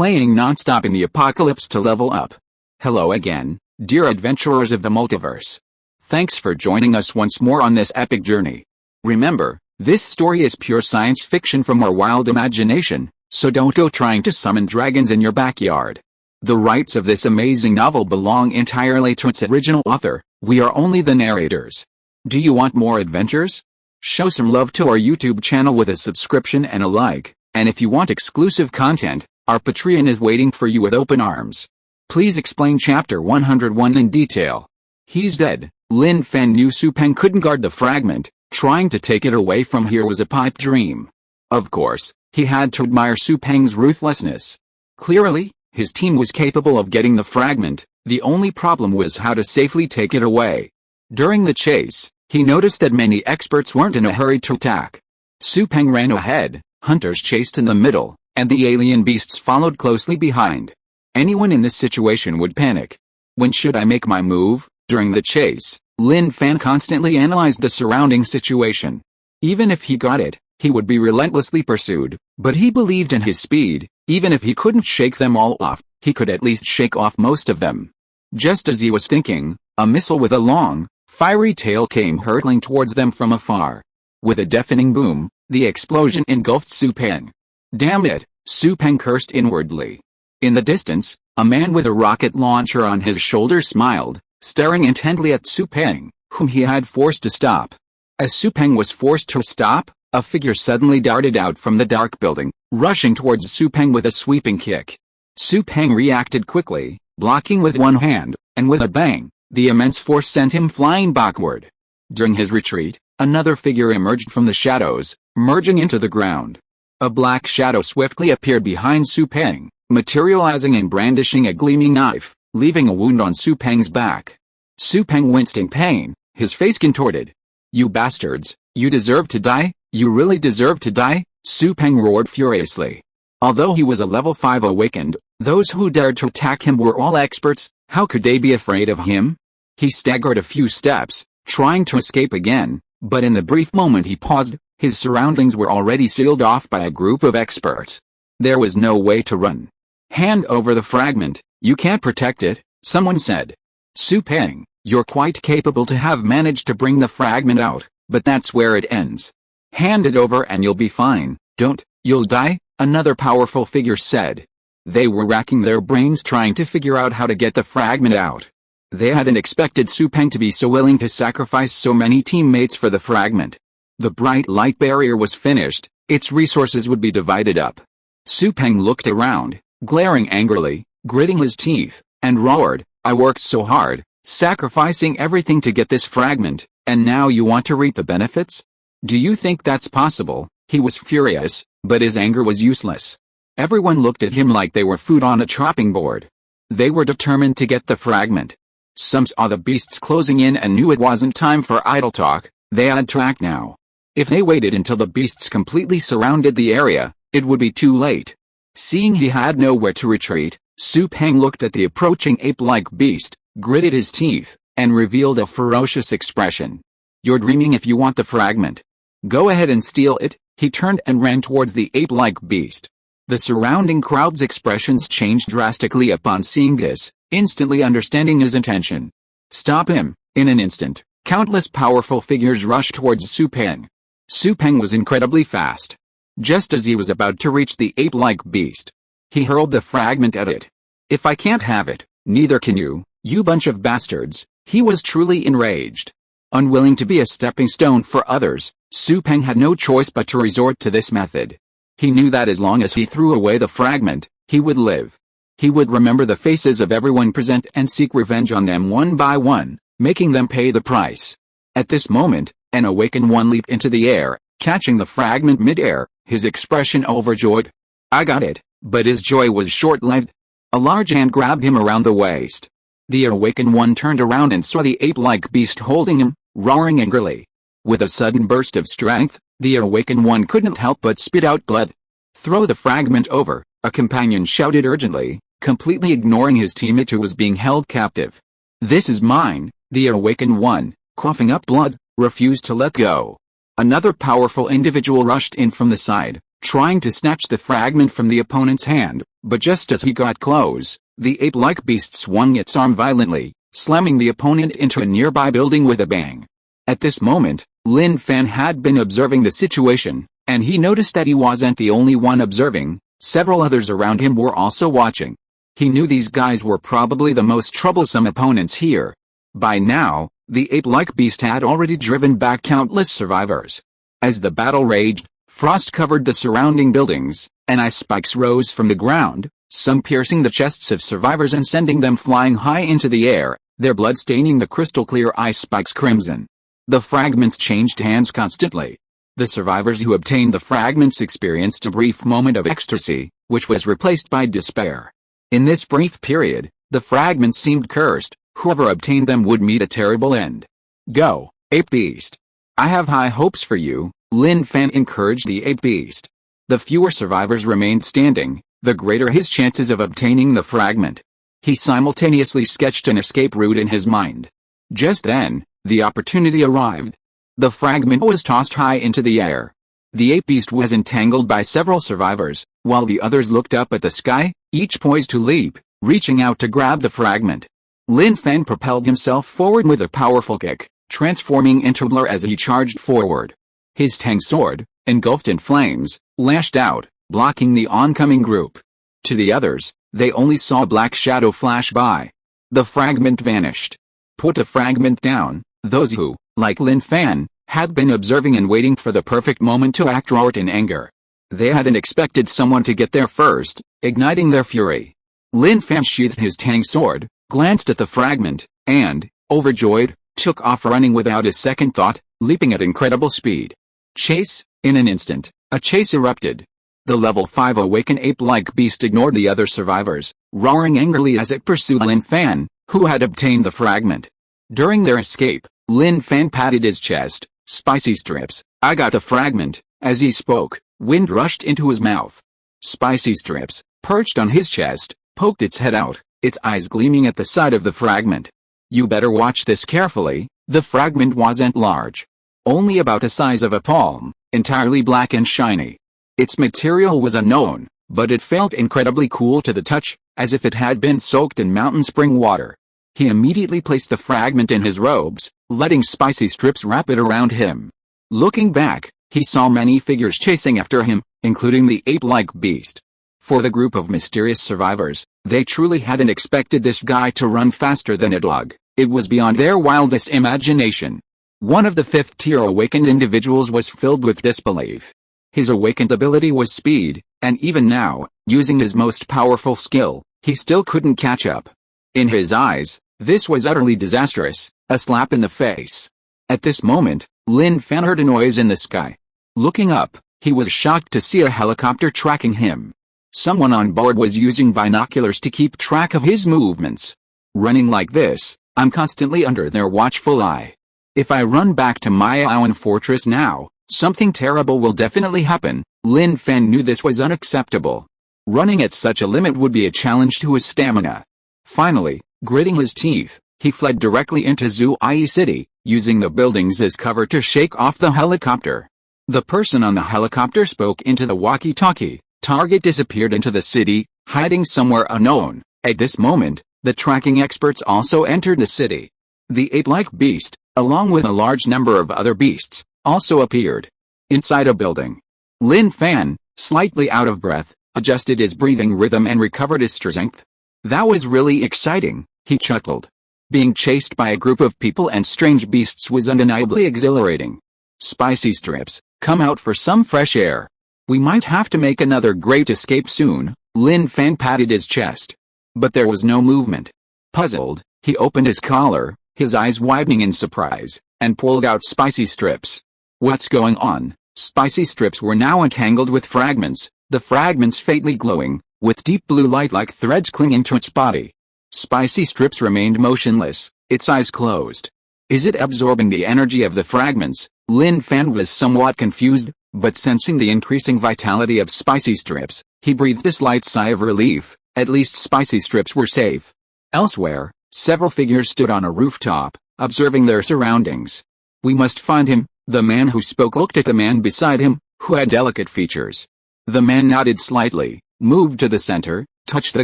playing nonstop in the apocalypse to level up. Hello again, dear adventurers of the multiverse. Thanks for joining us once more on this epic journey. Remember, this story is pure science fiction from our wild imagination, so don't go trying to summon dragons in your backyard. The rights of this amazing novel belong entirely to its original author. We are only the narrators. Do you want more adventures? Show some love to our YouTube channel with a subscription and a like, and if you want exclusive content, our Patreon is waiting for you with open arms. Please explain Chapter 101 in detail. He's dead. Lin Fan knew Su Peng couldn't guard the fragment. Trying to take it away from here was a pipe dream. Of course, he had to admire Su Peng's ruthlessness. Clearly, his team was capable of getting the fragment. The only problem was how to safely take it away. During the chase, he noticed that many experts weren't in a hurry to attack. Su Peng ran ahead, hunters chased in the middle, and the alien beasts followed closely behind. Anyone in this situation would panic. When should I make my move? During the chase, Lin Fan constantly analyzed the surrounding situation. Even if he got it, he would be relentlessly pursued, but he believed in his speed. Even if he couldn't shake them all off, he could at least shake off most of them. Just as he was thinking, a missile with a long, fiery tail came hurtling towards them from afar. With a deafening boom, the explosion engulfed Su Peng. Damn it, Su Peng cursed inwardly. In the distance, a man with a rocket launcher on his shoulder smiled, staring intently at Su Peng, whom he had forced to stop. As Su Peng was forced to stop, a figure suddenly darted out from the dark building, rushing towards Su Peng with a sweeping kick. Su Peng reacted quickly, blocking with one hand, and with a bang, the immense force sent him flying backward. During his retreat, another figure emerged from the shadows, merging into the ground. A black shadow swiftly appeared behind Su Peng, materializing and brandishing a gleaming knife, leaving a wound on Su Peng's back. Su Peng winced in pain, his face contorted. "You bastards, you deserve to die, you really deserve to die," Su Peng roared furiously. Although he was a level 5 awakened, those who dared to attack him were all experts. How could they be afraid of him? He staggered a few steps, trying to escape again, but in the brief moment he paused, his surroundings were already sealed off by a group of experts. There was no way to run. "Hand over the fragment, you can't protect it," someone said. "Su Peng, you're quite capable to have managed to bring the fragment out, but that's where it ends. Hand it over and you'll be fine. Don't, you'll die," another powerful figure said. They were racking their brains trying to figure out how to get the fragment out. They hadn't expected Su Peng to be so willing to sacrifice so many teammates for the fragment. The bright light barrier was finished, its resources would be divided up. Su Peng looked around, glaring angrily, gritting his teeth, and roared, "I worked so hard, sacrificing everything to get this fragment, and now you want to reap the benefits? Do you think that's possible?" He was furious, but his anger was useless. Everyone looked at him like they were food on a chopping board. They were determined to get the fragment. Some saw the beasts closing in and knew it wasn't time for idle talk. They had to act now. If they waited until the beasts completely surrounded the area, it would be too late. Seeing he had nowhere to retreat, Su Peng looked at the approaching ape-like beast, gritted his teeth, and revealed a ferocious expression. "You're dreaming if you want the fragment. Go ahead and steal it." He turned and ran towards the ape-like beast. The surrounding crowd's expressions changed drastically upon seeing this, instantly understanding his intention. "Stop him!" In an instant, countless powerful figures rushed towards Su Peng. Su Peng was incredibly fast. Just as he was about to reach the ape-like beast, he hurled the fragment at it. "If I can't have it, neither can you, you bunch of bastards." He was truly enraged. Unwilling to be a stepping stone for others, Su Peng had no choice but to resort to this method. He knew that as long as he threw away the fragment, he would live. He would remember the faces of everyone present and seek revenge on them one by one, making them pay the price. At this moment, an awakened one leaped into the air, catching the fragment mid-air, his expression overjoyed. "I got it," but his joy was short-lived. A large hand grabbed him around the waist. The awakened one turned around and saw the ape-like beast holding him, roaring angrily. With a sudden burst of strength, the awakened one couldn't help but spit out blood. "Throw the fragment over," a companion shouted urgently, completely ignoring his teammate who was being held captive. "This is mine," the awakened one, coughing up blood, refused to let go. Another powerful individual rushed in from the side, trying to snatch the fragment from the opponent's hand, But just as he got close, the ape-like beast swung its arm violently, slamming the opponent into a nearby building with a bang. At this moment, Lin Fan had been observing the situation, and he noticed that he wasn't the only one observing. Several others around him were also watching. He knew these guys were probably the most troublesome opponents here. By now, the ape-like beast had already driven back countless survivors. As the battle raged, frost covered the surrounding buildings, and ice spikes rose from the ground, some piercing the chests of survivors and sending them flying high into the air, their blood staining the crystal-clear ice spikes crimson. The fragments changed hands constantly. The survivors who obtained the fragments experienced a brief moment of ecstasy, which was replaced by despair. In this brief period, the fragments seemed cursed. Whoever obtained them would meet a terrible end. Go, ape beast. I have high hopes for you, Lin Fan encouraged the ape beast. The fewer survivors remained standing, the greater his chances of obtaining the fragment. He simultaneously sketched an escape route in his mind. Just then, the opportunity arrived. The fragment was tossed high into the air. The ape beast was entangled by several survivors, while the others looked up at the sky, each poised to leap, reaching out to grab the fragment. Lin Fan propelled himself forward with a powerful kick, transforming into a blur as he charged forward. His tang sword, engulfed in flames, lashed out, blocking the oncoming group. To the others, they only saw a black shadow flash by. The fragment vanished. Put a fragment down. Those who, like Lin Fan, had been observing and waiting for the perfect moment to act roared in anger. They hadn't expected someone to get there first, igniting their fury. Lin Fan sheathed his tang sword, glanced at the fragment, and, overjoyed, took off running without a second thought, leaping at incredible speed. Chase. In an instant, a chase erupted. The level 5 awakened ape-like beast ignored the other survivors, roaring angrily as it pursued Lin Fan, who had obtained the fragment. During their escape, Lin Fan patted his chest. Spicy strips, I got the fragment. As he spoke, wind rushed into his mouth. Spicy strips, perched on his chest, poked its head out, its eyes gleaming at the sight of the fragment. You better watch this carefully. The fragment wasn't large. Only about the size of a palm, entirely black and shiny. Its material was unknown, but it felt incredibly cool to the touch, as if it had been soaked in mountain spring water. He immediately placed the fragment in his robes, letting spicy strips wrap it around him. Looking back, he saw many figures chasing after him, including the ape-like beast. For the group of mysterious survivors, they truly hadn't expected this guy to run faster than a dog. It was beyond their wildest imagination. One of the 5th-tier awakened individuals was filled with disbelief. His awakened ability was speed, and even now, using his most powerful skill, he still couldn't catch up. In his eyes, this was utterly disastrous, a slap in the face. At this moment, Lin Fan heard a noise in the sky. Looking up, he was shocked to see a helicopter tracking him. Someone on board was using binoculars to keep track of his movements. Running like this, I'm constantly under their watchful eye. If I run back to my Aowen fortress now, something terrible will definitely happen. Lin Fan knew this was unacceptable. Running at such a limit would be a challenge to his stamina. Finally, gritting his teeth, he fled directly into Zuai City, using the buildings as cover to shake off the helicopter. The person on the helicopter spoke into the walkie-talkie. Target disappeared into the city, hiding somewhere unknown. At this moment, the tracking experts also entered the city. The ape-like beast, along with a large number of other beasts, also appeared. Inside a building. Lin Fan, slightly out of breath, adjusted his breathing rhythm and recovered his strength. That was really exciting, he chuckled. Being chased by a group of people and strange beasts was undeniably exhilarating. Spicy strips, come out for some fresh air. We might have to make another great escape soon. Lin Fan patted his chest. But there was no movement. Puzzled, he opened his collar, his eyes widening in surprise, and pulled out spicy strips. What's going on? Spicy strips were now entangled with fragments, the fragments faintly glowing, with deep blue light like threads clinging to its body. Spicy strips remained motionless, its eyes closed. Is it absorbing the energy of the fragments? Lin Fan was somewhat confused, but sensing the increasing vitality of spicy strips, he breathed a slight sigh of relief. At least spicy strips were safe. Elsewhere, several figures stood on a rooftop, observing their surroundings. We must find him. The man who spoke looked at the man beside him, who had delicate features. The man nodded slightly, moved to the center, touched the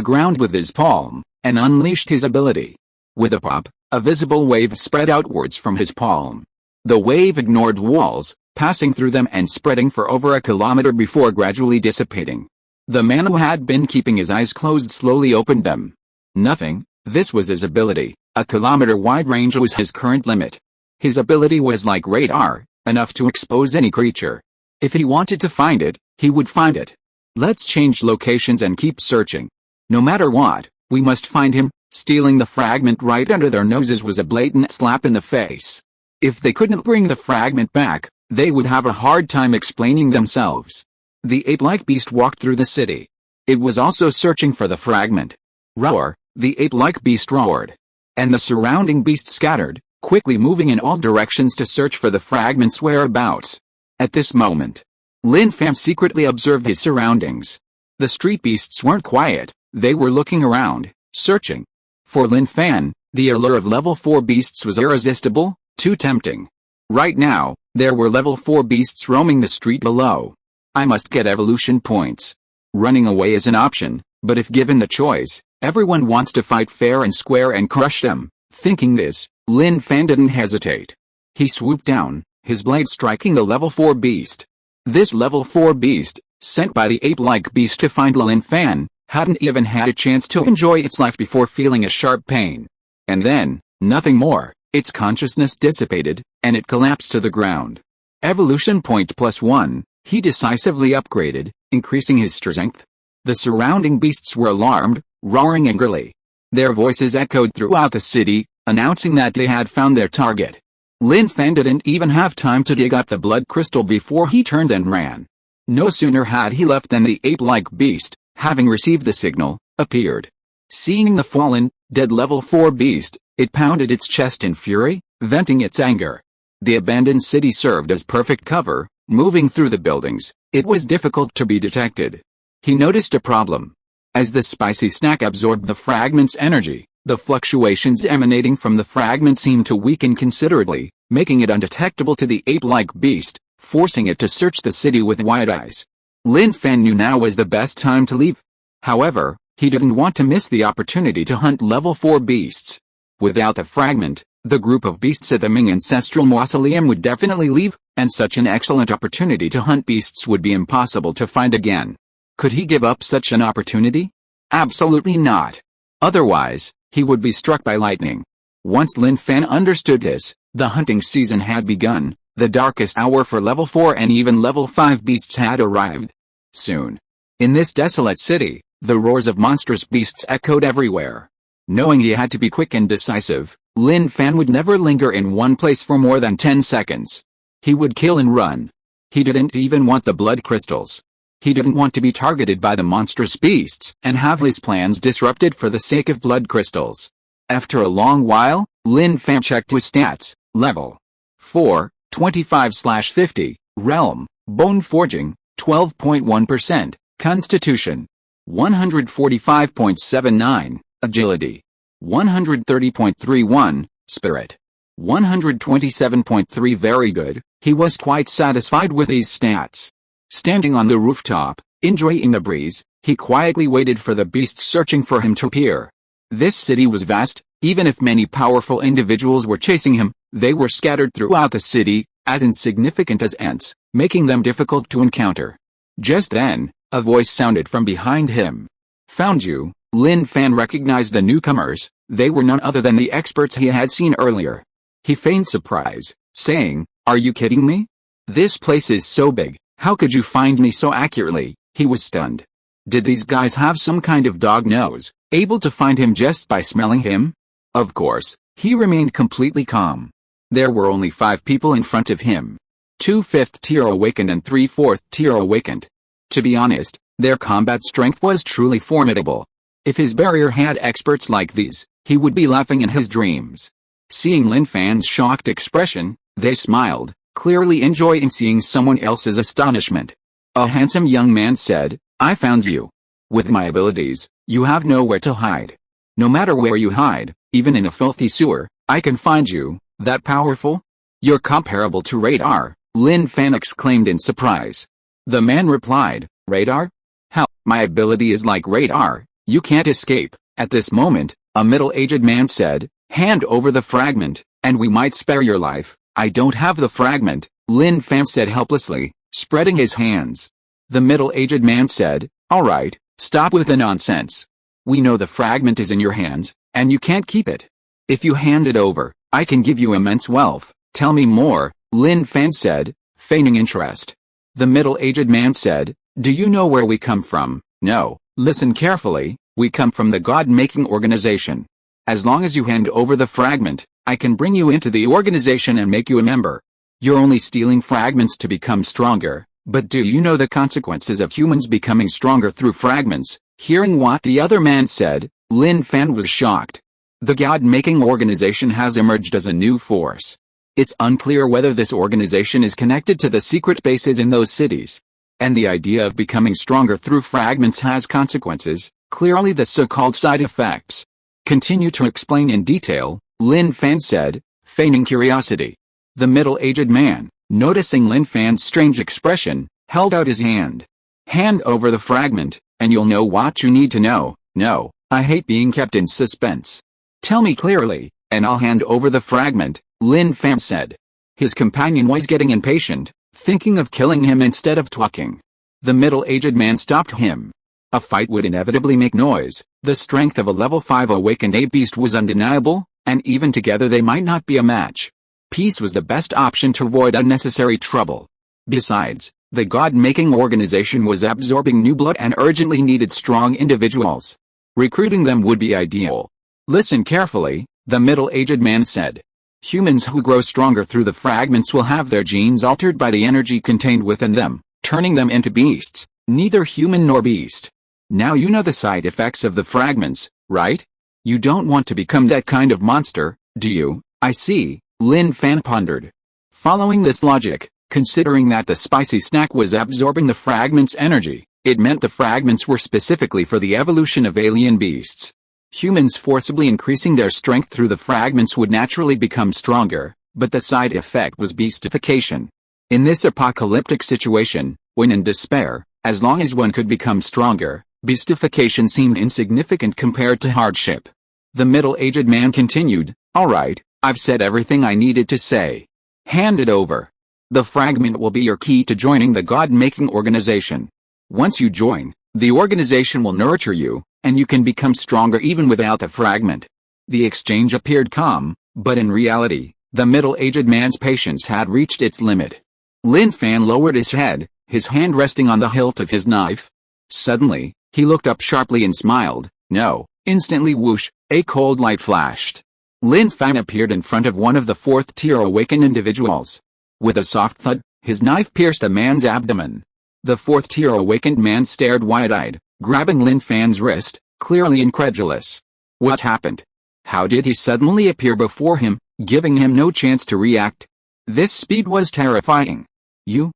ground with his palm, and unleashed his ability. With a pop, a visible wave spread outwards from his palm. The wave ignored walls, passing through them and spreading for over a kilometer before gradually dissipating. The man who had been keeping his eyes closed slowly opened them. Nothing. This was his ability. A kilometer-wide range was his current limit. His ability was like radar, enough to expose any creature. If he wanted to find it, he would find it. Let's change locations and keep searching. No matter what, we must find him. Stealing the fragment right under their noses was a blatant slap in the face. If they couldn't bring the fragment back, they would have a hard time explaining themselves. The ape-like beast walked through the city. It was also searching for the fragment. Roar, the ape-like beast roared. And the surrounding beasts scattered, quickly moving in all directions to search for the fragment's whereabouts. At this moment, Lin Fan secretly observed his surroundings. The street beasts weren't quiet, they were looking around, searching. For Lin Fan, the allure of level 4 beasts was irresistible, too tempting. Right now, there were level 4 beasts roaming the street below. I must get evolution points. Running away is an option, but if given the choice, everyone wants to fight fair and square and crush them. Thinking this, Lin Fan didn't hesitate. He swooped down, his blade striking the level 4 beast. This level 4 beast, sent by the ape-like beast to find Lin Fan, hadn't even had a chance to enjoy its life before feeling a sharp pain. And then, nothing more, its consciousness dissipated, and it collapsed to the ground. Evolution point +1, he decisively upgraded, increasing his strength. The surrounding beasts were alarmed, roaring angrily. Their voices echoed throughout the city, announcing that they had found their target. Lin Fan didn't even have time to dig up the blood crystal before he turned and ran. No sooner had he left than the ape-like beast, having received the signal, appeared. Seeing the fallen, dead level 4 beast, it pounded its chest in fury, venting its anger. The abandoned city served as perfect cover. Moving through the buildings, it was difficult to be detected. He noticed a problem. As the spicy snack absorbed the fragment's energy, the fluctuations emanating from the fragment seemed to weaken considerably, making it undetectable to the ape-like beast, forcing it to search the city with wide eyes. Lin Fan knew now was the best time to leave. However, he didn't want to miss the opportunity to hunt level 4 beasts. Without the fragment, the group of beasts at the Ming ancestral mausoleum would definitely leave, and such an excellent opportunity to hunt beasts would be impossible to find again. Could he give up such an opportunity? Absolutely not. Otherwise, he would be struck by lightning. Once Lin Fan understood this, the hunting season had begun. The darkest hour for level 4 and even level 5 beasts had arrived. Soon. In this desolate city, the roars of monstrous beasts echoed everywhere. Knowing he had to be quick and decisive, Lin Fan would never linger in one place for more than 10 seconds. He would kill and run. He didn't even want the blood crystals. He didn't want to be targeted by the monstrous beasts and have his plans disrupted for the sake of blood crystals. After a long while, Lin Fan checked his stats. Level 4. 25/50, Realm, Bone Forging, 12.1%, Constitution, 145.79, Agility, 130.31, Spirit, 127.3. Very good, he was quite satisfied with these stats. Standing on the rooftop, enjoying the breeze, he quietly waited for the beasts searching for him to appear. This city was vast, even if many powerful individuals were chasing him. They were scattered throughout the city, as insignificant as ants, making them difficult to encounter. Just then, a voice sounded from behind him. Found you. Lin Fan recognized the newcomers. They were none other than the experts he had seen earlier. He feigned surprise, saying, "Are you kidding me? This place is so big, how could you find me so accurately?" He was stunned. Did these guys have some kind of dog nose, able to find him just by smelling him? Of course, he remained completely calm. There were only 5 people in front of him. 2 5th-tier awakened and 3 4th-tier awakened. To be honest, their combat strength was truly formidable. If his barrier had experts like these, he would be laughing in his dreams. Seeing Lin Fan's shocked expression, they smiled, clearly enjoying seeing someone else's astonishment. A handsome young man said, "I found you. With my abilities, you have nowhere to hide. No matter where you hide, even in a filthy sewer, I can find you. That powerful? You're comparable to radar," Lin Fan exclaimed in surprise. The man replied, "Radar? Hell, my ability is like radar. You can't escape. At this moment, a middle-aged man said, "Hand over the fragment, and we might spare your life." "I don't have the fragment," Lin Fan said helplessly, spreading his hands. The middle-aged man said, "All right, stop with the nonsense. We know the fragment is in your hands, and you can't keep it. If you hand it over, I can give you immense wealth." "Tell me more," Lin Fan said, feigning interest. The middle-aged man said, "Do you know where we come from?" "No." "Listen carefully, we come from the God-making organization. As long as you hand over the fragment, I can bring you into the organization and make you a member. You're only stealing fragments to become stronger, but do you know the consequences of humans becoming stronger through fragments?" Hearing what the other man said, Lin Fan was shocked. The God-making organization has emerged as a new force. It's unclear whether this organization is connected to the secret bases in those cities. And the idea of becoming stronger through fragments has consequences, clearly the so-called side effects. "Continue to explain in detail," Lin Fan said, feigning curiosity. The middle-aged man, noticing Lin Fan's strange expression, held out his hand. "Hand over the fragment, and you'll know what you need to know." "No, I hate being kept in suspense. Tell me clearly, and I'll hand over the fragment," Lin Fan said. His companion was getting impatient, thinking of killing him instead of talking. The middle-aged man stopped him. A fight would inevitably make noise. The strength of a level 5 awakened ape beast was undeniable, and even together they might not be a match. Peace was the best option to avoid unnecessary trouble. Besides, the God-making organization was absorbing new blood and urgently needed strong individuals. Recruiting them would be ideal. "Listen carefully," the middle-aged man said. "Humans who grow stronger through the fragments will have their genes altered by the energy contained within them, turning them into beasts, neither human nor beast. Now you know the side effects of the fragments, right? You don't want to become that kind of monster, do you?" "I see," Lin Fan pondered. Following this logic, considering that the spicy snack was absorbing the fragment's energy, it meant the fragments were specifically for the evolution of alien beasts. Humans forcibly increasing their strength through the fragments would naturally become stronger, but the side effect was beastification. In this apocalyptic situation, when in despair, as long as one could become stronger, beastification seemed insignificant compared to hardship. The middle-aged man continued, "All right, I've said everything I needed to say. Hand it over. The fragment will be your key to joining the God-making organization. Once you join, the organization will nurture you, and you can become stronger even without the fragment." The exchange appeared calm, but in reality, the middle-aged man's patience had reached its limit. Lin Fan lowered his head, his hand resting on the hilt of his knife. Suddenly, he looked up sharply and smiled. "No." Instantly whoosh, a cold light flashed. Lin Fan appeared in front of one of the fourth-tier awakened individuals. With a soft thud, his knife pierced the man's abdomen. The fourth-tier awakened man stared wide-eyed, grabbing Lin Fan's wrist, clearly incredulous. What happened? How did he suddenly appear before him, giving him no chance to react? This speed was terrifying. You,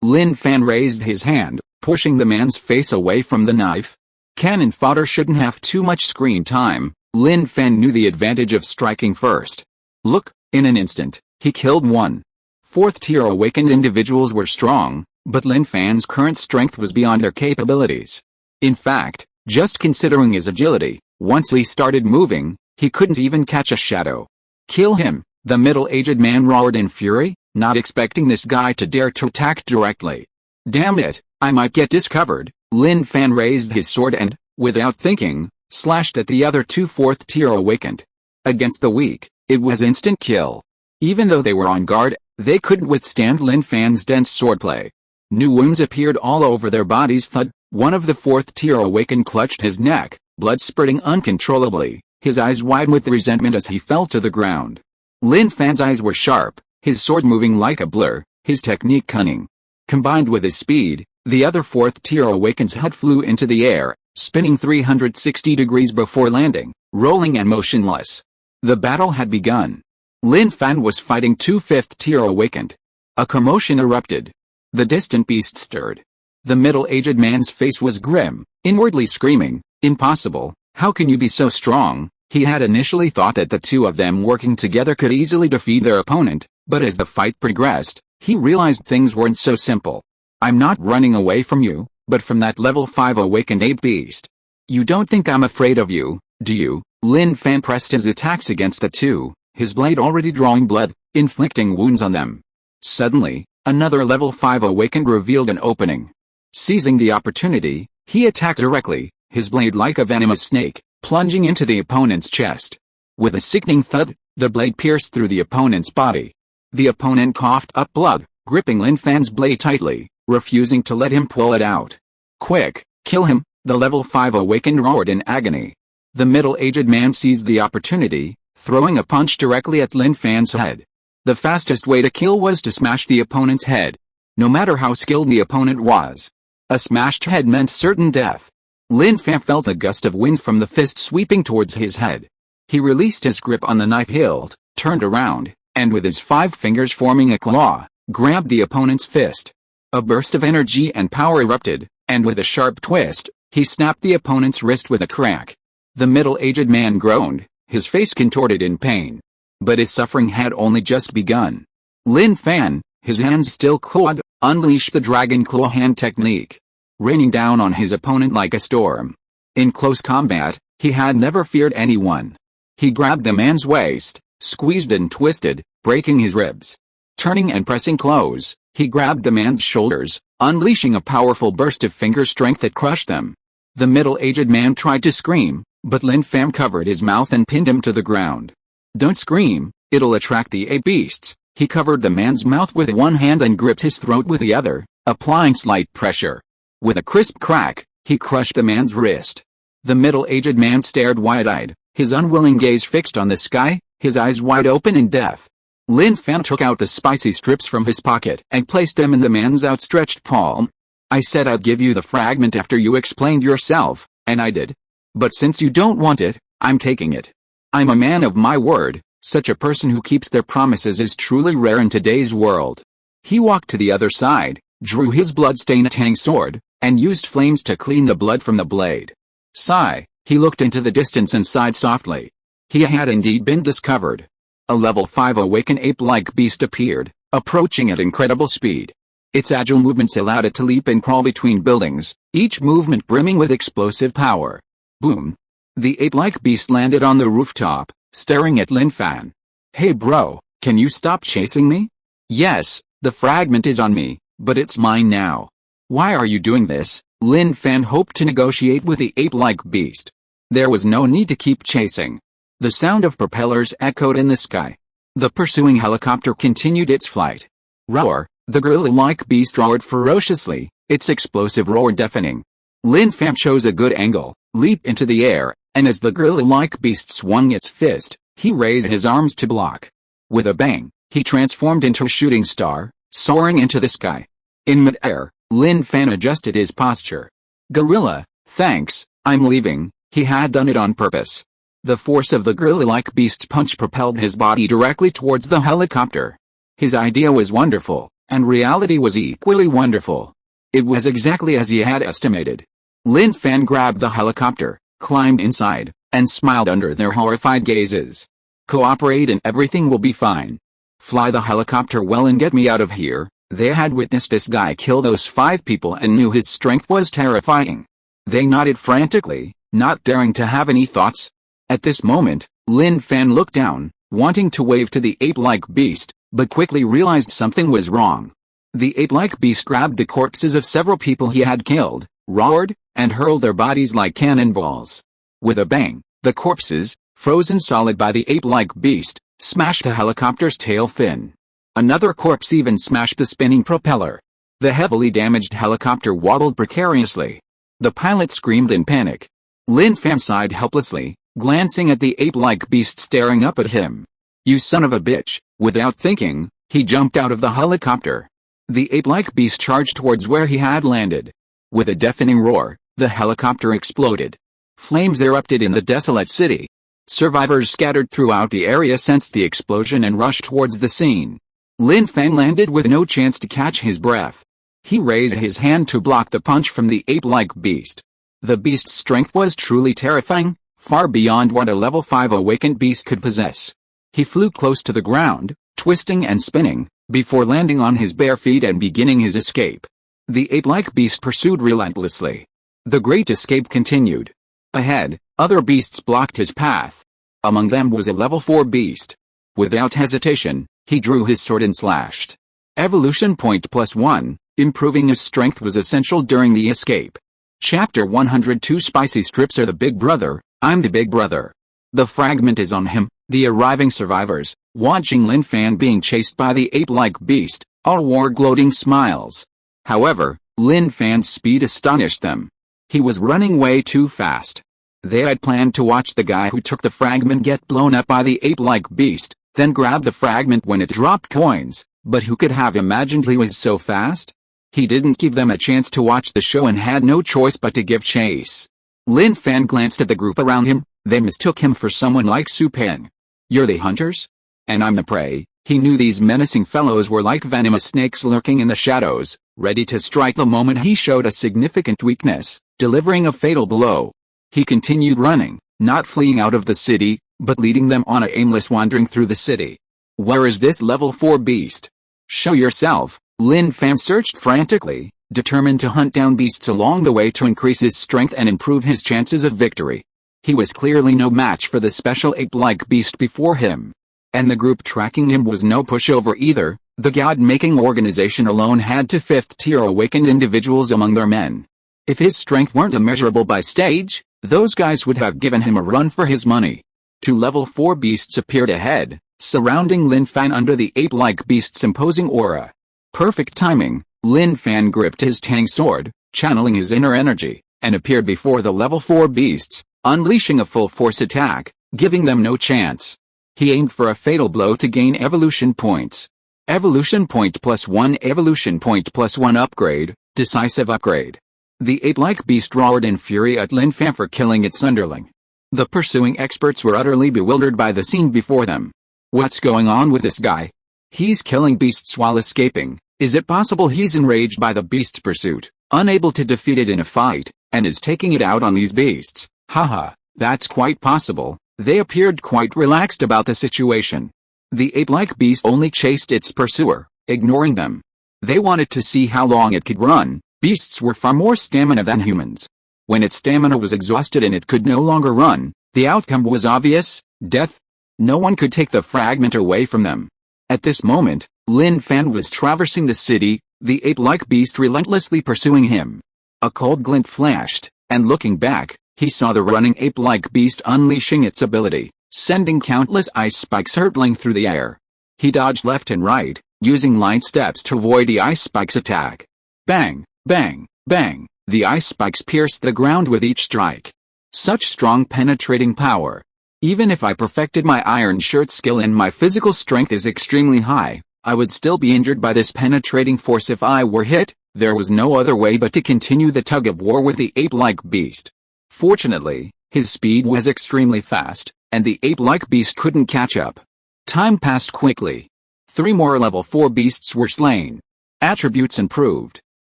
Lin Fan raised his hand, pushing the man's face away from the knife. Cannon fodder shouldn't have too much screen time. Lin Fan knew the advantage of striking first. Look, in an instant, he killed one. Fourth-tier awakened individuals were strong, but Lin Fan's current strength was beyond their capabilities. In fact, just considering his agility, once he started moving, he couldn't even catch a shadow. "Kill him," the middle-aged man roared in fury, not expecting this guy to dare to attack directly. "Damn it, I might get discovered." Lin Fan raised his sword and, without thinking, slashed at the other two fourth-tier awakened. Against the weak, it was instant kill. Even though they were on guard, they couldn't withstand Lin Fan's dense swordplay. New wounds appeared all over their bodies. Thud. One of the fourth-tier awakened clutched his neck, blood spurting uncontrollably, his eyes wide with resentment as he fell to the ground. Lin Fan's eyes were sharp, his sword moving like a blur, his technique cunning. Combined with his speed, the other fourth-tier awakened's head flew into the air, spinning 360 degrees before landing, rolling and motionless. The battle had begun. Lin Fan was fighting two fifth-tier awakened. A commotion erupted. The distant beast stirred. The middle-aged man's face was grim, inwardly screaming, "Impossible, how can you be so strong?" He had initially thought that the two of them working together could easily defeat their opponent, but as the fight progressed, he realized things weren't so simple. "I'm not running away from you, but from that level 5 awakened ape beast. You don't think I'm afraid of you, do you? Lin Fan pressed his attacks against the two, his blade already drawing blood, inflicting wounds on them. Suddenly, another level 5 awakened revealed an opening. Seizing the opportunity, he attacked directly, his blade like a venomous snake, plunging into the opponent's chest. With a sickening thud, the blade pierced through the opponent's body. The opponent coughed up blood, gripping Lin Fan's blade tightly, refusing to let him pull it out. Quick, kill him, the level 5 awakened roared in agony. The middle-aged man seized the opportunity, throwing a punch directly at Lin Fan's head. The fastest way to kill was to smash the opponent's head. No matter how skilled the opponent was, a smashed head meant certain death. Lin Fan felt a gust of wind from the fist sweeping towards his head. He released his grip on the knife hilt, turned around, and with his 5 fingers forming a claw, grabbed the opponent's fist. A burst of energy and power erupted, and with a sharp twist, he snapped the opponent's wrist with a crack. The middle-aged man groaned, his face contorted in pain. But his suffering had only just begun. Lin Fan, his hands still clawed, unleashed the dragon claw hand technique, raining down on his opponent like a storm. In close combat, he had never feared anyone. He grabbed the man's waist, squeezed and twisted, breaking his ribs. Turning and pressing close, he grabbed the man's shoulders, unleashing a powerful burst of finger strength that crushed them. The middle-aged man tried to scream, but Lin Fan covered his mouth and pinned him to the ground. Don't scream, it'll attract the ape beasts. He covered the man's mouth with one hand and gripped his throat with the other, applying slight pressure. With a crisp crack, he crushed the man's wrist. The middle-aged man stared wide-eyed, his unwilling gaze fixed on the sky, his eyes wide open in death. Lin Fan took out the spicy strips from his pocket and placed them in the man's outstretched palm. I said I'd give you the fragment after you explained yourself, and I did. But since you don't want it, I'm taking it. I'm a man of my word. Such a person who keeps their promises is truly rare in today's world. He walked to the other side, drew his blood-stained tang sword, and used flames to clean the blood from the blade. Sigh, he looked into the distance and sighed softly. He had indeed been discovered. A level 5 awakened ape-like beast appeared, approaching at incredible speed. Its agile movements allowed it to leap and crawl between buildings, each movement brimming with explosive power. Boom! The ape-like beast landed on the rooftop, staring at Lin Fan. Hey bro, can you stop chasing me? Yes, the fragment is on me, but it's mine now. Why are you doing this? Lin Fan hoped to negotiate with the ape-like beast. There was no need to keep chasing. The sound of propellers echoed in the sky. The pursuing helicopter continued its flight. Roar! The gorilla-like beast roared ferociously, its explosive roar deafening. Lin Fan chose a good angle, leaped into the air, and as the gorilla-like beast swung its fist, he raised his arms to block. With a bang, he transformed into a shooting star, soaring into the sky. In mid-air, Lin Fan adjusted his posture. Gorilla, thanks, I'm leaving. He had done it on purpose. The force of the gorilla-like beast's punch propelled his body directly towards the helicopter. His idea was wonderful, and reality was equally wonderful. It was exactly as he had estimated. Lin Fan grabbed the helicopter, climbed inside, and smiled under their horrified gazes. Cooperate and everything will be fine. Fly the helicopter well and get me out of here. They had witnessed this guy kill those 5 people and knew his strength was terrifying. They nodded frantically, not daring to have any thoughts. At this moment, Lin Fan looked down, wanting to wave to the ape-like beast, but quickly realized something was wrong. The ape-like beast grabbed the corpses of several people he had killed, roared, and hurled their bodies like cannonballs. With a bang, the corpses, frozen solid by the ape-like beast, smashed the helicopter's tail fin. Another corpse even smashed the spinning propeller. The heavily damaged helicopter wobbled precariously. The pilot screamed in panic. Lin Fan sighed helplessly, glancing at the ape-like beast staring up at him. You son of a bitch! Without thinking, he jumped out of the helicopter. The ape-like beast charged towards where he had landed. With a deafening roar, the helicopter exploded. Flames erupted in the desolate city. Survivors scattered throughout the area sensed the explosion and rushed towards the scene. Lin Fan landed with no chance to catch his breath. He raised his hand to block the punch from the ape-like beast. The beast's strength was truly terrifying, far beyond what a level 5 awakened beast could possess. He flew close to the ground, twisting and spinning, before landing on his bare feet and beginning his escape. The ape-like beast pursued relentlessly. The great escape continued. Ahead, other beasts blocked his path. Among them was a level 4 beast. Without hesitation, he drew his sword and slashed. Evolution point +1, improving his strength was essential during the escape. Chapter 102 Spicy strips are the big brother, I'm the big brother. The fragment is on him. The arriving survivors, watching Lin Fan being chased by the ape-like beast, all wore gloating smiles. However, Lin Fan's speed astonished them. He was running way too fast. They had planned to watch the guy who took the fragment get blown up by the ape-like beast, then grab the fragment when it dropped coins, but who could have imagined he was so fast? He didn't give them a chance to watch the show and had no choice but to give chase. Lin Fan glanced at the group around him. They mistook him for someone like Su Peng. You're the hunters? And I'm the prey. He knew these menacing fellows were like venomous snakes lurking in the shadows, ready to strike the moment he showed a significant weakness, delivering a fatal blow. He continued running, not fleeing out of the city, but leading them on a aimless wandering through the city. Where is this level 4 beast? Show yourself. Lin Fan searched frantically, determined to hunt down beasts along the way to increase his strength and improve his chances of victory. He was clearly no match for the special ape-like beast before him. And the group tracking him was no pushover either. The god-making organization alone had 2 5th-tier awakened individuals among their men. If his strength weren't immeasurable by stage, those guys would have given him a run for his money. 2 level 4 beasts appeared ahead, surrounding Lin Fan under the ape-like beast's imposing aura. Perfect timing, Lin Fan gripped his tang sword, channeling his inner energy, and appeared before the level 4 beasts, unleashing a full-force attack, giving them no chance. He aimed for a fatal blow to gain evolution points. Evolution point +1 Evolution point +1 upgrade, decisive upgrade. The ape-like beast roared in fury at Lin Fan for killing its underling. The pursuing experts were utterly bewildered by the scene before them. What's going on with this guy? He's killing beasts while escaping. Is it possible he's enraged by the beast's pursuit, unable to defeat it in a fight, and is taking it out on these beasts? Haha, that's quite possible. They appeared quite relaxed about the situation. The ape-like beast only chased its pursuer, ignoring them. They wanted to see how long it could run. Beasts were far more stamina than humans. When its stamina was exhausted and it could no longer run, the outcome was obvious: death. No one could take the fragment away from them. At this moment, Lin Fan was traversing the city, the ape-like beast relentlessly pursuing him. A cold glint flashed, and looking back, he saw the running ape-like beast unleashing its ability, sending countless ice spikes hurtling through the air. He dodged left and right, using light steps to avoid the ice spikes' attack. Bang, bang, bang, the ice spikes pierced the ground with each strike. Such strong penetrating power. Even if I perfected my iron shirt skill and my physical strength is extremely high, I would still be injured by this penetrating force if I were hit. There was no other way but to continue the tug of war with the ape-like beast. Fortunately, his speed was extremely fast, and the ape-like beast couldn't catch up. Time passed quickly. 3 more level 4 beasts were slain. Attributes improved.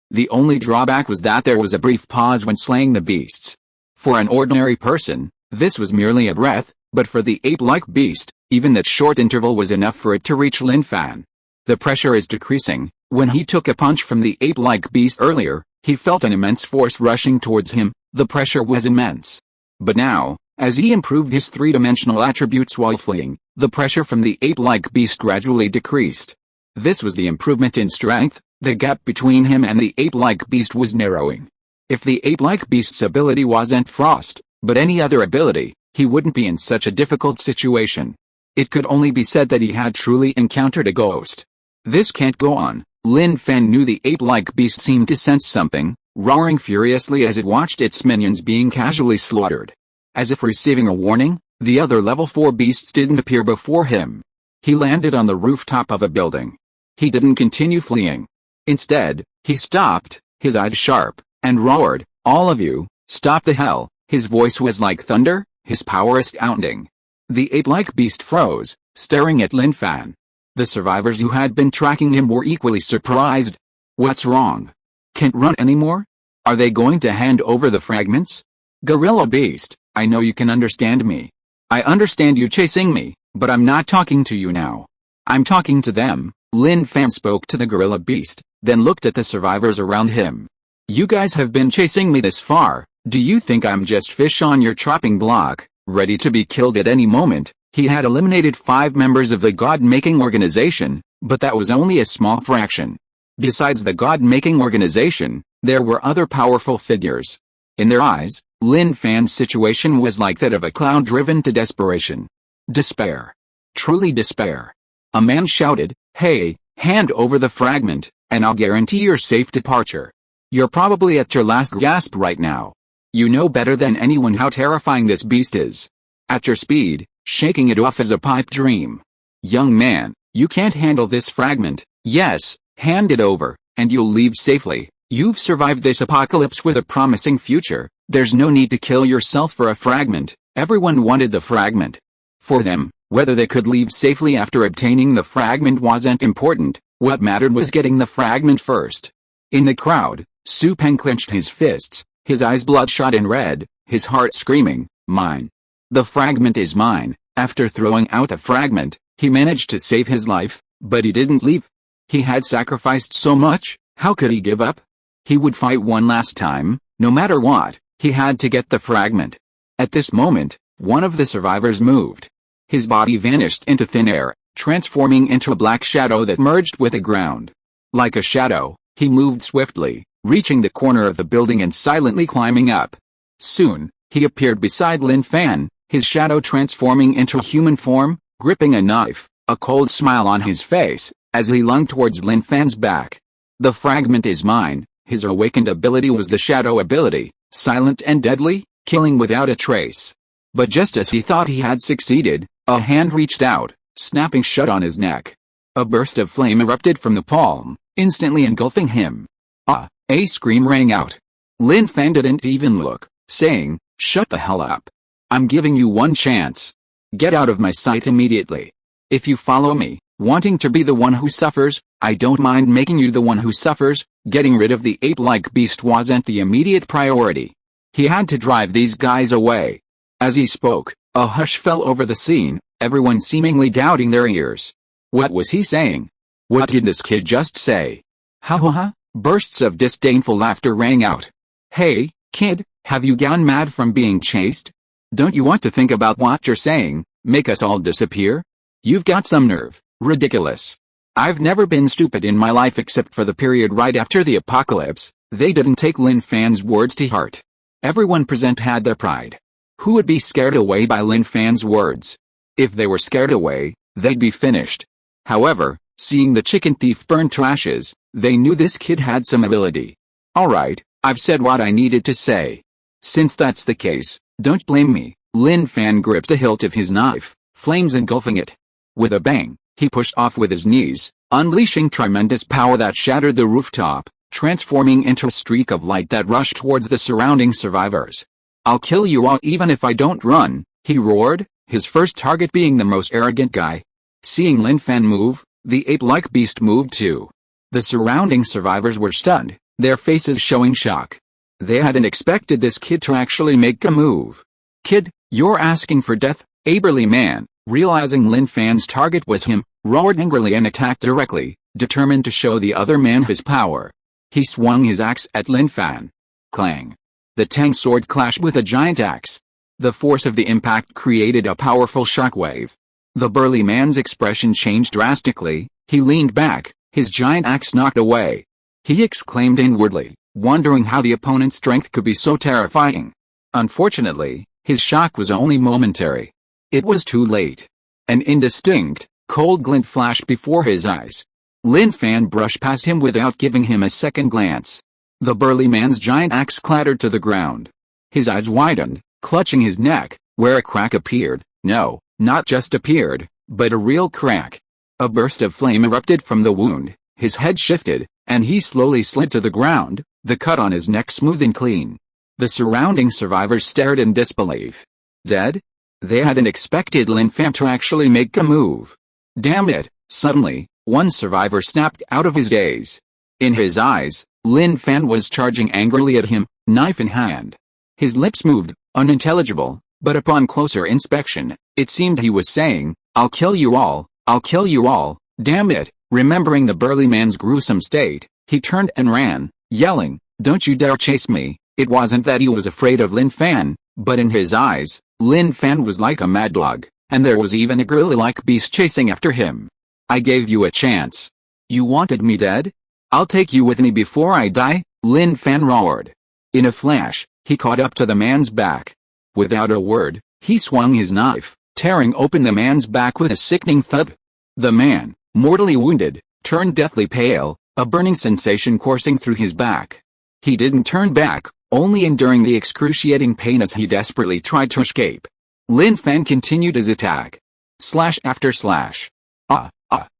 The only drawback was that there was a brief pause when slaying the beasts. For an ordinary person, this was merely a breath, but for the ape-like beast, even that short interval was enough for it to reach Lin Fan. The pressure is decreasing. When he took a punch from the ape-like beast earlier, he felt an immense force rushing towards him. The pressure was immense. But now, as he improved his 3-dimensional attributes while fleeing, the pressure from the ape-like beast gradually decreased. This was the improvement in strength. The gap between him and the ape-like beast was narrowing. If the ape-like beast's ability wasn't Frost, but any other ability, he wouldn't be in such a difficult situation. It could only be said that he had truly encountered a ghost. This can't go on. Lin Fan knew the ape-like beast seemed to sense something, roaring furiously as it watched its minions being casually slaughtered. As if receiving a warning, the other level 4 beasts didn't appear before him. He landed on the rooftop of a building. He didn't continue fleeing. Instead, he stopped, his eyes sharp, and roared, "All of you, stop the hell!" His voice was like thunder, his power astounding. The ape-like beast froze, staring at Lin Fan. The survivors who had been tracking him were equally surprised. What's wrong? Can't run anymore? Are they going to hand over the fragments? Gorilla Beast, I know you can understand me. I understand you chasing me, but I'm not talking to you now. I'm talking to them. Lin Fan spoke to the Gorilla Beast, then looked at the survivors around him. You guys have been chasing me this far, Do you think I'm just fish on your chopping block, ready to be killed at any moment? He had eliminated 5 members of the God-making organization, but that was only a small fraction. Besides the God-making organization, there were other powerful figures. In their eyes, Lin Fan's situation was like that of a clown driven to desperation. Despair. Truly despair. A man shouted, "Hey, hand over the fragment, and I'll guarantee your safe departure. You're probably at your last gasp right now. You know better than anyone how terrifying this beast is. At your speed, shaking it off is a pipe dream. Young man, you can't handle this fragment. Yes, hand it over, and you'll leave safely. You've survived this apocalypse with a promising future. There's no need to kill yourself for a fragment." Everyone wanted the fragment. For them, whether they could leave safely after obtaining the fragment wasn't important. What mattered was getting the fragment first. In the crowd, Su Peng clenched his fists, his eyes bloodshot and red, his heart screaming, "Mine. The fragment is mine." After throwing out the fragment, he managed to save his life, but he didn't leave. He had sacrificed so much, how could he give up? He would fight one last time, no matter what. He had to get the fragment. At this moment, one of the survivors moved. His body vanished into thin air, transforming into a black shadow that merged with the ground. Like a shadow, he moved swiftly, reaching the corner of the building and silently climbing up. Soon, he appeared beside Lin Fan, his shadow transforming into human form, gripping a knife, a cold smile on his face, as he lunged towards Lin Fan's back. "The fragment is mine." His awakened ability was the shadow ability, silent and deadly, killing without a trace. But just as he thought he had succeeded, a hand reached out, snapping shut on his neck. A burst of flame erupted from the palm, instantly engulfing him. "Ah!" A scream rang out. Lin Fan didn't even look, saying, "Shut the hell up. I'm giving you one chance. Get out of my sight immediately. If you follow me, wanting to be the one who suffers, I don't mind making you the one who suffers." Getting rid of the ape-like beast wasn't the immediate priority. He had to drive these guys away. As he spoke, a hush fell over the scene, everyone seemingly doubting their ears. What was he saying? What did this kid just say? Ha ha ha! Bursts of disdainful laughter rang out. "Hey, kid, have you gone mad from being chased? Don't you want to think about what you're saying, make us all disappear? You've got some nerve. Ridiculous. I've never been stupid in my life except for the period right after the apocalypse." They didn't take Lin Fan's words to heart. Everyone present had their pride. Who would be scared away by Lin Fan's words? If they were scared away, they'd be finished. However, seeing the chicken thief burn to ashes, they knew this kid had some ability. "Alright, I've said what I needed to say. Since that's the case, don't blame me." Lin Fan gripped the hilt of his knife, flames engulfing it. With a bang, he pushed off with his knees, unleashing tremendous power that shattered the rooftop, transforming into a streak of light that rushed towards the surrounding survivors. "I'll kill you all even if I don't run," he roared, his first target being the most arrogant guy. Seeing Lin Fan move, the ape-like beast moved too. The surrounding survivors were stunned, their faces showing shock. They hadn't expected this kid to actually make a move. "Kid, you're asking for death?" A burly man, realizing Lin Fan's target was him, roared angrily and attacked directly, determined to show the other man his power. He swung his axe at Lin Fan. Clang! The Tang sword clashed with a giant axe. The force of the impact created a powerful shockwave. The burly man's expression changed drastically, he leaned back, his giant axe knocked away. He exclaimed inwardly, wondering how the opponent's strength could be so terrifying. Unfortunately, his shock was only momentary. It was too late. An indistinct, cold glint flashed before his eyes. Lin Fan brushed past him without giving him a second glance. The burly man's giant axe clattered to the ground. His eyes widened, clutching his neck, where a crack appeared. No, not just appeared, but a real crack. A burst of flame erupted from the wound, his head shifted, and he slowly slid to the ground, the cut on his neck smooth and clean. The surrounding survivors stared in disbelief. Dead? They hadn't expected Lin Fan to actually make a move. Damn it! Suddenly, one survivor snapped out of his daze. In his eyes, Lin Fan was charging angrily at him, knife in hand. His lips moved, unintelligible, but upon closer inspection, it seemed he was saying, "I'll kill you all, I'll kill you all, damn it." Remembering the burly man's gruesome state, he turned and ran, yelling, "Don't you dare chase me, It wasn't that he was afraid of Lin Fan, but in his eyes, Lin Fan was like a mad dog, and there was even a gorilla-like beast chasing after him. I gave you a chance. You wanted me dead? I'll take you with me before I die, Lin Fan roared. In a flash, he caught up to the man's back. Without a word, he swung his knife, tearing open the man's back with a sickening thud. The man, mortally wounded, turned deathly pale, a burning sensation coursing through his back. He didn't turn back, only enduring the excruciating pain as he desperately tried to escape. Lin Fan continued his attack. Slash after slash.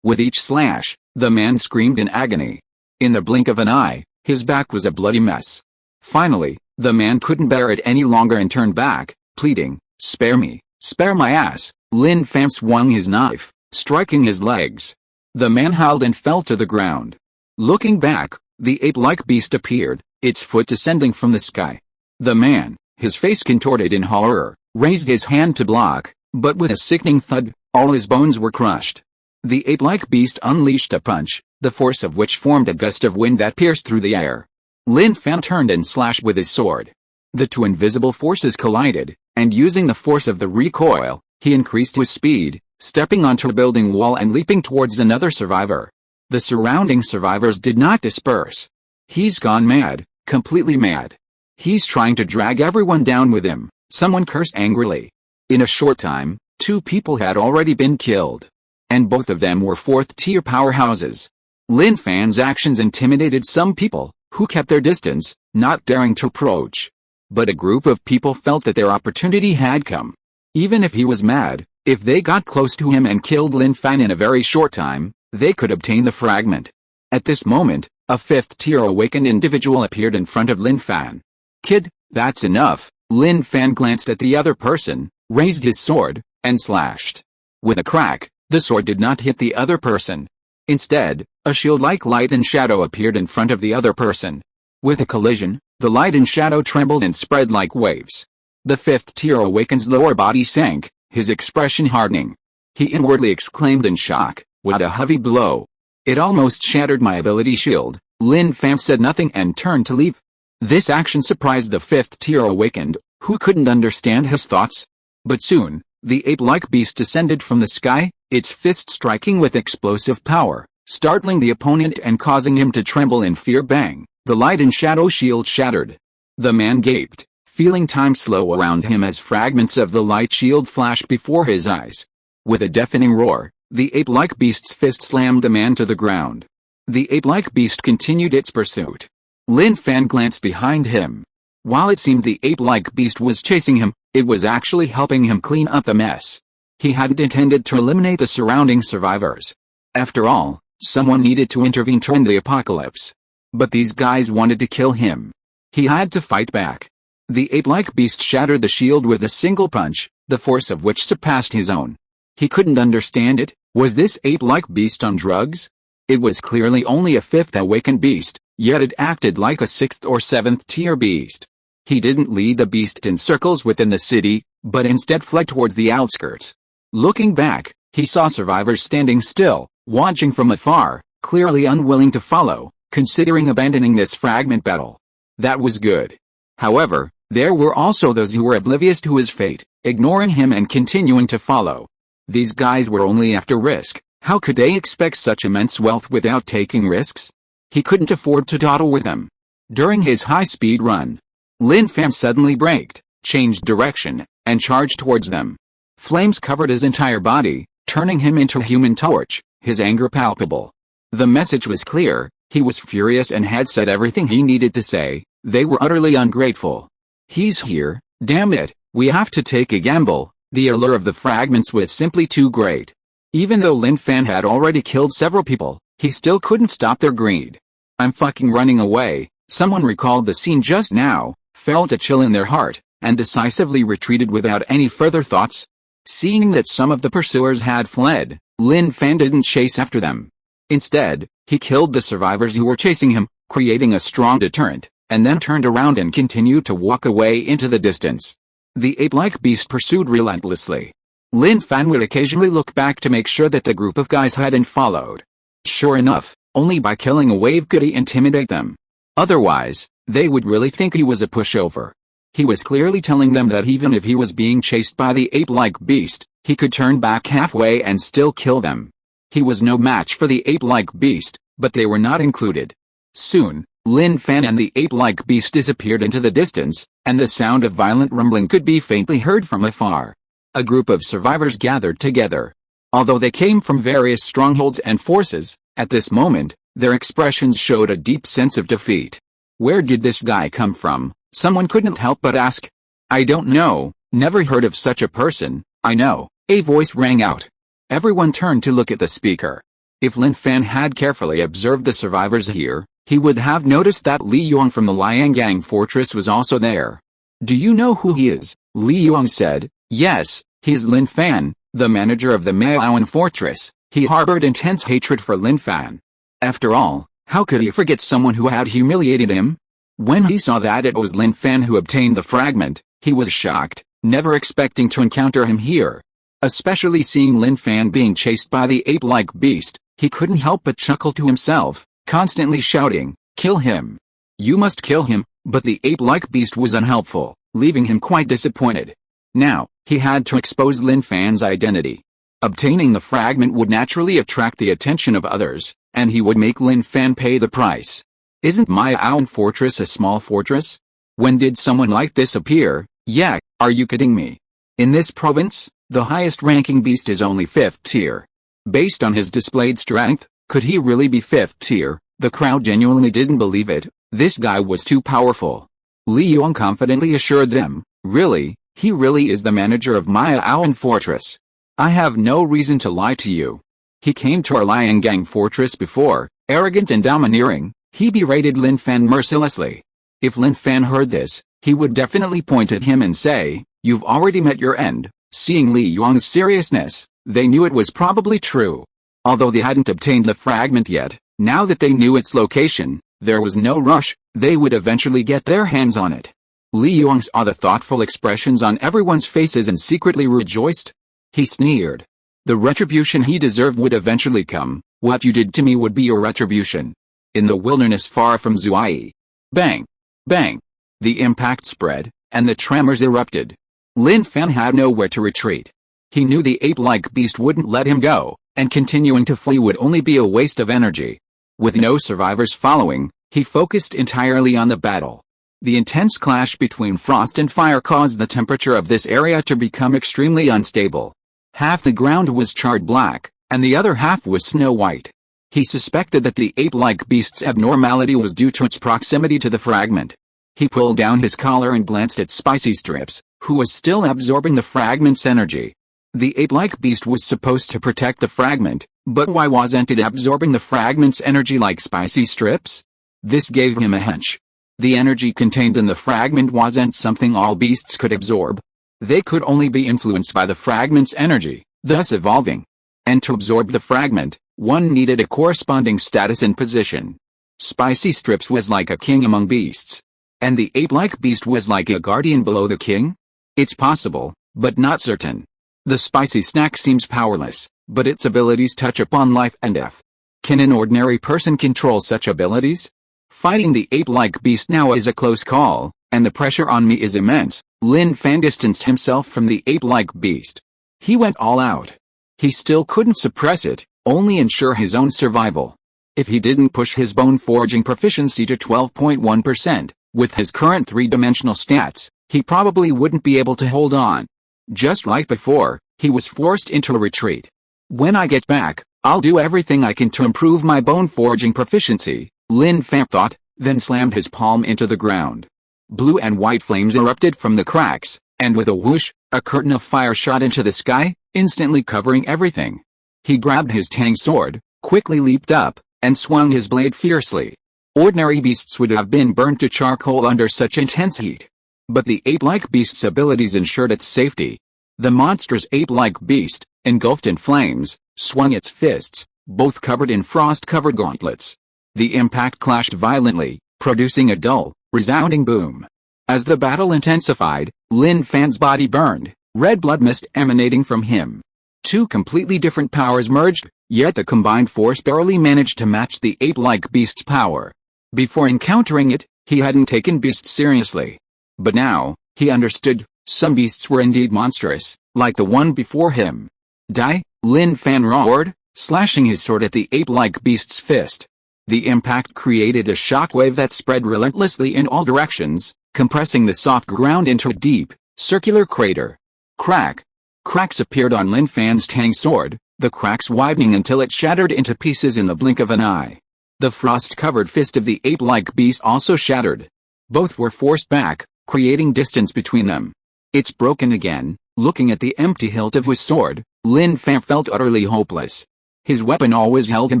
With each slash, the man screamed in agony. In the blink of an eye, his back was a bloody mess. Finally, the man couldn't bear it any longer and turned back, pleading, "Spare me, spare my ass." Lin Fan swung his knife, striking his legs. The man howled and fell to the ground. Looking back, the ape-like beast appeared, its foot descending from the sky. The man, his face contorted in horror, raised his hand to block, but with a sickening thud, all his bones were crushed. The ape-like beast unleashed a punch, the force of which formed a gust of wind that pierced through the air. Lin Fan turned and slashed with his sword. The two invisible forces collided, and using the force of the recoil, he increased his speed, stepping onto a building wall and leaping towards another survivor. The surrounding survivors did not disperse. "He's gone mad, completely mad. He's trying to drag everyone down with him," someone cursed angrily. In a short time, 2 people had already been killed. And both of them were 4th-tier powerhouses. Lin Fan's actions intimidated some people, who kept their distance, not daring to approach. But a group of people felt that their opportunity had come. Even if he was mad, if they got close to him and killed Lin Fan in a very short time, they could obtain the fragment. At this moment, a 5th-tier awakened individual appeared in front of Lin Fan. "Kid, that's enough." Lin Fan glanced at the other person, raised his sword, and slashed. With a crack, the sword did not hit the other person. Instead, a shield-like light and shadow appeared in front of the other person. With a collision, the light and shadow trembled and spread like waves. The 5th-tier awaken's lower body sank, his expression hardening. He inwardly exclaimed in shock, "What a heavy blow. It almost shattered my ability shield." Lin Fan said nothing and turned to leave. This action surprised the 5th-tier awakened, who couldn't understand his thoughts. But soon, the ape-like beast descended from the sky, its fist striking with explosive power, startling the opponent and causing him to tremble in fear. Bang! The light and shadow shield shattered. The man gaped, feeling time slow around him as fragments of the light shield flashed before his eyes. With a deafening roar, the ape-like beast's fist slammed the man to the ground. The ape-like beast continued its pursuit. Lin Fan glanced behind him. While it seemed the ape-like beast was chasing him, it was actually helping him clean up the mess. He hadn't intended to eliminate the surrounding survivors. After all, someone needed to intervene to end the apocalypse. But these guys wanted to kill him. He had to fight back. The ape-like beast shattered the shield with a single punch, the force of which surpassed his own. He couldn't understand it. Was this ape-like beast on drugs? It was clearly only a 5th awakened beast, yet it acted like a 6th or 7th tier beast. He didn't lead the beast in circles within the city, but instead fled towards the outskirts. Looking back, he saw survivors standing still, watching from afar, clearly unwilling to follow, considering abandoning this fragment battle. That was good. However, there were also those who were oblivious to his fate, ignoring him and continuing to follow. These guys were only after risk. How could they expect such immense wealth without taking risks? He couldn't afford to dawdle with them. During his high-speed run, Lin Fan suddenly braked, changed direction, and charged towards them. Flames covered his entire body, turning him into a human torch, his anger palpable. The message was clear. He was furious and had said everything he needed to say. They were utterly ungrateful. "He's here, damn it, we have to take a gamble." The allure of the fragments was simply too great. Even though Lin Fan had already killed several people, he still couldn't stop their greed. "I'm fucking running away." Someone recalled the scene just now, felt a chill in their heart, and decisively retreated without any further thoughts. Seeing that some of the pursuers had fled, Lin Fan didn't chase after them. Instead, he killed the survivors who were chasing him, creating a strong deterrent, and then turned around and continued to walk away into the distance. The ape-like beast pursued relentlessly. Lin Fan would occasionally look back to make sure that the group of guys hadn't followed. Sure enough, only by killing a wave could he intimidate them. Otherwise, they would really think he was a pushover. He was clearly telling them that even if he was being chased by the ape-like beast, he could turn back halfway and still kill them. He was no match for the ape-like beast, but they were not included. Soon, Lin Fan and the ape-like beast disappeared into the distance, and the sound of violent rumbling could be faintly heard from afar. A group of survivors gathered together. Although they came from various strongholds and forces, at this moment, their expressions showed a deep sense of defeat. Where did this guy come from? Someone couldn't help but ask. I don't know, never heard of such a person. I know, a voice rang out. Everyone turned to look at the speaker. If Lin Fan had carefully observed the survivors here, he would have noticed that Li Yong from the Liangang fortress was also there. Do you know who he is? Li Yong said. Yes, he is Lin Fan, the manager of the Maoan fortress. He harbored intense hatred for Lin Fan. After all, how could he forget someone who had humiliated him? When he saw that it was Lin Fan who obtained the fragment, he was shocked, never expecting to encounter him here. Especially seeing Lin Fan being chased by the ape-like beast, he couldn't help but chuckle to himself, constantly shouting, "Kill him! You must kill him!" But the ape-like beast was unhelpful, leaving him quite disappointed. Now, he had to expose Lin Fan's identity. Obtaining the fragment would naturally attract the attention of others, and he would make Lin Fan pay the price. Isn't Maoan fortress a small fortress? When did someone like this appear? Yeah, are you kidding me? In this province, the highest ranking beast is only 5th tier. Based on his displayed strength, could he really be 5th tier? The crowd genuinely didn't believe it. This guy was too powerful. Li Yong confidently assured them, really, he really is the manager of Maoan fortress. I have no reason to lie to you. He came to our Liangang fortress before, arrogant and domineering. He berated Lin Fan mercilessly. If Lin Fan heard this, he would definitely point at him and say, "You've already met your end." Seeing Li Yong's seriousness, they knew it was probably true. Although they hadn't obtained the fragment yet, now that they knew its location, there was no rush, they would eventually get their hands on it. Li Yong saw the thoughtful expressions on everyone's faces and secretly rejoiced. He sneered. The retribution he deserved would eventually come. What you did to me would be your retribution. In the wilderness far from Zuai. Bang! Bang! The impact spread, and the tremors erupted. Lin Fan had nowhere to retreat. He knew the ape-like beast wouldn't let him go, and continuing to flee would only be a waste of energy. With no survivors following, he focused entirely on the battle. The intense clash between frost and fire caused the temperature of this area to become extremely unstable. Half the ground was charred black, and the other half was snow white. He suspected that the ape-like beast's abnormality was due to its proximity to the fragment. He pulled down his collar and glanced at Spicy Strips, who was still absorbing the fragment's energy. The ape-like beast was supposed to protect the fragment, but why wasn't it absorbing the fragment's energy like Spicy Strips? This gave him a hunch. The energy contained in the fragment wasn't something all beasts could absorb. They could only be influenced by the fragment's energy, thus evolving. And to absorb the fragment, one needed a corresponding status and position. Spicy Strips was like a king among beasts. And the ape-like beast was like a guardian below the king? It's possible, but not certain. The spicy snack seems powerless, but its abilities touch upon life and death. Can an ordinary person control such abilities? Fighting the ape-like beast now is a close call, and the pressure on me is immense. Lin Fan distanced himself from the ape-like beast. He went all out. He still couldn't suppress it, only ensure his own survival. If he didn't push his bone forging proficiency to 12.1%, with his current 3-dimensional stats, he probably wouldn't be able to hold on. Just like before, he was forced into a retreat. When I get back, I'll do everything I can to improve my bone forging proficiency, Lin Fan thought, then slammed his palm into the ground. Blue and white flames erupted from the cracks, and with a whoosh, a curtain of fire shot into the sky, instantly covering everything. He grabbed his tang sword, quickly leaped up, and swung his blade fiercely. Ordinary beasts would have been burned to charcoal under such intense heat. But the ape-like beast's abilities ensured its safety. The monstrous ape-like beast, engulfed in flames, swung its fists, both covered in frost-covered gauntlets. The impact clashed violently, producing a dull, resounding boom. As the battle intensified, Lin Fan's body burned, red blood mist emanating from him. Two completely different powers merged, yet the combined force barely managed to match the ape-like beast's power. Before encountering it, He hadn't taken beasts seriously. But now, he understood, some beasts were indeed monstrous, like the one before him. Die, Lin Fan roared, slashing his sword at the ape-like beast's fist. The impact created a shockwave that spread relentlessly in all directions, compressing the soft ground into a deep, circular crater. Crack! Cracks appeared on Lin Fan's tang sword, the cracks widening until it shattered into pieces in the blink of an eye. The frost-covered fist of the ape-like beast also shattered. Both were forced back, creating distance between them. It's broken again. Looking at the empty hilt of his sword, Lin Fan felt utterly hopeless. His weapon always held him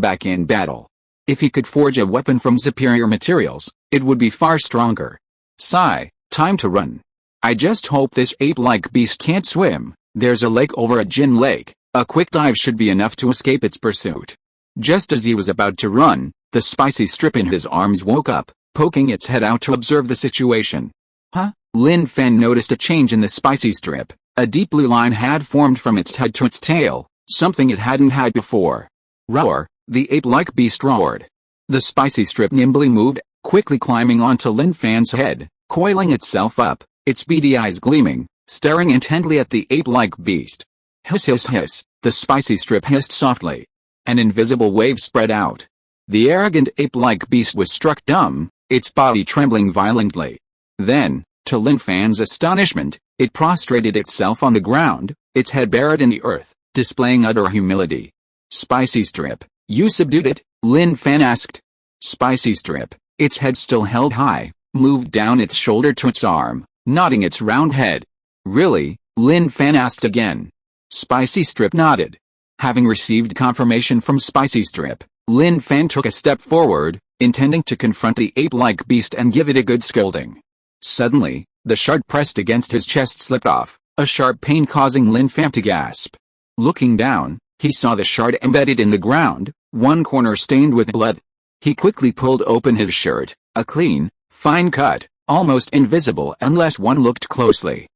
back in battle. If he could forge a weapon from superior materials, it would be far stronger. Sigh, time to run. I just hope this ape-like beast can't swim. There's a lake over at Jin Lake. A quick dive should be enough to escape its pursuit. Just as he was about to run, the spicy strip in his arms woke up, poking its head out to observe the situation. Huh? Lin Fan noticed a change in the spicy strip. A deep blue line had formed from its head to its tail, something it hadn't had before. Roar! The ape-like beast roared. The spicy strip nimbly moved, quickly climbing onto Lin Fan's head, coiling itself up, its beady eyes gleaming, staring intently at the ape-like beast. Hiss hiss hiss, the spicy strip hissed softly. An invisible wave spread out. The arrogant ape-like beast was struck dumb, its body trembling violently. Then, to Lin Fan's astonishment, it prostrated itself on the ground, its head buried in the earth, displaying utter humility. Spicy strip, you subdued it? Lin Fan asked. Spicy strip, its head still held high, moved down its shoulder to its arm, nodding its round head. Really? Lin Fan asked again. Spicy strip nodded. Having received confirmation from Spicy strip, Lin Fan took a step forward, intending to confront the ape-like beast and give it a good scolding. Suddenly, the shard pressed against his chest slipped off, a sharp pain causing Lin Fan to gasp. Looking down, he saw the shard embedded in the ground, one corner stained with blood. He quickly pulled open his shirt, a clean, fine cut, almost invisible unless one looked closely.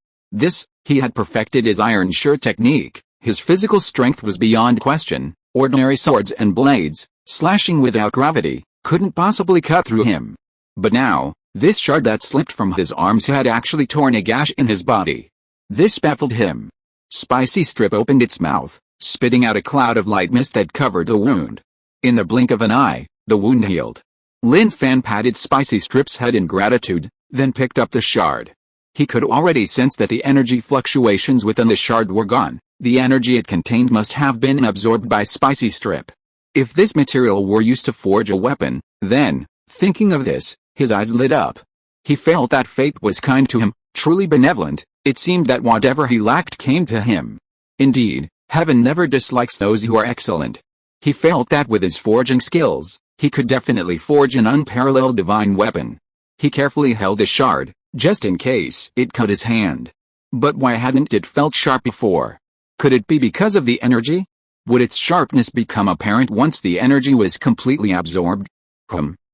He had perfected his iron shirt technique. His physical strength was beyond question. Ordinary swords and blades, slashing without gravity, couldn't possibly cut through him. But now, this shard that slipped from his arms had actually torn a gash in his body. This baffled him. Spicy strip opened its mouth, spitting out a cloud of light mist that covered the wound. In the blink of an eye, the wound healed. Lin Fan patted Spicy strip's head in gratitude, then picked up the shard. He could already sense that the energy fluctuations within the shard were gone. The energy it contained must have been absorbed by Spicy strip. If this material were used to forge a weapon, then, thinking of this, his eyes lit up. He felt that fate was kind to him, truly benevolent. It seemed that whatever he lacked came to him. Indeed, heaven never dislikes those who are excellent. He felt that with his forging skills, he could definitely forge an unparalleled divine weapon. He carefully held the shard, just in case it cut his hand. But why hadn't it felt sharp before? Could it be because of the energy? Would its sharpness become apparent once the energy was completely absorbed?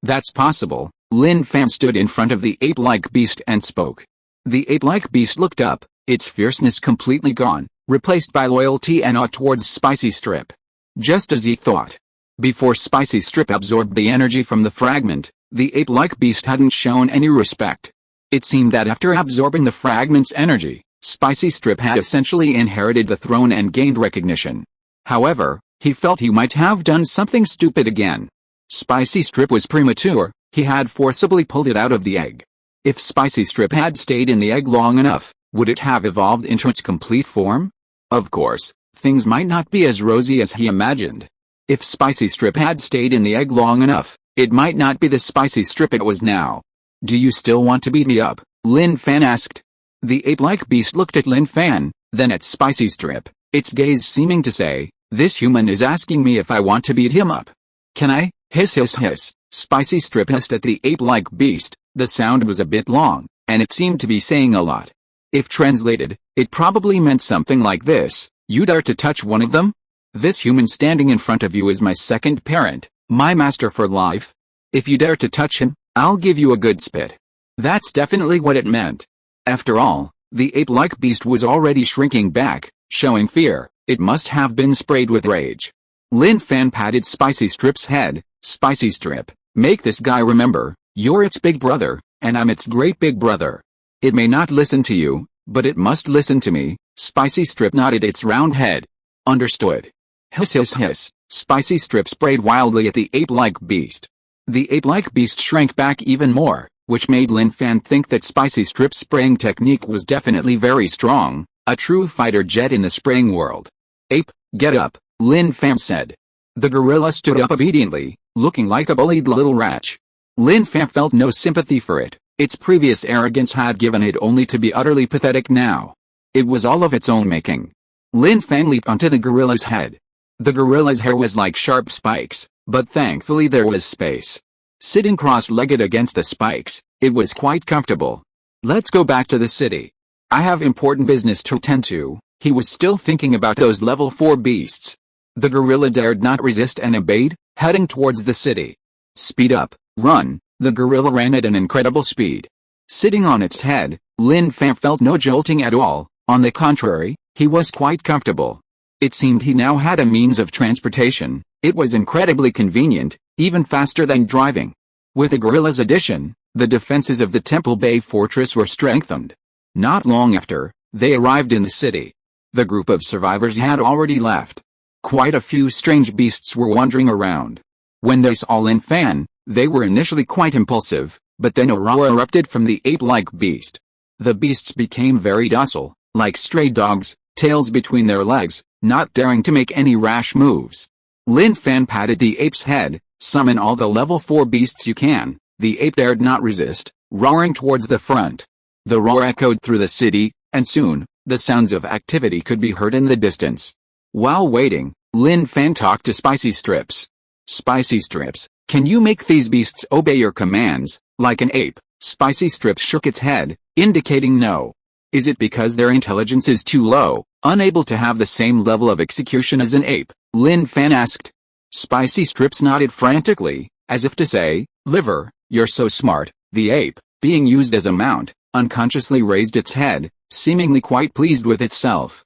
That's possible. Lin Fan stood in front of the ape-like beast and spoke. The ape-like beast looked up, its fierceness completely gone, replaced by loyalty and awe towards Spicy strip. Just as he thought. Before Spicy strip absorbed the energy from the fragment, the ape-like beast hadn't shown any respect. It seemed that after absorbing the fragment's energy, Spicy strip had essentially inherited the throne and gained recognition. However, he felt he might have done something stupid again. Spicy strip was premature, he had forcibly pulled it out of the egg. If Spicy strip had stayed in the egg long enough, would it have evolved into its complete form? Of course, things might not be as rosy as he imagined. If Spicy strip had stayed in the egg long enough, it might not be the Spicy strip it was now. Do you still want to beat me up? Lin Fan asked. The ape-like beast looked at Lin Fan, then at Spicy strip, its gaze seeming to say, this human is asking me if I want to beat him up. Can I? Hiss hiss hiss. Spicy strip hissed at the ape-like beast. The sound was a bit long, and it seemed to be saying a lot. If translated, it probably meant something like this: you dare to touch one of them? This human standing in front of you is my second parent, my master for life. If you dare to touch him, I'll give you a good spit. That's definitely what it meant. After all, the ape-like beast was already shrinking back, showing fear. It must have been sprayed with rage. Lin Fan patted Spicy strip's head. Spicy strip, make this guy remember, you're its big brother. and I'm its great big brother. It may not listen to you, but it must listen to me." Spicy Strip nodded its round head. "Understood." Hiss hiss hiss. Spicy Strip sprayed wildly at the ape-like beast. The ape-like beast shrank back even more, which made Lin Fan think that Spicy Strip's spraying technique was definitely very strong, a true fighter jet in the spraying world. "Ape, get up," Lin Fan said. The gorilla stood up obediently, looking like a bullied little rat. Lin Fan felt no sympathy for it. Its previous arrogance had given it only to be utterly pathetic now. It was all of its own making. Lin Fan leaped onto the gorilla's head. The gorilla's hair was like sharp spikes, but thankfully there was space. Sitting cross-legged against the spikes, it was quite comfortable. "Let's go back to the city. I have important business to attend to." He was still thinking about those level 4 beasts. The gorilla dared not resist and obeyed, heading towards the city. "Speed up, run." The gorilla ran at an incredible speed. Sitting on its head, Lin Fan felt no jolting at all. On the contrary, he was quite comfortable. It seemed he now had a means of transportation. It was incredibly convenient, even faster than driving. With the gorilla's addition, the defenses of the Temple Bay fortress were strengthened. Not long after, they arrived in the city. The group of survivors had already left. Quite a few strange beasts were wandering around. When they saw Lin Fan, they were initially quite impulsive, but then a roar erupted from the ape-like beast. The beasts became very docile, like stray dogs, tails between their legs, not daring to make any rash moves. Lin Fan patted the ape's head. "Summon all the level 4 beasts you can." The ape dared not resist, roaring towards the front. The roar echoed through the city, and soon, the sounds of activity could be heard in the distance. While waiting, Lin Fan talked to Spicy Strips. "Spicy Strips, can you make these beasts obey your commands, like an ape?" Spicy Strips shook its head, indicating no. "Is it because their intelligence is too low, unable to have the same level of execution as an ape?" Lin Fan asked. Spicy Strips nodded frantically, as if to say, "Liver, you're so smart." The ape, being used as a mount, unconsciously raised its head, seemingly quite pleased with itself.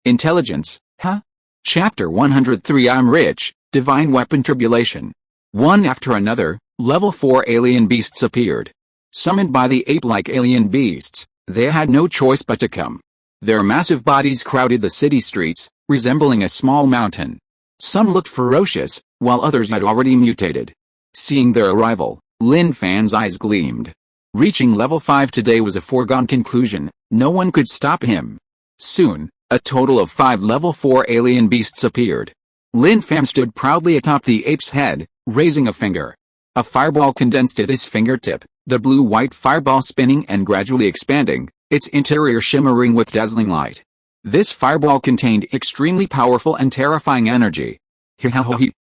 Intelligence, huh? Chapter 103 I'm Rich, Divine Weapon Tribulation. One after another, level 4 alien beasts appeared. Summoned by the ape-like alien beasts, they had no choice but to come. Their massive bodies crowded the city streets, resembling a small mountain. Some looked ferocious, while others had already mutated. Seeing their arrival, Lin Fan's eyes gleamed. Reaching level 5 today was a foregone conclusion. No one could stop him. Soon, a total of 5 level 4 alien beasts appeared. Lin Fan stood proudly atop the ape's head, raising a finger. A fireball condensed at his fingertip, the blue-white fireball spinning and gradually expanding, its interior shimmering with dazzling light. This fireball contained extremely powerful and terrifying energy. He,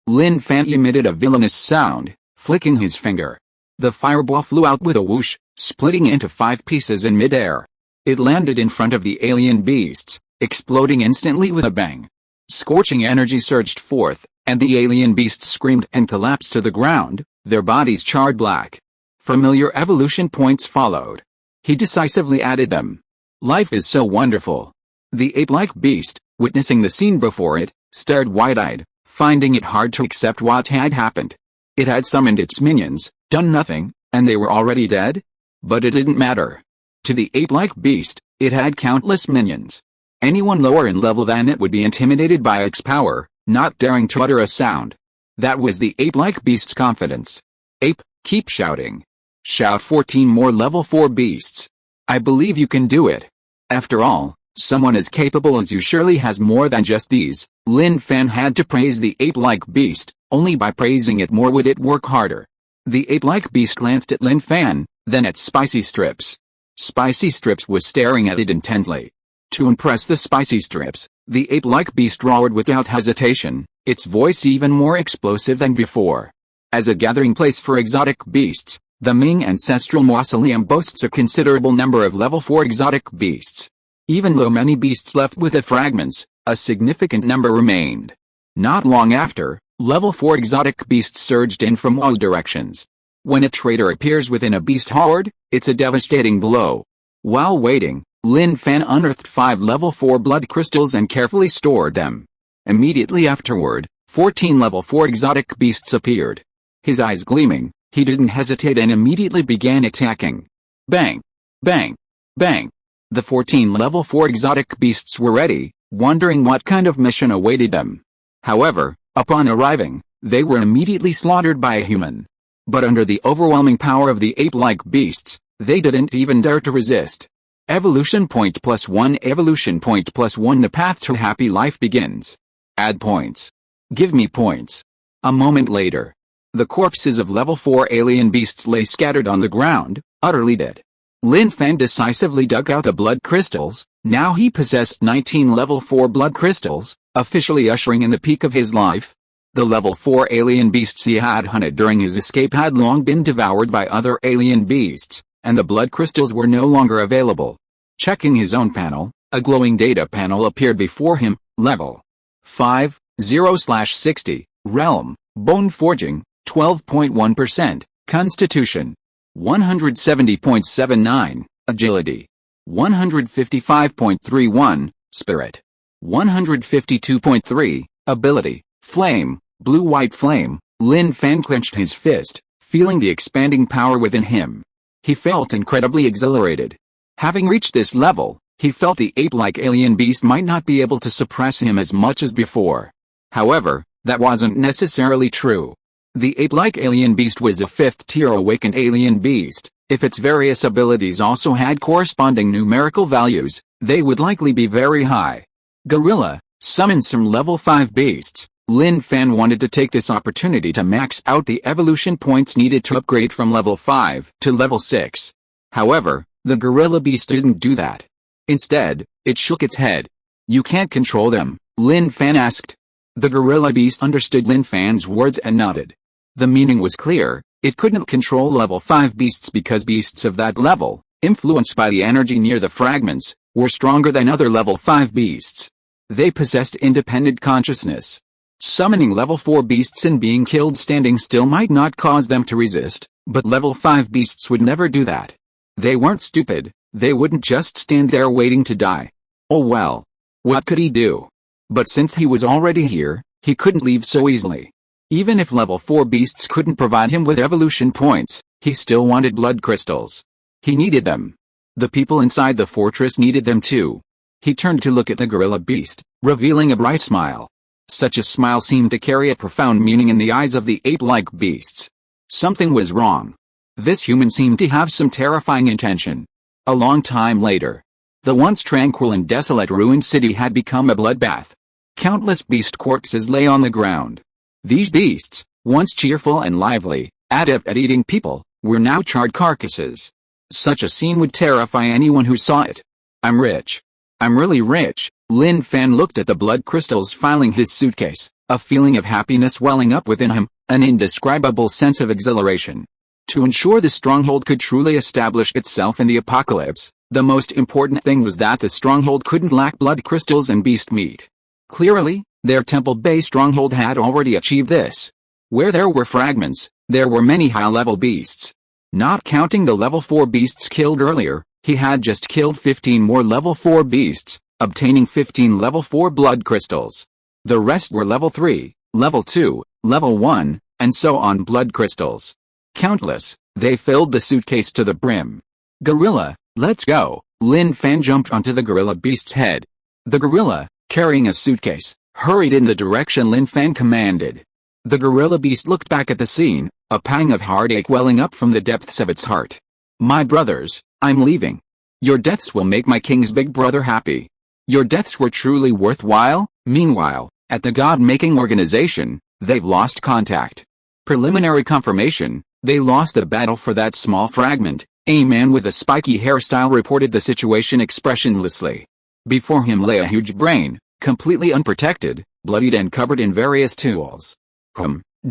Lin Fan emitted a villainous sound, flicking his finger. The fireball flew out with a whoosh, splitting into 5 pieces in midair. It landed in front of the alien beasts, exploding instantly with a bang. Scorching energy surged forth, and the alien beasts screamed and collapsed to the ground, their bodies charred black. Familiar evolution points followed. He decisively added them. Life is so wonderful. The ape-like beast, witnessing the scene before it, stared wide-eyed, finding it hard to accept what had happened. It had summoned its minions, done nothing, and they were already dead? But it didn't matter. To the ape-like beast, it had countless minions. Anyone lower in level than it would be intimidated by its power, not daring to utter a sound. That was the ape-like beast's confidence. Ape, keep shouting. Shout 14 more level 4 beasts. I believe you can do it. After all, someone as capable as you surely has more than just these. Lin Fan had to praise the ape-like beast, only by praising it more would it work harder. The ape-like beast glanced at Lin Fan, then at Spicy Strips. Spicy Strips was staring at it intently. To impress the Spicy Strips, the ape-like beast roared without hesitation, its voice even more explosive than before. As a gathering place for exotic beasts, the Ming Ancestral Mausoleum boasts a considerable number of level 4 exotic beasts. Even though many beasts left with the fragments, a significant number remained. Not long after, level 4 exotic beasts surged in from all directions. When a traitor appears within a beast horde, it's a devastating blow. While waiting, Lin Fan unearthed 5 level 4 blood crystals and carefully stored them. Immediately afterward, 14 level 4 exotic beasts appeared. His eyes gleaming, He didn't hesitate and immediately began attacking. Bang! Bang! Bang! The 14 level 4 exotic beasts were ready, wondering what kind of mission awaited them. However, upon arriving, they were immediately slaughtered by a human. But under the overwhelming power of the ape-like beasts, they didn't even dare to resist. Evolution point +1. Evolution point +1. The path to happy life begins. Add points. Give me points. A moment later, the corpses of level 4 alien beasts lay scattered on the ground, utterly dead. Lin Fan decisively dug out the blood crystals. Now he possessed 19 level 4 blood crystals, officially ushering in the peak of his life. The level 4 alien beasts he had hunted during his escape had long been devoured by other alien beasts, and the blood crystals were no longer available. Checking his own panel, a glowing data panel appeared before him. Level 5, 0/60, Realm, Bone Forging, 12.1%, Constitution, 170.79, Agility, 155.31, Spirit, 152.3, Ability, Flame, Blue-White Flame. Lin Fan clenched his fist, feeling the expanding power within him. He felt incredibly exhilarated. Having reached this level, he felt the ape-like alien beast might not be able to suppress him as much as before. However, that wasn't necessarily true. The ape-like alien beast was a 5th-tier awakened alien beast. If its various abilities also had corresponding numerical values, they would likely be very high. Gorilla, summon some level 5 beasts. Lin Fan wanted to take this opportunity to max out the evolution points needed to upgrade from level 5 to level 6. However, the gorilla beast didn't do that. Instead, it shook its head. "You can't control them?" Lin Fan asked. The gorilla beast understood Lin Fan's words and nodded. The meaning was clear. It couldn't control level 5 beasts because beasts of that level, influenced by the energy near the fragments, were stronger than other level 5 beasts. They possessed independent consciousness. Summoning level 4 beasts and being killed standing still might not cause them to resist, but level 5 beasts would never do that. They weren't stupid. They wouldn't just stand there waiting to die. Oh well. What could he do? But since he was already here, he couldn't leave so easily. Even if level 4 beasts couldn't provide him with evolution points, he still wanted blood crystals. He needed them. The people inside the fortress needed them too. He turned to look at the gorilla beast, revealing a bright smile. Such a smile seemed to carry a profound meaning in the eyes of the ape-like beasts. Something was wrong. This human seemed to have some terrifying intention. A long time later, the once tranquil and desolate ruined city had become a bloodbath. Countless beast corpses lay on the ground. These beasts, once cheerful and lively, adept at eating people, were now charred carcasses. Such a scene would terrify anyone who saw it. "I'm rich. I'm really rich." Lin Fan looked at the blood crystals filing his suitcase, a feeling of happiness welling up within him, an indescribable sense of exhilaration. To ensure the stronghold could truly establish itself in the apocalypse, the most important thing was that the stronghold couldn't lack blood crystals and beast meat. Clearly, their temple-based stronghold had already achieved this. Where there were fragments, there were many high-level beasts. Not counting the level 4 beasts killed earlier, he had just killed 15 more level 4 beasts, obtaining 15 level 4 blood crystals. The rest were level 3, level 2, level 1, and so on blood crystals. Countless, they filled the suitcase to the brim. "Gorilla, let's go." Lin Fan jumped onto the gorilla beast's head. The gorilla, carrying a suitcase, hurried in the direction Lin Fan commanded. The gorilla beast looked back at the scene, a pang of heartache welling up from the depths of its heart. "My brothers, I'm leaving. Your deaths will make my king's big brother happy. Your deaths were truly worthwhile." Meanwhile, at the God-making organization, they've lost contact. Preliminary confirmation, they lost the battle for that small fragment. A man with a spiky hairstyle reported the situation expressionlessly. Before him lay a huge brain, completely unprotected, bloodied and covered in various tools.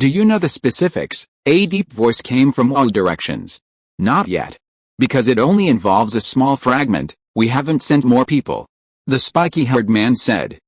Do you know the specifics?" A deep voice came from all directions. "Not yet. Because it only involves a small fragment, we haven't sent more people," the spiky-haired man said.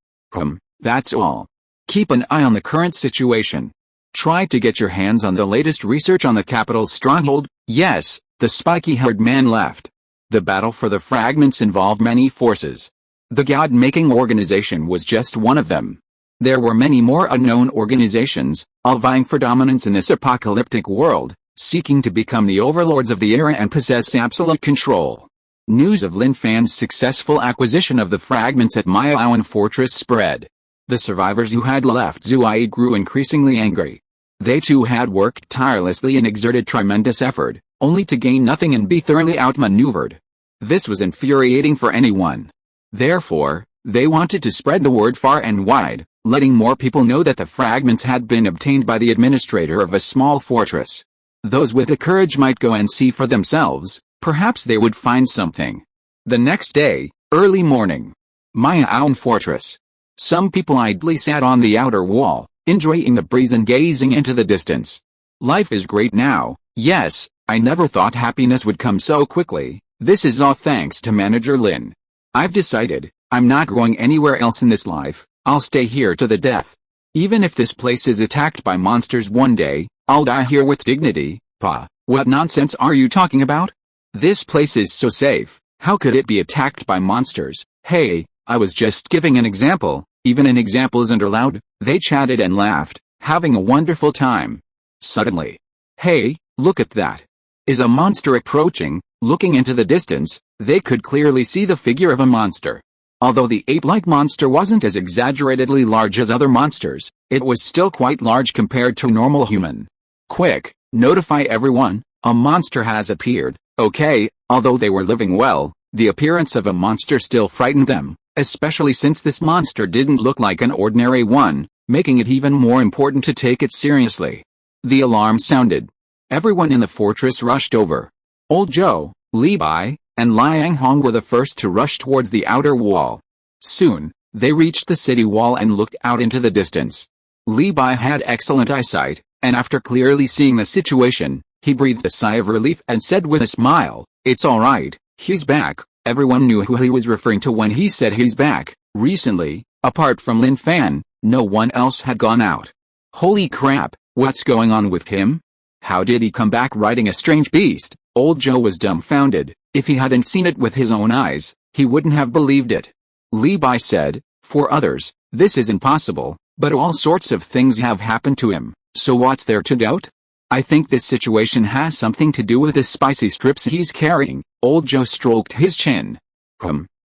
That's all. Keep an eye on the current situation. Try to get your hands on the latest research on the capital's stronghold." "Yes," the spiky-haired man left. The battle for the fragments involved many forces. The God-making organization was just one of them. There were many more unknown organizations, all vying for dominance in this apocalyptic world, seeking to become the overlords of the era and possess absolute control. News of Lin Fan's successful acquisition of the fragments at Mayaoan Fortress spread. The survivors who had left Zuai grew increasingly angry. They too had worked tirelessly and exerted tremendous effort, only to gain nothing and be thoroughly outmaneuvered. This was infuriating for anyone. Therefore, they wanted to spread the word far and wide, letting more people know that the fragments had been obtained by the administrator of a small fortress. Those with the courage might go and see for themselves, perhaps they would find something. The next day, early morning. Mayaoan Fortress. Some people idly sat on the outer wall, enjoying the breeze and gazing into the distance. Life is great now, yes, I never thought happiness would come so quickly. This is all thanks to Manager Lin. I've decided, I'm not going anywhere else in this life, I'll stay here to the death. Even if this place is attacked by monsters one day, I'll die here with dignity. Pa, what nonsense are you talking about? This place is so safe, how could it be attacked by monsters? Hey, I was just giving an example, even an example isn't allowed. They chatted and laughed, having a wonderful time. Suddenly. Hey, look at that. Is a monster approaching? Looking into the distance, they could clearly see the figure of a monster. Although the ape-like monster wasn't as exaggeratedly large as other monsters, it was still quite large compared to a normal human. Quick, notify everyone, a monster has appeared. Okay, although they were living well, the appearance of a monster still frightened them, especially since this monster didn't look like an ordinary one, making it even more important to take it seriously. The alarm sounded. Everyone in the fortress rushed over. Old Zhou, Li Bai, and Liang Hong were the first to rush towards the outer wall. Soon, they reached the city wall and looked out into the distance. Li Bai had excellent eyesight, and after clearly seeing the situation, he breathed a sigh of relief and said with a smile, "It's all right, he's back." Everyone knew who he was referring to when he said he's back. Recently, apart from Lin Fan, no one else had gone out. Holy crap, what's going on with him? How did he come back riding a strange beast? Old Zhou was dumbfounded. If he hadn't seen it with his own eyes, he wouldn't have believed it. Li Bai said, "For others, this is impossible, but all sorts of things have happened to him, so what's there to doubt? I think this situation has something to do with the spicy strips he's carrying." Old Zhou stroked his chin.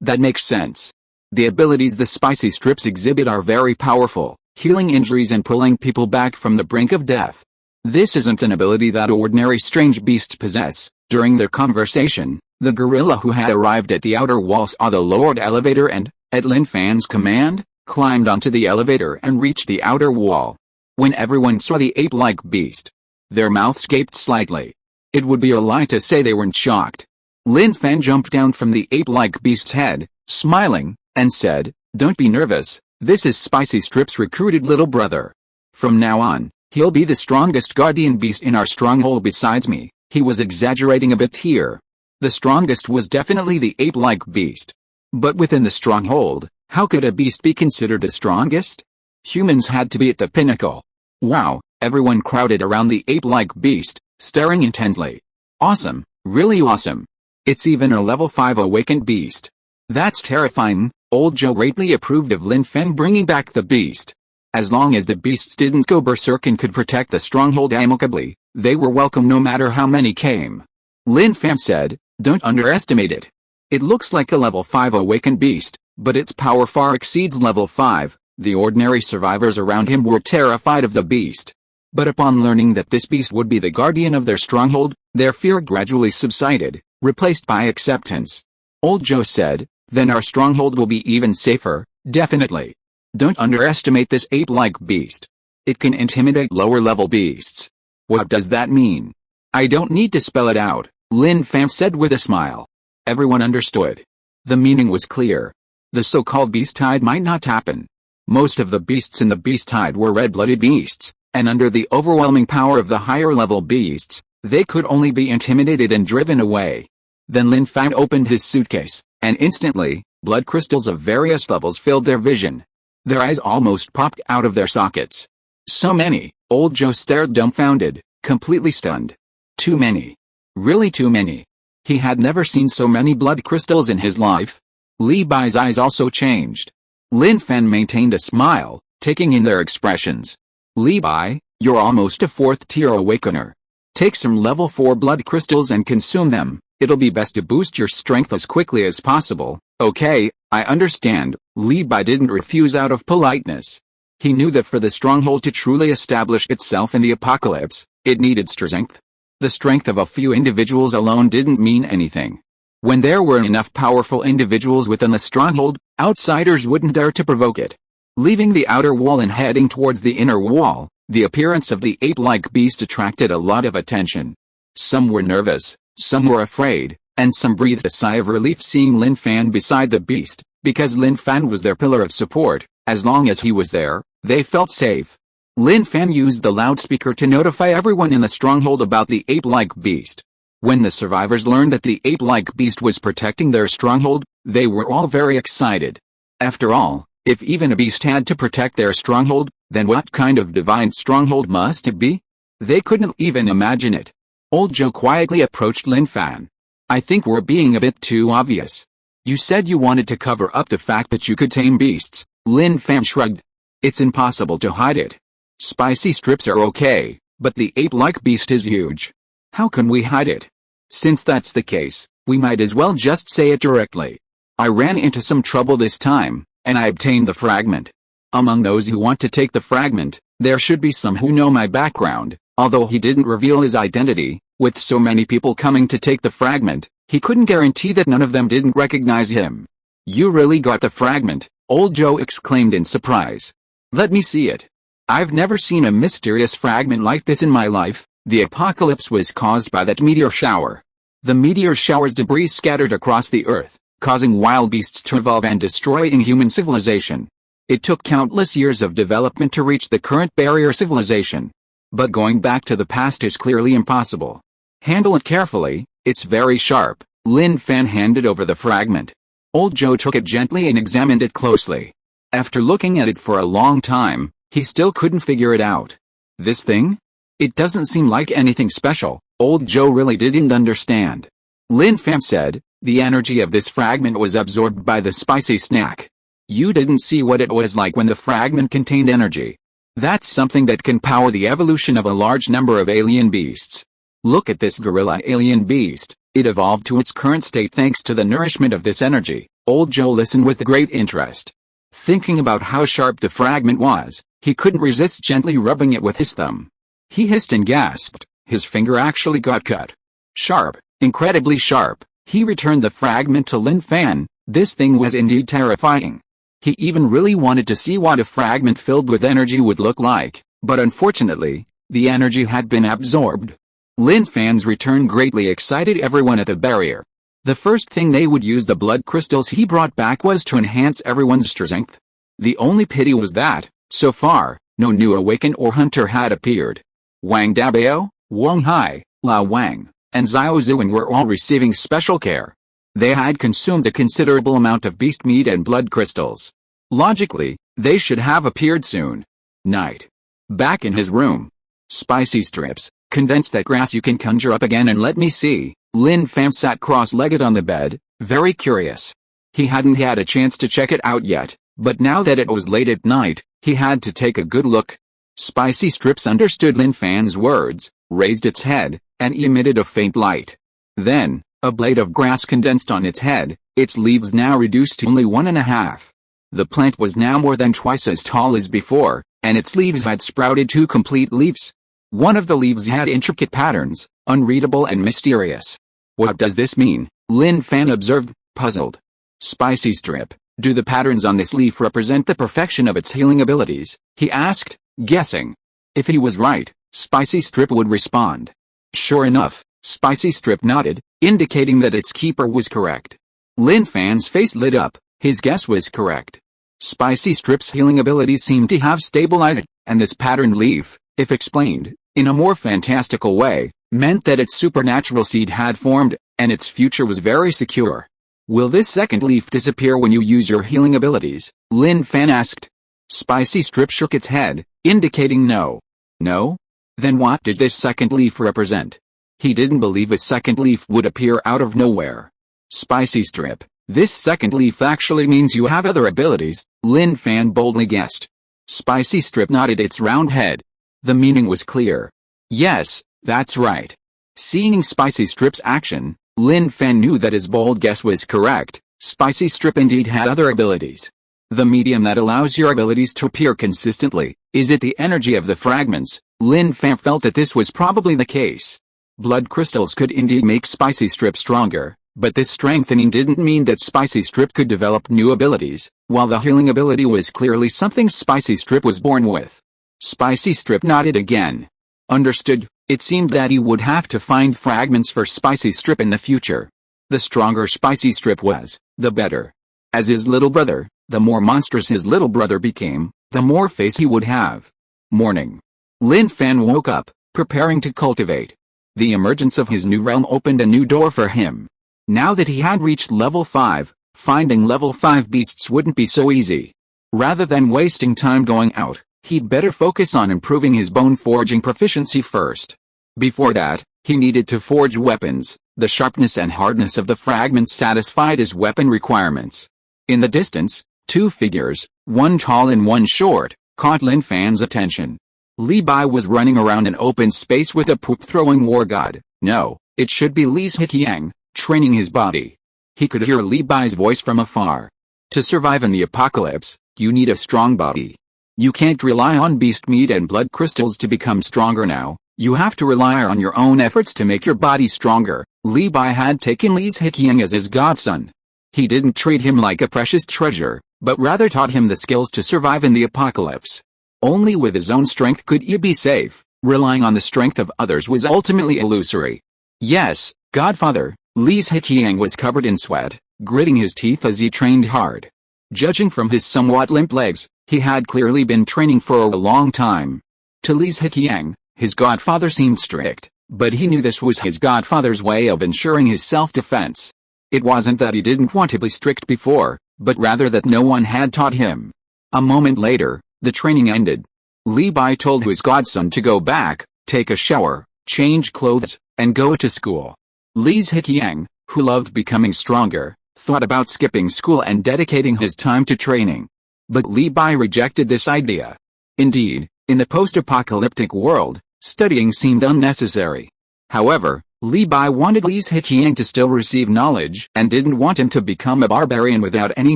That makes sense. The abilities the spicy strips exhibit are very powerful, healing injuries and pulling people back from the brink of death. This isn't an ability that ordinary strange beasts possess. During their conversation, the gorilla who had arrived at the outer wall saw the lowered elevator and, at Lin Fan's command, climbed onto the elevator and reached the outer wall. When everyone saw the ape-like beast, their mouths gaped slightly. It would be a lie to say they weren't shocked. Lin Fan jumped down from the ape-like beast's head, smiling, and said, "Don't be nervous, this is Spicy Strip's recruited little brother. From now on, he'll be the strongest guardian beast in our stronghold besides me." He was exaggerating a bit here. The strongest was definitely the ape-like beast. But within the stronghold, how could a beast be considered the strongest? Humans had to be at the pinnacle. Wow, everyone crowded around the ape-like beast, staring intently. Awesome, really awesome. It's even a level 5 awakened beast. That's terrifying. Old Zhou greatly approved of Lin Fan bringing back the beast. As long as the beasts didn't go berserk and could protect the stronghold amicably, they were welcome no matter how many came. Lin Fan said, "Don't underestimate it. It looks like a level 5 awakened beast, but its power far exceeds level 5. The ordinary survivors around him were terrified of the beast. But upon learning that this beast would be the guardian of their stronghold, their fear gradually subsided, replaced by acceptance. Old Zhou said, "Then our stronghold will be even safer, definitely. Don't underestimate this ape-like beast. It can intimidate lower-level beasts." "What does that mean?" "I don't need to spell it out," Lin Fan said with a smile. Everyone understood. The meaning was clear. The so-called beast tide might not happen. Most of the beasts in the beast tide were red-blooded beasts, and under the overwhelming power of the higher-level beasts, they could only be intimidated and driven away. Then Lin Fan opened his suitcase, and instantly, blood crystals of various levels filled their vision. Their eyes almost popped out of their sockets. So many. Old Zhou stared dumbfounded, completely stunned. Too many. Really too many. He had never seen so many blood crystals in his life. Li Bai's eyes also changed. Lin Fan maintained a smile, taking in their expressions. "Li Bai, you're almost a 4th-tier awakener. Take some level 4 blood crystals and consume them. It'll be best to boost your strength as quickly as possible. Okay, I understand. Li Bai didn't refuse out of politeness. He knew that for the stronghold to truly establish itself in the apocalypse, it needed strength. The strength of a few individuals alone didn't mean anything. When there were enough powerful individuals within the stronghold, outsiders wouldn't dare to provoke it. Leaving the outer wall and heading towards the inner wall, the appearance of the ape-like beast attracted a lot of attention. Some were nervous, some were afraid, and some breathed a sigh of relief seeing Lin Fan beside the beast, because Lin Fan was their pillar of support. As long as he was there, they felt safe. Lin Fan used the loudspeaker to notify everyone in the stronghold about the ape-like beast. When the survivors learned that the ape-like beast was protecting their stronghold, they were all very excited. After all, if even a beast had to protect their stronghold, then what kind of divine stronghold must it be? They couldn't even imagine it. Old Joe quietly approached Lin Fan. I think we're being a bit too obvious. You said you wanted to cover up the fact that you could tame beasts. Lin Fan shrugged. It's impossible to hide it. Spicy strips are okay, but the ape-like beast is huge. How can we hide it? Since that's the case, we might as well just say it directly. I ran into some trouble this time, and I obtained the fragment. Among those who want to take the fragment, there should be some who know my background. Although he didn't reveal his identity, with so many people coming to take the fragment, he couldn't guarantee that none of them didn't recognize him. You really got the fragment, Old Joe exclaimed in surprise. Let me see it. I've never seen a mysterious fragment like this in my life. The apocalypse was caused by that meteor shower. The meteor shower's debris scattered across the earth, causing wild beasts to evolve and destroying human civilization. It took countless years of development to reach the current barrier civilization. But going back to the past is clearly impossible. Handle it carefully, it's very sharp. Lin Fan handed over the fragment. Old Joe took it gently and examined it closely. After looking at it for a long time, he still couldn't figure it out. This thing? It doesn't seem like anything special. Old Joe really didn't understand. Lin Fan said, the energy of this fragment was absorbed by the spicy snack. You didn't see what it was like when the fragment contained energy. That's something that can power the evolution of a large number of alien beasts. Look at this gorilla alien beast. It evolved to its current state thanks to the nourishment of this energy. Old Joe listened with great interest. Thinking about how sharp the fragment was, he couldn't resist gently rubbing it with his thumb. He hissed and gasped. His finger actually got cut. Sharp, incredibly sharp. He returned the fragment to Lin Fan. This thing was indeed terrifying. He even really wanted to see what a fragment filled with energy would look like, but unfortunately, the energy had been absorbed. Lin Fan's return greatly excited everyone at the barrier. The first thing they would use the blood crystals he brought back was to enhance everyone's strength. The only pity was that, so far, no new awaken or hunter had appeared. Wang Dabao, Wang Hai, Lao Wang, and Xiao Zuan were all receiving special care. They had consumed a considerable amount of beast meat and blood crystals. Logically, they should have appeared soon. Night. Back in his room. Spicy strips, condense that grass you can conjure up again and let me see. Lin Fan sat cross-legged on the bed, very curious. He hadn't had a chance to check it out yet, but now that it was late at night, he had to take a good look. Spicy strips understood Lin Fan's words, raised its head, and emitted a faint light. Then, a blade of grass condensed on its head, its leaves now reduced to only 1.5. The plant was now more than twice as tall as before, and its leaves had sprouted 2 complete leaves. One of the leaves had intricate patterns, unreadable and mysterious. What does this mean? Lin Fan observed, puzzled. Spicy strip, do the patterns on this leaf represent the perfection of its healing abilities? He asked, guessing. If he was right, Spicy strip would respond. Sure enough, Spicy strip nodded, indicating that its keeper was correct. Lin Fan's face lit up. His guess was correct. Spicy strip's healing abilities seemed to have stabilized, and this patterned leaf, if explained, in a more fantastical way, meant that its supernatural seed had formed, and its future was very secure. Will this second leaf disappear when you use your healing abilities? Lin Fan asked. Spicy strip shook its head, indicating no. No? Then what did this second leaf represent? He didn't believe a second leaf would appear out of nowhere. Spicy strip, this second leaf actually means you have other abilities, Lin Fan boldly guessed. Spicy strip nodded its round head. The meaning was clear. Yes, That's right. Seeing Spicy Strip's action, Lin Fan knew that his bold guess was correct. Spicy Strip indeed had other abilities. The medium that allows your abilities to appear consistently. Is it the energy of the fragments? Lin Fan felt that this was probably the case. Blood crystals could indeed make Spicy Strip stronger, but this strengthening didn't mean that Spicy Strip could develop new abilities, while the healing ability was clearly something Spicy Strip was born with. Spicy Strip nodded again. Understood. It seemed that he would have to find fragments for Spicy Strip in the future. The stronger Spicy Strip was, the better. As his little brother, the more monstrous his little brother became, the more face he would have. Morning. Lin Fan woke up, preparing to cultivate. The emergence of his new realm opened a new door for him. Now that he had reached level 5, finding level 5 beasts wouldn't be so easy. Rather than wasting time going out, he'd better focus on improving his bone forging proficiency first. Before that, he needed to forge weapons. The sharpness and hardness of the fragments satisfied his weapon requirements. In the distance, two figures, one tall and one short, caught Lin Fan's attention. Li Bai was running around an open space with a poop-throwing war god. No, it should be Li's Hikyang, training his body. He could hear Li Bai's voice from afar. To survive in the apocalypse, you need a strong body. You can't rely on beast meat and blood crystals to become stronger now. You have to rely on your own efforts to make your body stronger. Li Bai had taken Li's Hikyang as his godson. He didn't treat him like a precious treasure, but rather taught him the skills to survive in the apocalypse. Only with his own strength could he be safe. Relying on the strength of others was ultimately illusory. Yes, Godfather. Li's Hikyang was covered in sweat, gritting his teeth as he trained hard. Judging from his somewhat limp legs, he had clearly been training for a long time. To Li's Hikyang, his godfather seemed strict, but he knew this was his godfather's way of ensuring his self-defense. It wasn't that he didn't want to be strict before, but rather that no one had taught him. A moment later, the training ended. Li Bai told his godson to go back, take a shower, change clothes, and go to school. Li's Hikyang, who loved becoming stronger, thought about skipping school and dedicating his time to training. But Li Bai rejected this idea. Indeed, in the post-apocalyptic world, studying seemed unnecessary. However, Li Bai wanted Li's Hikyang to still receive knowledge and didn't want him to become a barbarian without any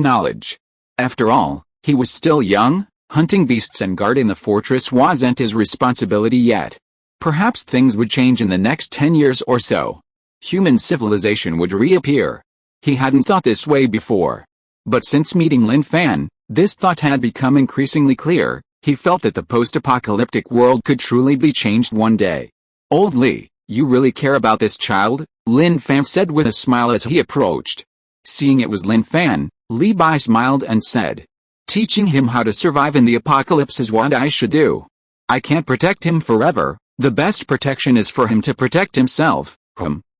knowledge. After all, he was still young. Hunting beasts and guarding the fortress wasn't his responsibility yet. Perhaps things would change in the next 10 years or so. Human civilization would reappear. He hadn't thought this way before. But since meeting Lin Fan, this thought had become increasingly clear. He felt that the post-apocalyptic world could truly be changed one day. Old Li, you really care about this child? Lin Fan said with a smile as he approached. Seeing it was Lin Fan, Li Bai smiled and said, teaching him how to survive in the apocalypse is what I should do. I can't protect him forever. The best protection is for him to protect himself.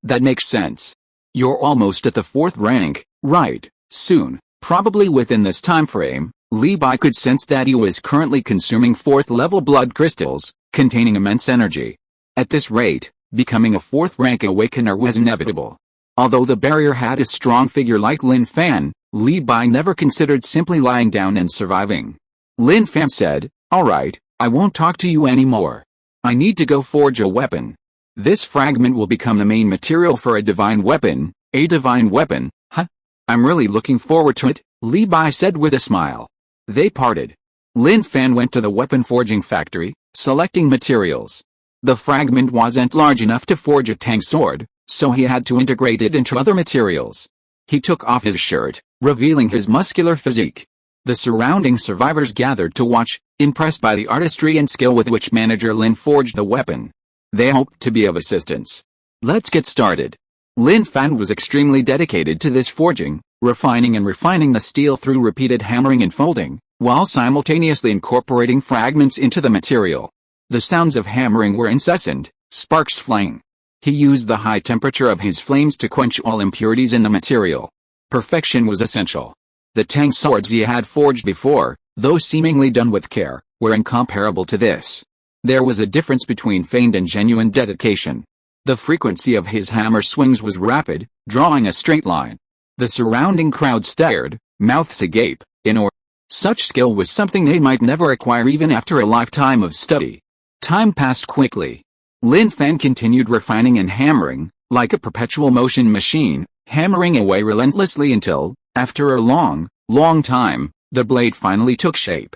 That makes sense. You're almost at the 4th rank, right? Soon, probably within this time frame, Li Bai could sense that he was currently consuming 4th level blood crystals, containing immense energy. At this rate, becoming a 4th rank awakener was inevitable. Although the barrier had a strong figure like Lin Fan, Li Bai never considered simply lying down and surviving. Lin Fan said, alright, I won't talk to you anymore. I need to go forge a weapon. This fragment will become the main material for a divine weapon. A divine weapon, huh? I'm really looking forward to it, Li Bai said with a smile. They parted. Lin Fan went to the weapon forging factory, selecting materials. The fragment wasn't large enough to forge a tang sword, so he had to integrate it into other materials. He took off his shirt, revealing his muscular physique. The surrounding survivors gathered to watch, impressed by the artistry and skill with which Manager Lin forged the weapon. They hoped to be of assistance. Let's get started. Lin Fan was extremely dedicated to this forging, refining and refining the steel through repeated hammering and folding, while simultaneously incorporating fragments into the material. The sounds of hammering were incessant, sparks flying. He used the high temperature of his flames to quench all impurities in the material. Perfection was essential. The tang swords he had forged before, though seemingly done with care, were incomparable to this. There was a difference between feigned and genuine dedication. The frequency of his hammer swings was rapid, drawing a straight line. The surrounding crowd stared, mouths agape, in awe. Such skill was something they might never acquire even after a lifetime of study. Time passed quickly. Lin Fan continued refining and hammering, like a perpetual motion machine, hammering away relentlessly until, after a long time, the blade finally took shape.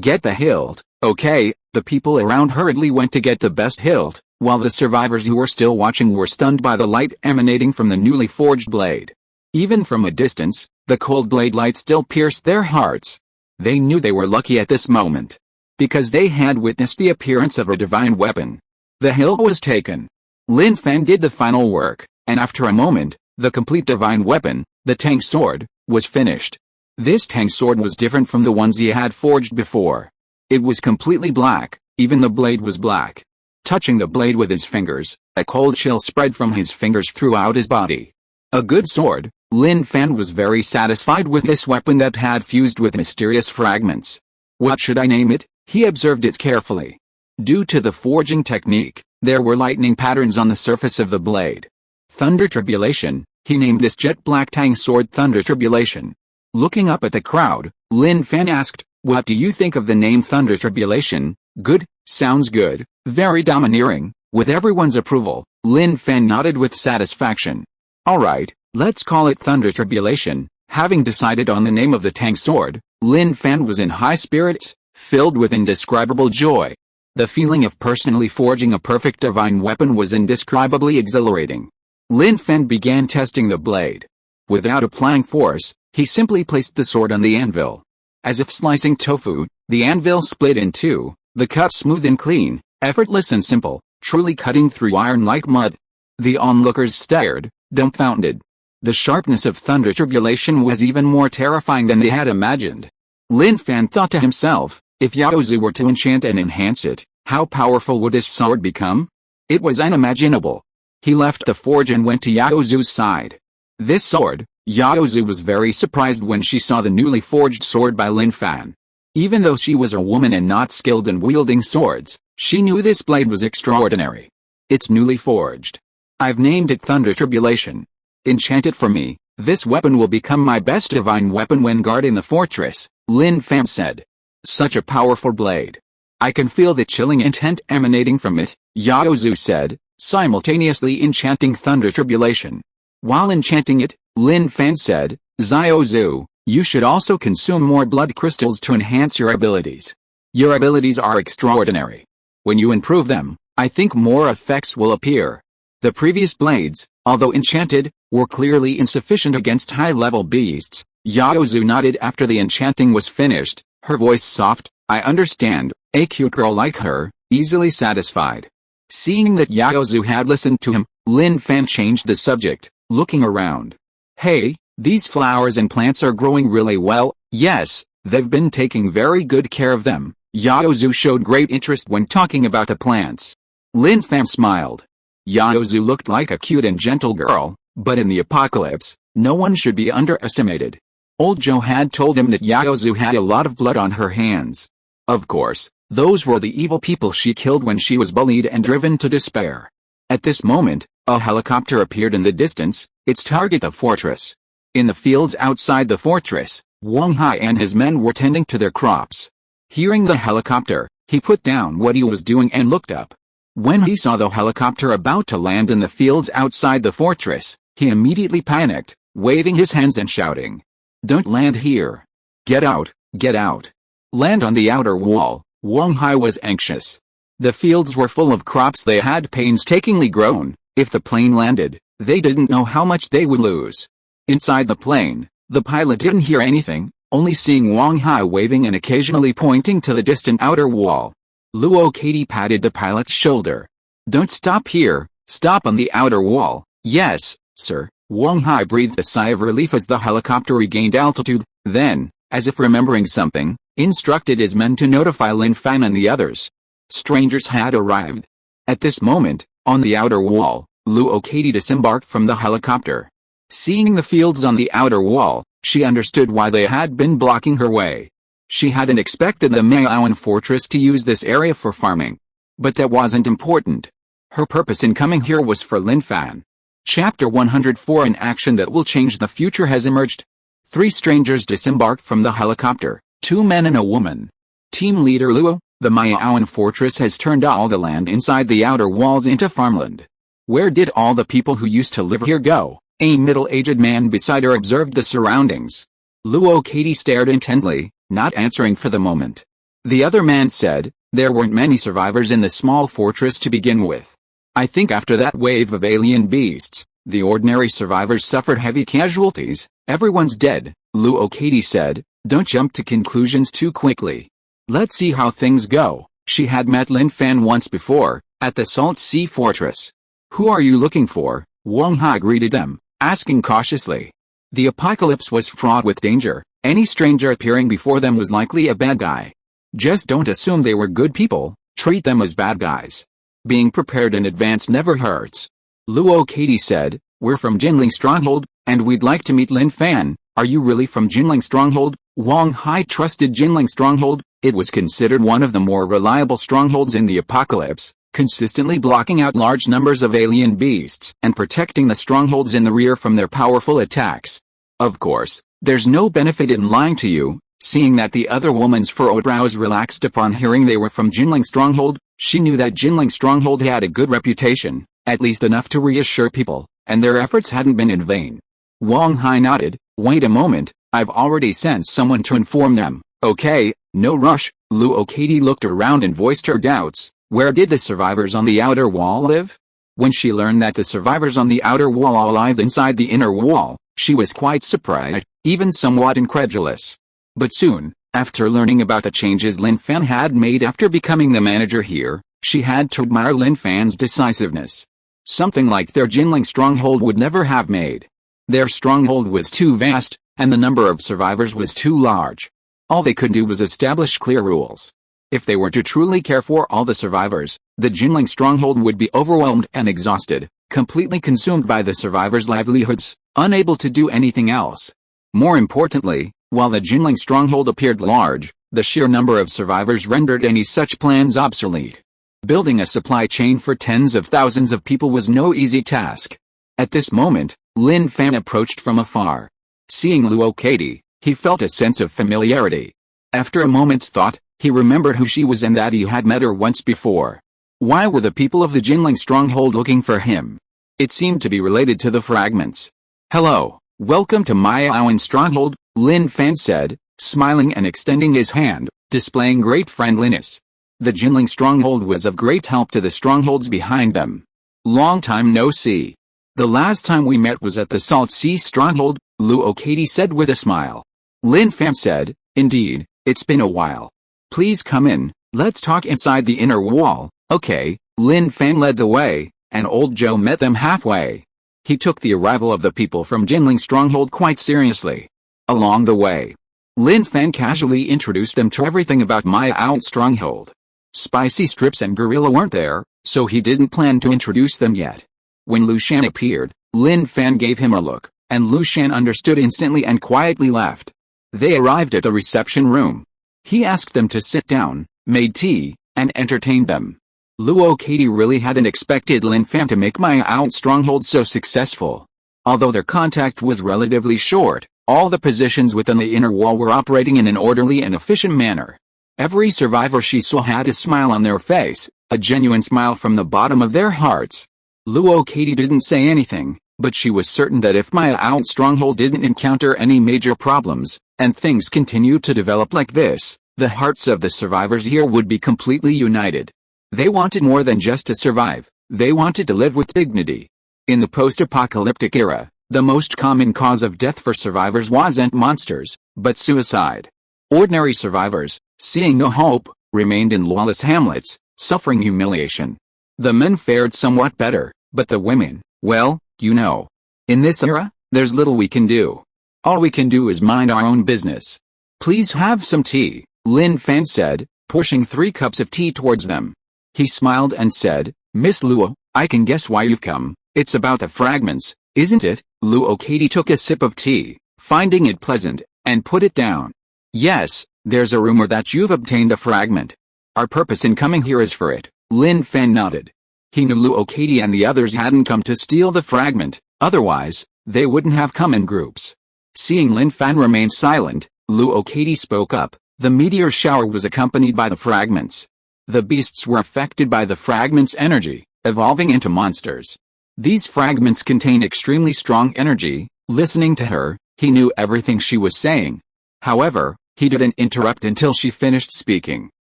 Get the hilt, okay. The people around hurriedly went to get the best hilt, while the survivors who were still watching were stunned by the light emanating from the newly forged blade. Even from a distance, the cold blade light still pierced their hearts. They knew they were lucky at this moment, because they had witnessed the appearance of a divine weapon. The hilt was taken. Lin Fan did the final work, and after a moment, the complete divine weapon, the Tang sword, was finished. This Tang sword was different from the ones he had forged before. It was completely black, even the blade was black. Touching the blade with his fingers, a cold chill spread from his fingers throughout his body. A good sword. Lin Fan was very satisfied with this weapon that had fused with mysterious fragments. What should I name it? He observed it carefully. Due to the forging technique, there were lightning patterns on the surface of the blade. Thunder Tribulation, he named this jet black Tang sword Thunder Tribulation. Looking up at the crowd, Lin Fan asked, "What do you think of the name Thunder Tribulation?" "Good, sounds good, very domineering." With everyone's approval, Lin Fan nodded with satisfaction. "Alright, let's call it Thunder Tribulation." Having decided on the name of the Tang sword, Lin Fan was in high spirits, filled with indescribable joy. The feeling of personally forging a perfect divine weapon was indescribably exhilarating. Lin Fan began testing the blade. Without applying force, he simply placed the sword on the anvil. As if slicing tofu, the anvil split in two, the cut smooth and clean, effortless and simple, truly cutting through iron like mud. The onlookers stared, dumbfounded. The sharpness of Thunder Tribulation was even more terrifying than they had imagined. Lin Fan thought to himself, if Yaozu were to enchant and enhance it, how powerful would this sword become? It was unimaginable. He left the forge and went to Yaozu's side. This sword, Yaozu was very surprised when she saw the newly forged sword by Lin Fan. Even though she was a woman and not skilled in wielding swords, she knew this blade was extraordinary. It's newly forged. I've named it Thunder Tribulation. Enchant it for me. This weapon will become my best divine weapon when guarding the fortress, Lin Fan said. Such a powerful blade. I can feel the chilling intent emanating from it, Yaozu said, simultaneously enchanting Thunder Tribulation. While enchanting it, Lin Fan said, Yaozu, you should also consume more blood crystals to enhance your abilities. Your abilities are extraordinary. When you improve them, I think more effects will appear. The previous blades, although enchanted, were clearly insufficient against high-level beasts. Yaozu nodded after the enchanting was finished, her voice soft. I understand, a cute girl like her, easily satisfied. Seeing that Yaozu had listened to him, Lin Fan changed the subject, looking around. Hey, these flowers and plants are growing really well. Yes, they've been taking very good care of them. Yaozu showed great interest when talking about the plants. Lin Fan smiled. Yaozu looked like a cute and gentle girl, but in the apocalypse, no one should be underestimated. Old Joe had told him that Yaozu had a lot of blood on her hands. Of course, those were the evil people she killed when she was bullied and driven to despair. At this moment, a helicopter appeared in the distance, its target the fortress. In the fields outside the fortress, Wang Hai and his men were tending to their crops. Hearing the helicopter, he put down what he was doing and looked up. When he saw the helicopter about to land in the fields outside the fortress, he immediately panicked, waving his hands and shouting, "Don't land here. Get out, get out. Land on the outer wall." Wang Hai was anxious. The fields were full of crops they had painstakingly grown. If the plane landed, they didn't know how much they would lose. Inside the plane, the pilot didn't hear anything, only seeing Wang Hai waving and occasionally pointing to the distant outer wall. Luo Katie patted the pilot's shoulder. "Don't stop here, stop on the outer wall." "Yes, sir." Wang Hai breathed a sigh of relief as the helicopter regained altitude, then, as if remembering something, instructed his men to notify Lin Fan and the others. Strangers had arrived. At this moment, on the outer wall, Luo Katie disembarked from the helicopter. Seeing the fields on the outer wall, she understood why they had been blocking her way. She hadn't expected the Maoan fortress to use this area for farming. But that wasn't important. Her purpose in coming here was for Lin Fan. Chapter 104. An action that will change the future has emerged. 3 strangers disembarked from the helicopter, 2 men and a woman. Team leader Luo, The Mayaoan fortress has turned all the land inside the outer walls into farmland. Where did all the people who used to live here go? A middle-aged man beside her observed the surroundings. Luo Katie stared intently, not answering for the moment. The other man said, there weren't many survivors in the small fortress to begin with. I think after that wave of alien beasts, the ordinary survivors suffered heavy casualties. Everyone's dead, Luo Katie said. Don't jump to conclusions too quickly. Let's see how things go. She had met Lin Fan once before, at the Salt Sea Fortress. Who are you looking for? Wang Hai greeted them, asking cautiously. The apocalypse was fraught with danger. Any stranger appearing before them was likely a bad guy. Just don't assume they were good people, treat them as bad guys. Being prepared in advance never hurts. Luo Katie said, we're from Jinling Stronghold, and we'd like to meet Lin Fan. Are you really from Jinling Stronghold? Wang Hai trusted Jinling Stronghold. It was considered one of the more reliable strongholds in the apocalypse, consistently blocking out large numbers of alien beasts and protecting the strongholds in the rear from their powerful attacks. Of course, there's no benefit in lying to you. Seeing that the other woman's furrowed brows relaxed upon hearing they were from Jinling Stronghold, she knew that Jinling Stronghold had a good reputation, at least enough to reassure people, and their efforts hadn't been in vain. Wang Hai nodded. Wait a moment, I've already sent someone to inform them. Okay, no rush. Luo Katie looked around and voiced her doubts. Where did the survivors on the outer wall live? When she learned that the survivors on the outer wall lived inside the inner wall, she was quite surprised, even somewhat incredulous. But soon, after learning about the changes Lin Fan had made after becoming the manager here, she had to admire Lin Fan's decisiveness. Something like their Jinling stronghold would never have made. Their stronghold was too vast, and the number of survivors was too large. All they could do was establish clear rules. If they were to truly care for all the survivors, the Jinling stronghold would be overwhelmed and exhausted, completely consumed by the survivors' livelihoods, unable to do anything else. More importantly, while the Jinling stronghold appeared large, the sheer number of survivors rendered any such plans obsolete. Building a supply chain for tens of thousands of people was no easy task. At this moment, Lin Fan approached from afar. Seeing Luo Katie, he felt a sense of familiarity. After a moment's thought, he remembered who she was and that he had met her once before. Why were the people of the Jinling stronghold looking for him? It seemed to be related to the fragments. Hello, welcome to Mayaoan stronghold, Lin Fan said, smiling and extending his hand, displaying great friendliness. The Jinling stronghold was of great help to the strongholds behind them. Long time no see. The last time we met was at the Salt Sea stronghold, Luo Katie said with a smile. Lin Fan said, indeed, it's been a while. Please come in, let's talk inside the inner wall. Okay, Lin Fan led the way, and old Joe met them halfway. He took the arrival of the people from Jinling stronghold quite seriously. Along the way, Lin Fan casually introduced them to everything about Mayaoan stronghold. Spicy strips and gorilla weren't there, so he didn't plan to introduce them yet. When Lu Shan appeared, Lin Fan gave him a look, and Lu Shan understood instantly and quietly left. They arrived at the reception room. He asked them to sit down, made tea, and entertained them. Luo Katie really hadn't expected Lin Fan to make Mayaoan stronghold so successful. Although their contact was relatively short, all the positions within the inner wall were operating in an orderly and efficient manner. Every survivor she saw had a smile on their face, a genuine smile from the bottom of their hearts. Luo Katie didn't say anything, but she was certain that if Mayaoan stronghold didn't encounter any major problems, and things continued to develop like this, the hearts of the survivors here would be completely united. They wanted more than just to survive, they wanted to live with dignity. In the post-apocalyptic era, the most common cause of death for survivors wasn't monsters, but suicide. Ordinary survivors, seeing no hope, remained in lawless hamlets, suffering humiliation. The men fared somewhat better, but the women, well, you know. In this era, there's little we can do. All we can do is mind our own business. Please have some tea, Lin Fan said, pushing 3 cups of tea towards them. He smiled and said, Miss Luo, I can guess why you've come. It's about the fragments, isn't it? Luo Katie took a sip of tea, finding it pleasant, and put it down. Yes, there's a rumor that you've obtained a fragment. Our purpose in coming here is for it. Lin Fan nodded. He knew Luo Katie and the others hadn't come to steal the fragment, otherwise, they wouldn't have come in groups. Seeing Lin Fan remain silent, Luo Katie spoke up. The meteor shower was accompanied by the fragments. The beasts were affected by the fragments' energy, evolving into monsters. These fragments contain extremely strong energy. Listening to her, he knew everything she was saying. However, he didn't interrupt until she finished speaking.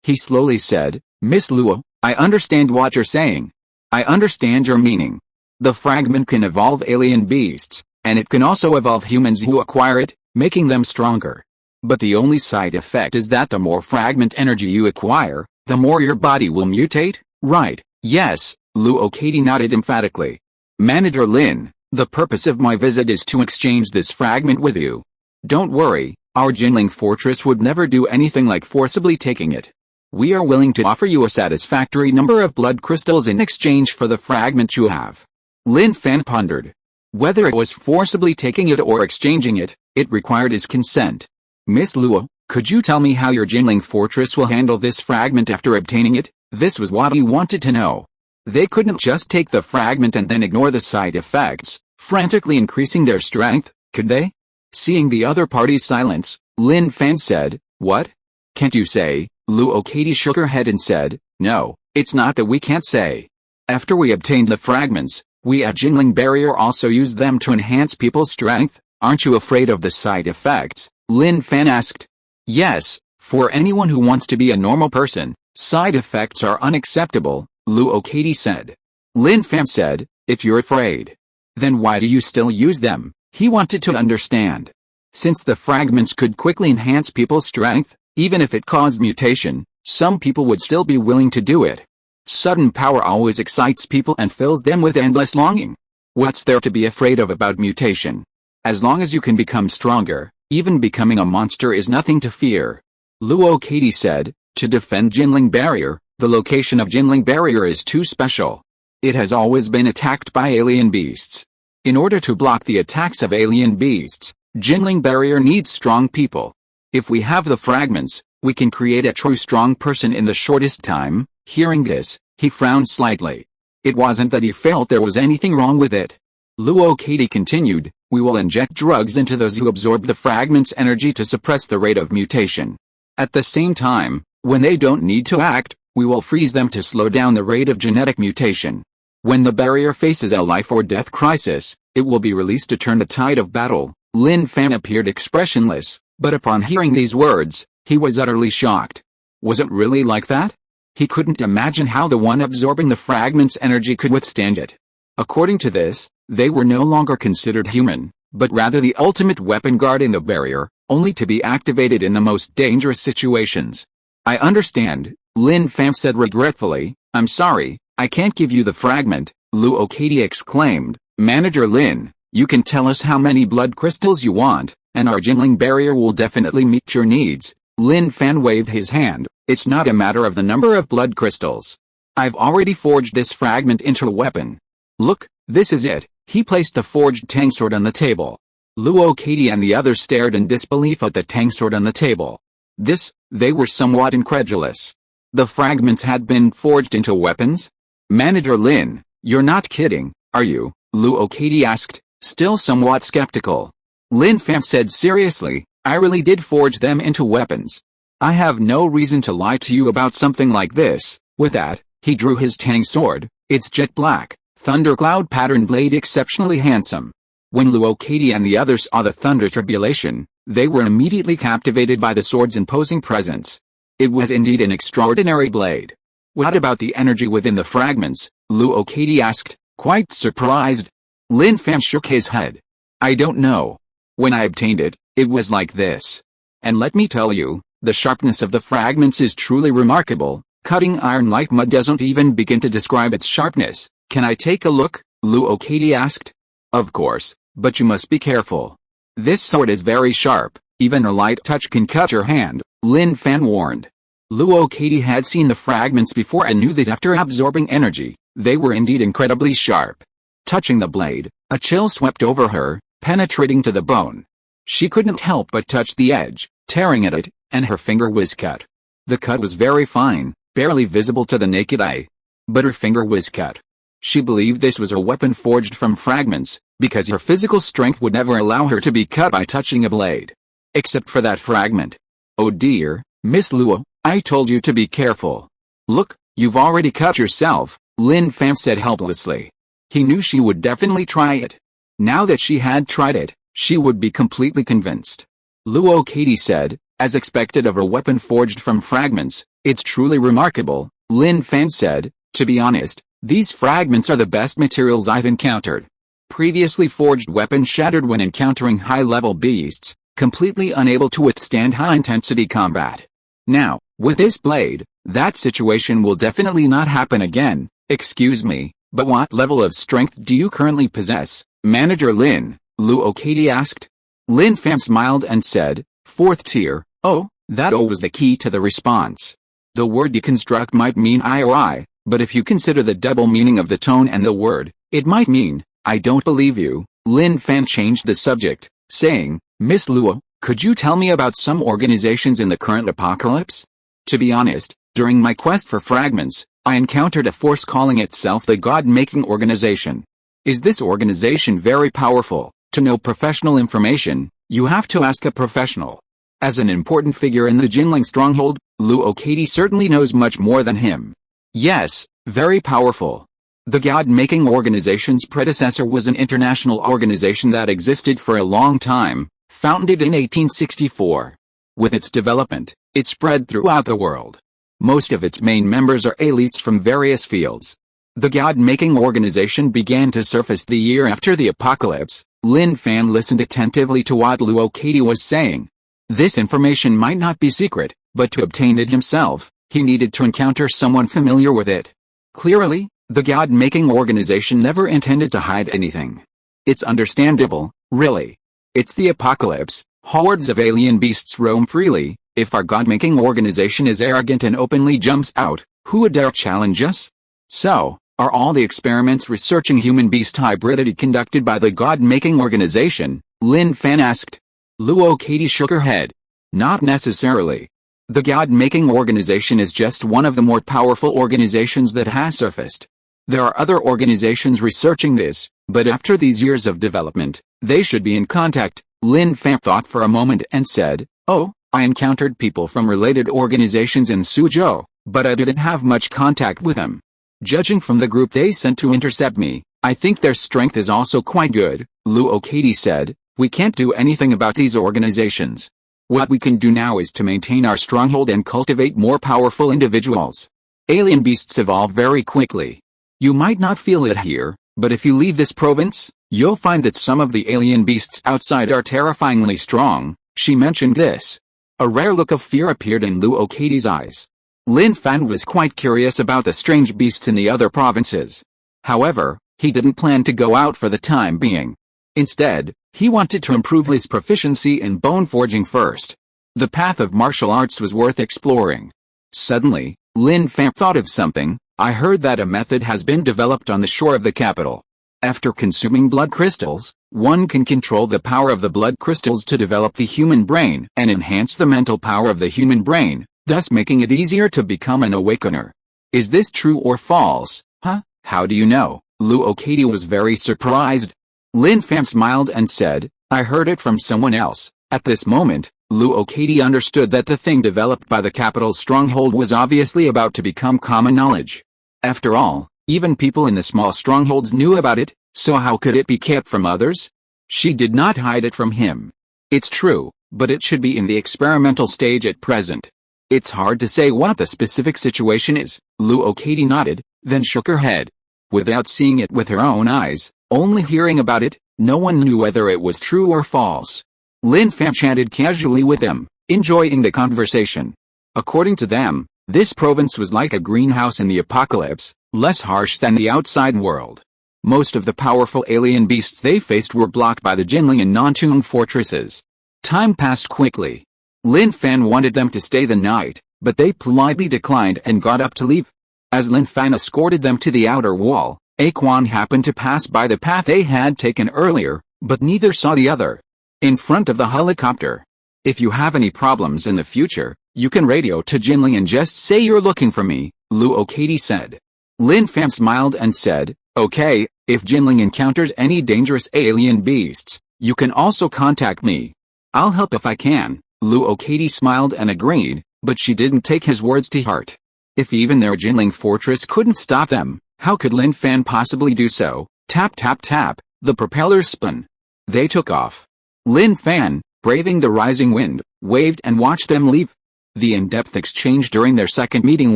He slowly said, "Miss Luo, I understand what you're saying. I understand your meaning. The fragment can evolve alien beasts, and it can also evolve humans who acquire it, making them stronger. But the only side effect is that the more fragment energy you acquire, the more your body will mutate, right?" "Yes," Luo Katie nodded emphatically. "Manager Lin, the purpose of my visit is to exchange this fragment with you. Don't worry, our Jinling fortress would never do anything like forcibly taking it. We are willing to offer you a satisfactory number of blood crystals in exchange for the fragment you have." Lin Fan pondered. Whether it was forcibly taking it or exchanging it, it required his consent. "Miss Luo, could you tell me how your Jinling fortress will handle this fragment after obtaining it?" This was what he wanted to know. They couldn't just take the fragment and then ignore the side effects, frantically increasing their strength, could they? Seeing the other party's silence, Lin Fan said, "What? Can't you say?" Luo Katie shook her head and said, "No, it's not that we can't say. After we obtained the fragments, we at Jinling Barrier also use them to enhance people's strength. Aren't you afraid of the side effects?" Lin Fan asked. "Yes, for anyone who wants to be a normal person, side effects are unacceptable," Luo Katie said. Lin Fan said, "If you're afraid, then why do you still use them?" He wanted to understand. Since the fragments could quickly enhance people's strength, even if it caused mutation, some people would still be willing to do it. Sudden power always excites people and fills them with endless longing. What's there to be afraid of about mutation? As long as you can become stronger, even becoming a monster is nothing to fear. Luo Katie said, "To defend Jinling Barrier, the location of Jinling Barrier is too special. It has always been attacked by alien beasts. In order to block the attacks of alien beasts, Jinling Barrier needs strong people. If we have the fragments, we can create a true strong person in the shortest time." Hearing this, he frowned slightly. It wasn't that he felt there was anything wrong with it. Luo Katie continued, "We will inject drugs into those who absorb the fragment's energy to suppress the rate of mutation. At the same time, when they don't need to act, we will freeze them to slow down the rate of genetic mutation. When the barrier faces a life or death crisis, it will be released to turn the tide of battle." Lin Fan appeared expressionless, but upon hearing these words, he was utterly shocked. Was it really like that? He couldn't imagine how the one absorbing the fragment's energy could withstand it. According to this, they were no longer considered human, but rather the ultimate weapon guarding the barrier, only to be activated in the most dangerous situations. "I understand," Lin Fan said regretfully. "I'm sorry, I can't give you the fragment," Luo Katie exclaimed. "Manager Lin, you can tell us how many blood crystals you want, and our Jinling Barrier will definitely meet your needs." Lin Fan waved his hand. "It's not a matter of the number of blood crystals. I've already forged this fragment into a weapon. Look, this is it." He placed the forged tang sword on the table. Luo Katie and the others stared in disbelief at the tang sword on the table. They were somewhat incredulous. The fragments had been forged into weapons? "Manager Lin, you're not kidding, are you?" Luo Katie asked, still somewhat skeptical. Lin Fan said seriously, "I really did forge them into weapons. I have no reason to lie to you about something like this." With that, he drew his tang sword, its jet black, thundercloud pattern blade exceptionally handsome. When Luo Katie and the others saw the thunder tribulation, they were immediately captivated by the sword's imposing presence. It was indeed an extraordinary blade. "What about the energy within the fragments?" Luo Katie asked, quite surprised. Lin Fan shook his head. "I don't know. When I obtained it, it was like this. And let me tell you, the sharpness of the fragments is truly remarkable. Cutting iron like mud doesn't even begin to describe its sharpness." "Can I take a look?" Luo Katie asked. "Of course, but you must be careful. This sword is very sharp, even a light touch can cut your hand," Lin Fan warned. Luo Katie had seen the fragments before and knew that after absorbing energy, they were indeed incredibly sharp. Touching the blade, a chill swept over her, penetrating to the bone. She couldn't help but touch the edge, tearing at it, and her finger was cut. The cut was very fine, barely visible to the naked eye. But her finger was cut. She believed this was a weapon forged from fragments, because her physical strength would never allow her to be cut by touching a blade. Except for that fragment. Oh dear, Miss Luo, I told you to be careful. Look, you've already cut yourself, Lin Fan said helplessly. He knew she would definitely try it. Now that she had tried it, she would be completely convinced. Luo Katie said, as expected of a weapon forged from fragments, it's truly remarkable, Lin Fan said. To be honest, these fragments are the best materials I've encountered. Previously forged weapons shattered when encountering high-level beasts, completely unable to withstand high-intensity combat. Now, with this blade, that situation will definitely not happen again. Excuse me, but what level of strength do you currently possess, Manager Lin? Luo Katie asked. Lin Fan smiled and said, 4th tier. Oh, that O was the key to the response. The word deconstruct might mean I or I, but if you consider the double meaning of the tone and the word, it might mean, I don't believe you. Lin Fan changed the subject, saying, Miss Luo, could you tell me about some organizations in the current apocalypse? To be honest, during my quest for fragments, I encountered a force calling itself the God-Making Organization. Is this organization very powerful? To know professional information, you have to ask a professional. As an important figure in the Jinling stronghold, Luo Katie certainly knows much more than him. Yes, very powerful. The God-Making Organization's predecessor was an international organization that existed for a long time, founded in 1864. With its development, it spread throughout the world. Most of its main members are elites from various fields. The God-Making Organization began to surface the year after the apocalypse. Lin Fan listened attentively to what Luo Katie was saying. This information might not be secret, but to obtain it himself, he needed to encounter someone familiar with it. Clearly, the God-Making Organization never intended to hide anything. It's understandable, really. It's the apocalypse, hordes of alien beasts roam freely. If our God-Making Organization is arrogant and openly jumps out, who would dare challenge us? So, are all the experiments researching human-beast hybridity conducted by the God-Making Organization? Lin Fan asked. Luo Katie shook her head. Not necessarily. The God-Making Organization is just one of the more powerful organizations that has surfaced. There are other organizations researching this, but after these years of development, they should be in contact. Lin Fan thought for a moment and said, Oh, I encountered people from related organizations in Suzhou, but I didn't have much contact with them. Judging from the group they sent to intercept me, I think their strength is also quite good, Luo Katie said. We can't do anything about these organizations. What we can do now is to maintain our stronghold and cultivate more powerful individuals. Alien beasts evolve very quickly. You might not feel it here, but if you leave this province, you'll find that some of the alien beasts outside are terrifyingly strong. She mentioned this. A rare look of fear appeared in Luo Katie's eyes. Lin Fan was quite curious about the strange beasts in the other provinces. However, he didn't plan to go out for the time being. Instead, he wanted to improve his proficiency in bone forging first. The path of martial arts was worth exploring. Suddenly, Lin Fan thought of something. I heard that a method has been developed on the shore of the capital. After consuming blood crystals, one can control the power of the blood crystals to develop the human brain and enhance the mental power of the human brain, thus making it easier to become an awakener. Is this true or false? Huh? How do you know? Luo Katie was very surprised. Lin Fan smiled and said, I heard it from someone else. At this moment, Luo Katie understood that the thing developed by the capital's stronghold was obviously about to become common knowledge. After all, even people in the small strongholds knew about it, so how could it be kept from others? She did not hide it from him. It's true, but it should be in the experimental stage at present. It's hard to say what the specific situation is. Luo Katie nodded, then shook her head. Without seeing it with her own eyes, only hearing about it, no one knew whether it was true or false. Lin Fan chatted casually with them, enjoying the conversation. According to them, this province was like a greenhouse in the apocalypse, less harsh than the outside world. Most of the powerful alien beasts they faced were blocked by the Jinling and non-tuned fortresses. Time passed quickly. Lin Fan wanted them to stay the night, but they politely declined and got up to leave. As Lin Fan escorted them to the outer wall, Aquan happened to pass by the path they had taken earlier, but neither saw the other. In front of the helicopter. If you have any problems in the future, you can radio to Jinling and just say you're looking for me, Luo Katie said. Lin Fan smiled and said, Okay, if Jinling encounters any dangerous alien beasts, you can also contact me. I'll help if I can. Luo Katie smiled and agreed, but she didn't take his words to heart. If even their Jinling fortress couldn't stop them, how could Lin Fan possibly do so? Tap tap tap, the propellers spun. They took off. Lin Fan, braving the rising wind, waved and watched them leave. The in-depth exchange during their second meeting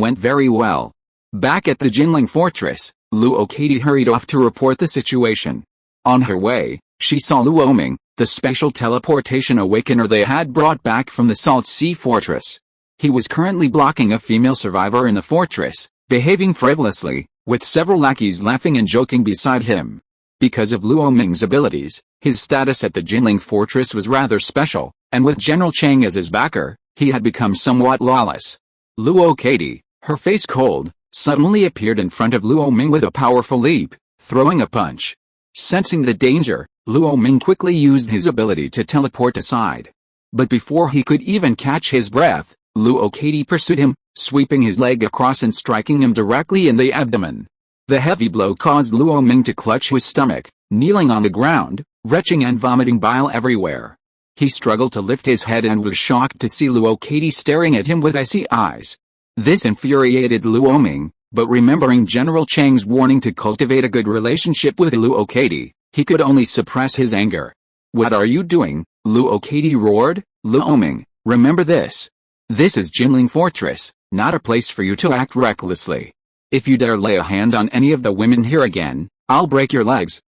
went very well. Back at the Jinling fortress, Luo Katie hurried off to report the situation. On her way, she saw Luo Ming, the special teleportation awakener they had brought back from the Salt Sea Fortress. He was currently blocking a female survivor in the fortress, behaving frivolously, with several lackeys laughing and joking beside him. Because of Luo Ming's abilities, his status at the Jinling fortress was rather special, and with General Chang as his backer, he had become somewhat lawless. Luo Katie, her face cold, suddenly appeared in front of Luo Ming with a powerful leap, throwing a punch. Sensing the danger, Luo Ming quickly used his ability to teleport aside. But before he could even catch his breath, Luo Katie pursued him, sweeping his leg across and striking him directly in the abdomen. The heavy blow caused Luo Ming to clutch his stomach, kneeling on the ground, retching and vomiting bile everywhere. He struggled to lift his head and was shocked to see Luo Katie staring at him with icy eyes. This infuriated Luo Ming, but remembering General Chang's warning to cultivate a good relationship with Luo Katie, he could only suppress his anger. "What are you doing?" Luo Katie roared. "Luo Ming, remember this. This is Jinling Fortress, not a place for you to act recklessly. If you dare lay a hand on any of the women here again, I'll break your legs."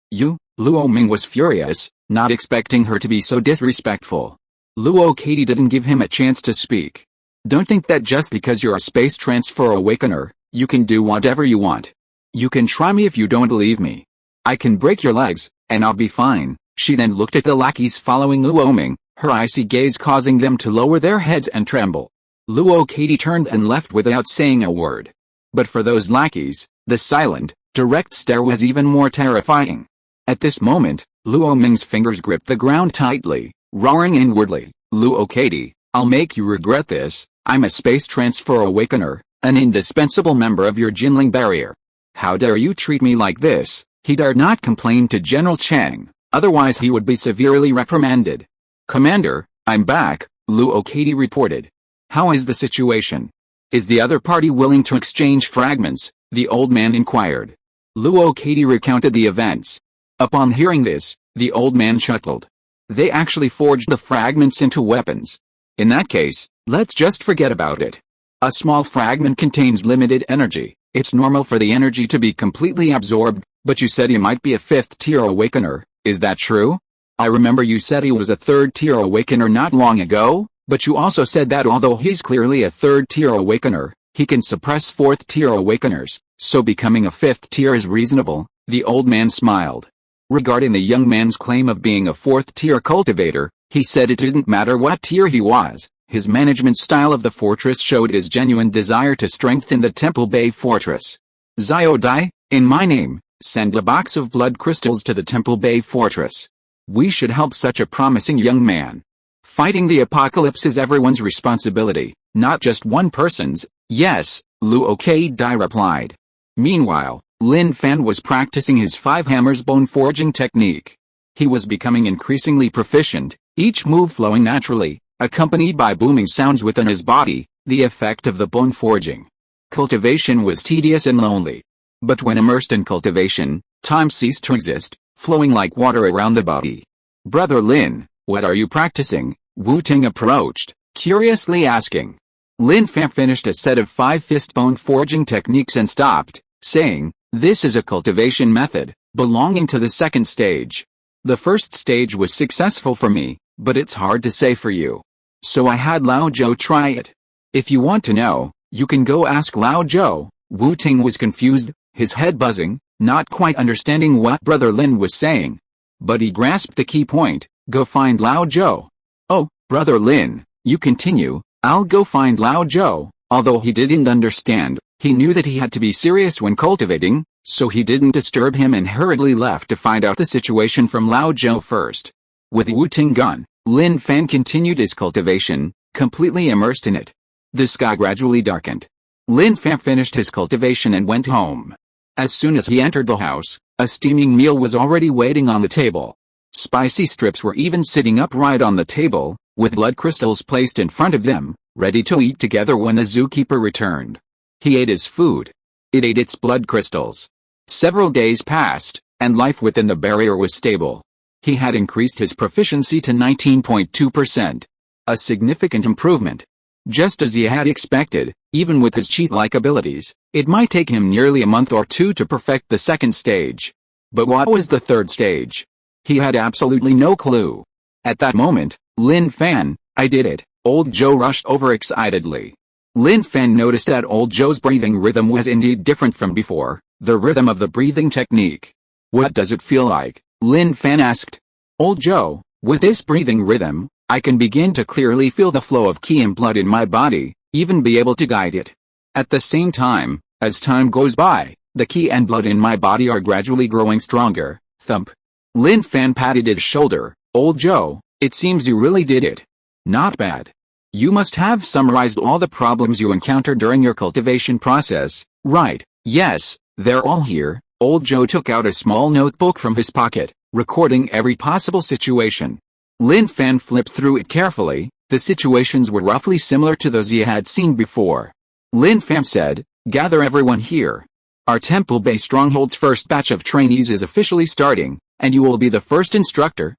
Luo Ming was furious, not expecting her to be so disrespectful. Luo Katie didn't give him a chance to speak. "Don't think that just because you're a space transfer awakener, you can do whatever you want. You can try me if you don't believe me. I can break your legs, and I'll be fine." She then looked at the lackeys following Luo Ming, her icy gaze causing them to lower their heads and tremble. Luo Katie turned and left without saying a word. But for those lackeys, the silent, direct stare was even more terrifying. At this moment, Luo Ming's fingers gripped the ground tightly, roaring inwardly, "Luo Katie, I'll make you regret this. I'm a space transfer awakener, an indispensable member of your Jinling barrier. How dare you treat me like this?" He dared not complain to General Chang, otherwise he would be severely reprimanded. "Commander, I'm back," Luo Katie reported. "How is the situation? Is the other party willing to exchange fragments?" the old man inquired. Luo Katie recounted the events. Upon hearing this, the old man chuckled. "They actually forged the fragments into weapons. In that case, let's just forget about it. A small fragment contains limited energy. It's normal for the energy to be completely absorbed, but you said he might be a 5th-tier awakener, is that true? I remember you said he was a 3rd-tier awakener not long ago, but you also said that although he's clearly a 3rd-tier awakener, he can suppress 4th-tier awakeners, so becoming a 5th-tier is reasonable." The old man smiled. Regarding the young man's claim of being a 4th-tier cultivator, he said it didn't matter what tier he was. His management style of the fortress showed his genuine desire to strengthen the Temple Bay Fortress. "Xiao Dai, in my name, send a box of blood crystals to the Temple Bay Fortress. We should help such a promising young man. Fighting the apocalypse is everyone's responsibility, not just one person's." "Yes," Luo Katie replied. Meanwhile, Lin Fan was practicing his 5 hammers bone forging technique. He was becoming increasingly proficient, each move flowing naturally, accompanied by booming sounds within his body, the effect of the bone forging. Cultivation was tedious and lonely. But when immersed in cultivation, time ceased to exist, flowing like water around the body. "Brother Lin, what are you practicing?" Wu Ting approached, curiously asking. Lin Fan finished a set of 5 fist bone forging techniques and stopped, saying, "This is a cultivation method, belonging to the 2nd stage. The 1st stage was successful for me, but it's hard to say for you. So I had Lao Zhou try it. If you want to know, you can go ask Lao Zhou." Wu Ting was confused, his head buzzing, not quite understanding what Brother Lin was saying. But he grasped the key point, "Go find Lao Zhou." "Oh, Brother Lin, you continue, I'll go find Lao Zhou." Although he didn't understand, he knew that he had to be serious when cultivating, so he didn't disturb him and hurriedly left to find out the situation from Lao Zhou first. With Wu Ting gone, Lin Fan continued his cultivation, completely immersed in it. The sky gradually darkened. Lin Fan finished his cultivation and went home. As soon as he entered the house, a steaming meal was already waiting on the table. Spicy strips were even sitting upright on the table, with blood crystals placed in front of them, ready to eat together when the zookeeper returned. He ate his food. It ate its blood crystals. Several days passed, and life within the barrier was stable. He had increased his proficiency to 19.2%. A significant improvement. Just as he had expected, even with his cheat-like abilities, it might take him nearly a month or two to perfect the second stage. But what was the third stage? He had absolutely no clue. At that moment, Lin Fan, I did it, old Joe rushed over excitedly. Lin Fan noticed that old Joe's breathing rhythm was indeed different from before, the rhythm of the breathing technique. What does it feel like? Lin Fan asked. Old Joe, with this breathing rhythm, I can begin to clearly feel the flow of qi and blood in my body, even be able to guide it. At the same time, as time goes by, the qi and blood in my body are gradually growing stronger. Thump. Lin Fan patted his shoulder. Old Joe, it seems you really did it. Not bad. You must have summarized all the problems you encountered during your cultivation process, right? Yes, they're all here. Old Joe took out a small notebook from his pocket, recording every possible situation. Lin Fan flipped through it carefully. The situations were roughly similar to those he had seen before. Lin Fan said, gather everyone here. Our Temple Bay Stronghold's first batch of trainees is officially starting, and you will be the first instructor.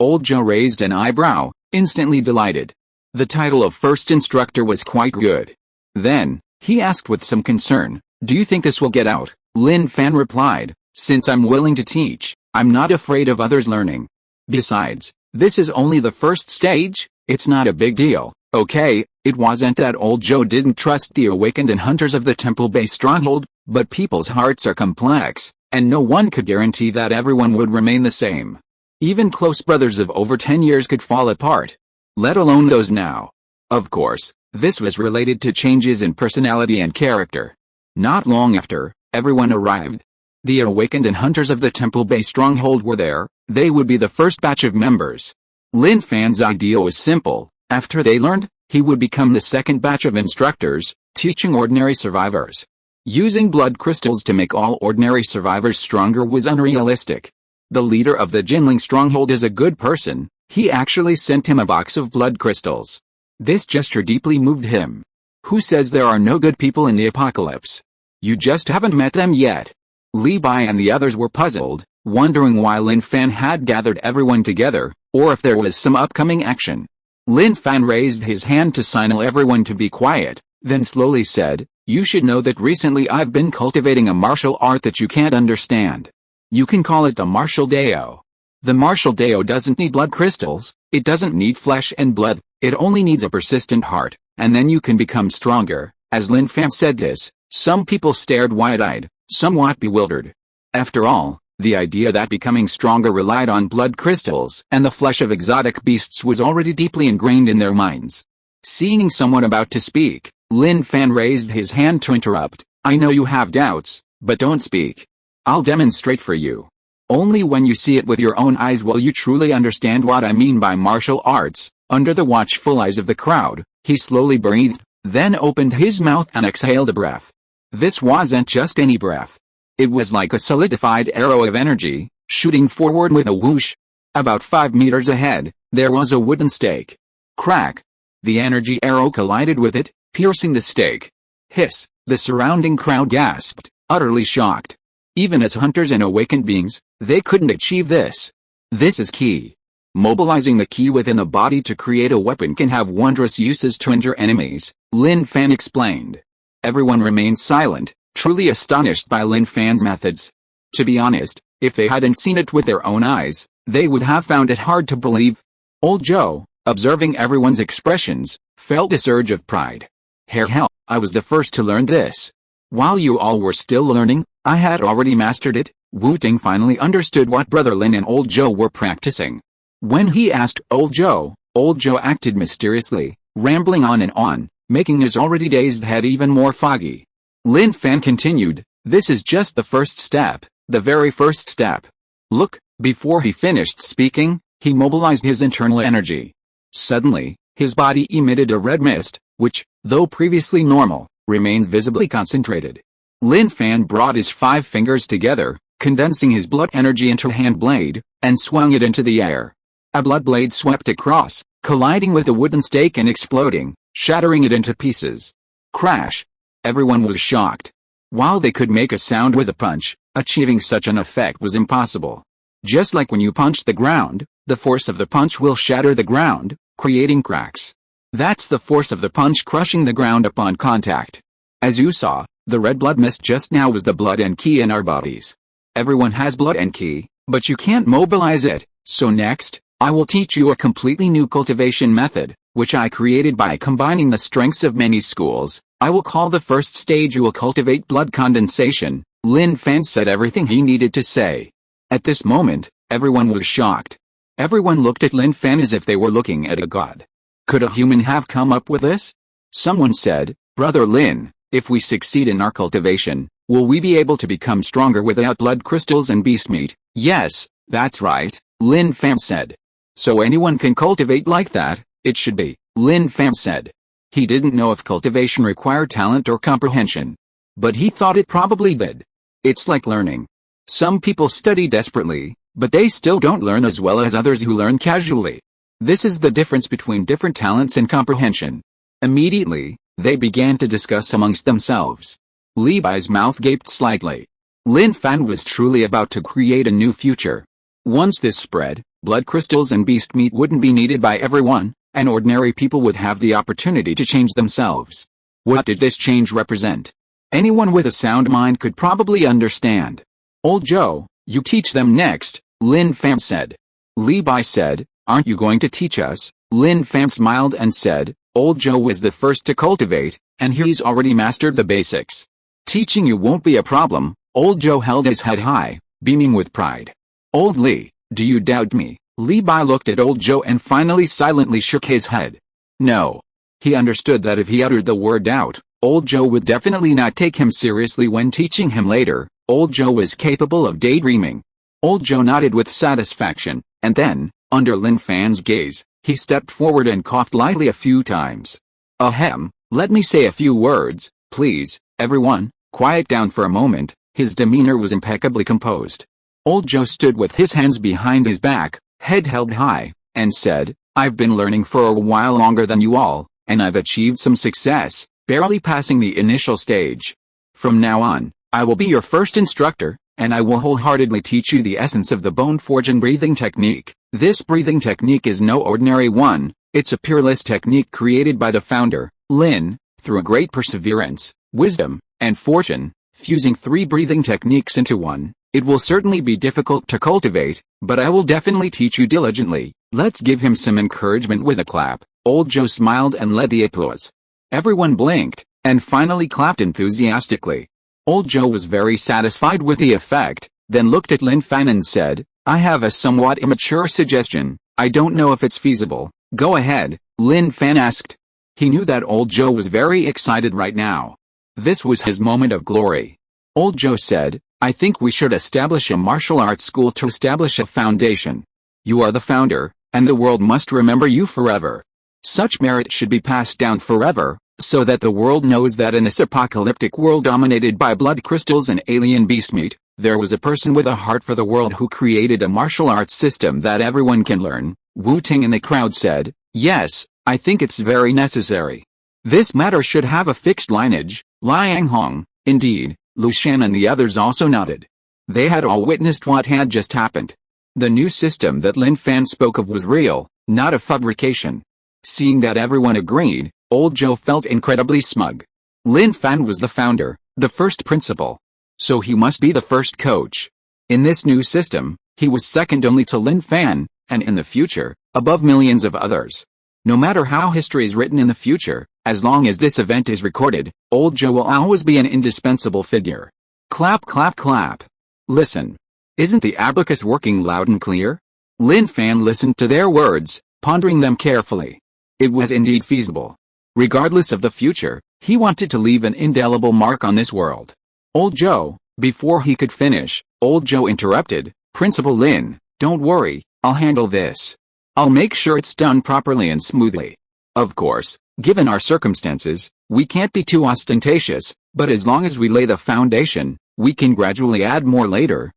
Old Joe raised an eyebrow, instantly delighted. The title of first instructor was quite good. Then, he asked with some concern, do you think this will get out? Lin Fan replied, since I'm willing to teach, I'm not afraid of others learning. Besides, this is only the first stage, it's not a big deal, okay? It wasn't that old Joe didn't trust the awakened and hunters of the Temple Bay Stronghold, but people's hearts are complex, and no one could guarantee that everyone would remain the same. Even close brothers of over 10 years could fall apart, let alone those now. Of course, this was related to changes in personality and character. Not long after, everyone arrived. The awakened and hunters of the Temple Bay Stronghold were there. They would be the first batch of members. Lin Fan's idea was simple. After they learned, he would become the second batch of instructors, teaching ordinary survivors. Using blood crystals to make all ordinary survivors stronger was unrealistic. The leader of the Jinling Stronghold is a good person. He actually sent him a box of blood crystals. This gesture deeply moved him. Who says there are no good people in the apocalypse? You just haven't met them yet. Li Bai and the others were puzzled, wondering why Lin Fan had gathered everyone together, or if there was some upcoming action. Lin Fan raised his hand to signal everyone to be quiet, then slowly said, you should know that recently I've been cultivating a martial art that you can't understand. You can call it the martial Dao. The martial Dao doesn't need blood crystals, it doesn't need flesh and blood, it only needs a persistent heart, and then you can become stronger. As Lin Fan said this, some people stared wide-eyed, somewhat bewildered. After all, the idea that becoming stronger relied on blood crystals and the flesh of exotic beasts was already deeply ingrained in their minds. Seeing someone about to speak, Lin Fan raised his hand to interrupt. I know you have doubts, but don't speak. I'll demonstrate for you. Only when you see it with your own eyes will you truly understand what I mean by martial arts. Under the watchful eyes of the crowd, he slowly breathed, then opened his mouth and exhaled a breath. This wasn't just any breath. It was like a solidified arrow of energy, shooting forward with a whoosh. About 5 meters ahead, there was a wooden stake. Crack! The energy arrow collided with it, piercing the stake. Hiss! The surrounding crowd gasped, utterly shocked. Even as hunters and awakened beings, they couldn't achieve this. This is key. Mobilizing the ki within the body to create a weapon can have wondrous uses to injure enemies, Lin Fan explained. Everyone remained silent, truly astonished by Lin Fan's methods. To be honest, if they hadn't seen it with their own eyes, they would have found it hard to believe. Old Joe, observing everyone's expressions, felt a surge of pride. Hell, I was the first to learn this. While you all were still learning, I had already mastered it. Wu Ting finally understood what Brother Lin and Old Joe were practicing. When he asked Old Joe acted mysteriously, rambling on, making his already dazed head even more foggy. Lin Fan continued, this is just the first step, the very first step. Look, before he finished speaking, he mobilized his internal energy. Suddenly, his body emitted a red mist, which, though previously normal, remained visibly concentrated. Lin Fan brought his 5 fingers together, condensing his blood energy into a hand blade, and swung it into the air. A blood blade swept across, colliding with a wooden stake and exploding, shattering it into pieces. Crash! Everyone was shocked. While they could make a sound with a punch, achieving such an effect was impossible. Just like when you punch the ground, the force of the punch will shatter the ground, creating cracks. That's the force of the punch crushing the ground upon contact. As you saw, the red blood mist just now was the blood and ki in our bodies. Everyone has blood and ki, but you can't mobilize it, so next, I will teach you a completely new cultivation method, which I created by combining the strengths of many schools. I will call the first stage you will cultivate blood condensation. Lin Fan said everything he needed to say. At this moment, everyone was shocked. Everyone looked at Lin Fan as if they were looking at a god. Could a human have come up with this? Someone said, Brother Lin, if we succeed in our cultivation, will we be able to become stronger without blood crystals and beast meat? Yes, that's right, Lin Fan said. So anyone can cultivate like that, it should be, Lin Fan said. He didn't know if cultivation required talent or comprehension. But he thought it probably did. It's like learning. Some people study desperately, but they still don't learn as well as others who learn casually. This is the difference between different talents and comprehension. Immediately, they began to discuss amongst themselves. Levi's mouth gaped slightly. Lin Fan was truly about to create a new future. Once this spread, blood crystals and beast meat wouldn't be needed by everyone, and ordinary people would have the opportunity to change themselves. What did this change represent? Anyone with a sound mind could probably understand. Old Joe, you teach them next, Lin Fan said. Levi said, aren't you going to teach us? Lin Fan smiled and said, Old Joe was the first to cultivate, and he's already mastered the basics. Teaching you won't be a problem. Old Joe held his head high, beaming with pride. Old Lee, do you doubt me? Levi looked at Old Joe and finally silently shook his head. No. He understood that if he uttered the word doubt, Old Joe would definitely not take him seriously when teaching him later. Old Joe was capable of daydreaming. Old Joe nodded with satisfaction, and then, under Lin Fan's gaze, he stepped forward and coughed lightly a few times. Ahem, let me say a few words, please, everyone, quiet down for a moment. His demeanor was impeccably composed. Old Joe stood with his hands behind his back, head held high, and said, I've been learning for a while longer than you all, and I've achieved some success, barely passing the initial stage. From now on, I will be your first instructor, and I will wholeheartedly teach you the essence of the bone forging breathing technique. This breathing technique is no ordinary one, it's a peerless technique created by the founder, Lin, through great perseverance, wisdom, and fortune, fusing 3 breathing techniques into one. It will certainly be difficult to cultivate, but I will definitely teach you diligently. Let's give him some encouragement with a clap. Old Joe smiled and led the applause. Everyone blinked, and finally clapped enthusiastically. Old Joe was very satisfied with the effect, then looked at Lin Fan and said, I have a somewhat immature suggestion. I don't know if it's feasible. Go ahead, Lin Fan asked. He knew that Old Joe was very excited right now. This was his moment of glory. Old Joe said, I think we should establish a martial arts school to establish a foundation. You are the founder, and the world must remember you forever. Such merit should be passed down forever, so that the world knows that in this apocalyptic world dominated by blood crystals and alien beast meat, there was a person with a heart for the world who created a martial arts system that everyone can learn. Wu Ting in the crowd said, yes, I think it's very necessary. This matter should have a fixed lineage. Liang Hong, indeed. Lu Shan and the others also nodded. They had all witnessed what had just happened. The new system that Lin Fan spoke of was real, not a fabrication. Seeing that everyone agreed, Old Joe felt incredibly smug. Lin Fan was the founder, the first principal. So he must be the first coach. In this new system, he was second only to Lin Fan, and in the future, above millions of others. No matter how history is written in the future, as long as this event is recorded, Old Joe will always be an indispensable figure. Clap clap clap. Listen. Isn't the abacus working loud and clear? Lin Fan listened to their words, pondering them carefully. It was indeed feasible. Regardless of the future, he wanted to leave an indelible mark on this world. Old Joe, before he could finish, Old Joe interrupted, Principal Lin, don't worry, I'll handle this. I'll make sure it's done properly and smoothly. Of course, given our circumstances, we can't be too ostentatious, but as long as we lay the foundation, we can gradually add more later.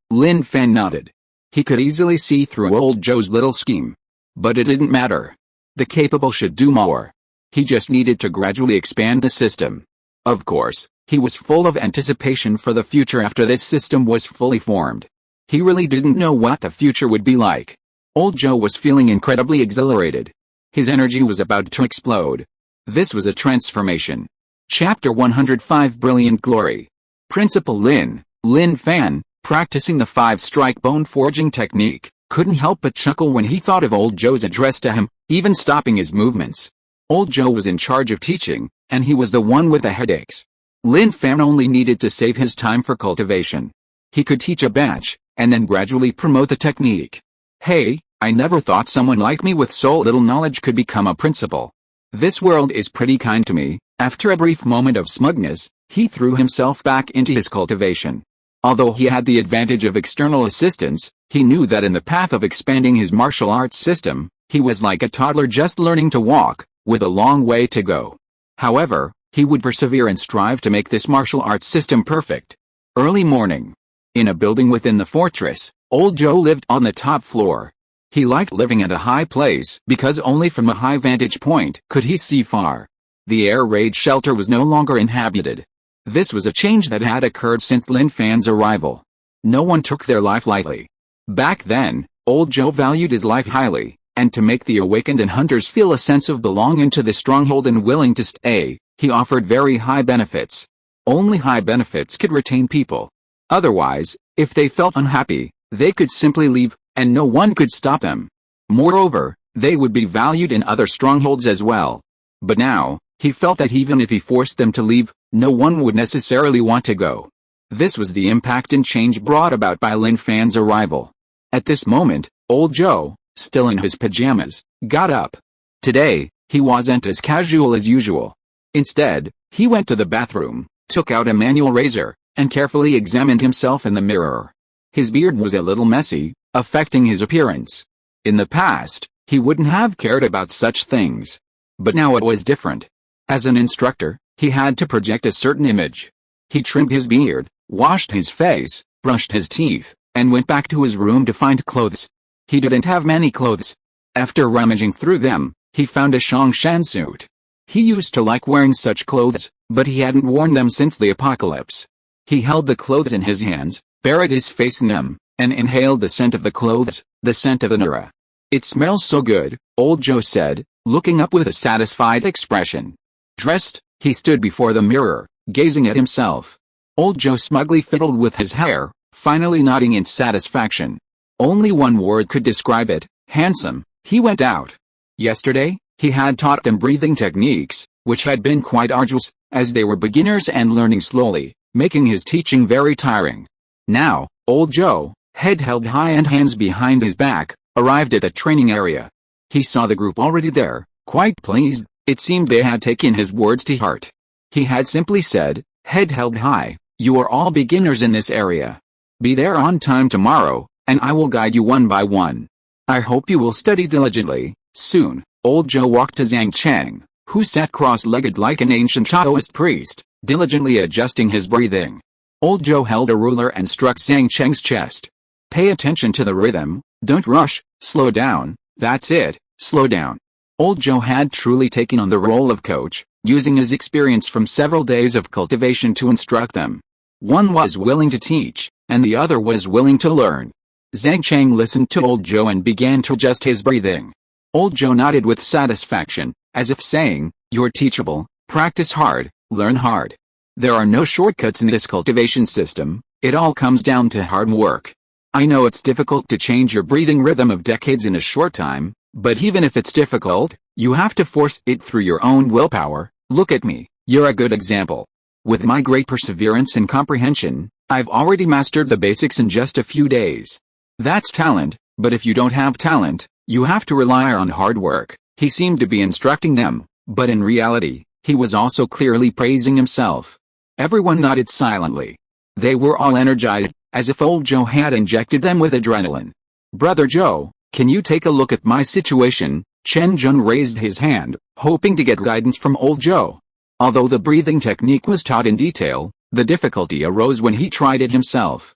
Lin Fan nodded. He could easily see through Old Joe's little scheme. But it didn't matter. The capable should do more. He just needed to gradually expand the system. Of course, he was full of anticipation for the future after this system was fully formed. He really didn't know what the future would be like. Old Joe was feeling incredibly exhilarated. His energy was about to explode. This was a transformation. Chapter 105 Brilliant Glory. Principal Lin Fan, practicing the 5-strike bone forging technique, couldn't help but chuckle when he thought of Old Joe's address to him, even stopping his movements. Old Joe was in charge of teaching, and he was the one with the headaches. Lin Fan only needed to save his time for cultivation. He could teach a batch, and then gradually promote the technique. Hey, I never thought someone like me with so little knowledge could become a principal. This world is pretty kind to me. After a brief moment of smugness, he threw himself back into his cultivation. Although he had the advantage of external assistance, he knew that in the path of expanding his martial arts system, he was like a toddler just learning to walk, with a long way to go. However, he would persevere and strive to make this martial arts system perfect. Early morning. In a building within the fortress, Old Joe lived on the top floor. He liked living at a high place because only from a high vantage point could he see far. The air raid shelter was no longer inhabited. This was a change that had occurred since Lin Fan's arrival. No one took their life lightly. Back then, Old Joe valued his life highly, and to make the awakened and hunters feel a sense of belonging to the stronghold and willing to stay, he offered very high benefits. Only high benefits could retain people. Otherwise, if they felt unhappy, they could simply leave, and no one could stop them. Moreover, they would be valued in other strongholds as well. But now, he felt that even if he forced them to leave, no one would necessarily want to go. This was the impact and change brought about by Lin Fan's arrival. At this moment, Old Joe, still in his pajamas, got up. Today, he wasn't as casual as usual. Instead, he went to the bathroom, took out a manual razor, and carefully examined himself in the mirror. His beard was a little messy, affecting his appearance. In the past, he wouldn't have cared about such things. But now it was different. As an instructor, he had to project a certain image. He trimmed his beard, washed his face, brushed his teeth, and went back to his room to find clothes. He didn't have many clothes. After rummaging through them, he found a Shongshan suit. He used to like wearing such clothes, but he hadn't worn them since the apocalypse. He held the clothes in his hands, buried his face in them, and inhaled the scent of the clothes, the scent of an era. "It smells so good," Old Joe said, looking up with a satisfied expression. Dressed, he stood before the mirror, gazing at himself. Old Joe smugly fiddled with his hair, finally nodding in satisfaction. Only one word could describe it: handsome. He went out. Yesterday, he had taught them breathing techniques, which had been quite arduous, as they were beginners and learning slowly, making his teaching very tiring. Now, Old Joe, head held high and hands behind his back, arrived at the training area. He saw the group already there, quite pleased. It seemed they had taken his words to heart. He had simply said, "Head held high, you are all beginners in this area. Be there on time tomorrow, and I will guide you one by one. I hope you will study diligently." Soon, Old Joe walked to Zhang Cheng, who sat cross-legged like an ancient Taoist priest, diligently adjusting his breathing. Old Joe held a ruler and struck Zhang Cheng's chest. "Pay attention to the rhythm, don't rush, slow down, that's it, slow down." Old Joe had truly taken on the role of coach, using his experience from several days of cultivation to instruct them. One was willing to teach, and the other was willing to learn. Zhang Cheng listened to Old Joe and began to adjust his breathing. Old Joe nodded with satisfaction, as if saying, "You're teachable, practice hard, learn hard. There are no shortcuts in this cultivation system, it all comes down to hard work. I know it's difficult to change your breathing rhythm of decades in a short time, but even if it's difficult, you have to force it through your own willpower. Look at me, you're a good example. With my great perseverance and comprehension, I've already mastered the basics in just a few days. That's talent, but if you don't have talent, you have to rely on hard work." He seemed to be instructing them, but in reality, he was also clearly praising himself. Everyone nodded silently. They were all energized, as if Old Joe had injected them with adrenaline. "Brother Joe, can you take a look at my situation?" Chen Jun raised his hand, hoping to get guidance from Old Joe. Although the breathing technique was taught in detail, the difficulty arose when he tried it himself.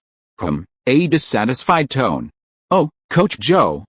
A dissatisfied tone. "Oh, Coach Joe."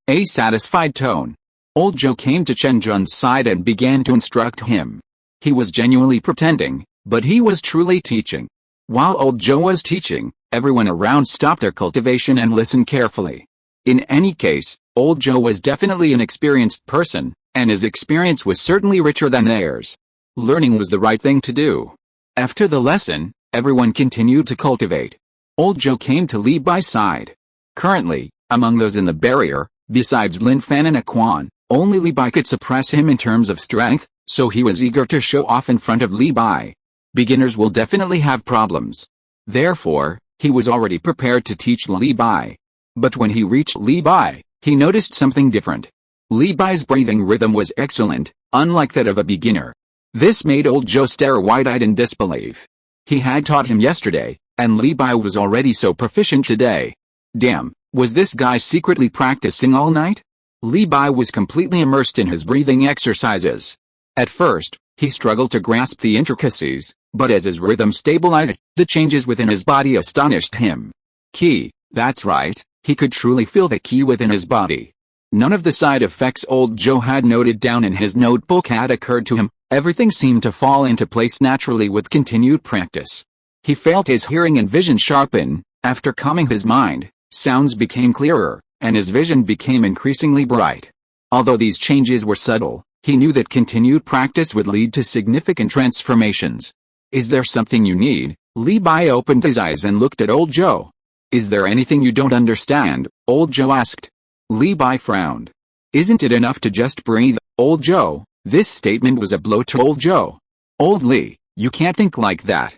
A satisfied tone. Old Joe came to Chen Jun's side and began to instruct him. He was genuinely pretending, but he was truly teaching. While Old Joe was teaching, everyone around stopped their cultivation and listened carefully. In any case, Old Joe was definitely an experienced person, and his experience was certainly richer than theirs. Learning was the right thing to do. After the lesson, everyone continued to cultivate. Old Joe came to Li Bai's side. Currently, among those in the barrier, besides Lin Fan and Quan, only Li Bai could suppress him in terms of strength, so he was eager to show off in front of Li Bai. Beginners will definitely have problems. Therefore, he was already prepared to teach Li Bai. But when he reached Li Bai, he noticed something different. Li Bai's breathing rhythm was excellent, unlike that of a beginner. This made Old Joe stare wide-eyed in disbelief. He had taught him yesterday, and Li Bai was already so proficient today. Damn, was this guy secretly practicing all night? Li Bai was completely immersed in his breathing exercises. At first, he struggled to grasp the intricacies, but as his rhythm stabilized, the changes within his body astonished him. Ki, that's right, he could truly feel the ki within his body. None of the side effects Old Joe had noted down in his notebook had occurred to him. Everything seemed to fall into place naturally with continued practice. He felt his hearing and vision sharpen. After calming his mind, sounds became clearer, and his vision became increasingly bright. Although these changes were subtle, he knew that continued practice would lead to significant transformations. Is there something you need? Li Bai opened his eyes and looked at Old Joe. Is there anything you don't understand? Old Joe asked. Li Bai frowned. Isn't it enough to just breathe, Old Joe? This statement was a blow to Old Joe. Old Li, you can't think like that.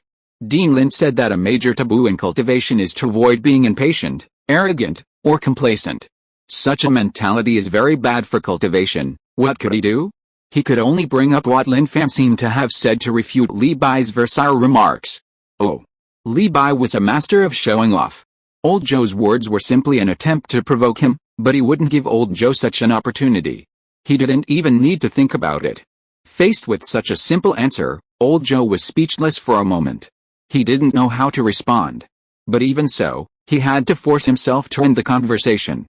Dean Lin said that a major taboo in cultivation is to avoid being impatient, arrogant, or complacent. Such a mentality is very bad for cultivation. What could he do? He could only bring up what Lin Fan seemed to have said to refute Li Bai's versatile remarks. Oh. Li Bai was a master of showing off. Old Joe's words were simply an attempt to provoke him, but he wouldn't give Old Joe such an opportunity. He didn't even need to think about it. Faced with such a simple answer, Old Joe was speechless for a moment. He didn't know how to respond. But even so, he had to force himself to end the conversation.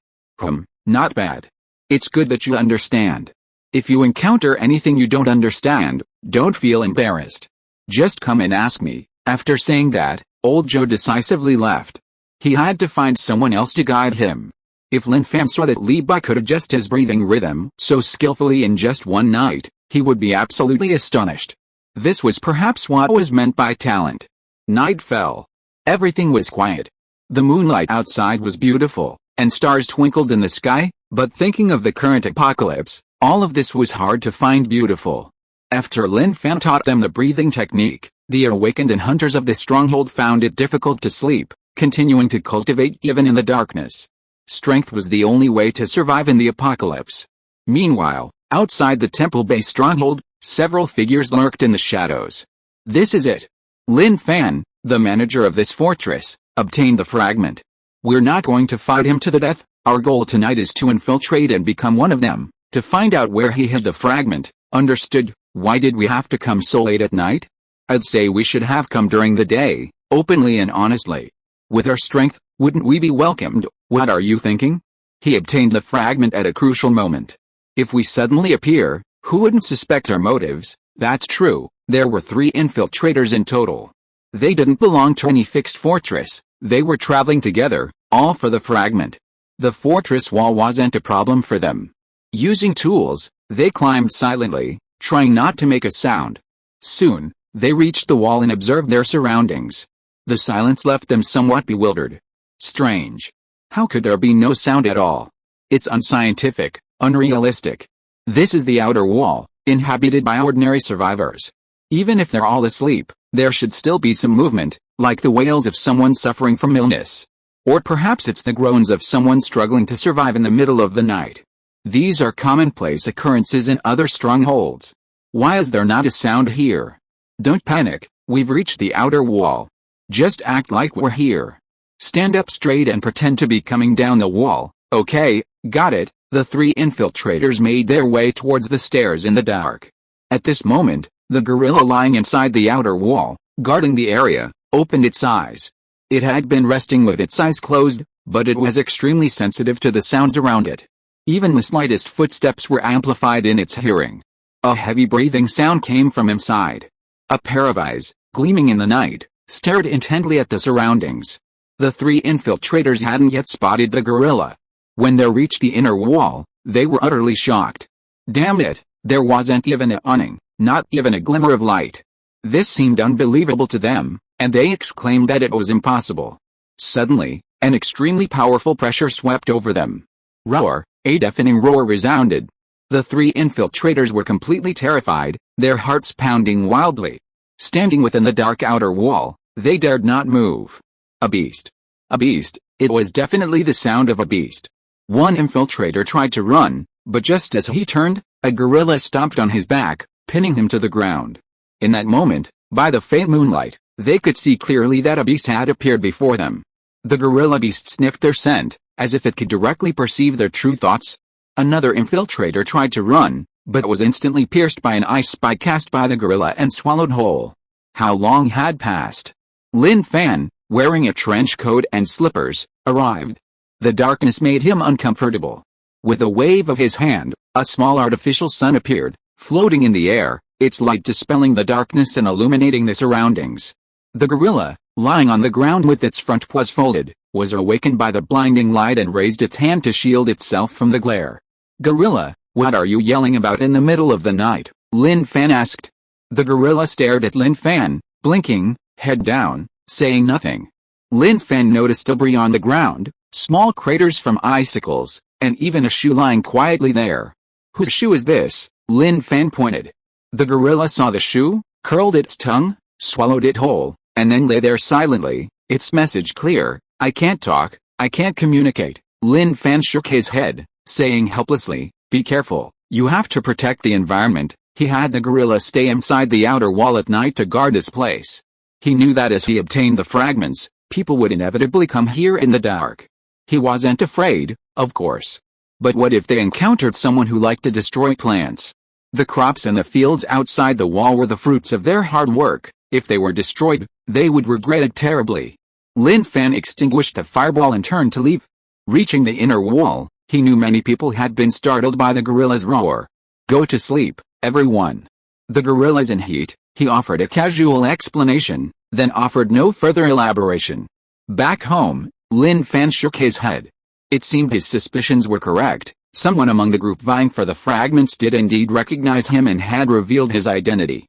Not bad. It's good that you understand. If you encounter anything you don't understand, don't feel embarrassed. Just come and ask me. After saying that, Old Joe decisively left. He had to find someone else to guide him. If Lin Fan saw that Li Bai could adjust his breathing rhythm so skillfully in just one night, he would be absolutely astonished. This was perhaps what was meant by talent. Night fell. Everything was quiet. The moonlight outside was beautiful, and stars twinkled in the sky, but thinking of the current apocalypse, all of this was hard to find beautiful. After Lin Fan taught them the breathing technique, the awakened and hunters of the stronghold found it difficult to sleep, continuing to cultivate even in the darkness. Strength was the only way to survive in the apocalypse. Meanwhile, outside the temple-based stronghold, several figures lurked in the shadows. This is it. Lin Fan, the manager of this fortress, obtained the fragment. We're not going to fight him to the death. Our goal tonight is to infiltrate and become one of them, to find out where he hid the fragment. Understood? Why did we have to come so late at night? I'd say we should have come during the day, openly and honestly. With our strength, wouldn't we be welcomed? What are you thinking? He obtained the fragment at a crucial moment. If we suddenly appear, who wouldn't suspect our motives? That's true, there were 3 infiltrators in total. They didn't belong to any fixed fortress, they were traveling together, all for the fragment. The fortress wall wasn't a problem for them. Using tools, they climbed silently, trying not to make a sound. Soon, they reached the wall and observed their surroundings. The silence left them somewhat bewildered. Strange. How could there be no sound at all? It's unscientific, unrealistic. This is the outer wall, inhabited by ordinary survivors. Even if they're all asleep, there should still be some movement, like the wails of someone suffering from illness. Or perhaps it's the groans of someone struggling to survive in the middle of the night. These are commonplace occurrences in other strongholds. Why is there not a sound here? Don't panic, we've reached the outer wall. Just act like we're here. Stand up straight and pretend to be coming down the wall. Okay, got it. The 3 infiltrators made their way towards the stairs in the dark. At this moment, the gorilla lying inside the outer wall, guarding the area, opened its eyes. It had been resting with its eyes closed, but it was extremely sensitive to the sounds around it. Even the slightest footsteps were amplified in its hearing. A heavy breathing sound came from inside. A pair of eyes, gleaming in the night, stared intently at the surroundings. The three infiltrators hadn't yet spotted the gorilla. When they reached the inner wall, they were utterly shocked. Damn it, there wasn't even an awning, not even a glimmer of light. This seemed unbelievable to them, and they exclaimed that it was impossible. Suddenly, an extremely powerful pressure swept over them. Roar, a deafening roar resounded. The three infiltrators were completely terrified, their hearts pounding wildly. Standing within the dark outer wall, they dared not move. A beast. A beast, it was definitely the sound of a beast. One infiltrator tried to run, but just as he turned, a gorilla stomped on his back, pinning him to the ground. In that moment, by the faint moonlight, they could see clearly that a beast had appeared before them. The gorilla beast sniffed their scent, as if it could directly perceive their true thoughts. Another infiltrator tried to run, but was instantly pierced by an ice spike cast by the gorilla and swallowed whole. How long had passed? Lin Fan, wearing a trench coat and slippers, arrived. The darkness made him uncomfortable. With a wave of his hand, a small artificial sun appeared, floating in the air, its light dispelling the darkness and illuminating the surroundings. The gorilla, lying on the ground with its front paws folded, was awakened by the blinding light and raised its hand to shield itself from the glare. "Gorilla, what are you yelling about in the middle of the night?" Lin Fan asked. The gorilla stared at Lin Fan, blinking, head down, saying nothing. Lin Fan noticed debris on the ground, small craters from icicles, and even a shoe lying quietly there. "Whose shoe is this?" Lin Fan pointed. The gorilla saw the shoe, curled its tongue, swallowed it whole, and then lay there silently, its message clear: "I can't talk, I can't communicate." Lin Fan shook his head, saying helplessly, "Be careful, you have to protect the environment." He had the gorilla stay inside the outer wall at night to guard this place. He knew that as he obtained the fragments, people would inevitably come here in the dark. He wasn't afraid, of course. But what if they encountered someone who liked to destroy plants? The crops in the fields outside the wall were the fruits of their hard work. If they were destroyed, they would regret it terribly. Lin Fan extinguished the fireball and turned to leave. Reaching the inner wall, he knew many people had been startled by the gorilla's roar. "Go to sleep, everyone." The gorilla's in heat, he offered a casual explanation, then offered no further elaboration. Back home, Lin Fan shook his head. It seemed his suspicions were correct. Someone among the group vying for the fragments did indeed recognize him and had revealed his identity.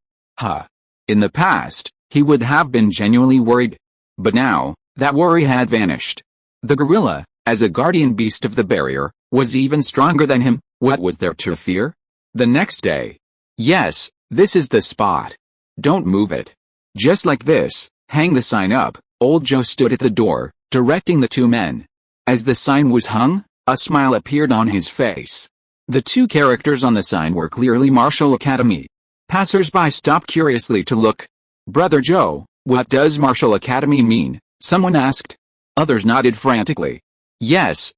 In the past, he would have been genuinely worried. But now, that worry had vanished. The gorilla, as a guardian beast of the barrier, was even stronger than him. What was there to fear? The next day. "Yes, this is the spot. Don't move it. Just like this, hang the sign up." Old Joe stood at the door, directing the two men. As the sign was hung, a smile appeared on his face. The two characters on the sign were clearly Martial Academy. Passers-by stopped curiously to look. "Brother Joe, what does Martial Academy mean?" someone asked. Others nodded frantically. Yes,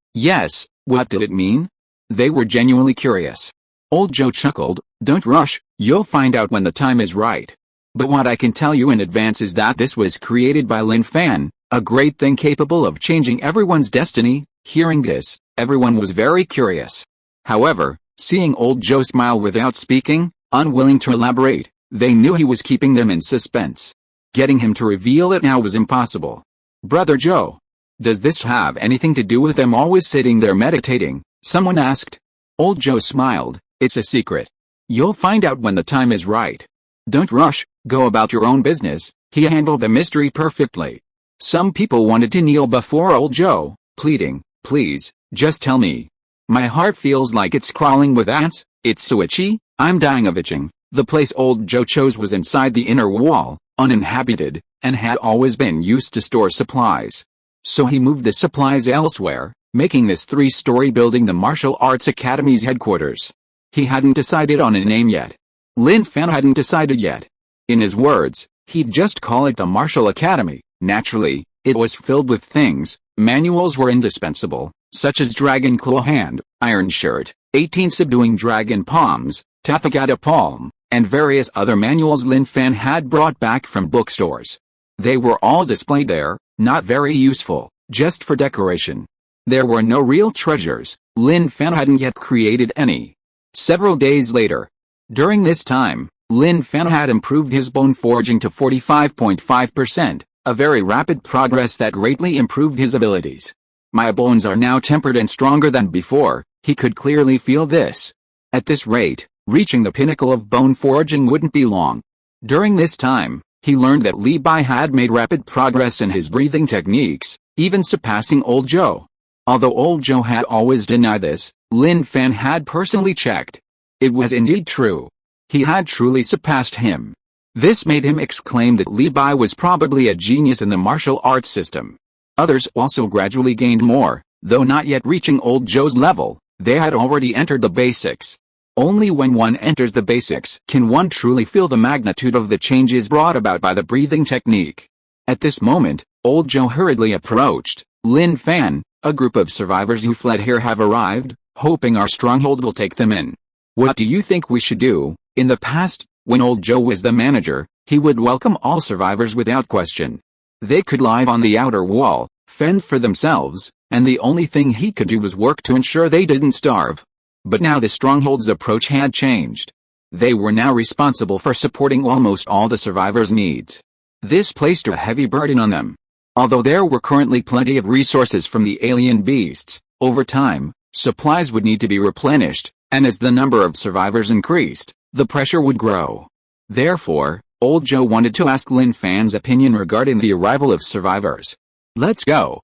what did it mean? They were genuinely curious. Old Joe chuckled, "Don't rush, you'll find out when the time is right. But what I can tell you in advance is that this was created by Lin Fan, a great thing capable of changing everyone's destiny." Hearing this, everyone was very curious. However, seeing Old Joe smile without speaking, unwilling to elaborate, they knew he was keeping them in suspense. Getting him to reveal it now was impossible. "Brother Joe, does this have anything to do with them always sitting there meditating?" someone asked. Old Joe smiled, "It's a secret. You'll find out when the time is right. Don't rush, go about your own business." He handled the mystery perfectly. Some people wanted to kneel before Old Joe, pleading, "Please, just tell me. My heart feels like it's crawling with ants, it's so itchy, I'm dying of itching." The place Old Joe chose was inside the inner wall, uninhabited, and had always been used to store supplies. So he moved the supplies elsewhere, making this three-story building the Martial Arts Academy's headquarters. He hadn't decided on a name yet. Lin Fan hadn't decided yet. In his words, he'd just call it the Martial Academy. Naturally, it was filled with things. Manuals were indispensable, such as Dragon Claw Hand, Iron Shirt, 18 Subduing Dragon Palms, Tathagata Palm, and various other manuals Lin Fan had brought back from bookstores. They were all displayed there, not very useful, just for decoration. There were no real treasures, Lin Fan hadn't yet created any. Several days later. During this time, Lin Fan had improved his bone forging to 45.5%, a very rapid progress that greatly improved his abilities. My bones are now tempered and stronger than before, he could clearly feel this. At this rate, reaching the pinnacle of bone forging wouldn't be long. During this time, he learned that Li Bai had made rapid progress in his breathing techniques, even surpassing Old Zhou. Although Old Zhou had always denied this, Lin Fan had personally checked. It was indeed true. He had truly surpassed him. This made him exclaim that Li Bai was probably a genius in the martial arts system. Others also gradually gained more, though not yet reaching Old Zhou's level. They had already entered the basics. Only when one enters the basics can one truly feel the magnitude of the changes brought about by the breathing technique. At this moment, Old Zhou hurriedly approached. Lin Fan, a group of survivors who fled here have arrived, hoping our stronghold will take them in. What do you think we should do? In the past, when Old Zhou was the manager, he would welcome all survivors without question. They could live on the outer wall, fend for themselves, and the only thing he could do was work to ensure they didn't starve. But now the stronghold's approach had changed. They were now responsible for supporting almost all the survivors' needs. This placed a heavy burden on them. Although there were currently plenty of resources from the alien beasts, over time, supplies would need to be replenished, and as the number of survivors increased, the pressure would grow. Therefore, Old Zhou wanted to ask Lin Fan's opinion regarding the arrival of survivors. Let's go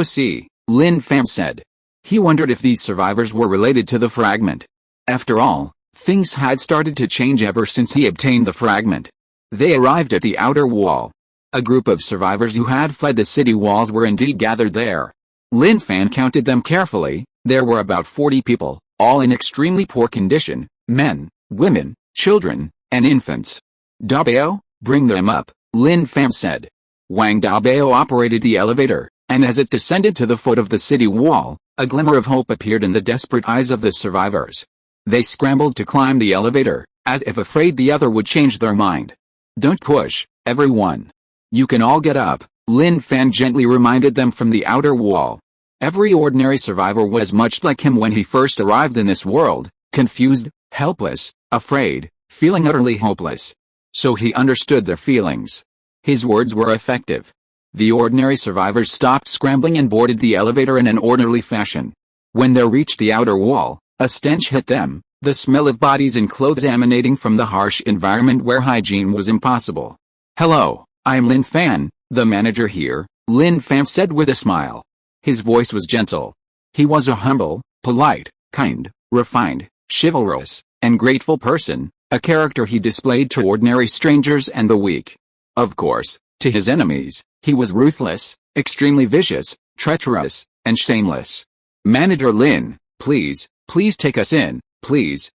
see, Lin Fan said. He wondered if these survivors were related to the fragment. After all, things had started to change ever since he obtained the fragment. They arrived at the outer wall. A group of survivors who had fled the city walls were indeed gathered there. Lin Fan counted them carefully. There were about 40 people, all in extremely poor condition, men, women, children, and infants. Dabao, bring them up, Lin Fan said. Wang Dabao operated the elevator, and as it descended to the foot of the city wall, a glimmer of hope appeared in the desperate eyes of the survivors. They scrambled to climb the elevator, as if afraid the other would change their mind. Don't push, everyone. You can all get up, Lin Fan gently reminded them from the outer wall. Every ordinary survivor was much like him when he first arrived in this world, confused, helpless, afraid, feeling utterly hopeless. So he understood their feelings. His words were effective. The ordinary survivors stopped scrambling and boarded the elevator in an orderly fashion. When they reached the outer wall, a stench hit them, the smell of bodies and clothes emanating from the harsh environment where hygiene was impossible. Hello, I'm Lin Fan, the manager here, Lin Fan said with a smile. His voice was gentle. He was a humble, polite, kind, refined, chivalrous, and grateful person, a character he displayed to ordinary strangers and the weak. Of course, to his enemies, he was ruthless, extremely vicious, treacherous, and shameless. Manager Lin, please take us in, please,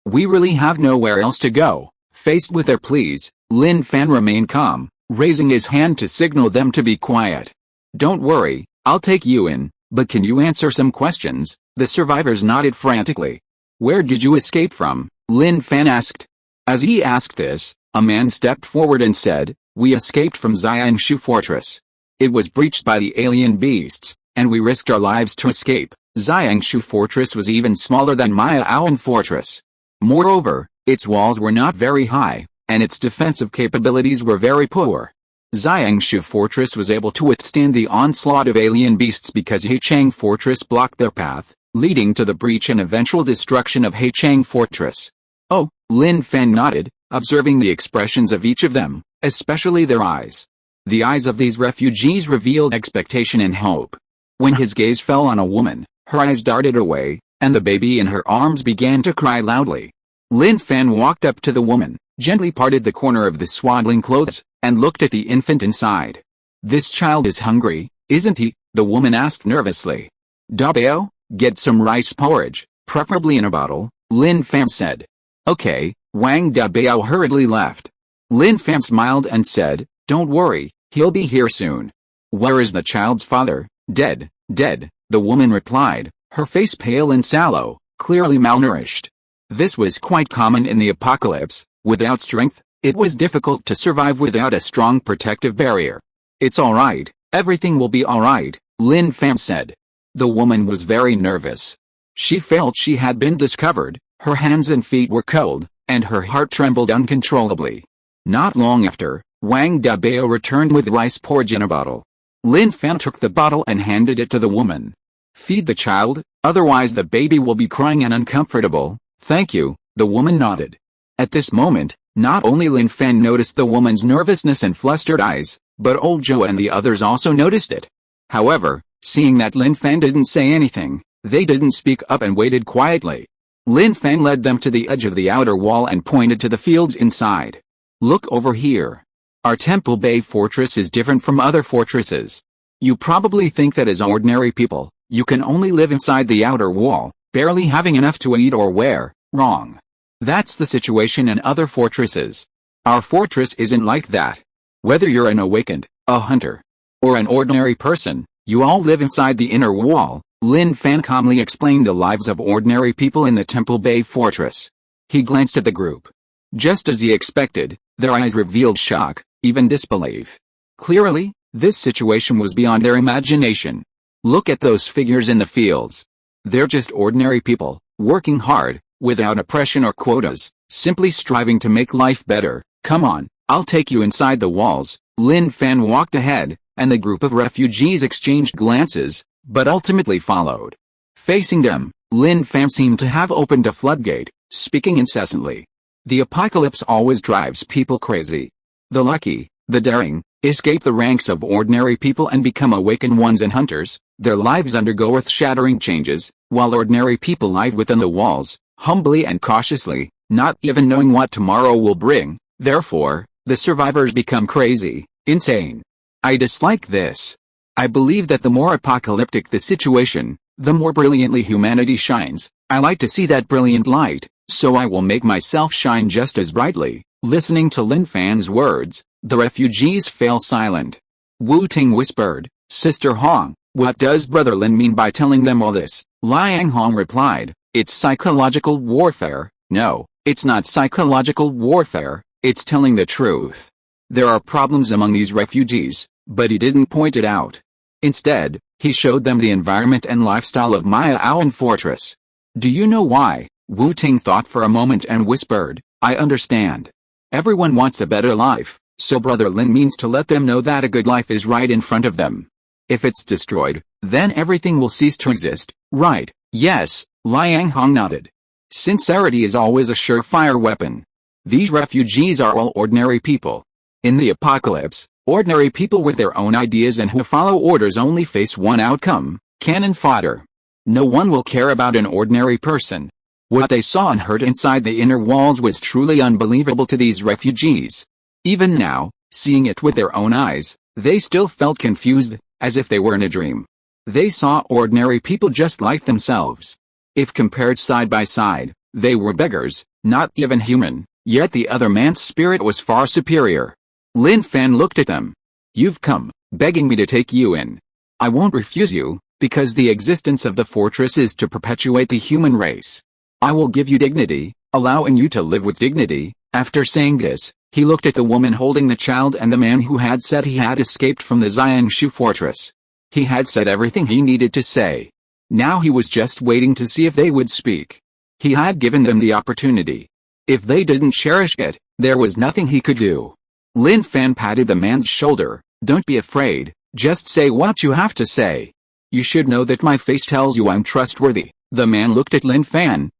we really have nowhere else to go. Faced with their pleas, Lin Fan remained calm, raising his hand to signal them to be quiet. Don't worry, I'll take you in, but can you answer some questions? The survivors nodded frantically. Where did you escape from? Lin Fan asked. As he asked this, a man stepped forward and said, we escaped from Xiangshu Fortress. It was breached by the alien beasts, and we risked our lives to escape. Xiangshu Fortress was even smaller than Miaoan Fortress. Moreover, its walls were not very high, and its defensive capabilities were very poor. Xiangshu Fortress was able to withstand the onslaught of alien beasts because Heichang Fortress blocked their path, leading to the breach and eventual destruction of Heichang Fortress. Oh, Lin Fan nodded, observing the expressions of each of them, especially their eyes. The eyes of these refugees revealed expectation and hope. When his gaze fell on a woman, her eyes darted away, and the baby in her arms began to cry loudly. Lin Fan walked up to the woman, gently parted the corner of the swaddling clothes, and looked at the infant inside. This child is hungry, isn't he? The woman asked nervously. Dabao, get some rice porridge, preferably in a bottle, Lin Fan said. Okay, Wang Dabao hurriedly left. Lin Fan smiled and said, don't worry, he'll be here soon. Where is the child's father? Dead, the woman replied, her face pale and sallow, clearly malnourished. This was quite common in the apocalypse. Without strength, it was difficult to survive without a strong protective barrier. It's alright, everything will be alright, Lin Fan said. The woman was very nervous. She felt she had been discovered, her hands and feet were cold, and her heart trembled uncontrollably. Not long after, Wang Dabao returned with rice porridge in a bottle. Lin Fan took the bottle and handed it to the woman. "Feed the child, otherwise the baby will be crying and uncomfortable." "Thank you," the woman nodded. At this moment, not only Lin Fan noticed the woman's nervousness and flustered eyes, but old Joe and the others also noticed it. However, seeing that Lin Fan didn't say anything, they didn't speak up and waited quietly. Lin Fan led them to the edge of the outer wall and pointed to the fields inside. "Look over here. Our Temple Bay fortress is different from other fortresses. You probably think that as ordinary people, you can only live inside the outer wall, barely having enough to eat or wear. Wrong. That's the situation in other fortresses. Our fortress isn't like that. Whether you're an awakened, a hunter, or an ordinary person, you all live inside the inner wall." Lin Fan calmly explained the lives of ordinary people in the Temple Bay fortress. He glanced at the group. Just as he expected, their eyes revealed shock, even disbelief. Clearly, this situation was beyond their imagination. Look at those figures in the fields. They're just ordinary people, working hard, without oppression or quotas, simply striving to make life better. "Come on, I'll take you inside the walls." Lin Fan walked ahead, and the group of refugees exchanged glances, but ultimately followed. Facing them, Lin Fan seemed to have opened a floodgate, speaking incessantly. "The apocalypse always drives people crazy. The lucky, the daring, escape the ranks of ordinary people and become awakened ones and hunters. Their lives undergo earth-shattering changes, while ordinary people live within the walls, humbly and cautiously, not even knowing what tomorrow will bring. Therefore, the survivors become crazy, insane. I dislike this. I believe that the more apocalyptic the situation, the more brilliantly humanity shines. I like to see that brilliant light, so I will make myself shine just as brightly." Listening to Lin Fan's words, the refugees fell silent. Wu Ting whispered, "Sister Hong, what does Brother Lin mean by telling them all this?" Liang Hong replied, "It's psychological warfare." "No, it's not psychological warfare, it's telling the truth. There are problems among these refugees, but he didn't point it out. Instead, he showed them the environment and lifestyle of Maya Aowen Fortress." "Do you know why?" Wu Ting thought for a moment and whispered, "I understand. Everyone wants a better life, so Brother Lin means to let them know that a good life is right in front of them. If it's destroyed, then everything will cease to exist, right?" "Yes," Liang Hong nodded. "Sincerity is always a surefire weapon. These refugees are all ordinary people. In the apocalypse, ordinary people with their own ideas and who follow orders only face one outcome: cannon fodder. No one will care about an ordinary person." What they saw and heard inside the inner walls was truly unbelievable to these refugees. Even now, seeing it with their own eyes, they still felt confused, as if they were in a dream. They saw ordinary people just like themselves. If compared side by side, they were beggars, not even human, yet the other man's spirit was far superior. Lin Fan looked at them. "You've come, begging me to take you in. I won't refuse you, because the existence of the fortress is to perpetuate the human race. I will give you dignity, allowing you to live with dignity." After saying this, he looked at the woman holding the child and the man who had said he had escaped from the Xiangshu fortress. He had said everything he needed to say. Now he was just waiting to see if they would speak. He had given them the opportunity. If they didn't cherish it, there was nothing he could do. Lin Fan patted the man's shoulder. "Don't be afraid, just say what you have to say. You should know that my face tells you I'm trustworthy." The man looked at Lin Fan.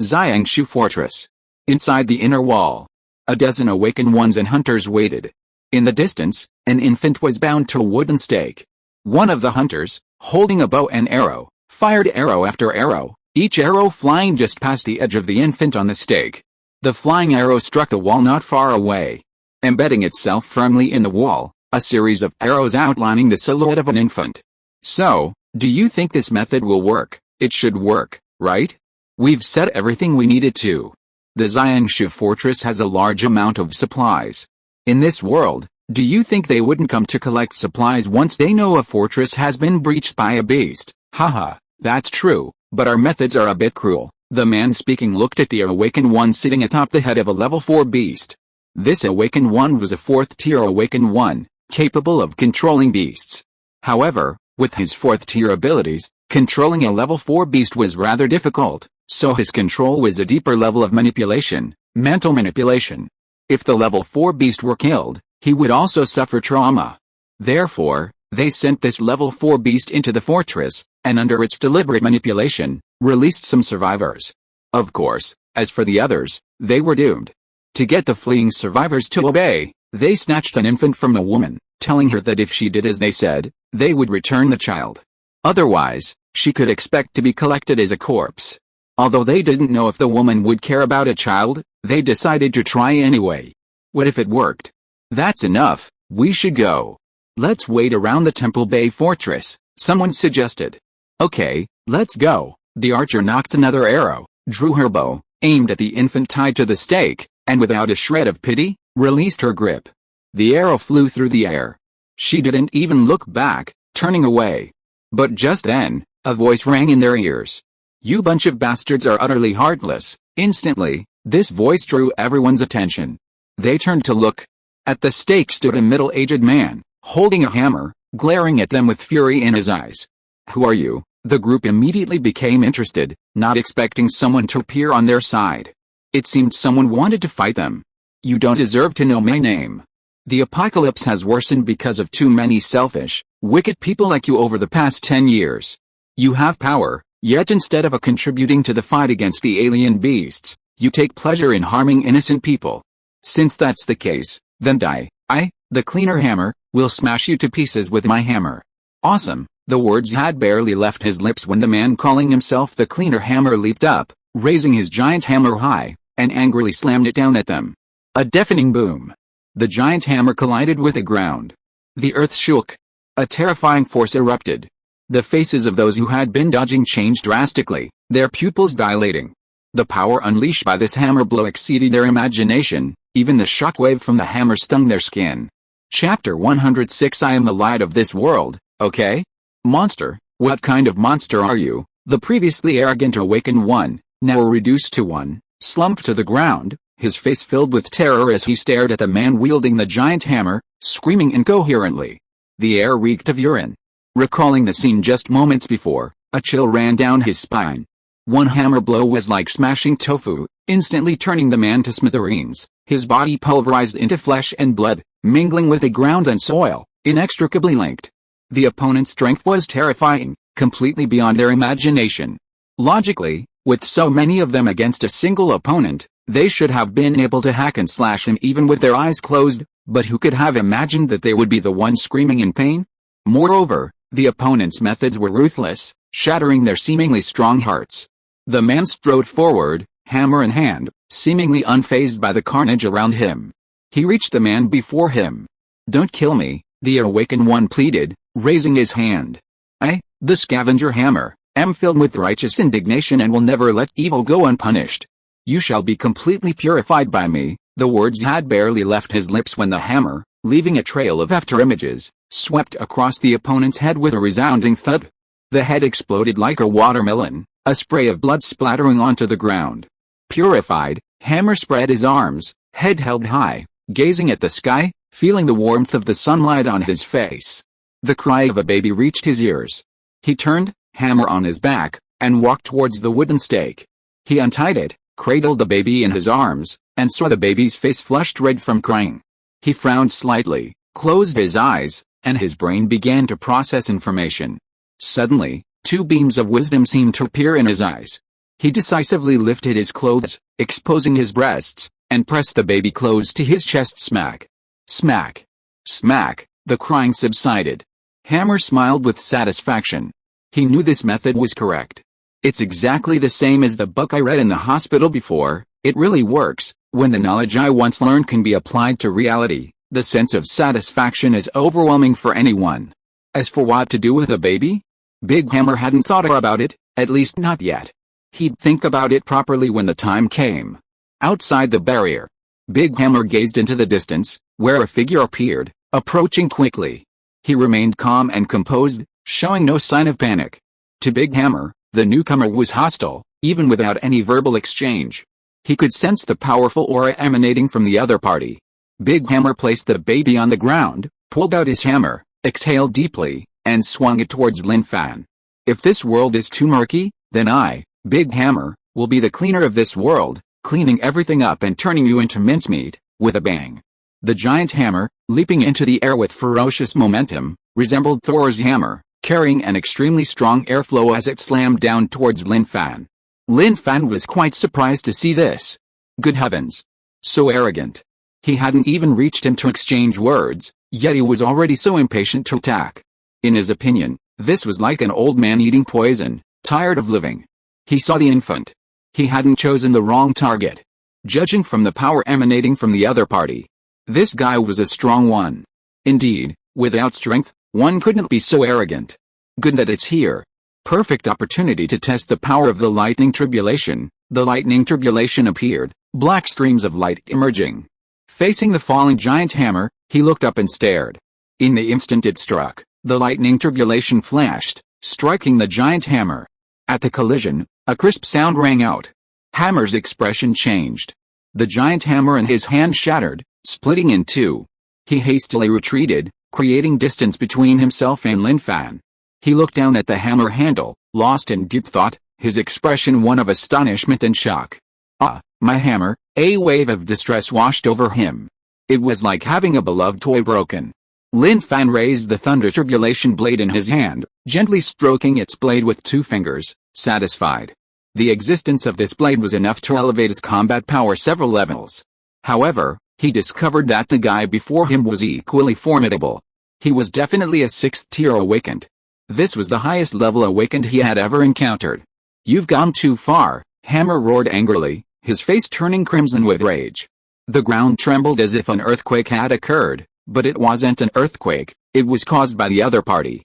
Xiangshu Fortress. Inside the inner wall, a dozen awakened ones and hunters waited. In the distance, an infant was bound to a wooden stake. One of the hunters, holding a bow and arrow, fired arrow after arrow, each arrow flying just past the edge of the infant on the stake. The flying arrow struck a wall not far away. Embedding itself firmly in the wall, a series of arrows outlining the silhouette of an infant. "So, do you think this method will work?" "It should work, right? We've said everything we needed to. The Xiangshu fortress has a large amount of supplies. In this world, do you think they wouldn't come to collect supplies once they know a fortress has been breached by a beast?" "Haha, that's true, but our methods are a bit cruel." The man speaking looked at the awakened one sitting atop the head of a level 4 beast. This awakened one was a 4th tier awakened one, capable of controlling beasts. However, With his 4th tier abilities, controlling a level 4 beast was rather difficult, so his control was a deeper level of manipulation, mental manipulation. If the level 4 beast were killed, he would also suffer trauma. Therefore, they sent this level 4 beast into the fortress, and under its deliberate manipulation, released some survivors. Of course, as for the others, they were doomed. To get the fleeing survivors to obey, they snatched an infant from a woman, telling her that if she did as they said, they would return the child. Otherwise, she could expect to be collected as a corpse. Although they didn't know if the woman would care about a child, they decided to try anyway. What if it worked? That's enough, we should go. Let's wait around the Temple Bay Fortress, someone suggested. Okay, let's go. The archer knocked another arrow, drew her bow, aimed at the infant tied to the stake, and without a shred of pity, released her grip. The arrow flew through the air. She didn't even look back, turning away. But just then, a voice rang in their ears. You bunch of bastards are utterly heartless. Instantly, this voice drew everyone's attention. They turned to look. At the stake stood a middle-aged man, holding a hammer, glaring at them with fury in his eyes. Who are you? The group immediately became interested, not expecting someone to appear on their side. It seemed someone wanted to fight them. You don't deserve to know my name. The apocalypse has worsened because of too many selfish, wicked people like you over the past 10 years. You have power, yet instead of contributing to the fight against the alien beasts, you take pleasure in harming innocent people. Since that's the case, then die. I, the cleaner hammer, will smash you to pieces with my hammer. Awesome. The words had barely left his lips when the man calling himself the cleaner hammer leaped up, raising his giant hammer high, and angrily slammed it down at them. A deafening boom. The giant hammer collided with the ground. The earth shook. A terrifying force erupted. The faces of those who had been dodging changed drastically, their pupils dilating. The power unleashed by this hammer blow exceeded their imagination, even the shockwave from the hammer stung their skin. Chapter 106 I am the light of this world, okay? Monster, what kind of monster are you? The previously arrogant awakened one, now reduced to one, slumped to the ground, his face filled with terror as he stared at the man wielding the giant hammer, screaming incoherently. The air reeked of urine. Recalling the scene just moments before, a chill ran down his spine. One hammer blow was like smashing tofu, instantly turning the man to smithereens, his body pulverized into flesh and blood, mingling with the ground and soil, inextricably linked. The opponent's strength was terrifying, completely beyond their imagination. Logically, with so many of them against a single opponent, they should have been able to hack and slash him even with their eyes closed, but who could have imagined that they would be the ones screaming in pain? Moreover, the opponent's methods were ruthless, shattering their seemingly strong hearts. The man strode forward, hammer in hand, seemingly unfazed by the carnage around him. He reached the man before him. Don't kill me, the awakened one pleaded, raising his hand. I, the scavenger hammer, am filled with righteous indignation and will never let evil go unpunished. You shall be completely purified by me. The words had barely left his lips when the hammer, leaving a trail of afterimages, swept across the opponent's head with a resounding thud. The head exploded like a watermelon, a spray of blood splattering onto the ground. Purified, hammer spread his arms, head held high, gazing at the sky, feeling the warmth of the sunlight on his face. The cry of a baby reached his ears. He turned, hammer on his back, and walked towards the wooden stake. He untied it, cradled the baby in his arms, and saw the baby's face flushed red from crying. He frowned slightly, closed his eyes, and his brain began to process information. Suddenly, two beams of wisdom seemed to appear in his eyes. He decisively lifted his clothes, exposing his breasts, and pressed the baby close to his chest. Smack. Smack. Smack. The crying subsided. Hammer smiled with satisfaction. He knew this method was correct. It's exactly the same as the book I read in the hospital before. It really works. When the knowledge I once learned can be applied to reality, the sense of satisfaction is overwhelming for anyone. As for what to do with a baby? Big Hammer hadn't thought about it, at least not yet. He'd think about it properly when the time came. Outside the barrier, Big Hammer gazed into the distance, where a figure appeared, approaching quickly. He remained calm and composed, showing no sign of panic. To Big Hammer, the newcomer was hostile, even without any verbal exchange. He could sense the powerful aura emanating from the other party. Big Hammer placed the baby on the ground, pulled out his hammer, exhaled deeply, and swung it towards Lin Fan. If this world is too murky, then I, Big Hammer, will be the cleaner of this world, cleaning everything up and turning you into mincemeat, with a bang. The giant hammer, leaping into the air with ferocious momentum, resembled Thor's hammer, carrying an extremely strong airflow as it slammed down towards Lin Fan. Lin Fan was quite surprised to see this. Good heavens! So arrogant. He hadn't even reached him to exchange words, yet he was already so impatient to attack. In his opinion, this was like an old man eating poison, tired of living. He saw the infant. He hadn't chosen the wrong target. Judging from the power emanating from the other party, this guy was a strong one. Indeed, without strength, one couldn't be so arrogant. Good that it's here. Perfect opportunity to test the power of the lightning tribulation. The lightning tribulation appeared, black streams of light emerging. Facing the falling giant hammer, he looked up and stared. In the instant it struck, the lightning tribulation flashed, striking the giant hammer. At the collision, a crisp sound rang out. Hammer's expression changed. The giant hammer in his hand shattered, splitting in two. He hastily retreated, creating distance between himself and Lin Fan. He looked down at the hammer handle, lost in deep thought, his expression one of astonishment and shock. Ah, my hammer! A wave of distress washed over him. It was like having a beloved toy broken. Lin Fan raised the thunder tribulation blade in his hand, gently stroking its blade with 2 fingers, satisfied. The existence of this blade was enough to elevate his combat power several levels. However, he discovered that the guy before him was equally formidable. He was definitely a 6th tier awakened. This was the highest level awakened he had ever encountered. You've gone too far, Hammer roared angrily, his face turning crimson with rage. The ground trembled as if an earthquake had occurred, but it wasn't an earthquake, it was caused by the other party.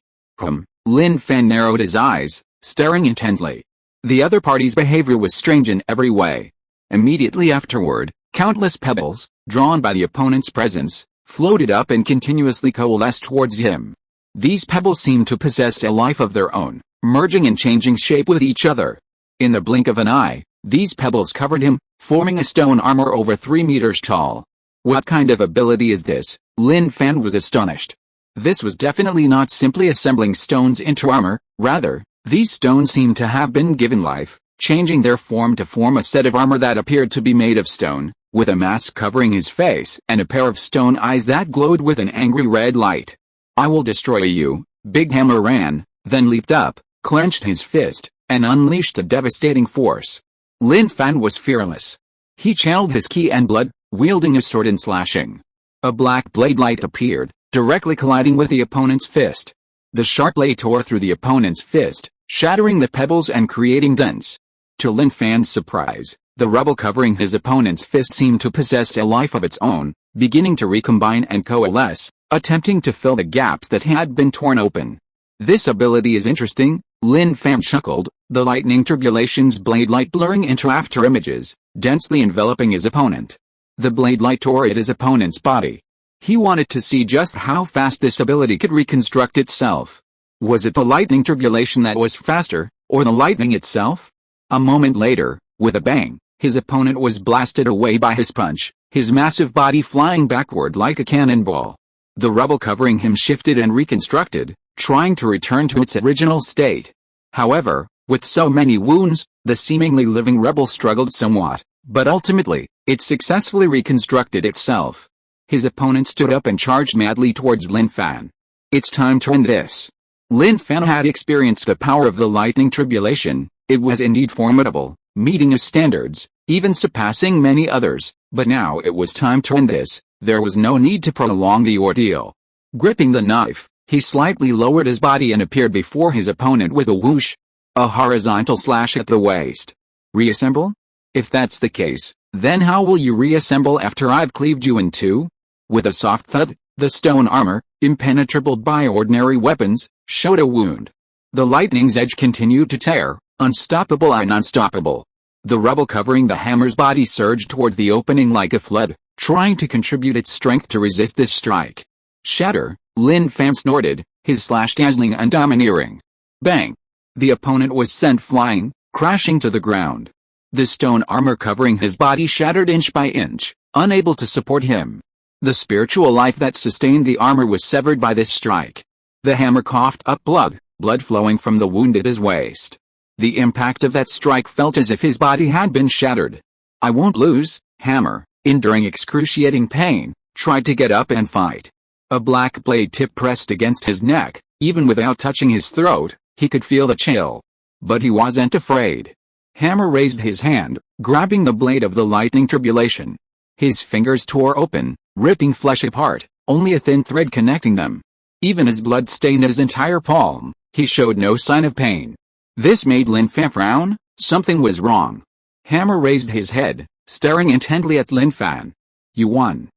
Lin Fan narrowed his eyes, staring intently. The other party's behavior was strange in every way. Immediately afterward, countless pebbles, drawn by the opponent's presence, floated up and continuously coalesced towards him. These pebbles seemed to possess a life of their own, merging and changing shape with each other. In the blink of an eye, these pebbles covered him, forming a stone armor over 3 meters tall. What kind of ability is this? Lin Fan was astonished. This was definitely not simply assembling stones into armor, rather, these stones seemed to have been given life, changing their form to form a set of armor that appeared to be made of stone, with a mask covering his face and a pair of stone eyes that glowed with an angry red light. I will destroy you. Big Hammer ran, then leaped up, clenched his fist, and unleashed a devastating force. Lin Fan was fearless. He channeled his ki and blood, wielding a sword and slashing. A black blade light appeared, directly colliding with the opponent's fist. The sharp blade tore through the opponent's fist, shattering the pebbles and creating dents. To Lin Fan's surprise, the rubble covering his opponent's fist seemed to possess a life of its own, beginning to recombine and coalesce, attempting to fill the gaps that had been torn open. This ability is interesting, Lin Fan chuckled, the lightning tribulation's blade light blurring into after images, densely enveloping his opponent. The blade light tore at his opponent's body. He wanted to see just how fast this ability could reconstruct itself. Was it the lightning tribulation that was faster, or the lightning itself? A moment later, with a bang, his opponent was blasted away by his punch, his massive body flying backward like a cannonball. The rubble covering him shifted and reconstructed, trying to return to its original state. However, with so many wounds, the seemingly living rebel struggled somewhat, but ultimately, it successfully reconstructed itself. His opponent stood up and charged madly towards Lin Fan. It's time to end this. Lin Fan had experienced the power of the lightning tribulation. It was indeed formidable, meeting his standards, even surpassing many others, but now it was time to end this. There was no need to prolong the ordeal. Gripping the knife, he slightly lowered his body and appeared before his opponent with a whoosh. A horizontal slash at the waist. Reassemble? If that's the case, then how will you reassemble after I've cleaved you in two? With a soft thud, the stone armor, impenetrable by ordinary weapons, showed a wound. The lightning's edge continued to tear, unstoppable and unstoppable. The rubble covering the hammer's body surged towards the opening like a flood, trying to contribute its strength to resist this strike. Shatter, Lin Fan snorted, his slash dazzling and domineering. Bang! The opponent was sent flying, crashing to the ground. The stone armor covering his body shattered inch by inch, unable to support him. The spiritual life that sustained the armor was severed by this strike. The hammer coughed up blood flowing from the wound at his waist. The impact of that strike felt as if his body had been shattered. "I won't lose." Hammer, enduring excruciating pain, tried to get up and fight. A black blade tip pressed against his neck. Even without touching his throat, he could feel the chill. But he wasn't afraid. Hammer raised his hand, grabbing the blade of the lightning tribulation. His fingers tore open, ripping flesh apart, only a thin thread connecting them. Even as blood stained his entire palm, he showed no sign of pain. This made Lin Fan frown. Something was wrong. Hammer raised his head, staring intently at Lin Fan. "You won.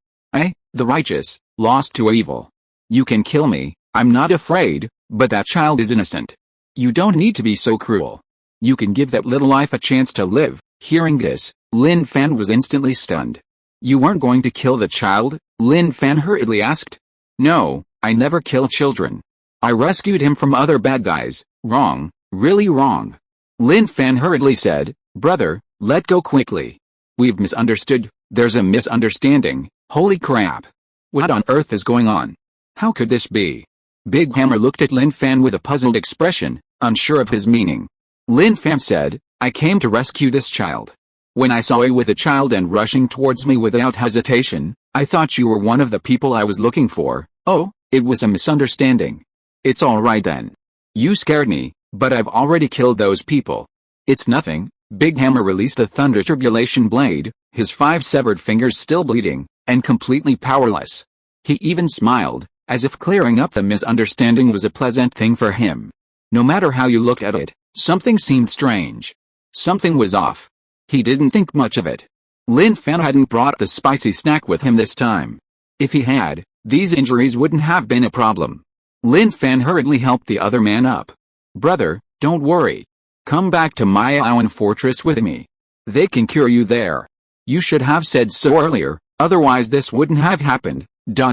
The righteous, lost to evil. You can kill me, I'm not afraid, but that child is innocent. You don't need to be so cruel. You can give that little life a chance to live." Hearing this, Lin Fan was instantly stunned. "You weren't going to kill the child?" Lin Fan hurriedly asked. "No, I never kill children. I rescued him from other bad guys." "Wrong, really wrong." Lin Fan hurriedly said. "Brother, let go quickly. We've misunderstood. There's a misunderstanding. Holy crap. What on earth is going on? How could this be?" Big Hammer looked at Lin Fan with a puzzled expression, unsure of his meaning. Lin Fan said, "I came to rescue this child. When I saw you with a child and rushing towards me without hesitation, I thought you were one of the people I was looking for." "Oh, it was a misunderstanding. It's all right then. You scared me, but I've already killed those people. It's nothing." Big Hammer released the thunder tribulation blade, his 5 severed fingers still bleeding, and completely powerless. He even smiled, as if clearing up the misunderstanding was a pleasant thing for him. No matter how you looked at it, something seemed strange. Something was off. He didn't think much of it. Lin Fan hadn't brought the spicy snack with him this time. If he had, these injuries wouldn't have been a problem. Lin Fan hurriedly helped the other man up. "Brother, don't worry. Come back to my Aowen fortress with me. They can cure you there. You should have said so earlier, otherwise this wouldn't have happened."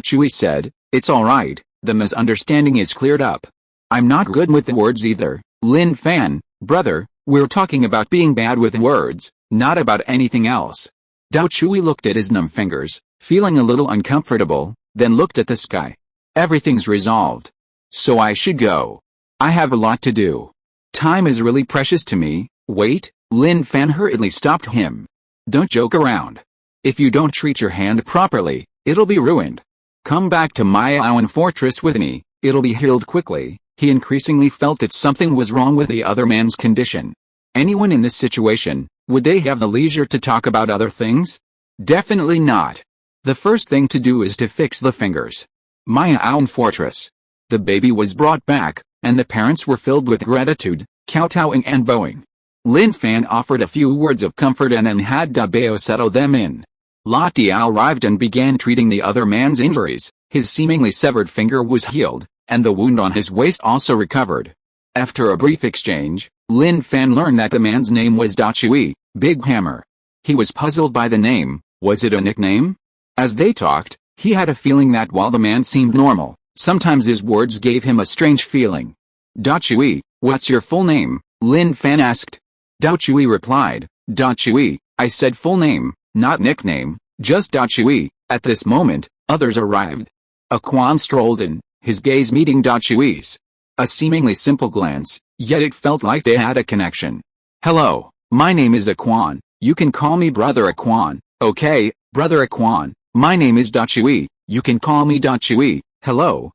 Chui said. "It's alright, the misunderstanding is cleared up. I'm not good with the words either." Lin Fan, "Brother, we're talking about being bad with words, not about anything else." Chui looked at his numb fingers, feeling a little uncomfortable, then looked at the sky. "Everything's resolved. So I should go. I have a lot to do. Time is really precious to me." "Wait," Lin Fan hurriedly stopped him. "Don't joke around. If you don't treat your hand properly, it'll be ruined. Come back to my Aowen fortress with me, it'll be healed quickly." He increasingly felt that something was wrong with the other man's condition. Anyone in this situation, would they have the leisure to talk about other things? Definitely not. The first thing to do is to fix the fingers. My Aowen fortress. The baby was brought back, and the parents were filled with gratitude, kowtowing and bowing. Lin Fan offered a few words of comfort and then had Da Bao settle them in. La Diao arrived and began treating the other man's injuries. His seemingly severed finger was healed, and the wound on his waist also recovered. After a brief exchange, Lin Fan learned that the man's name was Chui, Big Hammer. He was puzzled by the name. Was it a nickname? As they talked, he had a feeling that while the man seemed normal, sometimes his words gave him a strange feeling. "Chui, what's your full name?" Lin Fan asked. Chui replied. "Chui, I said full name, not nickname, just Chui." At this moment, others arrived. Quan strolled in, his gaze meeting Chui's. A seemingly simple glance, yet it felt like they had a connection. "Hello, my name is Quan. You can call me Brother Quan." "Okay, Brother Quan, my name is Chui. You can call me Chui." "Hello,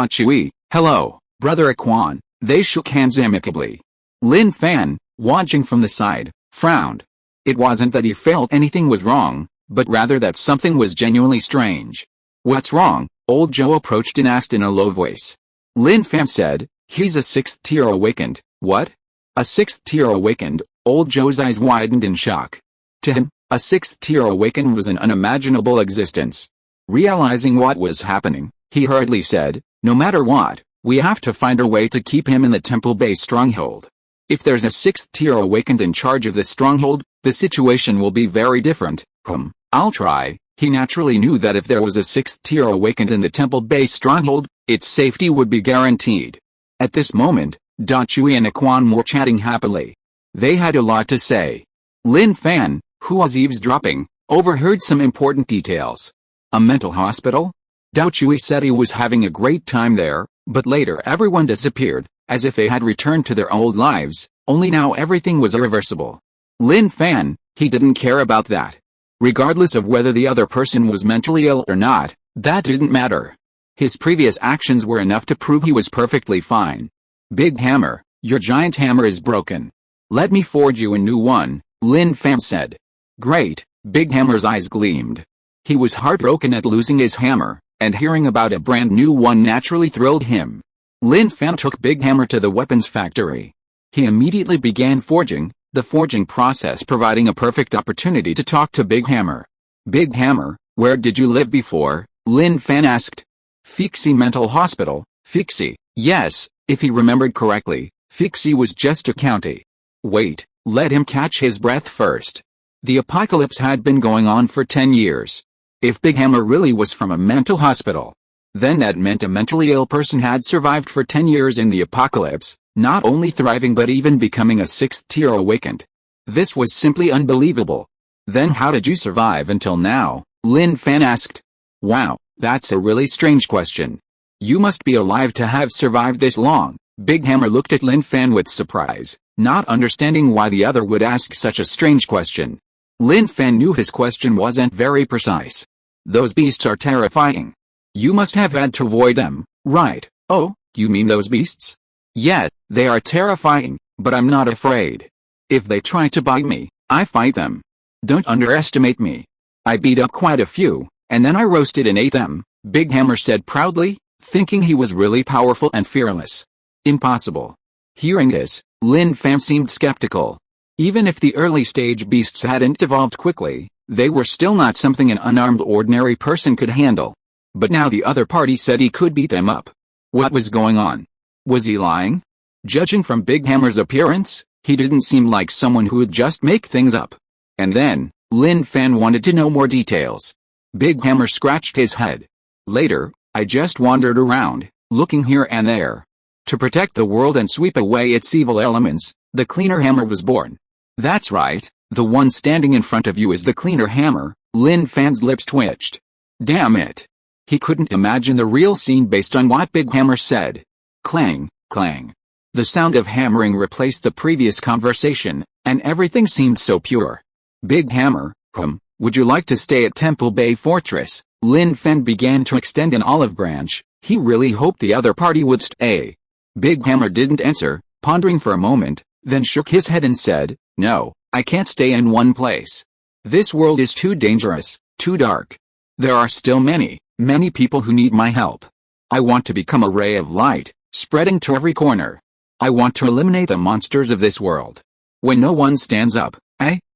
Chui." "Hello, Brother Quan." They shook hands amicably. Lin Fan, watching from the side, frowned. It wasn't that he felt anything was wrong, but rather that something was genuinely strange. "What's wrong?" Old Joe approached and asked in a low voice. Lin Fan said, "He's a 6th tier awakened." "What? A 6th tier awakened?" Old Joe's eyes widened in shock. To him, a 6th tier awakened was an unimaginable existence. Realizing what was happening, he hurriedly said, "No matter what, we have to find a way to keep him in the temple base stronghold. If there's a 6th tier awakened in charge of this stronghold, the situation will be very different." I'll try." He naturally knew that if there was a 6th tier awakened in the temple base stronghold, its safety would be guaranteed. At this moment, Chui and Quan were chatting happily. They had a lot to say. Lin Fan, who was eavesdropping, overheard some important details. A mental hospital? Chui said he was having a great time there, But later everyone disappeared, as if they had returned to their old lives, only now everything was irreversible. Lin Fan, he didn't care about that. Regardless of whether the other person was mentally ill or not, that didn't matter. His previous actions were enough to prove he was perfectly fine. Big Hammer, your giant hammer is broken. Let me forge you a new one, Lin Fan said. Great, Big Hammer's eyes gleamed. He was heartbroken at losing his hammer, and hearing about a brand new one naturally thrilled him. Lin Fan took Big Hammer to the weapons factory. He immediately began forging, the forging process providing a perfect opportunity to talk to Big Hammer. Big Hammer, where did you live before? Lin Fan asked. Fixie Mental Hospital, Fixie. Yes, if he remembered correctly, Fixie was just a county. Wait, let him catch his breath first. The apocalypse had been going on for 10 years. If Big Hammer really was from a mental hospital, then that meant a mentally ill person had survived for 10 years in the apocalypse, not only thriving but even becoming a 6th-tier awakened. This was simply unbelievable. Then how did you survive until now? Lin Fan asked. Wow, that's a really strange question. You must be alive to have survived this long. Big Hammer looked at Lin Fan with surprise, not understanding why the other would ask such a strange question. Lin Fan knew his question wasn't very precise. Those beasts are terrifying. You must have had to avoid them, right? Oh, you mean those beasts? Yeah, they are terrifying, but I'm not afraid. If they try to bite me, I fight them. Don't underestimate me. I beat up quite a few, and then I roasted and ate them, Big Hammer said proudly, thinking he was really powerful and fearless. Impossible. Hearing this, Lin Fan seemed skeptical. Even if the early-stage beasts hadn't evolved quickly, they were still not something an unarmed ordinary person could handle. But now the other party said he could beat them up. What was going on? Was he lying? Judging from Big Hammer's appearance, he didn't seem like someone who would just make things up. And then, Lin Fan wanted to know more details. Big Hammer scratched his head. Later, I just wandered around, looking here and there. To protect the world and sweep away its evil elements, the Cleaner Hammer was born. That's right, the one standing in front of you is the Cleaner Hammer. Lin Fan's lips twitched. Damn it. He couldn't imagine the real scene based on what Big Hammer said. Clang, clang. The sound of hammering replaced the previous conversation, and everything seemed so pure. Big Hammer, would you like to stay at Temple Bay Fortress? Lin Fan began to extend an olive branch. He really hoped the other party would stay. Big Hammer didn't answer, pondering for a moment, then shook his head and said, No, I can't stay in one place. This world is too dangerous, too dark. There are still many people who need my help. I want to become a ray of light, spreading to every corner. I want to eliminate the monsters of this world. When no one stands up,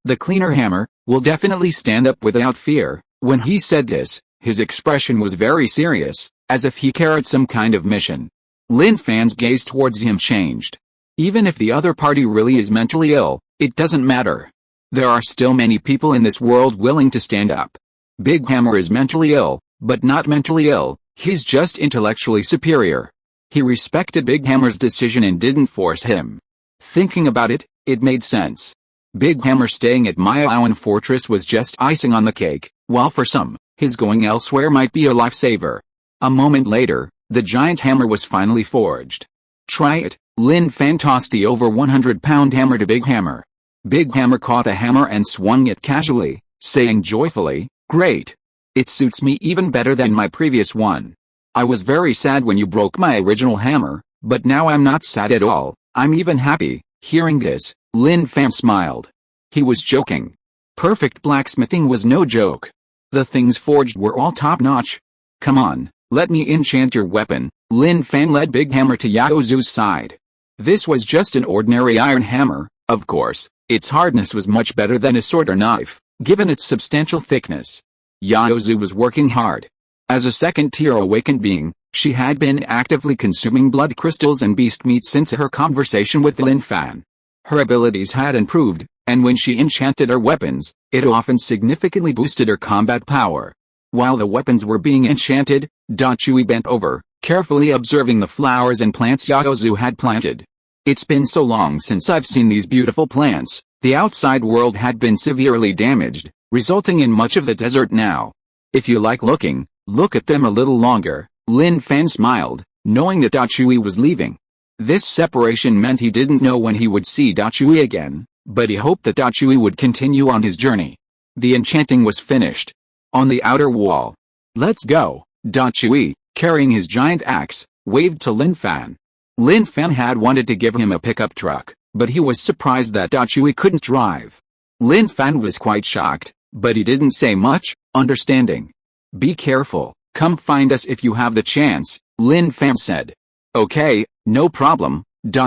the Cleaner Hammer, will definitely stand up without fear. When he said this, his expression was very serious, as if he carried some kind of mission. Lin Fan's gaze towards him changed. Even if the other party really is mentally ill, it doesn't matter. There are still many people in this world willing to stand up. Big Hammer is mentally ill, but not mentally ill, he's just intellectually superior. He respected Big Hammer's decision and didn't force him. Thinking about it, it made sense. Big Hammer staying at Mutant Fortress was just icing on the cake, while for some, his going elsewhere might be a lifesaver. A moment later, the giant hammer was finally forged. Try it. Lin Fan tossed the over 100-pound hammer to Big Hammer. Big Hammer caught the hammer and swung it casually, saying joyfully, Great. It suits me even better than my previous one. I was very sad when you broke my original hammer, but now I'm not sad at all, I'm even happy. Hearing this, Lin Fan smiled. He was joking. Perfect blacksmithing was no joke. The things forged were all top-notch. Come on, let me enchant your weapon. Lin Fan led Big Hammer to Yaozu's side. This was just an ordinary iron hammer, of course. Its hardness was much better than a sword or knife, given its substantial thickness. Yaozu was working hard. As a second-tier awakened being, she had been actively consuming blood crystals and beast meat since her conversation with Lin Fan. Her abilities had improved, and when she enchanted her weapons, it often significantly boosted her combat power. While the weapons were being enchanted, Chui bent over, carefully observing the flowers and plants Yaozu had planted. It's been so long since I've seen these beautiful plants. The outside world had been severely damaged, resulting in much of the desert now. If you like looking, look at them a little longer. Lin Fan smiled, knowing that Chui was leaving. This separation meant he didn't know when he would see Chui again, but he hoped that Chui would continue on his journey. The enchanting was finished. On the outer wall. "Let's go," Chui, carrying his giant axe, waved to Lin Fan. Lin Fan had wanted to give him a pickup truck, but he was surprised that Chui couldn't drive. Lin Fan was quite shocked, but he didn't say much, understanding. "Be careful, come find us if you have the chance," Lin Fan said. "Okay, no problem,"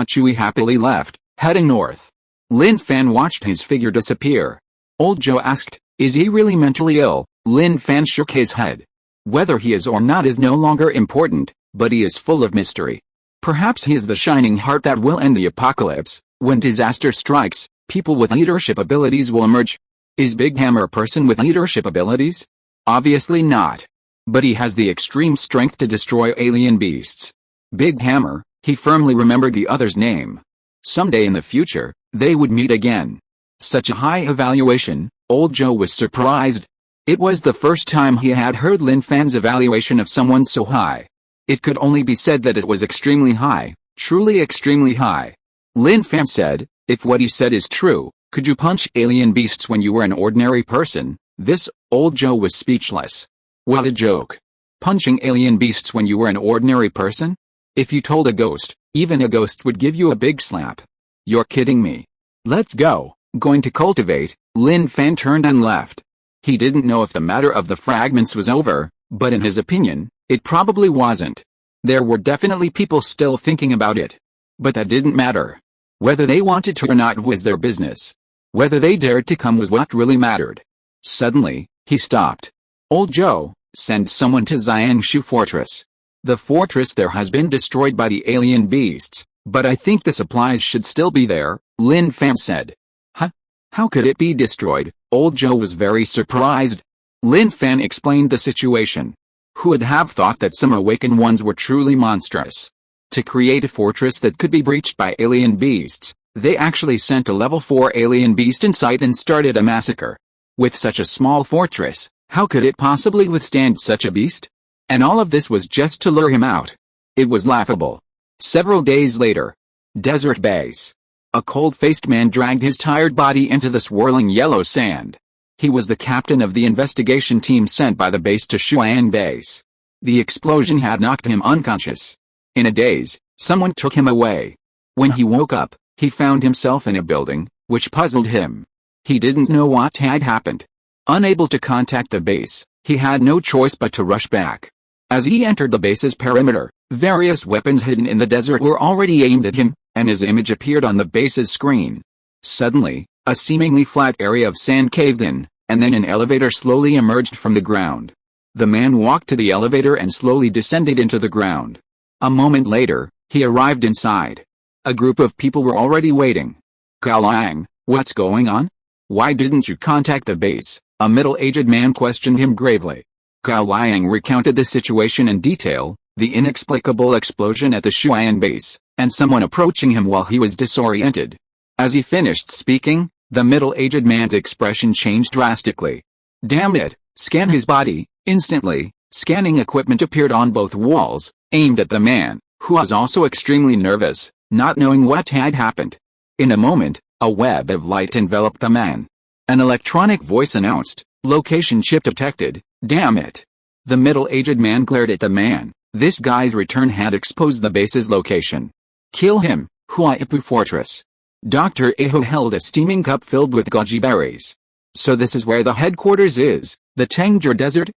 Chui happily left, heading north. Lin Fan watched his figure disappear. Old Joe asked, "Is he really mentally ill?" Lin Fan shook his head. "Whether he is or not is no longer important, but he is full of mystery. Perhaps he is the shining heart that will end the apocalypse. When disaster strikes, people with leadership abilities will emerge." Is Big Hammer a person with leadership abilities? Obviously not. But he has the extreme strength to destroy alien beasts. Big Hammer, he firmly remembered the other's name. Someday in the future, they would meet again. Such a high evaluation, Old Joe was surprised. It was the first time he had heard Lin Fan's evaluation of someone so high. It could only be said that it was extremely high, truly extremely high. Lin Fan said, "If what he said is true, could you punch alien beasts when you were an ordinary person?" This, Old Joe was speechless. What a joke. Punching alien beasts when you were an ordinary person? If you told a ghost, even a ghost would give you a big slap. You're kidding me. "Let's go." Going to cultivate, Lin Fan turned and left. He didn't know if the matter of the fragments was over, but in his opinion, it probably wasn't. There were definitely people still thinking about it. But that didn't matter. Whether they wanted to or not was their business. Whether they dared to come was what really mattered. Suddenly, he stopped. "Old Joe, send someone to Xiangshu Fortress. The fortress there has been destroyed by the alien beasts, but I think the supplies should still be there," Lin Fan said. "Huh? How could it be destroyed?" Old Joe was very surprised. Lin Fan explained the situation. Who would have thought that some awakened ones were truly monstrous? To create a fortress that could be breached by alien beasts, they actually sent a level 4 alien beast inside and started a massacre. With such a small fortress, how could it possibly withstand such a beast? And all of this was just to lure him out. It was laughable. Several days later. Desert base. A cold-faced man dragged his tired body into the swirling yellow sand. He was the captain of the investigation team sent by the base to Shuang base. The explosion had knocked him unconscious. In a daze, someone took him away. When he woke up, he found himself in a building, which puzzled him. He didn't know what had happened. Unable to contact the base, he had no choice but to rush back. As he entered the base's perimeter, various weapons hidden in the desert were already aimed at him, and his image appeared on the base's screen. Suddenly, a seemingly flat area of sand caved in, and then an elevator slowly emerged from the ground. The man walked to the elevator and slowly descended into the ground. A moment later, he arrived inside. A group of people were already waiting. "Cao Liang, what's going on? Why didn't you contact the base?" A middle-aged man questioned him gravely. Cao Liang recounted the situation in detail, the inexplicable explosion at the Shuan base, and someone approaching him while he was disoriented. As he finished speaking, the middle-aged man's expression changed drastically. "Damn it, scan his body." Instantly, scanning equipment appeared on both walls, aimed at the man, who was also extremely nervous, not knowing what had happened. In a moment, a web of light enveloped the man. An electronic voice announced, "Location chip detected." Damn it. The middle-aged man glared at the man. This guy's return had exposed the base's location. "Kill him, Huaipu Fortress." Dr. Aho held a steaming cup filled with goji berries. "So this is where the headquarters is, the Tangier Desert?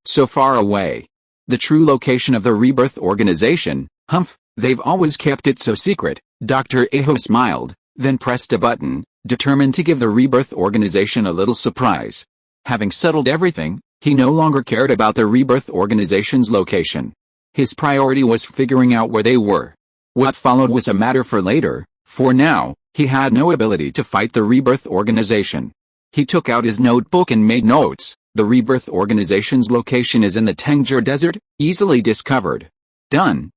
So far away. The true location of the Rebirth Organization, humph, they've always kept it so secret." Dr. Aho smiled, then pressed a button, determined to give the Rebirth Organization a little surprise. Having settled everything, he no longer cared about the Rebirth Organization's location. His priority was figuring out where they were. What followed was a matter for later. For now, he had no ability to fight the Rebirth Organization. He took out his notebook and made notes. The Rebirth Organization's location is in the Tangier Desert, easily discovered. Done.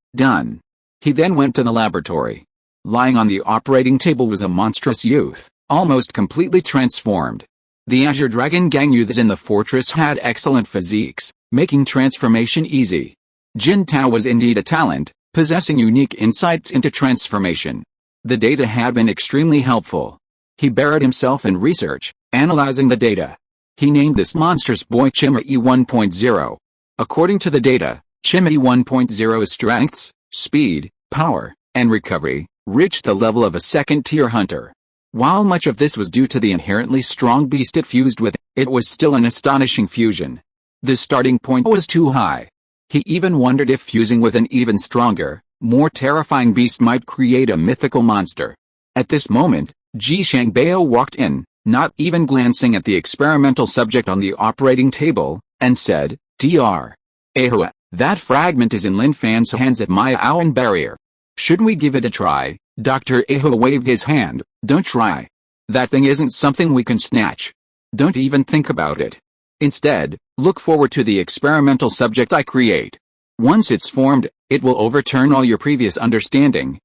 He then went to the laboratory. Lying on the operating table was a monstrous youth, almost completely transformed. The Azure Dragon gang youths in the fortress had excellent physiques, making transformation easy. Jin Tao was indeed a talent, possessing unique insights into transformation. The data had been extremely helpful. He buried himself in research, analyzing the data. He named this monstrous boy Chima E 1.0. According to the data, Chima E 1.0's strengths, speed, power, and recovery reached the level of a second-tier hunter. While much of this was due to the inherently strong beast it fused with, it was still an astonishing fusion. The starting point was too high. He even wondered if fusing with an even stronger, more terrifying beast might create a mythical monster. At this moment, Ji Shangbao walked in, not even glancing at the experimental subject on the operating table, and said, Dr. Ahua, that fragment is in Lin Fan's hands at my Aowen barrier. Should we give it a try? Dr. Ahua waved his hand. Don't try. That thing isn't something we can snatch. Don't even think about it. Instead, look forward to the experimental subject I create. Once it's formed, it will overturn all your previous understanding.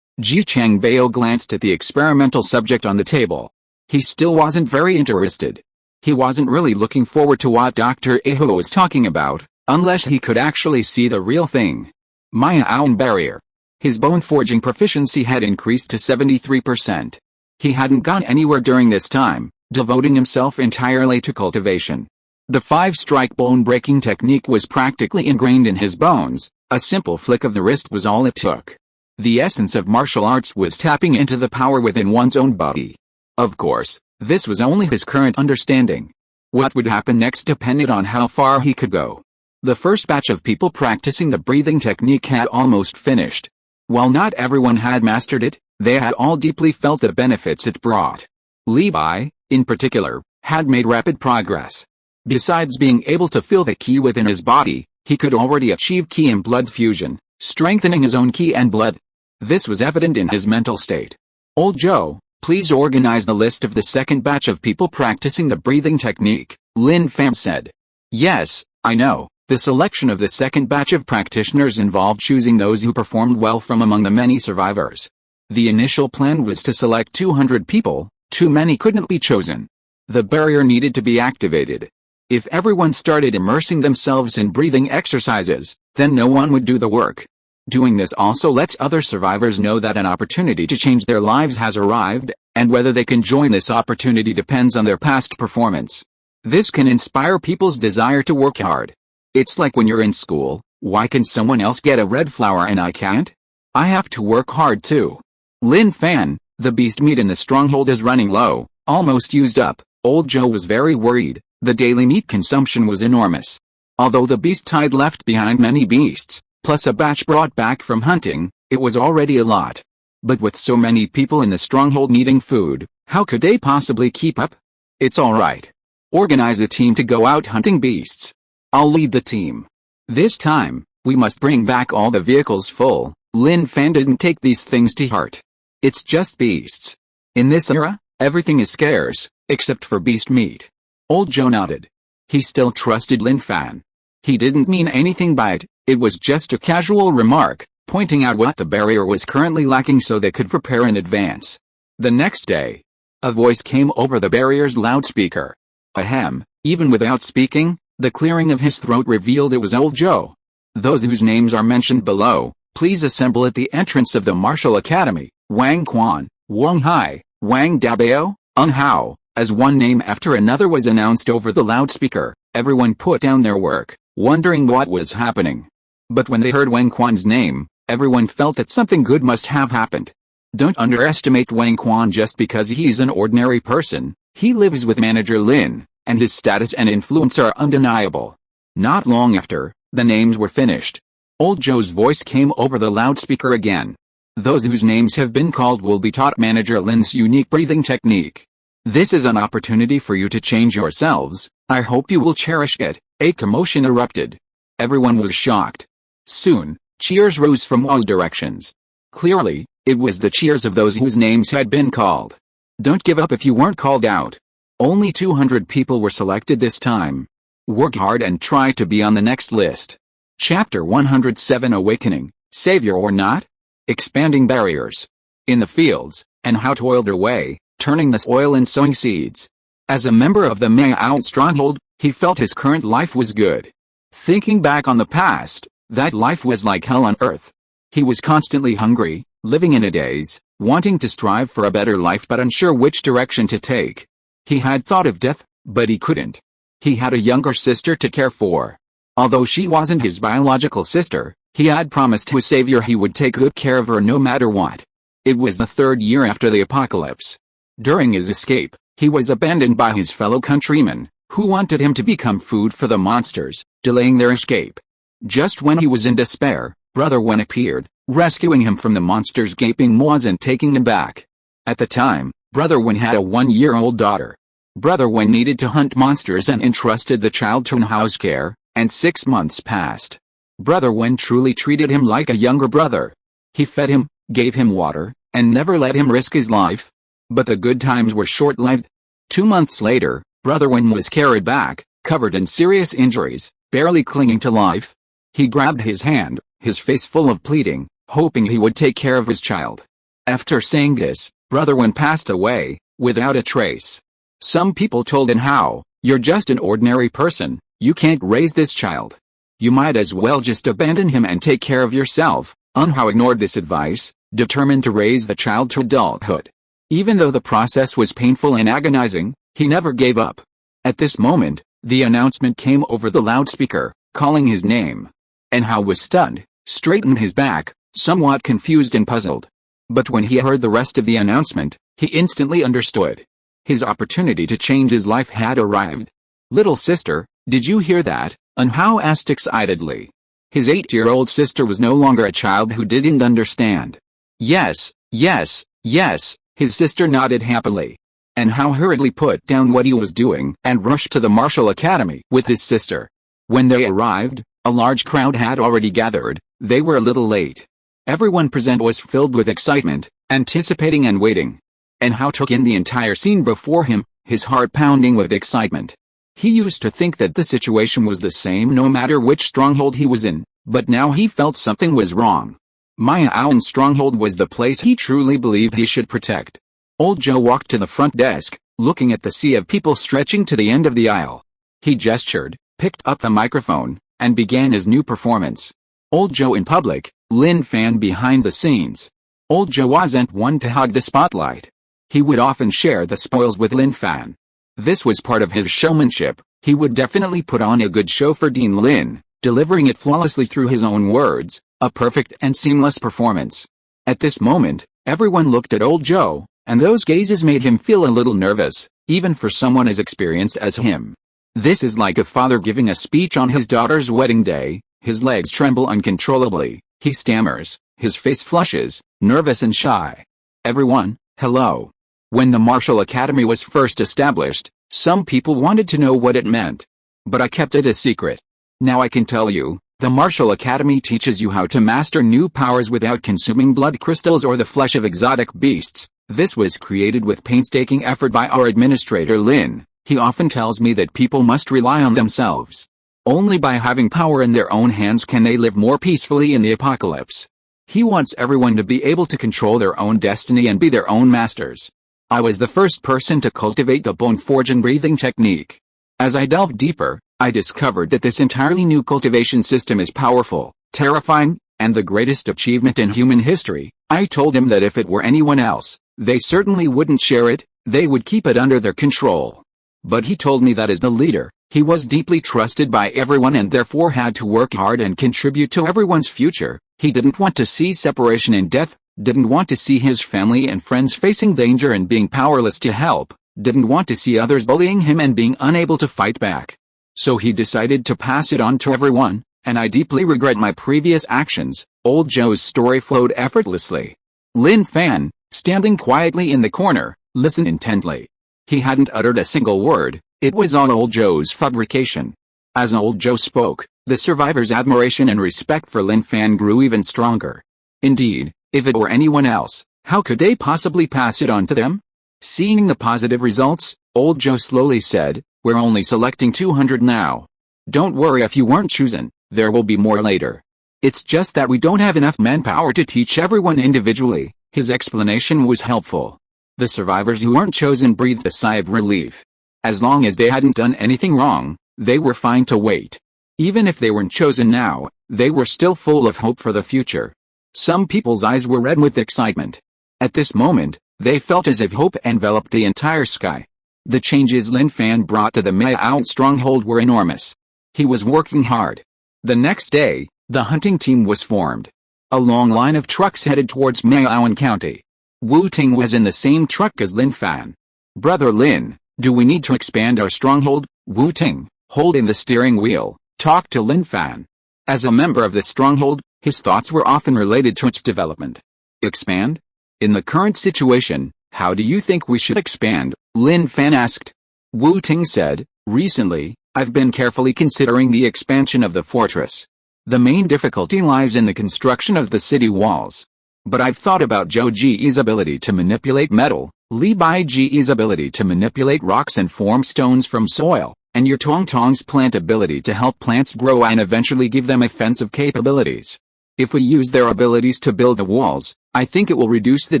Ji Changbao glanced at the experimental subject on the table. He still wasn't very interested. He wasn't really looking forward to what Dr. Ahua was talking about, unless he could actually see the real thing. Maya Aowen barrier. His bone forging proficiency had increased to 73%. He hadn't gone anywhere during this time, devoting himself entirely to cultivation. The 5-strike bone breaking technique was practically ingrained in his bones. A simple flick of the wrist was all it took. The essence of martial arts was tapping into the power within one's own body. Of course, this was only his current understanding. What would happen next depended on how far he could go. The first batch of people practicing the breathing technique had almost finished. While not everyone had mastered it, they had all deeply felt the benefits it brought. Li Bai, in particular, had made rapid progress. Besides being able to feel the ki within his body, he could already achieve ki and blood fusion, strengthening his own ki and blood. This was evident in his mental state. Old Joe, please organize the list of the second batch of people practicing the breathing technique, Lin Fan said. Yes, I know. The selection of the second batch of practitioners involved choosing those who performed well from among the many survivors. The initial plan was to select 200 people. Too many couldn't be chosen. The barrier needed to be activated. If everyone started immersing themselves in breathing exercises, then no one would do the work. Doing this also lets other survivors know that an opportunity to change their lives has arrived, and whether they can join this opportunity depends on their past performance. This can inspire people's desire to work hard. It's like when you're in school, why can someone else get a red flower and I can't? I have to work hard too. Lin Fan, the beast meat in the stronghold is running low, almost used up. Old Joe was very worried. The daily meat consumption was enormous. Although the beast tide left behind many beasts, plus a batch brought back from hunting, it was already a lot. But with so many people in the stronghold needing food, how could they possibly keep up? It's alright. Organize a team to go out hunting beasts. I'll lead the team. This time, we must bring back all the vehicles full. Lin Fan didn't take these things to heart. It's just beasts. In this era, everything is scarce, except for beast meat. Old Joe nodded. He still trusted Lin Fan. He didn't mean anything by it, it was just a casual remark, pointing out what the barrier was currently lacking so they could prepare in advance. The next day, a voice came over the barrier's loudspeaker. Ahem, even without speaking, the clearing of his throat revealed it was Old Joe. Those whose names are mentioned below, please assemble at the entrance of the Martial Academy. Wang Quan, Wang Hai, Wang Dabao, Un Hao. As one name after another was announced over the loudspeaker, everyone put down their work, wondering what was happening. But when they heard Wang Quan's name, everyone felt that something good must have happened. Don't underestimate Wang Quan just because he's an ordinary person. He lives with Manager Lin, and his status and influence are undeniable. Not long after, the names were finished. Old Joe's voice came over the loudspeaker again. Those whose names have been called will be taught Manager Lin's unique breathing technique. This is an opportunity for you to change yourselves. I hope you will cherish it. A commotion erupted. Everyone was shocked. Soon, cheers rose from all directions. Clearly, it was the cheers of those whose names had been called. Don't give up if you weren't called out. Only 200 people were selected this time. Work hard and try to be on the next list. Chapter 107 Awakening, Savior or Not? Expanding Barriers. In the fields, and how toiled away, turning the soil and sowing seeds. As a member of the Miao stronghold, he felt his current life was good. Thinking back on the past, that life was like hell on earth. He was constantly hungry, living in a daze, wanting to strive for a better life but unsure which direction to take. He had thought of death, but he couldn't. He had a younger sister to care for. Although she wasn't his biological sister, he had promised his savior he would take good care of her no matter what. It was the 3rd year after the apocalypse. During his escape, he was abandoned by his fellow countrymen, who wanted him to become food for the monsters, delaying their escape. Just when he was in despair, Brother Wen appeared, rescuing him from the monsters' gaping maws and taking him back. At the time, Brother Wen had a 1-year-old daughter. Brother Wen needed to hunt monsters and entrusted the child to in-house care, and 6 months passed. Brother Wen truly treated him like a younger brother. He fed him, gave him water, and never let him risk his life. But the good times were short-lived. 2 months later, Brother Wen was carried back, covered in serious injuries, barely clinging to life. He grabbed his hand, his face full of pleading, hoping he would take care of his child. After saying this, Brother Wen passed away, without a trace. Some people told him how, "You're just an ordinary person, you can't raise this child. You might as well just abandon him and take care of yourself." Hao ignored this advice, determined to raise the child to adulthood. Even though the process was painful and agonizing, he never gave up. At this moment, the announcement came over the loudspeaker, calling his name. Hao was stunned, straightened his back, somewhat confused and puzzled. But when he heard the rest of the announcement, he instantly understood. His opportunity to change his life had arrived. "Little sister, did you hear that?" Hao asked excitedly. His 8-year-old sister was no longer a child who didn't understand. "Yes, yes, yes," his sister nodded happily. Hao hurriedly put down what he was doing and rushed to the martial academy with his sister. When they arrived, a large crowd had already gathered. They were a little late. Everyone present was filled with excitement, anticipating and waiting. Hao took in the entire scene before him, his heart pounding with excitement. He used to think that the situation was the same no matter which stronghold he was in, but now he felt something was wrong. Maya Aowen's stronghold was the place he truly believed he should protect. Old Joe walked to the front desk, looking at the sea of people stretching to the end of the aisle. He gestured, picked up the microphone, and began his new performance. Old Joe in public, Lin Fan behind the scenes. Old Joe wasn't one to hog the spotlight. He would often share the spoils with Lin Fan. This was part of his showmanship. He would definitely put on a good show for Dean Lin, delivering it flawlessly through his own words, a perfect and seamless performance. At this moment, everyone looked at Old Joe, and those gazes made him feel a little nervous, even for someone as experienced as him. This is like a father giving a speech on his daughter's wedding day. His legs tremble uncontrollably, he stammers, his face flushes, nervous and shy. "Everyone, hello." When the Martial Academy was first established, some people wanted to know what it meant. But I kept it a secret. Now I can tell you, the Martial Academy teaches you how to master new powers without consuming blood crystals or the flesh of exotic beasts. This was created with painstaking effort by our administrator Lin. He often tells me that people must rely on themselves. Only by having power in their own hands can they live more peacefully in the apocalypse. He wants everyone to be able to control their own destiny and be their own masters. I was the first person to cultivate the bone forging breathing technique. As I delved deeper, I discovered that this entirely new cultivation system is powerful, terrifying, and the greatest achievement in human history. I told him that if it were anyone else, they certainly wouldn't share it, they would keep it under their control. But he told me that as the leader, he was deeply trusted by everyone and therefore had to work hard and contribute to everyone's future. He didn't want to see separation and death, didn't want to see his family and friends facing danger and being powerless to help, didn't want to see others bullying him and being unable to fight back. So he decided to pass it on to everyone, and I deeply regret my previous actions. Old Joe's story flowed effortlessly. Lin Fan, standing quietly in the corner, listened intently. He hadn't uttered a single word. It was all Old Joe's fabrication. As Old Joe spoke, the survivors' admiration and respect for Lin Fan grew even stronger. Indeed, if it were anyone else, how could they possibly pass it on to them? Seeing the positive results, Old Joe slowly said, "We're only selecting 200 now. Don't worry if you weren't chosen, there will be more later. It's just that we don't have enough manpower to teach everyone individually." His explanation was helpful. The survivors who weren't chosen breathed a sigh of relief. As long as they hadn't done anything wrong, they were fine to wait. Even if they weren't chosen now, they were still full of hope for the future. Some people's eyes were red with excitement. At this moment, they felt as if hope enveloped the entire sky. The changes Lin Fan brought to the Miao stronghold were enormous. He was working hard. The next day, the hunting team was formed. A long line of trucks headed towards Miao County. Wu Ting was in the same truck as Lin Fan. "Brother Lin, do we need to expand our stronghold?" Wu Ting, holding the steering wheel, talked to Lin Fan. As a member of the stronghold, his thoughts were often related to its development. Expand? In the current situation, how do you think we should expand? Lin Fan asked. Wu Ting said, "Recently, I've been carefully considering the expansion of the fortress. The main difficulty lies in the construction of the city walls. But I've thought about Zhou Ji's ability to manipulate metal, Li Baiji's ability to manipulate rocks and form stones from soil, and your Tongtong's plant ability to help plants grow and eventually give them offensive capabilities. If we use their abilities to build the walls, I think it will reduce the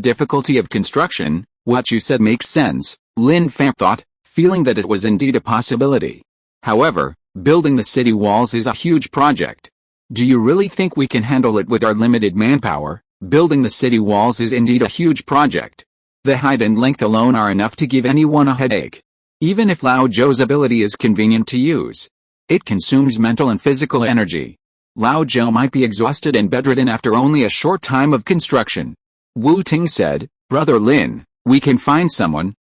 difficulty of construction." "What you said makes sense," Lin Fan thought, feeling that it was indeed a possibility. However, building the city walls is a huge project. Do you really think we can handle it with our limited manpower? Building the city walls is indeed a huge project. The height and length alone are enough to give anyone a headache. Even if Lao Zhou's ability is convenient to use, it consumes mental and physical energy. Lao Zhou might be exhausted and bedridden after only a short time of construction. Wu Ting said, "Brother Lin, we can find someone."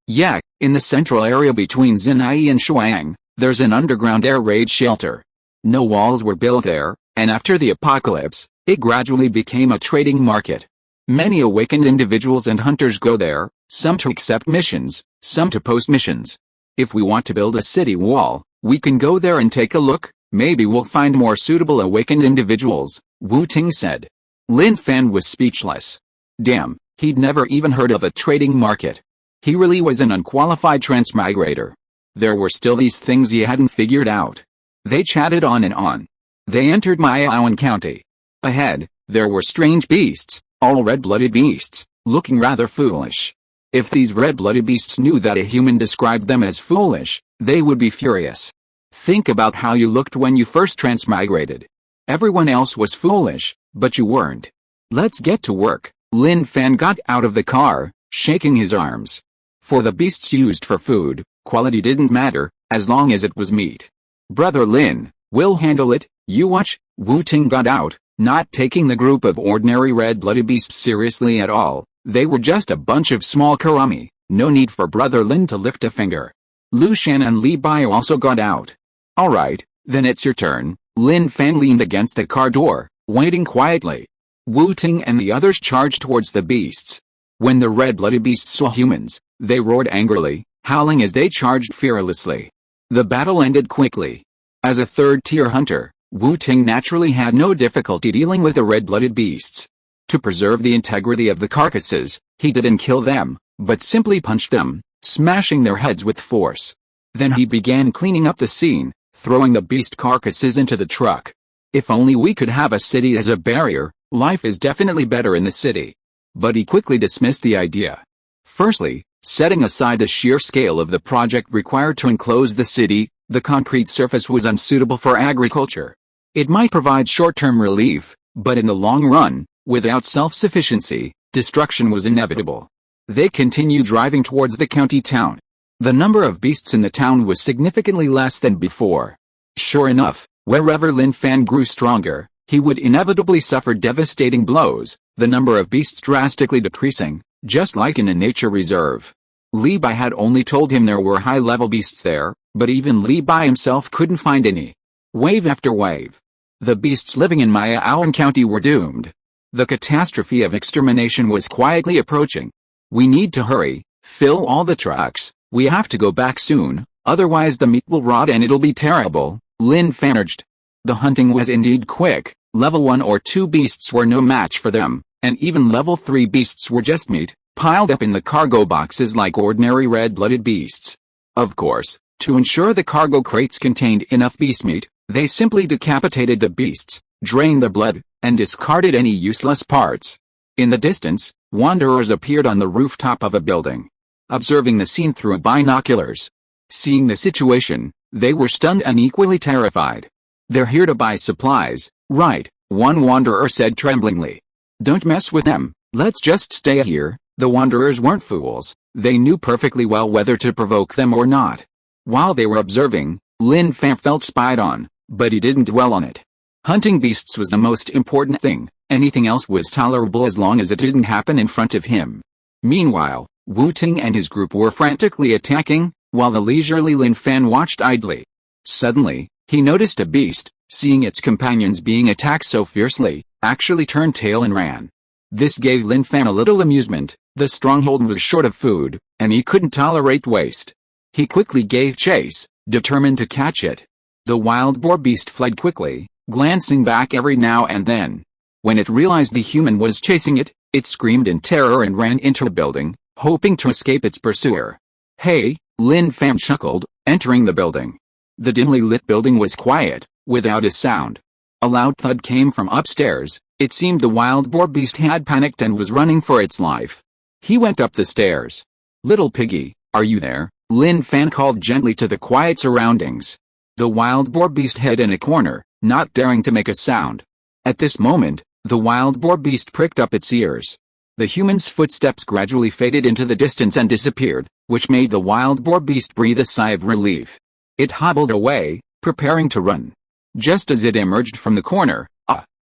Yeah, in the central area between Xinai and Shuang, there's an underground air raid shelter. No walls were built there, and after the apocalypse, it gradually became a trading market. Many awakened individuals and hunters go there, some to accept missions, some to post missions. If we want to build a city wall, we can go there and take a look. Maybe we'll find more suitable awakened individuals," Wu Ting said. Lin Fan was speechless. Damn, he'd never even heard of a trading market. He really was an unqualified transmigrator. There were still these things he hadn't figured out. They chatted on and on. They entered Miao County. Ahead, there were strange beasts, all red-blooded beasts, looking rather foolish. If these red-blooded beasts knew that a human described them as foolish, they would be furious. Think about how you looked when you first transmigrated. Everyone else was foolish, but you weren't. Let's get to work. Lin Fan got out of the car, shaking his arms. For the beasts used for food, quality didn't matter, as long as it was meat. "Brother Lin, we'll handle it, you watch." Wu Ting got out, not taking the group of ordinary red-blooded beasts seriously at all. They were just a bunch of small karami, no need for Brother Lin to lift a finger. Lu Shan and Li Bai also got out. "Alright, then it's your turn." Lin Fan leaned against the car door, waiting quietly. Wu Ting and the others charged towards the beasts. When the red-blooded beasts saw humans, they roared angrily, howling as they charged fearlessly. The battle ended quickly. As a third-tier hunter, Wu Ting naturally had no difficulty dealing with the red-blooded beasts. To preserve the integrity of the carcasses, he didn't kill them, but simply punched them, smashing their heads with force. Then he began cleaning up the scene, throwing the beast carcasses into the truck. If only we could have a city as a barrier, life is definitely better in the city. But he quickly dismissed the idea. Firstly, setting aside the sheer scale of the project required to enclose the city, the concrete surface was unsuitable for agriculture. It might provide short-term relief, but in the long run, without self-sufficiency, destruction was inevitable. They continued driving towards the county town. The number of beasts in the town was significantly less than before. Sure enough, wherever Lin Fan grew stronger, he would inevitably suffer devastating blows, the number of beasts drastically decreasing, just like in a nature reserve. Li Bai had only told him there were high-level beasts there, but even Li Bai himself couldn't find any. Wave after wave. The beasts living in Miao County were doomed. The catastrophe of extermination was quietly approaching. "We need to hurry, fill all the trucks. We have to go back soon, otherwise the meat will rot and it'll be terrible," Lin Fan urged. The hunting was indeed quick. Level 1 or 2 beasts were no match for them, and even level 3 beasts were just meat, piled up in the cargo boxes like ordinary red-blooded beasts. Of course, to ensure the cargo crates contained enough beast meat, they simply decapitated the beasts, drained the blood, and discarded any useless parts. In the distance, wanderers appeared on the rooftop of a building, observing the scene through binoculars. Seeing the situation, they were stunned and equally terrified. "They're here to buy supplies, right?" one wanderer said tremblingly. Don't mess with them, let's just stay here. The wanderers weren't fools, they knew perfectly well whether to provoke them or not. While they were observing, Lin Fan felt spied on, but he didn't dwell on it. Hunting beasts was the most important thing, anything else was tolerable as long as it didn't happen in front of him. Meanwhile, Wu Ting and his group were frantically attacking, while the leisurely Lin Fan watched idly. Suddenly, he noticed a beast, seeing its companions being attacked so fiercely, actually turned tail and ran. This gave Lin Fan a little amusement. The stronghold was short of food, and he couldn't tolerate waste. He quickly gave chase, determined to catch it. The wild boar beast fled quickly, glancing back every now and then. When it realized the human was chasing it, it screamed in terror and ran into a building, hoping to escape its pursuer. Hey, Lin Fan chuckled, entering the building. The dimly lit building was quiet, without a sound. A loud thud came from upstairs. It seemed the wild boar beast had panicked and was running for its life. He went up the stairs. Little piggy, are you there? Lin Fan called gently to the quiet surroundings. The wild boar beast hid in a corner, not daring to make a sound. At this moment, the wild boar beast pricked up its ears. The human's footsteps gradually faded into the distance and disappeared, which made the wild boar beast breathe a sigh of relief. It hobbled away, preparing to run. Just as it emerged from the corner,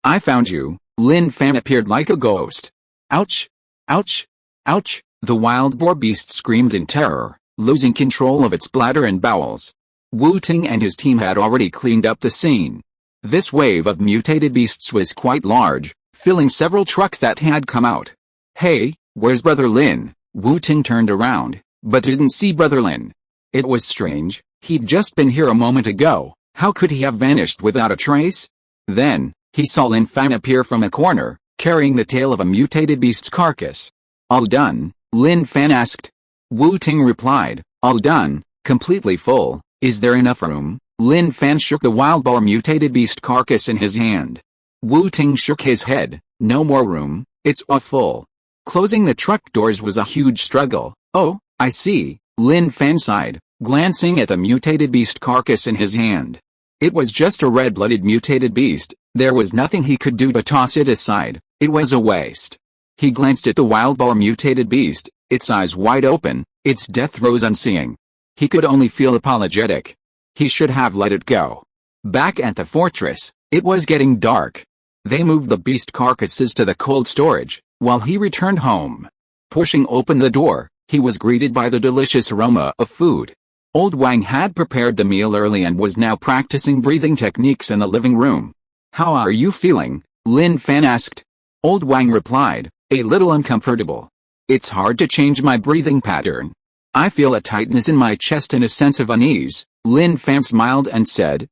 I found you, Lin Fan appeared like a ghost. Ouch! Ouch! Ouch! The wild boar beast screamed in terror, losing control of its bladder and bowels. Wu Ting and his team had already cleaned up the scene. This wave of mutated beasts was quite large, filling several trucks that had come out. Hey, where's Brother Lin? Wu Ting turned around, but didn't see Brother Lin. It was strange, he'd just been here a moment ago, how could he have vanished without a trace? Then, he saw Lin Fan appear from a corner, carrying the tail of a mutated beast's carcass. All done? Lin Fan asked. Wu Ting replied, all done, completely full. Is there enough room? Lin Fan shook the wild boar mutated beast carcass in his hand. Wu Ting shook his head, no more room, it's all full. Closing the truck doors was a huge struggle. Oh, I see, Lin Fan sighed, glancing at the mutated beast carcass in his hand. It was just a red-blooded mutated beast, there was nothing he could do but toss it aside, it was a waste. He glanced at the wild boar mutated beast, its eyes wide open, its death throes unseeing. He could only feel apologetic. He should have let it go. Back at the fortress, it was getting dark. They moved the beast carcasses to the cold storage, while he returned home. Pushing open the door, he was greeted by the delicious aroma of food. Old Wang had prepared the meal early and was now practicing breathing techniques in the living room. How are you feeling? Lin Fan asked. Old Wang replied, a little uncomfortable. It's hard to change my breathing pattern. I feel a tightness in my chest and a sense of unease. Lin Fan smiled and said,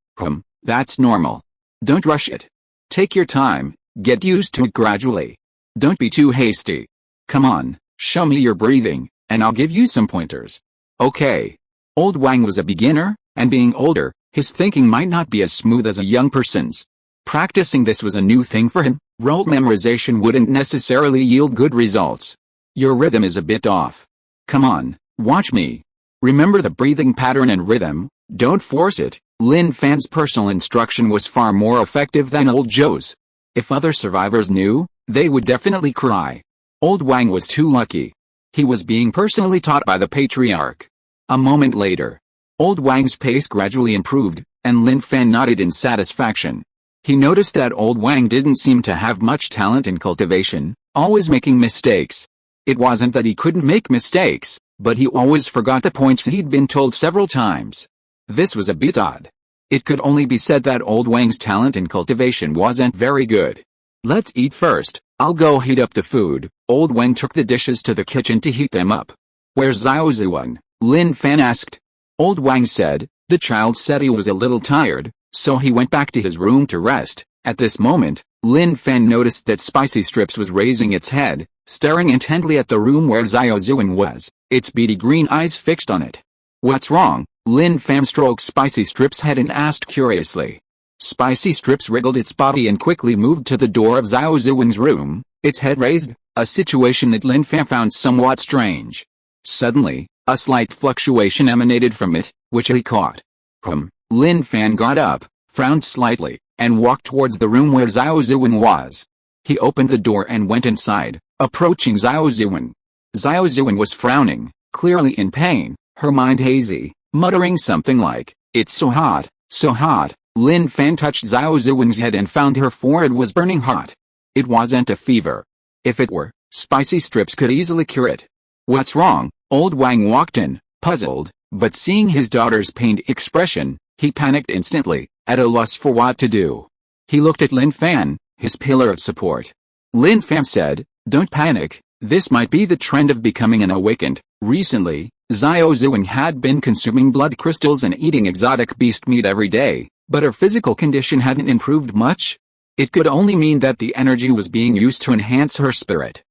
that's normal. Don't rush it. Take your time, get used to it gradually. Don't be too hasty. Come on, show me your breathing, and I'll give you some pointers. Okay. Old Wang was a beginner, and being older, his thinking might not be as smooth as a young person's. Practicing this was a new thing for him. Rote memorization wouldn't necessarily yield good results. Your rhythm is a bit off. Come on, watch me. Remember the breathing pattern and rhythm, don't force it. Lin Fan's personal instruction was far more effective than Old Joe's. If other survivors knew, they would definitely cry. Old Wang was too lucky. He was being personally taught by the patriarch. A moment later, Old Wang's pace gradually improved, and Lin Fan nodded in satisfaction. He noticed that Old Wang didn't seem to have much talent in cultivation, always making mistakes. It wasn't that he couldn't make mistakes, but he always forgot the points he'd been told several times. This was a bit odd. It could only be said that Old Wang's talent in cultivation wasn't very good. Let's eat first, I'll go heat up the food. Old Wang took the dishes to the kitchen to heat them up. Where's Xiao Zhuan? Lin Fan asked. Old Wang said, the child said he was a little tired, so he went back to his room to rest. At this moment, Lin Fan noticed that Spicy Strips was raising its head, staring intently at the room where Xiao Zhuan was, its beady green eyes fixed on it. What's wrong? Lin Fan stroked Spicy Strip's head and asked curiously. Spicy Strips wriggled its body and quickly moved to the door of Xiao Zhuan's room, its head raised, a situation that Lin Fan found somewhat strange. Suddenly, a slight fluctuation emanated from it, which he caught. Lin Fan got up, frowned slightly, and walked towards the room where Xiao Zuan was. He opened the door and went inside, approaching Xiao Zuan. Xiao Zuan was frowning, clearly in pain, her mind hazy, muttering something like, "It's so hot, so hot." Lin Fan touched Xiao Zuan's head and found her forehead was burning hot. It wasn't a fever. If it were, spicy strips could easily cure it. "What's wrong?" Old Wang walked in, puzzled, but seeing his daughter's pained expression, he panicked instantly, at a loss for what to do. He looked at Lin Fan, his pillar of support. Lin Fan said, "Don't panic, this might be the trend of becoming an awakened." Recently, Xiao Zuan had been consuming blood crystals and eating exotic beast meat every day, but her physical condition hadn't improved much. It could only mean that the energy was being used to enhance her spirit.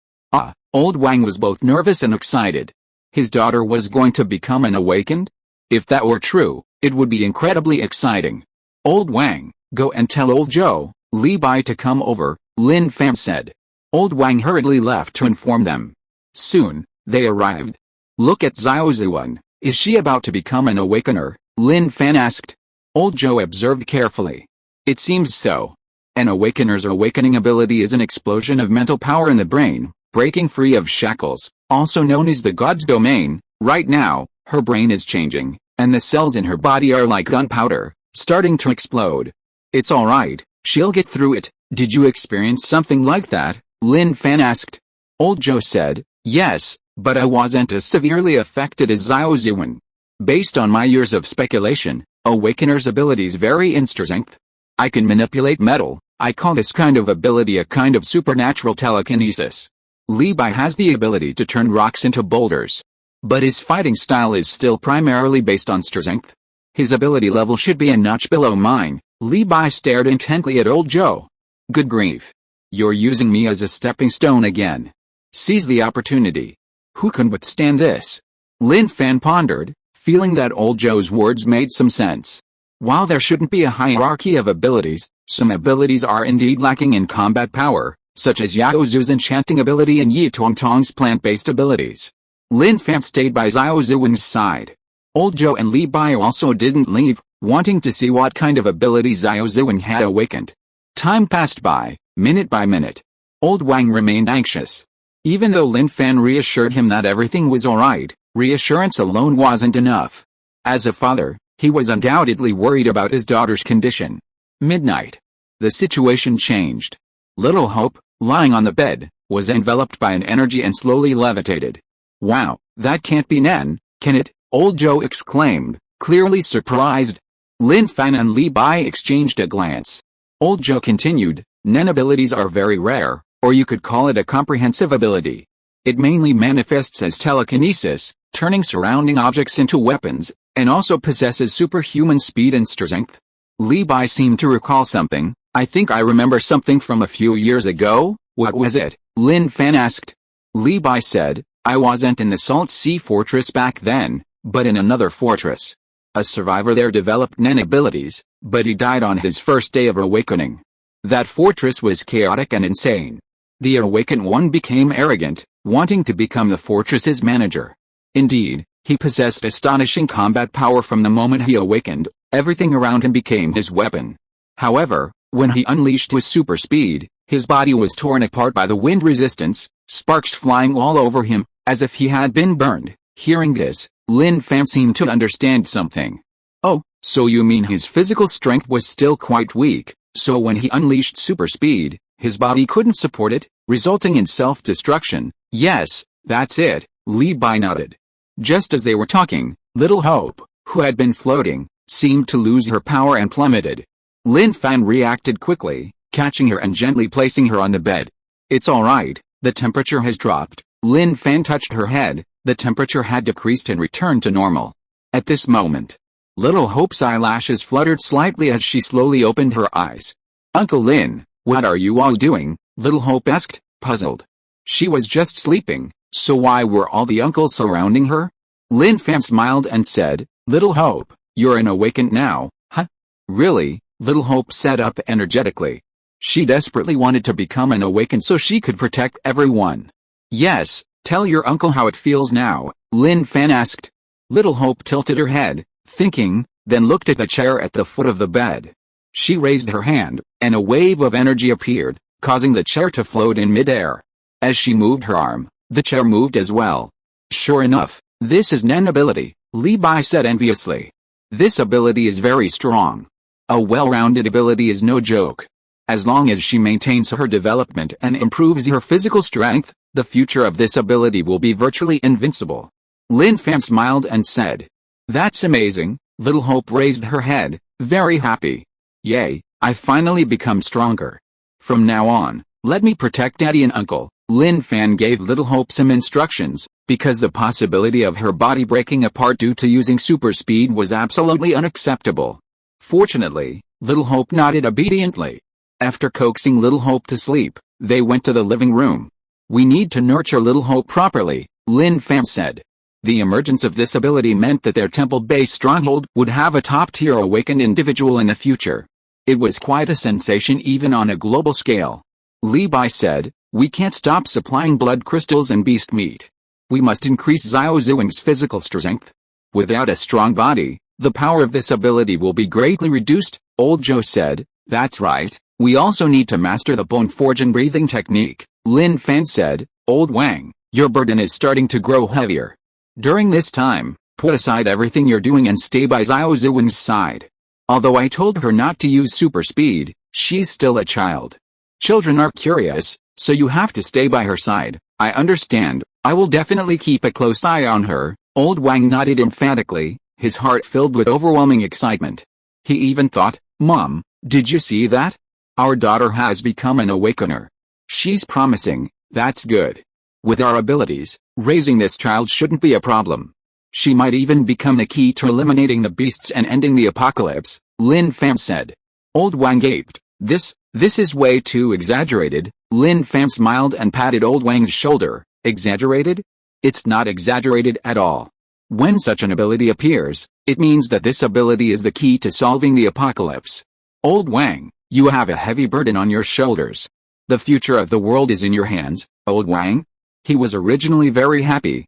Old Wang was both nervous and excited. His daughter was going to become an awakened? If that were true, it would be incredibly exciting. "Old Wang, go and tell old Zhou, Li Bai to come over," Lin Fan said. Old Wang hurriedly left to inform them. Soon, they arrived. "Look at Xiao Zuan, is she about to become an awakener?" Lin Fan asked. Old Zhou observed carefully. "It seems so. An awakener's awakening ability is an explosion of mental power in the brain, breaking free of shackles, also known as the God's domain. Right now, her brain is changing, and the cells in her body are like gunpowder, starting to explode. It's alright, she'll get through it." "Did you experience something like that?" Lin Fan asked. Old Zhou said, "Yes, but I wasn't as severely affected as Xiao Zuan. Based on my years of speculation, awakeners' abilities vary in strength. I can manipulate metal. I call this kind of ability a kind of supernatural telekinesis. Li Bai has the ability to turn rocks into boulders. But his fighting style is still primarily based on strength. His ability level should be a notch below mine." Li Bai stared intently at old Zhou. "Good grief. You're using me as a stepping stone again. Seize the opportunity. Who can withstand this?" Lin Fan pondered, feeling that old Zhou's words made some sense. While there shouldn't be a hierarchy of abilities, some abilities are indeed lacking in combat power, such as Yao Zu's enchanting ability and Yi Tongtong's plant-based abilities. Lin Fan stayed by Xiao Zuan's side. Old Zhou and Li Bai also didn't leave, wanting to see what kind of ability Xiao Zuan had awakened. Time passed by, minute by minute. Old Wang remained anxious. Even though Lin Fan reassured him that everything was alright, reassurance alone wasn't enough. As a father, he was undoubtedly worried about his daughter's condition. Midnight. The situation changed. Little Hope, lying on the bed, was enveloped by an energy and slowly levitated. "Wow, that can't be Nen, can it?" Old Zhou exclaimed, clearly surprised. Lin Fan and Li Bai exchanged a glance. Old Zhou continued, "Nen abilities are very rare, or you could call it a comprehensive ability. It mainly manifests as telekinesis, turning surrounding objects into weapons, and also possesses superhuman speed and strength." Li Bai seemed to recall something. "I think I remember something from a few years ago." "What was it?" Lin Fan asked. Li Bai said, "I wasn't in the Salt Sea Fortress back then, but in another fortress. A survivor there developed Nen abilities, but he died on his first day of awakening. That fortress was chaotic and insane. The awakened one became arrogant, wanting to become the fortress's manager. Indeed, he possessed astonishing combat power from the moment he awakened. Everything around him became his weapon. However, when he unleashed his super speed, his body was torn apart by the wind resistance, sparks flying all over him, as if he had been burned." Hearing this, Lin Fan seemed to understand something. "Oh, so you mean his physical strength was still quite weak, so when he unleashed super speed, his body couldn't support it, resulting in self-destruction?" "Yes, that's it," Li Bai nodded. Just as they were talking, Little Hope, who had been floating, seemed to lose her power and plummeted. Lin Fan reacted quickly, catching her and gently placing her on the bed. "It's alright, the temperature has dropped." Lin Fan touched her head. The temperature had decreased and returned to normal. At this moment, Little Hope's eyelashes fluttered slightly as she slowly opened her eyes. "Uncle Lin, what are you all doing?" Little Hope asked, puzzled. She was just sleeping, so why were all the uncles surrounding her? Lin Fan smiled and said, "Little Hope, you're an awakened now, huh?" "Really?" Little Hope sat up energetically. She desperately wanted to become an awakened so she could protect everyone. "Yes, tell your uncle how it feels now," Lin Fan asked. Little Hope tilted her head, thinking, then looked at the chair at the foot of the bed. She raised her hand, and a wave of energy appeared, causing the chair to float in midair. As she moved her arm, the chair moved as well. Sure enough, this is Nen ability, Li Bai said enviously. This ability is very strong. A well-rounded ability is no joke. As long as she maintains her development and improves her physical strength, the future of this ability will be virtually invincible. Lin Fan smiled and said, "That's amazing." Little Hope raised her head, very happy. "Yay, I finally become stronger. From now on, let me protect Daddy and Uncle." Lin Fan gave Little Hope some instructions, because the possibility of her body breaking apart due to using super speed was absolutely unacceptable. Fortunately, Little Hope nodded obediently. After coaxing Little Hope to sleep, they went to the living room. "We need to nurture Little Hope properly," Lin Fan said. The emergence of this ability meant that their temple-based stronghold would have a top-tier awakened individual in the future. It was quite a sensation even on a global scale. Li Bai said, "We can't stop supplying blood crystals and beast meat. We must increase Xiao Zhuang's physical strength. Without a strong body, the power of this ability will be greatly reduced." Old Zhou said, "That's right, we also need to master the bone forging breathing technique." Lin Fan said, "Old Wang, your burden is starting to grow heavier. During this time, put aside everything you're doing and stay by Xiao Zhuang's side." Although I told her not to use super speed, she's still a child. Children are curious, so you have to stay by her side. "I understand, I will definitely keep a close eye on her." Old Wang nodded emphatically, his heart filled with overwhelming excitement. He even thought, "Mom, did you see that? Our daughter has become an awakener. She's promising, that's good. With our abilities, raising this child shouldn't be a problem. She might even become the key to eliminating the beasts and ending the apocalypse," Lin Fan said. Old Wang gaped. This is way too exaggerated." Lin Fan smiled and patted Old Wang's shoulder. "Exaggerated? It's not exaggerated at all. When such an ability appears, it means that this ability is the key to solving the apocalypse. Old Wang, you have a heavy burden on your shoulders. The future of the world is in your hands, Old Wang." He was originally very happy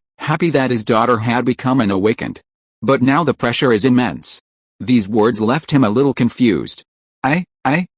that his daughter had become an awakened. But now the pressure is immense. These words left him a little confused.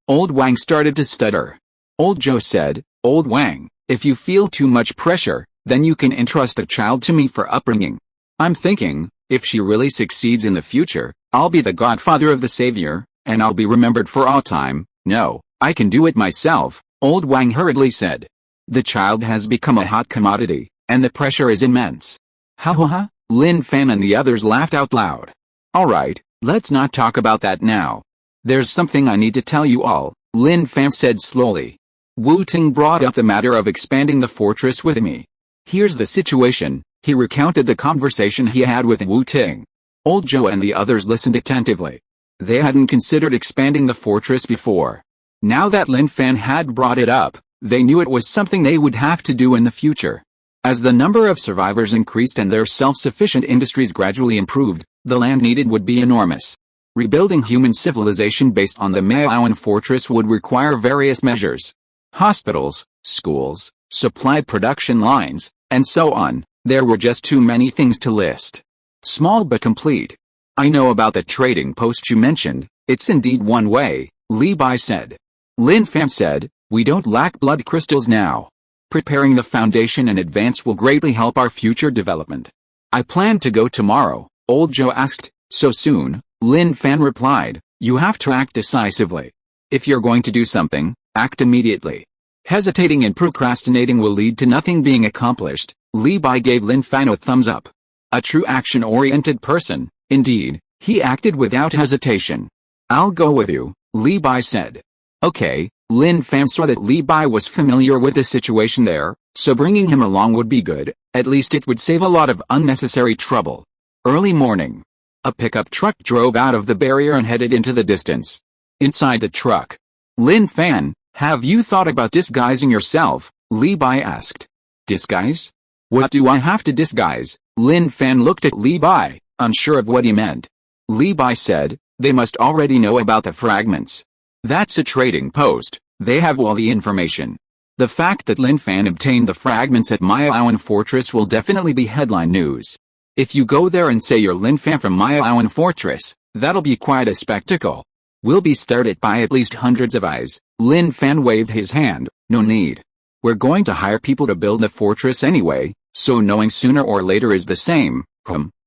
Old Wang started to stutter. Old Zhou said, "Old Wang, if you feel too much pressure, then you can entrust the child to me for upbringing. I'm thinking, if she really succeeds in the future, I'll be the godfather of the savior, and I'll be remembered for all time." "No, I can do it myself," Old Wang hurriedly said. "The child has become a hot commodity, and the pressure is immense." "Ha ha ha," Lin Fan and the others laughed out loud. "Alright, let's not talk about that now. There's something I need to tell you all," Lin Fan said slowly. "Wu Ting brought up the matter of expanding the fortress with me. Here's the situation." He recounted the conversation he had with Wu Ting. Old Zhou and the others listened attentively. They hadn't considered expanding the fortress before. Now that Lin Fan had brought it up, they knew it was something they would have to do in the future. As the number of survivors increased and their self-sufficient industries gradually improved, the land needed would be enormous. Rebuilding human civilization based on the Maoan fortress would require various measures. Hospitals, schools, supply production lines, and so on. There were just too many things to list. Small but complete. "I know about the trading post you mentioned, it's indeed one way," Li Bai said. Lin Fan said, "We don't lack blood crystals now. Preparing the foundation in advance will greatly help our future development." "I plan to go tomorrow," Old Zhou asked. "So soon?" Lin Fan replied, "You have to act decisively. If you're going to do something, act immediately. Hesitating and procrastinating will lead to nothing being accomplished." Li Bai gave Lin Fan a thumbs up. A true action-oriented person, indeed, he acted without hesitation. "I'll go with you," Li Bai said. Okay, Lin Fan saw that Li Bai was familiar with the situation there, so bringing him along would be good. At least it would save a lot of unnecessary trouble. Early morning. A pickup truck drove out of the barrier and headed into the distance. Inside the truck. "Lin Fan, have you thought about disguising yourself?" Li Bai asked. "Disguise? What do I have to disguise?" Lin Fan looked at Li Bai, unsure of what he meant. Li Bai said, "They must already know about the fragments. That's a trading post, they have all the information. The fact that Lin Fan obtained the fragments at Maoan Fortress will definitely be headline news. If you go there and say you're Lin Fan from Maoan Fortress, that'll be quite a spectacle." We'll be stared at by at least hundreds of eyes. Lin Fan waved his hand. No need. We're going to hire people to build the fortress anyway, so knowing sooner or later is the same.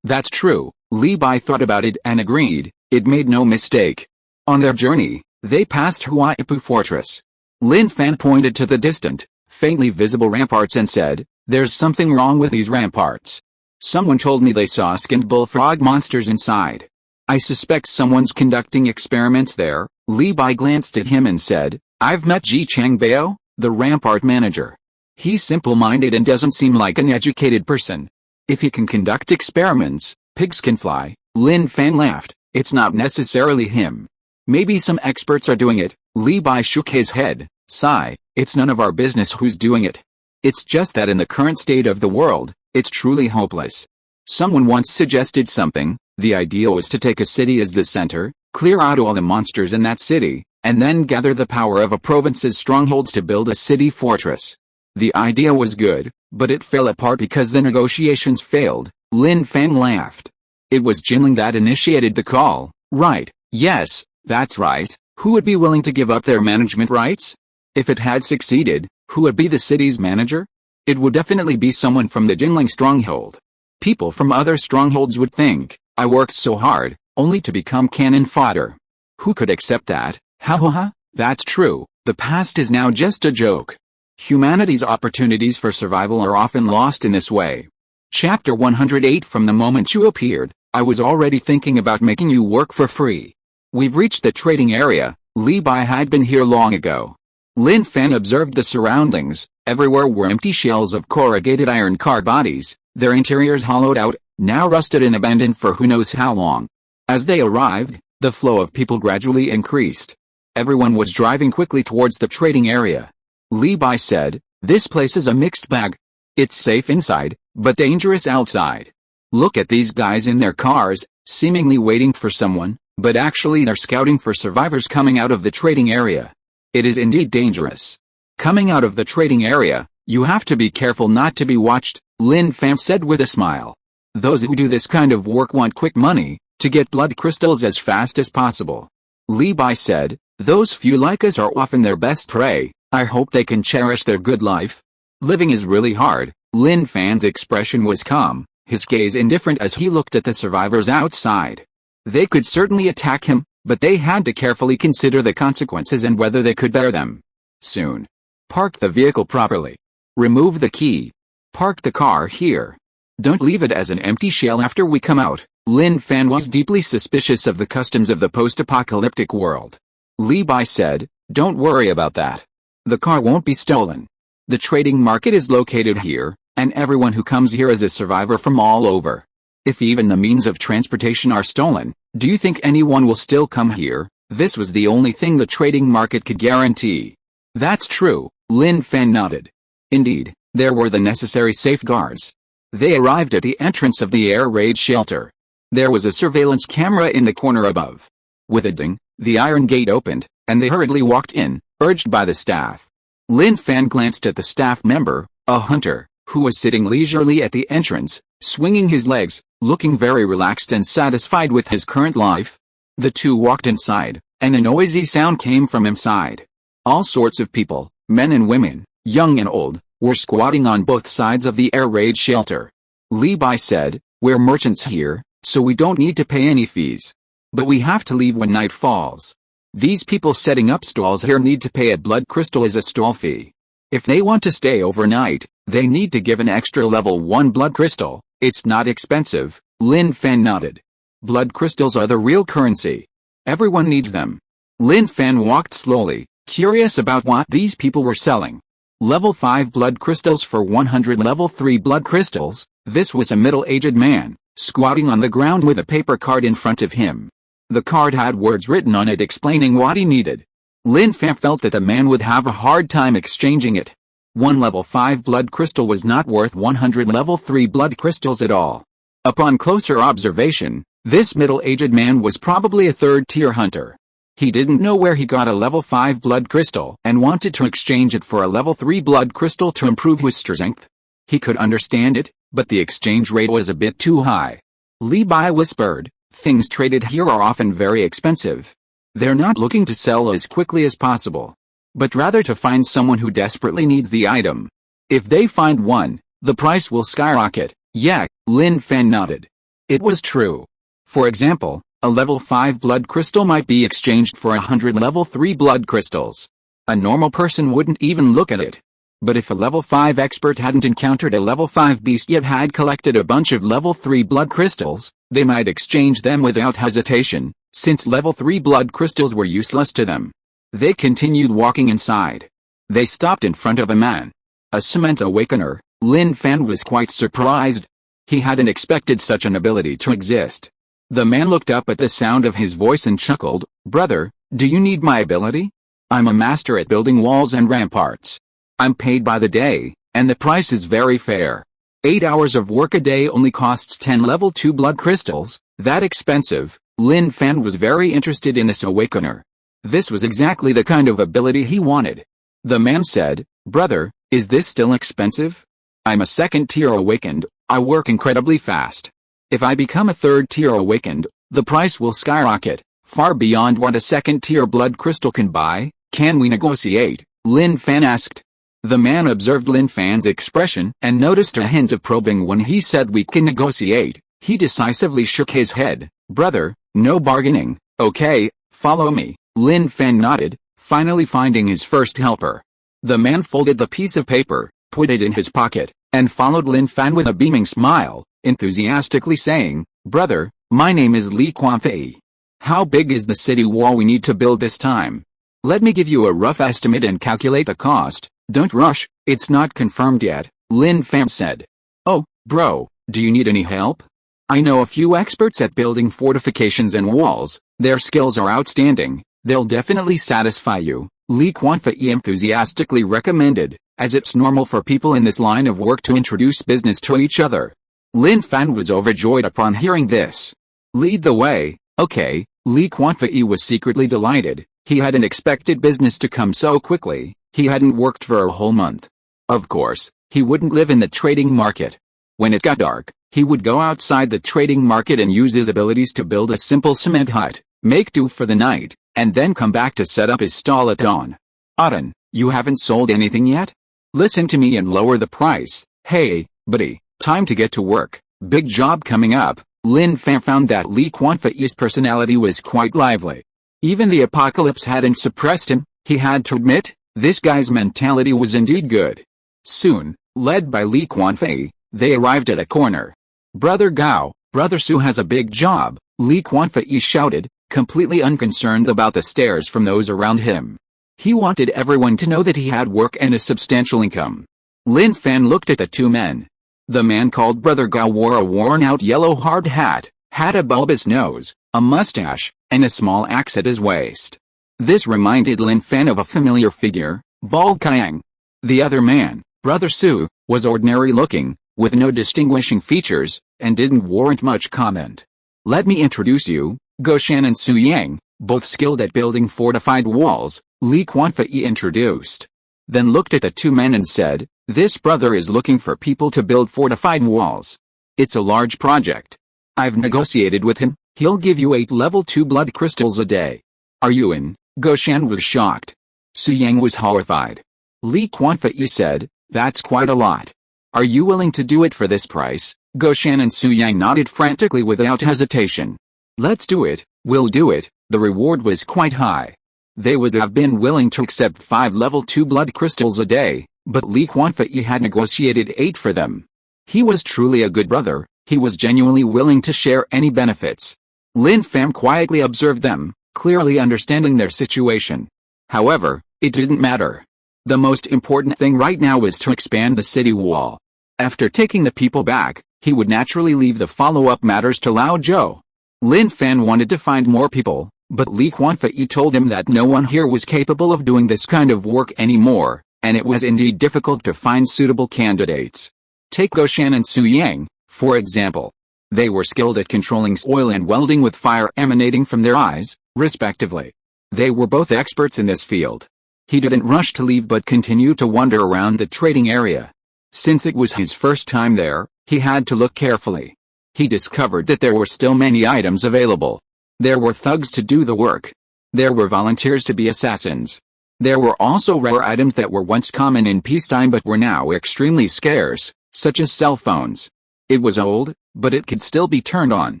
That's true. Li Bai thought about it and agreed. It made no mistake. On their journey, they passed Huaipu Fortress. Lin Fan pointed to the distant, faintly visible ramparts and said, "There's something wrong with these ramparts. Someone told me they saw skinned bullfrog monsters inside. I suspect someone's conducting experiments there." Li Bai glanced at him and said, "I've met Ji Changbao, the rampart manager. He's simple-minded and doesn't seem like an educated person. If he can conduct experiments, pigs can fly." Lin Fan laughed. "It's not necessarily him. Maybe some experts are doing it." Li Bai shook his head. Sigh, "It's none of our business who's doing it. It's just that in the current state of the world, it's truly hopeless. Someone once suggested something. The idea was to take a city as the center, clear out all the monsters in that city, and then gather the power of a province's strongholds to build a city fortress. The idea was good, but it fell apart because the negotiations failed." Lin Fan laughed. "It was Jinling that initiated the call, right?" "Yes, that's right. Who would be willing to give up their management rights? If it had succeeded, who would be the city's manager? It would definitely be someone from the Jinling stronghold. People from other strongholds would think, 'I worked so hard, only to become cannon fodder.' Who could accept that?" "Ha ha ha, that's true. The past is now just a joke. Humanity's opportunities for survival are often lost in this way." Chapter 108. From the moment you appeared, I was already thinking about making you work for free. We've reached the trading area. Li Bai had been here long ago. Lin Fan observed the surroundings. Everywhere were empty shells of corrugated iron car bodies, their interiors hollowed out, now rusted and abandoned for who knows how long. As they arrived, the flow of people gradually increased. Everyone was driving quickly towards the trading area. Li Bai said, "This place is a mixed bag. It's safe inside, but dangerous outside. Look at these guys in their cars, seemingly waiting for someone, but actually they're scouting for survivors coming out of the trading area. It is indeed dangerous. Coming out of the trading area, you have to be careful not to be watched," Lin Fan said with a smile. "Those who do this kind of work want quick money, to get blood crystals as fast as possible." Li Bai said, "Those few like us are often their best prey. I hope they can cherish their good life. Living is really hard." Lin Fan's expression was calm, his gaze indifferent as he looked at the survivors outside. They could certainly attack him, but they had to carefully consider the consequences and whether they could bear them. Soon. Park the vehicle properly. Remove the key. Park the car here. Don't leave it as an empty shell after we come out. Lin Fan was deeply suspicious of the customs of the post-apocalyptic world. Li Bai said, "Don't worry about that. The car won't be stolen. The trading market is located here, and everyone who comes here is a survivor from all over. If even the means of transportation are stolen, do you think anyone will still come here?" This was the only thing the trading market could guarantee. "That's true," Lin Fan nodded. Indeed, there were the necessary safeguards. They arrived at the entrance of the air raid shelter. There was a surveillance camera in the corner above. With a ding, the iron gate opened, and they hurriedly walked in, urged by the staff. Lin Fan glanced at the staff member, a hunter, who was sitting leisurely at the entrance, swinging his legs, looking very relaxed and satisfied with his current life. The two walked inside, and a noisy sound came from inside. All sorts of people, men and women, young and old, were squatting on both sides of the air raid shelter. Li Bai said, "We're merchants here, so we don't need to pay any fees. But we have to leave when night falls. These people setting up stalls here need to pay a blood crystal as a stall fee. If they want to stay overnight, they need to give an extra level 1 blood crystal. It's not expensive." Lin Fan nodded. "Blood crystals are the real currency. Everyone needs them." Lin Fan walked slowly, curious about what these people were selling. Level 5 blood crystals for 100 level 3 blood crystals. This was a middle-aged man, squatting on the ground with a paper card in front of him. The card had words written on it explaining what he needed. Lin Fan felt that the man would have a hard time exchanging it. One level 5 blood crystal was not worth 100 level 3 blood crystals at all. Upon closer observation, this middle-aged man was probably a third-tier hunter. He didn't know where he got a level 5 blood crystal and wanted to exchange it for a level 3 blood crystal to improve his strength. He could understand it, but the exchange rate was a bit too high. Li Bai whispered, "Things traded here are often very expensive. They're not looking to sell as quickly as possible, but rather to find someone who desperately needs the item. If they find one, the price will skyrocket. Yeah, Lin Fan nodded. It was true. For example, a level 5 blood crystal might be exchanged for 100 level 3 blood crystals. A normal person wouldn't even look at it. But if a level 5 expert hadn't encountered a level 5 beast yet had collected a bunch of level 3 blood crystals, they might exchange them without hesitation, since level 3 blood crystals were useless to them. They continued walking inside. They stopped in front of a man. A cement awakener. Lin Fan was quite surprised. He hadn't expected such an ability to exist. The man looked up at the sound of his voice and chuckled. Brother, do you need my ability? I'm a master at building walls and ramparts. I'm paid by the day, and the price is very fair. 8 hours of work a day only costs 10 level 2 blood crystals. That expensive. Lin Fan was very interested in this awakener. This was exactly the kind of ability he wanted. The man said, Brother, is this still expensive? I'm a second tier awakened. I work incredibly fast. If I become a third tier awakened, the price will skyrocket, far beyond what a second tier blood crystal can buy. Can we negotiate? Lin Fan asked. The man observed Lin Fan's expression and noticed a hint of probing when he said we can negotiate. He decisively shook his head. Brother, no bargaining. Okay, follow me. Lin Fan nodded, finally finding his first helper. The man folded the piece of paper, put it in his pocket, and followed Lin Fan with a beaming smile, enthusiastically saying, Brother, my name is Li Fan. How big is the city wall we need to build this time? Let me give you a rough estimate and calculate the cost. Don't rush, it's not confirmed yet, Lin Fan said. Oh, bro, do you need any help? I know a few experts at building fortifications and walls. Their skills are outstanding. They'll definitely satisfy you, Li Fan enthusiastically recommended, as it's normal for people in this line of work to introduce business to each other. Lin Fan was overjoyed upon hearing this. Lead the way. Okay, Li Fan was secretly delighted. He hadn't expected business to come so quickly. He hadn't worked for a whole month. Of course, he wouldn't live in the trading market. When it got dark, he would go outside the trading market and use his abilities to build a simple cement hut, make do for the night, and then come back to set up his stall at dawn. Auden, you haven't sold anything yet? Listen to me and lower the price. Hey, buddy, time to get to work. Big job coming up. Lin Fan found that Li Fan's personality was quite lively. Even the apocalypse hadn't suppressed him. He had to admit, this guy's mentality was indeed good. Soon, led by Li Fan, they arrived at a corner. Brother Gao, Brother Su has a big job, Li Fan shouted, completely unconcerned about the stares from those around him. He wanted everyone to know that he had work and a substantial income. Lin Fan looked at the two men. The man called Brother Gao wore a worn-out yellow hard hat, had a bulbous nose, a mustache, and a small axe at his waist. This reminded Lin Fan of a familiar figure, Bald Kang. The other man, Brother Su, was ordinary-looking, with no distinguishing features, and didn't warrant much comment. Let me introduce you, Goshan and Su Yang, both skilled at building fortified walls, Li Fan introduced. Then looked at the two men and said, this brother is looking for people to build fortified walls. It's a large project. I've negotiated with him, he'll give you 8 level 2 blood crystals a day. Are you in? Goshan was shocked. Su Yang was horrified. Li Fan said, that's quite a lot. Are you willing to do it for this price? Goshan and Su Yang nodded frantically without hesitation. Let's do it, we'll do it. The reward was quite high. They would have been willing to accept 5 level 2 blood crystals a day, but Li Fan had negotiated 8 for them. He was truly a good brother, he was genuinely willing to share any benefits. Lin Fan quietly observed them, clearly understanding their situation. However, it didn't matter. The most important thing right now was to expand the city wall. After taking the people back, he would naturally leave the follow-up matters to Lao Zhou. Lin Fan wanted to find more people, but Li Fan told him that no one here was capable of doing this kind of work anymore, and it was indeed difficult to find suitable candidates. Take Goshan and Su Yang, for example. They were skilled at controlling oil and welding with fire emanating from their eyes, respectively. They were both experts in this field. He didn't rush to leave but continued to wander around the trading area. Since it was his first time there, he had to look carefully. He discovered that there were still many items available. There were thugs to do the work. There were volunteers to be assassins. There were also rare items that were once common in peacetime but were now extremely scarce, such as cell phones. It was old, but it could still be turned on.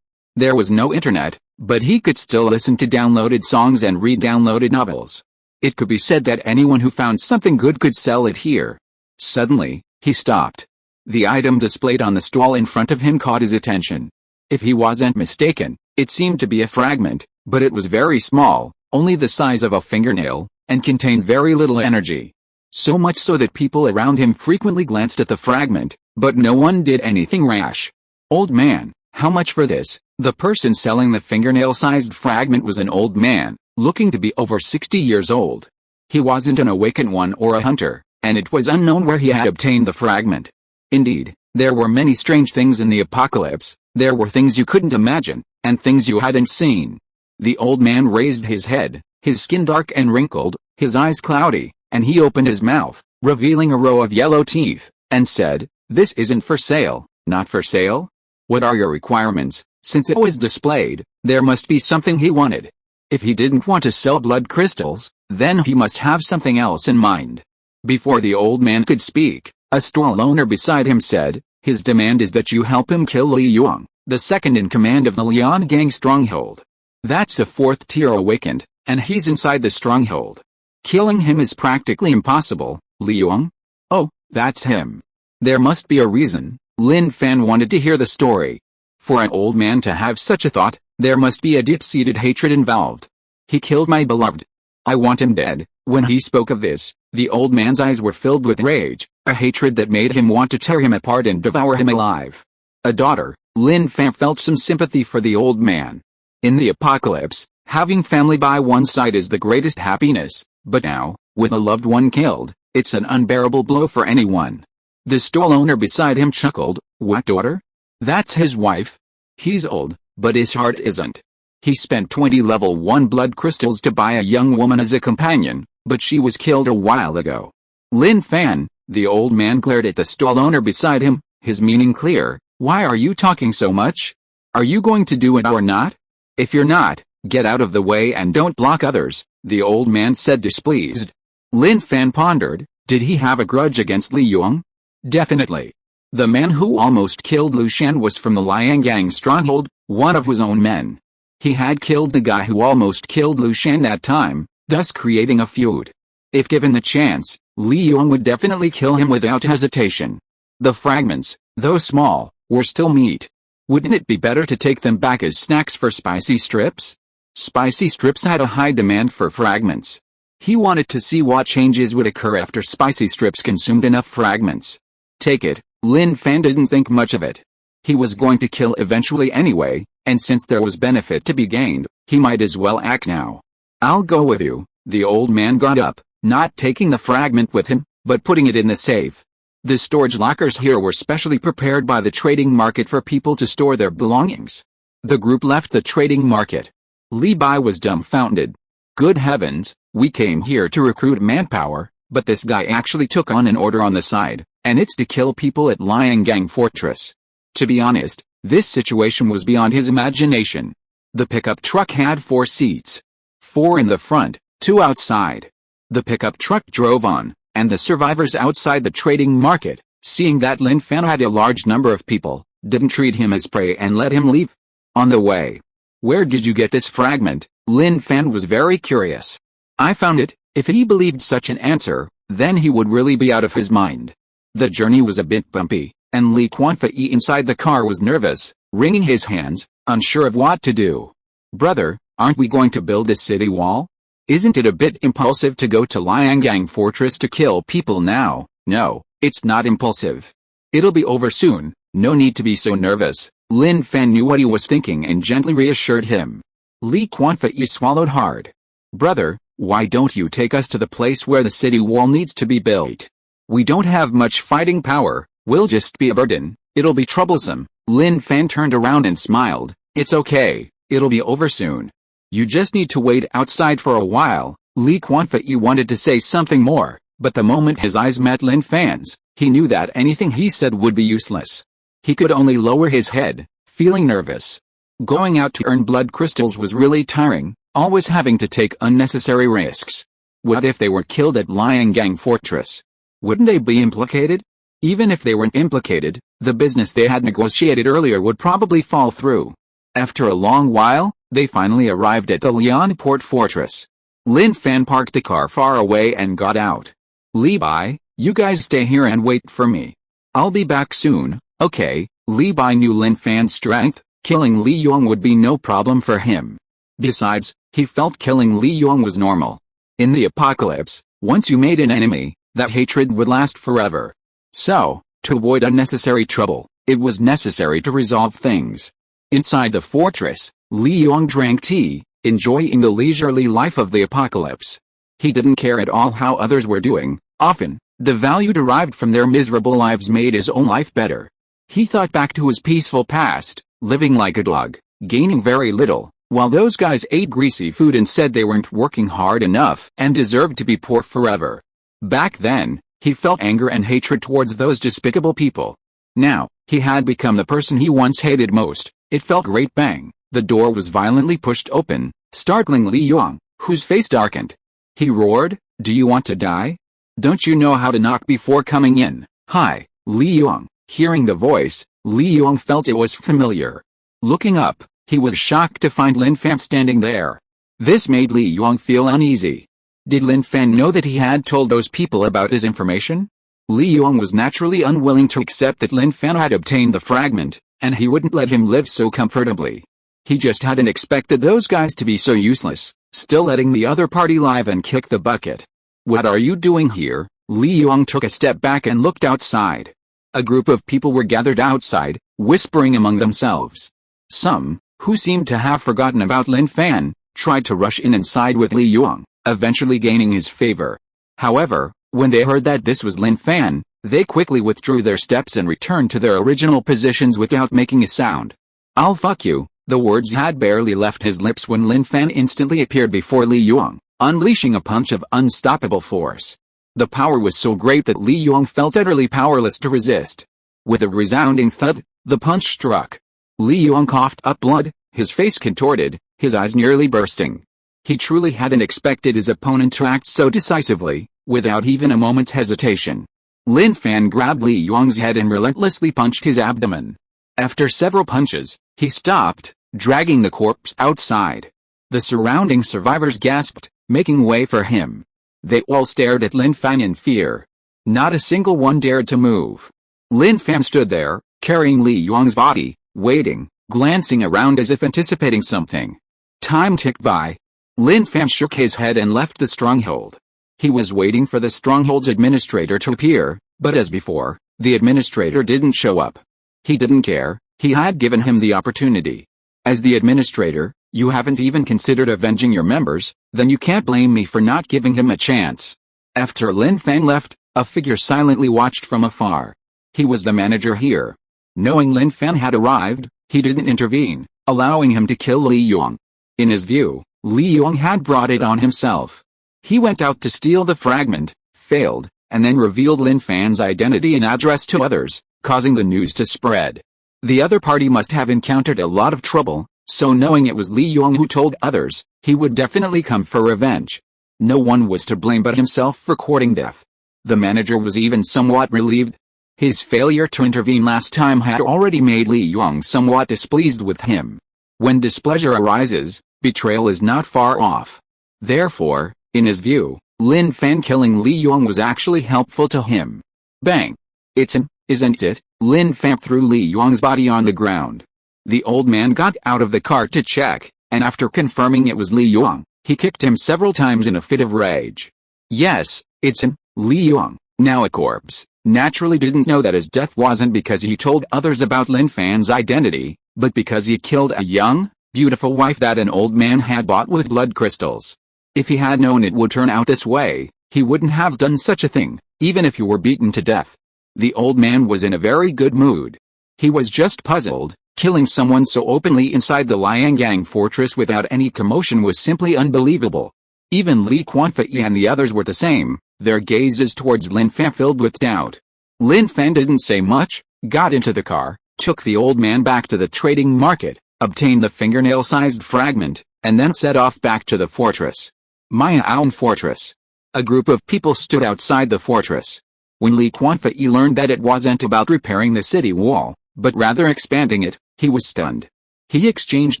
There was no internet, but he could still listen to downloaded songs and read downloaded novels. It could be said that anyone who found something good could sell it here. Suddenly, he stopped. The item displayed on the stall in front of him caught his attention. If he wasn't mistaken, it seemed to be a fragment, but it was very small, only the size of a fingernail, and contained very little energy. So much so that people around him frequently glanced at the fragment, but no one did anything rash. "Old man, how much for this?" The person selling the fingernail-sized fragment was an old man, looking to be over 60 years old. He wasn't an awakened one or a hunter, and it was unknown where he had obtained the fragment. Indeed, there were many strange things in the apocalypse. There were things you couldn't imagine, and things you hadn't seen. The old man raised his head, his skin dark and wrinkled, his eyes cloudy, and he opened his mouth, revealing a row of yellow teeth, and said, "This isn't for sale." "Not for sale? What are your requirements?" Since it was displayed, there must be something he wanted. If he didn't want to sell blood crystals, then he must have something else in mind. Before the old man could speak, a stall owner beside him said, "His demand is that you help him kill Li Yuang, the second in command of the Lian Gang stronghold. That's a fourth-tier awakened, and he's inside the stronghold. Killing him is practically impossible." "Li Yuang? Oh, that's him. There must be a reason." Lin Fan wanted to hear the story. For an old man to have such a thought, there must be a deep-seated hatred involved. "He killed my beloved. I want him dead." When he spoke of this, the old man's eyes were filled with rage, a hatred that made him want to tear him apart and devour him alive. A daughter, Lin Fan felt some sympathy for the old man. In the apocalypse, having family by one side is the greatest happiness, but now, with a loved one killed, it's an unbearable blow for anyone. The stall owner beside him chuckled, "What daughter? That's his wife. He's old, but his heart isn't. He spent 20 level 1 blood crystals to buy a young woman as a companion, but she was killed a while ago." "Lin Fan," the old man glared at the stall owner beside him, his meaning clear, "why are you talking so much? Are you going to do it or not? If you're not, get out of the way and don't block others," the old man said displeased. Lin Fan pondered, did he have a grudge against Li Yuang? Definitely. The man who almost killed Lu Shan was from the Liang Gang stronghold, one of his own men. He had killed the guy who almost killed Lu Shan that time, thus creating a feud. If given the chance, Li Yuang would definitely kill him without hesitation. The fragments, though small, were still meat. Wouldn't it be better to take them back as snacks for spicy strips? Spicy strips had a high demand for fragments. He wanted to see what changes would occur after spicy strips consumed enough fragments. Take it. Lin Fan didn't think much of it. He was going to kill eventually anyway, and since there was benefit to be gained, he might as well act now. "I'll go with you." The old man got up, not taking the fragment with him, but putting it in the safe. The storage lockers here were specially prepared by the trading market for people to store their belongings. The group left the trading market. Li Bai was dumbfounded. "Good heavens, we came here to recruit manpower, but this guy actually took on an order on the side, and it's to kill people at Liang Gang Fortress." To be honest, this situation was beyond his imagination. The pickup truck had 4 seats. 4 in the front, 2 outside. The pickup truck drove on, and the survivors outside the trading market, seeing that Lin Fan had a large number of people, didn't treat him as prey and let him leave. On the way, "Where did you get this fragment?" Lin Fan was very curious. "I found it." If he believed such an answer, then he would really be out of his mind. The journey was a bit bumpy, and Li Quanfei inside the car was nervous, wringing his hands, unsure of what to do. "Brother, aren't we going to build a city wall? Isn't it a bit impulsive to go to Lianggang Fortress to kill people now?" "No, it's not impulsive. It'll be over soon, no need to be so nervous." Lin Fan knew what he was thinking and gently reassured him. Li Quanfei swallowed hard. "Brother, why don't you take us to the place where the city wall needs to be built? We don't have much fighting power, we'll just be a burden, it'll be troublesome." Lin Fan turned around and smiled. "It's okay, it'll be over soon. You just need to wait outside for a while." Li Quanfei wanted to say something more, but the moment his eyes met Lin Fan's, he knew that anything he said would be useless. He could only lower his head, feeling nervous. Going out to earn blood crystals was really tiring, always having to take unnecessary risks. What if they were killed at Liangang Fortress? Wouldn't they be implicated? Even if they weren't implicated, the business they had negotiated earlier would probably fall through. After a long while, they finally arrived at the Lian Port Fortress. Lin Fan parked the car far away and got out. Li Bai, you guys stay here and wait for me. I'll be back soon, okay? Li Bai knew Lin Fan's strength, killing Li Yong would be no problem for him. Besides, he felt killing Li Yong was normal. In the apocalypse, once you made an enemy, that hatred would last forever. So, to avoid unnecessary trouble, it was necessary to resolve things. Inside the fortress, Li Yong drank tea, enjoying the leisurely life of the apocalypse. He didn't care at all how others were doing. Often, the value derived from their miserable lives made his own life better. He thought back to his peaceful past, living like a dog, gaining very little, while those guys ate greasy food and said they weren't working hard enough and deserved to be poor forever. Back then, he felt anger and hatred towards those despicable people. Now, he had become the person he once hated most. It felt great. Bang! The door was violently pushed open, startling Li Yong, whose face darkened. He roared, "Do you want to die? Don't you know how to knock before coming in?" "Hi, Li Yong." Hearing the voice, Li Yong felt it was familiar. Looking up, he was shocked to find Lin Fan standing there. This made Li Yong feel uneasy. Did Lin Fan know that he had told those people about his information? Li Yong was naturally unwilling to accept that Lin Fan had obtained the fragment, and he wouldn't let him live so comfortably. He just hadn't expected those guys to be so useless, still letting the other party live and kick the bucket. "What are you doing here?" Li Yong took a step back and looked outside. A group of people were gathered outside, whispering among themselves. Some, who seemed to have forgotten about Lin Fan, tried to rush in and side with Li Yong, eventually gaining his favor. However, when they heard that this was Lin Fan, they quickly withdrew their steps and returned to their original positions without making a sound. "I'll fuck you." The words had barely left his lips when Lin Fan instantly appeared before Li Yong, unleashing a punch of unstoppable force. The power was so great that Li Yong felt utterly powerless to resist. With a resounding thud, the punch struck. Li Yong coughed up blood, his face contorted, his eyes nearly bursting. He truly hadn't expected his opponent to act so decisively, without even a moment's hesitation. Lin Fan grabbed Li Yong's head and relentlessly punched his abdomen. After several punches, he stopped, dragging the corpse outside. The surrounding survivors gasped, making way for him. They all stared at Lin Fan in fear. Not a single one dared to move. Lin Fan stood there, carrying Li Yong's body, waiting, glancing around as if anticipating something. Time ticked by. Lin Fan shook his head and left the stronghold. He was waiting for the stronghold's administrator to appear, but as before, the administrator didn't show up. He didn't care, he had given him the opportunity. As the administrator, you haven't even considered avenging your members, then you can't blame me for not giving him a chance. After Lin Fan left, a figure silently watched from afar. He was the manager here. Knowing Lin Fan had arrived, he didn't intervene, allowing him to kill Li Yong. In his view, Li Yong had brought it on himself. He went out to steal the fragment, failed, and then revealed Lin Fan's identity and address to others, causing the news to spread. The other party must have encountered a lot of trouble, so knowing it was Li Yong who told others, he would definitely come for revenge. No one was to blame but himself for courting death. The manager was even somewhat relieved. His failure to intervene last time had already made Li Yong somewhat displeased with him. When displeasure arises, betrayal is not far off. Therefore, in his view, Lin Fan killing Li Yong was actually helpful to him. Bang! "It's him, isn't it?" Lin Fan threw Li Yong's body on the ground. The old man got out of the cart to check, and after confirming it was Li Yong, he kicked him several times in a fit of rage. "Yes, it's him, Li Yong, now a corpse." Naturally didn't know that his death wasn't because he told others about Lin Fan's identity, but because he killed a young, beautiful wife that an old man had bought with blood crystals. If he had known it would turn out this way, he wouldn't have done such a thing, even if he were beaten to death. The old man was in a very good mood. He was just puzzled. Killing someone so openly inside the Liangang fortress without any commotion was simply unbelievable. Even Li Quanfei and the others were the same, their gazes towards Lin Fan filled with doubt. Lin Fan didn't say much, got into the car, took the old man back to the trading market, obtained the fingernail-sized fragment, and then set off back to the fortress. Mutant Fortress. A group of people stood outside the fortress. When Li Fanfei learned that it wasn't about repairing the city wall, but rather expanding it, he was stunned. He exchanged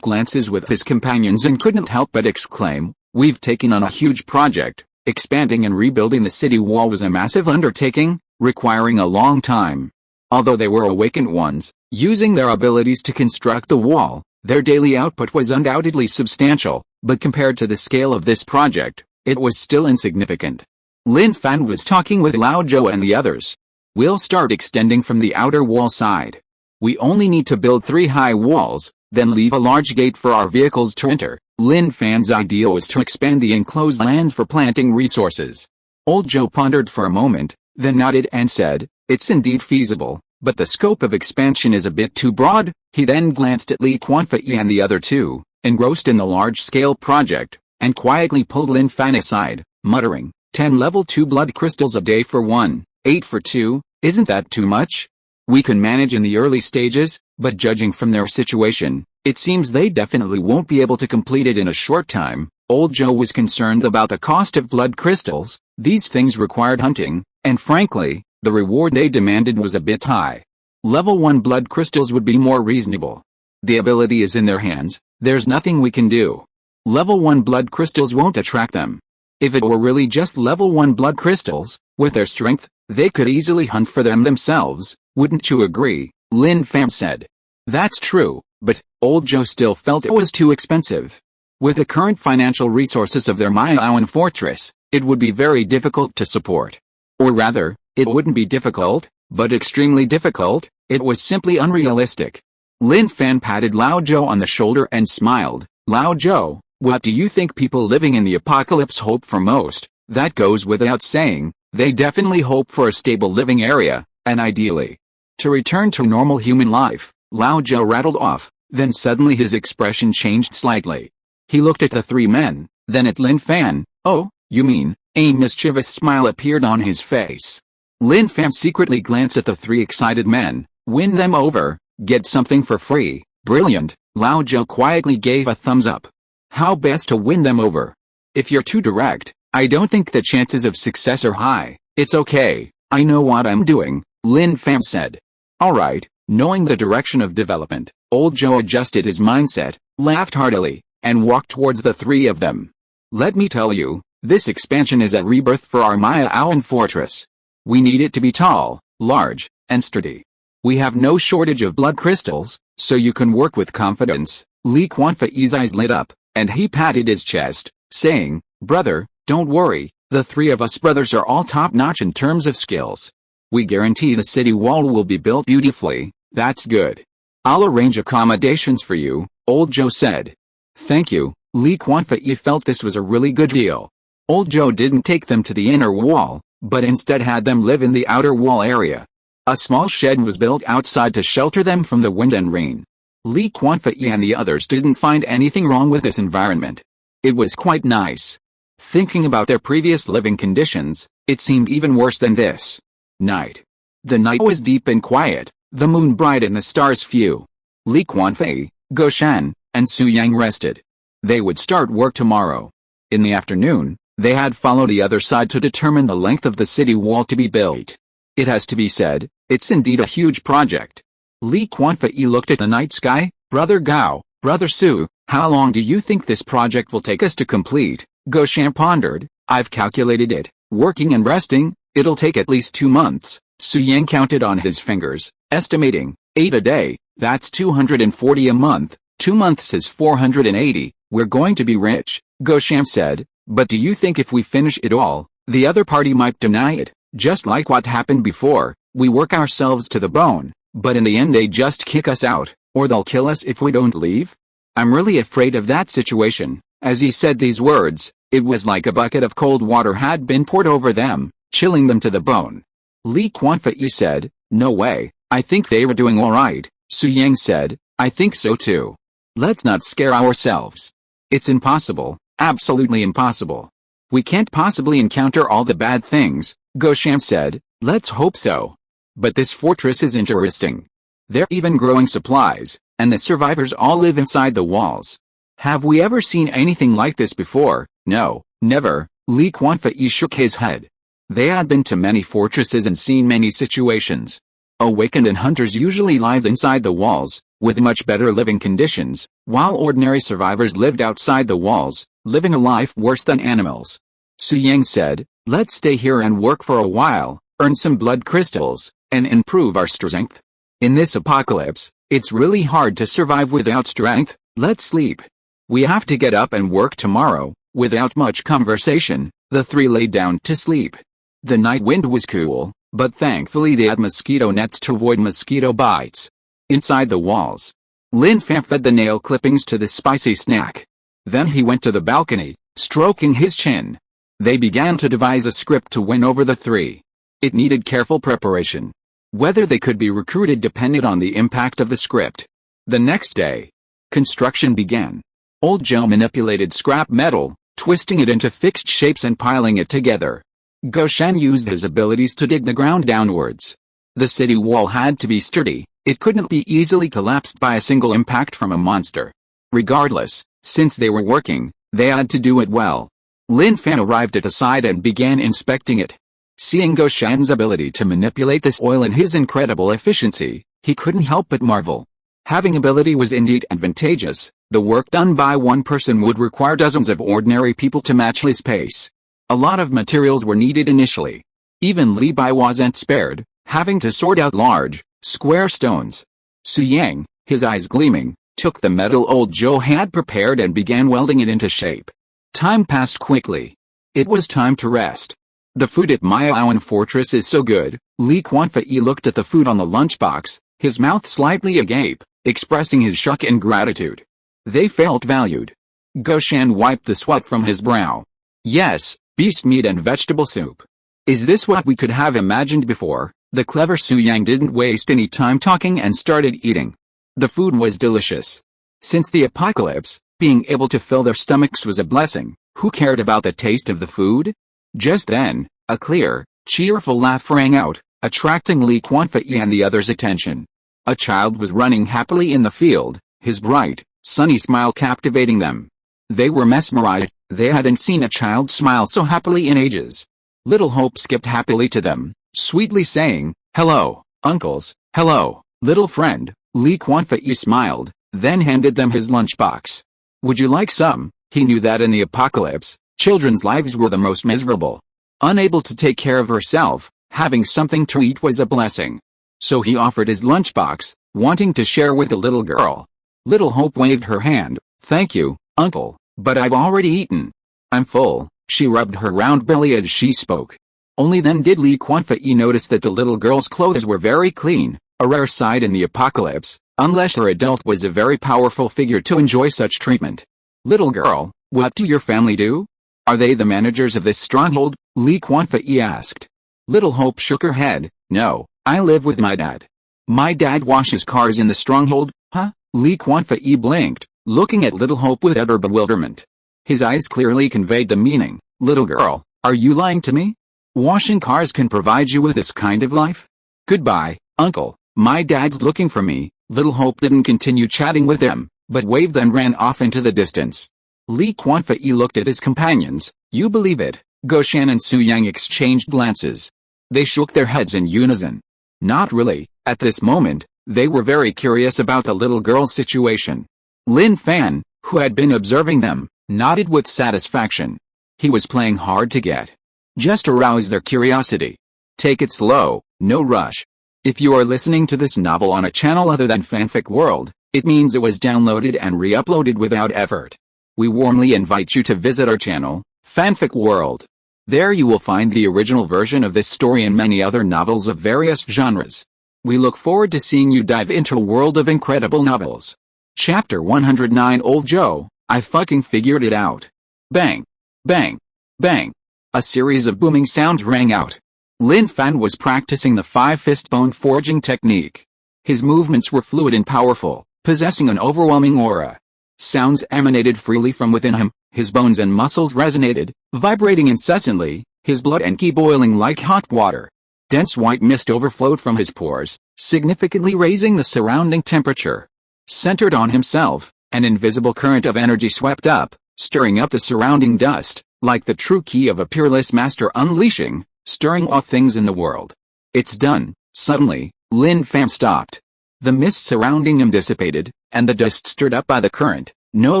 glances with his companions and couldn't help but exclaim, "We've taken on a huge project." Expanding and rebuilding the city wall was a massive undertaking, requiring a long time. Although they were awakened ones, using their abilities to construct the wall, their daily output was undoubtedly substantial, but compared to the scale of this project, it was still insignificant. Lin Fan was talking with Lao Zhou and the others. "We'll start extending from the outer wall side. We only need to build 3 high walls, then leave a large gate for our vehicles to enter." Lin Fan's idea was to expand the enclosed land for planting resources. Old Zhou pondered for a moment, then nodded and said, "It's indeed feasible, but the scope of expansion is a bit too broad." He then glanced at Li Fanfei and the other two, engrossed in the large-scale project, and quietly pulled Lin Fan aside, muttering, 10 level 2 blood crystals a day for 1, 8 for 2, isn't that too much? We can manage in the early stages, but judging from their situation, it seems they definitely won't be able to complete it in a short time. Old Zhou was concerned about the cost of blood crystals. These things required hunting, and frankly, the reward they demanded was a bit high. Level 1 blood crystals would be more reasonable. The ability is in their hands, there's nothing we can do. Level 1 blood crystals won't attract them. If it were really just level 1 blood crystals, with their strength, they could easily hunt for them themselves, wouldn't you agree? Lin Fan said. That's true, but Old Zhou still felt it was too expensive. With the current financial resources of their Mutant Fortress, it would be very difficult to support. Or rather, it wouldn't be difficult, but extremely difficult. It was simply unrealistic. Lin Fan patted Lao Zhou on the shoulder and smiled. "Lao Zhou, what do you think people living in the apocalypse hope for most?" "That goes without saying, they definitely hope for a stable living area, and ideally, to return to normal human life." Lao Zhou rattled off, then suddenly his expression changed slightly. He looked at the 3 men, then at Lin Fan. "Oh, you mean?" A mischievous smile appeared on his face. Lin Fan secretly glanced at the 3 excited men. "Win them over, get something for free." "Brilliant." Lao Zhou quietly gave a thumbs up. "How best to win them over?" "If you're too direct, I don't think the chances of success are high." "It's okay, I know what I'm doing," Lin Fan said. "Alright." Knowing the direction of development, Old Zhou adjusted his mindset, laughed heartily, and walked towards the 3 of them. "Let me tell you, this expansion is a rebirth for our Mutant Fortress. We need it to be tall, large, and sturdy. We have no shortage of blood crystals, so you can work with confidence." Li Fanfei's eyes lit up, and he patted his chest, saying, "Brother, don't worry, the 3 of us brothers are all top-notch in terms of skills. We guarantee the city wall will be built beautifully." "That's good. I'll arrange accommodations for you," Old Zhou said. "Thank you." Li Fanfei felt this was a really good deal. Old Zhou didn't take them to the inner wall, but instead had them live in the outer wall area. A small shed was built outside to shelter them from the wind and rain. Li Fanfei and the others didn't find anything wrong with this environment. It was quite nice. Thinking about their previous living conditions, it seemed even worse than this. Night. The night was deep and quiet, the moon bright and the stars few. Li Fanfei, Goshan, and Su Yang rested. They would start work tomorrow. In the afternoon, they had followed the other side to determine the length of the city wall to be built. It has to be said, it's indeed a huge project. Li Fanfei looked at the night sky. "Brother Gao, Brother Su, how long do you think this project will take us to complete?" Goshan pondered. "I've calculated it, working and resting, it'll take at least 2 months. Su Yang counted on his fingers, estimating, 8 a day, that's 240 a month, 2 months is 480, we're going to be rich, Goshan said, but do you think if we finish it all, the other party might deny it? Just like what happened before, we work ourselves to the bone, but in the end they just kick us out, or they'll kill us if we don't leave? I'm really afraid of that situation." As he said these words, it was like a bucket of cold water had been poured over them, chilling them to the bone. Li Fanfei said, "No way, I think they were doing alright." Su Yang said, "I think so too. Let's not scare ourselves. It's impossible, absolutely impossible. We can't possibly encounter all the bad things," Goshan said. "Let's hope so. But this fortress is interesting. They're even growing supplies, and the survivors all live inside the walls. Have we ever seen anything like this before? No, never. Li Quanfei shook his head. They had been to many fortresses and seen many situations. Awakened and hunters usually lived inside the walls, with much better living conditions, while ordinary survivors lived outside the walls, living a life worse than animals. Su Yang said, let's stay here and work for a while, earn some blood crystals, and improve our strength. In this apocalypse, it's really hard to survive without strength. Let's sleep. We have to get up and work tomorrow. Without much conversation, the three lay down to sleep. The night wind was cool, but thankfully they had mosquito nets to avoid mosquito bites. Inside the walls, Lin Fan fed the nail clippings to the spicy snack. Then he went to the balcony, stroking his chin. They began to devise a script to win over the three. It needed careful preparation. Whether they could be recruited depended on the impact of the script. The next day, construction began. Old Joe manipulated scrap metal, twisting it into fixed shapes and piling it together. Goshen used his abilities to dig the ground downwards. The city wall had to be sturdy. It couldn't be easily collapsed by a single impact from a monster. Regardless, since they were working, they had to do it well. Lin Fan arrived at the site and began inspecting it. Seeing Goshen's ability to manipulate this oil and his incredible efficiency, he couldn't help but marvel. Having ability was indeed advantageous. The work done by one person would require dozens of ordinary people to match his pace. A lot of materials were needed initially. Even Li Bai wasn't spared, having to sort out large, square stones. Su Yang, his eyes gleaming, took the metal old Joe had prepared and began welding it into shape. Time passed quickly. It was time to rest. The food at Miaowan Fortress is so good. Li Quanfei looked at the food on the lunchbox, his mouth slightly agape, expressing his shock and gratitude. They felt valued. Goshen wiped the sweat from his brow. Yes, beast meat and vegetable soup. Is this what we could have imagined before? The clever Su Yang didn't waste any time talking and started eating. The food was delicious. Since the apocalypse, being able to fill their stomachs was a blessing. Who cared about the taste of the food? Just then, a clear, cheerful laugh rang out, attracting Li Quanfei and the others' attention. A child was running happily in the field, his bright, sunny smile captivating them. They were mesmerized. They hadn't seen a child smile so happily in ages. Little Hope skipped happily to them, sweetly saying, "Hello, uncles, hello, little friend." Li Quanfei smiled, then handed them his lunchbox. Would you like some? He knew that in the apocalypse, children's lives were the most miserable. Unable to take care of herself, having something to eat was a blessing. So he offered his lunchbox, wanting to share with the little girl. Little Hope waved her hand. Thank you, uncle, but I've already eaten. I'm full. She rubbed her round belly as she spoke. Only then did Li Quanfei notice that the little girl's clothes were very clean, a rare sight in the apocalypse, unless her adult was a very powerful figure to enjoy such treatment. Little girl, what do your family do? Are they the managers of this stronghold? Li Quanfei asked. Little Hope shook her head. No, I live with my dad. My dad washes cars in the stronghold. Huh? Li Quanfei blinked, looking at Little Hope with utter bewilderment. His eyes clearly conveyed the meaning. Little girl, are you lying to me? Washing cars can provide you with this kind of life? Goodbye, uncle. My dad's looking for me. Little Hope didn't continue chatting with him, but waved and ran off into the distance. Li Quanfei looked at his companions. You believe it? Goshen and Su Yang exchanged glances. They shook their heads in unison. Not really. At this moment, they were very curious about the little girl's situation. Lin Fan, who had been observing them, nodded with satisfaction. He was playing hard to get. Just arouse their curiosity. Take it slow, no rush. If you are listening to this novel on a channel other than Fanfic World, it means it was downloaded and re-uploaded without effort. We warmly invite you to visit our channel, Fanfic World. There you will find the original version of this story and many other novels of various genres. We look forward to seeing you dive into a world of incredible novels. Chapter 109 Old Joe, I fucking figured it out. Bang. Bang. Bang. A series of booming sounds rang out. Lin Fan was practicing the 5-fist bone forging technique. His movements were fluid and powerful, possessing an overwhelming aura. Sounds emanated freely from within him, his bones and muscles resonated, vibrating incessantly, his blood and ki boiling like hot water. Dense white mist overflowed from his pores, significantly raising the surrounding temperature. Centered on himself, An invisible current of energy swept up, stirring up the surrounding dust, like the true key of a peerless master unleashing, stirring all things in the world. It's done. Suddenly, Lin Fan stopped. The mist surrounding him dissipated, and the dust stirred up by the current, no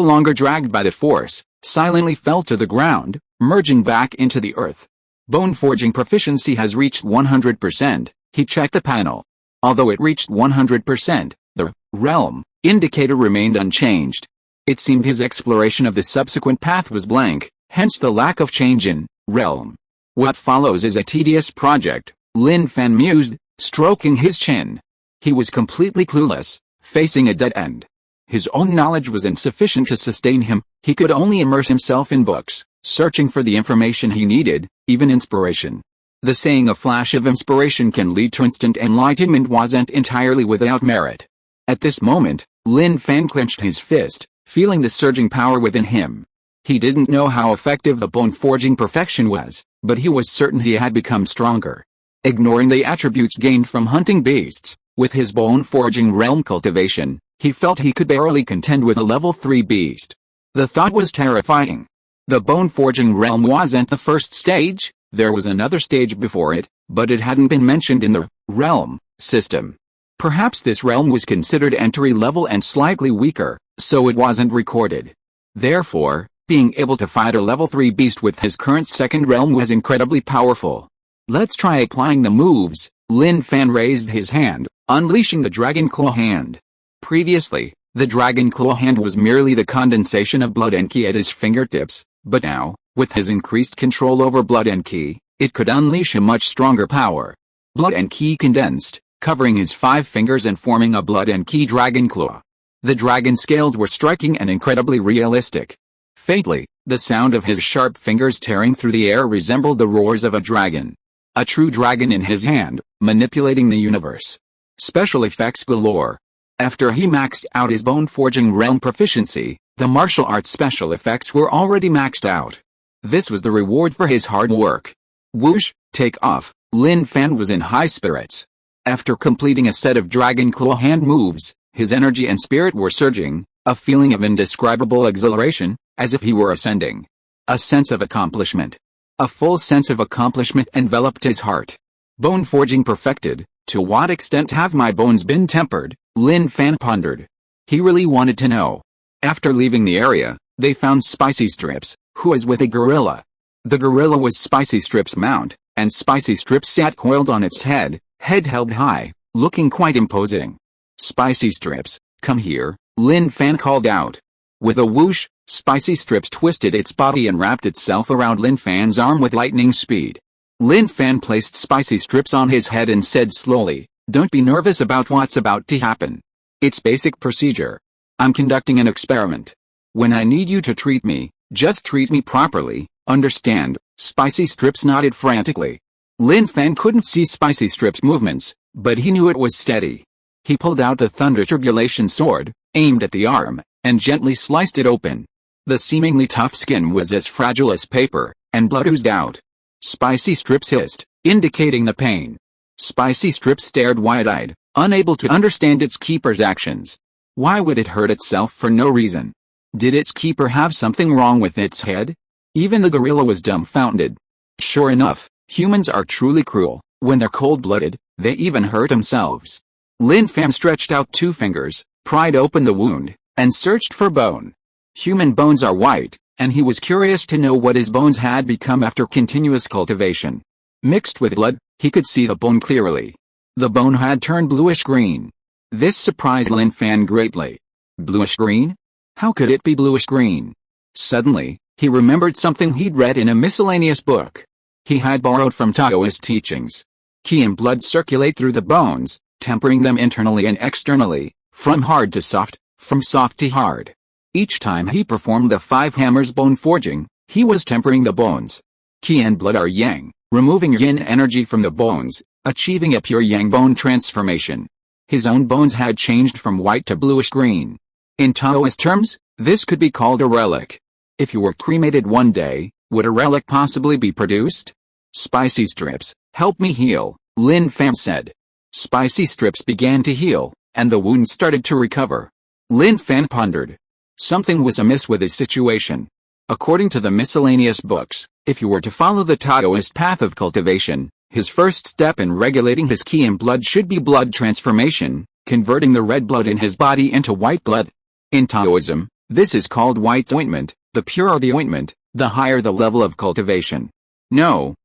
longer dragged by the force, silently fell to the ground, merging back into the earth. Bone forging proficiency has reached 100%, he checked the panel. Although it reached 100%, the realm indicator remained unchanged. It seemed his exploration of the subsequent path was blank, hence the lack of change in realm. What follows is a tedious project, Lin Fan mused, stroking his chin. He was completely clueless, facing a dead end. His own knowledge was insufficient to sustain him, he could only immerse himself in books, searching for the information he needed, even inspiration. The saying a flash of inspiration can lead to instant enlightenment wasn't entirely without merit. At this moment, Lin Fan clenched his fist, feeling the surging power within him. He didn't know how effective the bone forging perfection was, but he was certain he had become stronger. Ignoring the attributes gained from hunting beasts, with his bone forging realm cultivation, he felt he could barely contend with a level 3 beast. The thought was terrifying. The bone forging realm wasn't the first stage, there was another stage before it, but it hadn't been mentioned in the realm system. Perhaps this realm was considered entry level and slightly weaker, so it wasn't recorded. Therefore, being able to fight a level 3 beast with his current second realm was incredibly powerful. Let's try applying the moves. Lin Fan raised his hand, unleashing the Dragon Claw hand. Previously, the Dragon Claw hand was merely the condensation of blood and ki at his fingertips, but now, with his increased control over blood and ki, it could unleash a much stronger power. Blood and ki condensed, covering his 5 fingers and forming a blood and ki Dragon Claw. The dragon scales were striking and incredibly realistic. Faintly, the sound of his sharp fingers tearing through the air resembled the roars of a dragon. A true dragon in his hand, manipulating the universe. Special effects galore. After he maxed out his bone forging realm proficiency, the martial arts special effects were already maxed out. This was the reward for his hard work. Whoosh, take off. Lin Fan was in high spirits. After completing a set of Dragon Claw hand moves, his energy and spirit were surging, a feeling of indescribable exhilaration, as if he were ascending. A sense of accomplishment. A full sense of accomplishment enveloped his heart. Bone forging perfected. To what extent have my bones been tempered? Lin Fan pondered. He really wanted to know. After leaving the area, they found Spicy Strips, who was with a gorilla. The gorilla was Spicy Strips' mount, and Spicy Strips sat coiled on its head held high, looking quite imposing. Spicy Strips, come here, Lin Fan called out. With a whoosh, Spicy Strips twisted its body and wrapped itself around Lin Fan's arm with lightning speed. Lin Fan placed Spicy Strips on his head and said slowly, "Don't be nervous about what's about to happen. It's basic procedure. I'm conducting an experiment. When I need you to treat me, just treat me properly, understand?" Spicy Strips nodded frantically. Lin Fan couldn't see Spicy Strips' movements, but he knew it was steady. He pulled out the Thunder Tribulation sword, aimed at the arm, and gently sliced it open. The seemingly tough skin was as fragile as paper, and blood oozed out. Spicy Strips hissed, indicating the pain. Spicy Strips stared wide-eyed, unable to understand its keeper's actions. Why would it hurt itself for no reason? Did its keeper have something wrong with its head? Even the gorilla was dumbfounded. Sure enough, humans are truly cruel. When they're cold-blooded, they even hurt themselves. Lin Fan stretched out 2 fingers, pried open the wound, and searched for bone. Human bones are white, and he was curious to know what his bones had become after continuous cultivation. Mixed with blood, he could see the bone clearly. The bone had turned bluish-green. This surprised Lin Fan greatly. Bluish-green? How could it be bluish-green? Suddenly, he remembered something he'd read in a miscellaneous book. He had borrowed from Taoist teachings. Qi and blood circulate through the bones, tempering them internally and externally, from hard to soft, from soft to hard. Each time he performed the 5 hammers bone forging, he was tempering the bones. Qi and blood are yang, removing yin energy from the bones, achieving a pure yang bone transformation. His own bones had changed from white to bluish-green. In Taoist terms, this could be called a relic. If you were cremated one day, would a relic possibly be produced? Spicy Strips, help me heal, Lin Fan said. Spicy Strips began to heal, and the wound started to recover. Lin Fan pondered. Something was amiss with his situation. According to the miscellaneous books, if you were to follow the Taoist path of cultivation, his first step in regulating his ki and blood should be blood transformation, converting the red blood in his body into white blood. In Taoism, this is called white ointment. The purer the ointment, the higher the level of cultivation. No,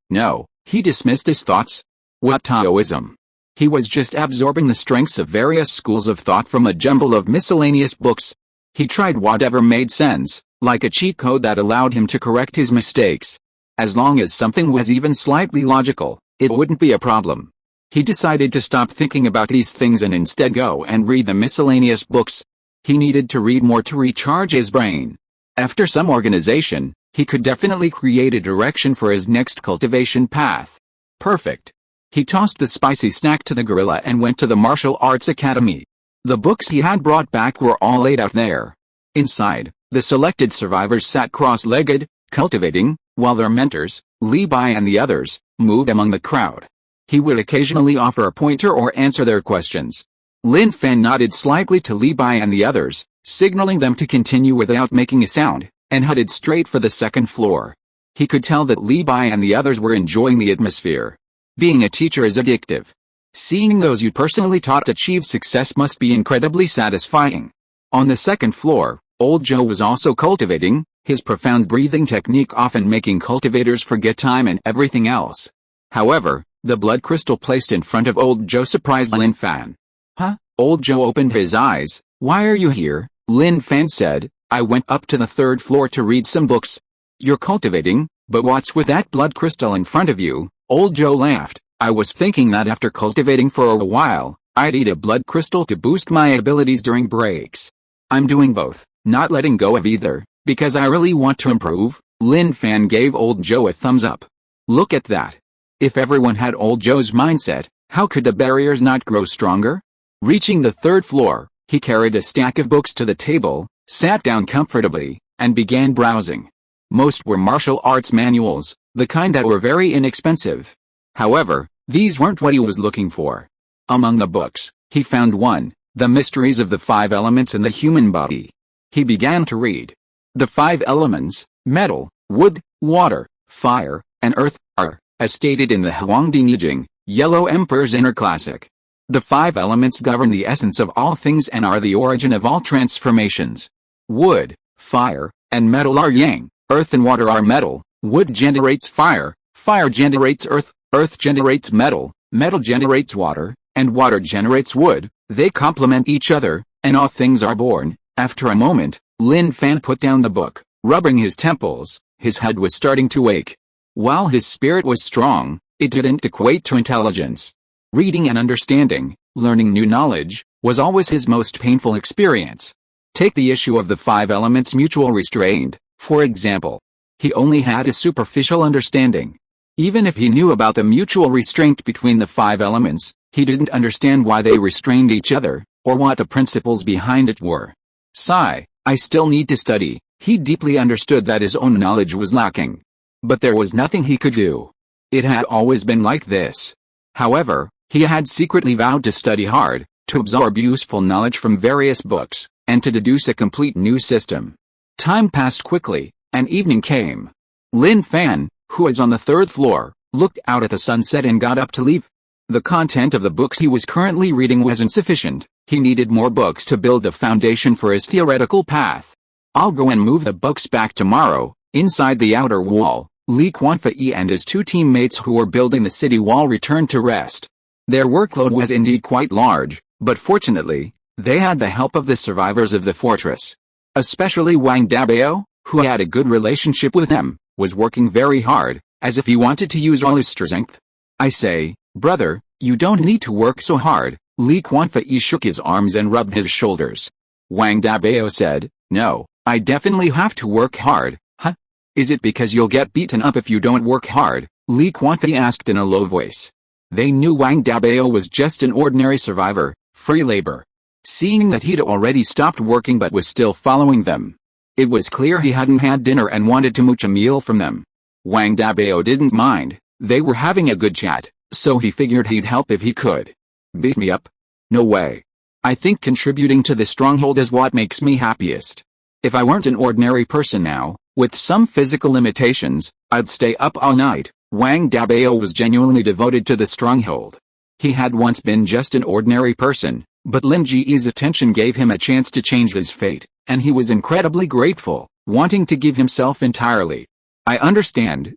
he dismissed his thoughts. What Taoism? He was just absorbing the strengths of various schools of thought from a jumble of miscellaneous books. He tried whatever made sense, like a cheat code that allowed him to correct his mistakes. As long as something was even slightly logical, it wouldn't be a problem. He decided to stop thinking about these things and instead go and read the miscellaneous books. He needed to read more to recharge his brain. After some organization, he could definitely create a direction for his next cultivation path. Perfect. He tossed the spicy snack to the gorilla and went to the martial arts academy. The books he had brought back were all laid out there. Inside, the selected survivors sat cross-legged, cultivating, while their mentors, Li Bai and the others, moved among the crowd. He would occasionally offer a pointer or answer their questions. Lin Fan nodded slightly to Li Bai and the others, signaling them to continue without making a sound, and headed straight for the second floor. He could tell that Li Bai and the others were enjoying the atmosphere. Being a teacher is addictive. Seeing those you personally taught achieve success must be incredibly satisfying. On the second floor, Old Joe was also cultivating, his profound breathing technique often making cultivators forget time and everything else. However, the blood crystal placed in front of Old Joe surprised Lin Fan. Huh? Old Joe opened his eyes. Why are you here? Lin Fan said. I went up to the third floor to read some books. You're cultivating, but what's with that blood crystal in front of you? Old Joe laughed. I was thinking that after cultivating for a while, I'd eat a blood crystal to boost my abilities during breaks. I'm doing both, not letting go of either, because I really want to improve. Lin Fan gave Old Joe a thumbs up. Look at that. If everyone had Old Joe's mindset, how could the barriers not grow stronger? Reaching the third floor, he carried a stack of books to the table, sat down comfortably, and began browsing. Most were martial arts manuals, the kind that were very inexpensive. However, these weren't what he was looking for. Among the books, he found one, The Mysteries of the Five Elements in the Human Body. He began to read. The five elements, metal, wood, water, fire, and earth, are, as stated in the Huangdi Nijing, Yellow Emperor's Inner Classic. The five elements govern the essence of all things and are the origin of all transformations. Wood, fire, and metal are yang, earth and water are metal, wood generates fire, fire generates earth generates metal, metal generates water, and water generates wood. They complement each other, and all things are born. After a moment, Lin Fan put down the book, rubbing his temples. His head was starting to ache. While his spirit was strong, it didn't equate to intelligence. Reading and understanding, learning new knowledge, was always his most painful experience. Take the issue of the five elements mutual restraint, for example. He only had a superficial understanding. Even if he knew about the mutual restraint between the five elements, he didn't understand why they restrained each other, or what the principles behind it were. Sigh, I still need to study. He deeply understood that his own knowledge was lacking. But there was nothing he could do. It had always been like this. However, he had secretly vowed to study hard, to absorb useful knowledge from various books, and to deduce a complete new system. Time passed quickly, and evening came. Lin Fan, who was on the third floor, looked out at the sunset and got up to leave. The content of the books he was currently reading was insufficient. He needed more books to build the foundation for his theoretical path. I'll go and move the books back tomorrow. Inside the outer wall, Li Quanfei and his two teammates who were building the city wall returned to rest. Their workload was indeed quite large, but fortunately, they had the help of the survivors of the fortress. Especially Wang Dabao, who had a good relationship with them, was working very hard, as if he wanted to use all his strength. I say, brother, you don't need to work so hard. Li Quanfei shook his arms and rubbed his shoulders. Wang Dabao said, no, I definitely have to work hard. Huh? Is it because you'll get beaten up if you don't work hard? Li Quanfei asked in a low voice. They knew Wang Dabao was just an ordinary survivor, free labor. Seeing that he'd already stopped working but was still following them, it was clear he hadn't had dinner and wanted to mooch a meal from them. Wang Dabao didn't mind. They were having a good chat, so he figured he'd help if he could. Beat me up? No way. I think contributing to the stronghold is what makes me happiest. If I weren't an ordinary person now, with some physical limitations, I'd stay up all night. Wang Dabao was genuinely devoted to the stronghold. He had once been just an ordinary person, but Lin Ji's attention gave him a chance to change his fate, and he was incredibly grateful, wanting to give himself entirely. I understand,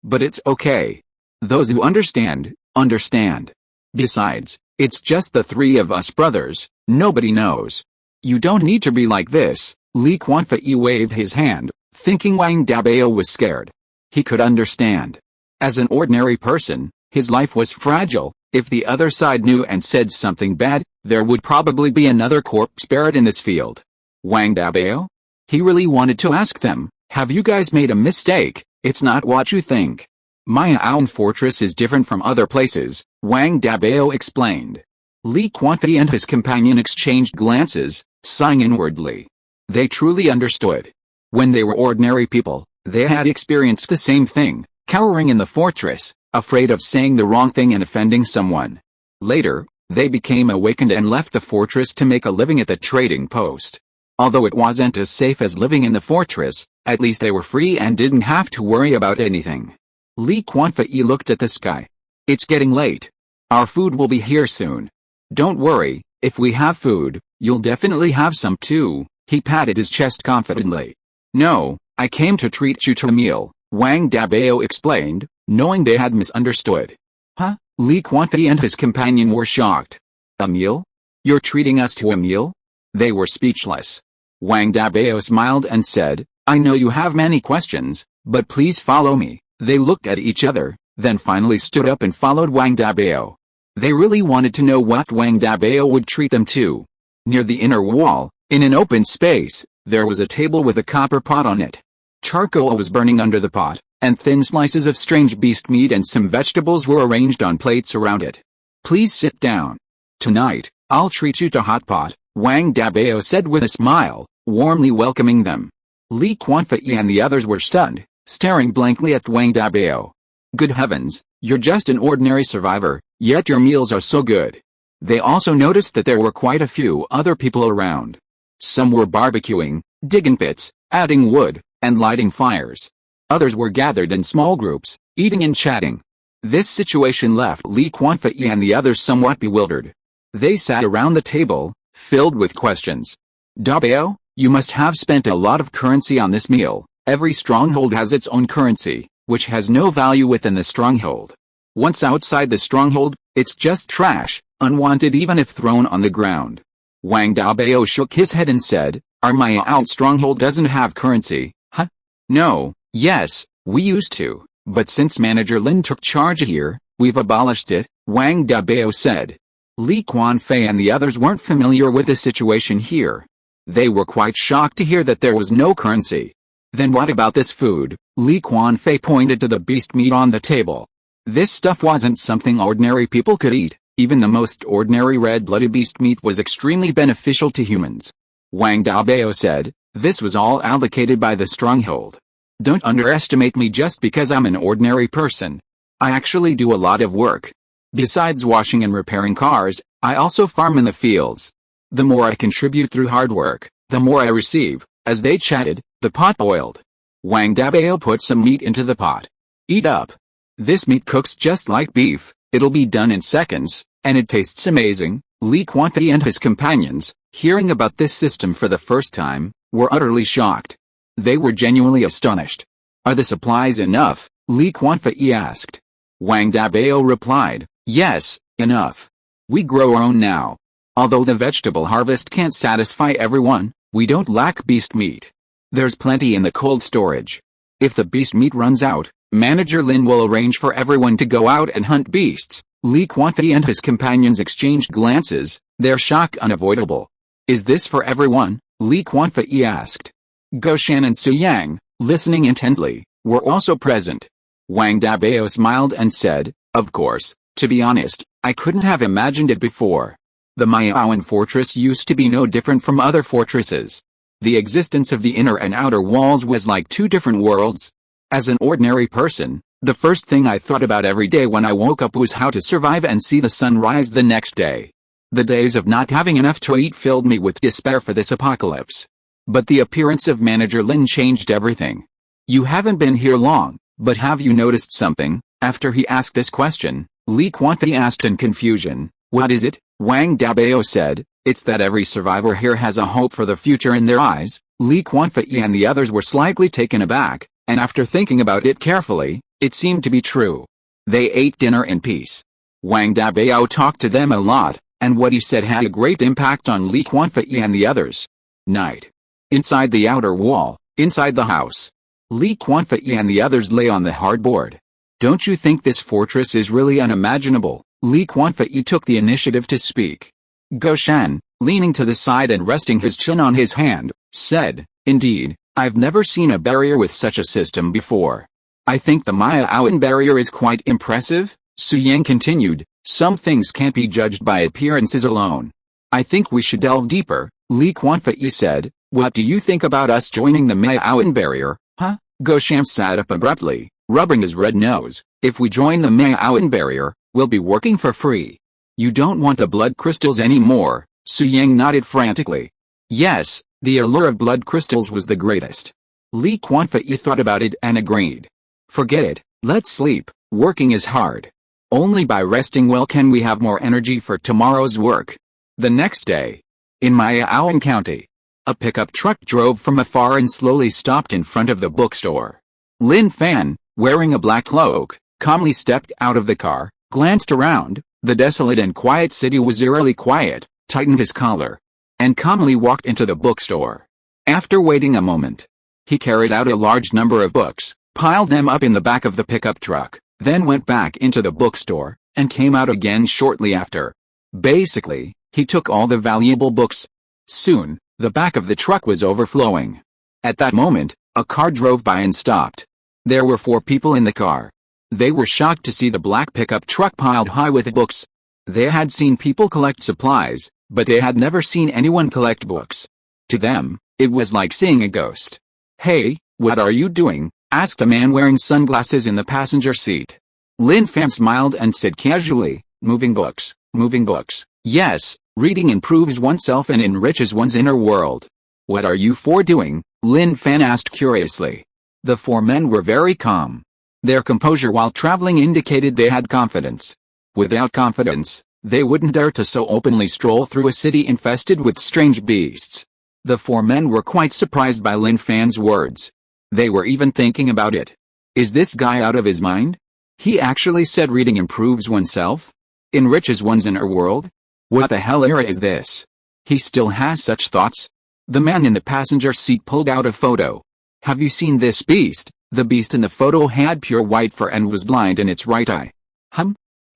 but it's okay. Those who understand, understand. Besides, it's just the three of us brothers, nobody knows. You don't need to be like this. Li Quanfei waved his hand, thinking Wang Dabao was scared. He could understand. As an ordinary person, his life was fragile. If the other side knew and said something bad, there would probably be another corpse buried in this field. Wang Dabao? He really wanted to ask them, have you guys made a mistake? It's not what you think. My Aon fortress is different from other places, Wang Dabao explained. Li Quanfei and his companion exchanged glances, sighing inwardly. They truly understood. When they were ordinary people, they had experienced the same thing, cowering in the fortress, afraid of saying the wrong thing and offending someone. Later, they became awakened and left the fortress to make a living at the trading post. Although it wasn't as safe as living in the fortress, at least they were free and didn't have to worry about anything. Li Quanfei looked at the sky. It's getting late. Our food will be here soon. Don't worry, if we have food, you'll definitely have some too. He patted his chest confidently. No, I came to treat you to a meal, Wang Dabao explained, knowing they had misunderstood. Huh? Li Quanfei and his companion were shocked. A meal? You're treating us to a meal? They were speechless. Wang Dabao smiled and said, I know you have many questions, but please follow me. They looked at each other, then finally stood up and followed Wang Dabao. They really wanted to know what Wang Dabao would treat them to. Near the inner wall, in an open space, there was a table with a copper pot on it. Charcoal was burning under the pot, and thin slices of strange beast meat and some vegetables were arranged on plates around it. Please sit down. Tonight, I'll treat you to hot pot, Wang Dabao said with a smile, warmly welcoming them. Li Quanfei and the others were stunned, staring blankly at Wang Dabao. Good heavens, you're just an ordinary survivor, yet your meals are so good. They also noticed that there were quite a few other people around. Some were barbecuing, digging pits, adding wood, and lighting fires. Others were gathered in small groups, eating and chatting. This situation left Li Quanfei and the others somewhat bewildered. They sat around the table, filled with questions. Dabao, you must have spent a lot of currency on this meal. Every stronghold has its own currency, which has no value within the stronghold. Once outside the stronghold, it's just trash, unwanted even if thrown on the ground. Wang Dabao shook his head and said, our Maya stronghold doesn't have currency, huh? No, yes, we used to, but since Manager Lin took charge here, we've abolished it, Wang Dabao said. Li Quanfei and the others weren't familiar with the situation here. They were quite shocked to hear that there was no currency. Then what about this food? Li Quanfei pointed to the beast meat on the table. This stuff wasn't something ordinary people could eat. Even the most ordinary red-blooded beast meat was extremely beneficial to humans. Wang Dabao said, this was all allocated by the stronghold. Don't underestimate me just because I'm an ordinary person. I actually do a lot of work. Besides washing and repairing cars, I also farm in the fields. The more I contribute through hard work, the more I receive. As they chatted, the pot boiled. Wang Dabao put some meat into the pot. Eat up. This meat cooks just like beef. It'll be done in seconds, and it tastes amazing. Li Quanfei and his companions, hearing about this system for the first time, were utterly shocked. They were genuinely astonished. Are the supplies enough? Li Quanfei asked. Wang Dabao replied, yes, enough. We grow our own now. Although the vegetable harvest can't satisfy everyone, we don't lack beast meat. There's plenty in the cold storage. If the beast meat runs out, Manager Lin will arrange for everyone to go out and hunt beasts. Li Quanfei and his companions exchanged glances, their shock unavoidable. Is this for everyone? Li Quanfei asked. Goshan and Su Yang, listening intently, were also present. Wang Dabao smiled and said, of course, to be honest, I couldn't have imagined it before. The Mayaoan fortress used to be no different from other fortresses. The existence of the inner and outer walls was like two different worlds. As an ordinary person, the first thing I thought about every day when I woke up was how to survive and see the sun rise the next day. The days of not having enough to eat filled me with despair for this apocalypse. But the appearance of Manager Lin changed everything. "You haven't been here long, but have you noticed something?" After he asked this question, Li Quanfei asked in confusion. "What is it?" Wang Dabao said. "It's that every survivor here has a hope for the future in their eyes." Li Quanfei and the others were slightly taken aback, and after thinking about it carefully, it seemed to be true. They ate dinner in peace. Wang Dabao talked to them a lot, and what he said had a great impact on Li Quanfei and the others. Night. Inside the outer wall, inside the house, Li Quanfei and the others lay on the hardboard. "Don't you think this fortress is really unimaginable?" Li Quanfei took the initiative to speak. Goshan, leaning to the side and resting his chin on his hand, said, "Indeed, I've never seen a barrier with such a system before. I think the Maya-Aowen barrier is quite impressive." Su Yang continued, "Some things can't be judged by appearances alone. I think we should delve deeper." Li Quanfei said, "What do you think about us joining the Maya-Aowen barrier, huh?" Goshan sat up abruptly, rubbing his red nose. "If we join the Maya-Aowen barrier, we'll be working for free. You don't want the blood crystals anymore?" Su Yang nodded frantically. Yes, the allure of blood crystals was the greatest. Li Quanfei thought about it and agreed. "Forget it, let's sleep, working is hard. Only by resting well can we have more energy for tomorrow's work." The next day, in Maya-Aowen County, a pickup truck drove from afar and slowly stopped in front of the bookstore. Lin Fan, wearing a black cloak, calmly stepped out of the car, glanced around. The desolate and quiet city was eerily quiet, tightened his collar, and calmly walked into the bookstore. After waiting a moment, he carried out a large number of books, piled them up in the back of the pickup truck, then went back into the bookstore, and came out again shortly after. Basically, he took all the valuable books. Soon, the back of the truck was overflowing. At that moment, a car drove by and stopped. There were 4 people in the car. They were shocked to see the black pickup truck piled high with books. They had seen people collect supplies, but they had never seen anyone collect books. To them, it was like seeing a ghost. "Hey, what are you doing?" asked a man wearing sunglasses in the passenger seat. Lin Fan smiled and said casually, moving books, moving books. Yes, reading improves oneself and enriches one's inner world." "What are you 4 doing?" Lin Fan asked curiously. The 4 men were very calm. Their composure while traveling indicated they had confidence. Without confidence, they wouldn't dare to so openly stroll through a city infested with strange beasts. The 4 men were quite surprised by Lin Fan's words. They were even thinking about it. Is this guy out of his mind? He actually said reading improves oneself? Enriches one's inner world? What the hell era is this? He still has such thoughts? The man in the passenger seat pulled out a photo. "Have you seen this beast?" The beast in the photo had pure white fur and was blind in its right eye.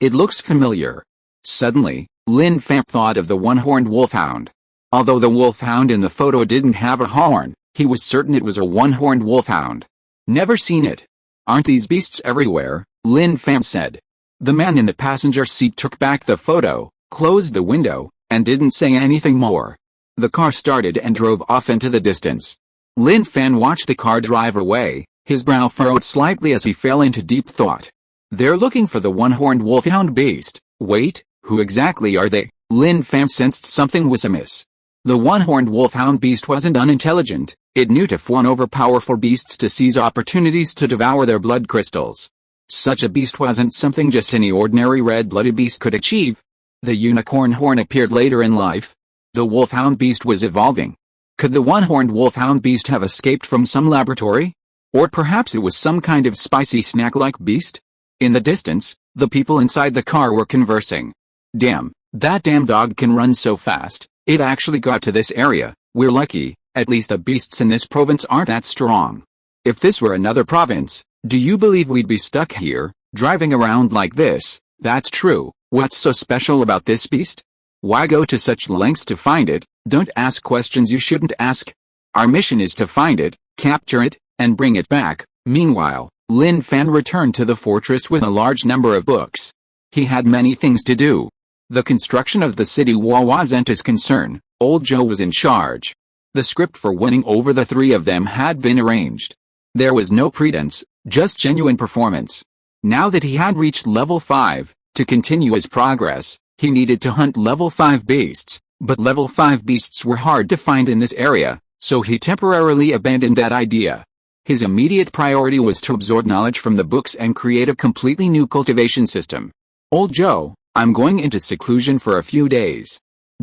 It looks familiar. Suddenly, Lin Fan thought of the one-horned wolfhound. Although the wolfhound in the photo didn't have a horn, he was certain it was a one-horned wolfhound. "Never seen it. Aren't these beasts everywhere?" Lin Fan said. The man in the passenger seat took back the photo, closed the window, and didn't say anything more. The car started and drove off into the distance. Lin Fan watched the car drive away, his brow furrowed slightly as he fell into deep thought. They're looking for the one-horned wolfhound beast. Wait, who exactly are they? Lin Fan sensed something was amiss. The one-horned wolfhound beast wasn't unintelligent. It knew to fawn over powerful beasts to seize opportunities to devour their blood crystals. Such a beast wasn't something just any ordinary red-blooded beast could achieve. The unicorn horn appeared later in life. The wolfhound beast was evolving. Could the one-horned wolfhound beast have escaped from some laboratory? Or perhaps it was some kind of spicy snack-like beast? In the distance, the people inside the car were conversing. Damn, that damn dog can run so fast. It actually got to this area. We're lucky, at least the beasts in this province aren't that strong. If this were another province, do you believe we'd be stuck here, driving around like this? That's true. What's so special about this beast? Why go to such lengths to find it? Don't ask questions you shouldn't ask. Our mission is to find it, capture it, and bring it back. Meanwhile, Lin Fan returned to the fortress with a large number of books. He had many things to do. The construction of the city wall wasn't his concern. Old Joe was in charge. The script for winning over the 3 of them had been arranged. There was no pretense, just genuine performance. Now that he had reached level 5, to continue his progress, he needed to hunt level 5 beasts, but level 5 beasts were hard to find in this area, so he temporarily abandoned that idea. His immediate priority was to absorb knowledge from the books and create a completely new cultivation system. "Old Joe, I'm going into seclusion for a few days.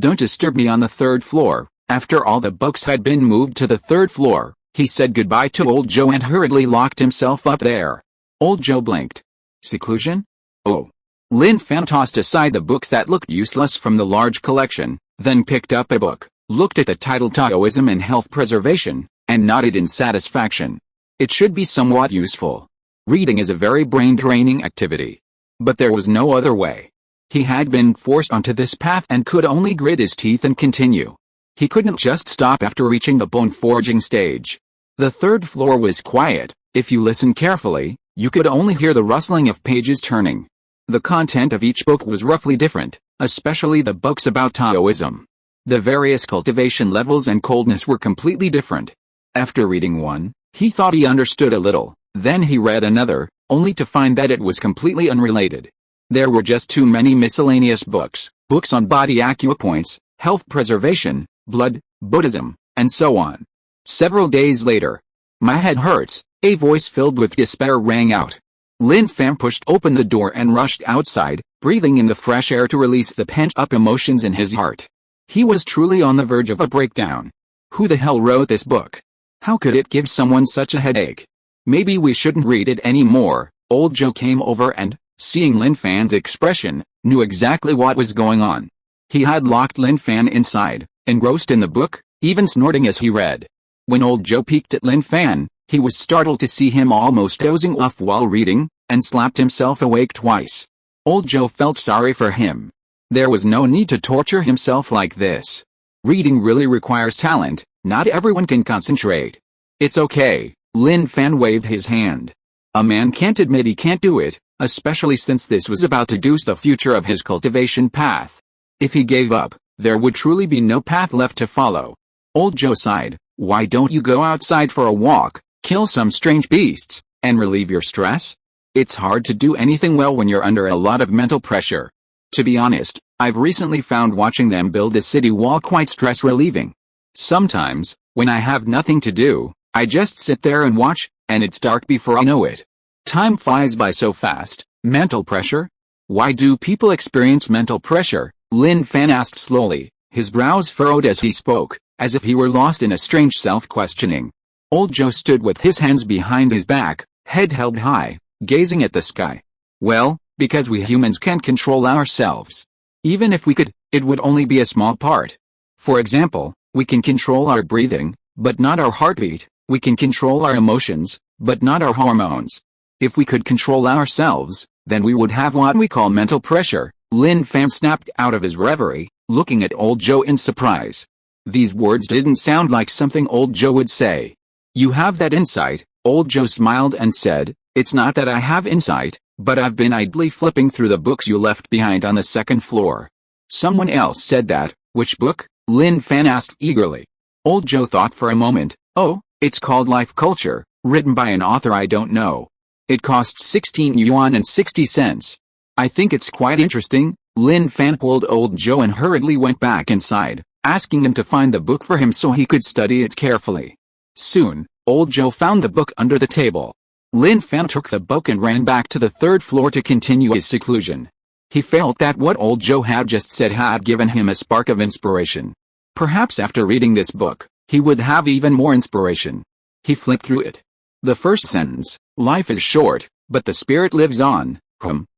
Don't disturb me on the 3rd floor." After all the books had been moved to the 3rd floor, he said goodbye to Old Joe and hurriedly locked himself up there. Old Joe blinked. Seclusion? Oh. Lin Fan tossed aside the books that looked useless from the large collection, then picked up a book, looked at the title Taoism and Health Preservation, and nodded in satisfaction. It should be somewhat useful. Reading is a very brain-draining activity. But there was no other way. He had been forced onto this path and could only grit his teeth and continue. He couldn't just stop after reaching the bone-forging stage. The 3rd floor was quiet. If you listened carefully, you could only hear the rustling of pages turning. The content of each book was roughly different, especially the books about Taoism. The various cultivation levels and coldness were completely different. After reading one, he thought he understood a little, then he read another, only to find that it was completely unrelated. There were just too many miscellaneous books on body acupoints, health preservation, blood, Buddhism, and so on. Several days later, "My head hurts," a voice filled with despair rang out. Lin Fan pushed open the door and rushed outside, breathing in the fresh air to release the pent-up emotions in his heart. He was truly on the verge of a breakdown. Who the hell wrote this book? How could it give someone such a headache? Maybe we shouldn't read it anymore. Old Joe came over and, seeing Lin Fan's expression, knew exactly what was going on. He had locked Lin Fan inside, engrossed in the book, even snorting as he read. When Old Joe peeked at Lin Fan, he was startled to see him almost dozing off while reading, and slapped himself awake twice. Old Joe felt sorry for him. There was no need to torture himself like this. Reading really requires talent. Not everyone can concentrate. It's okay. Lin Fan waved his hand. A man can't admit he can't do it, especially since this was about to reduce the future of his cultivation path. If he gave up, there would truly be no path left to follow. Old Joe sighed. Why don't you go outside for a walk, kill some strange beasts, and relieve your stress? It's hard to do anything well when you're under a lot of mental pressure. To be honest, I've recently found watching them build a city wall quite stress-relieving. Sometimes, when I have nothing to do, I just sit there and watch, and it's dark before I know it. Time flies by so fast. Mental pressure? Why do people experience mental pressure? Lin Fan asked slowly, his brows furrowed as he spoke, as if he were lost in a strange self-questioning. Old Joe stood with his hands behind his back, head held high, gazing at the sky. Well, because we humans can't control ourselves. Even if we could, it would only be a small part. For example, we can control our breathing, but not our heartbeat. We can control our emotions, but not our hormones. If we could control ourselves, then we would have what we call mental pressure. Lin Fan snapped out of his reverie, looking at Old Joe in surprise. These words didn't sound like something Old Joe would say. You have that insight, Old Joe smiled and said, it's not that I have insight, but I've been idly flipping through the books you left behind on the 2nd floor. Someone else said that. Which book? Lin Fan asked eagerly. Old Joe thought for a moment. Oh, it's called Life Culture, written by an author I don't know. It costs 16 yuan and 60 cents. I think it's quite interesting. Lin Fan pulled Old Joe and hurriedly went back inside, asking him to find the book for him so he could study it carefully. Soon, Old Joe found the book under the table. Lin Fan took the book and ran back to the 3rd floor to continue his seclusion. He felt that what Old Joe had just said had given him a spark of inspiration. Perhaps after reading this book, he would have even more inspiration. He flipped through it. The first sentence, life is short, but the spirit lives on,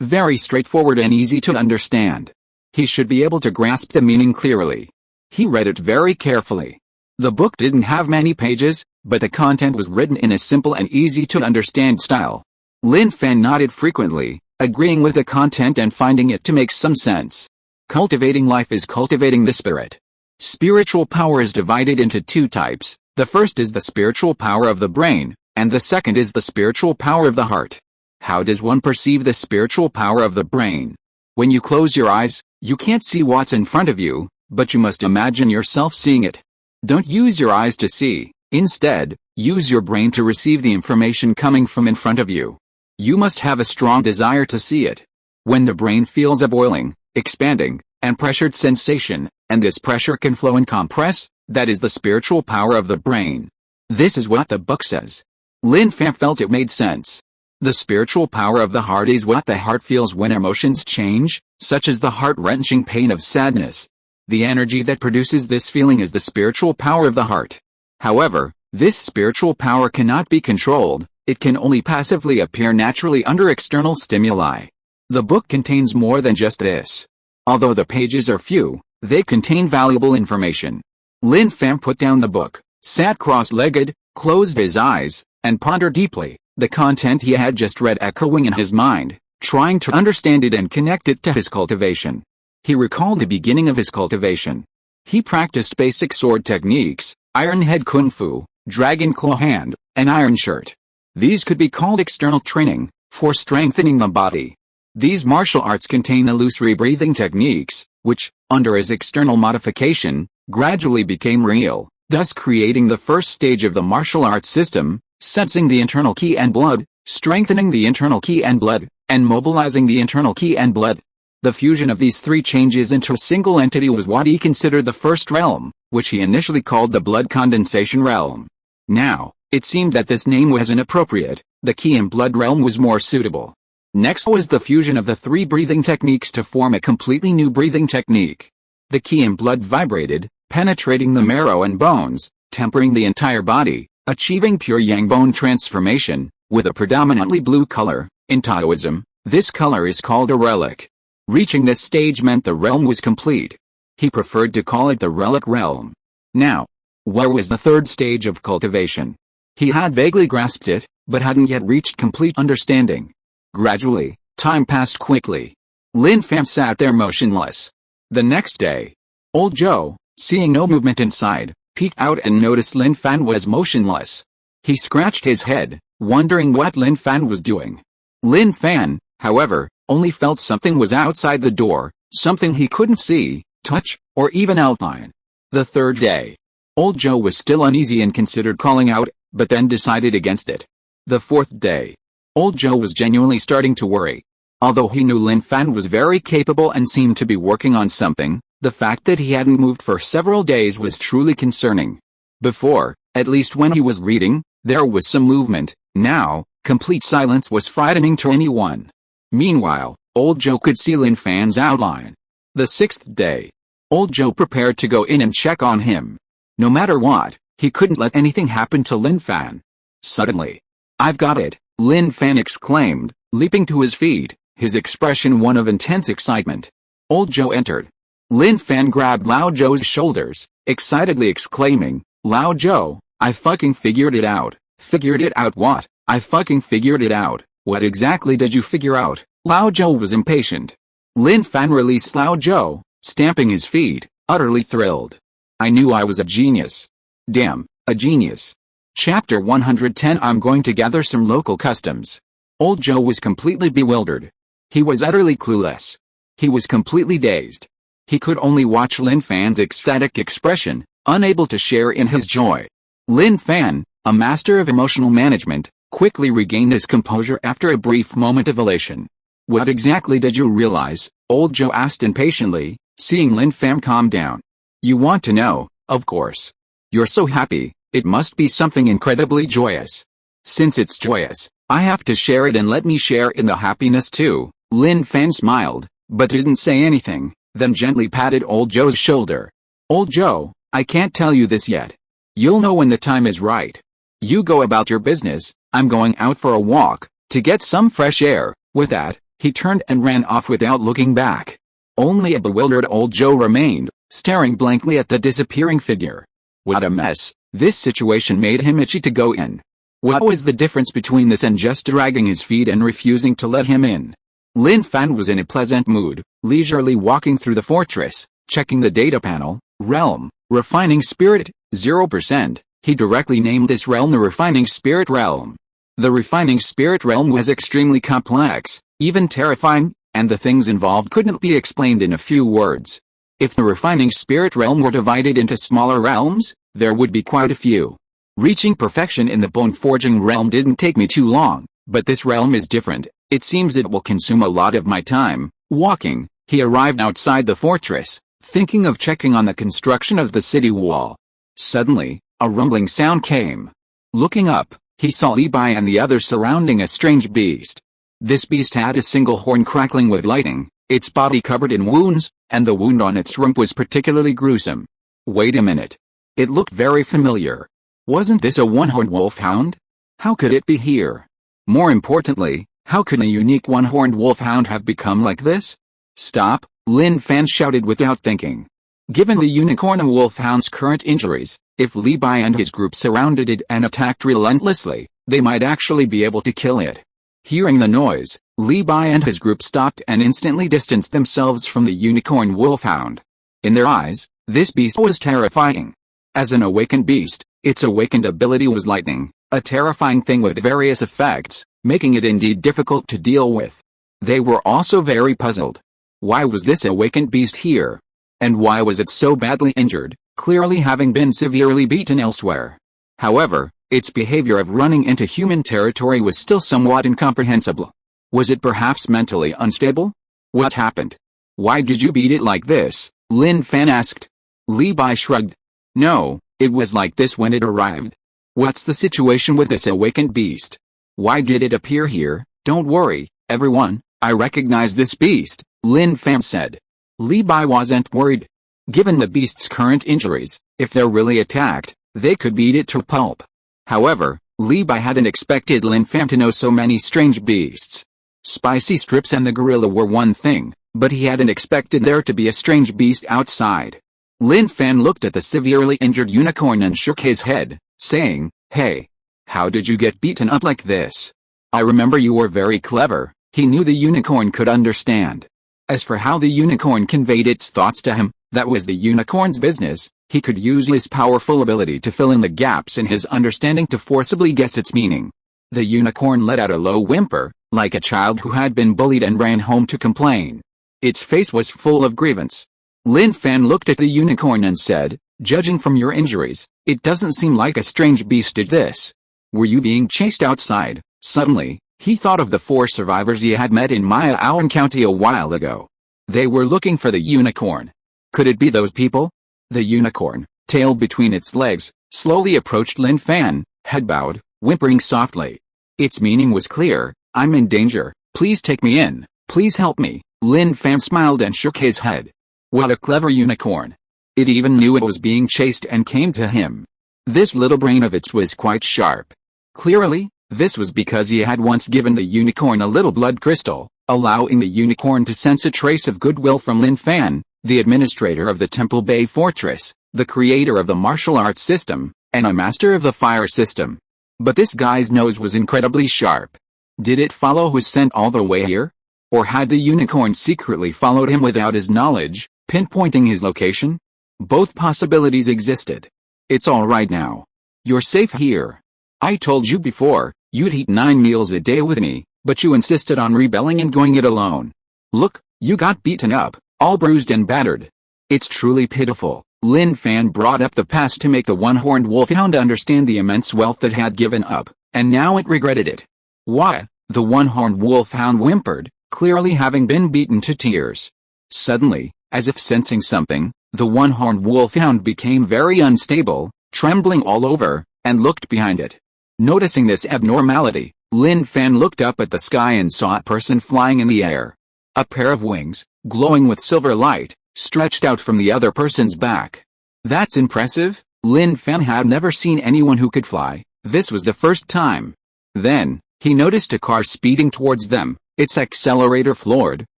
very straightforward and easy to understand. He should be able to grasp the meaning clearly. He read it very carefully. The book didn't have many pages, but the content was written in a simple and easy-to-understand style. Lin Fan nodded frequently, agreeing with the content and finding it to make some sense. Cultivating life is cultivating the spirit. Spiritual power is divided into 2 types. The first is the spiritual power of the brain, and the second is the spiritual power of the heart. How does one perceive the spiritual power of the brain? When you close your eyes, you can't see what's in front of you, but you must imagine yourself seeing it. Don't use your eyes to see. Instead, use your brain to receive the information coming from in front of you. You must have a strong desire to see it. When the brain feels a boiling, expanding, and pressured sensation, and this pressure can flow and compress, That is the spiritual power of the brain. This is what the book says. Lin Fan felt it made sense. The spiritual power of the heart is what the heart feels when emotions change, such as the heart-wrenching pain of sadness. The energy that produces this feeling is the spiritual power of the heart. However, this spiritual power cannot be controlled, it can only passively appear naturally under external stimuli. The book contains more than just this. Although the pages are few, they contain valuable information. Lin Fan put down the book, sat cross-legged, closed his eyes, and pondered deeply, the content he had just read echoing in his mind, trying to understand it and connect it to his cultivation. He recalled the beginning of his cultivation. He practiced basic sword techniques, iron head kung fu, dragon claw hand, and iron shirt. These could be called external training, for strengthening the body. These martial arts contain illusory breathing techniques, which, under his external modification, gradually became real, thus creating the first stage of the martial arts system, sensing the internal ki and blood, strengthening the internal ki and blood, and mobilizing the internal ki and blood. The fusion of these three changes into a single entity was what he considered the first realm, which he initially called the blood condensation realm. Now, it seemed that this name was inappropriate, the ki and blood realm was more suitable. Next was the fusion of the three breathing techniques to form a completely new breathing technique. The ki and blood vibrated, penetrating the marrow and bones, tempering the entire body, achieving pure yang bone transformation, with a predominantly blue color. In Taoism, this color is called a relic. Reaching this stage meant the realm was complete. He preferred to call it the relic realm. Now, where was the third stage of cultivation? He had vaguely grasped it, but hadn't yet reached complete understanding. Gradually, time passed quickly. Lin Fan sat there motionless. The next day, old Joe, seeing no movement inside, peeked out and noticed Lin Fan was motionless. He scratched his head, wondering what Lin Fan was doing. Lin Fan, however, only felt something was outside the door, something he couldn't see, touch, or even outline. The third day, old Joe was still uneasy and considered calling out, but then decided against it. The fourth day, old Joe was genuinely starting to worry. Although he knew Lin Fan was very capable and seemed to be working on something, the fact that he hadn't moved for several days was truly concerning. Before, at least when he was reading, there was some movement. Now, complete silence was frightening to anyone. Meanwhile, old Joe could see Lin Fan's outline. The sixth day, old Joe prepared to go in and check on him. No matter what, he couldn't let anything happen to Lin Fan. Suddenly, "I've got it," Lin Fan exclaimed, leaping to his feet, his expression one of intense excitement. Old Joe entered. Lin Fan grabbed Lao Joe's shoulders, excitedly exclaiming, "Lao Joe, I fucking figured it out." "Figured it out what?" "I fucking figured it out." "What exactly did you figure out?" Lao Joe was impatient. Lin Fan released Lao Joe, stamping his feet, utterly thrilled. "I knew I was a genius. Damn, a genius." Chapter 110 I'm going to gather some local customs. Old Joe was completely bewildered. He was utterly clueless. He was completely dazed. He could only watch Lin Fan's ecstatic expression, unable to share in his joy. Lin Fan, a master of emotional management, quickly regained his composure after a brief moment of elation. "What exactly did you realize?" Old Joe asked impatiently, seeing Lin Fan calm down. "You want to know, of course. You're so happy, it must be something incredibly joyous. Since it's joyous, I have to share it and let me share in the happiness too." Lin Fan smiled, but didn't say anything, then gently patted old Joe's shoulder. "Old Joe, I can't tell you this yet. You'll know when the time is right. You go about your business, I'm going out for a walk, to get some fresh air." With that, he turned and ran off without looking back. Only a bewildered old Joe remained, staring blankly at the disappearing figure. What a mess. This situation made him itchy to go in. What was the difference between this and just dragging his feet and refusing to let him in? Lin Fan was in a pleasant mood, leisurely walking through the fortress, checking the data panel. Realm, Refining Spirit, 0%. He directly named this realm the Refining Spirit Realm. The Refining Spirit Realm was extremely complex, even terrifying, and the things involved couldn't be explained in a few words. If the Refining Spirit Realm were divided into smaller realms, there would be quite a few. Reaching perfection in the Bone Forging Realm didn't take me too long, but this realm is different. It seems it will consume a lot of my time. Walking, he arrived outside the fortress, thinking of checking on the construction of the city wall. Suddenly, a rumbling sound came. Looking up, he saw Levi and the others surrounding a strange beast. This beast had a single horn crackling with lightning, its body covered in wounds, and the wound on its rump was particularly gruesome. Wait a minute. It looked very familiar. Wasn't this a one-horned wolfhound? How could it be here? More importantly, how could a unique one-horned wolfhound have become like this? Stop, Lin Fan shouted without thinking. Given the unicorn wolfhound's current injuries, if Levi and his group surrounded it and attacked relentlessly, they might actually be able to kill it. Hearing the noise, Levi and his group stopped and instantly distanced themselves from the unicorn wolfhound. In their eyes, this beast was terrifying. As an awakened beast, its awakened ability was lightning, a terrifying thing with various effects, making it indeed difficult to deal with. They were also very puzzled. Why was this awakened beast here? And why was it so badly injured, clearly having been severely beaten elsewhere? However, its behavior of running into human territory was still somewhat incomprehensible. Was it perhaps mentally unstable? What happened? Why did you beat it like this? Lin Fan asked. Levi shrugged. No, it was like this when it arrived. What's the situation with this awakened beast? Why did it appear here? Don't worry, everyone, I recognize this beast, Lin Fan said. Levi wasn't worried. Given the beast's current injuries, if they're really attacked, they could beat it to pulp. However, Levi hadn't expected Lin Fan to know so many strange beasts. Spicy strips and the gorilla were one thing, but he hadn't expected there to be a strange beast outside. Lin Fan looked at the severely injured unicorn and shook his head, saying, Hey, how did you get beaten up like this? I remember you were very clever. He knew the unicorn could understand. As for how the unicorn conveyed its thoughts to him, that was the unicorn's business. He could use his powerful ability to fill in the gaps in his understanding to forcibly guess its meaning. The unicorn let out a low whimper, like a child who had been bullied and ran home to complain. Its face was full of grievance. Lin Fan looked at the unicorn and said, Judging from your injuries, it doesn't seem like a strange beast did this. Were you being chased outside? Suddenly, he thought of the 4 survivors he had met in Miaowen County a while ago. They were looking for the unicorn. Could it be those people? The unicorn, tail between its legs, slowly approached Lin Fan, head bowed, whimpering softly. Its meaning was clear, I'm in danger, please take me in, please help me. Lin Fan smiled and shook his head. What a clever unicorn. It even knew it was being chased and came to him. This little brain of its was quite sharp. Clearly, this was because he had once given the unicorn a little blood crystal, allowing the unicorn to sense a trace of goodwill from Lin Fan, the administrator of the Temple Bay Fortress, the creator of the martial arts system, and a master of the fire system. But this guy's nose was incredibly sharp. Did it follow his scent all the way here? Or had the unicorn secretly followed him without his knowledge, pinpointing his location? Both possibilities existed. It's all right now. You're safe here. I told you before, you'd eat 9 meals a day with me, but you insisted on rebelling and going it alone. Look, you got beaten up, all bruised and battered. It's truly pitiful. Lin Fan brought up the past to make the one-horned wolfhound understand the immense wealth it had given up, and now it regretted it. Why? The one-horned wolfhound whimpered, clearly having been beaten to tears. Suddenly, as if sensing something, the one-horned wolfhound became very unstable, trembling all over, and looked behind it. Noticing this abnormality, Lin Fan looked up at the sky and saw a person flying in the air. A pair of wings, glowing with silver light, stretched out from the other person's back. That's impressive. Lin Fan had never seen anyone who could fly. This was the first time. Then, he noticed a car speeding towards them, its accelerator floored,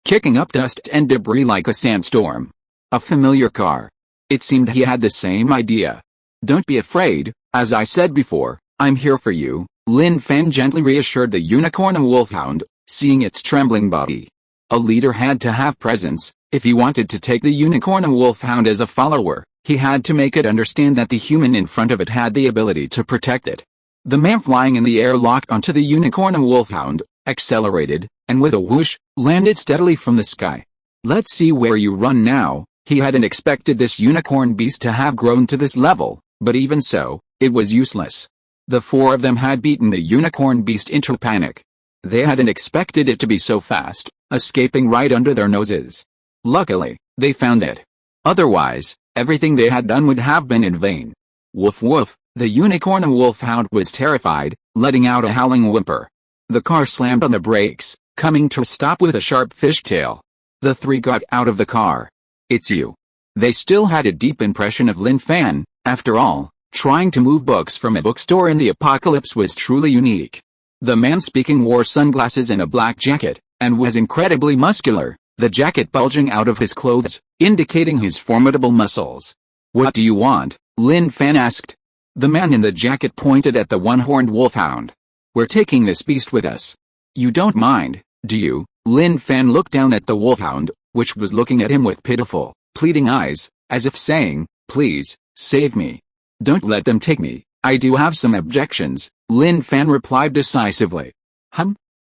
kicking up dust and debris like a sandstorm. A familiar car. It seemed he had the same idea. Don't be afraid, as I said before, I'm here for you, Lin Fan gently reassured the unicorn wolfhound, seeing its trembling body. A leader had to have presence. If he wanted to take the unicorn wolfhound as a follower, he had to make it understand that the human in front of it had the ability to protect it. The man flying in the air locked onto the unicorn wolfhound, accelerated, and with a whoosh, landed steadily from the sky. Let's see where you run now. He hadn't expected this unicorn beast to have grown to this level, but even so, it was useless. The 4 of them had beaten the unicorn beast into panic. They hadn't expected it to be so fast, escaping right under their noses. Luckily, they found it. Otherwise, everything they had done would have been in vain. Woof woof, the unicorn wolfhound was terrified, letting out a howling whimper. The car slammed on the brakes, coming to a stop with a sharp fishtail. The three got out of the car. It's you. They still had a deep impression of Lin Fan. After all, trying to move books from a bookstore in the apocalypse was truly unique. The man speaking wore sunglasses and a black jacket, and was incredibly muscular, the jacket bulging out of his clothes, indicating his formidable muscles. What do you want? Lin Fan asked. The man in the jacket pointed at the one-horned wolfhound. We're taking this beast with us. You don't mind, do you? Lin Fan looked down at the wolfhound, which was looking at him with pitiful, pleading eyes, as if saying, please, save me. Don't let them take me. I do have some objections, Lin Fan replied decisively.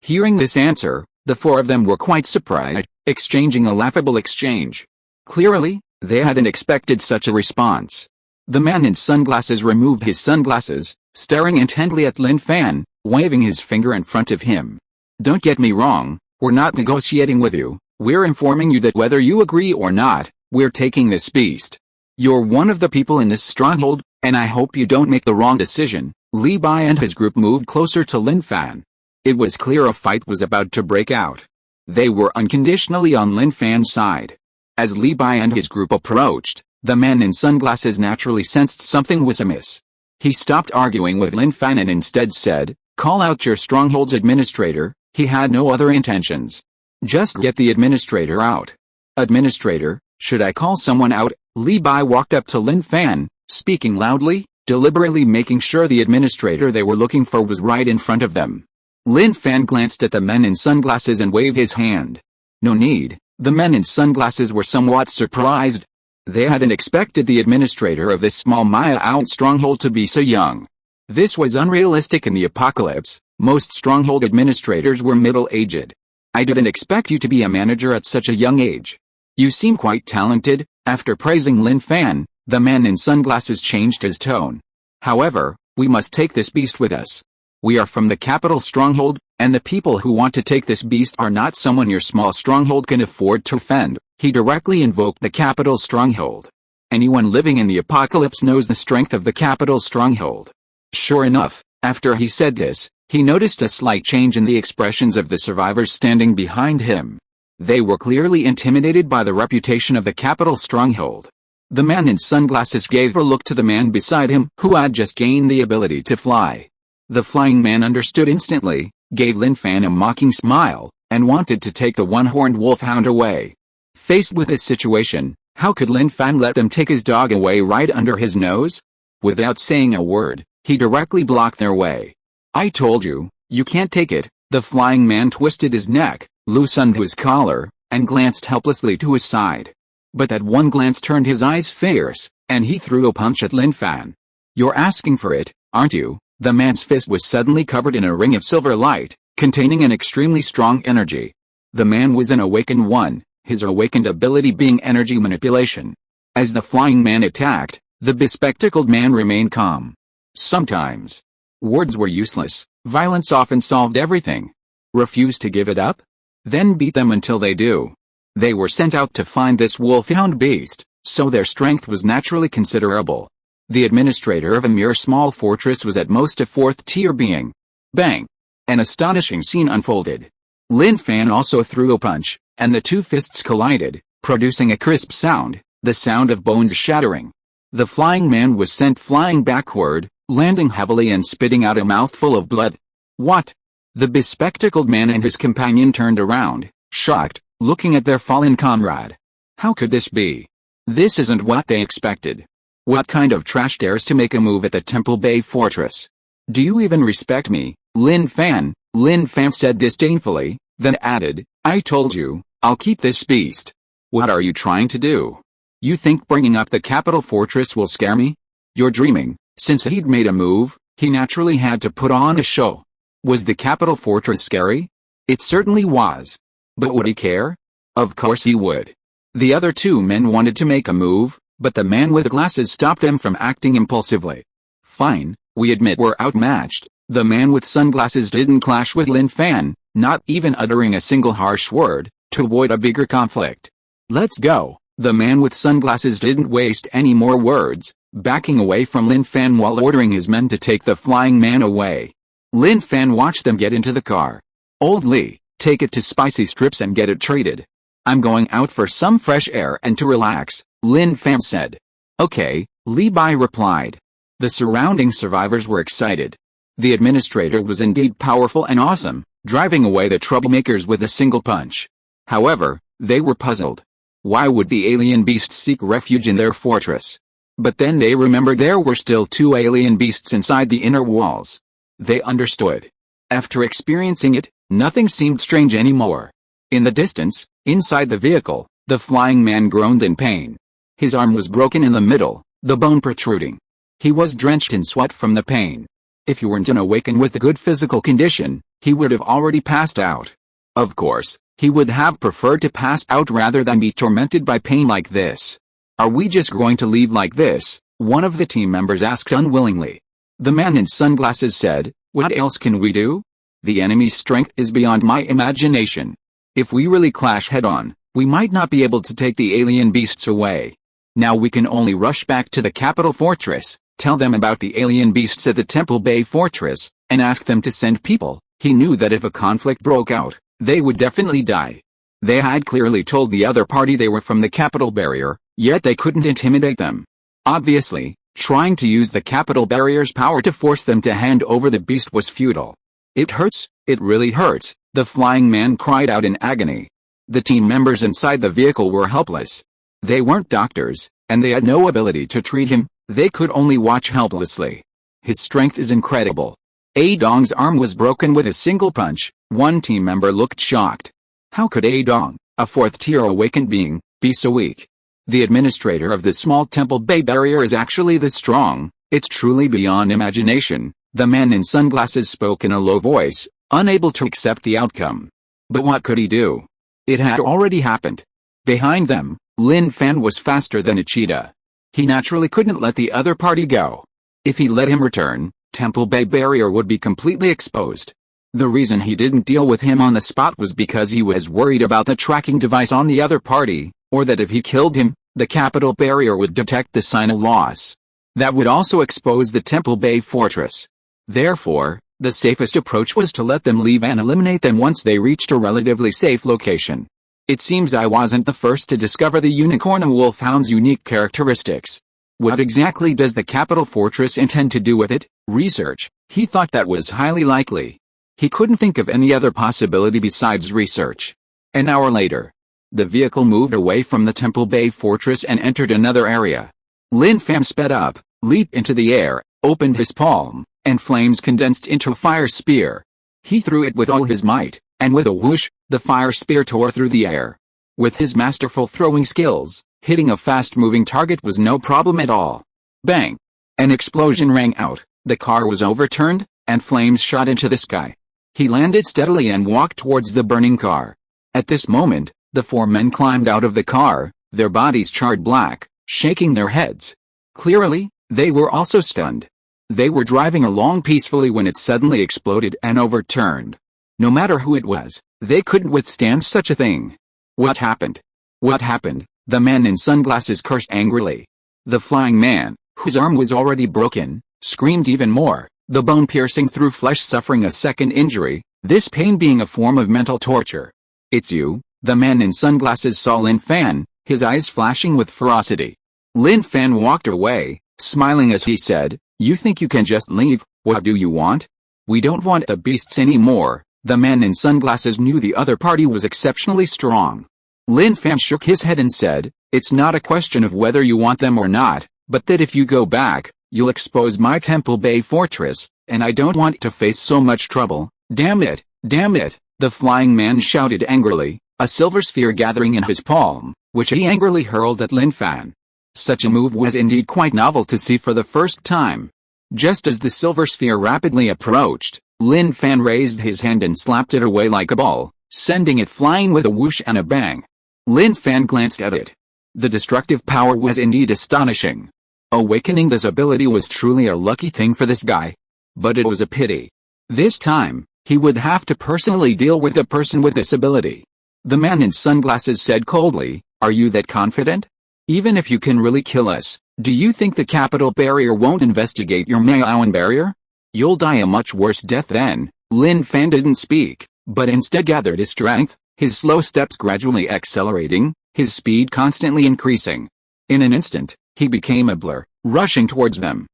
Hearing this answer, the four of them were quite surprised, exchanging a laughable exchange. Clearly, they hadn't expected such a response. The man in sunglasses removed his sunglasses, staring intently at Lin Fan, waving his finger in front of him. Don't get me wrong, we're not negotiating with you, we're informing you that whether you agree or not, we're taking this beast. You're one of the people in this stronghold, and I hope you don't make the wrong decision. Li Bai and his group moved closer to Lin Fan. It was clear a fight was about to break out. They were unconditionally on Lin Fan's side. As Li Bai and his group approached, the man in sunglasses naturally sensed something was amiss. He stopped arguing with Lin Fan and instead said, call out your stronghold's administrator. He had no other intentions. Just get the administrator out. Administrator, should I call someone out? Li Bai walked up to Lin Fan, speaking loudly, deliberately making sure the administrator they were looking for was right in front of them. Lin Fan glanced at the men in sunglasses and waved his hand. No need. The men in sunglasses were somewhat surprised. They hadn't expected the administrator of this small Maya-out stronghold to be so young. This was unrealistic in the apocalypse. Most stronghold administrators were middle-aged. I didn't expect you to be a manager at such a young age. You seem quite talented. After praising Lin Fan, the man in sunglasses changed his tone. However, we must take this beast with us. We are from the capital stronghold, and the people who want to take this beast are not someone your small stronghold can afford to offend. He directly invoked the capital stronghold. Anyone living in the apocalypse knows the strength of the capital stronghold. Sure enough, after he said this, he noticed a slight change in the expressions of the survivors standing behind him. They were clearly intimidated by the reputation of the capital stronghold. The man in sunglasses gave a look to the man beside him who had just gained the ability to fly. The flying man understood instantly, gave Lin Fan a mocking smile, and wanted to take the one-horned wolfhound away. Faced with this situation, how could Lin Fan let them take his dog away right under his nose? Without saying a word, he directly blocked their way. I told you, you can't take it. The flying man twisted his neck, loosened his collar, and glanced helplessly to his side. But that one glance turned his eyes fierce, and he threw a punch at Lin Fan. You're asking for it, aren't you? The man's fist was suddenly covered in a ring of silver light, containing an extremely strong energy. The man was an awakened one, his awakened ability being energy manipulation. As the flying man attacked, the bespectacled man remained calm. Sometimes words were useless. Violence often solved everything. Refuse to give it up? Then beat them until they do. They were sent out to find this wolfhound beast, so their strength was naturally considerable. The administrator of a mere small fortress was at most a fourth-tier being. Bang! An astonishing scene unfolded. Lin Fan also threw a punch, and the two fists collided, producing a crisp sound, the sound of bones shattering. The flying man was sent flying backward, landing heavily and spitting out a mouthful of blood. What? The bespectacled man and his companion turned around, shocked, looking at their fallen comrade. How could this be? This isn't what they expected. What kind of trash dares to make a move at the Temple Bay Fortress? Do you even respect me, Lin Fan? Lin Fan said disdainfully, then added, I told you, I'll keep this beast. What are you trying to do? You think bringing up the capital fortress will scare me? You're dreaming. Since he'd made a move, he naturally had to put on a show. Was the capital fortress scary? It certainly was. But would he care? Of course he would. The other two men wanted to make a move, but the man with glasses stopped them from acting impulsively. Fine, we admit we're outmatched. The man with sunglasses didn't clash with Lin Fan, not even uttering a single harsh word, to avoid a bigger conflict. Let's go. The man with sunglasses didn't waste any more words, backing away from Lin Fan while ordering his men to take the flying man away. Lin Fan watched them get into the car. "Old Lee, take it to Spicy Strips and get it traded." "I'm going out for some fresh air and to relax," Lin Fan said. "Okay," Li Bai replied. The surrounding survivors were excited. The administrator was indeed powerful and awesome, driving away the troublemakers with a single punch. However, they were puzzled. Why would the alien beasts seek refuge in their fortress? But then they remembered there were still 2 alien beasts inside the inner walls. They understood. After experiencing it, nothing seemed strange anymore. In the distance, inside the vehicle, the flying man groaned in pain. His arm was broken in the middle, the bone protruding. He was drenched in sweat from the pain. If he weren't an awakened with a good physical condition, he would have already passed out. Of course, he would have preferred to pass out rather than be tormented by pain like this. "Are we just going to leave like this?" one of the team members asked unwillingly. The man in sunglasses said, "What else can we do? The enemy's strength is beyond my imagination. If we really clash head-on, we might not be able to take the alien beasts away. Now we can only rush back to the capital fortress, tell them about the alien beasts at the Temple Bay Fortress, and ask them to send people." He knew that if a conflict broke out, they would definitely die. They had clearly told the other party they were from the capital barrier, yet they couldn't intimidate them. Obviously, trying to use the capital barrier's power to force them to hand over the beast was futile. "It hurts, it really hurts," the flying man cried out in agony. The team members inside the vehicle were helpless. They weren't doctors, and they had no ability to treat him. They could only watch helplessly. "His strength is incredible." Adong's arm was broken with a single punch. One team member looked shocked. How could Adong, a 4th-tier awakened being, be so weak? The administrator of the small Temple Bay barrier is actually this strong. It's truly beyond imagination. The man in sunglasses spoke in a low voice, unable to accept the outcome. But what could he do? It had already happened. Behind them, Lin Fan was faster than a cheetah. He naturally couldn't let the other party go. If he let him return, Temple Bay barrier would be completely exposed. The reason he didn't deal with him on the spot was because he was worried about the tracking device on the other party, or that if he killed him, the capital barrier would detect the sign of loss. That would also expose the Temple Bay fortress. Therefore, the safest approach was to let them leave and eliminate them once they reached a relatively safe location. It seems I wasn't the first to discover the unicorn and wolfhound's unique characteristics. What exactly does the capital fortress intend to do with it? Research. He thought that was highly likely. He couldn't think of any other possibility besides research. An hour later, the vehicle moved away from the Temple Bay fortress and entered another area. Lin Fan sped up, leaped into the air, opened his palm, and flames condensed into a fire spear. He threw it with all his might, and with a whoosh, the fire spear tore through the air. With his masterful throwing skills, hitting a fast-moving target was no problem at all. Bang! An explosion rang out, the car was overturned, and flames shot into the sky. He landed steadily and walked towards the burning car. At this moment, the 4 men climbed out of the car, their bodies charred black, shaking their heads. Clearly, they were also stunned. They were driving along peacefully when it suddenly exploded and overturned. No matter who it was, they couldn't withstand such a thing. What happened? What happened? The man in sunglasses cursed angrily. The flying man, whose arm was already broken, screamed even more, the bone piercing through flesh, suffering a second injury, this pain being a form of mental torture. "It's you," the man in sunglasses saw Lin Fan, his eyes flashing with ferocity. Lin Fan walked away, smiling as he said, "You think you can just leave? What do you want?" "We don't want the beasts anymore." The man in sunglasses knew the other party was exceptionally strong. Lin Fan shook his head and said, "It's not a question of whether you want them or not, but that if you go back, you'll expose my Temple Bay fortress, and I don't want to face so much trouble." Damn it, damn it, the flying man shouted angrily, a silver sphere gathering in his palm, which he angrily hurled at Lin Fan. Such a move was indeed quite novel to see for the first time. Just as the silver sphere rapidly approached, Lin Fan raised his hand and slapped it away like a ball, sending it flying with a whoosh and a bang. Lin Fan glanced at it. The destructive power was indeed astonishing. Awakening this ability was truly a lucky thing for this guy. But it was a pity. This time, he would have to personally deal with a person with this ability. The man in sunglasses said coldly, "Are you that confident? Even if you can really kill us, Do you think the capital barrier won't investigate your Mayawan barrier? You'll die a much worse death then. Lin Fan didn't speak, but instead gathered his strength, his slow steps gradually accelerating, his speed constantly increasing. In an instant, he became a blur, rushing towards them.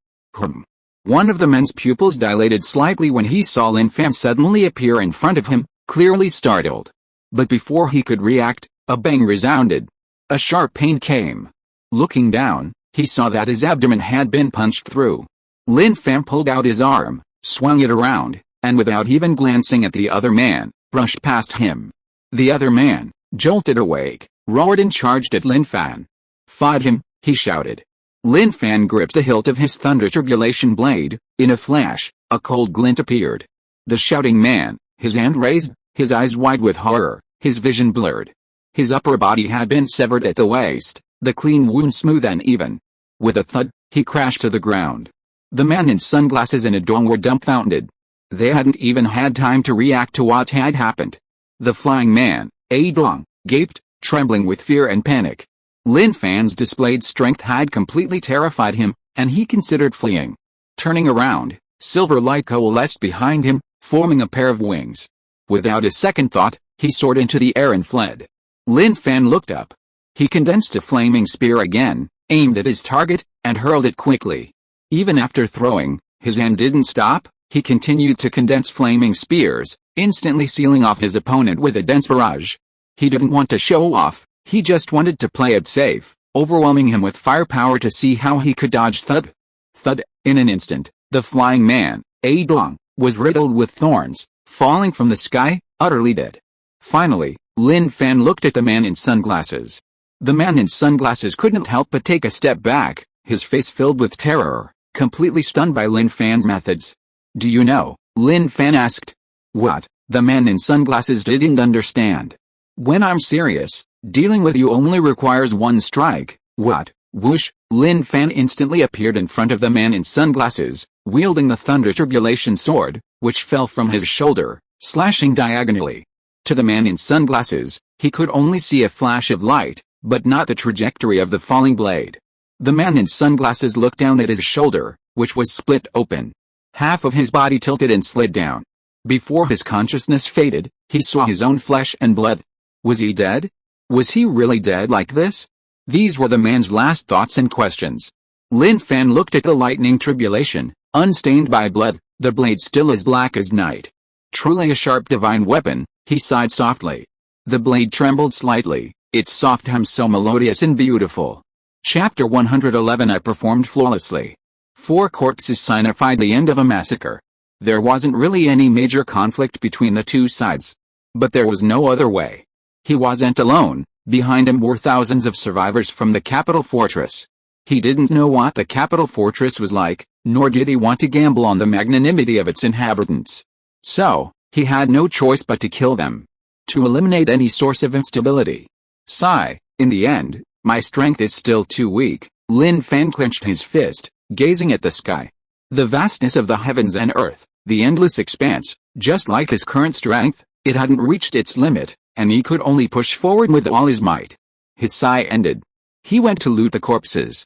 One of the men's pupils dilated slightly when he saw Lin Fan suddenly appear in front of him, clearly startled. But before he could react, a bang resounded. A sharp pain came. Looking down, he saw that his abdomen had been punched through. Lin Fan pulled out his arm, swung it around, and without even glancing at the other man, brushed past him. The other man, jolted awake, roared and charged at Lin Fan. "Fight him," he shouted. Lin Fan gripped the hilt of his thunder tribulation blade. In a flash, a cold glint appeared. The shouting man, his hand raised, his eyes wide with horror, his vision blurred. His upper body had been severed at the waist, the clean wound smooth and even. With a thud, he crashed to the ground. The man in sunglasses and a dong were dumbfounded. They hadn't even had time to react to what had happened. The flying man, a dong, gaped, trembling with fear and panic. Lin Fan's displayed strength had completely terrified him, and he considered fleeing. Turning around, silver light coalesced behind him, forming a pair of wings. Without a second thought, he soared into the air and fled. Lin Fan looked up. He condensed a flaming spear again, aimed at his target, and hurled it quickly. Even after throwing, his hand didn't stop. He continued to condense flaming spears, instantly sealing off his opponent with a dense barrage. He didn't want to show off, he just wanted to play it safe, overwhelming him with firepower to see how he could dodge. Thud. Thud. In an instant, the flying man, a dong, was riddled with thorns, falling from the sky, utterly dead. Finally, Lin Fan looked at the man in sunglasses. The man in sunglasses couldn't help but take a step back, his face filled with terror, completely stunned by Lin Fan's methods. "Do you know?" Lin Fan asked. "What?" The man in sunglasses didn't understand. "When I'm serious, dealing with you only requires one strike." "What?" Whoosh! Lin Fan instantly appeared in front of the man in sunglasses, wielding the thunder tribulation sword, which fell from his shoulder, slashing diagonally. To the man in sunglasses, he could only see a flash of light, but not the trajectory of the falling blade. The man in sunglasses looked down at his shoulder, which was split open. Half of his body tilted and slid down. Before his consciousness faded, he saw his own flesh and blood. Was he dead? Was he really dead like this? These were the man's last thoughts and questions. Lin Fan looked at the lightning tribulation, unstained by blood, the blade still as black as night. Truly a sharp divine weapon, he sighed softly. The blade trembled slightly, its soft hum so melodious and beautiful. Chapter 111. I performed flawlessly. 4 corpses signified the end of a massacre. There wasn't really any major conflict between the two sides. But there was no other way. He wasn't alone, behind him were thousands of survivors from the capital fortress. He didn't know what the capital fortress was like, nor did he want to gamble on the magnanimity of its inhabitants. So, he had no choice but to kill them. To eliminate any source of instability. Sigh, in the end, my strength is still too weak. Lin Fan clenched his fist, gazing at the sky. The vastness of the heavens and earth, the endless expanse, just like his current strength, it hadn't reached its limit, and he could only push forward with all his might. His sigh ended. He went to loot the corpses.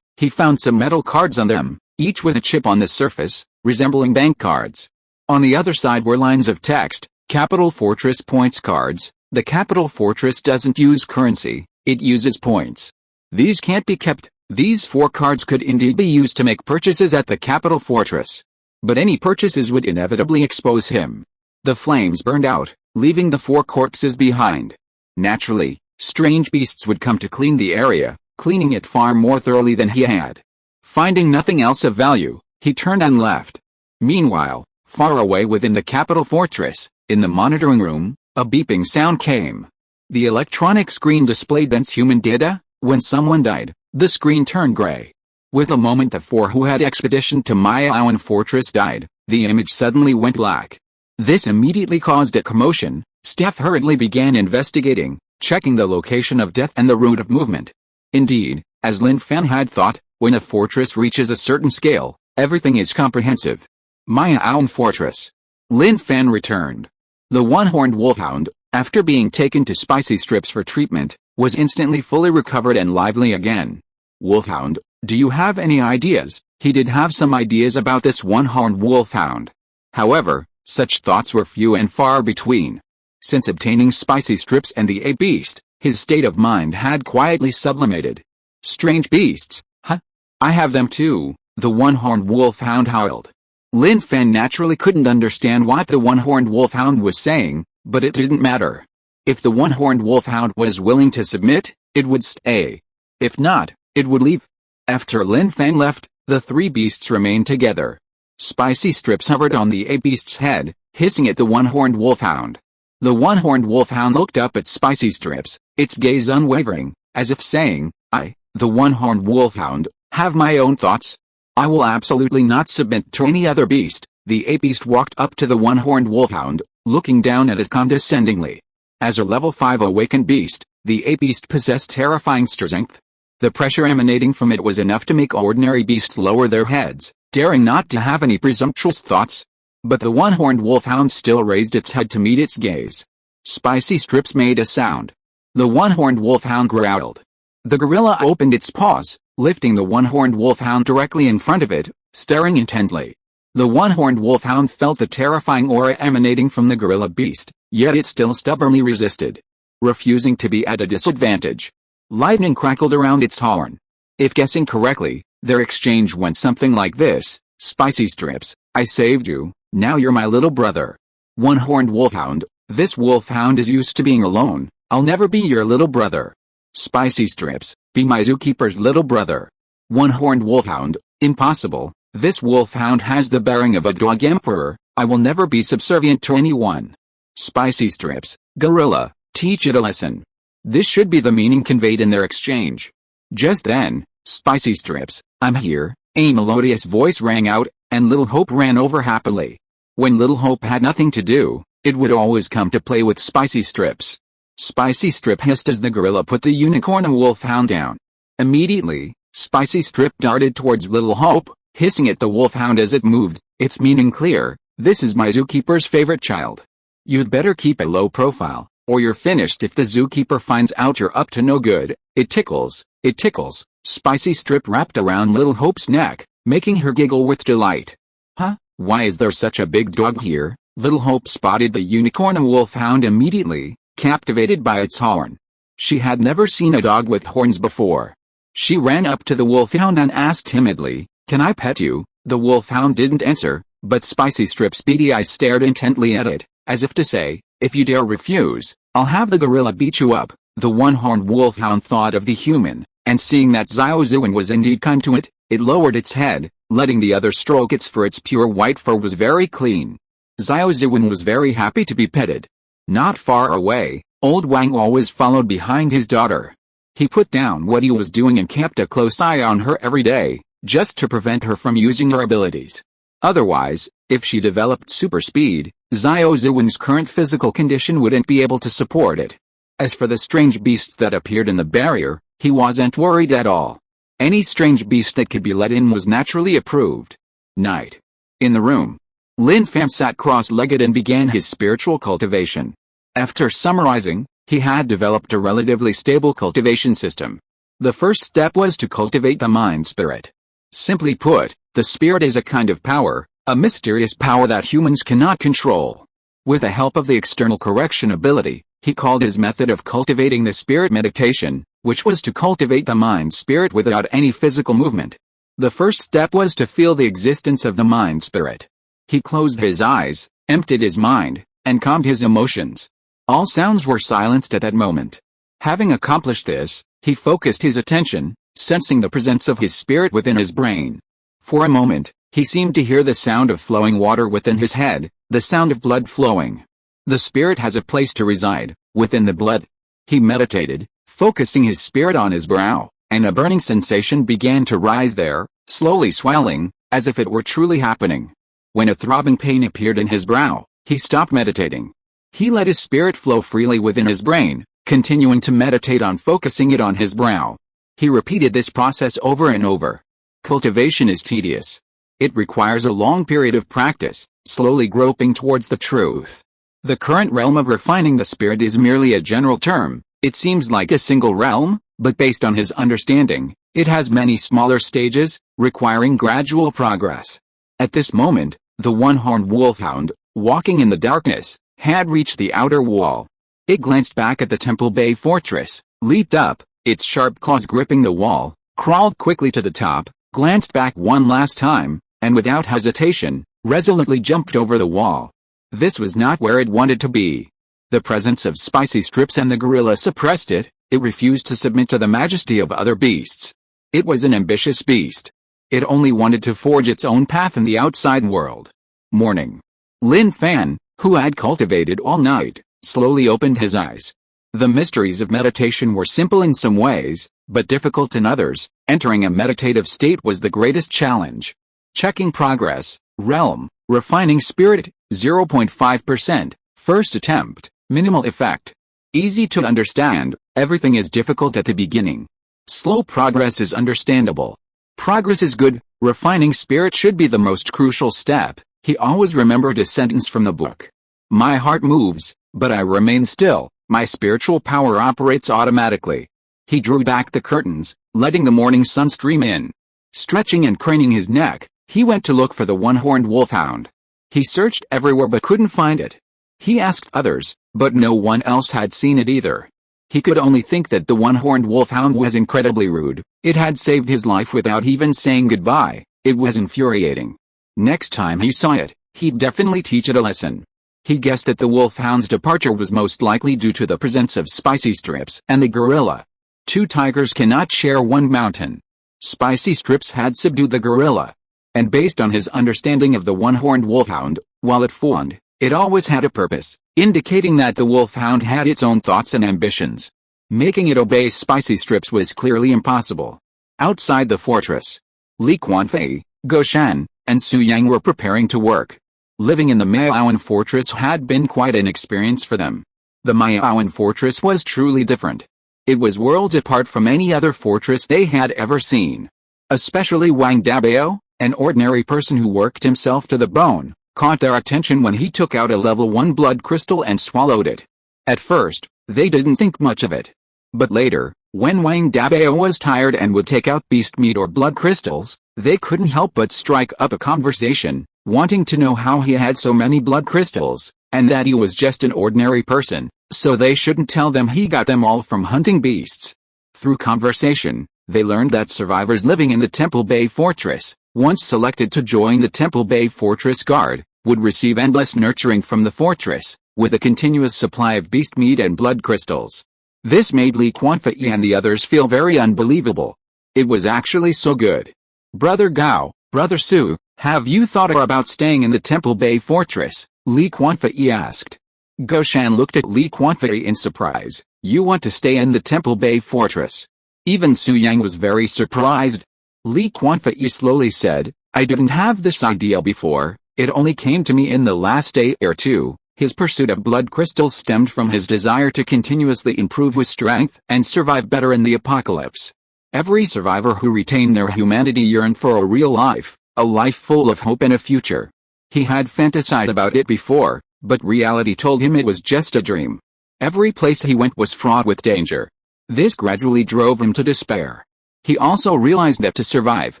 He found some metal cards on them, each with a chip on the surface, resembling bank cards. On the other side were lines of text, Capital Fortress points cards. The Capital Fortress doesn't use currency, it uses points. These can't be kept. These 4 cards could indeed be used to make purchases at the Capital Fortress. But any purchases would inevitably expose him. The flames burned out, leaving the 4 corpses behind. Naturally, strange beasts would come to clean the area, cleaning it far more thoroughly than he had. Finding nothing else of value, he turned and left. Meanwhile, far away within the Capital Fortress, in the monitoring room, a beeping sound came. The electronic screen displayed dense human data. When someone died, the screen turned gray. With a moment the 4 who had expeditioned to Mayawan Fortress died, the image suddenly went black. This immediately caused a commotion. Staff hurriedly began investigating, checking the location of death and the route of movement. Indeed, as Lin Fan had thought, when a fortress reaches a certain scale, everything is comprehensive. Mayawan Fortress. Lin Fan returned. The one-horned wolfhound, after being taken to spicy strips for treatment, was instantly fully recovered and lively again. Wolfhound, do you have any ideas? He did have some ideas about this one-horned wolfhound. However, such thoughts were few and far between. Since obtaining spicy strips and the beast, his state of mind had quietly sublimated. Strange beasts, huh? I have them too, the one-horned wolfhound howled. Lin Fan naturally couldn't understand what the one-horned wolfhound was saying, but it didn't matter. If the one-horned wolfhound was willing to submit, it would stay. If not, it would leave. After Lin Fan left, the three beasts remained together. Spicy strips hovered on the beast's head, hissing at the one-horned wolfhound. The one-horned wolfhound looked up at spicy strips, its gaze unwavering, as if saying, I, the one-horned wolfhound, have my own thoughts. I will absolutely not submit to any other beast. The beast walked up to the one-horned wolfhound, looking down at it condescendingly. As a level 5 awakened beast, the beast possessed terrifying strength. The pressure emanating from it was enough to make ordinary beasts lower their heads, daring not to have any presumptuous thoughts. But the one-horned wolfhound still raised its head to meet its gaze. Spicy strips made a sound. The one-horned wolfhound growled. The gorilla opened its paws, lifting the one-horned wolfhound directly in front of it, staring intently. The one-horned wolfhound felt the terrifying aura emanating from the gorilla beast, yet it still stubbornly resisted, refusing to be at a disadvantage. Lightning crackled around its horn. If guessing correctly, their exchange went something like this: Spicy strips, I saved you, now you're my little brother. One-horned wolfhound, this wolfhound is used to being alone, I'll never be your little brother. Spicy strips, be my zookeeper's little brother. One-horned wolfhound, impossible, this wolfhound has the bearing of a dog emperor, I will never be subservient to anyone. Spicy strips, gorilla, teach it a lesson. This should be the meaning conveyed in their exchange. Just then, Spicy strips, I'm here, a melodious voice rang out, and Little Hope ran over happily. When Little Hope had nothing to do, it would always come to play with Spicy strips. Spicy strip hissed as the gorilla put the unicorn wolfhound down. Immediately, Spicy strip darted towards Little Hope, hissing at the wolfhound as it moved, its meaning clear: this is my zookeeper's favorite child. You'd better keep a low profile, or you're finished if the zookeeper finds out you're up to no good. It tickles, it tickles. Spicy strip wrapped around Little Hope's neck, making her giggle with delight. Huh? Why is there such a big dog here? Little Hope spotted the unicorn wolfhound immediately, captivated by its horn. She had never seen a dog with horns before. She ran up to the wolfhound and asked timidly, can I pet you? The wolfhound didn't answer, but Spicy strip's beady eyes stared intently at it, as if to say, if you dare refuse, I'll have the gorilla beat you up. The one-horned wolfhound thought of the human, and seeing that Xiaozuan was indeed kind to it, it lowered its head, letting the other stroke its fur. Its pure white fur was very clean. Xiaozuan was very happy to be petted. Not far away, old Wang always followed behind his daughter. He put down what he was doing and kept a close eye on her every day, just to prevent her from using her abilities. Otherwise, if she developed super speed, Xiaozuan's current physical condition wouldn't be able to support it. As for the strange beasts that appeared in the barrier, he wasn't worried at all. Any strange beast that could be let in was naturally approved. Night. In the room, Lin Fan sat cross-legged and began his spiritual cultivation. After summarizing, he had developed a relatively stable cultivation system. The first step was to cultivate the mind spirit. Simply put, the spirit is a kind of power, a mysterious power that humans cannot control. With the help of the external correction ability, he called his method of cultivating the spirit meditation, which was to cultivate the mind spirit without any physical movement. The first step was to feel the existence of the mind spirit. He closed his eyes, emptied his mind, and calmed his emotions. All sounds were silenced at that moment. Having accomplished this, he focused his attention, sensing the presence of his spirit within his brain. For a moment, he seemed to hear the sound of flowing water within his head, the sound of blood flowing. The spirit has a place to reside, within the blood. He meditated, focusing his spirit on his brow, and a burning sensation began to rise there, slowly swelling, as if it were truly happening. When a throbbing pain appeared in his brow, he stopped meditating. He let his spirit flow freely within his brain, continuing to meditate on focusing it on his brow. He repeated this process over and over. Cultivation is tedious. It requires a long period of practice, slowly groping towards the truth. The current realm of refining the spirit is merely a general term. It seems like a single realm, but based on his understanding, It has many smaller stages, requiring gradual progress. At this moment, the one-horned wolfhound, walking in the darkness, had reached the outer wall. It glanced back at the Temple Bay fortress, leaped up, its sharp claws gripping the wall, crawled quickly to the top, glanced back one last time, and without hesitation, resolutely jumped over the wall. This was not where it wanted to be. The presence of spicy strips and the gorilla suppressed it. It refused to submit to the majesty of other beasts. It was an ambitious beast. It only wanted to forge its own path in the outside world. Morning. Lin Fan, who had cultivated all night, slowly opened his eyes. The mysteries of meditation were simple in some ways, but difficult in others. Entering a meditative state was the greatest challenge. Checking progress, realm, refining spirit, 0.5%, first attempt, minimal effect. Easy to understand, everything is difficult at the beginning. Slow progress is understandable. Progress is good, refining spirit should be the most crucial step. He always remembered a sentence from the book. My heart moves, but I remain still, my spiritual power operates automatically. He drew back the curtains, letting the morning sun stream in. Stretching and craning his neck, he went to look for the one-horned wolfhound. He searched everywhere but couldn't find it. He asked others, but no one else had seen it either. He could only think that the one-horned wolfhound was incredibly rude. It had saved his life without even saying goodbye. It was infuriating. Next time he saw it, he'd definitely teach it a lesson. He guessed that the wolfhound's departure was most likely due to the presence of spicy strips and the gorilla. Two tigers cannot share one mountain. Spicy strips had subdued the gorilla. And based on his understanding of the one-horned wolfhound, while it fawned, it always had a purpose, indicating that the wolfhound had its own thoughts and ambitions. Making it obey spicy strips was clearly impossible. Outside the fortress, Li Quanfei, Goshan, and Su Yang were preparing to work. Living in the Maoan fortress had been quite an experience for them. The Maoan fortress was truly different. It was worlds apart from any other fortress they had ever seen. Especially Wang Dabao, an ordinary person who worked himself to the bone, caught their attention when he took out a level 1 blood crystal and swallowed it. At first, they didn't think much of it. But later, when Wang Dabao was tired and would take out beast meat or blood crystals, they couldn't help but strike up a conversation, wanting to know how he had so many blood crystals, and that he was just an ordinary person, so they shouldn't tell them he got them all from hunting beasts. Through conversation, they learned that survivors living in the Temple Bay Fortress, once selected to join the Temple Bay Fortress Guard, would receive endless nurturing from the fortress, with a continuous supply of beast meat and blood crystals. This made Li Quanfei and the others feel very unbelievable. It was actually so good. Brother Gao, Brother Su, have you thought about staying in the Temple Bay Fortress? Li Quanfei asked. Goshan looked at Li Quanfei in surprise. You want to stay in the Temple Bay Fortress? Even Su Yang was very surprised. Li Quanfei slowly said, I didn't have this idea before, it only came to me in the last day or two. His pursuit of blood crystals stemmed from his desire to continuously improve his strength and survive better in the apocalypse. Every survivor who retained their humanity yearned for a real life, a life full of hope and a future. He had fantasized about it before, but reality told him it was just a dream. Every place he went was fraught with danger. This gradually drove him to despair. He also realized that to survive,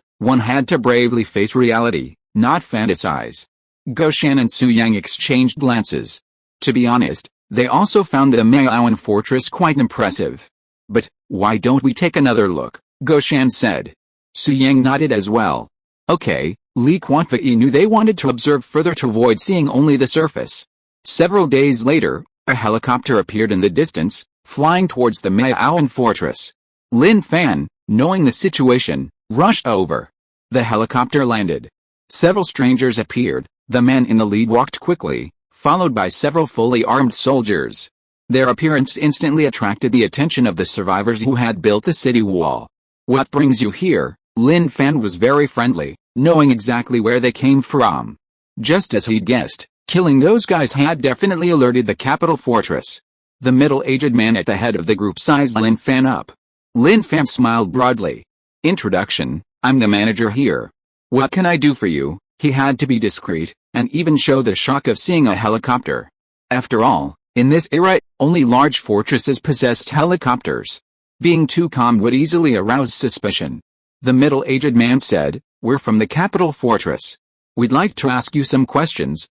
one had to bravely face reality, not fantasize. Goshan and Su Yang exchanged glances. To be honest, they also found the Maoan fortress quite impressive. But, why don't we take another look? Goshan said. Su Yang nodded as well. Okay, Li Quanfei knew they wanted to observe further to avoid seeing only the surface. Several days later, a helicopter appeared in the distance, flying towards the Maoan fortress. Lin Fan, knowing the situation, rushed over. The helicopter landed. Several strangers appeared. The man in the lead walked quickly, followed by several fully armed soldiers. Their appearance instantly attracted the attention of the survivors who had built the city wall. What brings you here? Lin Fan was very friendly, knowing exactly where they came from. Just as he'd guessed, killing those guys had definitely alerted the capital fortress. The middle-aged man at the head of the group sized Lin Fan up. Lin Fan smiled broadly. Introduction, I'm the manager here. What can I do for you? He had to be discreet, and even show the shock of seeing a helicopter. After all, in this era, only large fortresses possessed helicopters. Being too calm would easily arouse suspicion. The middle-aged man said, "We're from the capital fortress. We'd like to ask you some questions."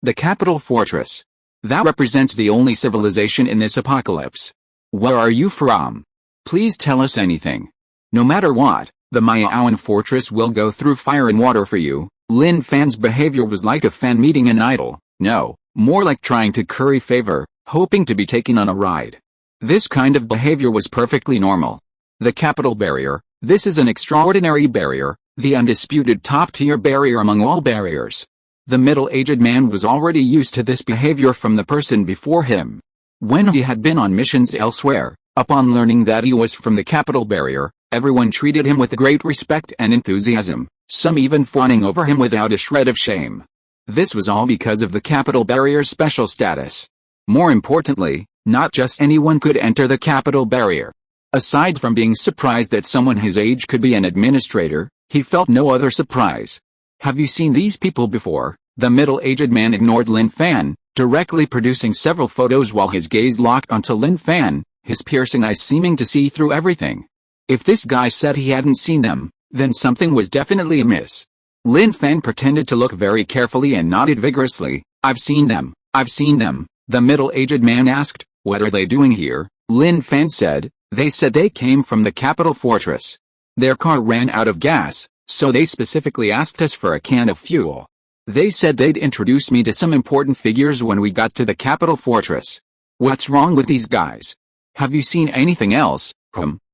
The capital fortress. That represents the only civilization in this apocalypse. Where are you from? Please tell us anything. No matter what, the Mayaoan fortress will go through fire and water for you. Lin Fan's behavior was like a fan meeting an idol. No, more like trying to curry favor, hoping to be taken on a ride. This kind of behavior was perfectly normal. The capital barrier. This is an extraordinary barrier, the undisputed top-tier barrier among all barriers. The middle-aged man was already used to this behavior from the person before him. When he had been on missions elsewhere, upon learning that he was from the capital barrier, everyone treated him with great respect and enthusiasm, some even fawning over him without a shred of shame. This was all because of the capital barrier's special status. More importantly, not just anyone could enter the capital barrier. Aside from being surprised that someone his age could be an administrator, he felt no other surprise. "Have you seen these people before?" The middle-aged man ignored Lin Fan, directly producing several photos while his gaze locked onto Lin Fan, his piercing eyes seeming to see through everything. If this guy said he hadn't seen them, then something was definitely amiss. Lin Fan pretended to look very carefully and nodded vigorously. I've seen them, I've seen them." The middle-aged man asked, "What are they doing here?" Lin Fan said, "They said they came from the capital fortress. Their car ran out of gas, so they specifically asked us for a can of fuel. They said they'd introduce me to some important figures when we got to the capital fortress. What's wrong with these guys? Have you seen anything else?"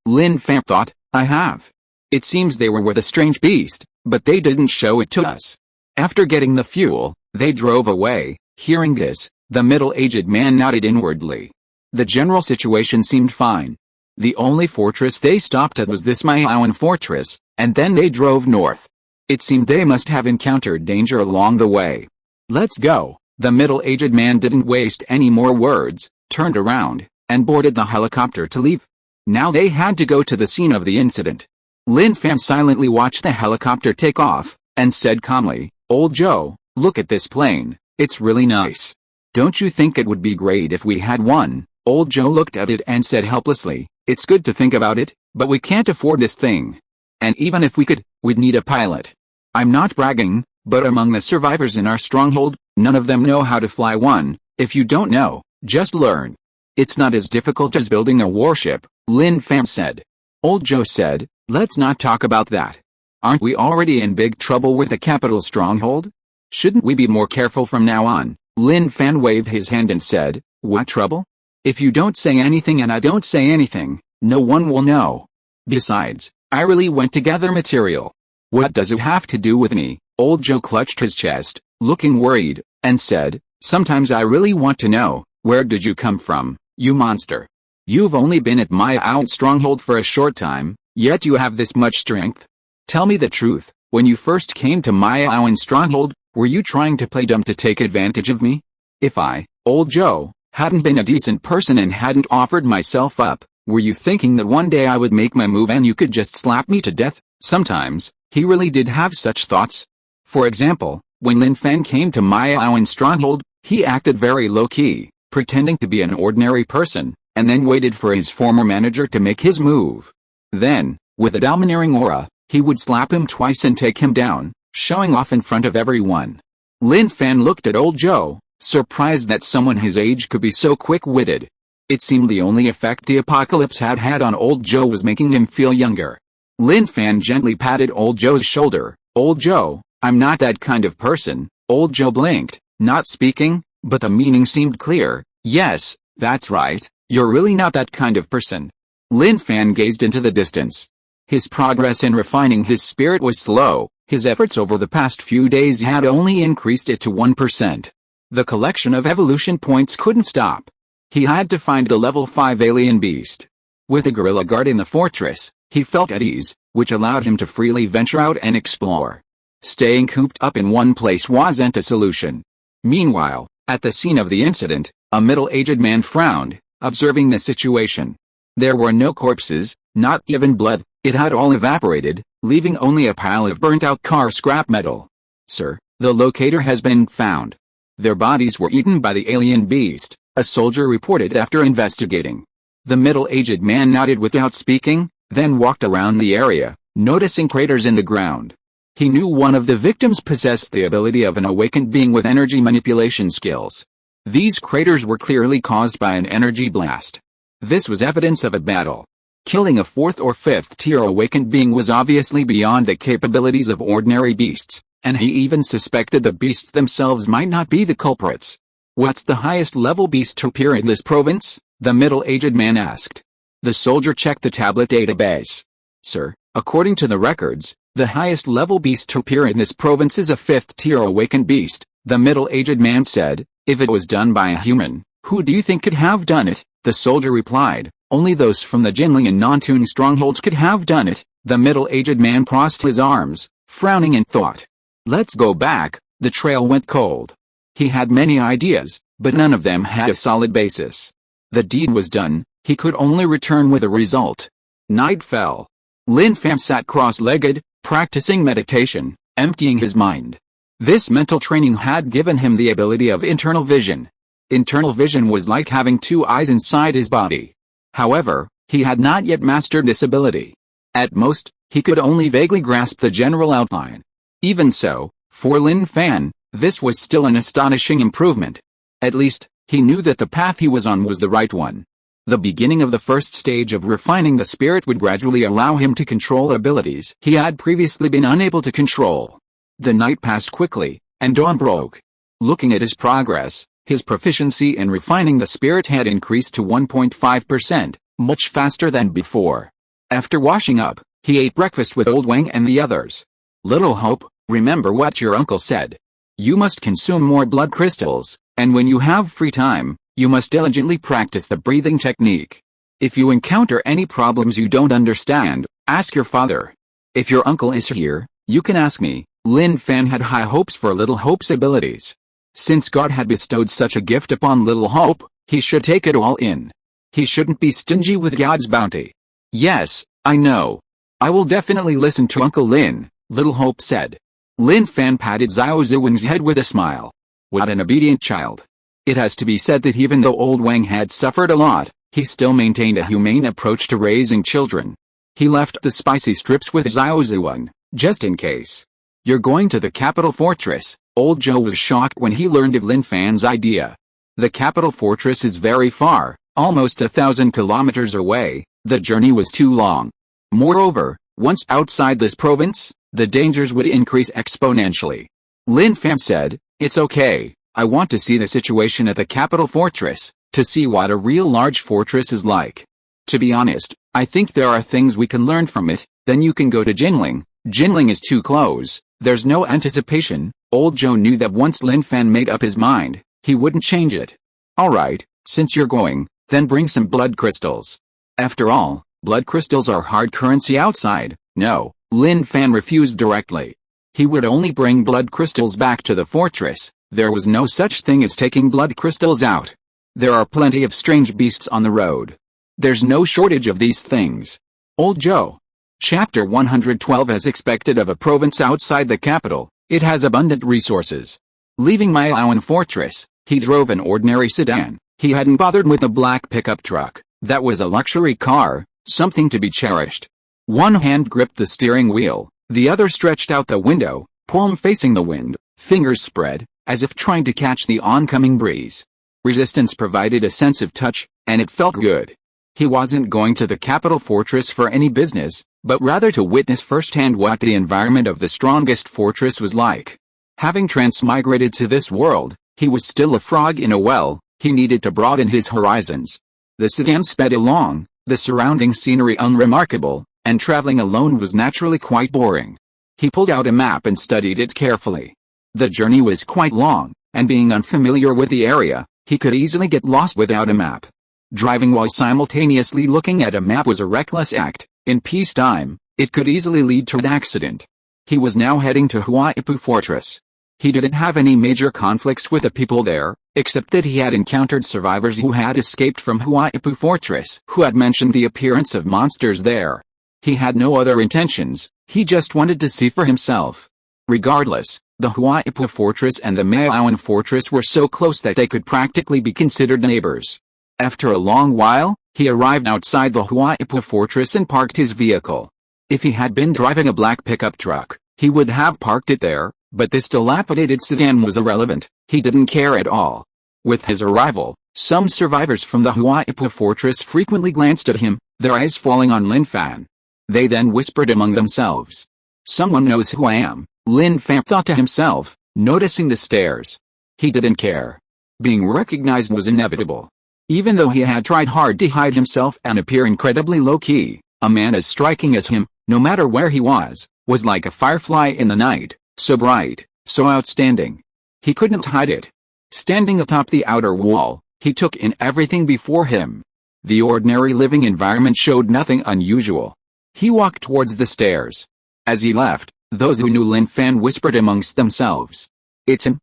Lin Fan thought, "I have. It seems they were with a strange beast, but they didn't show it to us. After getting the fuel, they drove away." Hearing this, the middle-aged man nodded inwardly. The general situation seemed fine. The only fortress they stopped at was this Mayaoan fortress, and then they drove north. It seemed they must have encountered danger along the way. "Let's go." The middle-aged man didn't waste any more words, turned around, and boarded the helicopter to leave. Now they had to go to the scene of the incident. Lin Fan silently watched the helicopter take off, and said calmly, "Old Joe, look at this plane, it's really nice. Don't you think it would be great if we had one?" Old Joe looked at it and said helplessly, "It's good to think about it, but we can't afford this thing. And even if we could, we'd need a pilot. I'm not bragging, but among the survivors in our stronghold, none of them know how to fly one. If you don't know, just learn. It's not as difficult as building a warship," Lin Fan said. Old Joe said, "Let's not talk about that. Aren't we already in big trouble with the capital stronghold? Shouldn't we be more careful from now on?" Lin Fan waved his hand and said, "What trouble? If you don't say anything and I don't say anything, no one will know. Besides, I really went to gather material. What does it have to do with me?" Old Joe clutched his chest, looking worried, and said, "Sometimes I really want to know, where did you come from, you monster? You've only been at Mayaoan stronghold for a short time, yet you have this much strength. Tell me the truth, when you first came to Mayaoan stronghold, were you trying to play dumb to take advantage of me? If I, Old Joe, hadn't been a decent person and hadn't offered myself up, were you thinking that one day I would make my move and you could just slap me to death?" Sometimes, he really did have such thoughts. For example, when Lin Fan came to Mayaoan stronghold, he acted very low-key, pretending to be an ordinary person, and then waited for his former manager to make his move. Then, with a domineering aura, he would slap him twice and take him down, showing off in front of everyone. Lin Fan looked at Old Joe, surprised that someone his age could be so quick-witted. It seemed the only effect the apocalypse had had on Old Joe was making him feel younger. Lin Fan gently patted Old Joe's shoulder. "Old Joe, I'm not that kind of person." Old Joe blinked, not speaking, but the meaning seemed clear. "Yes, that's right, you're really not that kind of person." Lin Fan gazed into the distance. His progress in refining his spirit was slow. His efforts over the past few days had only increased it to 1%. The collection of evolution points couldn't stop. He had to find the level 5 alien beast. With a gorilla guard in the fortress, he felt at ease, which allowed him to freely venture out and explore. Staying cooped up in one place wasn't a solution. Meanwhile, at the scene of the incident, a middle-aged man frowned, observing the situation. There were no corpses, not even blood. It had all evaporated, leaving only a pile of burnt-out car scrap metal. "Sir, the locator has been found. Their bodies were eaten by the alien beast," a soldier reported after investigating. The middle-aged man nodded without speaking, then walked around the area, noticing craters in the ground. He knew one of the victims possessed the ability of an awakened being with energy manipulation skills. These craters were clearly caused by an energy blast. This was evidence of a battle. Killing a 4th or 5th tier awakened being was obviously beyond the capabilities of ordinary beasts, and he even suspected the beasts themselves might not be the culprits. "What's the highest level beast to appear in this province?" the middle-aged man asked. The soldier checked the tablet database. "Sir, according to the records, the highest level beast to appear in this province is a 5th tier awakened beast," the middle-aged man said. "If it was done by a human, who do you think could have done it?" The soldier replied. "Only those from the Jinling and non-tune strongholds could have done it." The middle-aged man crossed his arms, frowning in thought. "Let's go back." The trail went cold. He had many ideas, but none of them had a solid basis. The deed was done, he could only return with a result. Night fell. Lin Fan sat cross-legged, practicing meditation, emptying his mind. This mental training had given him the ability of internal vision. Internal vision was like having 2 eyes inside his body. However, he had not yet mastered this ability. At most, he could only vaguely grasp the general outline. Even so, for Lin Fan, this was still an astonishing improvement. At least, he knew that the path he was on was the right one. The beginning of the first stage of refining the spirit would gradually allow him to control abilities he had previously been unable to control. The night passed quickly, and dawn broke. Looking at his progress, his proficiency in refining the spirit had increased to 1.5%, much faster than before. After washing up, he ate breakfast with Old Wang and the others. "Little Hope, remember what your uncle said. You must consume more blood crystals, and when you have free time, you must diligently practice the breathing technique. If you encounter any problems you don't understand, ask your father. If your uncle is here, you can ask me." Lin Fan had high hopes for Little Hope's abilities. Since God had bestowed such a gift upon Little Hope, he should take it all in. He shouldn't be stingy with God's bounty. "Yes, I know. I will definitely listen to Uncle Lin," Little Hope said. Lin Fan patted Xiao Ziwen's head with a smile. What an obedient child. It has to be said that even though Old Wang had suffered a lot, he still maintained a humane approach to raising children. He left the spicy strips with Xiao Ziwen, just in case. "You're going to the capital fortress." Old Joe was shocked when he learned of Lin Fan's idea. The capital fortress is very far, almost 1,000 kilometers away. The journey was too long. Moreover, once outside this province, the dangers would increase exponentially. Lin Fan said, "It's okay, I want to see the situation at the capital fortress, to see what a real large fortress is like. To be honest, I think there are things we can learn from it, then you can go to Jinling. Jinling is too close, there's no anticipation." Old Joe knew that once Lin Fan made up his mind, he wouldn't change it. "Alright, since you're going, then bring some blood crystals. After all, blood crystals are hard currency outside." No, Lin Fan refused directly. He would only bring blood crystals back to the fortress. There was no such thing as taking blood crystals out. There are plenty of strange beasts on the road. There's no shortage of these things. Old Joe. Chapter 112. As expected of a province outside the capital, it has abundant resources. Leaving Miaoan Fortress, he drove an ordinary sedan. He hadn't bothered with a black pickup truck. That was a luxury car, something to be cherished. One hand gripped the steering wheel, the other stretched out the window, palm facing the wind, fingers spread, as if trying to catch the oncoming breeze. Resistance provided a sense of touch, and it felt good. He wasn't going to the capital fortress for any business, but rather to witness firsthand what the environment of the strongest fortress was like. Having transmigrated to this world, he was still a frog in a well. He needed to broaden his horizons. The sedan sped along, the surrounding scenery unremarkable, and traveling alone was naturally quite boring. He pulled out a map and studied it carefully. The journey was quite long, and being unfamiliar with the area, he could easily get lost without a map. Driving while simultaneously looking at a map was a reckless act. In peacetime, it could easily lead to an accident. He was now heading to Huaipu Fortress. He didn't have any major conflicts with the people there, except that he had encountered survivors who had escaped from Huaipu Fortress, who had mentioned the appearance of monsters there. He had no other intentions, he just wanted to see for himself. Regardless, the Huaipu Fortress and the Miaoan Fortress were so close that they could practically be considered neighbors. After a long while, He arrived outside the Huaipu fortress and parked his vehicle. If he had been driving a black pickup truck, he would have parked it there, but this dilapidated sedan was irrelevant. He didn't care at all. With his arrival, some survivors from the Huaipu fortress frequently glanced at him, their eyes falling on Lin Fan. They then whispered among themselves. "Someone knows who I am," Lin Fan thought to himself, noticing the stares. He didn't care. Being recognized was inevitable. Even though he had tried hard to hide himself and appear incredibly low-key, a man as striking as him, no matter where he was like a firefly in the night, so bright, so outstanding. He couldn't hide it. Standing atop the outer wall, he took in everything before him. The ordinary living environment showed nothing unusual. He walked towards the stairs. As he left, those who knew Lin Fan whispered amongst themselves. It's him,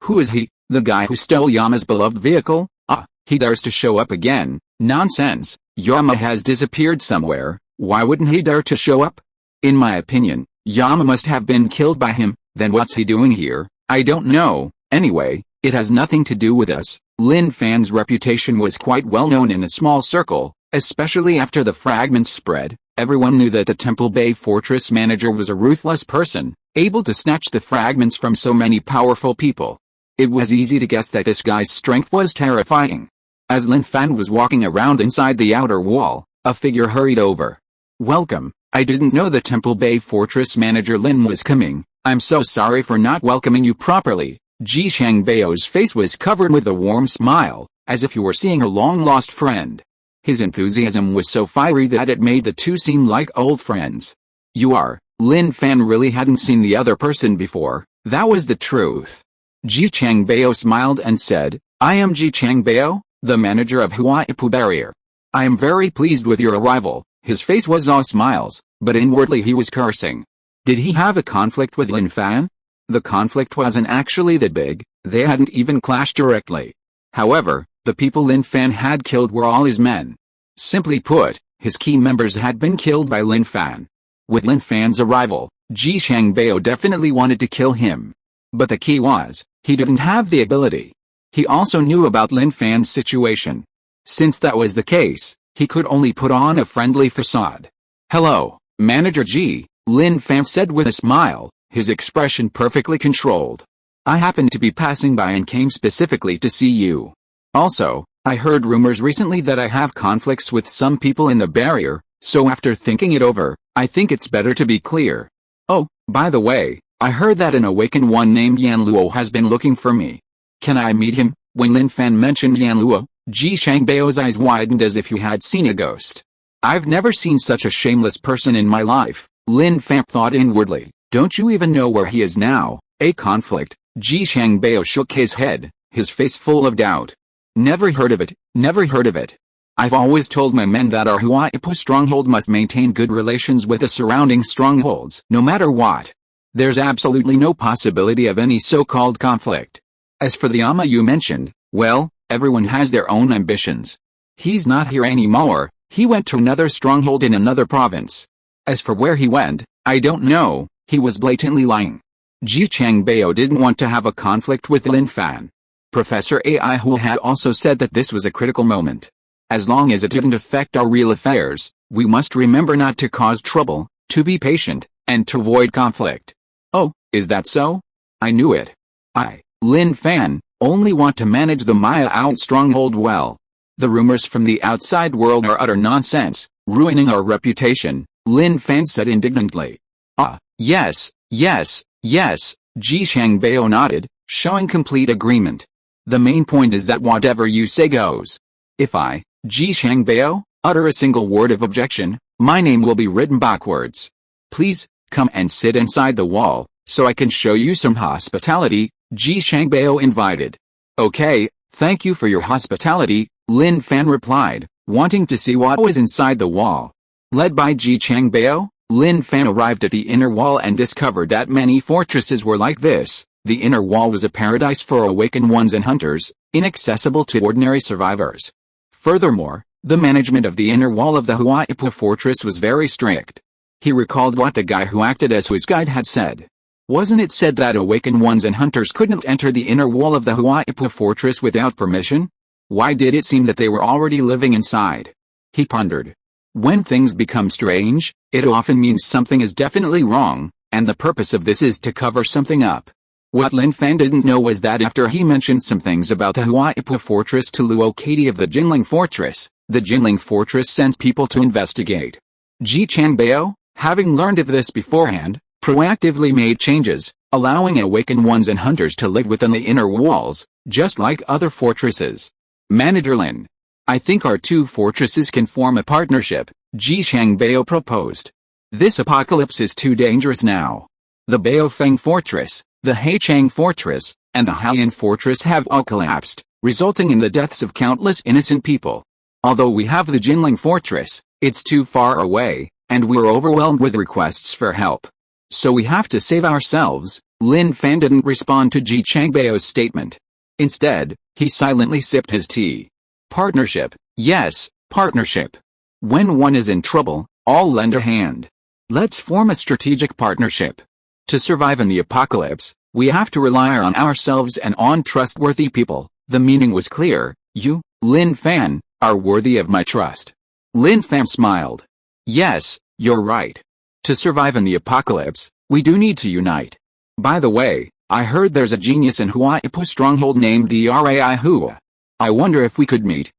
who is he, the guy who stole Yama's beloved vehicle? Ah, he dares to show up again, nonsense, Yama has disappeared somewhere, why wouldn't he dare to show up? In my opinion, Yama must have been killed by him, then what's he doing here? I don't know, anyway, it has nothing to do with us. Lin Fan's reputation was quite well known in a small circle, especially after the fragments spread. Everyone knew that the Temple Bay Fortress manager was a ruthless person, able to snatch the fragments from so many powerful people. It was easy to guess that this guy's strength was terrifying. As Lin Fan was walking around inside the outer wall, a figure hurried over. "Welcome, I didn't know the Temple Bay Fortress manager Lin was coming. I'm so sorry for not welcoming you properly." Ji Changbao's face was covered with a warm smile, as if he were seeing a long-lost friend. His enthusiasm was so fiery that it made the two seem like old friends. "You are." Lin Fan really hadn't seen the other person before, that was the truth. Ji Changbao smiled and said, "I am Ji Changbao, the manager of Huaipu Barrier. I am very pleased with your arrival." His face was all smiles, but inwardly he was cursing. Did he have a conflict with Lin Fan? The conflict wasn't actually that big, they hadn't even clashed directly. However, the people Lin Fan had killed were all his men. Simply put, his key members had been killed by Lin Fan. With Lin Fan's arrival, Ji Changbao definitely wanted to kill him. But the key was, he didn't have the ability. He also knew about Lin Fan's situation. Since that was the case, he could only put on a friendly facade. "Hello, Manager Ji," Lin Fan said with a smile, his expression perfectly controlled. "I happened to be passing by and came specifically to see you. Also, I heard rumors recently that I have conflicts with some people in the barrier, so after thinking it over, I think it's better to be clear. Oh, by the way, I heard that an awakened one named Yan Luo has been looking for me. Can I meet him?" When Lin Fan mentioned Yan Luo, Ji Changbao's eyes widened as if he had seen a ghost. "I've never seen such a shameless person in my life," Lin Fan thought inwardly. "Don't you even know where he is now?" "A conflict?" Ji Changbao shook his head, his face full of doubt. "Never heard of it, never heard of it. I've always told my men that our Huaipu stronghold must maintain good relations with the surrounding strongholds, no matter what. There's absolutely no possibility of any so-called conflict. As for the Yama you mentioned, well, everyone has their own ambitions. He's not here anymore, he went to another stronghold in another province. As for where he went, I don't know, he was blatantly lying." Ji Changbao didn't want to have a conflict with Lin Fan. Professor Ai Hu had also said that this was a critical moment. As long as it didn't affect our real affairs, we must remember not to cause trouble, to be patient, and to avoid conflict. "Oh, is that so? I knew it. I, Lin Fan, only want to manage the Maya Out stronghold well. The rumors from the outside world are utter nonsense, ruining our reputation," Lin Fan said indignantly. "Ah, yes, yes, yes," Ji Changbao nodded, showing complete agreement. "The main point is that whatever you say goes. If I, Ji Changbao, utter a single word of objection, my name will be written backwards. Please, come and sit inside the wall, so I can show you some hospitality," Ji Changbao invited. "Okay, thank you for your hospitality," Lin Fan replied, wanting to see what was inside the wall. Led by Ji Changbao, Lin Fan arrived at the inner wall and discovered that many fortresses were like this. The inner wall was a paradise for awakened ones and hunters, inaccessible to ordinary survivors. Furthermore, the management of the inner wall of the Huaipu fortress was very strict. He recalled what the guy who acted as his guide had said. Wasn't it said that awakened ones and hunters couldn't enter the inner wall of the Huaipu fortress without permission? Why did it seem that they were already living inside? He pondered. When things become strange, it often means something is definitely wrong, and the purpose of this is to cover something up. What Lin Fan didn't know was that after he mentioned some things about the Huaipu fortress to Luo Katie of the Jinling fortress, the Jinling fortress sent people to investigate. Ji Changbao, having learned of this beforehand, proactively made changes, allowing awakened ones and hunters to live within the inner walls, just like other fortresses. Manager Lin. I think our two fortresses can form a partnership, Ji Changbao proposed. This apocalypse is too dangerous now. The Baofeng fortress, the Heichang fortress, and the Haiyan fortress have all collapsed, resulting in the deaths of countless innocent people. Although we have the Jinling fortress, it's too far away, and we're overwhelmed with requests for help. So we have to save ourselves. Lin Fan didn't respond to Ji Changbao's statement. Instead, he silently sipped his tea. Partnership, yes, partnership. When one is in trouble, all lend a hand. Let's form a strategic partnership. To survive in the apocalypse, we have to rely on ourselves and on trustworthy people. The meaning was clear. You, Lin Fan, are worthy of my trust. Lin Fan smiled. Yes, you're right. To survive in the apocalypse, we do need to unite. By the way, I heard there's a genius in Huaipu stronghold named Drai Hua. I wonder if we could meet.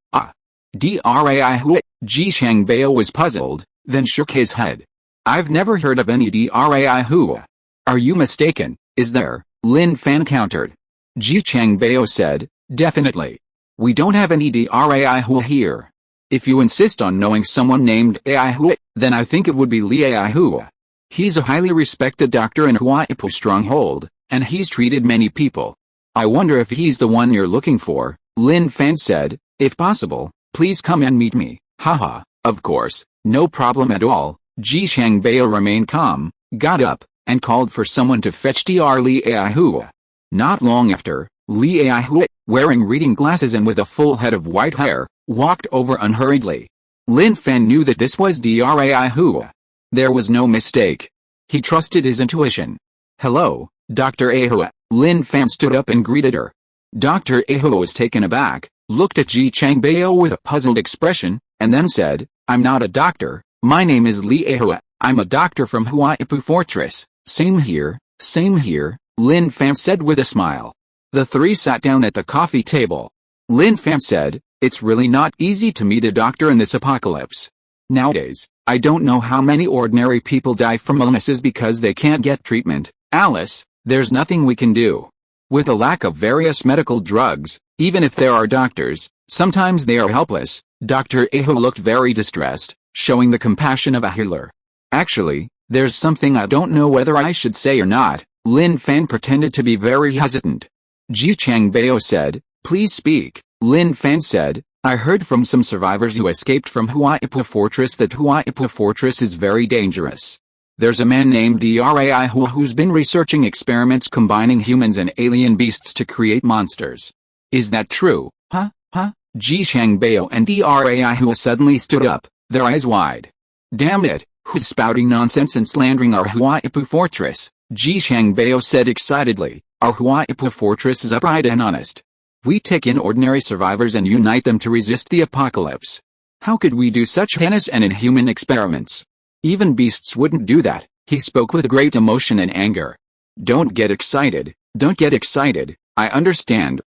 Drai Hua. Ji Changbao was puzzled, then shook his head. I've never heard of any Drai Hua. Are you mistaken, is there? Lin Fan countered. Ji Changbao said, definitely. We don't have any Drai Hua here. If you insist on knowing someone named Ai Hua, then I think it would be Li Ai Hua. He's a highly respected doctor in Huaipu stronghold, and he's treated many people. I wonder if he's the one you're looking for. Lin Fan said, if possible, please come and meet me. Haha, of course, no problem at all. Ji Changbao remained calm, got up, and called for someone to fetch Dr. Li Ai Hua. Not long after, Li Ai Hua, wearing reading glasses and with a full head of white hair, walked over unhurriedly. Lin Fan knew that this was Drai Hua. There was no mistake. He trusted his intuition. Hello, Dr. Ahua. Lin Fan stood up and greeted her. Dr. Ahua was taken aback, looked at Ji Changbao with a puzzled expression, and then said, I'm not a doctor, my name is Li Ahua, I'm a doctor from Huaipu Fortress. Same here, Lin Fan said with a smile. The three sat down at the coffee table. Lin Fan said, it's really not easy to meet a doctor in this apocalypse. Nowadays, I don't know how many ordinary people die from illnesses because they can't get treatment. Alice, there's nothing we can do. With a lack of various medical drugs, even if there are doctors, sometimes they are helpless. Dr. Aho looked very distressed, showing the compassion of a healer. Actually, there's something I don't know whether I should say or not. Lin Fan pretended to be very hesitant. Ji Changbao said, please speak. Lin Fan said, I heard from some survivors who escaped from Huaipu Fortress that Huaipu Fortress is very dangerous. There's a man named Drai Hua who's been researching experiments combining humans and alien beasts to create monsters. Is that true? Huh? Ji Changbao and Drai Hua suddenly stood up, their eyes wide. Damn it, who's spouting nonsense and slandering our Huaipu Fortress? Ji Changbao said excitedly, our Huaipu Fortress is upright and honest. We take in ordinary survivors and unite them to resist the apocalypse. How could we do such heinous and inhuman experiments? Even beasts wouldn't do that. He spoke with great emotion and anger. Don't get excited, I understand,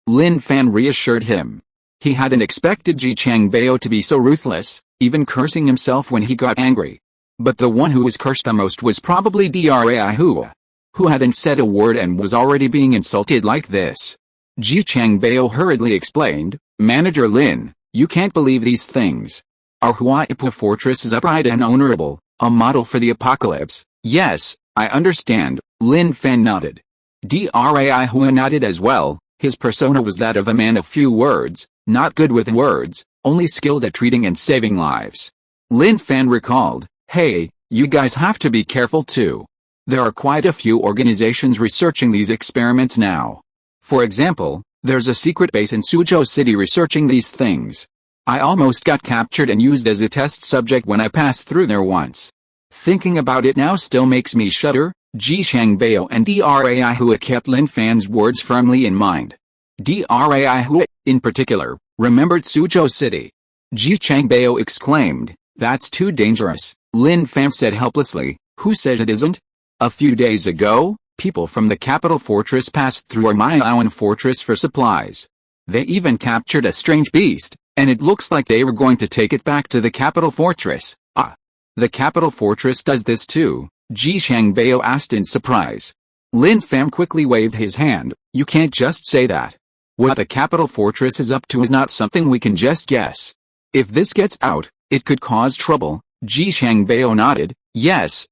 Lin Fan reassured him. He hadn't expected Ji Changbao to be so ruthless, even cursing himself when he got angry. But the one who was cursed the most was probably Drai Hua, who hadn't said a word and was already being insulted like this. Ji Changbao hurriedly explained, Manager Lin, you can't believe these things. Our Huaipu Fortress is upright and honorable, a model for the apocalypse. Yes, I understand, Lin Fan nodded. Drai Hua nodded as well. His persona was that of a man of few words, not good with words, only skilled at treating and saving lives. Lin Fan recalled, hey, you guys have to be careful too. There are quite a few organizations researching these experiments now. For example, there's a secret base in Suzhou City researching these things. I almost got captured and used as a test subject when I passed through there once. Thinking about it now still makes me shudder. Ji Changbao and Drai Hua kept Lin Fan's words firmly in mind. Drai Hua, in particular, remembered Suzhou City. Ji Changbao exclaimed, "That's too dangerous," Lin Fan said helplessly. "Who said it isn't? A few days ago, people from the capital fortress passed through our Miaoan fortress for supplies. They even captured a strange beast, and it looks like they were going to take it back to the capital fortress." "Ah, the capital fortress does this too?" Ji Changbao asked in surprise. Lin Fan quickly waved his hand. "You can't just say that. What the capital fortress is up to is not something we can just guess. If this gets out, it could cause trouble." Ji Changbao nodded. Yes,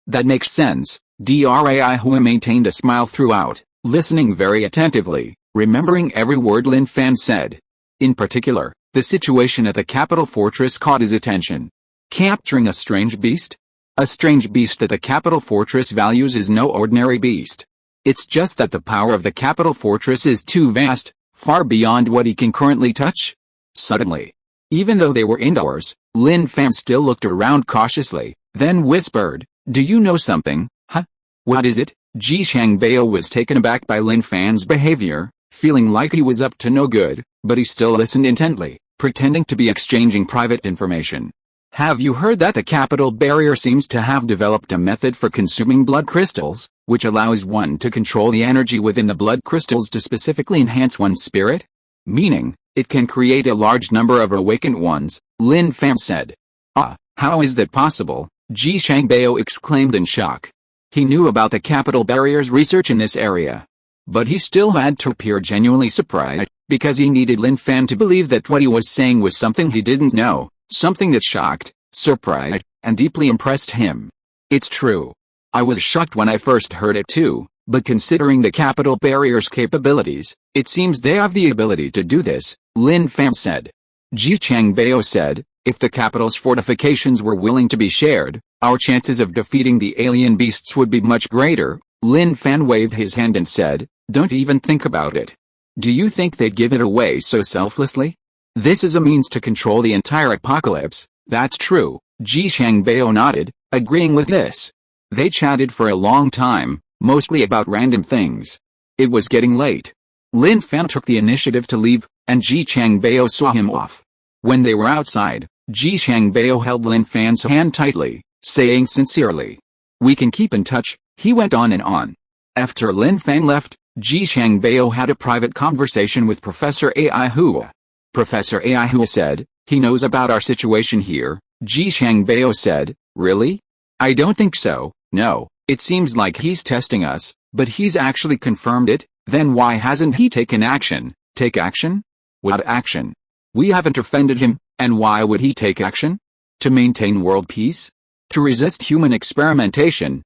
that makes sense." Drai Hua maintained a smile throughout, listening very attentively, remembering every word Lin Fan said. In particular, the situation at the capital fortress caught his attention. Capturing a strange beast? A strange beast that the capital fortress values is no ordinary beast. It's just that the power of the capital fortress is too vast, far beyond what he can currently touch. Suddenly, even though they were indoors, Lin Fan still looked around cautiously, then whispered, "Do you know something, huh?" "What is it?" Ji Changbao was taken aback by Lin Fan's behavior, feeling like he was up to no good, but he still listened intently, pretending to be exchanging private information. "Have you heard that the capital barrier seems to have developed a method for consuming blood crystals, which allows one to control the energy within the blood crystals to specifically enhance one's spirit? Meaning, it can create a large number of awakened ones," Lin Fan said. "Ah, how is that possible?" Ji Changbao exclaimed in shock. He knew about the capital barrier's research in this area. But he still had to appear genuinely surprised, because he needed Lin Fan to believe that what he was saying was something he didn't know, something that shocked, surprised, and deeply impressed him. "It's true. I was shocked when I first heard it too, but considering the capital barrier's capabilities, it seems they have the ability to do this," Lin Fan said. Ji Changbao said, "If the capital's fortifications were willing to be shared, our chances of defeating the alien beasts would be much greater." Lin Fan waved his hand and said, "Don't even think about it. Do you think they'd give it away so selflessly? This is a means to control the entire apocalypse." "That's true," Ji Changbao nodded, agreeing with this. They chatted for a long time, mostly about random things. It was getting late. Lin Fan took the initiative to leave, and Ji Changbao saw him off. When they were outside, Ji Changbao held Lin Fan's hand tightly, saying sincerely, "We can keep in touch," he went on and on. After Lin Fan left, Ji Changbao had a private conversation with Professor Ai Hua. Professor Ai Hua said, "He knows about our situation here." Ji Changbao said, "Really? I don't think so, no. It seems like he's testing us, but he's actually confirmed it. Then why hasn't he taken action?" "Take action? What action? We haven't offended him, and why would he take action? To maintain world peace? To resist human experimentation?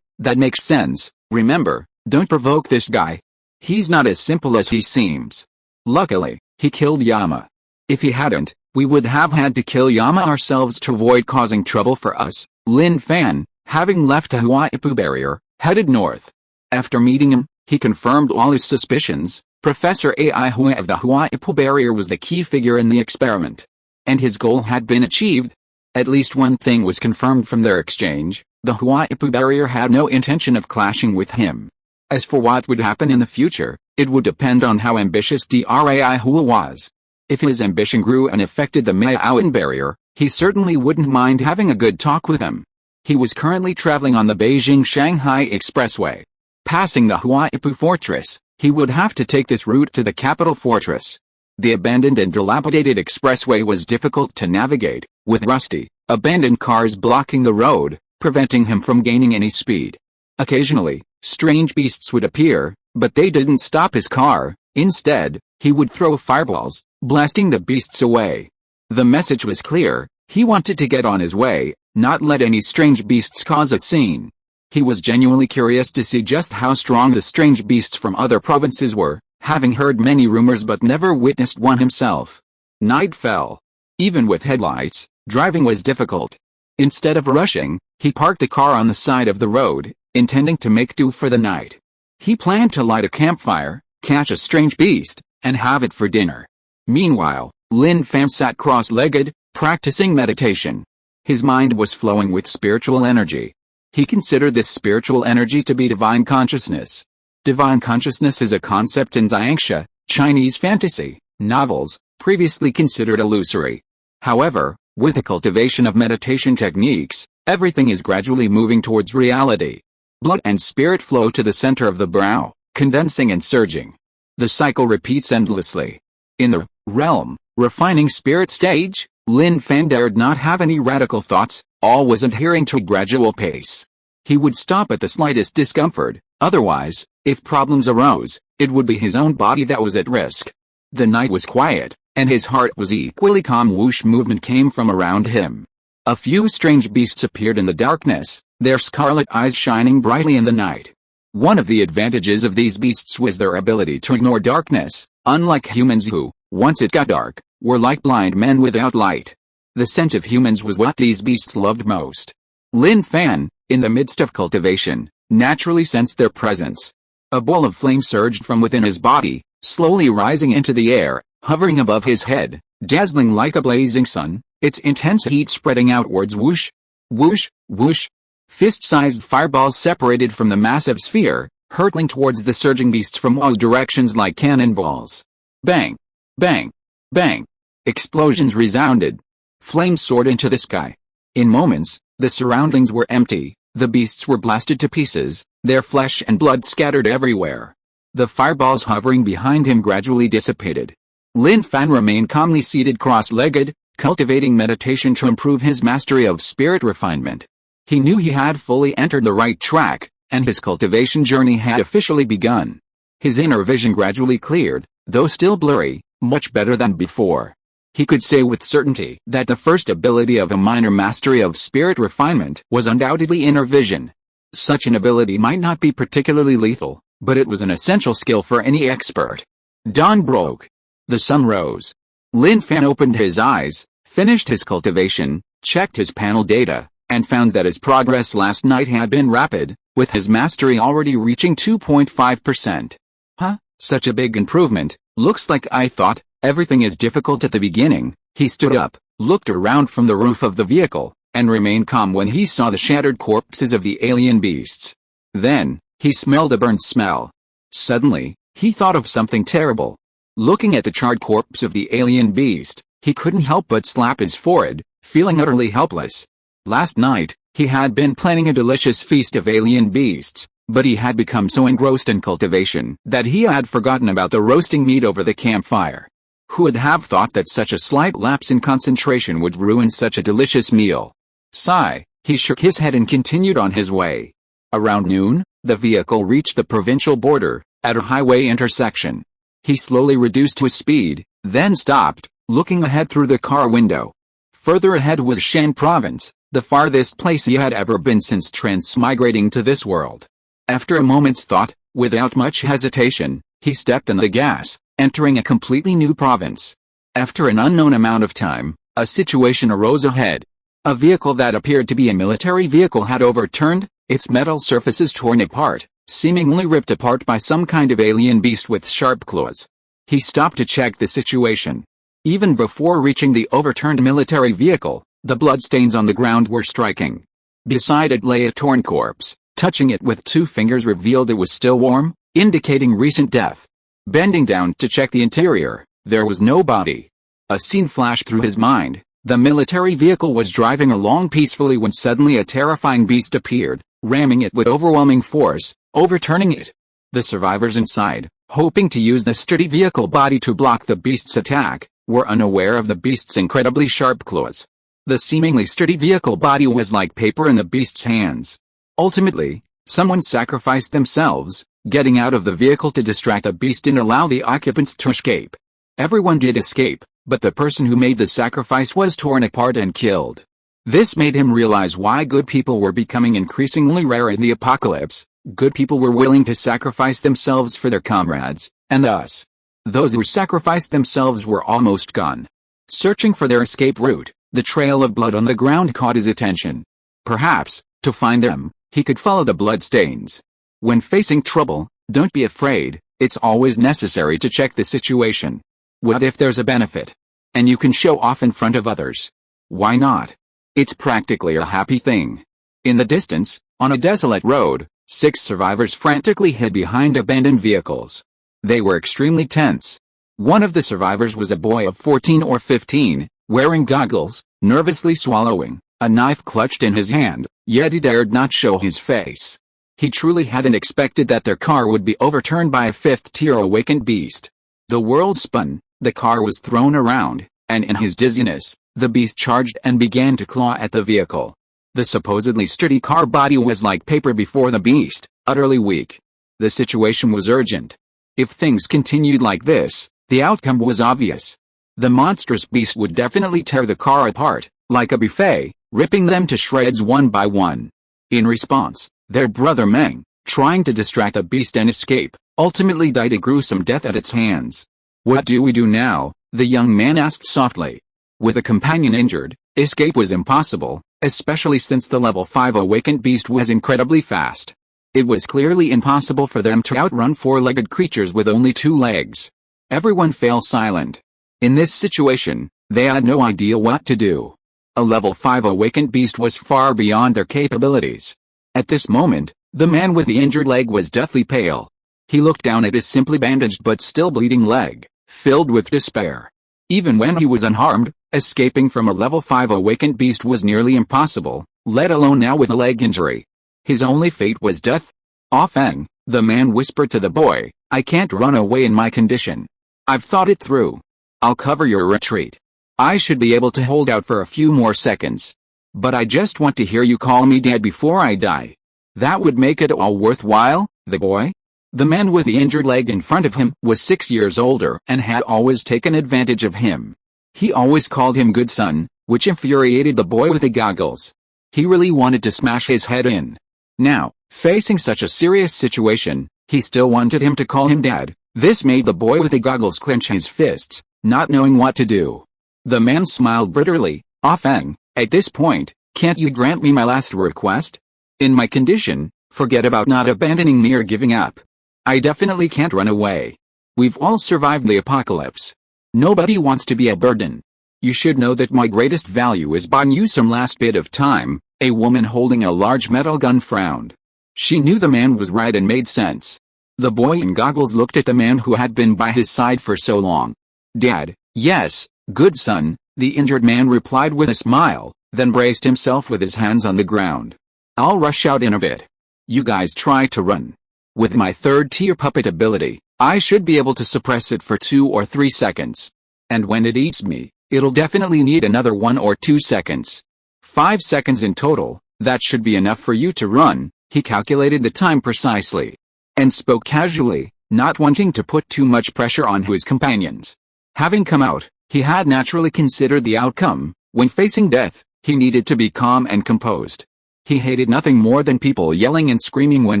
That makes sense. Remember, don't provoke this guy. He's not as simple as he seems. Luckily, he killed Yama. If he hadn't, we would have had to kill Yama ourselves to avoid causing trouble for us." Lin Fan, having left the Huaipu barrier, headed north. After meeting him, he confirmed all his suspicions. Professor Ai Hua of the Huaipu barrier was the key figure in the experiment. And his goal had been achieved. At least one thing was confirmed from their exchange: the Huaipu barrier had no intention of clashing with him. As for what would happen in the future, it would depend on how ambitious Drai Hua was. If his ambition grew and affected the Miaoan barrier, he certainly wouldn't mind having a good talk with him. He was currently traveling on the Beijing-Shanghai Expressway. Passing the Huaipu fortress, he would have to take this route to the capital fortress. The abandoned and dilapidated expressway was difficult to navigate, with rusty, abandoned cars blocking the road, preventing him from gaining any speed. Occasionally, strange beasts would appear, but they didn't stop his car. Instead, he would throw fireballs, blasting the beasts away. The message was clear: he wanted to get on his way, not let any strange beasts cause a scene. He was genuinely curious to see just how strong the strange beasts from other provinces were, having heard many rumors but never witnessed one himself. Night fell. Even with headlights, driving was difficult. Instead of rushing, he parked the car on the side of the road, intending to make do for the night. He planned to light a campfire, catch a strange beast, and have it for dinner. Meanwhile, Lin Fan sat cross-legged, practicing meditation. His mind was flowing with spiritual energy. He considered this spiritual energy to be divine consciousness. Divine consciousness is a concept in Xiangxia, Chinese fantasy novels, previously considered illusory. However, with the cultivation of meditation techniques, everything is gradually moving towards reality. Blood and spirit flow to the center of the brow, condensing and surging. The cycle repeats endlessly. In the realm, refining spirit stage, Lin Fan dared not have any radical thoughts, always adhering to a gradual pace. He would stop at the slightest discomfort, otherwise, if problems arose, it would be his own body that was at risk. The night was quiet, and his heart was equally calm. Whoosh movement came from around him. A few strange beasts appeared in the darkness, their scarlet eyes shining brightly in the night. One of the advantages of these beasts was their ability to ignore darkness, unlike humans who, once it got dark, were like blind men without light. The scent of humans was what these beasts loved most. Lin Fan, in the midst of cultivation, naturally sensed their presence. A ball of flame surged from within his body, slowly rising into the air, hovering above his head, dazzling like a blazing sun, its intense heat spreading outwards. Whoosh, whoosh, whoosh. Fist-sized fireballs separated from the massive sphere, hurtling towards the surging beasts from all directions like cannonballs. Bang, bang, bang. Explosions resounded. Flames soared into the sky. In moments, the surroundings were empty, the beasts were blasted to pieces, their flesh and blood scattered everywhere. The fireballs hovering behind him gradually dissipated. Lin Fan remained calmly seated cross-legged, cultivating meditation to improve his mastery of spirit refinement. He knew he had fully entered the right track, and his cultivation journey had officially begun. His inner vision gradually cleared, though still blurry, much better than before. He could say with certainty that the first ability of a minor mastery of spirit refinement was undoubtedly inner vision. Such an ability might not be particularly lethal, but it was an essential skill for any expert. Dawn broke. The sun rose. Lin Fan opened his eyes, finished his cultivation, checked his panel data, and found that his progress last night had been rapid, with his mastery already reaching 2.5%. Huh, such a big improvement. Looks like I thought everything is difficult at the beginning. He stood up, looked around from the roof of the vehicle, and remained calm when he saw the shattered corpses of the alien beasts. Then, he smelled a burnt smell. Suddenly, he thought of something terrible. Looking at the charred corpse of the alien beast, he couldn't help but slap his forehead, feeling utterly helpless. Last night, he had been planning a delicious feast of alien beasts, but he had become so engrossed in cultivation that he had forgotten about the roasting meat over the campfire. Who would have thought that such a slight lapse in concentration would ruin such a delicious meal? Sigh, he shook his head and continued on his way. Around noon, the vehicle reached the provincial border, at a highway intersection. He slowly reduced his speed, then stopped, looking ahead through the car window. Further ahead was Shan Province, the farthest place he had ever been since transmigrating to this world. After a moment's thought, without much hesitation, he stepped on the gas, entering a completely new province. After an unknown amount of time, a situation arose ahead. A vehicle that appeared to be a military vehicle had overturned, its metal surfaces torn apart, seemingly ripped apart by some kind of alien beast with sharp claws. He stopped to check the situation. Even before reaching the overturned military vehicle, the bloodstains on the ground were striking. Beside it lay a torn corpse. Touching it with 2 fingers revealed it was still warm, indicating recent death. Bending down to check the interior, there was no body. A scene flashed through his mind. The military vehicle was driving along peacefully when suddenly a terrifying beast appeared, ramming it with overwhelming force, overturning it. The survivors inside, hoping to use the sturdy vehicle body to block the beast's attack, were unaware of the beast's incredibly sharp claws. The seemingly sturdy vehicle body was like paper in the beast's hands. Ultimately, someone sacrificed themselves, getting out of the vehicle to distract the beast and allow the occupants to escape. Everyone did escape, but the person who made the sacrifice was torn apart and killed. This made him realize why good people were becoming increasingly rare in the apocalypse. Good people were willing to sacrifice themselves for their comrades, and thus, those who sacrificed themselves were almost gone. Searching for their escape route, the trail of blood on the ground caught his attention. Perhaps, to find them, he could follow the bloodstains. When facing trouble, don't be afraid, it's always necessary to check the situation. What if there's a benefit? And you can show off in front of others. Why not? It's practically a happy thing. In the distance, on a desolate road, 6 survivors frantically hid behind abandoned vehicles. They were extremely tense. One of the survivors was a boy of 14 or 15, wearing goggles, nervously swallowing, a knife clutched in his hand, yet he dared not show his face. He truly hadn't expected that their car would be overturned by a fifth-tier awakened beast. The world spun, the car was thrown around, and in his dizziness, the beast charged and began to claw at the vehicle. The supposedly sturdy car body was like paper before the beast, utterly weak. The situation was urgent. If things continued like this, the outcome was obvious. The monstrous beast would definitely tear the car apart, like a buffet, ripping them to shreds one by one. In response, their brother Meng, trying to distract the beast and escape, ultimately died a gruesome death at its hands. "What do we do now?" the young man asked softly. With a companion injured, escape was impossible, especially since the level 5 awakened beast was incredibly fast. It was clearly impossible for them to outrun four-legged creatures with only two legs. Everyone fell silent. In this situation, they had no idea what to do. A level 5 awakened beast was far beyond their capabilities. At this moment, the man with the injured leg was deathly pale. He looked down at his simply bandaged but still bleeding leg, filled with despair. Even when he was unharmed, escaping from a level 5 awakened beast was nearly impossible, let alone now with a leg injury. His only fate was death. "Ah Feng," the man whispered to the boy, "I can't run away in my condition. I've thought it through. I'll cover your retreat. I should be able to hold out for a few more seconds. But I just want to hear you call me dad before I die. That would make it all worthwhile." The boy? The man with the injured leg in front of him was 6 years older and had always taken advantage of him. He always called him good son, which infuriated the boy with the goggles. He really wanted to smash his head in. Now, facing such a serious situation, he still wanted him to call him dad. This made the boy with the goggles clench his fists, not knowing what to do. The man smiled bitterly. "Ah Feng, at this point, can't you grant me my last request? In my condition, forget about not abandoning me or giving up. I definitely can't run away. We've all survived the apocalypse. Nobody wants to be a burden. You should know that my greatest value is buying you some last bit of time." A woman holding a large metal gun frowned. She knew the man was right and made sense. The boy in goggles looked at the man who had been by his side for so long. "Dad, yes, good son," the injured man replied with a smile, then braced himself with his hands on the ground. "I'll rush out in a bit. You guys try to run. With my third-tier puppet ability, I should be able to suppress it for 2 or 3 seconds. And when it eats me, it'll definitely need another 1 or 2 seconds. 5 seconds in total, that should be enough for you to run." He calculated the time precisely. And spoke casually, not wanting to put too much pressure on his companions. Having come out, he had naturally considered the outcome. When facing death, he needed to be calm and composed. He hated nothing more than people yelling and screaming when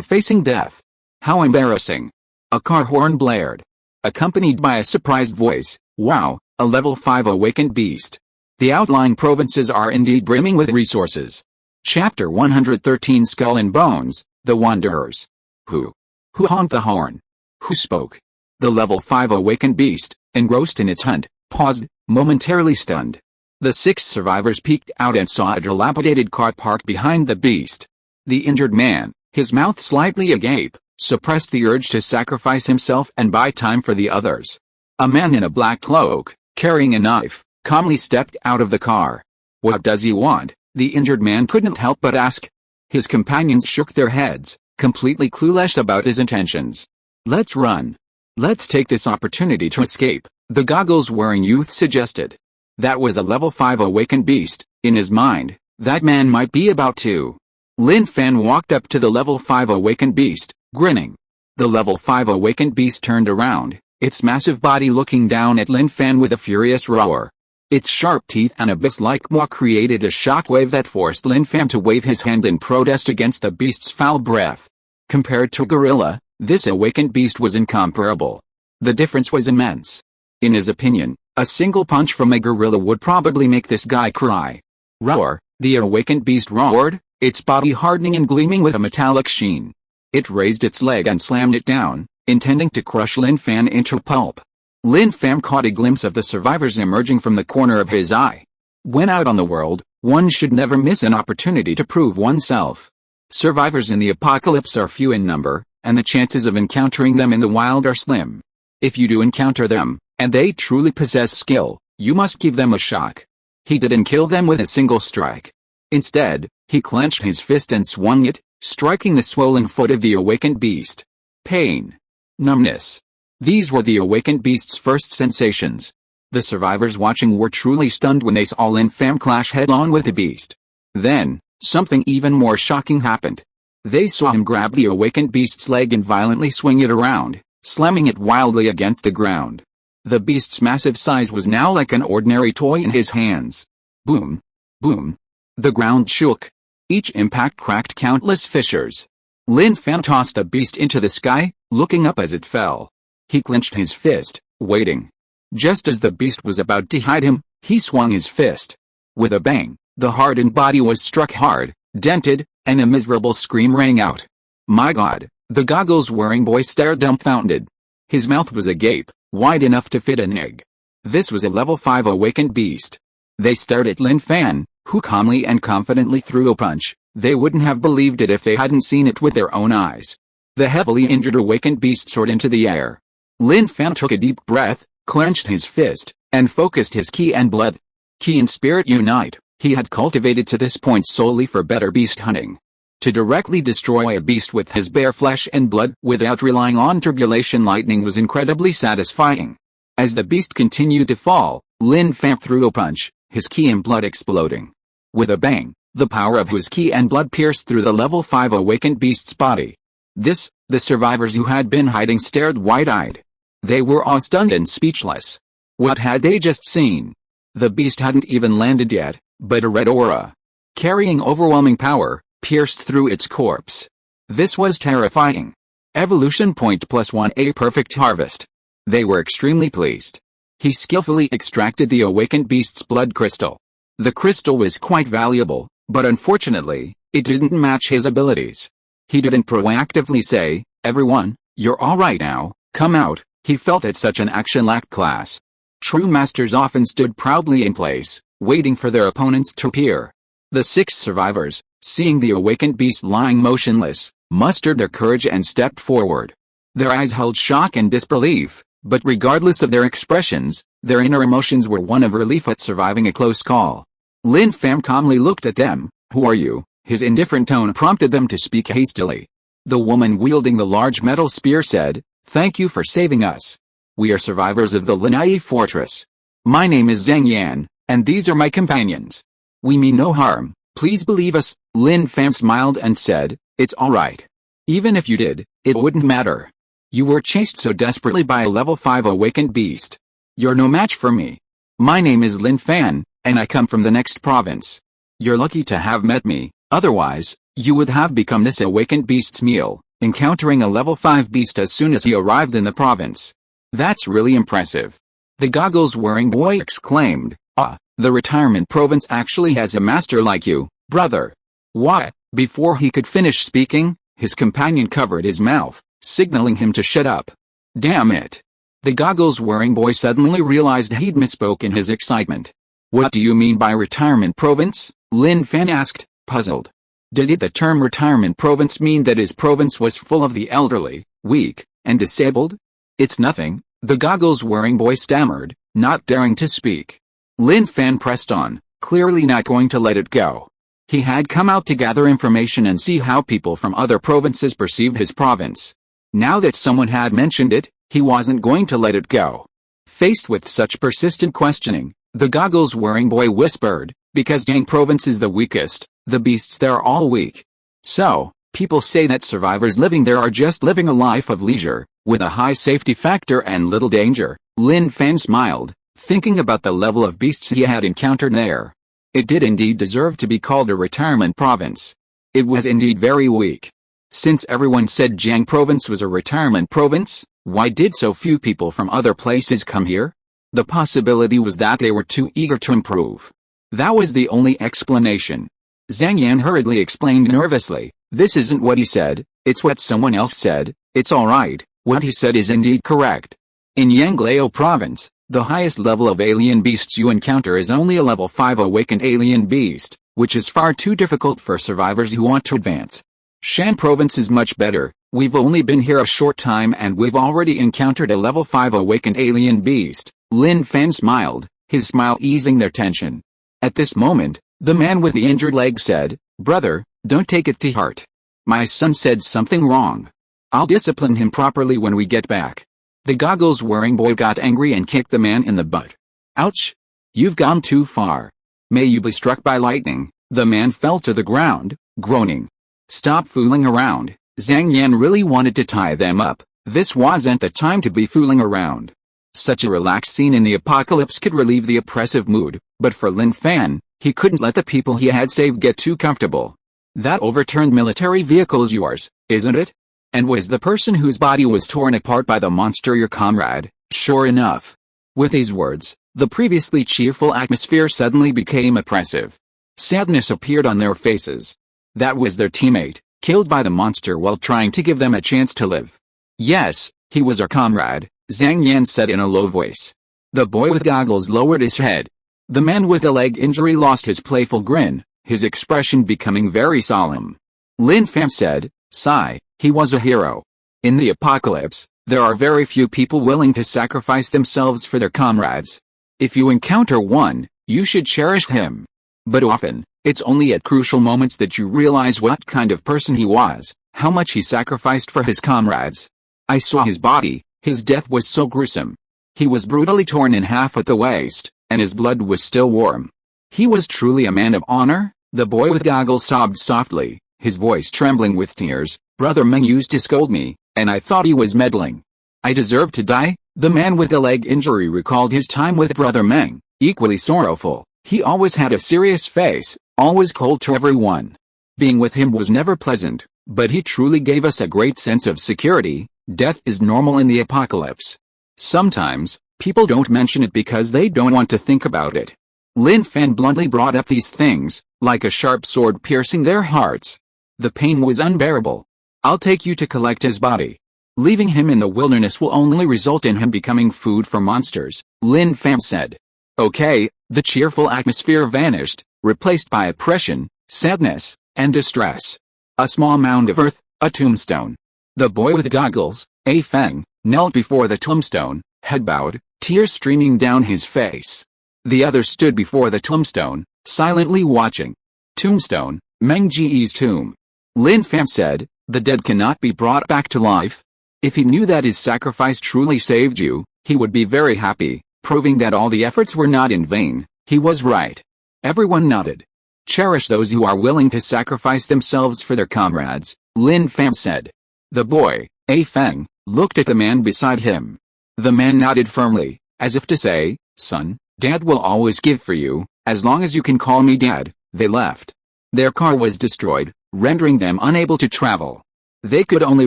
facing death. How embarrassing. A car horn blared, accompanied by a surprised voice. "Wow, a level 5 awakened beast. The outlying provinces are indeed brimming with resources." Chapter 113 Skull and Bones, The Wanderers. Who honked the horn? Who spoke? The level 5 awakened beast, engrossed in its hunt, paused, momentarily stunned. The 6 survivors peeked out and saw a dilapidated car parked behind the beast. The injured man, his mouth slightly agape, suppressed the urge to sacrifice himself and buy time for the others. A man in a black cloak, carrying a knife, calmly stepped out of the car. "What does he want?" the injured man couldn't help but ask. His companions shook their heads, completely clueless about his intentions. "Let's run. Let's take this opportunity to escape," the goggles-wearing youth suggested. That was a level 5 awakened beast. In his mind, that man might be about to. Lin Fan walked up to the level 5 awakened beast, grinning. The level 5 awakened beast turned around, its massive body looking down at Lin Fan with a furious roar. Its sharp teeth and abyss-like maw created a shockwave that forced Lin Fan to wave his hand in protest against the beast's foul breath. Compared to a gorilla, this awakened beast was incomparable. The difference was immense. In his opinion, a single punch from a gorilla would probably make this guy cry. "Roar," the awakened beast roared, its body hardening and gleaming with a metallic sheen. It raised its leg and slammed it down, intending to crush Lin Fan into pulp. Lin Fan caught a glimpse of the survivors emerging from the corner of his eye. When out on the world, one should never miss an opportunity to prove oneself. Survivors in the apocalypse are few in number, and the chances of encountering them in the wild are slim. If you do encounter them, and they truly possess skill, you must give them a shock. He didn't kill them with a single strike. Instead, he clenched his fist and swung it, striking the swollen foot of the awakened beast. Pain. Numbness. These were the awakened beast's first sensations. The survivors watching were truly stunned when they saw Lin Fan clash head-on with the beast. Then, something even more shocking happened. They saw him grab the awakened beast's leg and violently swing it around, slamming it wildly against the ground. The beast's massive size was now like an ordinary toy in his hands. Boom. Boom. The ground shook. Each impact cracked countless fissures. Lin Fan tossed the beast into the sky, looking up as it fell. He clenched his fist, waiting. Just as the beast was about to hide him, he swung his fist. With a bang, the hardened body was struck hard, dented, and a miserable scream rang out. My God, the goggles-wearing boy stared dumbfounded. His mouth was agape, wide enough to fit an egg. This was a level 5 awakened beast. They stared at Lin Fan, who calmly and confidently threw a punch. They wouldn't have believed it if they hadn't seen it with their own eyes. The heavily injured awakened beast soared into the air. Lin Fan took a deep breath, clenched his fist, and focused his ki and blood. Ki and spirit unite, he had cultivated to this point solely for better beast hunting. To directly destroy a beast with his bare flesh and blood without relying on tribulation lightning was incredibly satisfying. As the beast continued to fall, Lin Fan threw a punch, his ki and blood exploding. With a bang, the power of his ki and blood pierced through the level 5 awakened beast's body. The survivors who had been hiding stared wide-eyed. They were awe-stunned and speechless. What had they just seen? The beast hadn't even landed yet, but a red aura, carrying overwhelming power, pierced through its corpse. This was terrifying. Evolution point +1, a perfect harvest. They were extremely pleased. He skillfully extracted the awakened beast's blood crystal. The crystal was quite valuable, but unfortunately, it didn't match his abilities. He didn't proactively say, "Everyone, you're all right now, come out." He felt that such an action lacked class. True masters often stood proudly in place, waiting for their opponents to appear. The 6 survivors, seeing the awakened beast lying motionless, mustered their courage and stepped forward. Their eyes held shock and disbelief, but regardless of their expressions, their inner emotions were one of relief at surviving a close call. Lin Fan calmly looked at them. "Who are you?" His indifferent tone prompted them to speak hastily. The woman wielding the large metal spear said, "Thank you for saving us. We are survivors of the Linai fortress. My name is Zhang Yan, and these are my companions. We mean no harm, please believe us." Lin Fan smiled and said, "It's alright. Even if you did, it wouldn't matter. You were chased so desperately by a level 5 awakened beast. You're no match for me. My name is Lin Fan, and I come from the next province. You're lucky to have met me, otherwise, you would have become this awakened beast's meal, encountering a level 5 beast as soon as he arrived in the province." "That's really impressive," the goggles-wearing boy exclaimed. "Ah, the retirement province actually has a master like you, brother." "What?" Before he could finish speaking, his companion covered his mouth, signaling him to shut up. Damn it. The goggles-wearing boy suddenly realized he'd misspoke in his excitement. "What do you mean by retirement province?" Lin Fan asked, puzzled. Did the term retirement province mean that his province was full of the elderly, weak, and disabled? "It's nothing," the goggles-wearing boy stammered, not daring to speak. Lin Fan pressed on, clearly not going to let it go. He had come out to gather information and see how people from other provinces perceived his province. Now that someone had mentioned it, he wasn't going to let it go. Faced with such persistent questioning, the goggles-wearing boy whispered, "Because Yang province is the weakest, the beasts there are all weak. So, people say that survivors living there are just living a life of leisure, with a high safety factor and little danger." Lin Fan smiled, thinking about the level of beasts he had encountered there. It did indeed deserve to be called a retirement province. It was indeed very weak. Since everyone said Jiang province was a retirement province, why did so few people from other places come here? The possibility was that they were too eager to improve. That was the only explanation. Zhang Yan hurriedly explained nervously, "This isn't what he said, it's what someone else said. It's alright, what he said is indeed correct. In Yanglao province, the highest level of alien beasts you encounter is only a level 5 awakened alien beast, which is far too difficult for survivors who want to advance. Shan province is much better, We've only been here a short time and we've already encountered a level 5 awakened alien beast. Lin Fan smiled, his smile easing their tension. At this moment, the man with the injured leg said, "Brother, don't take it to heart. My son said something wrong. I'll discipline him properly when we get back." The goggles-wearing boy got angry and kicked the man in the butt. "Ouch! You've gone too far. May you be struck by lightning." The man fell to the ground, groaning. "Stop fooling around." Zhang Yan really wanted to tie them up. This wasn't the time to be fooling around. Such a relaxed scene in the apocalypse could relieve the oppressive mood, but for Lin Fan, he couldn't let the people he had saved get too comfortable. "That overturned military vehicle's yours, isn't it? And was the person whose body was torn apart by the monster your comrade?" "Sure enough." With these words, the previously cheerful atmosphere suddenly became oppressive. Sadness appeared on their faces. That was their teammate, killed by the monster while trying to give them a chance to live. "Yes, he was our comrade," Zhang Yan said in a low voice. The boy with goggles lowered his head. The man with the leg injury lost his playful grin, his expression becoming very solemn. Lin Fan said, "Sigh, he was a hero. In the apocalypse, there are very few people willing to sacrifice themselves for their comrades. If you encounter one, you should cherish him. But often, it's only at crucial moments that you realize what kind of person he was, how much he sacrificed for his comrades. I saw his body, his death was so gruesome. He was brutally torn in half at the waist, and his blood was still warm. He was truly a man of honor." The boy with goggles sobbed softly, his voice trembling with tears. "Brother Meng used to scold me, and I thought he was meddling. I deserved to die." The man with the leg injury recalled his time with Brother Meng, equally sorrowful. He always had a serious face, always cold to everyone. Being with him was never pleasant, but he truly gave us a great sense of security. Death is normal in the apocalypse. Sometimes, people don't mention it because they don't want to think about it. Lin Fan bluntly brought up these things, like a sharp sword piercing their hearts. The pain was unbearable. "I'll take you to collect his body. Leaving him in the wilderness will only result in him becoming food for monsters," Lin Fan said. "Okay." The cheerful atmosphere vanished, replaced by oppression, sadness, and distress. A small mound of earth, a tombstone. The boy with goggles, A Feng, knelt before the tombstone, head bowed, tears streaming down his face. The others stood before the tombstone, silently watching. "Tombstone, Meng Ji's tomb." Lin Fan said, "The dead cannot be brought back to life. If he knew that his sacrifice truly saved you, he would be very happy, proving that all the efforts were not in vain." He was right. Everyone nodded. "Cherish those who are willing to sacrifice themselves for their comrades," Lin Fan said. The boy, A Feng, looked at the man beside him. The man nodded firmly, as if to say, "Son, Dad will always give for you, as long as you can call me Dad." They left. Their car was destroyed, rendering them unable to travel. They could only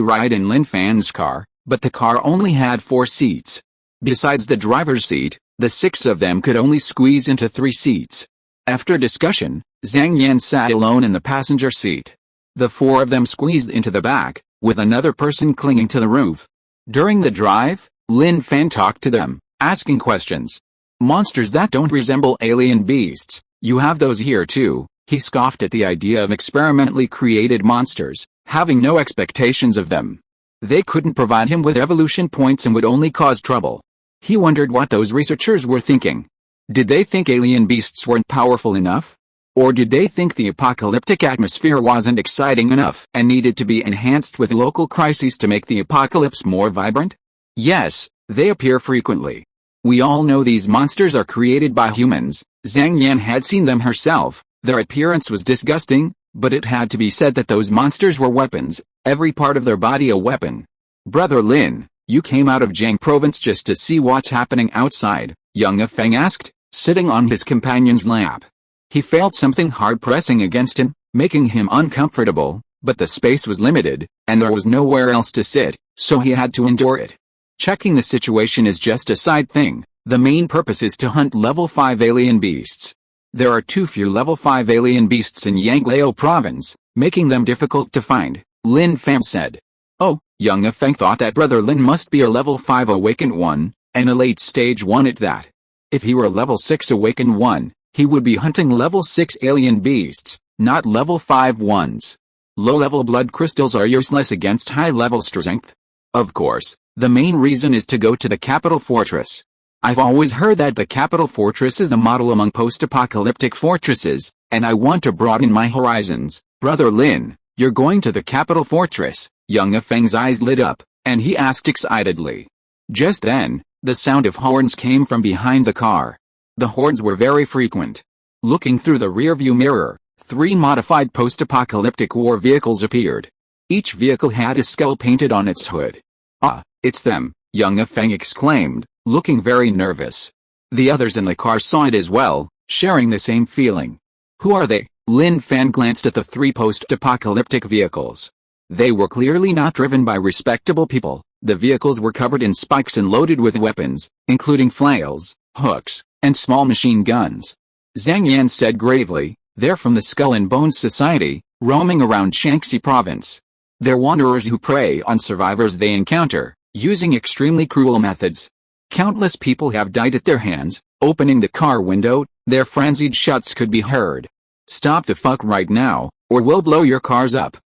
ride in Lin Fan's car, but the car only had 4 seats. Besides the driver's seat, the 6 of them could only squeeze into 3 seats. After discussion, Zhang Yan sat alone in the passenger seat. The 4 of them squeezed into the back, with another person clinging to the roof. During the drive, Lin Fan talked to them, asking questions. "Monsters that don't resemble alien beasts, you have those here too." He scoffed at the idea of experimentally created monsters, having no expectations of them. They couldn't provide him with evolution points and would only cause trouble. He wondered what those researchers were thinking. Did they think alien beasts weren't powerful enough? Or did they think the apocalyptic atmosphere wasn't exciting enough and needed to be enhanced with local crises to make the apocalypse more vibrant? Yes, they appear frequently. We all know these monsters are created by humans. Zhang Yan had seen them herself. Their appearance was disgusting, but it had to be said that those monsters were weapons, every part of their body a weapon. "Brother Lin, you came out of Jiang province just to see what's happening outside?" Young Feng asked, sitting on his companion's lap. He felt something hard pressing against him, making him uncomfortable, but the space was limited, and there was nowhere else to sit, so he had to endure it. Checking the situation is just a side thing. The main purpose is to hunt level 5 alien beasts. There are too few level 5 alien beasts in Yanglao province, making them difficult to find, Lin Fan said. Oh, Young Feng thought that Brother Lin must be a level 5 awakened one, and a late stage one at that. If he were a level 6 awakened one, he would be hunting level 6 alien beasts, not level 5 ones. Low-level blood crystals are useless against high-level strength. Of course, the main reason is to go to the capital fortress. I've always heard that the capital fortress is the model among post-apocalyptic fortresses, and I want to broaden my horizons. Brother Lin, you're going to the capital fortress? Young Feng's eyes lit up, and he asked excitedly. Just then, the sound of horns came from behind the car. The horns were very frequent. Looking through the rearview mirror, 3 modified post-apocalyptic war vehicles appeared. Each vehicle had a skull painted on its hood. Ah, it's them, young Feng exclaimed, looking very nervous. The others in the car saw it as well, sharing the same feeling. Who are they? Lin Fan glanced at the 3 post-apocalyptic vehicles. They were clearly not driven by respectable people. The vehicles were covered in spikes and loaded with weapons, including flails, hooks, and small machine guns. Zhang Yan said gravely, they're from the Skull and Bones Society, roaming around Shaanxi province. They're wanderers who prey on survivors they encounter, using extremely cruel methods. Countless people have died at their hands. Opening the car window, their frenzied shouts could be heard. Stop the fuck right now, or we'll blow your cars up.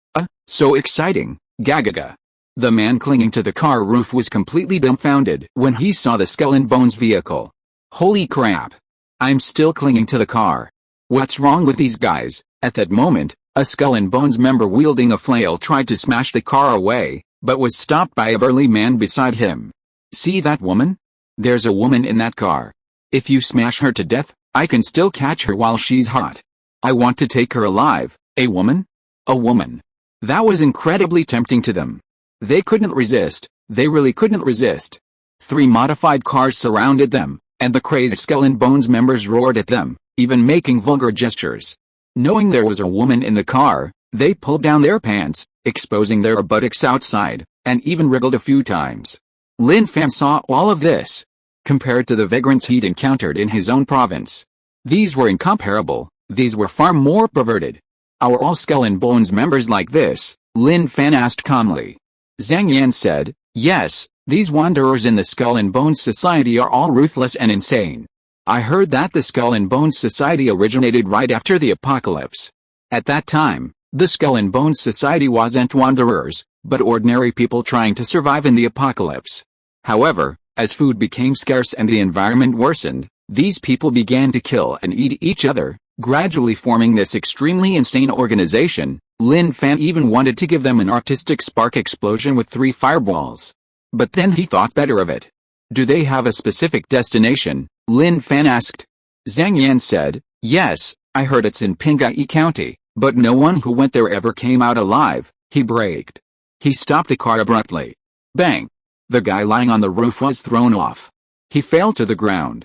So exciting, gagaga. The man clinging to the car roof was completely dumbfounded when he saw the Skull and Bones vehicle. Holy crap. I'm still clinging to the car. What's wrong with these guys? At that moment, a Skull and Bones member wielding a flail tried to smash the car away, but was stopped by a burly man beside him. See that woman? There's a woman in that car. If you smash her to death, I can still catch her while she's hot. I want to take her alive. A woman? A woman. That was incredibly tempting to them. They couldn't resist. They really couldn't resist. 3 modified cars surrounded them, and the crazed Skull and Bones members roared at them, even making vulgar gestures. Knowing there was a woman in the car, they pulled down their pants, exposing their buttocks outside, and even wriggled a few times. Lin Fan saw all of this. Compared to the vagrants he'd encountered in his own province, these were incomparable. These were far more perverted. Are all Skull and Bones members like this? Lin Fan asked calmly. Zhang Yan said, yes, these wanderers in the Skull and Bones Society are all ruthless and insane. I heard that the Skull and Bones Society originated right after the apocalypse. At that time, the Skull and Bones Society wasn't wanderers, but ordinary people trying to survive in the apocalypse. However, as food became scarce and the environment worsened, these people began to kill and eat each other, gradually forming this extremely insane organization. Lin Fan even wanted to give them an artistic spark explosion with 3 fireballs. But then he thought better of it. Do they have a specific destination? Lin Fan asked. Zhang Yan said, yes, I heard it's in Pingai County, but no one who went there ever came out alive. He braked. He stopped the car abruptly. Bang! The guy lying on the roof was thrown off. He fell to the ground.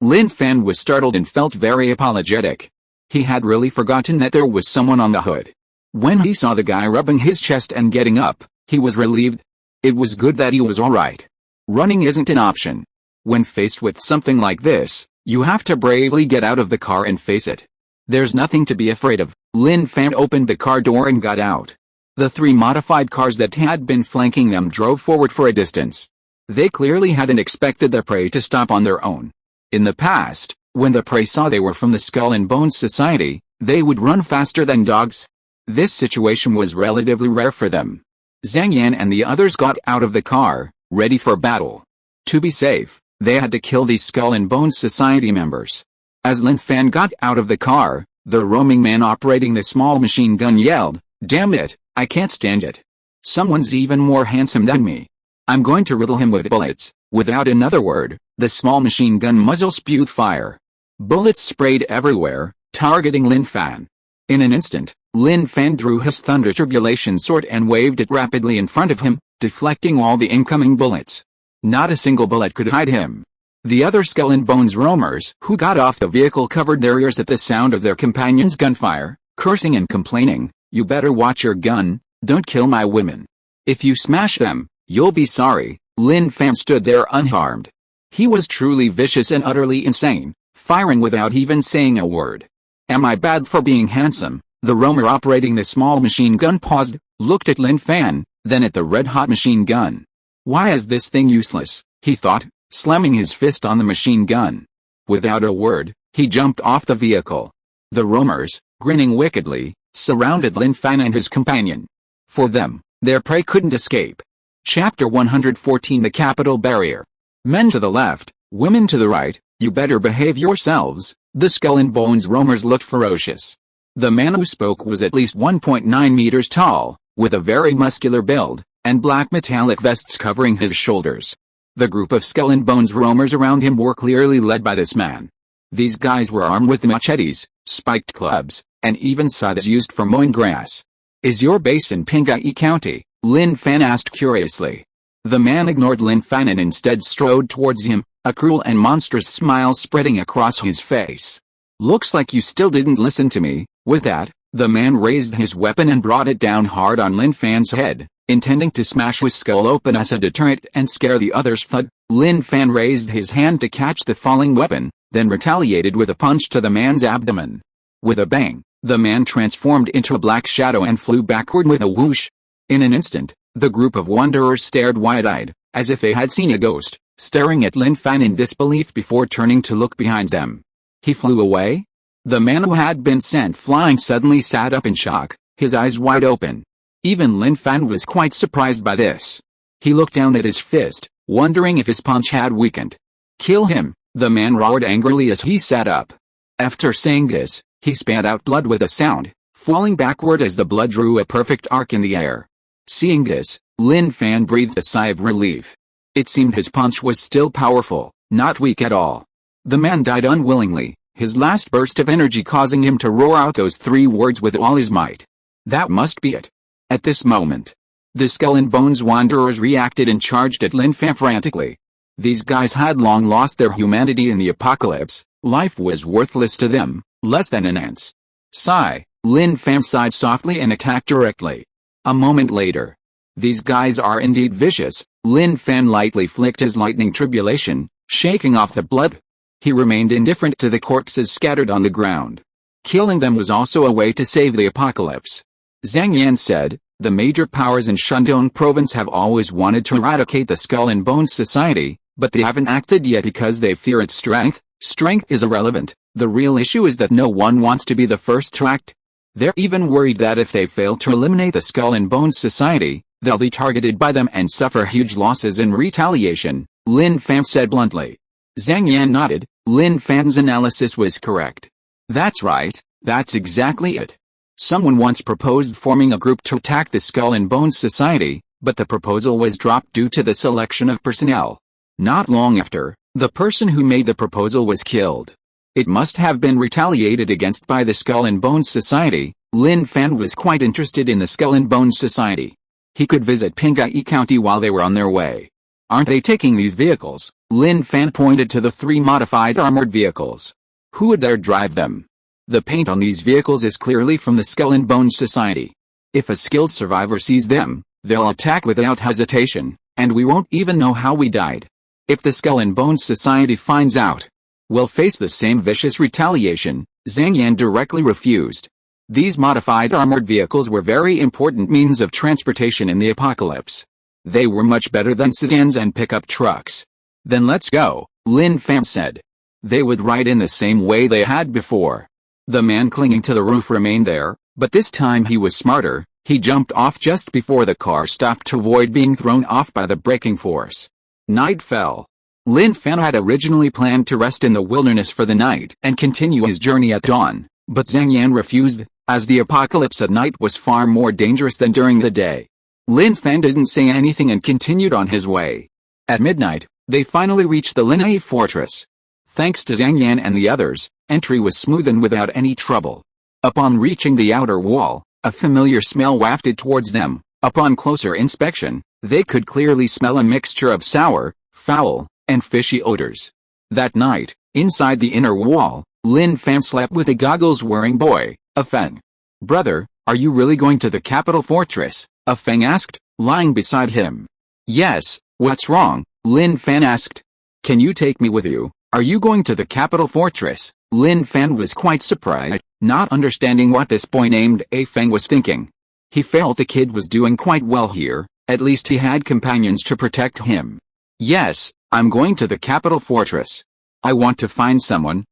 Lin Fan was startled and felt very apologetic. He had really forgotten that there was someone on the hood. When he saw the guy rubbing his chest and getting up, he was relieved. It was good that he was alright. Running isn't an option. When faced with something like this, you have to bravely get out of the car and face it. There's nothing to be afraid of. Lin Fan opened the car door and got out. The 3 modified cars that had been flanking them drove forward for a distance. They clearly hadn't expected their prey to stop on their own. In the past, when the prey saw they were from the Skull and Bones Society, they would run faster than dogs. This situation was relatively rare for them. Zhang Yan and the others got out of the car, ready for battle. To be safe, they had to kill these Skull and Bones Society members. As Lin Fan got out of the car, the roaming man operating the small machine gun yelled, damn it, I can't stand it. Someone's even more handsome than me. I'm going to riddle him with bullets. Without another word, the small machine gun muzzle spewed fire. Bullets sprayed everywhere, targeting Lin Fan. In an instant, Lin Fan drew his thunder turbulation sword and waved it rapidly in front of him, deflecting all the incoming bullets. Not a single bullet could hide him. The other Skull and Bones roamers who got off the vehicle covered their ears at the sound of their companions' gunfire, cursing and complaining, you better watch your gun, don't kill my women. If you smash them, you'll be sorry. Lin Fan stood there unharmed. He was truly vicious and utterly insane, firing without even saying a word. Am I bad for being handsome? The roamer operating the small machine gun paused, looked at Lin Fan, then at the red-hot machine gun. Why is this thing useless? He thought, slamming his fist on the machine gun. Without a word, he jumped off the vehicle. The roamers, grinning wickedly, surrounded Lin Fan and his companion. For them, their prey couldn't escape. Chapter 114 The Capital Barrier. Men to the left, women to the right, you better behave yourselves. The Skull and Bones roamers looked ferocious. The man who spoke was at least 1.9 meters tall, with a very muscular build, and black metallic vests covering his shoulders. The group of Skull and Bones roamers around him were clearly led by this man. These guys were armed with machetes, spiked clubs, and even scythes used for mowing grass. Is your base in Pingai County? Lin Fan asked curiously. The man ignored Lin Fan and instead strode towards him, a cruel and monstrous smile spreading across his face. Looks like you still didn't listen to me. With that, the man raised his weapon and brought it down hard on Lin Fan's head, intending to smash his skull open as a deterrent and scare the others. Thud. Lin Fan raised his hand to catch the falling weapon, then retaliated with a punch to the man's abdomen. With a bang, the man transformed into a black shadow and flew backward with a whoosh. In an instant, the group of wanderers stared wide-eyed, as if they had seen a ghost, staring at Lin Fan in disbelief before turning to look behind them. He flew away? The man who had been sent flying suddenly sat up in shock, his eyes wide open. Even Lin Fan was quite surprised by this. He looked down at his fist, wondering if his punch had weakened. Kill him, the man roared angrily as he sat up. After saying this, he spat out blood with a sound, falling backward as the blood drew a perfect arc in the air. Seeing this, Lin Fan breathed a sigh of relief. It seemed his punch was still powerful, not weak at all. The man died unwillingly, his last burst of energy causing him to roar out those 3 words with all his might. That must be it. At this moment, the Skull and Bones wanderers reacted and charged at Lin Fan frantically. These guys had long lost their humanity in the apocalypse. Life was worthless to them, less than an ants. Sigh, Lin Fan sighed softly and attacked directly. A moment later. These guys are indeed vicious. Lin Fan lightly flicked his lightning tribulation, shaking off the blood. He remained indifferent to the corpses scattered on the ground. Killing them was also a way to save the apocalypse. Zhang Yan said, the major powers in Shandong province have always wanted to eradicate the Skull and Bones society, but they haven't acted yet because they fear its strength. Strength is irrelevant. The real issue is that no one wants to be the first to act. They're even worried that if they fail to eliminate the Skull and Bones society, they'll be targeted by them and suffer huge losses in retaliation, Lin Fan said bluntly. Zhang Yan nodded. Lin Fan's analysis was correct. That's right, that's exactly it. Someone once proposed forming a group to attack the Skull and Bones society, but the proposal was dropped due to the selection of personnel. Not long after, the person who made the proposal was killed. It must have been retaliated against by the Skull and Bones society. Lin Fan was quite interested in the Skull and Bones society. He could visit Pingai County while they were on their way. Aren't they taking these vehicles? Lin Fan pointed to the 3 modified armored vehicles. Who would dare drive them? The paint on these vehicles is clearly from the Skull and Bones society. If a skilled survivor sees them, they'll attack without hesitation, and we won't even know how we died. If the Skull and Bones society finds out, we'll face the same vicious retaliation. Zhang Yan directly refused. These modified armored vehicles were very important means of transportation in the apocalypse. They were much better than sedans and pickup trucks. Then let's go, Lin Fan said. They would ride in the same way they had before. The man clinging to the roof remained there, but this time he was smarter. He jumped off just before the car stopped to avoid being thrown off by the braking force. Night fell. Lin Fan had originally planned to rest in the wilderness for the night and continue his journey at dawn, but Zhang Yan refused, as the apocalypse at night was far more dangerous than during the day. Lin Fan didn't say anything and continued on his way. At midnight, they finally reached the Lin'ei fortress. Thanks to Zhang Yan and the others, entry was smooth and without any trouble. Upon reaching the outer wall, a familiar smell wafted towards them. Upon closer inspection, they could clearly smell a mixture of sour, foul, and fishy odors. That night, inside the inner wall, Lin Fan slept with a goggles-wearing boy, a Feng. Brother, are you really going to the capital fortress? A Feng asked, lying beside him. Yes, what's wrong? Lin Fan asked. Can you take me with you? Are you going to the capital fortress? Lin Fan was quite surprised, not understanding what this boy named A Feng was thinking. He felt the kid was doing quite well here, at least he had companions to protect him. Yes, I'm going to the capital fortress. I want to find someone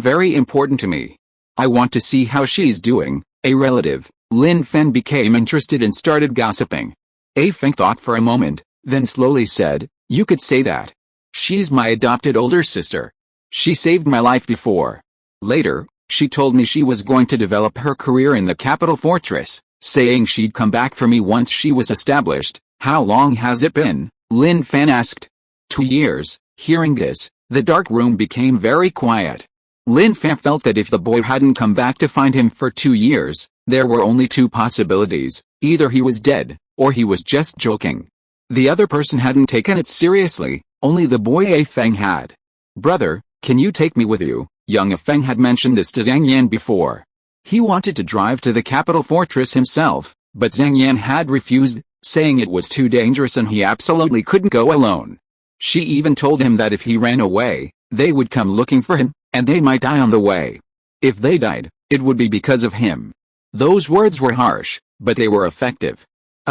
very important to me. I want to see how she's doing. A relative, Lin Fan, became interested and started gossiping. Feng thought for a moment, then slowly said, "You could say that. She's my adopted older sister. She saved my life before." Later, she told me she was going to develop her career in the capital fortress, saying she'd come back for me once she was established. "How long has it been?" Lin Fan asked. 2 years. Hearing this, the dark room became very quiet. Lin Fan felt that if the boy hadn't come back to find him for 2 years, there were only two possibilities: either he was dead, or he was just joking. The other person hadn't taken it seriously, only the boy Feng had. "Brother, can you take me with you?" Young Feng had mentioned this to Zhang Yan before. He wanted to drive to the capital fortress himself, but Zhang Yan had refused, saying it was too dangerous and he absolutely couldn't go alone. She even told him that if he ran away, they would come looking for him, and they might die on the way. If they died, it would be because of him. Those words were harsh, but they were effective.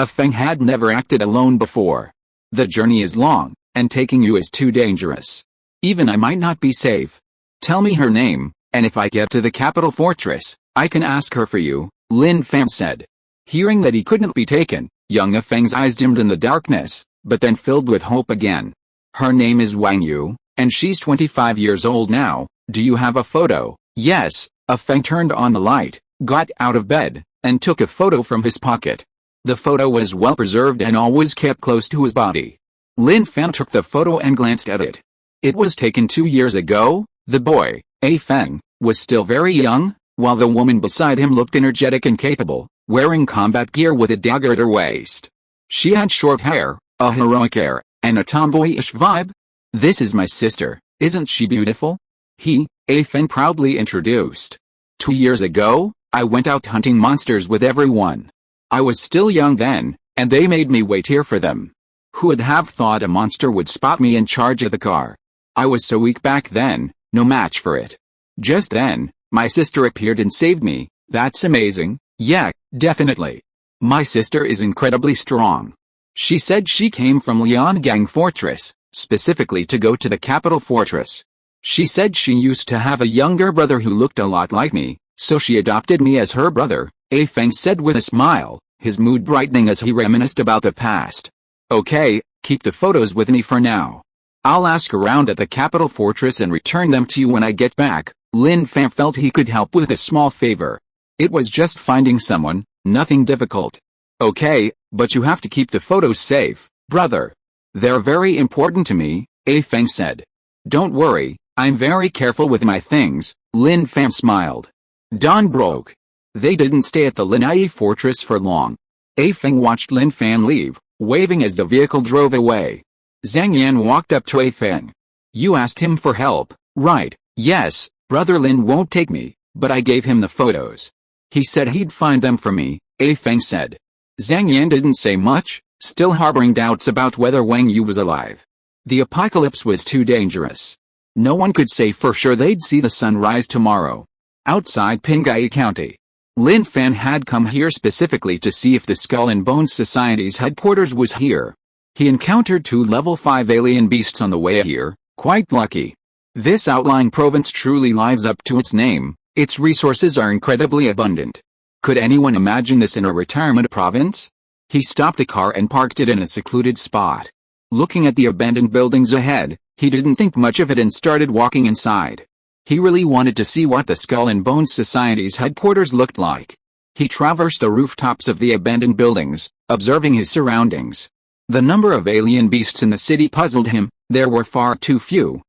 Feng had never acted alone before. "The journey is long, and taking you is too dangerous. Even I might not be safe. Tell me her name, and if I get to the capital fortress, I can ask her for you," Lin Fan said. Hearing that he couldn't be taken, young Feng's eyes dimmed in the darkness, but then filled with hope again. "Her name is Wang Yu, and she's 25 years old now. Do you have a photo?" "Yes." Feng turned on the light, got out of bed, and took a photo from his pocket. The photo was well preserved and always kept close to his body. Lin Fan took the photo and glanced at it. It was taken 2 years ago. The boy, Feng, was still very young, while the woman beside him looked energetic and capable, wearing combat gear with a dagger at her waist. She had short hair, a heroic air, and a tomboyish vibe. "This is my sister, isn't she beautiful?" Feng proudly introduced. 2 years ago, I went out hunting monsters with everyone. I was still young then, and they made me wait here for them. Who would have thought a monster would spot me in charge of the car? I was so weak back then, no match for it. Just then, my sister appeared and saved me. That's amazing." "Yeah, definitely. My sister is incredibly strong. She said she came from Liangang Fortress, specifically to go to the capital fortress. She said she used to have a younger brother who looked a lot like me, so she adopted me as her brother," Feng said with a smile, his mood brightening as he reminisced about the past. "Okay, keep the photos with me for now. I'll ask around at the capital fortress and return them to you when I get back." Lin Fan felt he could help with a small favor. It was just finding someone, nothing difficult. "Okay, but you have to keep the photos safe, brother. They're very important to me," Feng said. "Don't worry, I'm very careful with my things," Lin Fan smiled. Dawn broke. They didn't stay at the Linai fortress for long. Feng watched Lin Fan leave, waving as the vehicle drove away. Zhang Yan walked up to Feng. "You asked him for help, right?" "Yes, Brother Lin won't take me, but I gave him the photos. He said he'd find them for me," Feng said. Zhang Yan didn't say much, still harboring doubts about whether Wang Yu was alive. The apocalypse was too dangerous. No one could say for sure they'd see the sun rise tomorrow. Outside Pingai County, Lin Fan had come here specifically to see if the Skull and Bones Society's headquarters was here. He encountered 2 level 5 alien beasts on the way here, quite lucky. This outlying province truly lives up to its name, its resources are incredibly abundant. Could anyone imagine this in a retirement province? He stopped the car and parked it in a secluded spot. Looking at the abandoned buildings ahead, he didn't think much of it and started walking inside. He really wanted to see what the Skull and Bones Society's headquarters looked like. He traversed the rooftops of the abandoned buildings, observing his surroundings. The number of alien beasts in the city puzzled him. There were far too few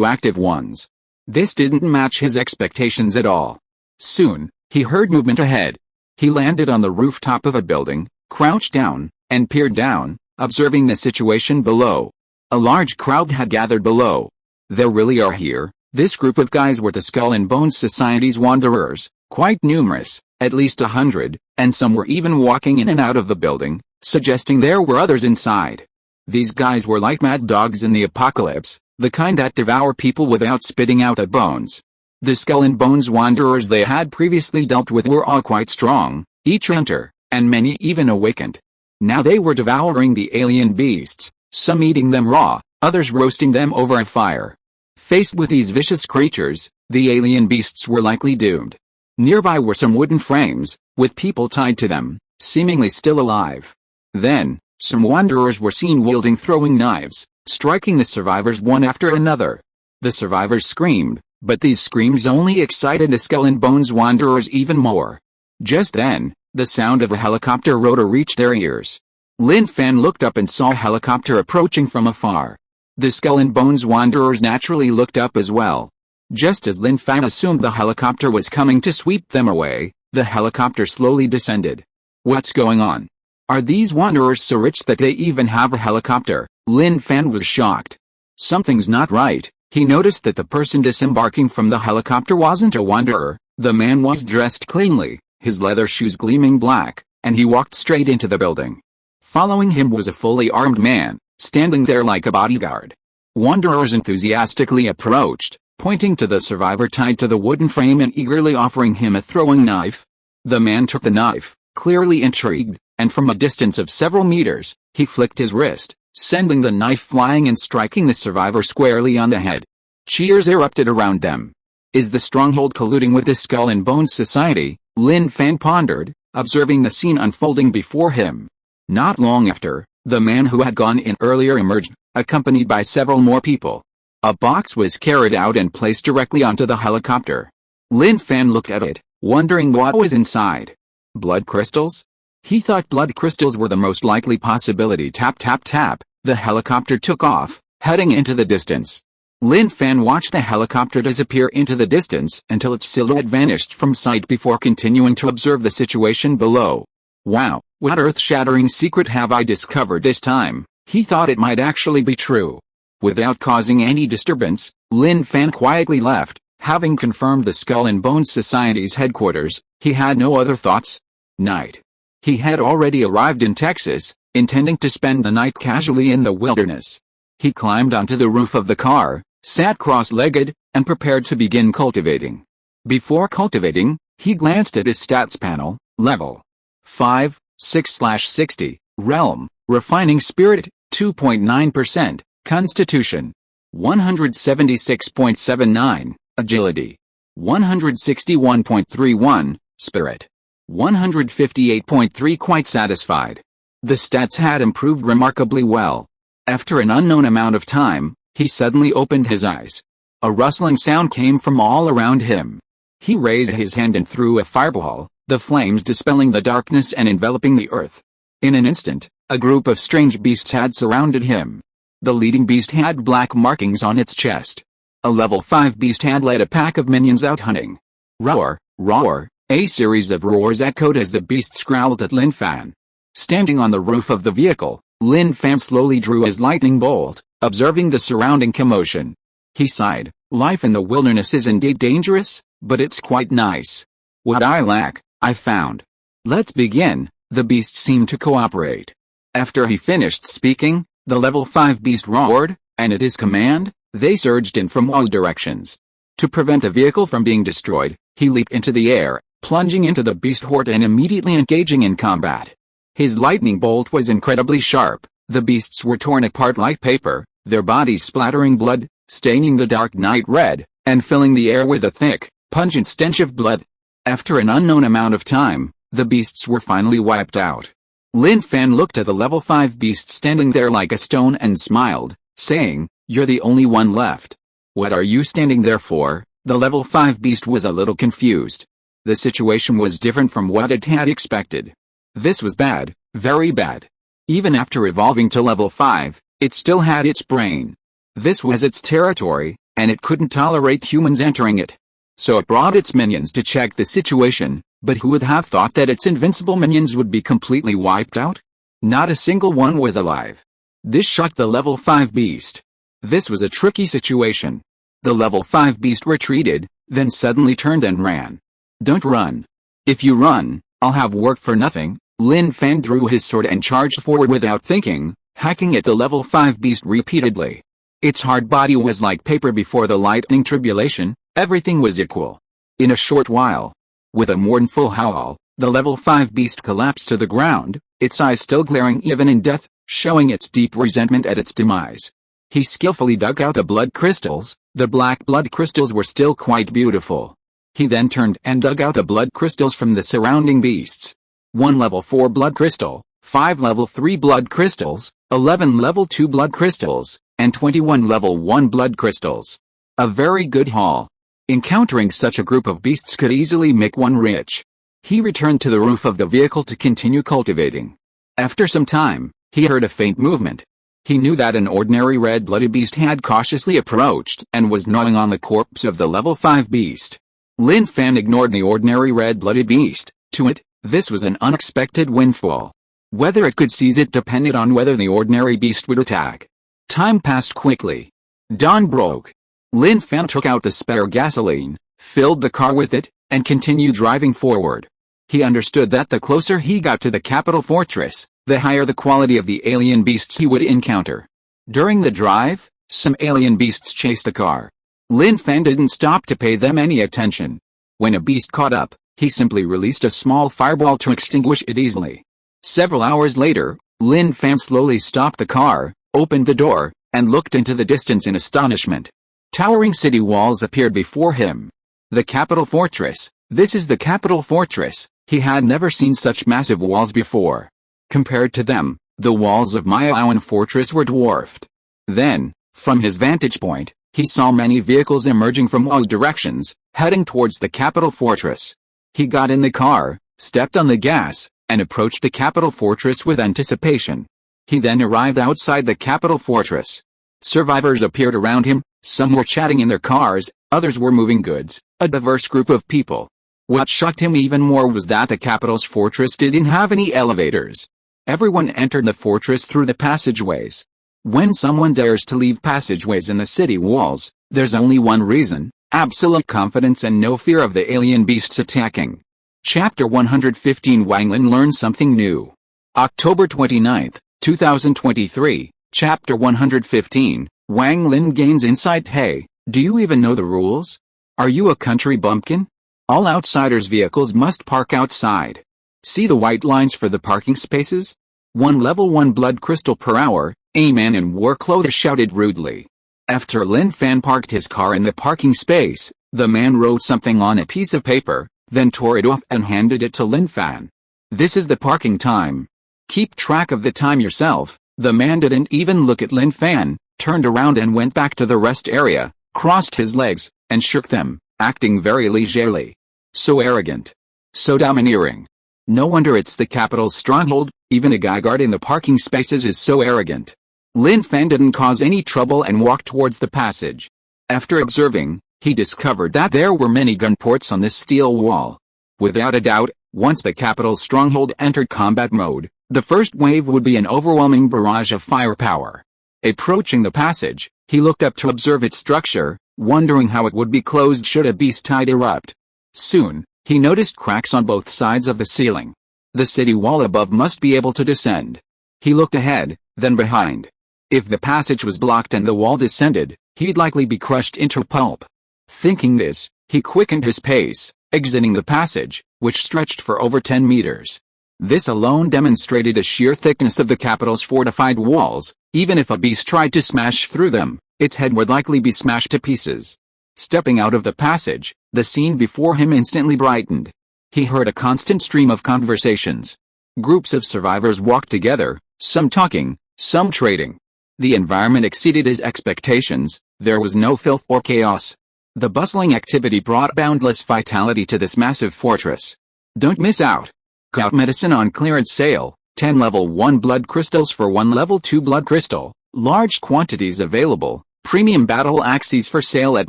active ones. This didn't match his expectations at all. Soon, he heard movement ahead. He landed on the rooftop of a building, crouched down, and peered down, observing the situation below. A large crowd had gathered below. They really are here. This group of guys were the Skull and Bones Society's wanderers, quite numerous, at least 100, and some were even walking in and out of the building, suggesting there were others inside. These guys were like mad dogs in the apocalypse, the kind that devour people without spitting out the bones. The Skull and Bones wanderers they had previously dealt with were all quite strong, each hunter, and many even awakened. Now they were devouring the alien beasts, some eating them raw, others roasting them over a fire. Faced with these vicious creatures, the alien beasts were likely doomed. Nearby were some wooden frames, with people tied to them, seemingly still alive. Then, some wanderers were seen wielding throwing knives, striking the survivors one after another. The survivors screamed, but these screams only excited the Skull and Bones wanderers even more. Just then, the sound of a helicopter rotor reached their ears. Lin Fan looked up and saw a helicopter approaching from afar. The Skull and Bones wanderers naturally looked up as well. Just as Lin Fan assumed the helicopter was coming to sweep them away, the helicopter slowly descended. What's going on? Are these wanderers so rich that they even have a helicopter? Lin Fan was shocked. Something's not right. He noticed that the person disembarking from the helicopter wasn't a wanderer. The man was dressed cleanly, his leather shoes gleaming black, and he walked straight into the building. Following him was a fully armed man, standing there like a bodyguard. Wanderers enthusiastically approached, pointing to the survivor tied to the wooden frame and eagerly offering him a throwing knife. The man took the knife, clearly intrigued, and from a distance of several meters, he flicked his wrist, sending the knife flying and striking the survivor squarely on the head. Cheers erupted around them. Is the stronghold colluding with the Skull and Bones Society? Lin Fan pondered, observing the scene unfolding before him. Not long after, the man who had gone in earlier emerged, accompanied by several more people. A box was carried out and placed directly onto the helicopter. Lin Fan looked at it, wondering what was inside. Blood crystals? He thought blood crystals were the most likely possibility. Tap tap tap, the helicopter took off, heading into the distance. Lin Fan watched the helicopter disappear into the distance until its silhouette vanished from sight before continuing to observe the situation below. Wow, what earth-shattering secret have I discovered this time? He thought it might actually be true. Without causing any disturbance, Lin Fan quietly left. Having confirmed the Skull and Bones Society's headquarters, he had no other thoughts. Night. He had already arrived in Texas, intending to spend the night casually in the wilderness. He climbed onto the roof of the car, sat cross-legged, and prepared to begin cultivating. Before cultivating, he glanced at his stats panel. Level 5, 6/60, Realm, Refining Spirit, 2.9%, Constitution, 176.79, Agility, 161.31, Spirit, 158.3. Quite satisfied. The stats had improved remarkably well. After an unknown amount of time, he suddenly opened his eyes. A rustling sound came from all around him. He raised his hand and threw a fireball, the flames dispelling the darkness and enveloping the earth. In an instant, a group of strange beasts had surrounded him. The leading beast had black markings on its chest. A level 5 beast had led a pack of minions out hunting. Roar, roar, a series of roars echoed as the beasts growled at Lin Fan. Standing on the roof of the vehicle, Lin Fan slowly drew his lightning bolt, observing the surrounding commotion. He sighed, life in the wilderness is indeed dangerous, but it's quite nice. What I lack, I found. Let's begin. The beast seemed to cooperate. After he finished speaking, the level 5 beast roared, and at his command, they surged in from all directions. To prevent the vehicle from being destroyed, he leaped into the air, plunging into the beast horde and immediately engaging in combat. His lightning bolt was incredibly sharp. The beasts were torn apart like paper, their bodies splattering blood, staining the dark night red, and filling the air with a thick, pungent stench of blood. After an unknown amount of time, the beasts were finally wiped out. Lin Fan looked at the level 5 beast standing there like a stone and smiled, saying, "You're the only one left. What are you standing there for?" The level 5 beast was a little confused. The situation was different from what it had expected. This was bad, very bad. Even after evolving to level 5, it still had its brain. This was its territory, and it couldn't tolerate humans entering it. So it brought its minions to check the situation, but who would have thought that its invincible minions would be completely wiped out? Not a single one was alive. This shocked the level 5 beast. This was a tricky situation. The level 5 beast retreated, then suddenly turned and ran. Don't run. If you run, I'll have work for nothing. Lin Fan drew his sword and charged forward without thinking, hacking at the level 5 beast repeatedly. Its hard body was like paper before the lightning tribulation, everything was equal. In a short while, with a mournful howl, the level 5 beast collapsed to the ground, its eyes still glaring even in death, showing its deep resentment at its demise. He skillfully dug out the blood crystals. The black blood crystals were still quite beautiful. He then turned and dug out the blood crystals from the surrounding beasts. 1 level 4 blood crystal, 5 level 3 blood crystals, 11 level 2 blood crystals, and 21 level 1 blood crystals. A very good haul. Encountering such a group of beasts could easily make one rich. He returned to the roof of the vehicle to continue cultivating. After some time, he heard a faint movement. He knew that an ordinary red-blooded beast had cautiously approached and was gnawing on the corpse of the level 5 beast. Lin Fan ignored the ordinary red-blooded beast. To it, this was an unexpected windfall. Whether it could seize it depended on whether the ordinary beast would attack. Time passed quickly. Dawn broke. Lin Fan took out the spare gasoline, filled the car with it, and continued driving forward. He understood that the closer he got to the capital fortress, the higher the quality of the alien beasts he would encounter. During the drive, some alien beasts chased the car. Lin Fan didn't stop to pay them any attention. When a beast caught up, he simply released a small fireball to extinguish it easily. Several hours later, Lin Fan slowly stopped the car, opened the door, and looked into the distance in astonishment. Towering city walls appeared before him. The capital fortress. This is the capital fortress. He had never seen such massive walls before. Compared to them, the walls of Miaoan fortress were dwarfed. Then, from his vantage point, he saw many vehicles emerging from all directions, heading towards the capital fortress. He got in the car, stepped on the gas, and approached the capital fortress with anticipation. He then arrived outside the capital fortress. Survivors appeared around him, some were chatting in their cars, others were moving goods, a diverse group of people. What shocked him even more was that the capital's fortress didn't have any elevators. Everyone entered the fortress through the passageways. When someone dares to leave passageways in the city walls, there's only one reason: absolute confidence and no fear of the alien beasts attacking. Chapter 115 Wang Lin learns something new. October 29, 2023, Chapter 115, Wang Lin gains insight. Hey, do you even know the rules? Are you a country bumpkin? All outsiders' vehicles must park outside. See the white lines for the parking spaces? 1 level 1 blood crystal per hour, a man in war clothes shouted rudely. After Lin Fan parked his car in the parking space, the man wrote something on a piece of paper, then tore it off and handed it to Lin Fan. This is the parking time. Keep track of the time yourself. The man didn't even look at Lin Fan, turned around and went back to the rest area, crossed his legs, and shook them, acting very leisurely. So arrogant. So domineering. No wonder it's the capital's stronghold. Even a guy guarding the parking spaces is so arrogant. Lin Fan didn't cause any trouble and walked towards the passage. After observing, he discovered that there were many gun ports on this steel wall. Without a doubt, once the capital's stronghold entered combat mode, the first wave would be an overwhelming barrage of firepower. Approaching the passage, he looked up to observe its structure, wondering how it would be closed should a beast tide erupt. Soon, he noticed cracks on both sides of the ceiling. The city wall above must be able to descend. He looked ahead, then behind. If the passage was blocked and the wall descended, he'd likely be crushed into pulp. Thinking this, he quickened his pace, exiting the passage, which stretched for over 10 meters. This alone demonstrated the sheer thickness of the capital's fortified walls. Even if a beast tried to smash through them, its head would likely be smashed to pieces. Stepping out of the passage, the scene before him instantly brightened. He heard a constant stream of conversations. Groups of survivors walked together, some talking, some trading. The environment exceeded his expectations. There was no filth or chaos. The bustling activity brought boundless vitality to this massive fortress. Don't miss out. Gout medicine on clearance sale, 10 level 1 blood crystals for 1 level 2 blood crystal, large quantities available, premium battle axes for sale at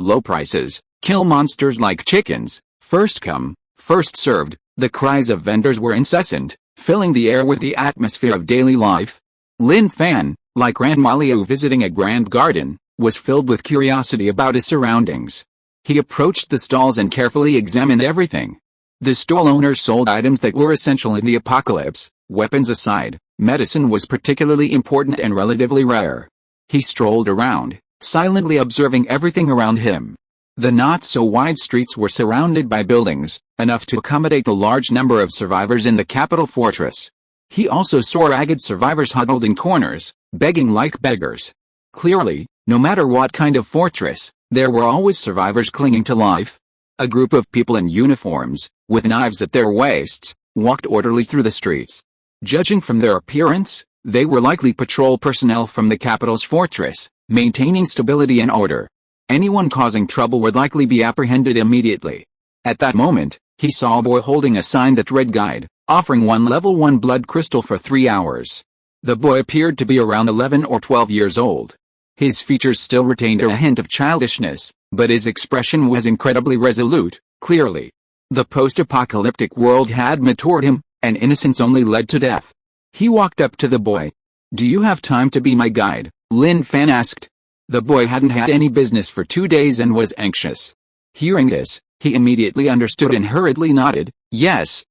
low prices, kill monsters like chickens, first come, first served. The cries of vendors were incessant, filling the air with the atmosphere of daily life. Lin Fan, like Grandma Liu visiting a grand garden, was filled with curiosity about his surroundings. He approached the stalls and carefully examined everything. The stall owners sold items that were essential in the apocalypse. Weapons aside, medicine was particularly important and relatively rare. He strolled around, silently observing everything around him. The not-so-wide streets were surrounded by buildings, enough to accommodate the large number of survivors in the capital fortress. He also saw ragged survivors huddled in corners, begging like beggars. Clearly, no matter what kind of fortress, there were always survivors clinging to life. A group of people in uniforms, with knives at their waists, walked orderly through the streets. Judging from their appearance, they were likely patrol personnel from the capital's fortress, maintaining stability and order. Anyone causing trouble would likely be apprehended immediately. At that moment, he saw a boy holding a sign that read "Guide, offering one level 1 blood crystal for 3 hours." The boy appeared to be around 11 or 12 years old. His features still retained a hint of childishness, but his expression was incredibly resolute, clearly. The post-apocalyptic world had matured him, and innocence only led to death. He walked up to the boy. "Do you have time to be my guide?" Lin Fan asked. The boy hadn't had any business for 2 days and was anxious. Hearing this, he immediately understood and hurriedly nodded. Yes.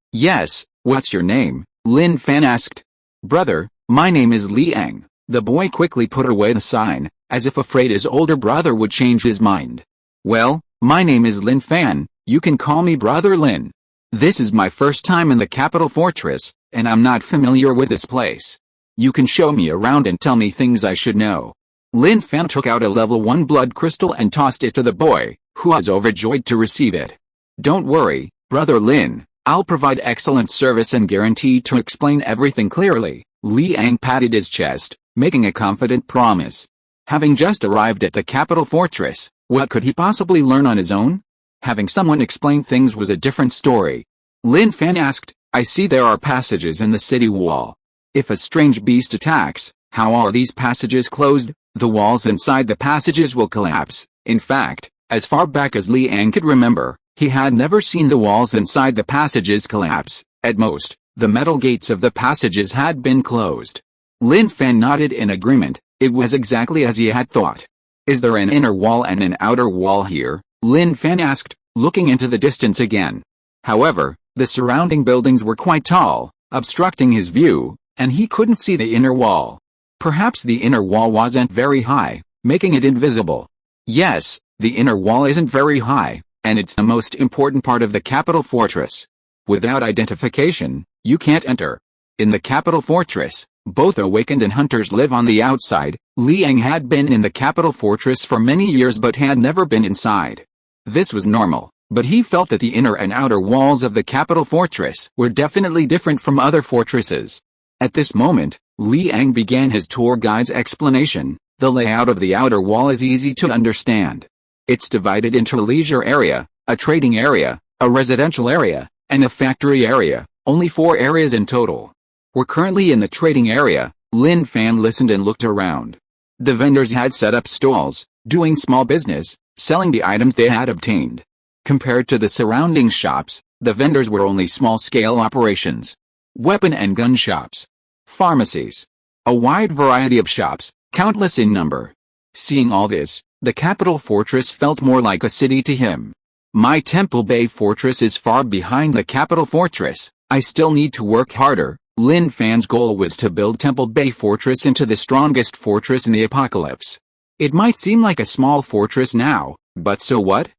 What's your name?" Lin Fan asked. "Brother, my name is Liang." The boy quickly put away the sign, as if afraid his older brother would change his mind. "Well, my name is Lin Fan, you can call me Brother Lin. This is my first time in the capital fortress, and I'm not familiar with this place. You can show me around and tell me things I should know." Lin Fan took out a level 1 blood crystal and tossed it to the boy, who was overjoyed to receive it. "Don't worry, Brother Lin, I'll provide excellent service and guarantee to explain everything clearly." Liang patted his chest, making a confident promise. Having just arrived at the capital fortress, what could he possibly learn on his own? Having someone explain things was a different story. Lin Fan asked, "I see there are passages in the city wall. If a strange beast attacks, how are these passages closed?" "The walls inside the passages will collapse." In fact, as far back as Liang could remember, he had never seen the walls inside the passages collapse. At most, the metal gates of the passages had been closed. Lin Fan nodded in agreement. It was exactly as he had thought. "Is there an inner wall and an outer wall here?" Lin Fan asked, looking into the distance again. However, the surrounding buildings were quite tall, obstructing his view, and he couldn't see the inner wall. Perhaps the inner wall wasn't very high, making it invisible. Yes, the inner wall isn't very high, and it's the most important part of the capital fortress. Without identification, you can't enter. In the capital fortress, both awakened and hunters live on the outside. Liang had been in the capital fortress for many years but had never been inside. This was normal, but he felt that the inner and outer walls of the capital fortress were definitely different from other fortresses. At this moment, Liang began his tour guide's explanation. The layout of the outer wall is easy to understand. It's divided into a leisure area, a trading area, a residential area, and a factory area, only 4 areas in total. We're currently in the trading area. Lin Fan listened and looked around. The vendors had set up stalls, doing small business, selling the items they had obtained. Compared to the surrounding shops, the vendors were only small-scale operations. Weapon and gun shops. Pharmacies. A wide variety of shops, countless in number. Seeing all this, the capital fortress felt more like a city to him. "My Temple Bay fortress is far behind the capital fortress. I still need to work harder." Lin Fan's goal was to build Temple Bay Fortress into the strongest fortress in the apocalypse. It might seem like a small fortress now, but so what?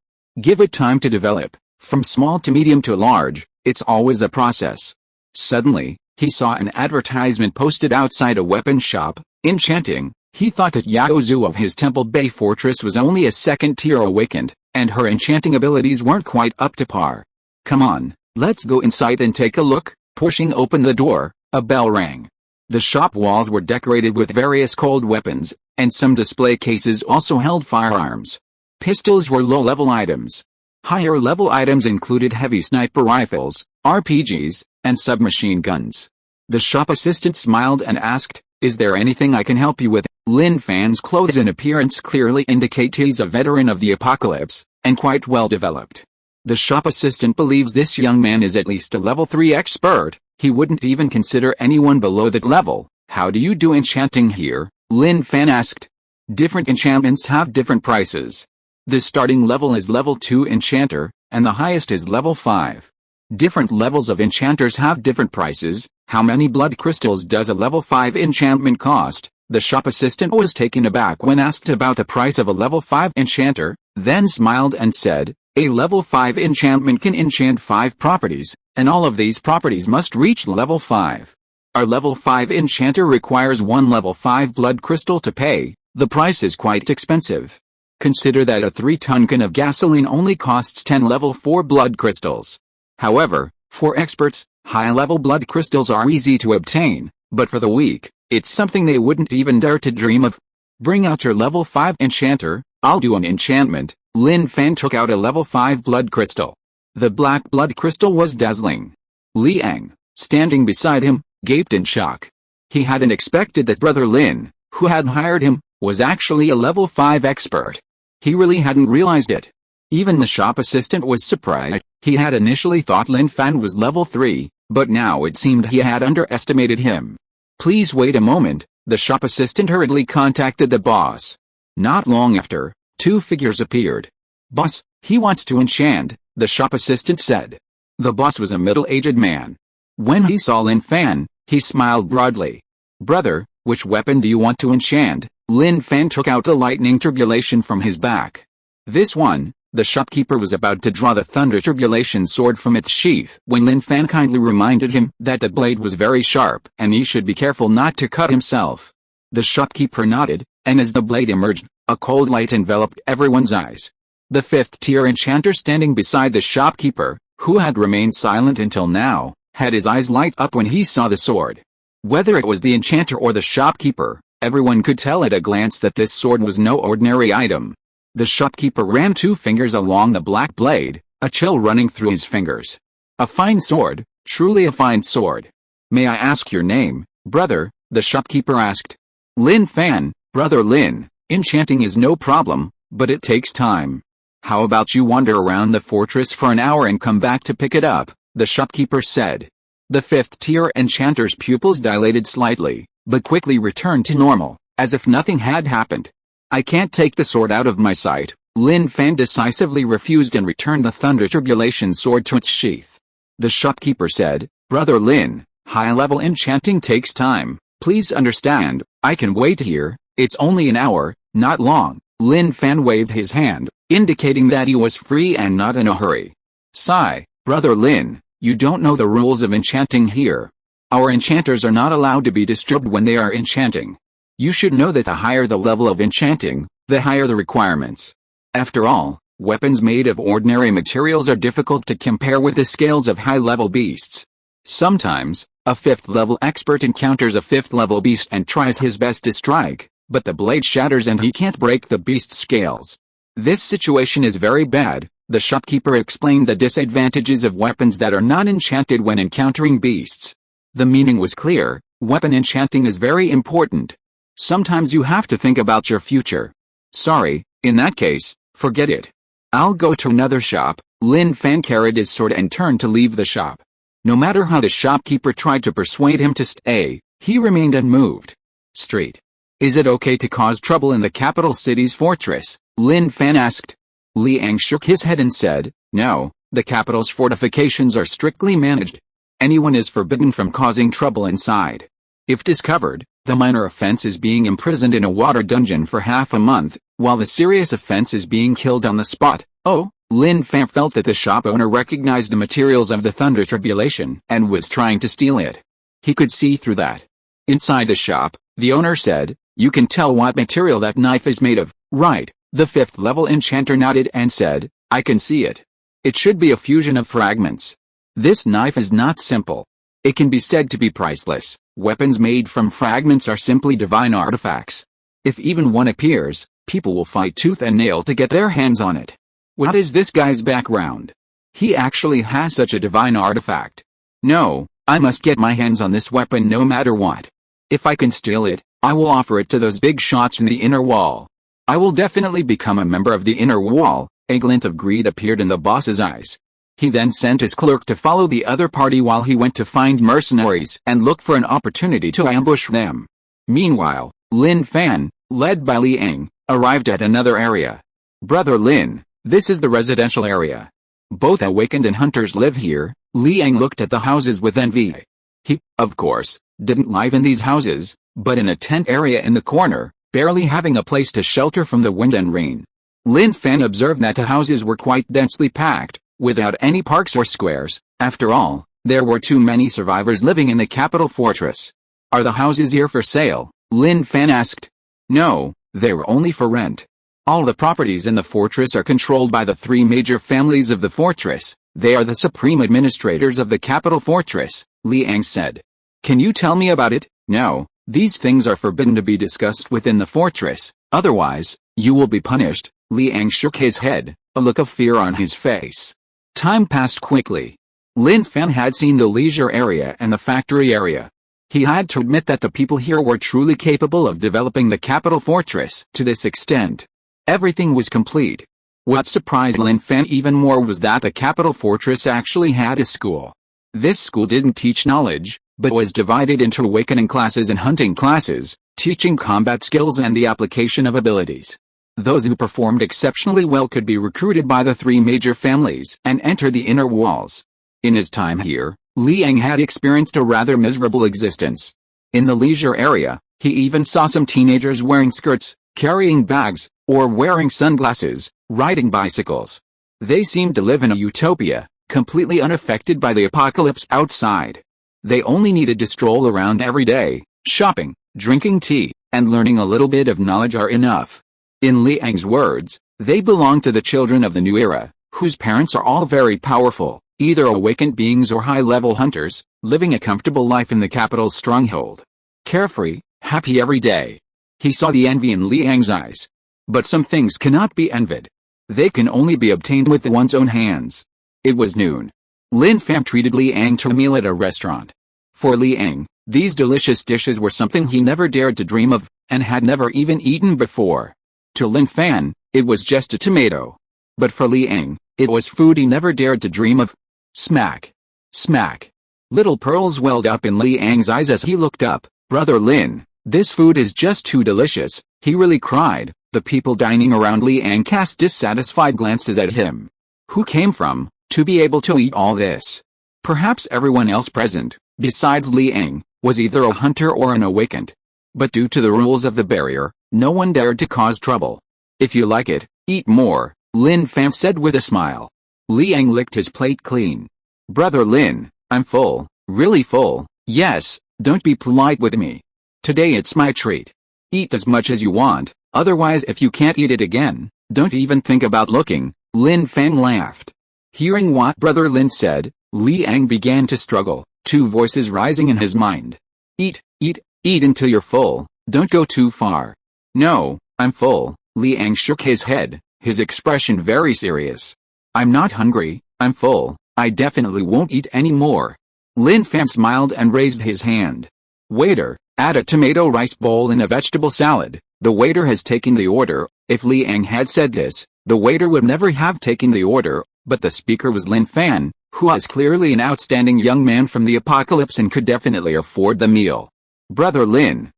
Give it time to develop. From small to medium to large, it's always a process. Suddenly, he saw an advertisement posted outside a weapon shop. Enchanting. He thought that Yaozu of his Temple Bay Fortress was only a second-tier awakened, and her enchanting abilities weren't quite up to par. "Come on, let's go inside and take a look." Pushing open the door, a bell rang. The shop walls were decorated with various cold weapons, and some display cases also held firearms. Pistols were low-level items. Higher-level items included heavy sniper rifles, RPGs, and submachine guns. The shop assistant smiled and asked, "Is there anything I can help you with?" Lin Fan's clothes and appearance clearly indicate he's a veteran of the apocalypse, and quite well developed. The shop assistant believes this young man is at least a level 3 expert. He wouldn't even consider anyone below that level. "How do you do enchanting here?" Lin Fan asked. "Different enchantments have different prices. The starting level is level 2 enchanter, and the highest is level 5. Different levels of enchanters have different prices. How many blood crystals does a level 5 enchantment cost?" The shop assistant was taken aback when asked about the price of a level 5 enchanter, then smiled and said, "A level 5 enchantment can enchant 5 properties, and all of these properties must reach level 5. Our level 5 enchanter requires 1 level 5 blood crystal to pay. The price is quite expensive. Consider that a 3-ton can of gasoline only costs 10 level 4 blood crystals. However, for experts, high-level blood crystals are easy to obtain, but for the weak, it's something they wouldn't even dare to dream of. Bring out your level 5 enchanter, I'll do an enchantment. Lin Fan took out a level 5 blood crystal. The black blood crystal was dazzling. Liang, standing beside him, gaped in shock. He hadn't expected that Brother Lin, who had hired him, was actually a level 5 expert. He really hadn't realized it. Even the shop assistant was surprised. He had initially thought Lin Fan was level 3, but now it seemed he had underestimated him. Please wait a moment, the shop assistant hurriedly contacted the boss. Not long after, 2 figures appeared. Boss, he wants to enchant, the shop assistant said. The boss was a middle-aged man. When he saw Lin Fan, he smiled broadly. Brother, which weapon do you want to enchant? Lin Fan took out the lightning turbulation from his back. This one. The shopkeeper was about to draw the thunder turbulation sword from its sheath when Lin Fan kindly reminded him that the blade was very sharp and he should be careful not to cut himself. The shopkeeper nodded, and as the blade emerged, a cold light enveloped everyone's eyes. The 5th-tier enchanter standing beside the shopkeeper, who had remained silent until now, had his eyes light up when he saw the sword. Whether it was the enchanter or the shopkeeper, everyone could tell at a glance that this sword was no ordinary item. The shopkeeper ran 2 fingers along the black blade, a chill running through his fingers. A fine sword, truly a fine sword. May I ask your name, brother? The shopkeeper asked. Lin Fan, Brother Lin. Enchanting is no problem, but it takes time. How about you wander around the fortress for an hour and come back to pick it up? The shopkeeper said. The 5th-tier enchanter's pupils dilated slightly, but quickly returned to normal, as if nothing had happened. I can't take the sword out of my sight. Lin Fan decisively refused and returned the thunder turbulation sword to its sheath. The shopkeeper said, Brother Lin, high-level enchanting takes time. Please understand, I can wait here. It's only an hour, not long. Lin Fan waved his hand, indicating that he was free and not in a hurry. Sigh, Brother Lin, you don't know the rules of enchanting here. Our enchanters are not allowed to be disturbed when they are enchanting. You should know that the higher the level of enchanting, the higher the requirements. After all, weapons made of ordinary materials are difficult to compare with the scales of high-level beasts. Sometimes, a 5th-level expert encounters a 5th-level beast and tries his best to strike, but the blade shatters and he can't break the beast's scales. This situation is very bad. The shopkeeper explained the disadvantages of weapons that are not enchanted when encountering beasts. The meaning was clear. Weapon enchanting is very important. Sometimes you have to think about your future. Sorry, in that case, forget it. I'll go to another shop. Lin Fan carried his sword and turned to leave the shop. No matter how the shopkeeper tried to persuade him to stay, he remained unmoved. Street. Is it okay to cause trouble in the capital city's fortress? Lin Fan asked. Liang shook his head and said, No, the capital's fortifications are strictly managed. Anyone is forbidden from causing trouble inside. If discovered, the minor offense is being imprisoned in a water dungeon for half a month, while the serious offense is being killed on the spot. Oh, Lin Fan felt that the shop owner recognized the materials of the thunder tribulation and was trying to steal it. He could see through that. Inside the shop, the owner said, You can tell what material that knife is made of, right? The 5th-level enchanter nodded and said, I can see it. It should be a fusion of fragments. This knife is not simple. It can be said to be priceless. Weapons made from fragments are simply divine artifacts. If even one appears, people will fight tooth and nail to get their hands on it. What is this guy's background? He actually has such a divine artifact. No, I must get my hands on this weapon no matter what. If I can steal it, I will offer it to those big shots in the inner wall. I will definitely become a member of the inner wall. A glint of greed appeared in the boss's eyes. He then sent his clerk to follow the other party while he went to find mercenaries and look for an opportunity to ambush them. Meanwhile, Lin Fan, led by Liang, arrived at another area. Brother Lin, this is the residential area. Both awakened and hunters live here. Liang looked at the houses with envy. He, of course, didn't live in these houses, but in a tent area in the corner, barely having a place to shelter from the wind and rain. Lin Fan observed that the houses were quite densely packed, without any parks or squares. After all, there were too many survivors living in the capital fortress. Are the houses here for sale? Lin Fan asked. No, they were only for rent. All the properties in the fortress are controlled by the three major families of the fortress. They are the supreme administrators of the capital fortress, Liang said. Can you tell me about it? No, these things are forbidden to be discussed within the fortress, otherwise, you will be punished. Liang shook his head, a look of fear on his face. Time passed quickly. Lin Fan had seen the leisure area and the factory area. He had to admit that the people here were truly capable of developing the capital fortress to this extent. Everything was complete. What surprised Lin Fan even more was that the capital fortress actually had a school. This school didn't teach knowledge, but was divided into awakening classes and hunting classes, teaching combat skills and the application of abilities. Those who performed exceptionally well could be recruited by the three major families and enter the inner walls. In his time here, Liang had experienced a rather miserable existence. In the leisure area, he even saw some teenagers wearing skirts, carrying bags, or wearing sunglasses, riding bicycles. They seemed to live in a utopia, completely unaffected by the apocalypse outside. They only needed to stroll around every day, shopping, drinking tea, and learning a little bit of knowledge are enough. In Liang's words, they belong to the children of the new era, whose parents are all very powerful, either awakened beings or high-level hunters, living a comfortable life in the capital's stronghold. Carefree, happy every day. He saw the envy in Liang's eyes. But some things cannot be envied. They can only be obtained with one's own hands. It was noon. Lin Fan treated Liang to a meal at a restaurant. For Liang, these delicious dishes were something he never dared to dream of, and had never even eaten before. To Lin Fan, it was just a tomato. But for Liang, it was food he never dared to dream of. Smack. Smack. Little pearls welled up in Liang's eyes as he looked up. Brother Lin, this food is just too delicious, he really cried. The people dining around Liang cast dissatisfied glances at him. Who came from, to be able to eat all this? Perhaps everyone else present, besides Liang, was either a hunter or an awakened. But due to the rules of the barrier, no one dared to cause trouble. If you like it, eat more, Lin Fan said with a smile. Liang licked his plate clean. Brother Lin, I'm full, really full. Yes, don't be polite with me. Today it's my treat. Eat as much as you want. Otherwise, if you can't eat it again, don't even think about looking, Lin Fan laughed. Hearing what Brother Lin said, Liang began to struggle, two voices rising in his mind. Eat, eat, eat until you're full, don't go too far. No, I'm full, Liang shook his head, his expression very serious. I'm not hungry, I'm full, I definitely won't eat any more. Lin Fan smiled and raised his hand. Waiter, add a tomato rice bowl and a vegetable salad. The waiter has taken the order. If Liang had said this, the waiter would never have taken the order, but the speaker was Lin Fan, who was clearly an outstanding young man from the apocalypse and could definitely afford the meal. Brother Lin,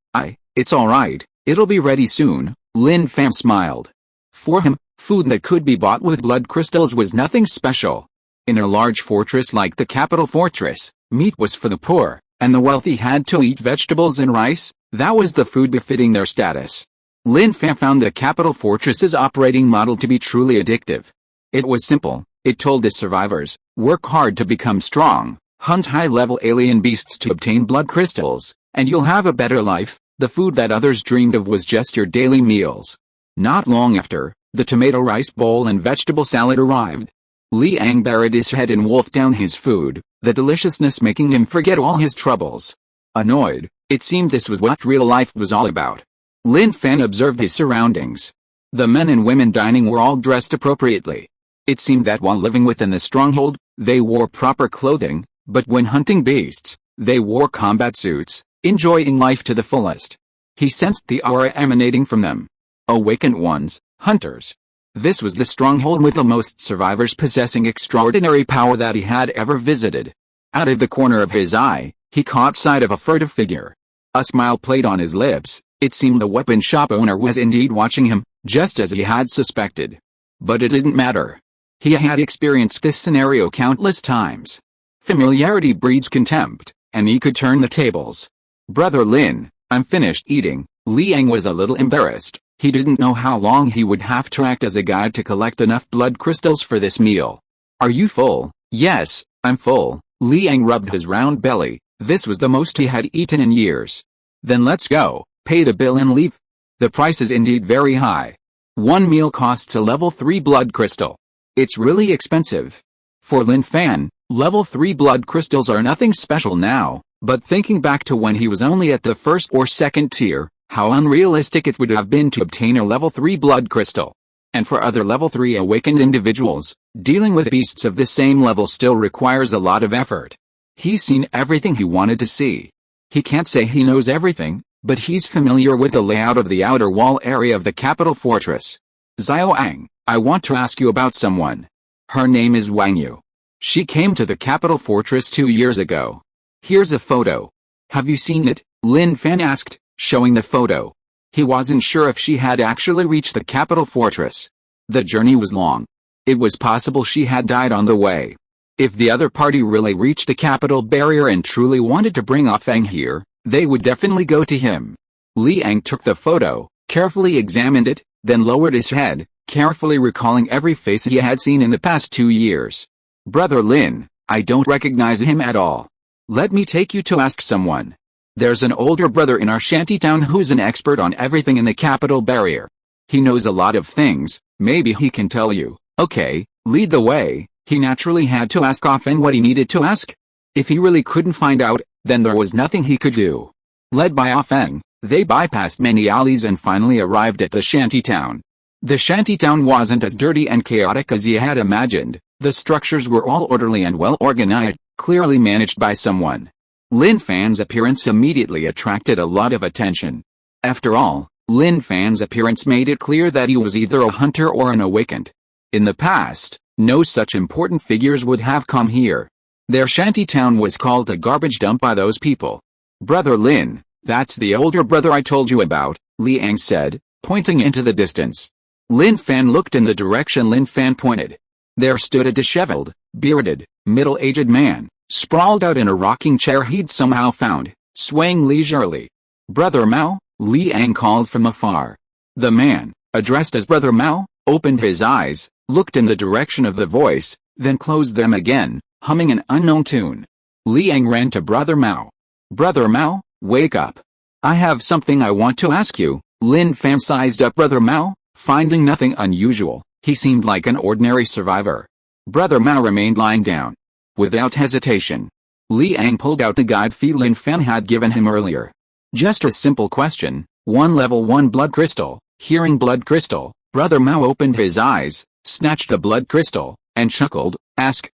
it's alright, it'll be ready soon, Lin Fan smiled. For him, food that could be bought with blood crystals was nothing special. In a large fortress like the capital fortress, meat was for the poor, and the wealthy had to eat vegetables and rice. That was the food befitting their status. Lin Fan found the capital fortress's operating model to be truly addictive. It was simple. It told the survivors, work hard to become strong, hunt high-level alien beasts to obtain blood crystals, and you'll have a better life. The food that others dreamed of was just your daily meals. Not long after, the tomato rice bowl and vegetable salad arrived. Liang buried his head and wolfed down his food, the deliciousness making him forget all his troubles. Annoyed, it seemed this was what real life was all about. Lin Fan observed his surroundings. The men and women dining were all dressed appropriately. It seemed that while living within the stronghold, they wore proper clothing, but when hunting beasts, they wore combat suits, enjoying life to the fullest. He sensed the aura emanating from them. Awakened ones, hunters. This was the stronghold with the most survivors possessing extraordinary power that he had ever visited. Out of the corner of his eye, he caught sight of a furtive figure. A smile played on his lips. It seemed the weapon shop owner was indeed watching him, just as he had suspected. But it didn't matter. He had experienced this scenario countless times. Familiarity breeds contempt, and he could turn the tables. Brother Lin, I'm finished eating. Liang was a little embarrassed. He didn't know how long he would have to act as a guide to collect enough blood crystals for this meal. Are you full? Yes, I'm full. Liang rubbed his round belly. This was the most he had eaten in years. Then let's go, pay the bill and leave. The price is indeed very high. One meal costs a level 3 blood crystal. It's really expensive. For Lin Fan, level 3 blood crystals are nothing special now, but thinking back to when he was only at the first or second tier, how unrealistic it would have been to obtain a level 3 blood crystal. And for other level 3 awakened individuals, dealing with beasts of the same level still requires a lot of effort. He's seen everything he wanted to see. He can't say he knows everything, but he's familiar with the layout of the outer wall area of the capital fortress. Xiaoang, I want to ask you about someone. Her name is Wang Yu. She came to the capital fortress 2 years ago. Here's a photo. Have you seen it? Lin Fan asked, showing the photo. He wasn't sure if she had actually reached the capital fortress. The journey was long. It was possible she had died on the way. If the other party really reached the capital barrier and truly wanted to bring Feng here, they would definitely go to him. Liang took the photo, carefully examined it, then lowered his head, carefully recalling every face he had seen in the past 2 years. Brother Lin, I don't recognize him at all. Let me take you to ask someone. There's an older brother in our shantytown who's an expert on everything in the capital barrier. He knows a lot of things, maybe he can tell you. Okay, lead the way. He naturally had to ask Feng what he needed to ask. If he really couldn't find out, then there was nothing he could do. Led by Feng, they bypassed many alleys and finally arrived at the shantytown. The shantytown wasn't as dirty and chaotic as he had imagined. The structures were all orderly and well organized, clearly managed by someone. Lin Fan's appearance immediately attracted a lot of attention. After all, Lin Fan's appearance made it clear that he was either a hunter or an awakened. In the past, no such important figures would have come here. Their shantytown was called a garbage dump by those people. Brother Lin, that's the older brother I told you about, Liang said, pointing into the distance. Lin Fan looked in the direction Lin Fan pointed. There stood a disheveled, bearded, middle-aged man, sprawled out in a rocking chair he'd somehow found, swaying leisurely. Brother Mao, Liang called from afar. The man, addressed as Brother Mao, opened his eyes, looked in the direction of the voice, then closed them again, humming an unknown tune. Liang ran to Brother Mao. Brother Mao, wake up. I have something I want to ask you. Lin Fan sized up Brother Mao, finding nothing unusual. He seemed like an ordinary survivor. Brother Mao remained lying down. Without hesitation, Liang pulled out the guide fee Lin Fan had given him earlier. Just a simple question, one level 1 blood crystal. Hearing blood crystal, Brother Mao opened his eyes, snatched the blood crystal, and chuckled, ask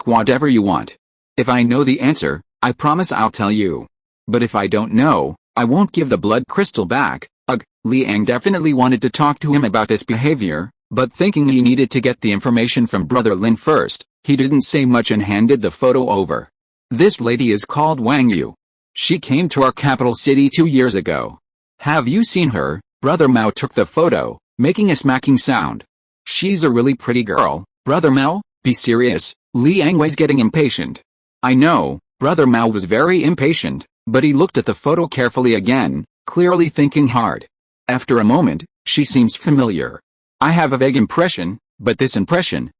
whatever you want. If I know the answer, I promise I'll tell you. But if I don't know, I won't give the blood crystal back. Ugh, Liang definitely wanted to talk to him about this behavior, but thinking he needed to get the information from Brother Lin first, he didn't say much and handed the photo over. This lady is called Wang Yu. She came to our capital city 2 years ago. Have you seen her? Brother Mao took the photo, making a smacking sound. She's a really pretty girl. Brother Mao, be serious. Liang was getting impatient. I know, Brother Mao was very impatient, but he looked at the photo carefully again, clearly thinking hard. After a moment, she seems familiar. I have a vague impression, but this impression,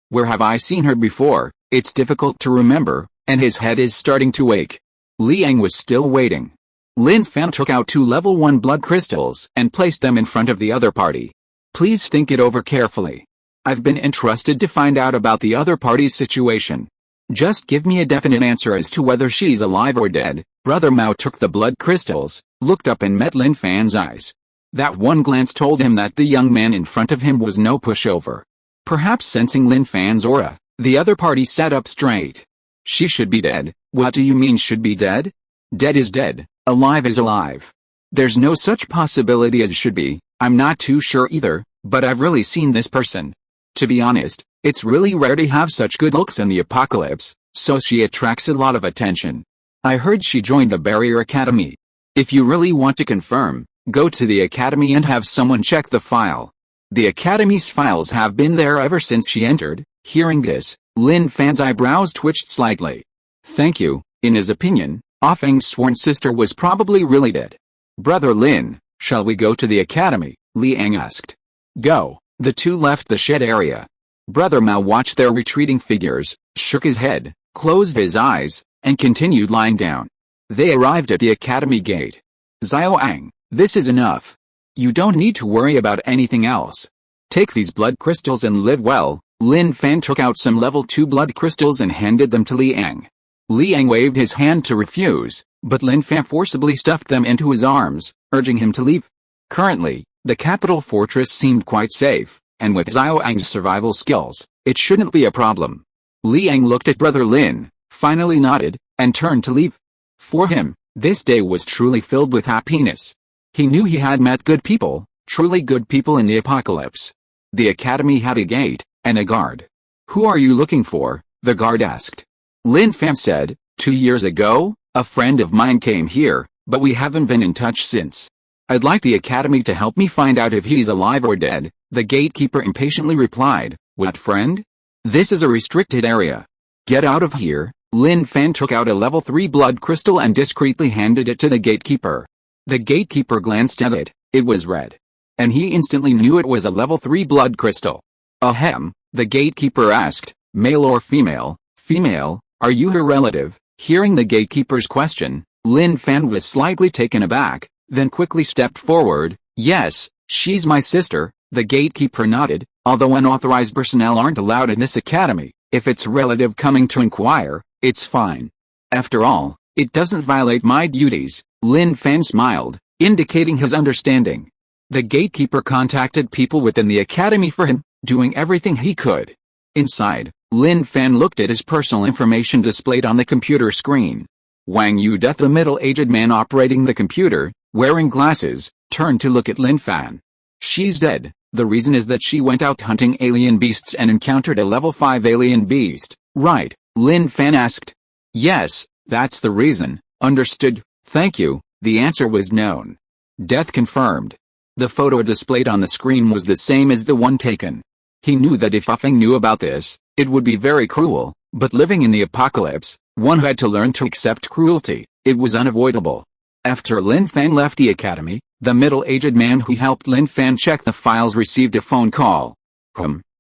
where have I seen her before? It's difficult to remember, and his head is starting to ache. Liang was still waiting. Lin Fan took out 2 level 1 blood crystals and placed them in front of the other party. Please think it over carefully. I've been entrusted to find out about the other party's situation. Just give me a definite answer as to whether she's alive or dead. Brother Mao took the blood crystals, looked up and met Lin Fan's eyes. That one glance told him that the young man in front of him was no pushover. Perhaps sensing Lin Fan's aura, the other party sat up straight. She should be dead. What do you mean should be dead? Dead is dead, alive is alive. There's no such possibility as should be. I'm not too sure either, but I've really seen this person. To be honest, it's really rare to have such good looks in the apocalypse, so she attracts a lot of attention. I heard she joined the Barrier Academy. If you really want to confirm, go to the academy and have someone check the file. The academy's files have been there ever since she entered. Hearing this, Lin Fan's eyebrows twitched slightly. Thank you. In his opinion, Feng's sworn sister was probably really dead. Brother Lin, shall we go to the academy? Liang asked. Go. The two left the shed area. Brother Mao watched their retreating figures, shook his head, closed his eyes, and continued lying down. They arrived at the academy gate. Xiaoang, this is enough. You don't need to worry about anything else. Take these blood crystals and live well. Lin Fan took out some level 2 blood crystals and handed them to Liang. Liang waved his hand to refuse, but Lin Fan forcibly stuffed them into his arms, urging him to leave. Currently, the capital fortress seemed quite safe, and with Xiaoang's survival skills, it shouldn't be a problem. Liang looked at brother Lin, finally nodded, and turned to leave. For him, this day was truly filled with happiness. He knew he had met good people, truly good people in the apocalypse. The academy had a gate, and a guard. "Who are you looking for?" the guard asked. Lin Fan said, 2 years ago, a friend of mine came here, but we haven't been in touch since. I'd like the academy to help me find out if he's alive or dead. The gatekeeper impatiently replied, "What friend? This is a restricted area. Get out of here." Lin Fan took out a level 3 blood crystal and discreetly handed it to the gatekeeper. The gatekeeper glanced at it. It was red. And he instantly knew it was a level 3 blood crystal. "Ahem," the gatekeeper asked, "male or female?" "Female. Are you her relative?" Hearing the gatekeeper's question, Lin Fan was slightly taken aback, then quickly stepped forward. "Yes, she's my sister." The gatekeeper nodded. "Although unauthorized personnel aren't allowed in this academy, if it's a relative coming to inquire, it's fine. After all, it doesn't violate my duties." Lin Fan smiled, indicating his understanding. The gatekeeper contacted people within the academy for him, doing everything he could. Inside, Lin Fan looked at his personal information displayed on the computer screen. Wang Yu Death, the middle-aged man operating the computer, wearing glasses, turned to look at Lin Fan. "She's dead. The reason is that she went out hunting alien beasts and encountered a level 5 alien beast, right?" Lin Fan asked. "Yes, that's the reason." "Understood, thank you." The answer was known. "Death confirmed." The photo displayed on the screen was the same as the one taken. He knew that if Feng knew about this, it would be very cruel, but living in the apocalypse, one had to learn to accept cruelty. It was unavoidable. After Lin Fan left the academy, the middle-aged man who helped Lin Fan check the files received a phone call.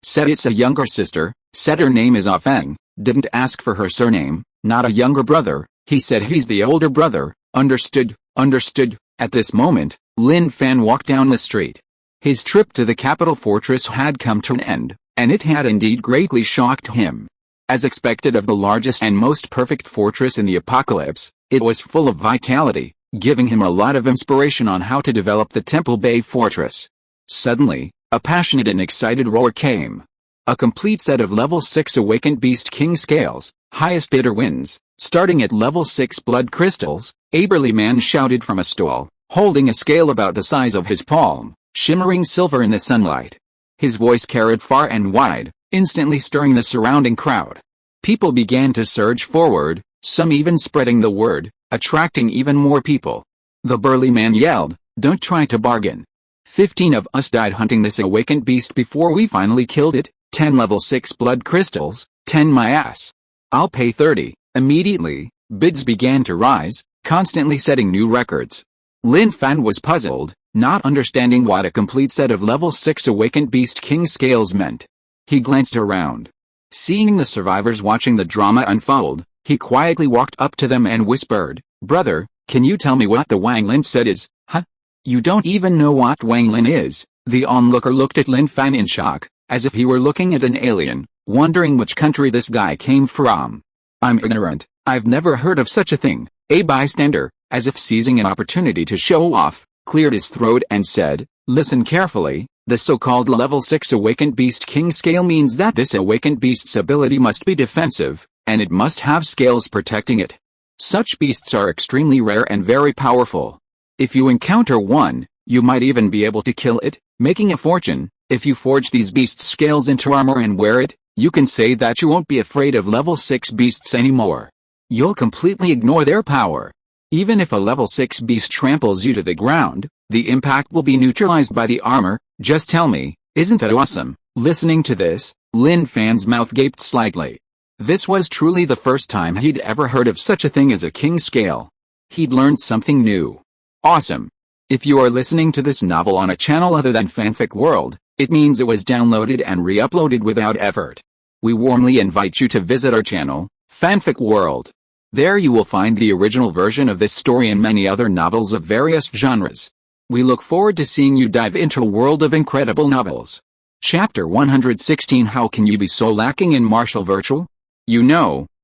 Said it's a younger sister, said her name is Feng, didn't ask for her surname, not a younger brother, he said he's the older brother. Understood, understood. At this moment, Lin Fan walked down the street. His trip to the capital fortress had come to an end, and it had indeed greatly shocked him. As expected of the largest and most perfect fortress in the apocalypse, it was full of vitality, giving him a lot of inspiration on how to develop the Temple Bay fortress. Suddenly, a passionate and excited roar came. A complete set of level 6 awakened beast king scales, highest bidder wins, starting at level 6 blood crystals. A burly man shouted from a stall, holding a scale about the size of his palm, shimmering silver in the sunlight. His voice carried far and wide, instantly stirring the surrounding crowd. People began to surge forward, some even spreading the word, attracting even more people. The burly man yelled, "Don't try to bargain. 15 of us died hunting this awakened beast before we finally killed it, 10 level 6 blood crystals, 10 my ass. I'll pay 30. Immediately, bids began to rise, constantly setting new records. Lin Fan was puzzled, not understanding what a complete set of level 6 awakened beast king scales meant. He glanced around. Seeing the survivors watching the drama unfold, he quietly walked up to them and whispered, "Brother, can you tell me what the Wang Lin said is?" "Huh? You don't even know what Wang Lin is?" The onlooker looked at Lin Fan in shock, as if he were looking at an alien, wondering which country this guy came from. "I'm ignorant, I've never heard of such a thing." A bystander, as if seizing an opportunity to show off, cleared his throat and said, "Listen carefully, the so-called level 6 awakened beast king scale means that this awakened beast's ability must be defensive, and it must have scales protecting it. Such beasts are extremely rare and very powerful. If you encounter one, you might even be able to kill it, making a fortune. If you forge these beasts' scales into armor and wear it, you can say that you won't be afraid of level 6 beasts anymore. You'll completely ignore their power. Even if a level 6 beast tramples you to the ground, the impact will be neutralized by the armor. Just tell me, isn't that awesome?" Listening to this, Lin Fan's mouth gaped slightly. This was truly the first time he'd ever heard of such a thing as a king scale. He'd learned something new. Awesome. If you are listening to this novel on a channel other than Fanfic World, it means it was downloaded and re-uploaded without effort. We warmly invite you to visit our channel, Fanfic World. There you will find the original version of this story and many other novels of various genres. We look forward to seeing you dive into a world of incredible novels. Chapter 116 How can you be so lacking in martial virtue?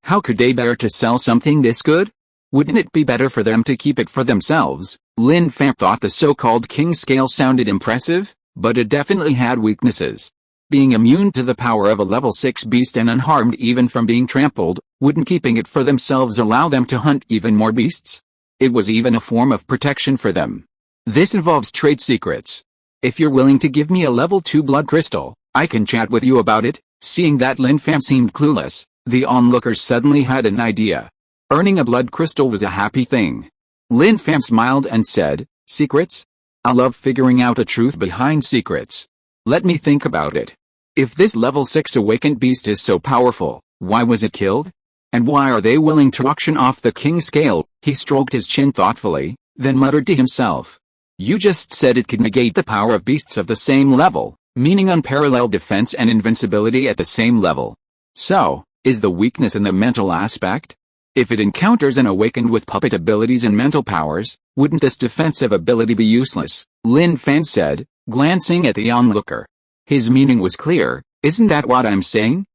How could they bear to sell something this good? Wouldn't it be better for them to keep it for themselves? Lin Fan thought the so-called king scale sounded impressive, but it definitely had weaknesses. Being immune to the power of a level 6 beast and unharmed even from being trampled, wouldn't keeping it for themselves allow them to hunt even more beasts? It was even a form of protection for them. This involves trade secrets. If you're willing to give me a level 2 blood crystal, I can chat with you about it. Seeing that Lin Fan seemed clueless, the onlookers suddenly had an idea. Earning a blood crystal was a happy thing. Lin Fan smiled and said, "Secrets? I love figuring out the truth behind secrets. Let me think about it. If this level 6 awakened beast is so powerful, why was it killed? And why are they willing to auction off the king scale?" He stroked his chin thoughtfully, then muttered to himself. "You just said it could negate the power of beasts of the same level, meaning unparalleled defense and invincibility at the same level. So, is the weakness in the mental aspect? If it encounters an awakened with puppet abilities and mental powers, wouldn't this defensive ability be useless?" Lin Fan said, glancing at the onlooker. His meaning was clear. "Isn't that what I'm saying?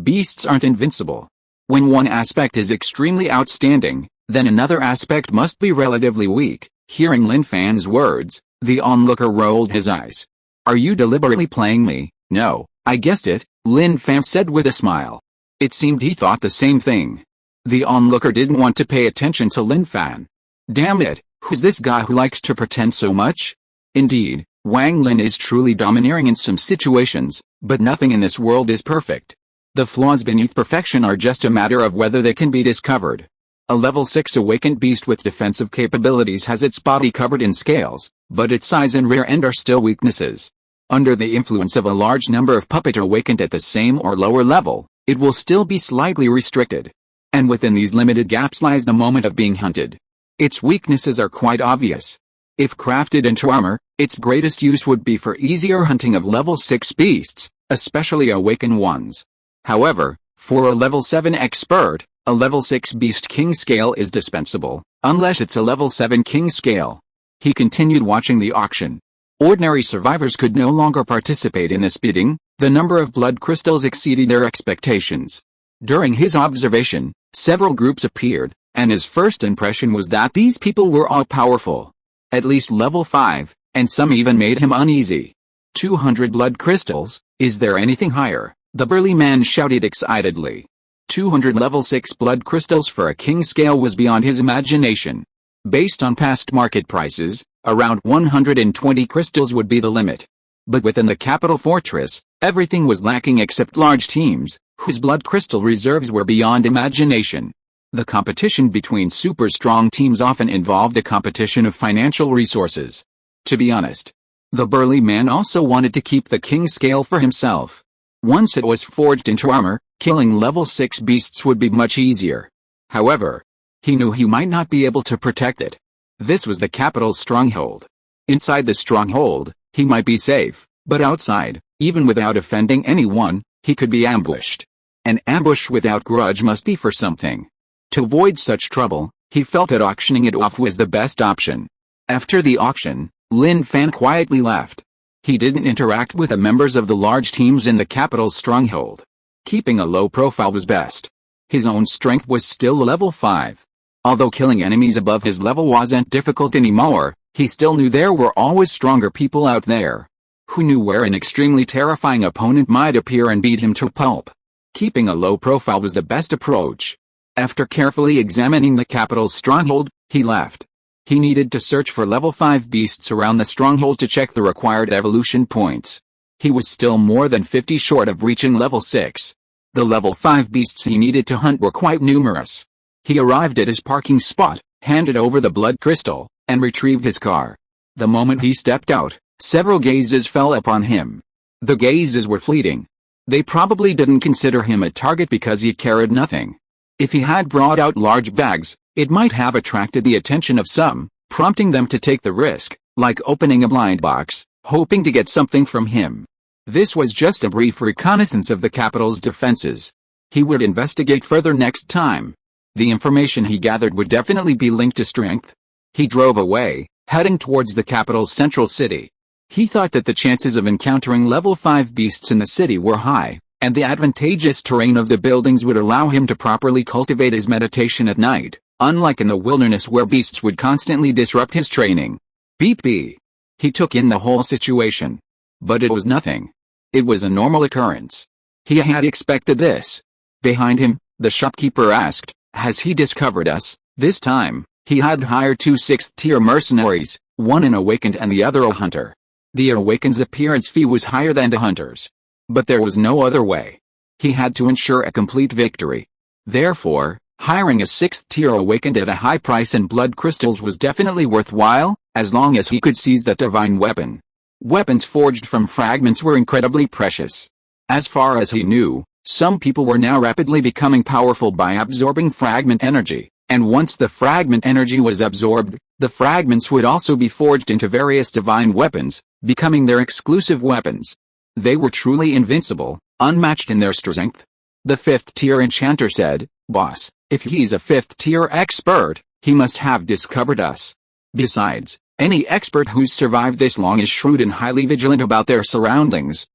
Beasts aren't invincible. When one aspect is extremely outstanding, then another aspect must be relatively weak." Hearing Lin Fan's words, the onlooker rolled his eyes. "Are you deliberately playing me?" "No, I guessed it," Lin Fan said with a smile. It seemed he thought the same thing. The onlooker didn't want to pay attention to Lin Fan. Damn it, who's this guy who likes to pretend so much? Indeed, Wang Lin is truly domineering in some situations, but nothing in this world is perfect. The flaws beneath perfection are just a matter of whether they can be discovered. A level 6 awakened beast with defensive capabilities has its body covered in scales, but its size and rear end are still weaknesses. Under the influence of a large number of puppet awakened at the same or lower level, it will still be slightly restricted. And within these limited gaps lies the moment of being hunted. Its weaknesses are quite obvious. If crafted into armor, its greatest use would be for easier hunting of level 6 beasts, especially awakened ones. However, for a level 7 expert, a level 6 beast king scale is dispensable, unless it's a level 7 king scale. He continued watching the auction. Ordinary survivors could no longer participate in this bidding. The number of blood crystals exceeded their expectations. During his observation, several groups appeared, and his first impression was that these people were all powerful. At least level 5, and some even made him uneasy. 200 blood crystals, is there anything higher? The burly man shouted excitedly. 200 level 6 blood crystals for a king scale was beyond his imagination. Based on past market prices, around 120 crystals would be the limit. But within the capital fortress, everything was lacking except large teams, whose blood crystal reserves were beyond imagination. The competition between super strong teams often involved a competition of financial resources. To be honest, the burly man also wanted to keep the king scale for himself. Once it was forged into armor, killing level 6 beasts would be much easier. However, he knew he might not be able to protect it. This was the capital's stronghold. Inside the stronghold, he might be safe, but outside, even without offending anyone, he could be ambushed. An ambush without grudge must be for something. To avoid such trouble, he felt that auctioning it off was the best option. After the auction, Lin Fan quietly left. He didn't interact with the members of the large teams in the capital's stronghold. Keeping a low profile was best. His own strength was still level 5. Although killing enemies above his level wasn't difficult anymore, he still knew there were always stronger people out there. Who knew where an extremely terrifying opponent might appear and beat him to pulp? Keeping a low profile was the best approach. After carefully examining the capital's stronghold, he left. He needed to search for level 5 beasts around the stronghold to check the required evolution points. He was still more than 50 short of reaching level 6. The level 5 beasts he needed to hunt were quite numerous. He arrived at his parking spot, handed over the blood crystal, and retrieved his car. The moment he stepped out, several gazes fell upon him. The gazes were fleeting. They probably didn't consider him a target because he carried nothing. If he had brought out large bags, it might have attracted the attention of some, prompting them to take the risk, like opening a blind box, hoping to get something from him. This was just a brief reconnaissance of the capital's defenses. He would investigate further next time. The information he gathered would definitely be linked to strength. He drove away, heading towards the capital's central city. He thought that the chances of encountering level 5 beasts in the city were high, and the advantageous terrain of the buildings would allow him to properly cultivate his meditation at night, unlike in the wilderness where beasts would constantly disrupt his training. Beep beep. He took in the whole situation. But it was nothing. It was a normal occurrence. He had expected this. Behind him, the shopkeeper asked, "Has he discovered us?" This time, he had hired 2 6th-tier mercenaries, one an awakened and the other a hunter. The awakened's appearance fee was higher than the hunter's. But there was no other way. He had to ensure a complete victory. Therefore, hiring a 6th-tier awakened at a high price in blood crystals was definitely worthwhile, as long as he could seize that divine weapon. Weapons forged from fragments were incredibly precious. As far as he knew, some people were now rapidly becoming powerful by absorbing fragment energy, and once the fragment energy was absorbed, the fragments would also be forged into various divine weapons, becoming their exclusive weapons. They were truly invincible, unmatched in their strength. The 5th-tier enchanter said, "Boss, if he's a 5th-tier expert, he must have discovered us. Besides, any expert who's survived this long is shrewd and highly vigilant about their surroundings."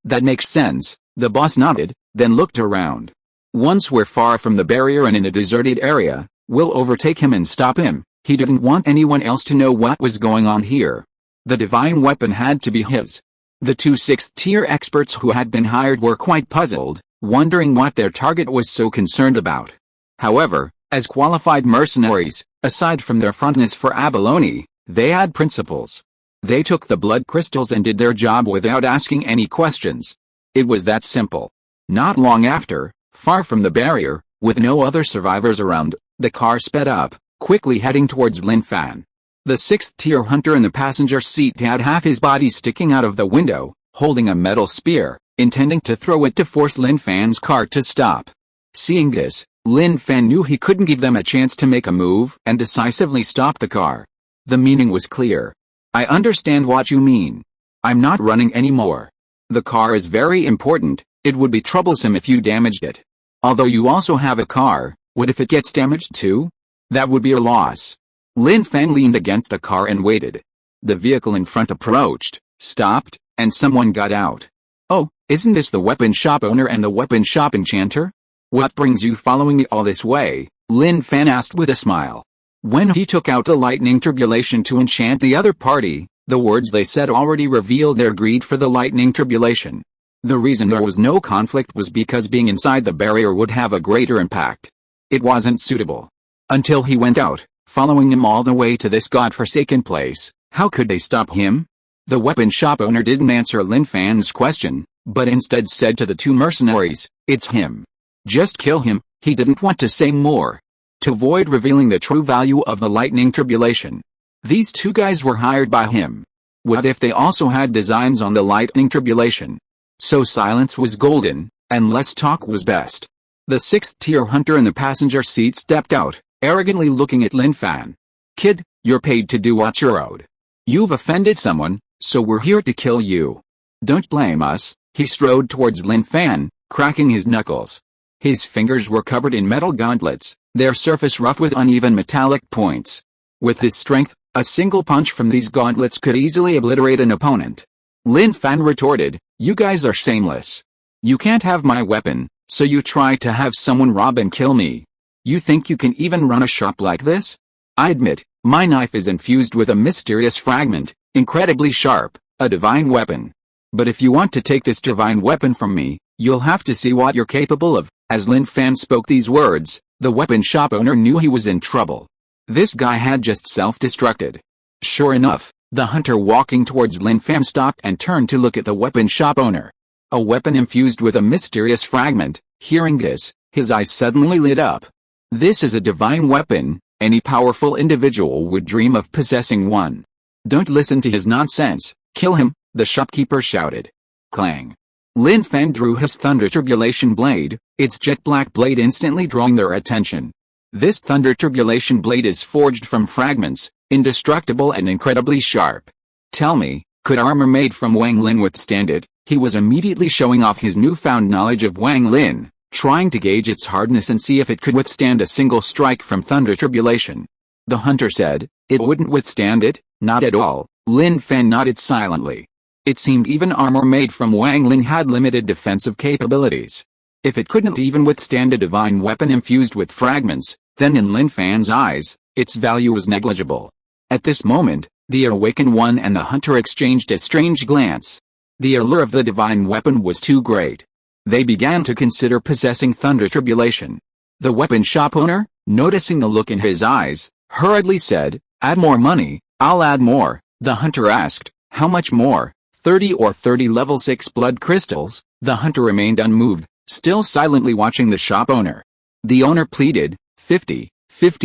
That makes sense, the boss nodded, then looked around. "Once we're far from the barrier and in a deserted area, we'll overtake him and stop him." He didn't want anyone else to know what was going on here. The divine weapon had to be his. The 2 6th-tier experts who had been hired were quite puzzled, wondering what their target was so concerned about. However, as qualified mercenaries, aside from their frontness for abalone, they had principles. They took the blood crystals and did their job without asking any questions. It was that simple. Not long after, far from the barrier, with no other survivors around, the car sped up, quickly heading towards Lin Fan. The 6th-tier hunter in the passenger seat had half his body sticking out of the window, holding a metal spear, intending to throw it to force Lin Fan's car to stop. Seeing this, Lin Fan knew he couldn't give them a chance to make a move and decisively stopped the car. The meaning was clear. "I understand what you mean. I'm not running anymore. The car is very important, it would be troublesome if you damaged it. Although you also have a car, what if it gets damaged too? That would be a loss." Lin Fan leaned against the car and waited. The vehicle in front approached, stopped, and someone got out. "Oh, isn't this the weapon shop owner and the weapon shop enchanter? What brings you following me all this way?" Lin Fan asked with a smile. When he took out the lightning tribulation to enchant the other party, the words they said already revealed their greed for the lightning tribulation. The reason there was no conflict was because being inside the barrier would have a greater impact. It wasn't suitable. Until he went out, following him all the way to this godforsaken place, how could they stop him? The weapon shop owner didn't answer Lin Fan's question, but instead said to the 2 mercenaries, "It's him. Just kill him." He didn't want to say more, to avoid revealing the true value of the lightning tribulation. These 2 guys were hired by him. What if they also had designs on the lightning tribulation? So silence was golden, and less talk was best. The 6th-tier hunter in the passenger seat stepped out, arrogantly looking at Lin Fan. "Kid, you're paid to do what you're owed. You've offended someone, so we're here to kill you. Don't blame us." He strode towards Lin Fan, cracking his knuckles. His fingers were covered in metal gauntlets, their surface rough with uneven metallic points. With his strength, a single punch from these gauntlets could easily obliterate an opponent. Lin Fan retorted, "You guys are shameless. You can't have my weapon, so you try to have someone rob and kill me. You think you can even run a shop like this? I admit, my knife is infused with a mysterious fragment, incredibly sharp, a divine weapon. But if you want to take this divine weapon from me, you'll have to see what you're capable of." As Lin Fan spoke these words, the weapon shop owner knew he was in trouble. This guy had just self-destructed. Sure enough, the hunter walking towards Lin Fan stopped and turned to look at the weapon shop owner. A weapon infused with a mysterious fragment. Hearing this, his eyes suddenly lit up. This is a divine weapon, any powerful individual would dream of possessing one. "Don't listen to his nonsense, kill him," the shopkeeper shouted. Clang. Lin Fan drew his thunder tribulation blade, its jet black blade instantly drawing their attention. This thunder tribulation blade is forged from fragments, indestructible and incredibly sharp. Tell me, could armor made from Wang Lin withstand it? He was immediately showing off his newfound knowledge of Wang Lin, trying to gauge its hardness and see if it could withstand a single strike from thunder tribulation. The hunter said, "It wouldn't withstand it, Not at all, Lin Fan nodded silently. It seemed even armor made from Wang Lin had limited defensive capabilities. If it couldn't even withstand a divine weapon infused with fragments, then in Lin Fan's eyes, its value was negligible. At this moment, the awakened one and the hunter exchanged a strange glance. The allure of the divine weapon was too great. They began to consider possessing Thunder Tribulation. The weapon shop owner, noticing the look in his eyes, hurriedly said, "Add more money." "I'll add more." The hunter asked, "How much more? 30 or 30 level 6 blood crystals?" The hunter remained unmoved, still silently watching the shop owner. The owner pleaded, 50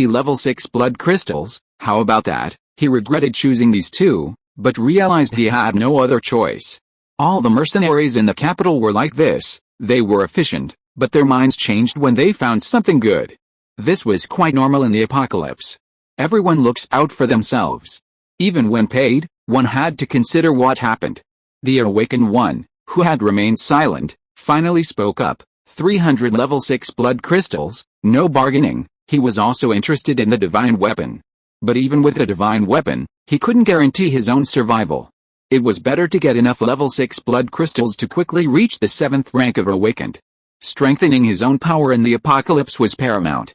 level 6 blood crystals, how about that?" He regretted choosing these two, but realized he had no other choice. All the mercenaries in the capital were like this. They were efficient, but their minds changed when they found something good. This was quite normal in the apocalypse. Everyone looks out for themselves. Even when paid, one had to consider what happened. The awakened one, who had remained silent, finally spoke up. 300 level 6 blood crystals, no bargaining. He was also interested in the divine weapon. But even with the divine weapon, he couldn't guarantee his own survival. It was better to get enough level 6 blood crystals to quickly reach the 7th rank of awakened. Strengthening his own power in the apocalypse was paramount.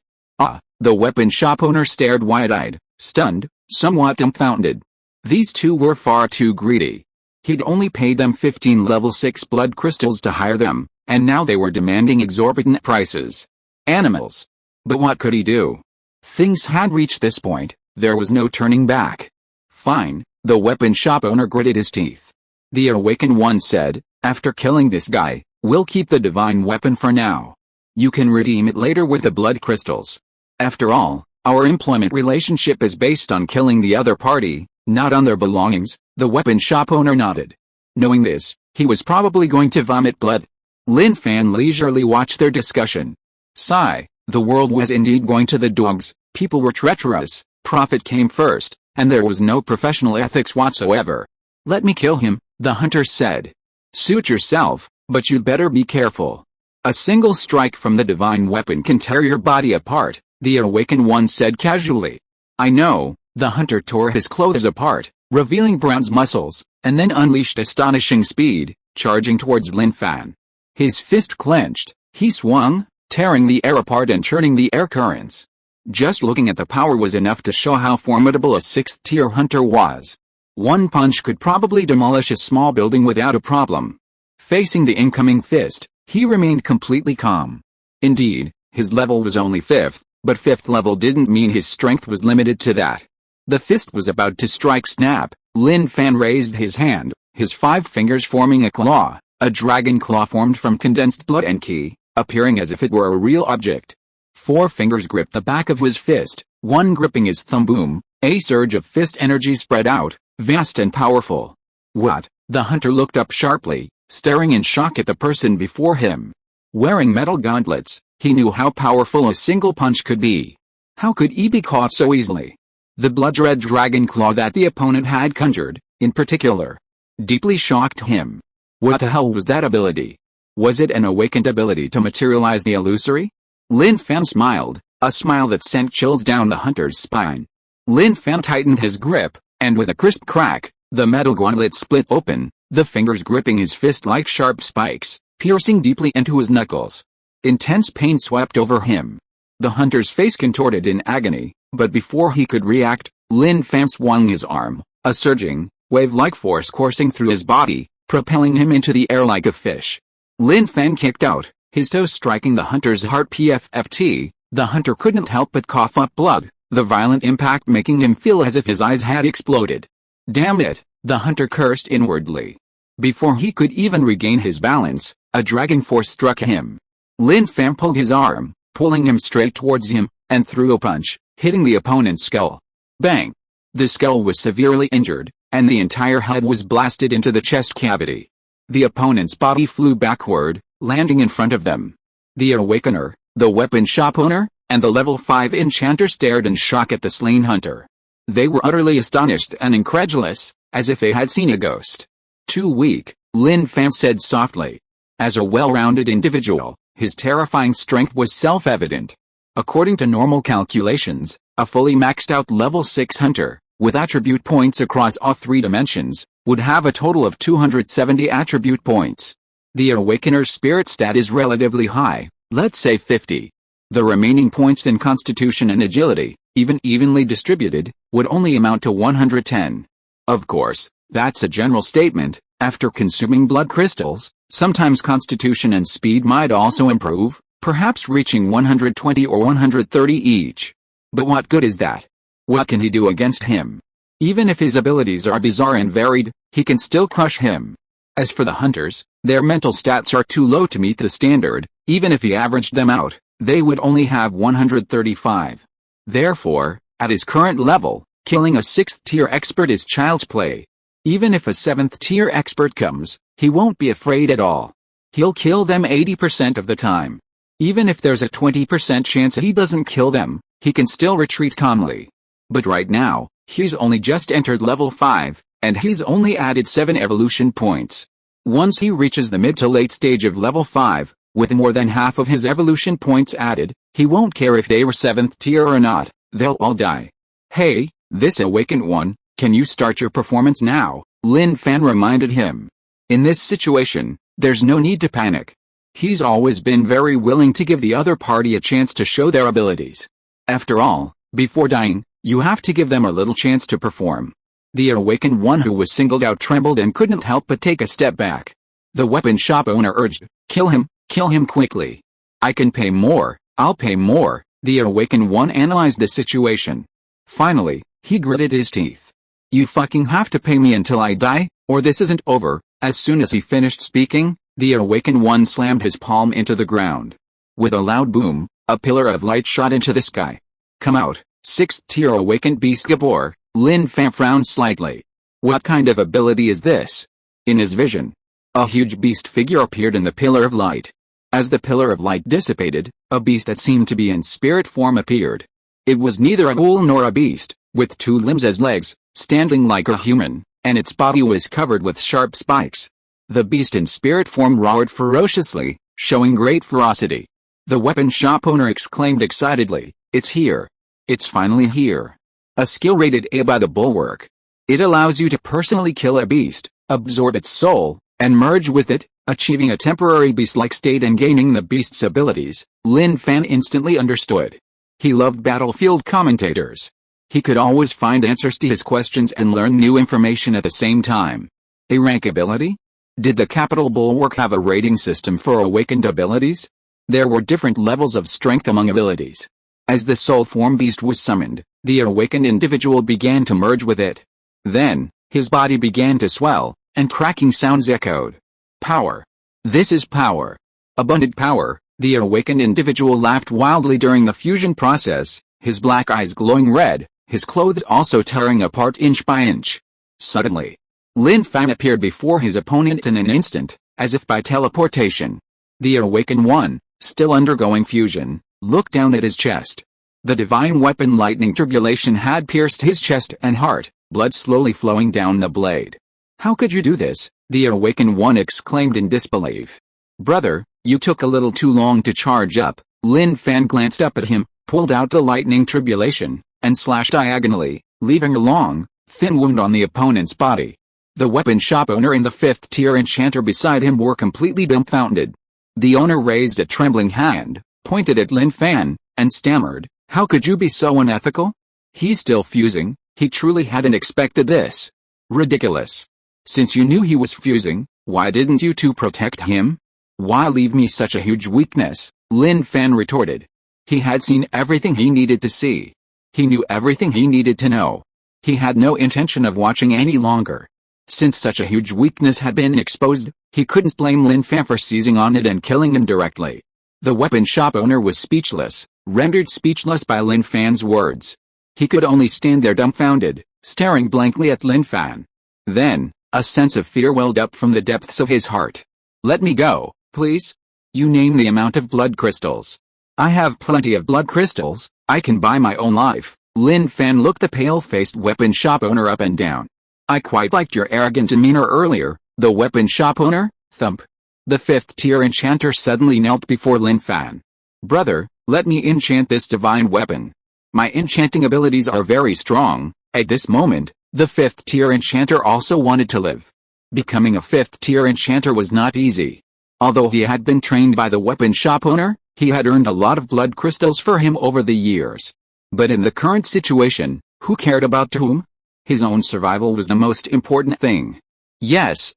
The weapon shop owner stared wide-eyed, stunned, somewhat dumbfounded. These two were far too greedy. He'd only paid them 15 level 6 blood crystals to hire them, and now they were demanding exorbitant prices. Animals. But what could he do? Things had reached this point, there was no turning back. Fine, the weapon shop owner gritted his teeth. The awakened one said, "After killing this guy, we'll keep the divine weapon for now. You can redeem it later with the blood crystals. After all, our employment relationship is based on killing the other party, not on their belongings." The weapon shop owner nodded. Knowing this, he was probably going to vomit blood. Lin Fan leisurely watched their discussion. Sigh, the world was indeed going to the dogs, people were treacherous, profit came first, and there was no professional ethics whatsoever. "Let me kill him," the hunter said. "Suit yourself, but you'd better be careful. A single strike from the divine weapon can tear your body apart," the awakened one said casually. "I know." The hunter tore his clothes apart, revealing Brown's muscles, and then unleashed astonishing speed, charging towards Lin Fan. His fist clenched, he swung, tearing the air apart and churning the air currents. Just looking at the power was enough to show how formidable a 6th-tier hunter was. One punch could probably demolish a small building without a problem. Facing the incoming fist, he remained completely calm. Indeed, his level was only 5th, but 5th level didn't mean his strength was limited to that. The fist was about to strike snap. Lin Fan raised his hand, his 5 fingers forming a claw. A dragon claw formed from condensed blood and ki, appearing as if it were a real object. 4 fingers gripped the back of his fist, one gripping his thumb. Boom, a surge of fist energy spread out, vast and powerful. "What?" The hunter looked up sharply, staring in shock at the person before him. Wearing metal gauntlets, he knew how powerful a single punch could be. How could he be caught so easily? The blood-red dragon claw that the opponent had conjured, in particular, deeply shocked him. What the hell was that ability? Was it an awakened ability to materialize the illusory? Lin Fan smiled, a smile that sent chills down the hunter's spine. Lin Fan tightened his grip, and with a crisp crack, the metal gauntlet split open, the fingers gripping his fist like sharp spikes, piercing deeply into his knuckles. Intense pain swept over him. The hunter's face contorted in agony, but before he could react, Lin Fan swung his arm, a surging, wave-like force coursing through his body, propelling him into the air like a fish. Lin Fan kicked out, his toes striking the hunter's heart. PFFT, the hunter couldn't help but cough up blood, the violent impact making him feel as if his eyes had exploded. Damn it, the hunter cursed inwardly. Before he could even regain his balance, a dragon force struck him. Lin Fan pulled his arm, pulling him straight towards him, and threw a punch, hitting the opponent's skull. Bang! The skull was severely injured, and the entire head was blasted into the chest cavity. The opponent's body flew backward, landing in front of them. The awakener, the weapon shop owner, and the level 5 enchanter stared in shock at the slain hunter. They were utterly astonished and incredulous, as if they had seen a ghost. "Too weak," Lin Fan said softly. As a well-rounded individual, his terrifying strength was self-evident. According to normal calculations, a fully maxed-out level 6 hunter, with attribute points across all 3 dimensions, would have a total of 270 attribute points. The Awakener's spirit stat is relatively high, let's say 50. The remaining points in Constitution and Agility, even evenly distributed, would only amount to 110. Of course, that's a general statement. After consuming blood crystals, sometimes Constitution and Speed might also improve, perhaps reaching 120 or 130 each. But what good is that? What can he do against him? Even if his abilities are bizarre and varied, he can still crush him. As for the hunters, their mental stats are too low to meet the standard. Even if he averaged them out, they would only have 135. Therefore, at his current level, killing a 6th-tier expert is child's play. Even if a 7th-tier expert comes, he won't be afraid at all. He'll kill them 80% of the time. Even if there's a 20% chance he doesn't kill them, he can still retreat calmly. But right now, he's only just entered level 5, and he's only added 7 evolution points. Once he reaches the mid to late stage of level 5, with more than half of his evolution points added, he won't care if they were 7th tier or not, they'll all die. Hey, this awakened one, can you start your performance now? Lin Fan reminded him. In this situation, there's no need to panic. He's always been very willing to give the other party a chance to show their abilities. After all, before dying, you have to give them a little chance to perform. The awakened one who was singled out trembled and couldn't help but take a step back. The weapon shop owner urged, kill him quickly. I can pay more, I'll pay more. The awakened one analyzed the situation. Finally, he gritted his teeth. You fucking have to pay me until I die, or this isn't over. As soon as he finished speaking, the awakened one slammed his palm into the ground. With a loud boom, a pillar of light shot into the sky. Come out, 6th tier awakened beast Gabor. Lin Fan frowned slightly. What kind of ability is this? In his vision, a huge beast figure appeared in the pillar of light. As the pillar of light dissipated, a beast that seemed to be in spirit form appeared. It was neither a ghoul nor a beast, with 2 limbs as legs, standing like a human, and its body was covered with sharp spikes. The beast in spirit form roared ferociously, showing great ferocity. The weapon shop owner exclaimed excitedly, it's here. It's finally here. A skill rated A by the Bulwark. It allows you to personally kill a beast, absorb its soul, and merge with it, achieving a temporary beast-like state and gaining the beast's abilities. Lin Fan instantly understood. He loved battlefield commentators. He could always find answers to his questions and learn new information at the same time. A rank ability? Did the Capital Bulwark have a rating system for awakened abilities? There were different levels of strength among abilities. As the soul form beast was summoned, the awakened individual began to merge with it. Then, his body began to swell, and cracking sounds echoed. Power. This is power. Abundant power. The awakened individual laughed wildly during the fusion process, his black eyes glowing red, his clothes also tearing apart inch by inch. Suddenly, Lin Fan appeared before his opponent in an instant, as if by teleportation. The awakened one, still undergoing fusion, looked down at his chest. The divine weapon lightning tribulation had pierced his chest and heart, blood slowly flowing down the blade. How could you do this? The awakened one exclaimed in disbelief. Brother, you took a little too long to charge up. Lin Fan glanced up at him, pulled out the lightning tribulation, and slashed diagonally, leaving a long, thin wound on the opponent's body. The weapon shop owner and the 5th tier enchanter beside him were completely dumbfounded. The owner raised a trembling hand, pointed at Lin Fan, and stammered, how could you be so unethical? He's still fusing, he truly hadn't expected this. Ridiculous. Since you knew he was fusing, why didn't you two protect him? Why leave me such a huge weakness? Lin Fan retorted. He had seen everything he needed to see. He knew everything he needed to know. He had no intention of watching any longer. Since such a huge weakness had been exposed, he couldn't blame Lin Fan for seizing on it and killing him directly. The weapon shop owner was speechless, rendered speechless by Lin Fan's words. He could only stand there dumbfounded, staring blankly at Lin Fan. Then, a sense of fear welled up from the depths of his heart. Let me go, please. You name the amount of blood crystals. I have plenty of blood crystals, I can buy my own life. Lin Fan looked the pale-faced weapon shop owner up and down. I quite liked your arrogant demeanor earlier, the weapon shop owner. Thump. The 5th tier enchanter suddenly knelt before Lin Fan. Brother, let me enchant this divine weapon. My enchanting abilities are very strong, At this moment, the 5th-tier enchanter also wanted to live. Becoming a 5th-tier enchanter was not easy. Although he had been trained by the weapon shop owner, he had earned a lot of blood crystals for him over the years. But in the current situation, who cared about to whom? His own survival was the most important thing. Yes,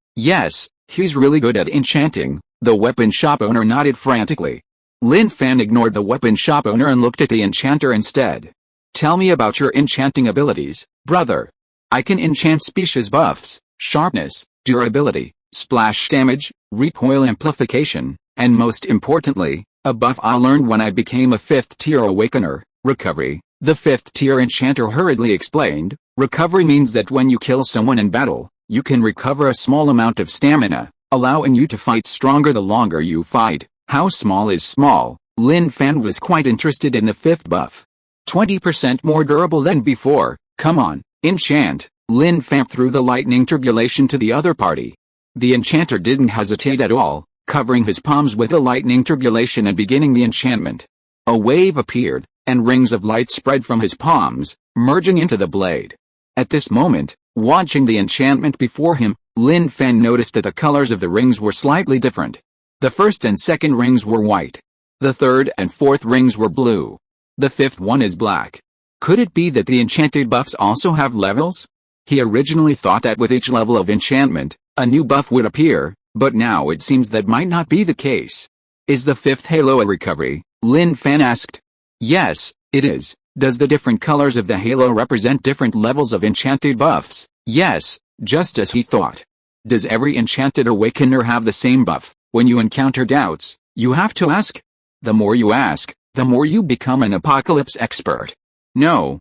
he's really good at enchanting, the weapon shop owner nodded frantically. Lin Fan ignored the weapon shop owner and looked at the enchanter instead. Tell me about your enchanting abilities, brother. I can enchant species buffs, sharpness, durability, splash damage, recoil amplification, and most importantly, a buff I learned when I became a 5th-tier awakener, recovery. The 5th-tier enchanter hurriedly explained. Recovery means that when you kill someone in battle, you can recover a small amount of stamina, allowing you to fight stronger the longer you fight. How small is small? Lin Fan was quite interested in the 5th buff. 20% more durable than before. Come on, enchant. Lin Fan threw the lightning tribulation to the other party. The enchanter didn't hesitate at all, covering his palms with the lightning tribulation and beginning the enchantment. A wave appeared, and rings of light spread from his palms, merging into the blade. At this moment, watching the enchantment before him, Lin Fan noticed that the colors of the rings were slightly different. The first and second rings were white. The third and fourth rings were blue. The fifth one is black. Could it be that the enchanted buffs also have levels? He originally thought that with each level of enchantment, a new buff would appear, but now it seems that might not be the case. Is the 5th halo a recovery? Lin Fan asked. Yes, it is. Does the different colors of the halo represent different levels of enchanted buffs? Yes, just as he thought. Does every enchanted awakener have the same buff? When you encounter doubts, you have to ask. The more you ask, the more you become an apocalypse expert. No.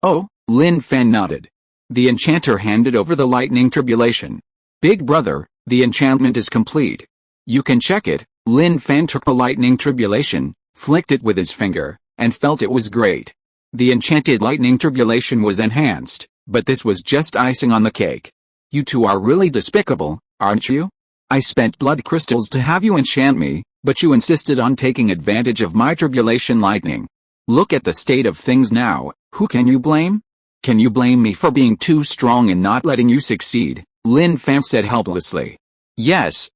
Oh, Lin Fan nodded. The enchanter handed over the lightning tribulation. Big brother, the enchantment is complete. You can check it. Lin Fan took the lightning tribulation, flicked it with his finger, and felt it was great. The enchanted lightning tribulation was enhanced, but this was just icing on the cake. You two are really despicable, aren't you? I spent blood crystals to have you enchant me, but you insisted on taking advantage of my tribulation lightning. Look at the state of things now. Who can you blame? Can you blame me for being too strong and not letting you succeed? Lin Fan said helplessly. Yes,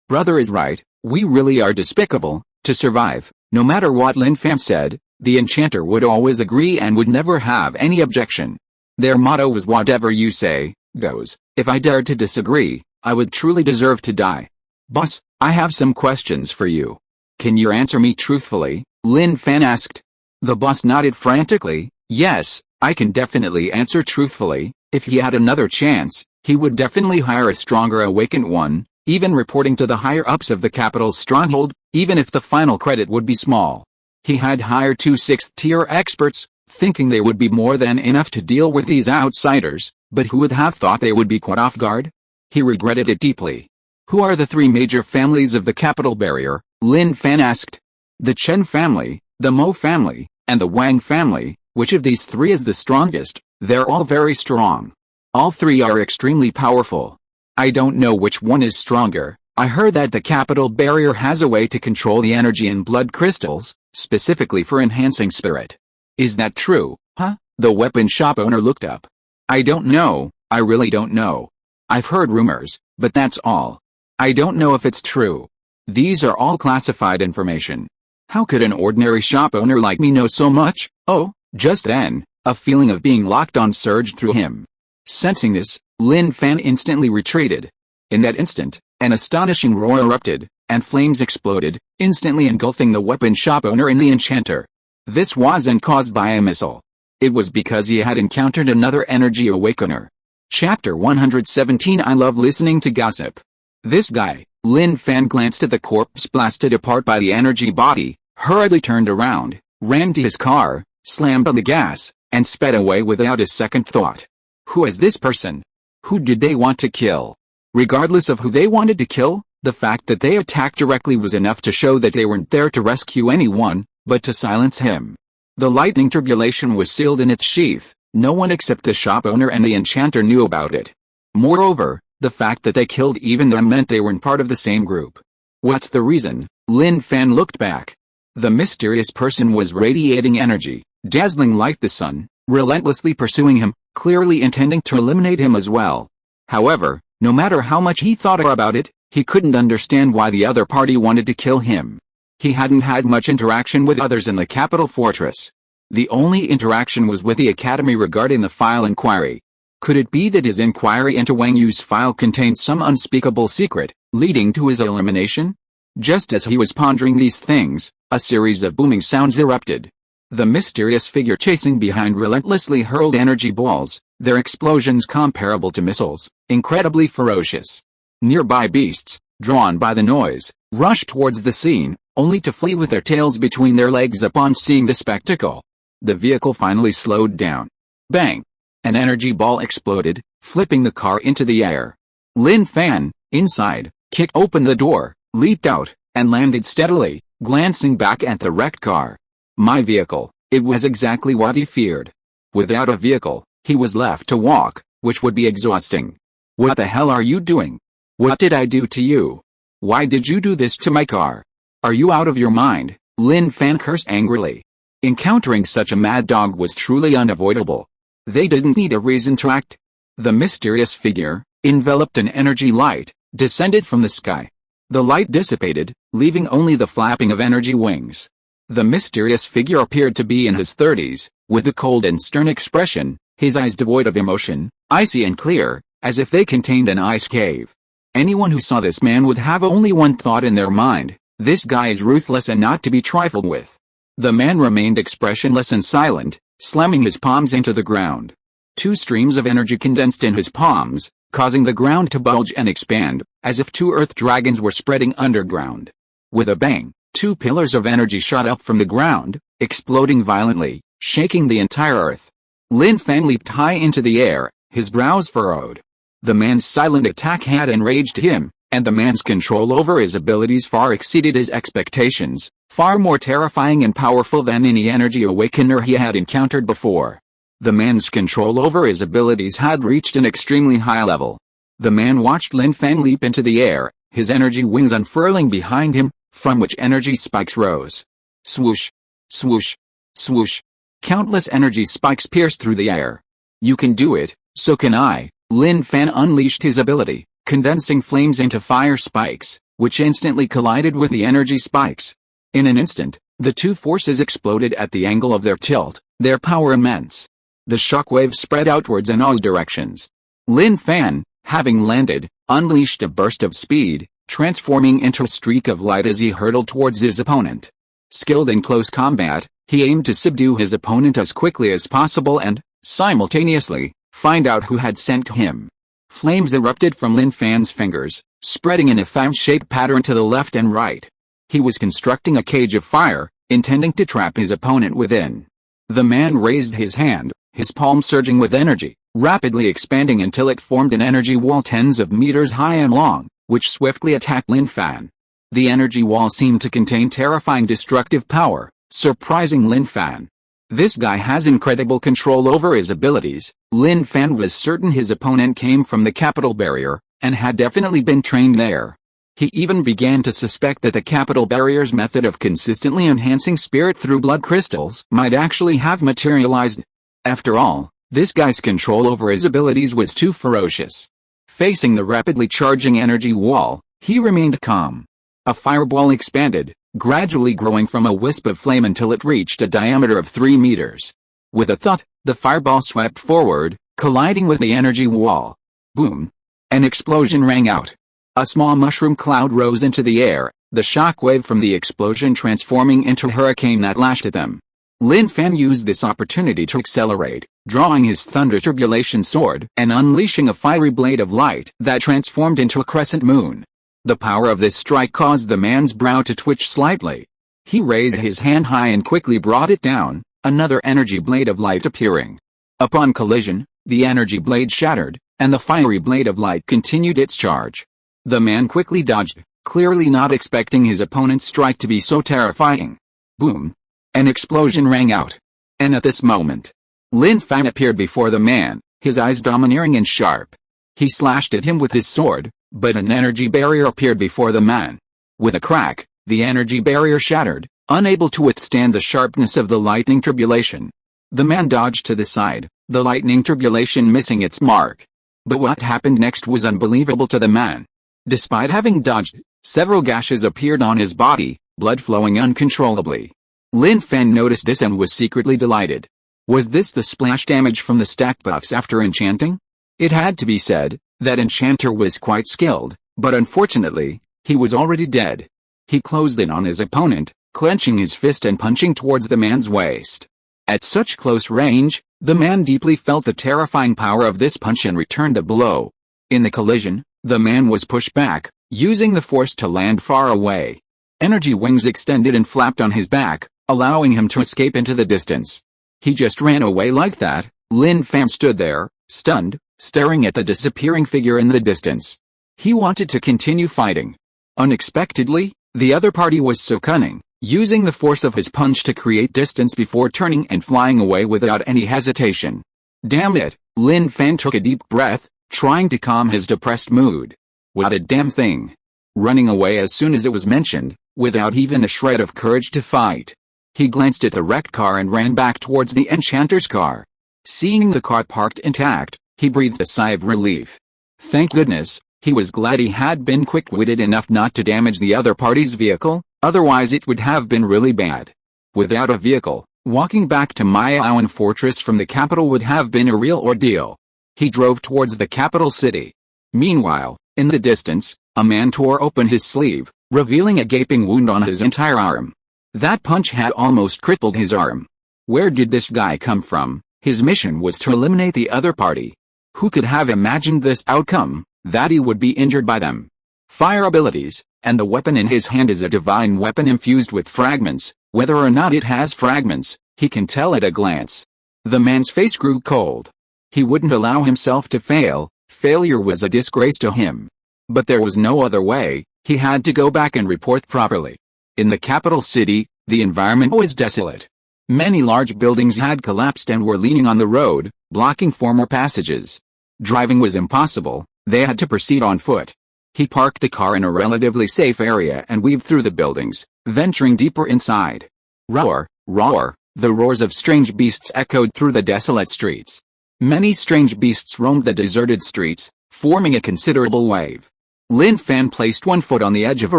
brother is right, we really are despicable. To survive, no matter what Lin Fan said, the enchanter would always agree and would never have any objection. Their motto was whatever you say, goes. If I dared to disagree, I would truly deserve to die. Boss, I have some questions for you. Can you answer me truthfully? Lin Fan asked. The boss nodded frantically. Yes, I can definitely answer truthfully. If he had another chance, he would definitely hire a stronger awakened one, even reporting to the higher-ups of the capital's stronghold, even if the final credit would be small. He had hired 2 6th-tier experts, thinking they would be more than enough to deal with these outsiders, but who would have thought they would be caught off guard? He regretted it deeply. Who are the 3 major families of the capital barrier? Lin Fan asked. The Chen family, the Mo family, and the Wang family. Which of these 3 is the strongest? They're all very strong. All 3 are extremely powerful. I don't know which one is stronger. I heard that the capital barrier has a way to control the energy in blood crystals, specifically for enhancing spirit. Is that true, huh? The weapon shop owner looked up. I don't know, I really don't know. I've heard rumors, but that's all. I don't know if it's true. These are all classified information. How could an ordinary shop owner like me know so much? Oh, just then, a feeling of being locked on surged through him. Sensing this, Lin Fan instantly retreated. In that instant, an astonishing roar erupted, and flames exploded, instantly engulfing the weapon shop owner and the enchanter. This wasn't caused by a missile. It was because he had encountered another energy awakener. Chapter 117 I love listening to gossip. This guy. Lin Fan glanced at the corpse blasted apart by the energy body, hurriedly turned around, ran to his car, slammed on the gas, and sped away without a second thought. Who is this person? Who did they want to kill? Regardless of who they wanted to kill, the fact that they attacked directly was enough to show that they weren't there to rescue anyone, but to silence him. The lightning tribulation was sealed in its sheath. No one except the shop owner and the enchanter knew about it. Moreover, the fact that they killed even them meant they weren't part of the same group. What's the reason? Lin Fan looked back. The mysterious person was radiating energy, dazzling like the sun, relentlessly pursuing him, clearly intending to eliminate him as well. However, no matter how much he thought about it, he couldn't understand why the other party wanted to kill him. He hadn't had much interaction with others in the capital fortress. The only interaction was with the academy regarding the file inquiry. Could it be that his inquiry into Wang Yu's file contained some unspeakable secret, leading to his elimination? Just as he was pondering these things, a series of booming sounds erupted. The mysterious figure chasing behind relentlessly hurled energy balls, their explosions comparable to missiles, incredibly ferocious. Nearby beasts, drawn by the noise, rushed towards the scene, only to flee with their tails between their legs upon seeing the spectacle. The vehicle finally slowed down. Bang! An energy ball exploded, flipping the car into the air. Lin Fan, inside, kicked open the door, leaped out, and landed steadily, glancing back at the wrecked car. My vehicle, it was exactly what he feared. Without a vehicle, he was left to walk, which would be exhausting. What the hell are you doing? What did I do to you? Why did you do this to my car? Are you out of your mind? Lin Fan cursed angrily. Encountering such a mad dog was truly unavoidable. They didn't need a reason to act. The mysterious figure, enveloped in energy light, descended from the sky. The light dissipated, leaving only the flapping of energy wings. The mysterious figure appeared to be in his 30s, with a cold and stern expression, his eyes devoid of emotion, icy and clear, as if they contained an ice cave. Anyone who saw this man would have only one thought in their mind: this guy is ruthless and not to be trifled with. The man remained expressionless and silent, slamming his palms into the ground. Two streams of energy condensed in his palms, causing the ground to bulge and expand, as if two earth dragons were spreading underground. With a bang, two pillars of energy shot up from the ground, exploding violently, shaking the entire earth. Lin Fan leaped high into the air, his brows furrowed. The man's silent attack had enraged him, and the man's control over his abilities far exceeded his expectations, far more terrifying and powerful than any energy awakener he had encountered before. The man's control over his abilities had reached an extremely high level. The man watched Lin Fan leap into the air, his energy wings unfurling behind him, from which energy spikes rose. Swoosh! Swoosh! Swoosh! Countless energy spikes pierced through the air. You can do it, so can I. Lin Fan unleashed his ability, condensing flames into fire spikes, which instantly collided with the energy spikes. In an instant, the two forces exploded at the angle of their tilt, their power immense. The shockwave spread outwards in all directions. Lin Fan, having landed, unleashed a burst of speed, transforming into a streak of light as he hurtled towards his opponent. Skilled in close combat, he aimed to subdue his opponent as quickly as possible and, simultaneously, find out who had sent him. Flames erupted from Lin Fan's fingers, spreading in a fan-shaped pattern to the left and right. He was constructing a cage of fire, intending to trap his opponent within. The man raised his hand, his palm surging with energy, rapidly expanding until it formed an energy wall tens of meters high and long, which swiftly attacked Lin Fan. The energy wall seemed to contain terrifying destructive power, surprising Lin Fan. This guy has incredible control over his abilities. Lin Fan was certain his opponent came from the capital barrier, and had definitely been trained there. He even began to suspect that the capital barrier's method of consistently enhancing spirit through blood crystals might actually have materialized. After all, this guy's control over his abilities was too ferocious. Facing the rapidly charging energy wall, he remained calm. A fireball expanded, gradually growing from a wisp of flame until it reached a diameter of 3 meters. With a thud, the fireball swept forward, colliding with the energy wall. Boom! An explosion rang out. A small mushroom cloud rose into the air, the shockwave from the explosion transforming into a hurricane that lashed at them. Lin Fan used this opportunity to accelerate, drawing his thunder tribulation sword and unleashing a fiery blade of light that transformed into a crescent moon. The power of this strike caused the man's brow to twitch slightly. He raised his hand high and quickly brought it down, another energy blade of light appearing. Upon collision, the energy blade shattered, and the fiery blade of light continued its charge. The man quickly dodged, clearly not expecting his opponent's strike to be so terrifying. Boom! An explosion rang out. And at this moment, Lin Fan appeared before the man, his eyes domineering and sharp. He slashed at him with his sword, but an energy barrier appeared before the man. With a crack, the energy barrier shattered, unable to withstand the sharpness of the lightning tribulation. The man dodged to the side, the lightning turbulation missing its mark. But what happened next was unbelievable to the man. Despite having dodged, several gashes appeared on his body, blood flowing uncontrollably. Lin Fan noticed this and was secretly delighted. Was this the splash damage from the stack buffs after enchanting? It had to be said, that enchanter was quite skilled, but unfortunately, he was already dead. He closed in on his opponent, clenching his fist and punching towards the man's waist. At such close range, the man deeply felt the terrifying power of this punch and returned the blow. In the collision, the man was pushed back, using the force to land far away. Energy wings extended and flapped on his back, allowing him to escape into the distance. He just ran away like that. Lin Fan stood there, stunned, staring at the disappearing figure in the distance. He wanted to continue fighting. Unexpectedly, the other party was so cunning, using the force of his punch to create distance before turning and flying away without any hesitation. Damn it, Lin Fan took a deep breath, trying to calm his depressed mood. What a damn thing. Running away as soon as it was mentioned, without even a shred of courage to fight. He glanced at the wrecked car and ran back towards the enchanter's car. Seeing the car parked intact, he breathed a sigh of relief. Thank goodness, he was glad he had been quick-witted enough not to damage the other party's vehicle, otherwise it would have been really bad. Without a vehicle, walking back to Miaoan Fortress from the capital would have been a real ordeal. He drove towards the capital city. Meanwhile, in the distance, a man tore open his sleeve, revealing a gaping wound on his entire arm. That punch had almost crippled his arm. Where did this guy come from? His mission was to eliminate the other party. Who could have imagined this outcome, that he would be injured by them? Fire abilities, and the weapon in his hand is a divine weapon infused with fragments. Whether or not it has fragments, he can tell at a glance. The man's face grew cold. He wouldn't allow himself to fail. Failure was a disgrace to him. But there was no other way. He had to go back and report properly. In the capital city, the environment was desolate. Many large buildings had collapsed and were leaning on the road, blocking former passages. Driving was impossible. They had to proceed on foot. He parked the car in a relatively safe area and weaved through the buildings, venturing deeper inside. Roar, roar, the roars of strange beasts echoed through the desolate streets. Many strange beasts roamed the deserted streets, forming a considerable wave. Lin Fan placed one foot on the edge of a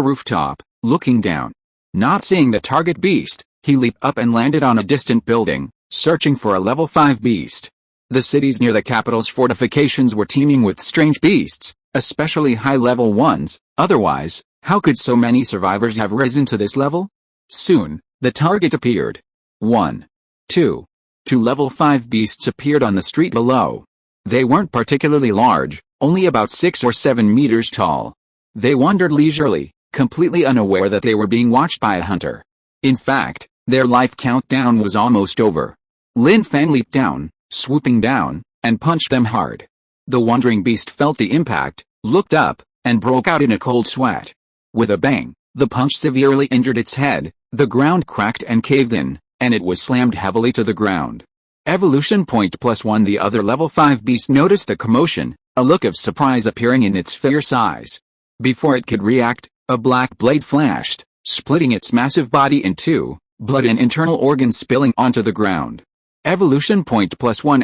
rooftop, looking down. Not seeing the target beast, he leaped up and landed on a distant building, searching for a level 5 beast. The cities near the capital's fortifications were teeming with strange beasts, especially high-level ones. Otherwise, how could so many survivors have risen to this level? Soon, the target appeared. 1. 2. Two level 5 beasts appeared on the street below. They weren't particularly large, only about 6 or 7 meters tall. They wandered leisurely, completely unaware that they were being watched by a hunter. In fact, their life countdown was almost over. Lin Fan leaped down, swooping down, and punched them hard. The wandering beast felt the impact, looked up, and broke out in a cold sweat. With a bang, the punch severely injured its head, the ground cracked and caved in, and it was slammed heavily to the ground. Evolution point +1. The other level 5 beast noticed the commotion, a look of surprise appearing in its fierce eyes. Before it could react, a black blade flashed, splitting its massive body in two, blood and internal organs spilling onto the ground. Evolution point +1.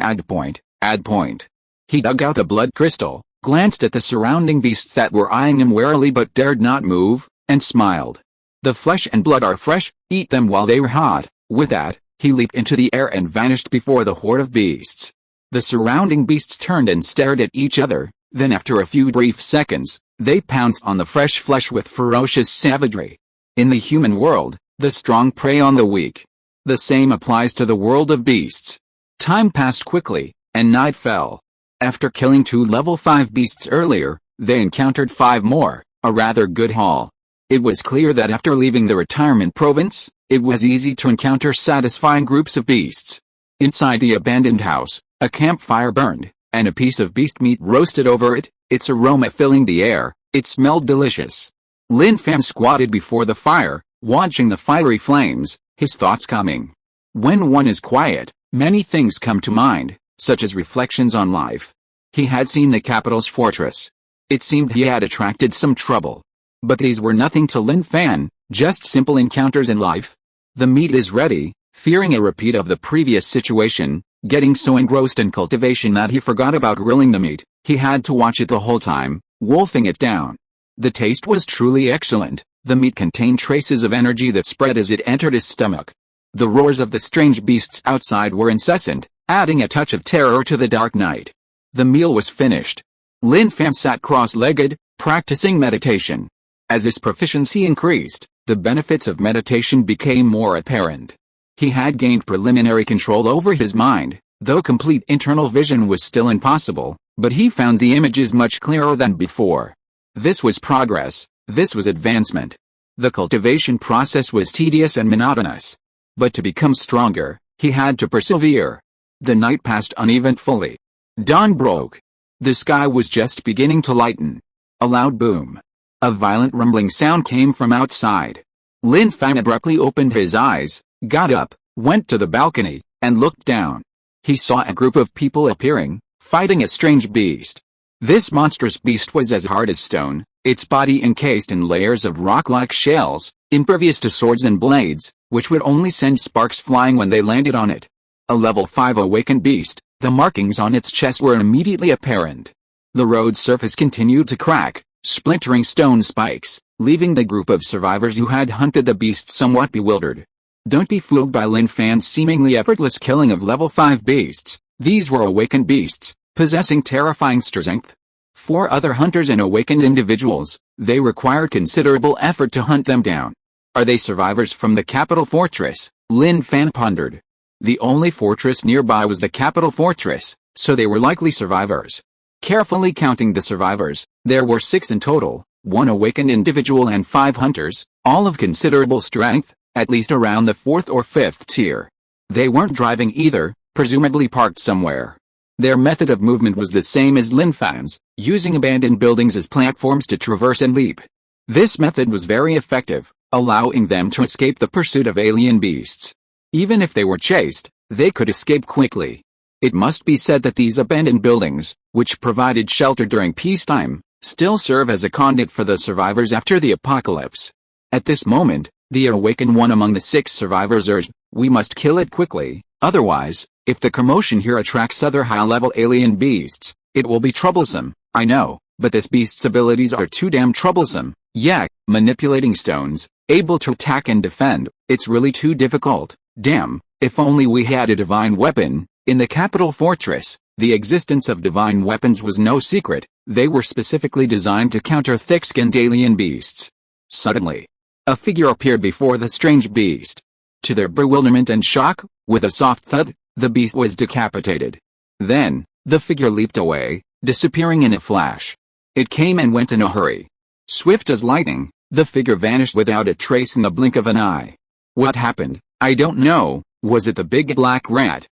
Add point. He dug out the blood crystal, glanced at the surrounding beasts that were eyeing him warily but dared not move, and smiled. The flesh and blood are fresh, eat them while they were hot. With that, he leaped into the air and vanished before the horde of beasts. The surrounding beasts turned and stared at each other, then after a few brief seconds, they pounced on the fresh flesh with ferocious savagery. In the human world, the strong prey on the weak. The same applies to the world of beasts. Time passed quickly, and night fell. After killing 2 level 5 beasts earlier, they encountered 5 more, a rather good haul. It was clear that after leaving the retirement province, it was easy to encounter satisfying groups of beasts. Inside the abandoned house, a campfire burned, and a piece of beast meat roasted over it, its aroma filling the air. It smelled delicious. Lin Fan squatted before the fire, watching the fiery flames, his thoughts calming. When one is quiet, many things come to mind, such as reflections on life. He had seen the capital's fortress. It seemed he had attracted some trouble. But these were nothing to Lin Fan, just simple encounters in life. The meat is ready, Fearing a repeat of the previous situation, getting so engrossed in cultivation that he forgot about grilling the meat, he had to watch it the whole time, wolfing it down. The taste was truly excellent. The meat contained traces of energy that spread as it entered his stomach. The roars of the strange beasts outside were incessant, adding a touch of terror to the dark night. The meal was finished. Lin Fan sat cross-legged, practicing meditation. As his proficiency increased, the benefits of meditation became more apparent. He had gained preliminary control over his mind, though complete internal vision was still impossible, but he found the images much clearer than before. This was progress, this was advancement. The cultivation process was tedious and monotonous. But to become stronger, he had to persevere. The night passed uneventfully. Dawn broke. The sky was just beginning to lighten. A loud boom. A violent rumbling sound came from outside. Lin Fan abruptly opened his eyes, got up, went to the balcony, and looked down. He saw a group of people appearing, fighting a strange beast. This monstrous beast was as hard as stone, its body encased in layers of rock-like shells, impervious to swords and blades, which would only send sparks flying when they landed on it. A level 5 awakened beast, the markings on its chest were immediately apparent. The road surface continued to crack, splintering stone spikes, leaving the group of survivors who had hunted the beast somewhat bewildered. Don't be fooled by Lin Fan's seemingly effortless killing of level 5 beasts. These were awakened beasts, possessing terrifying strength. For other hunters and awakened individuals, they required considerable effort to hunt them down. Are they survivors from the capital fortress? Lin Fan pondered. The only fortress nearby was the capital fortress, so they were likely survivors. Carefully counting the survivors, there were 6 in total, 1 awakened individual and 5 hunters, all of considerable strength, at least around the 4th or 5th tier. They weren't driving either, presumably parked somewhere. Their method of movement was the same as Lin Fan's, using abandoned buildings as platforms to traverse and leap. This method was very effective, allowing them to escape the pursuit of alien beasts. Even if they were chased, they could escape quickly. It must be said that these abandoned buildings, which provided shelter during peacetime, still serve as a conduit for the survivors after the apocalypse. At this moment, the awakened one among the 6 survivors urged, "We must kill it quickly, otherwise, if the commotion here attracts other high-level alien beasts, it will be troublesome." "I know, but this beast's abilities are too damn troublesome. Yeah, manipulating stones, able to attack and defend, it's really too difficult. Damn, if only we had a divine weapon." In the capital fortress, the existence of divine weapons was no secret. They were specifically designed to counter thick-skinned alien beasts. Suddenly, a figure appeared before the strange beast. To their bewilderment and shock, with a soft thud, the beast was decapitated. Then, the figure leaped away, disappearing in a flash. It came and went in a hurry. Swift as lightning, the figure vanished without a trace in the blink of an eye. What happened? I don't know. Was it the big black rat?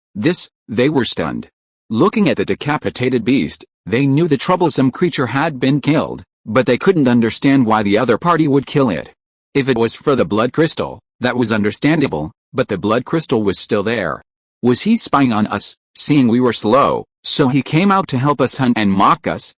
They were stunned. Looking at the decapitated beast, they knew the troublesome creature had been killed, but they couldn't understand why the other party would kill it. If it was for the blood crystal, that was understandable, but the blood crystal was still there. Was he spying on us, seeing we were slow, so he came out to help us hunt and mock us?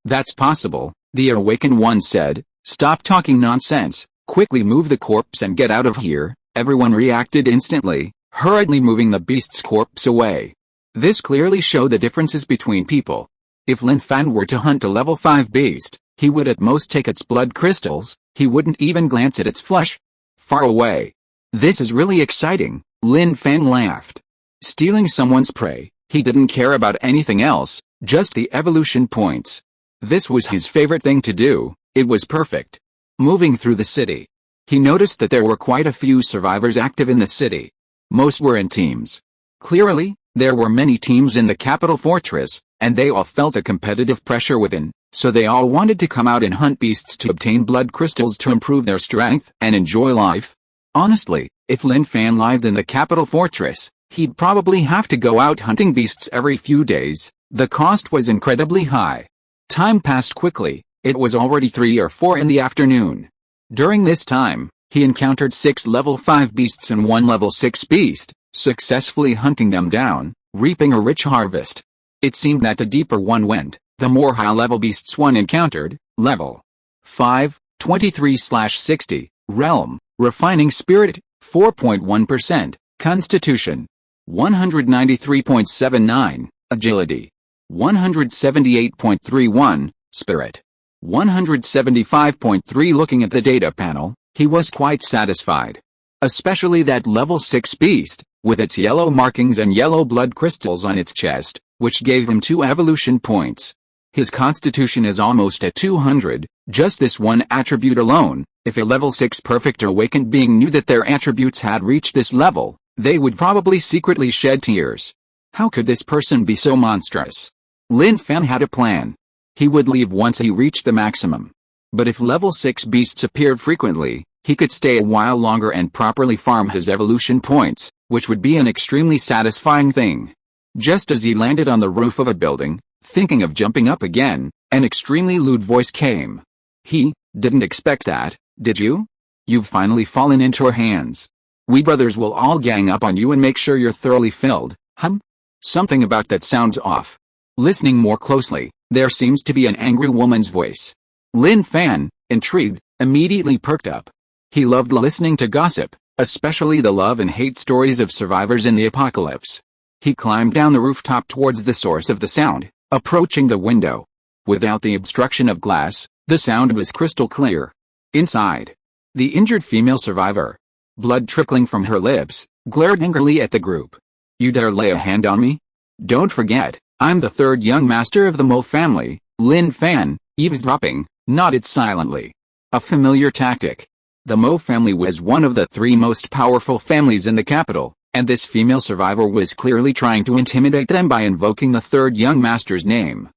That's possible, the awakened one said. "Stop talking nonsense, quickly move the corpse and get out of here." Everyone reacted instantly, hurriedly moving the beast's corpse away. This clearly showed the differences between people. If Lin Fan were to hunt a level 5 beast, he would at most take its blood crystals, he wouldn't even glance at its flesh. Far away. "This is really exciting," Lin Fan laughed. Stealing someone's prey, he didn't care about anything else, just the evolution points. This was his favorite thing to do, it was perfect. Moving through the city, he noticed that there were quite a few survivors active in the city. Most were in teams. Clearly, there were many teams in the capital fortress, and they all felt the competitive pressure within, so they all wanted to come out and hunt beasts to obtain blood crystals to improve their strength and enjoy life. Honestly, if Lin Fan lived in the capital fortress, he'd probably have to go out hunting beasts every few days. The cost was incredibly high. Time passed quickly. It was already 3 or 4 in the afternoon. During this time, he encountered 6 level 5 beasts and 1 level 6 beast, successfully hunting them down, reaping a rich harvest. It seemed that the deeper one went, the more high-level beasts one encountered. Level 5, 23/60, Realm, Refining Spirit, 4.1%, Constitution 193.79, Agility 178.31, Spirit 175.3. Looking at the data panel, he was quite satisfied. Especially that level 6 beast, with its yellow markings and yellow blood crystals on its chest, which gave him 2 evolution points. His constitution is almost at 200, just this one attribute alone. If a level 6 perfect awakened being knew that their attributes had reached this level, they would probably secretly shed tears. How could this person be so monstrous? Lin Fan had a plan. He would leave once he reached the maximum. But if level 6 beasts appeared frequently, he could stay a while longer and properly farm his evolution points, which would be an extremely satisfying thing. Just as he landed on the roof of a building, thinking of jumping up again, an extremely lewd voice came. He didn't expect that, did you? You've finally fallen into our hands. We brothers will all gang up on you and make sure you're thoroughly filled. Something about that sounds off. Listening more closely, there seems to be an angry woman's voice. Lin Fan, intrigued, immediately perked up. He loved listening to gossip, especially the love and hate stories of survivors in the apocalypse. He climbed down the rooftop towards the source of the sound, approaching the window. Without the obstruction of glass, the sound was crystal clear. Inside, the injured female survivor, blood trickling from her lips, glared angrily at the group. You dare lay a hand on me? Don't forget, I'm the 3rd young master of the Mo family. Lin Fan, eavesdropping, nodded silently. A familiar tactic. The Mo family was one of the 3 most powerful families in the capital, and this female survivor was clearly trying to intimidate them by invoking the 3rd young master's name.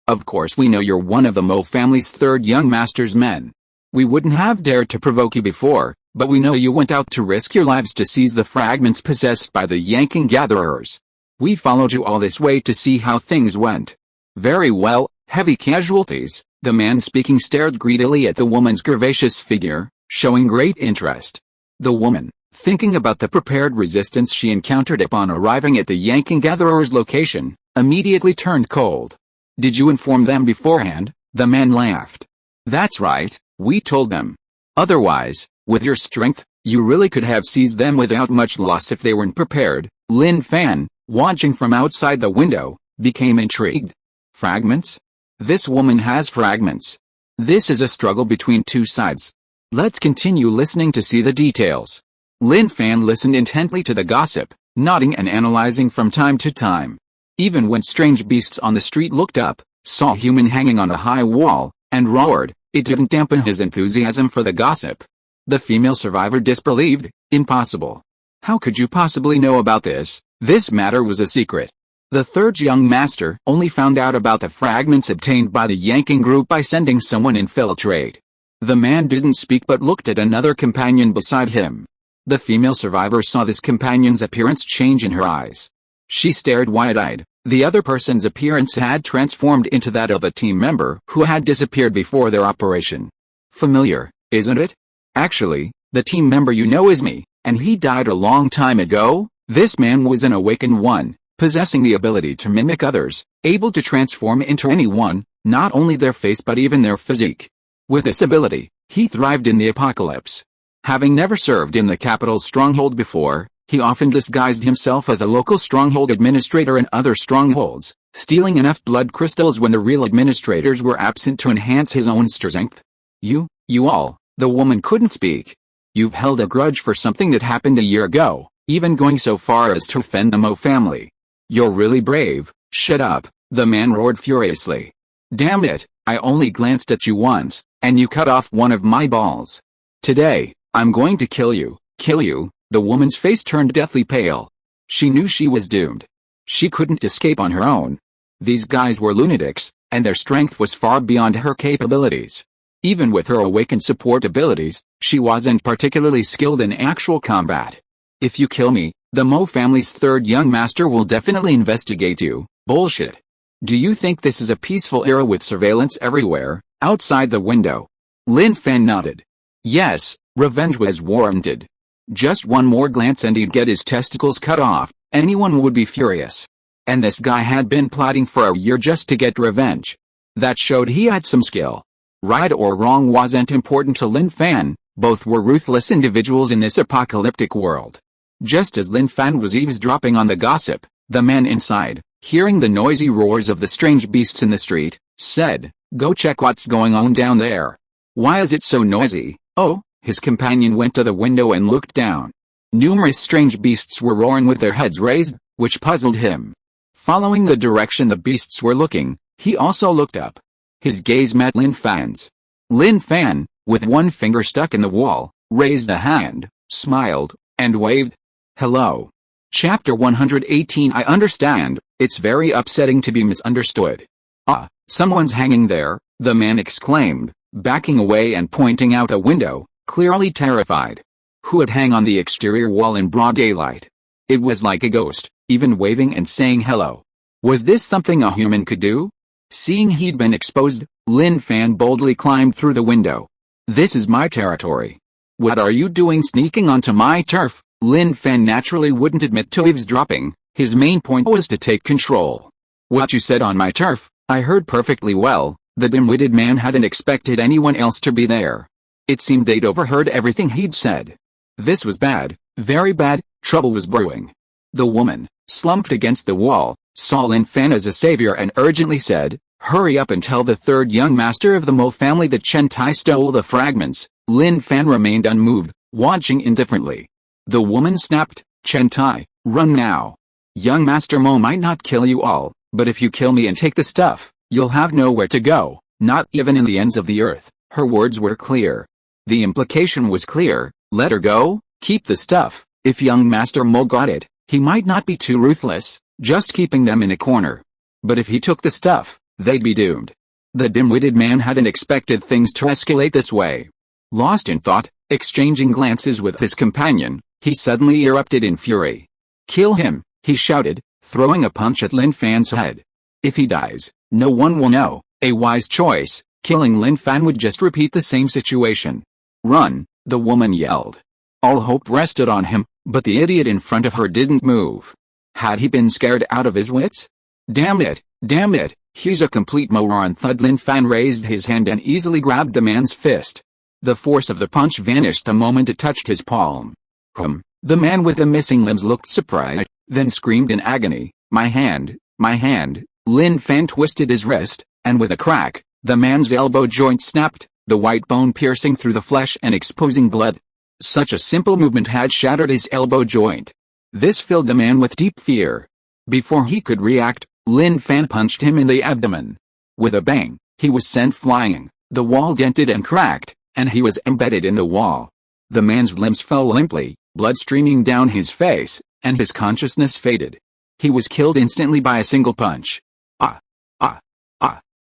Of course we know you're one of the Mo family's 3rd young master's men. We wouldn't have dared to provoke you before, but we know you went out to risk your lives to seize the fragments possessed by the yanking gatherers. We followed you all this way to see how things went. Very well, heavy casualties. The man speaking stared greedily at the woman's curvaceous figure, showing great interest. The woman, thinking about the prepared resistance she encountered upon arriving at the yanking gatherer's location, immediately turned cold. Did you inform them beforehand? The man laughed. That's right, we told them. Otherwise, with your strength, you really could have seized them without much loss if they weren't prepared. Lin Fan, watching from outside the window, became intrigued. Fragments? This woman has fragments. This is a struggle between 2 sides. Let's continue listening to see the details. Lin Fan listened intently to the gossip, nodding and analyzing from time to time. Even when strange beasts on the street looked up, saw a human hanging on a high wall, and roared, it didn't dampen his enthusiasm for the gossip. The female survivor disbelieved. Impossible. How could you possibly know about this? This matter was a secret. The 3rd young master only found out about the fragments obtained by the yanking group by sending someone infiltrate. The man didn't speak but looked at another companion beside him. The female survivor saw this companion's appearance change in her eyes. She stared wide-eyed. The other person's appearance had transformed into that of a team member who had disappeared before their operation. Familiar, isn't it? Actually, the team member you know is me, and he died a long time ago. This man was an awakened one, possessing the ability to mimic others, able to transform into anyone, not only their face but even their physique. With this ability, he thrived in the apocalypse. Having never served in the capital's stronghold before, he often disguised himself as a local stronghold administrator in other strongholds, stealing enough blood crystals when the real administrators were absent to enhance his own strength. You all, the woman couldn't speak. You've held a grudge for something that happened a year ago, even going so far as to offend the Mo family. You're really brave. Shut up, the man roared furiously. Damn it, I only glanced at you once, and you cut off one of my balls. Today, I'm going to kill you. Kill you. The woman's face turned deathly pale. She knew she was doomed. She couldn't escape on her own. These guys were lunatics, and their strength was far beyond her capabilities. Even with her awakened support abilities, she wasn't particularly skilled in actual combat. If you kill me, the Mo family's 3rd young master will definitely investigate you. Bullshit. Do you think this is a peaceful era with surveillance everywhere? Outside the window. Lin Fan nodded. Yes, revenge was warranted. Just one more glance and he'd get his testicles cut off. Anyone would be furious. And this guy had been plotting for a year just to get revenge. That showed he had some skill. Right or wrong wasn't important to Lin Fan, both were ruthless individuals in this apocalyptic world. Just as Lin Fan was eavesdropping on the gossip, the man inside, hearing the noisy roars of the strange beasts in the street, said, "Go check what's going on down there. Why is it so noisy?" Oh, his companion went to the window and looked down. Numerous strange beasts were roaring with their heads raised, which puzzled him. Following the direction the beasts were looking, he also looked up. His gaze met Lin Fan's. Lin Fan, with one finger stuck in the wall, raised a hand, smiled, and waved. "Hello." Chapter 118. I understand, it's very upsetting to be misunderstood. "Ah, someone's hanging there," the man exclaimed, backing away and pointing out a window, clearly terrified. Who would hang on the exterior wall in broad daylight? It was like a ghost, even waving and saying hello. Was this something a human could do? Seeing he'd been exposed, Lin Fan boldly climbed through the window. "This is my territory. What are you doing sneaking onto my turf?" Lin Fan naturally wouldn't admit to eavesdropping. His main point was to take control. "What you said on my turf, I heard perfectly well." The dim-witted man hadn't expected anyone else to be there. It seemed they'd overheard everything he'd said. This was bad, very bad, trouble was brewing. The woman, slumped against the wall, saw Lin Fan as a savior and urgently said, "Hurry up and tell the third young master of the Mo family that Chen Tai stole the fragments." Lin Fan remained unmoved, watching indifferently. The woman snapped, "Chen Tai, run now. Young Master Mo might not kill you all, but if you kill me and take the stuff, you'll have nowhere to go, not even in the ends of the earth." Her words were clear. The implication was clear: let her go, keep the stuff. If young Master Mo got it, he might not be too ruthless, just keeping them in a corner. But if he took the stuff, they'd be doomed. The dim-witted man hadn't expected things to escalate this way. Lost in thought, exchanging glances with his companion, he suddenly erupted in fury. "Kill him," he shouted, throwing a punch at Lin Fan's head. "If he dies, no one will know." A wise choice. Killing Lin Fan would just repeat the same situation. "Run," the woman yelled. All hope rested on him, but the idiot in front of her didn't move. Had he been scared out of his wits? Damn it, he's a complete moron. Thud. Lin Fan raised his hand and easily grabbed the man's fist. The force of the punch vanished the moment it touched his palm. The man with the missing limbs looked surprised, then screamed in agony, my hand, my hand." Lin Fan twisted his wrist, and with a crack, the man's elbow joint snapped, the white bone piercing through the flesh and exposing blood. Such a simple movement had shattered his elbow joint. This filled the man with deep fear. Before he could react, Lin Fan punched him in the abdomen. With a bang, he was sent flying, the wall dented and cracked, and he was embedded in the wall. The man's limbs fell limply, blood streaming down his face, and his consciousness faded. He was killed instantly by a single punch.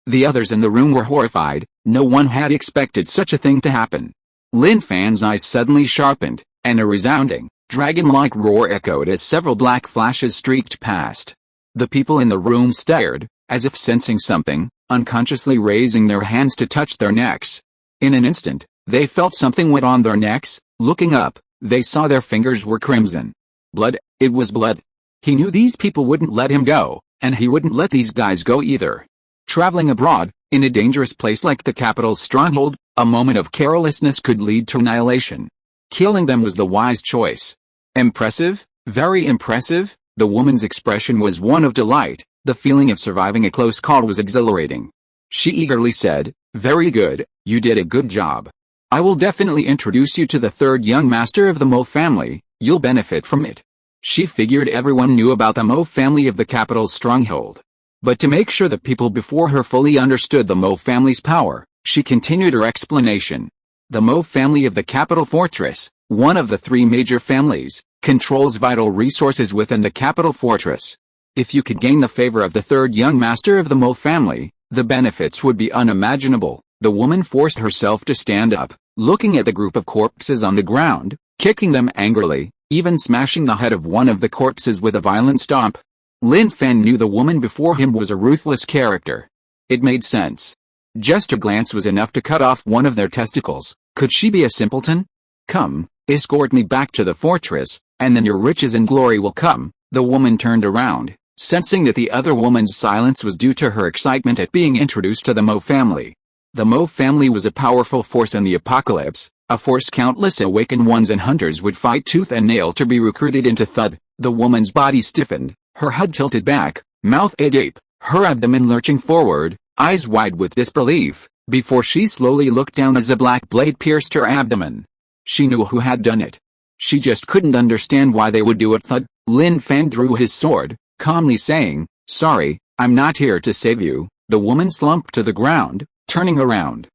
The others in the room were horrified. No one had expected such a thing to happen. Lin Fan's eyes suddenly sharpened, and a resounding, dragon-like roar echoed as several black flashes streaked past. The people in the room stared, as if sensing something, unconsciously raising their hands to touch their necks. In an instant, they felt something wet on their necks. Looking up, they saw their fingers were crimson. Blood, it was blood. He knew these people wouldn't let him go, and he wouldn't let these guys go either. Traveling abroad, in a dangerous place like the capital's stronghold, a moment of carelessness could lead to annihilation. Killing them was the wise choice. Impressive, very impressive. The woman's expression was one of delight. The feeling of surviving a close call was exhilarating. She eagerly said, "Very good, you did a good job. I will definitely introduce you to the third young master of the Mo family. You'll benefit from it." She figured everyone knew about the Mo family of the capital's stronghold. But to make sure the people before her fully understood the Mo family's power, she continued her explanation. The Mo family of the capital fortress, one of the three major families, controls vital resources within the capital fortress. If you could gain the favor of the third young master of the Mo family, the benefits would be unimaginable. The woman forced herself to stand up, looking at the group of corpses on the ground, kicking them angrily, even smashing the head of one of the corpses with a violent stomp. Lin Fan knew the woman before him was a ruthless character. It made sense. Just a glance was enough to cut off one of their testicles. Could she be a simpleton? "Come, escort me back to the fortress, and then your riches and glory will come." The woman turned around, sensing that the other woman's silence was due to her excitement at being introduced to the Mo family. The Mo family was a powerful force in the apocalypse, A force countless awakened ones and hunters would fight tooth and nail to be recruited into Thud. The woman's body stiffened, her head tilted back, mouth agape, her abdomen lurching forward, eyes wide with disbelief, before she slowly looked down as a black blade pierced her abdomen. She knew who had done it. She just couldn't understand why they would do it. Thud. Lin Fan drew his sword, calmly saying, "Sorry, I'm not here to save you." The woman slumped to the ground, turning around.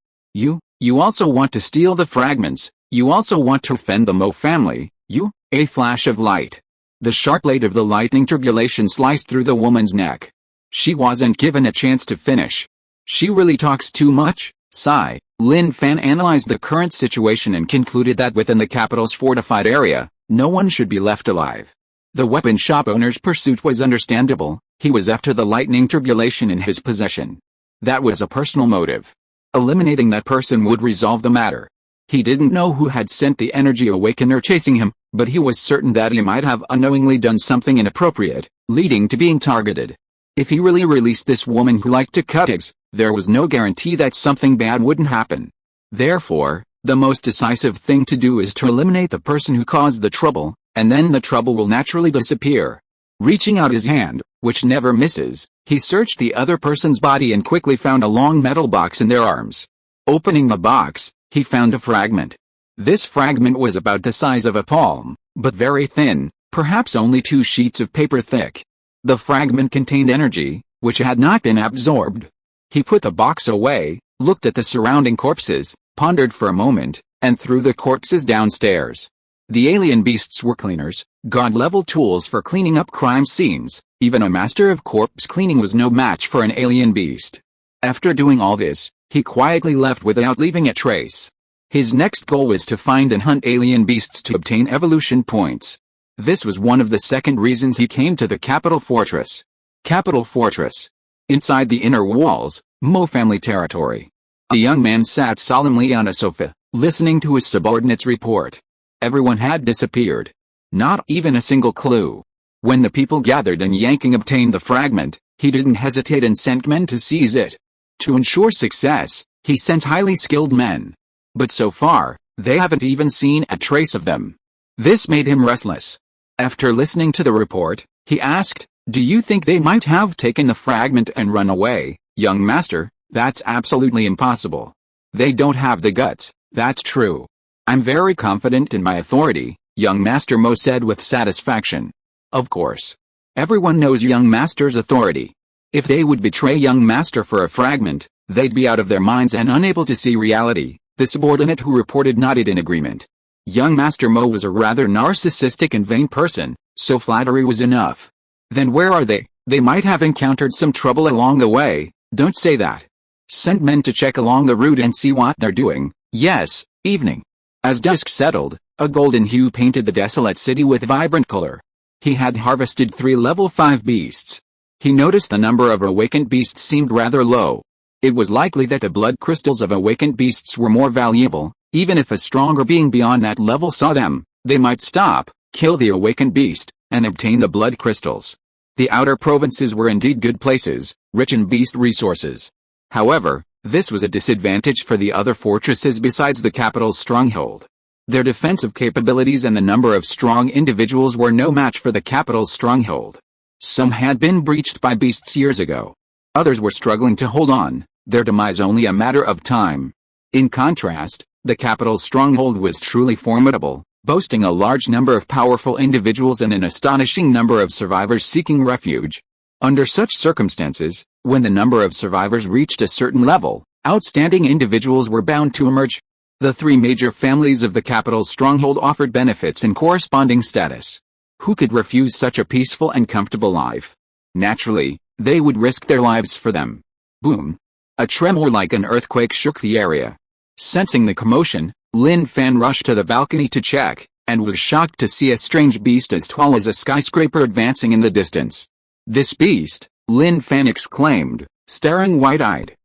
You also want to steal the fragments, you also want to offend the Mo family, you?" A flash of light. The sharp blade of the lightning tribulation sliced through the woman's neck. She wasn't given a chance to finish. "She really talks too much." Sigh. Lin Fan analyzed the current situation and concluded that within the capital's fortified area, no one should be left alive. The weapon shop owner's pursuit was understandable. He was after the lightning tribulation in his possession. That was a personal motive. Eliminating that person would resolve the matter. He didn't know who had sent the energy awakener chasing him, but he was certain that he might have unknowingly done something inappropriate, leading to being targeted. If he really released this woman who liked to cut eggs, there was no guarantee that something bad wouldn't happen. Therefore, the most decisive thing to do is to eliminate the person who caused the trouble, and then the trouble will naturally disappear. Reaching out his hand, which never misses, he searched the other person's body and quickly found a long metal box in their arms. Opening the box, he found a fragment. This fragment was about the size of a palm, but very thin, perhaps only 2 sheets of paper thick. The fragment contained energy, which had not been absorbed. He put the box away, looked at the surrounding corpses, pondered for a moment, and threw the corpses downstairs. The alien beasts were cleaners, god-level tools for cleaning up crime scenes. Even a master of corpse cleaning was no match for an alien beast. After doing all this, he quietly left without leaving a trace. His next goal was to find and hunt alien beasts to obtain evolution points. This was one of the second reasons he came to the Capital Fortress. Capital Fortress. Inside the inner walls, Mo family territory. A young man sat solemnly on a sofa, listening to his subordinates report. Everyone had disappeared. Not even a single clue. When the people gathered and Yanking obtained the fragment, he didn't hesitate and sent men to seize it. To ensure success, he sent highly skilled men. But so far, they haven't even seen a trace of them. This made him restless. After listening to the report, he asked, "Do you think they might have taken the fragment and run away, young master?" "That's absolutely impossible. They don't have the guts, that's true. I'm very confident in my authority," young master Mo said with satisfaction. Of course. Everyone knows young master's authority. If they would betray young master for a fragment, they'd be out of their minds and unable to see reality. The subordinate who reported nodded in agreement. Young master Mo was a rather narcissistic and vain person, so flattery was enough. Then where are they? They might have encountered some trouble along the way. Don't say that. Send men to check along the route and see what they're doing. Yes, evening. As dusk settled, a golden hue painted the desolate city with vibrant color. He had harvested 3 level 5 beasts. He noticed the number of awakened beasts seemed rather low. It was likely that the blood crystals of awakened beasts were more valuable. Even if a stronger being beyond that level saw them, they might stop, kill the awakened beast, and obtain the blood crystals. The outer provinces were indeed good places, rich in beast resources. However, this was a disadvantage for the other fortresses besides the capital's stronghold. Their defensive capabilities and the number of strong individuals were no match for the capital's stronghold. Some had been breached by beasts years ago. Others were struggling to hold on, their demise only a matter of time. In contrast, the capital's stronghold was truly formidable, boasting a large number of powerful individuals and an astonishing number of survivors seeking refuge. Under such circumstances, when the number of survivors reached a certain level, outstanding individuals were bound to emerge. The 3 major families of the capital's stronghold offered benefits and corresponding status. Who could refuse such a peaceful and comfortable life? Naturally, they would risk their lives for them. Boom! A tremor like an earthquake shook the area. Sensing the commotion, Lin Fan rushed to the balcony to check, and was shocked to see a strange beast as tall as a skyscraper advancing in the distance. "This beast," Lin Fan exclaimed, staring wide-eyed.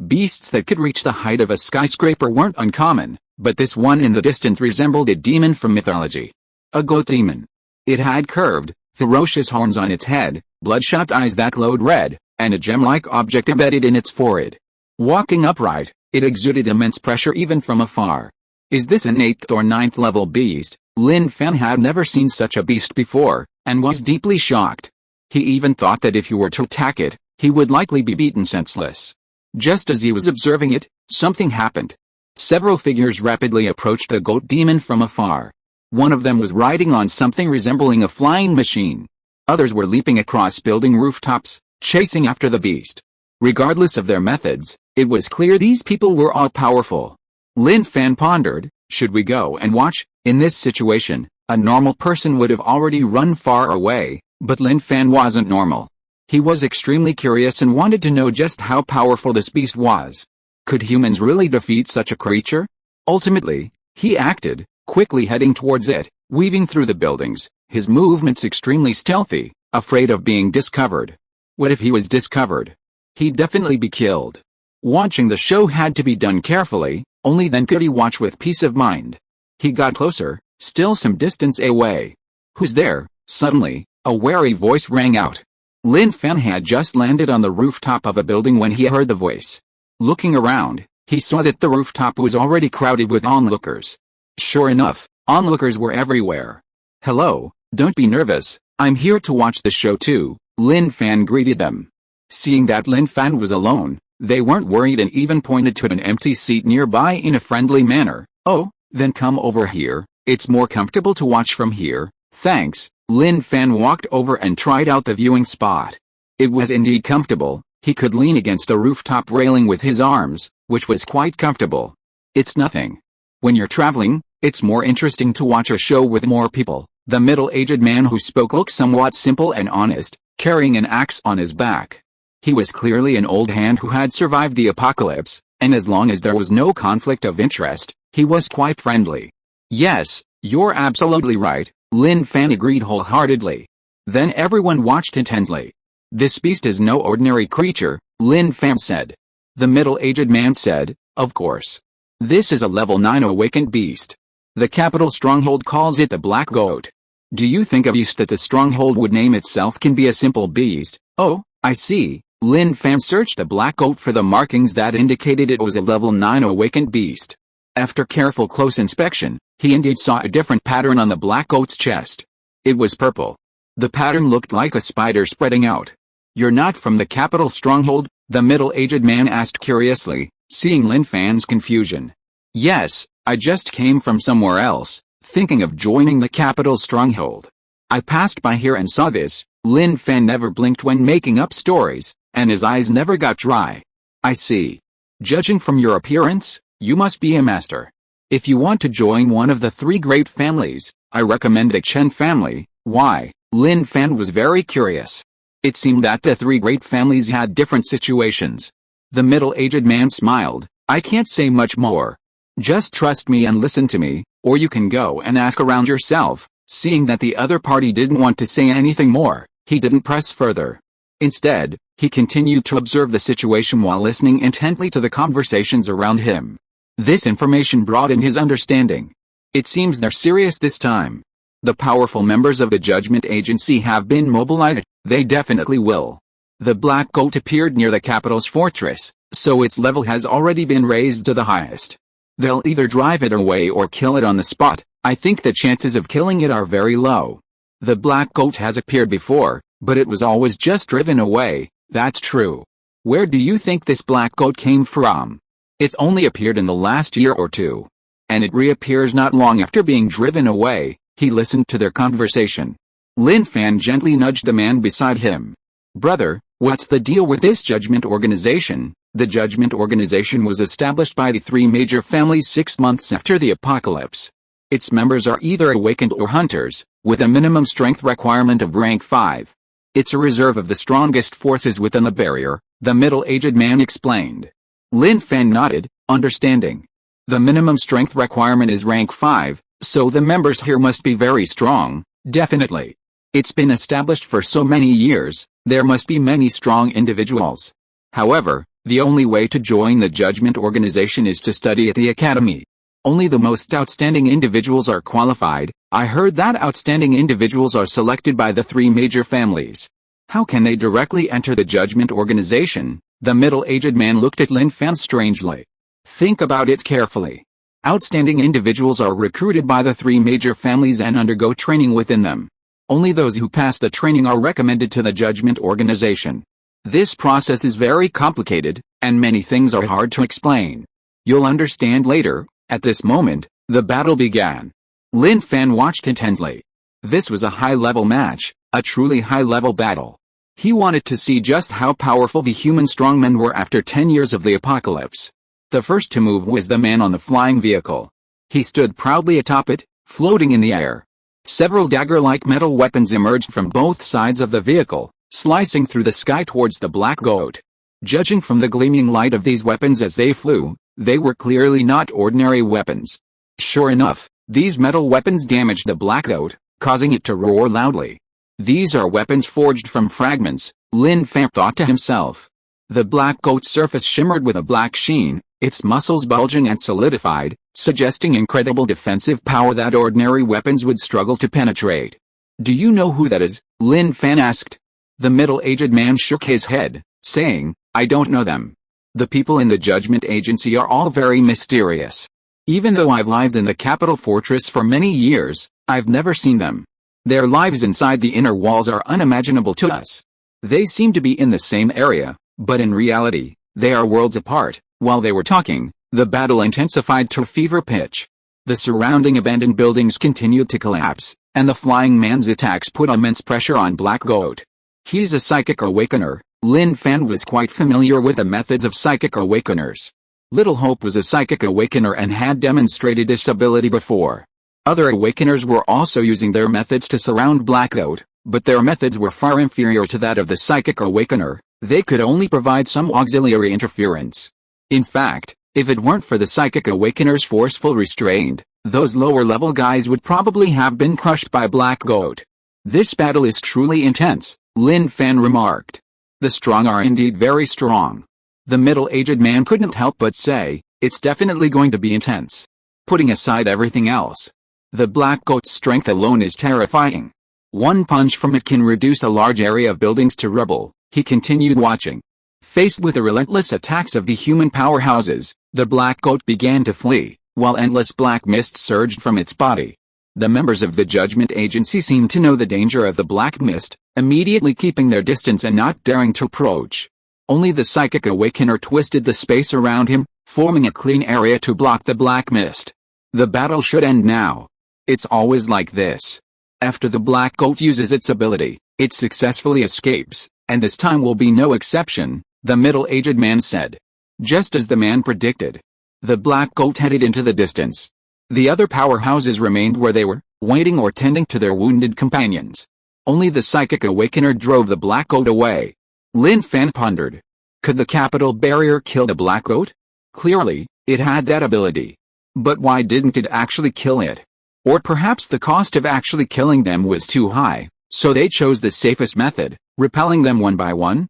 Beasts that could reach the height of a skyscraper weren't uncommon, but this one in the distance resembled a demon from mythology. A goat demon. It had curved, ferocious horns on its head, bloodshot eyes that glowed red, and a gem-like object embedded in its forehead. Walking upright, it exuded immense pressure even from afar. Is this an 8th or 9th level beast? Lin Fan had never seen such a beast before, and was deeply shocked. He even thought that if he were to attack it, he would likely be beaten senseless. Just as he was observing it, something happened. Several figures rapidly approached the goat demon from afar. One of them was riding on something resembling a flying machine. Others were leaping across building rooftops, chasing after the beast. Regardless of their methods, it was clear these people were all powerful. Lin Fan pondered, should we go and watch? In this situation, a normal person would have already run far away, but Lin Fan wasn't normal. He was extremely curious and wanted to know just how powerful this beast was. Could humans really defeat such a creature? Ultimately, he acted, quickly heading towards it, weaving through the buildings, his movements extremely stealthy, afraid of being discovered. What if he was discovered? He'd definitely be killed. Watching the show had to be done carefully, only then could he watch with peace of mind. He got closer, still some distance away. Who's there? Suddenly, a wary voice rang out. Lin Fan had just landed on the rooftop of a building when he heard the voice. Looking around, he saw that the rooftop was already crowded with onlookers. Sure enough, onlookers were everywhere. Hello, don't be nervous, I'm here to watch the show too, Lin Fan greeted them. Seeing that Lin Fan was alone, they weren't worried and even pointed to an empty seat nearby in a friendly manner. Oh, then come over here, it's more comfortable to watch from here, thanks. Lin Fan walked over and tried out the viewing spot. It was indeed comfortable, he could lean against a rooftop railing with his arms, which was quite comfortable. It's nothing. When you're traveling, it's more interesting to watch a show with more people. The middle-aged man who spoke looked somewhat simple and honest, carrying an axe on his back. He was clearly an old hand who had survived the apocalypse, and as long as there was no conflict of interest, he was quite friendly. Yes, you're absolutely right, Lin Fan agreed wholeheartedly. Then everyone watched intently. This beast is no ordinary creature, Lin Fan said. The middle-aged man said, of course. This is a level 9 awakened beast. The capital stronghold calls it the Black Goat. Do you think a beast that the stronghold would name itself can be a simple beast? Oh, I see. Lin Fan searched the Black Goat for the markings that indicated it was a level 9 awakened beast. After careful close inspection, he indeed saw a different pattern on the Black Goat's chest. It was purple. The pattern looked like a spider spreading out. You're not from the capital stronghold? The middle-aged man asked curiously, seeing Lin Fan's confusion. Yes, I just came from somewhere else, thinking of joining the capital stronghold. I passed by here and saw this. Lin Fan never blinked when making up stories, and his eyes never got dry. I see. Judging from your appearance, you must be a master. If you want to join one of the 3 great families, I recommend the Chen family. Why? Lin Fan was very curious. It seemed that the 3 great families had different situations. The middle-aged man smiled. I can't say much more. Just trust me and listen to me, or you can go and ask around yourself. Seeing that the other party didn't want to say anything more, he didn't press further. Instead, he continued to observe the situation while listening intently to the conversations around him. This information broadened his understanding. It seems they're serious this time. The powerful members of the Judgment Agency have been mobilized. They definitely will. The Black Goat appeared near the capital's fortress, so its level has already been raised to the highest. They'll either drive it away or kill it on the spot. I think the chances of killing it are very low. The Black Goat has appeared before, but it was always just driven away. That's true. Where do you think this Black Goat came from? It's only appeared in the last year or 2. And it reappears not long after being driven away. He listened to their conversation. Lin Fan gently nudged the man beside him. Brother, what's the deal with this Judgment Organization? The Judgment Organization was established by the 3 major families 6 months after the apocalypse. Its members are either awakened or hunters, with a minimum strength requirement of rank 5. It's a reserve of the strongest forces within the barrier, the middle-aged man explained. Lin Fan nodded, understanding. The minimum strength requirement is rank 5, so the members here must be very strong, definitely. It's been established for so many years, there must be many strong individuals. However, the only way to join the Judgment Organization is to study at the Academy. Only the most outstanding individuals are qualified. I heard that outstanding individuals are selected by the 3 major families. How can they directly enter the Judgment Organization? The middle-aged man looked at Lin Fan strangely. Think about it carefully. Outstanding individuals are recruited by the three major families and undergo training within them. Only those who pass the training are recommended to the judgment organization. This process is very complicated, and many things are hard to explain. You'll understand later. At this moment, the battle began. Lin Fan watched intently. This was a high-level match, a truly high-level battle. He wanted to see just how powerful the human strongmen were after 10 years of the apocalypse. The first to move was the man on the flying vehicle. He stood proudly atop it, floating in the air. Several dagger-like metal weapons emerged from both sides of the vehicle, slicing through the sky towards the black goat. Judging from the gleaming light of these weapons as they flew, they were clearly not ordinary weapons. Sure enough, these metal weapons damaged the black goat, causing it to roar loudly. These are weapons forged from fragments, Lin Fan thought to himself. The black goat's surface shimmered with a black sheen, its muscles bulging and solidified, suggesting incredible defensive power that ordinary weapons would struggle to penetrate. Do you know who that is? Lin Fan asked. The middle-aged man shook his head, saying, I don't know them. The people in the judgment agency are all very mysterious. Even though I've lived in the capital fortress for many years, I've never seen them. Their lives inside the inner walls are unimaginable to us. They seem to be in the same area, but in reality, they are worlds apart. While they were talking, the battle intensified to fever pitch. The surrounding abandoned buildings continued to collapse, and the flying man's attacks put immense pressure on Black Goat. He's a psychic awakener. Lin Fan was quite familiar with the methods of psychic awakeners. Little Hope was a psychic awakener and had demonstrated this ability before. Other awakeners were also using their methods to surround Black Goat, but their methods were far inferior to that of the psychic awakener. They could only provide some auxiliary interference. In fact, if it weren't for the psychic awakener's forceful restraint, those lower-level guys would probably have been crushed by Black Goat. This battle is truly intense, Lin Fan remarked. The strong are indeed very strong. The middle-aged man couldn't help but say, it's definitely going to be intense. Putting aside everything else, the Black Goat's strength alone is terrifying. One punch from it can reduce a large area of buildings to rubble. He continued watching. Faced with the relentless attacks of the human powerhouses, the Black Goat began to flee, while endless black mist surged from its body. The members of the Judgment Agency seemed to know the danger of the black mist, immediately keeping their distance and not daring to approach. Only the Psychic Awakener twisted the space around him, forming a clean area to block the black mist. The battle should end now. It's always like this. After the Black Goat uses its ability, it successfully escapes, and this time will be no exception, the middle-aged man said. Just as the man predicted. The Black Goat headed into the distance. The other powerhouses remained where they were, waiting or tending to their wounded companions. Only the Psychic Awakener drove the Black Goat away. Lin Fan pondered. Could the capital barrier kill the Black Goat? Clearly, it had that ability. But why didn't it actually kill it? Or perhaps the cost of actually killing them was too high, so they chose the safest method, repelling them one by one?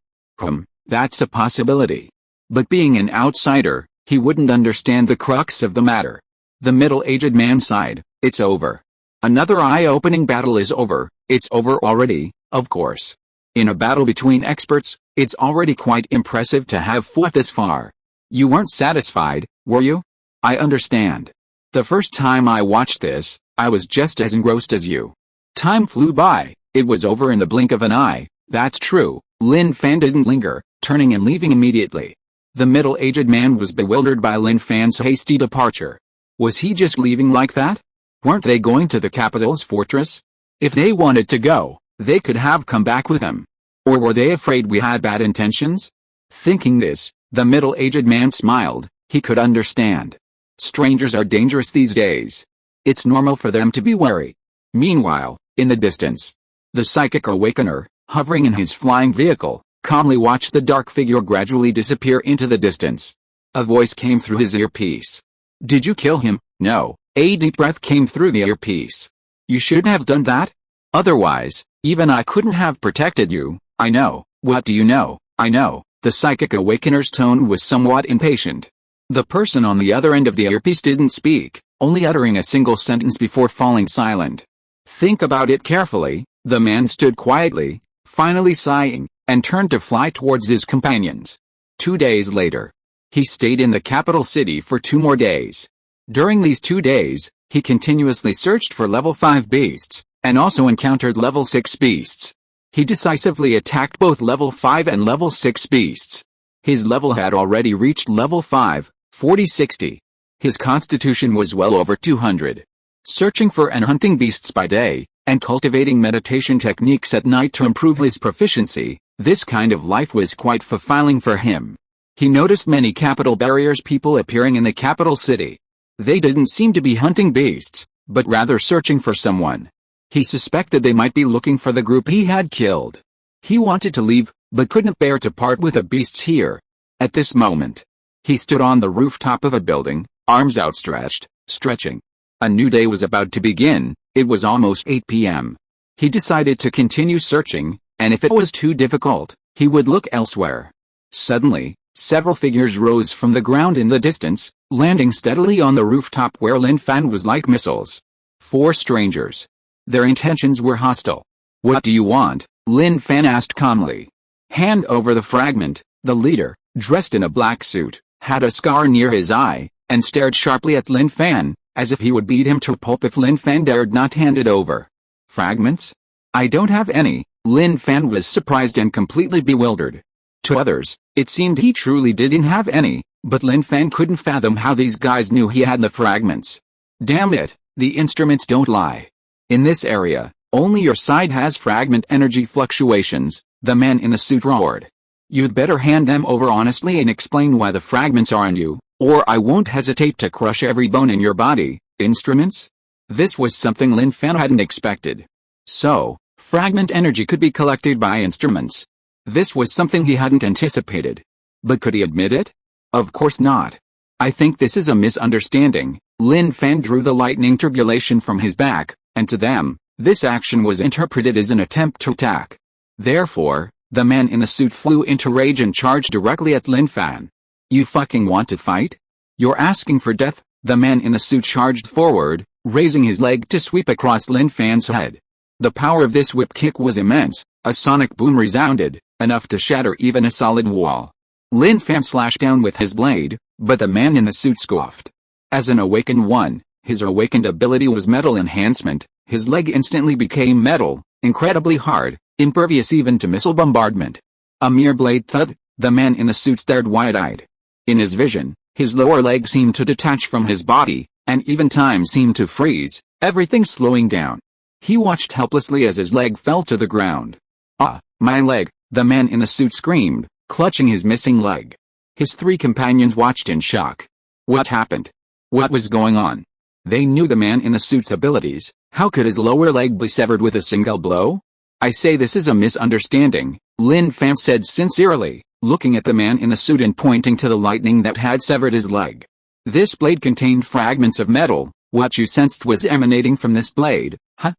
That's a possibility. But being an outsider, he wouldn't understand the crux of the matter. The middle-aged man sighed. It's over. Another eye-opening battle is over. It's over already, of course. In a battle between experts, it's already quite impressive to have fought this far. You weren't satisfied, were you? I understand. The first time I watched this, I was just as engrossed as you. Time flew by. It was over in the blink of an eye. That's true. Lin Fan didn't linger, turning and leaving immediately. The middle-aged man was bewildered by Lin Fan's hasty departure. Was he just leaving like that? Weren't they going to the capital's fortress? If they wanted to go, they could have come back with him. Or were they afraid we had bad intentions? Thinking this, the middle-aged man smiled. He could understand. Strangers are dangerous these days. It's normal for them to be wary. Meanwhile, in the distance, the Psychic Awakener, hovering in his flying vehicle, calmly watched the dark figure gradually disappear into the distance. A voice came through his earpiece. Did you kill him? No. A deep breath came through the earpiece. You shouldn't have done that. Otherwise, even I couldn't have protected you. I know. What do you know? I know. The Psychic Awakener's tone was somewhat impatient. The person on the other end of the earpiece didn't speak, only uttering a single sentence before falling silent. Think about it carefully. The man stood quietly, finally sighing, and turned to fly towards his companions. 2 days later. He stayed in the capital city for 2 more days. During these 2 days, he continuously searched for level 5 beasts, and also encountered level 6 beasts. He decisively attacked both level 5 and level 6 beasts. His level had already reached level 5, 40-60. His constitution was well over 200. Searching for and hunting beasts by day, and cultivating meditation techniques at night to improve his proficiency, this kind of life was quite fulfilling for him. He noticed many capital barriers people appearing in the capital city. They didn't seem to be hunting beasts, but rather searching for someone. He suspected they might be looking for the group he had killed. He wanted to leave, but couldn't bear to part with the beasts here. At this moment, he stood on the rooftop of a building, arms outstretched, stretching. A new day was about to begin. It was almost 8 p.m. He decided to continue searching, and if it was too difficult, he would look elsewhere. Suddenly, several figures rose from the ground in the distance, landing steadily on the rooftop where Lin Fan was like missiles. 4 strangers. Their intentions were hostile. "What do you want?" Lin Fan asked calmly. "Hand over the fragment." The leader, dressed in a black suit, had a scar near his eye, and stared sharply at Lin Fan, as if he would beat him to a pulp if Lin Fan dared not hand it over. "Fragments? I don't have any." Lin Fan was surprised and completely bewildered. To others, it seemed he truly didn't have any, but Lin Fan couldn't fathom how these guys knew he had the fragments. "Damn it, the instruments don't lie. In this area, only your side has fragment energy fluctuations," the man in the suit roared. "You'd better hand them over honestly and explain why the fragments are on you, or I won't hesitate to crush every bone in your body." Instruments? This was something Lin Fan hadn't expected. So, fragment energy could be collected by instruments. This was something he hadn't anticipated. But could he admit it? Of course not. "I think this is a misunderstanding." Lin Fan drew the lightning turbulation from his back, and to them, this action was interpreted as an attempt to attack. Therefore, the man in the suit flew into rage and charged directly at Lin Fan. "You fucking want to fight? You're asking for death?" The man in the suit charged forward, raising his leg to sweep across Lin Fan's head. The power of this whip kick was immense. A sonic boom resounded, enough to shatter even a solid wall. Lin Fan slashed down with his blade, but the man in the suit scoffed. As an awakened one, his awakened ability was metal enhancement. His leg instantly became metal, incredibly hard, impervious even to missile bombardment. A mere blade thud. The man in the suit stared wide-eyed. In his vision, his lower leg seemed to detach from his body, and even time seemed to freeze, everything slowing down. He watched helplessly as his leg fell to the ground. "Ah, my leg!" the man in the suit screamed, clutching his missing leg. His 3 companions watched in shock. What happened? What was going on? They knew the man in the suit's abilities. How could his lower leg be severed with a single blow? "I say this is a misunderstanding," Lin Fan said sincerely, looking at the man in the suit and pointing to the lightning that had severed his leg. "This blade contained fragments of metal. What you sensed was emanating from this blade." Huh?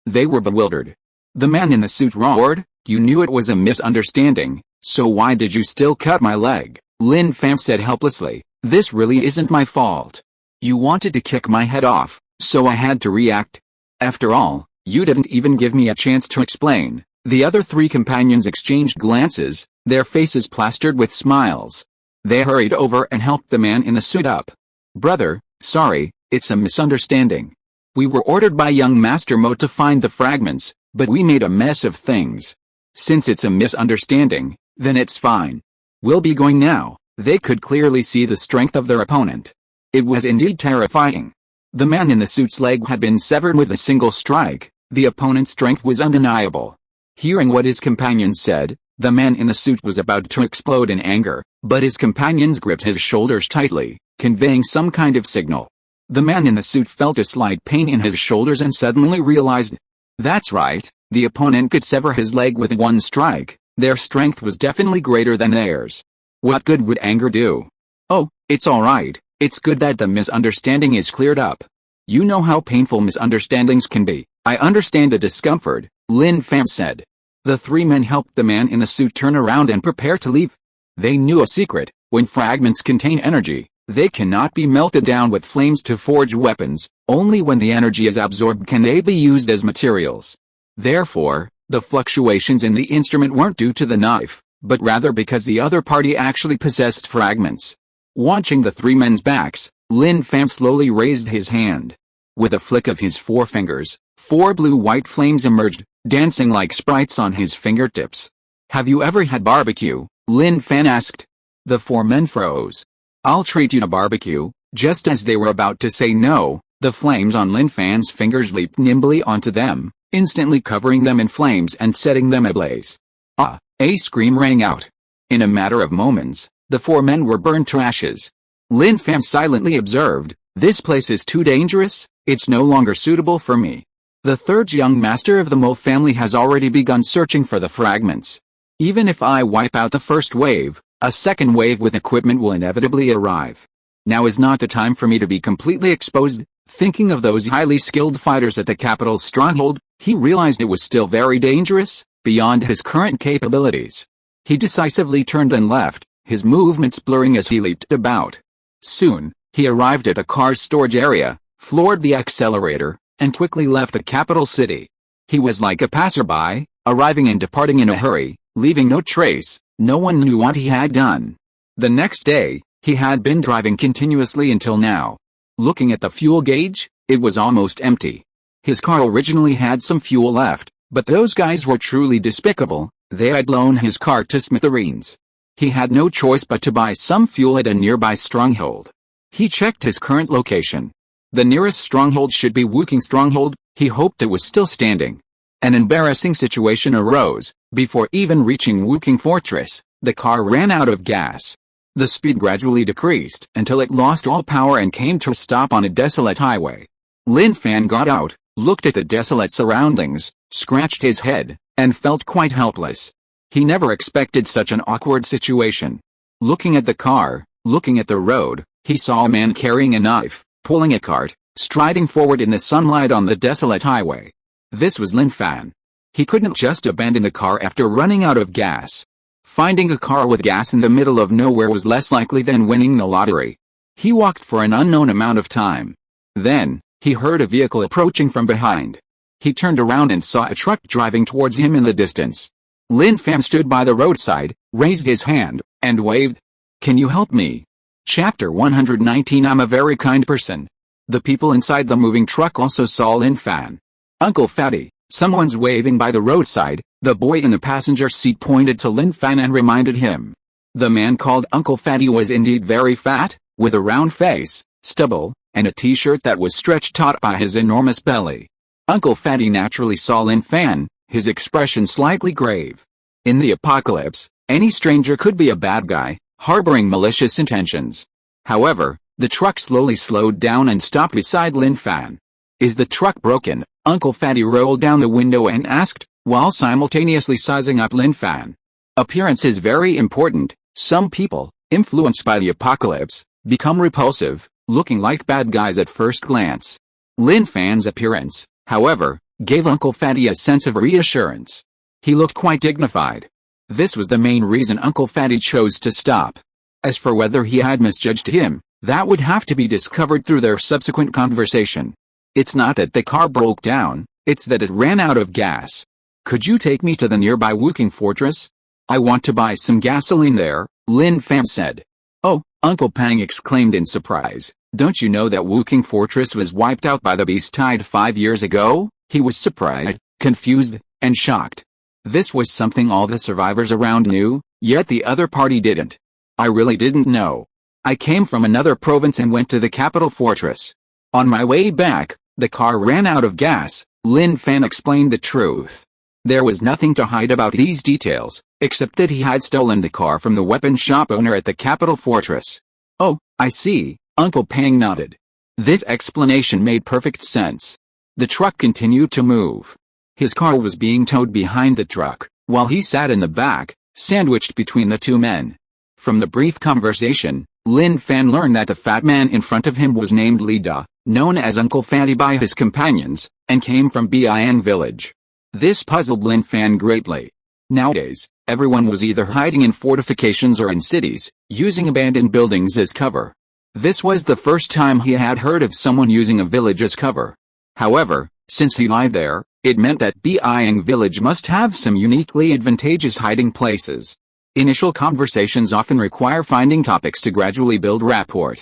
They were bewildered. The man in the suit roared, "You knew it was a misunderstanding, so why did you still cut my leg?" Lin Fan said helplessly, "This really isn't my fault. You wanted to kick my head off, so I had to react. After all, you didn't even give me a chance to explain." The other 3 companions exchanged glances, their faces plastered with smiles. They hurried over and helped the man in the suit up. "Brother, sorry, it's a misunderstanding. We were ordered by young Master Mo to find the fragments, but we made a mess of things. Since it's a misunderstanding, then it's fine. We'll be going now." They could clearly see the strength of their opponent. It was indeed terrifying. The man in the suit's leg had been severed with a single strike. The opponent's strength was undeniable. Hearing what his companions said, the man in the suit was about to explode in anger, but his companions gripped his shoulders tightly, conveying some kind of signal. The man in the suit felt a slight pain in his shoulders and suddenly realized, that's right, the opponent could sever his leg with one strike. Their strength was definitely greater than theirs. What good would anger do? "Oh, it's alright, it's good that the misunderstanding is cleared up. You know how painful misunderstandings can be. I understand the discomfort," Lin Fan said. The 3 men helped the man in the suit turn around and prepare to leave. They knew a secret: when fragments contain energy, they cannot be melted down with flames to forge weapons. Only when the energy is absorbed can they be used as materials. Therefore, the fluctuations in the instrument weren't due to the knife, but rather because the other party actually possessed fragments. Watching the 3 men's backs, Lin Fan slowly raised his hand. With a flick of his forefingers, 4 blue-white flames emerged, dancing like sprites on his fingertips. "Have you ever had barbecue?" Lin Fan asked. The 4 men froze. "I'll treat you to barbecue." Just as they were about to say no, the flames on Lin Fan's fingers leaped nimbly onto them, instantly covering them in flames and setting them ablaze. "Ah!" A scream rang out. In a matter of moments, the 4 men were burned to ashes. Lin Fan silently observed, "This place is too dangerous, it's no longer suitable for me." The 3rd young master of the Mo family has already begun searching for the fragments. "Even if I wipe out the first wave, a second wave with equipment will inevitably arrive. Now is not the time for me to be completely exposed." Thinking of those highly skilled fighters at the capital's stronghold, he realized it was still very dangerous, beyond his current capabilities. He decisively turned and left, his movements blurring as he leaped about. Soon, he arrived at the car's storage area, floored the accelerator, and quickly left the capital city. He was like a passerby, arriving and departing in a hurry, leaving no trace. No one knew what he had done. The next day, he had been driving continuously until now. Looking at the fuel gauge, it was almost empty. His car originally had some fuel left, but those guys were truly despicable. They had blown his car to smithereens. He had no choice but to buy some fuel at a nearby stronghold. He checked his current location. The nearest stronghold should be Woking Stronghold. He hoped it was still standing. An embarrassing situation arose. Before even reaching Woking Fortress, the car ran out of gas. The speed gradually decreased until it lost all power and came to a stop on a desolate highway. Lin Fan got out, looked at the desolate surroundings, scratched his head, and felt quite helpless. He never expected such an awkward situation. Looking at the car, looking at the road, he saw a man carrying a knife, pulling a cart, striding forward in the sunlight on the desolate highway. This was Lin Fan. He couldn't just abandon the car after running out of gas. Finding a car with gas in the middle of nowhere was less likely than winning the lottery. He walked for an unknown amount of time. Then, he heard a vehicle approaching from behind. He turned around and saw a truck driving towards him in the distance. Lin Fan stood by the roadside, raised his hand, and waved. "Can you help me?" Chapter 119. I'm a very kind person. The people inside the moving truck also saw Lin Fan. "Uncle Fatty, someone's waving by the roadside." The boy in the passenger seat pointed to Lin Fan and reminded him. The man called Uncle Fatty was indeed very fat, with a round face, stubble, and a t-shirt that was stretched taut by his enormous belly. Uncle Fatty naturally saw Lin Fan, his expression slightly grave. In the apocalypse, any stranger could be a bad guy, harboring malicious intentions. However, the truck slowly slowed down and stopped beside Lin Fan. "Is the truck broken?" Uncle Fatty rolled down the window and asked, while simultaneously sizing up Lin Fan. Appearance is very important. Some people, influenced by the apocalypse, become repulsive, looking like bad guys at first glance. Lin Fan's appearance, however, gave Uncle Fatty a sense of reassurance. He looked quite dignified. This was the main reason Uncle Fatty chose to stop. As for whether he had misjudged him, that would have to be discovered through their subsequent conversation. It's not that the car broke down, it's that it ran out of gas. "Could you take me to the nearby Woking Fortress? I want to buy some gasoline there," Lin Fan said. "Oh," Uncle Pang exclaimed in surprise, "don't you know that Woking Fortress was wiped out by the beast tide 5 years ago?" He was surprised, confused, and shocked. This was something all the survivors around knew, yet the other party didn't. "I really didn't know. I came from another province and went to the capital fortress. On my way back, the car ran out of gas," Lin Fan explained the truth. There was nothing to hide about these details, except that he had stolen the car from the weapon shop owner at the capital fortress. "Oh, I see," Uncle Pang nodded. This explanation made perfect sense. The truck continued to move. His car was being towed behind the truck, while he sat in the back, sandwiched between the two men. From the brief conversation, Lin Fan learned that the fat man in front of him was named Lida, known as Uncle Fatty by his companions, and came from Biang village. This puzzled Lin Fan greatly. Nowadays, everyone was either hiding in fortifications or in cities, using abandoned buildings as cover. This was the first time he had heard of someone using a village as cover. However, since he lived there, it meant that Biang village must have some uniquely advantageous hiding places. Initial conversations often require finding topics to gradually build rapport.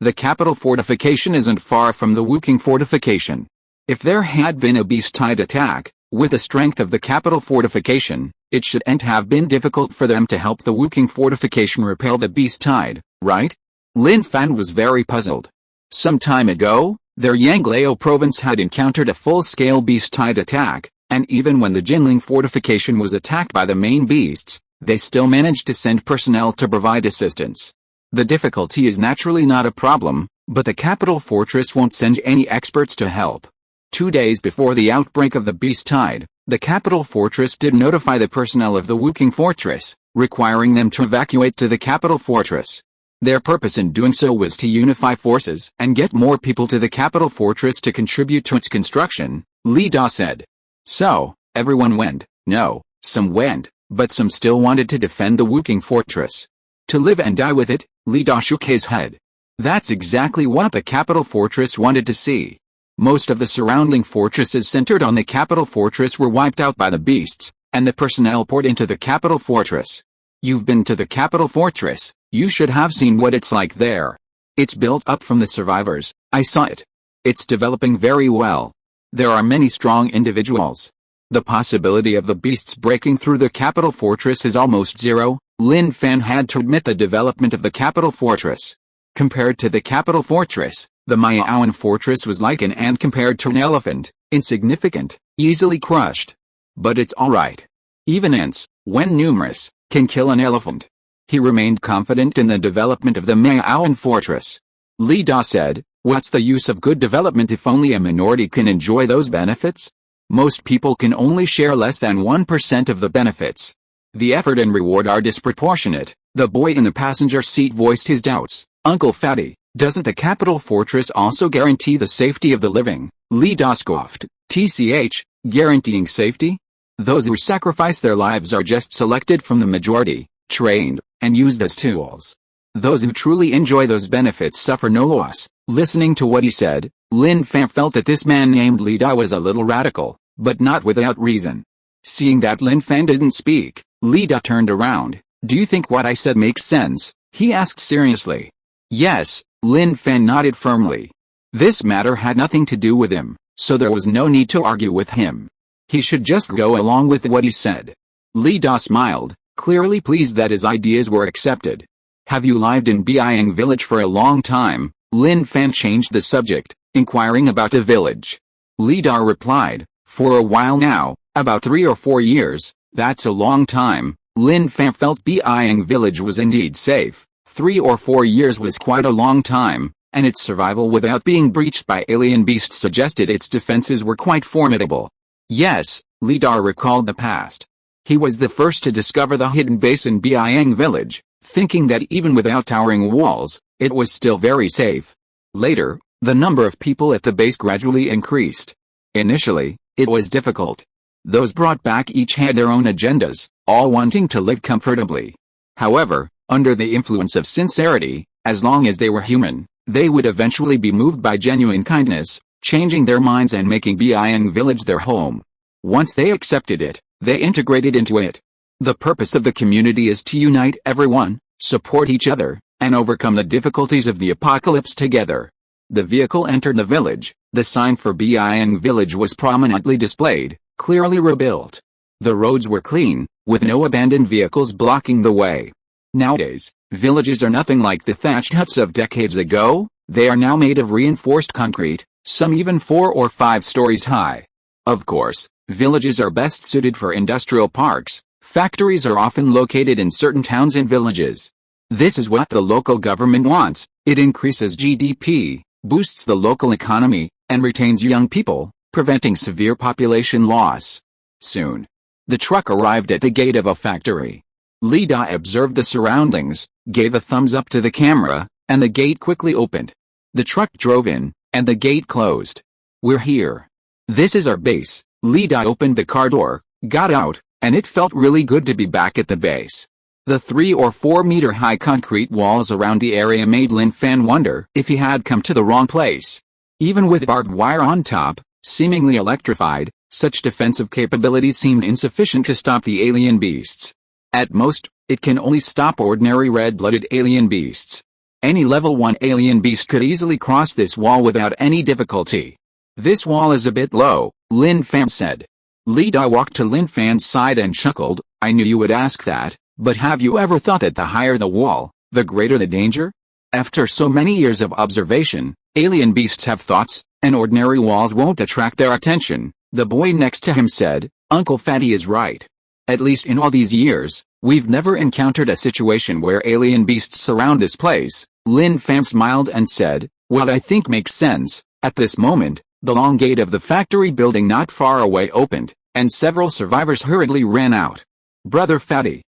The capital fortification isn't far from the Woking fortification. If there had been a beast-tide attack, with the strength of the capital fortification, it shouldn't have been difficult for them to help the Woking fortification repel the beast tide, right? Lin Fan was very puzzled. Some time ago, their Yanglao province had encountered a full-scale beast tide attack, and even when the Jinling fortification was attacked by the main beasts, they still managed to send personnel to provide assistance. The difficulty is naturally not a problem, but the capital fortress won't send any experts to help. 2 days before the outbreak of the beast tide, the capital fortress did notify the personnel of the Woking fortress, requiring them to evacuate to the capital fortress. Their purpose in doing so was to unify forces and get more people to the capital fortress to contribute to its construction, Li Da said. So, everyone went. No, some went, but some still wanted to defend the Woking fortress. To live and die with it, Li Da shook his head. That's exactly what the capital fortress wanted to see. Most of the surrounding fortresses centered on the capital fortress were wiped out by the beasts, and the personnel poured into the capital fortress. You've been to the capital fortress, you should have seen what it's like there. It's built up from the survivors, I saw it. It's developing very well. There are many strong individuals. The possibility of the beasts breaking through the capital fortress is almost zero. Lin Fan had to admit the development of the capital fortress. Compared to the capital fortress, the Mayaoan fortress was like an ant compared to an elephant, insignificant, easily crushed. But it's alright. Even ants, when numerous, can kill an elephant. He remained confident in the development of the Mayaoan fortress. Li Da said, what's the use of good development if only a minority can enjoy those benefits? Most people can only share less than 1% of the benefits. The effort and reward are disproportionate. The boy in the passenger seat voiced his doubts. Uncle Fatty, doesn't the capital fortress also guarantee the safety of the living? Li Da scoffed. TCH, guaranteeing safety? Those who sacrifice their lives are just selected from the majority, trained, and used as tools. Those who truly enjoy those benefits suffer no loss. Listening to what he said, Lin Fan felt that this man named Li Da was a little radical, but not without reason. Seeing that Lin Fan didn't speak, Li Da turned around. Do you think what I said makes sense? He asked seriously. Yes, Lin Fan nodded firmly. This matter had nothing to do with him, so there was no need to argue with him. He should just go along with what he said. Li Da smiled, clearly pleased that his ideas were accepted. Have you lived in Beiyang village for a long time? Lin Fan changed the subject, inquiring about the village. Li Da replied, for a while now, about 3 or 4 years, that's a long time. Lin Fan felt Beiyang village was indeed safe. 3 or 4 years was quite a long time, and its survival without being breached by alien beasts suggested its defenses were quite formidable. Yes, Li Da recalled the past. He was the first to discover the hidden base in Beiyang village, thinking that even without towering walls, it was still very safe. Later, the number of people at the base gradually increased. Initially, it was difficult. Those brought back each had their own agendas, all wanting to live comfortably. However, under the influence of sincerity, as long as they were human, they would eventually be moved by genuine kindness, changing their minds and making Beiyang village their home. Once they accepted it, they integrated into it. The purpose of the community is to unite everyone, support each other, and overcome the difficulties of the apocalypse together. The vehicle entered the village. The sign for Beiyang village was prominently displayed, clearly rebuilt. The roads were clean, with no abandoned vehicles blocking the way. Nowadays, villages are nothing like the thatched huts of decades ago. They are now made of reinforced concrete, some even 4 or 5 stories high. Of course, villages are best suited for industrial parks. Factories are often located in certain towns and villages. This is what the local government wants. It increases GDP, boosts the local economy, and retains young people, preventing severe population loss. Soon, the truck arrived at the gate of a factory. Li Da observed the surroundings, gave a thumbs up to the camera, and the gate quickly opened. The truck drove in, and the gate closed. We're here. This is our base. Li Da opened the car door, got out, and it felt really good to be back at the base. The 3 or 4 meter high concrete walls around the area made Lin Fan wonder if he had come to the wrong place. Even with barbed wire on top, seemingly electrified, such defensive capabilities seemed insufficient to stop the alien beasts. At most, it can only stop ordinary red-blooded alien beasts. Any level 1 alien beast could easily cross this wall without any difficulty. This wall is a bit low, Lin Fan said. Lida walked to Lin Fan's side and chuckled. I knew you would ask that, but have you ever thought that the higher the wall, the greater the danger? After so many years of observation, alien beasts have thoughts, and ordinary walls won't attract their attention. The boy next to him said, Uncle Fatty is right. At least in all these years, we've never encountered a situation where alien beasts surround this place. Lin Fan smiled and said, what I think makes sense. At this moment, the long gate of the factory building not far away opened, and several survivors hurriedly ran out. Brother Fatty,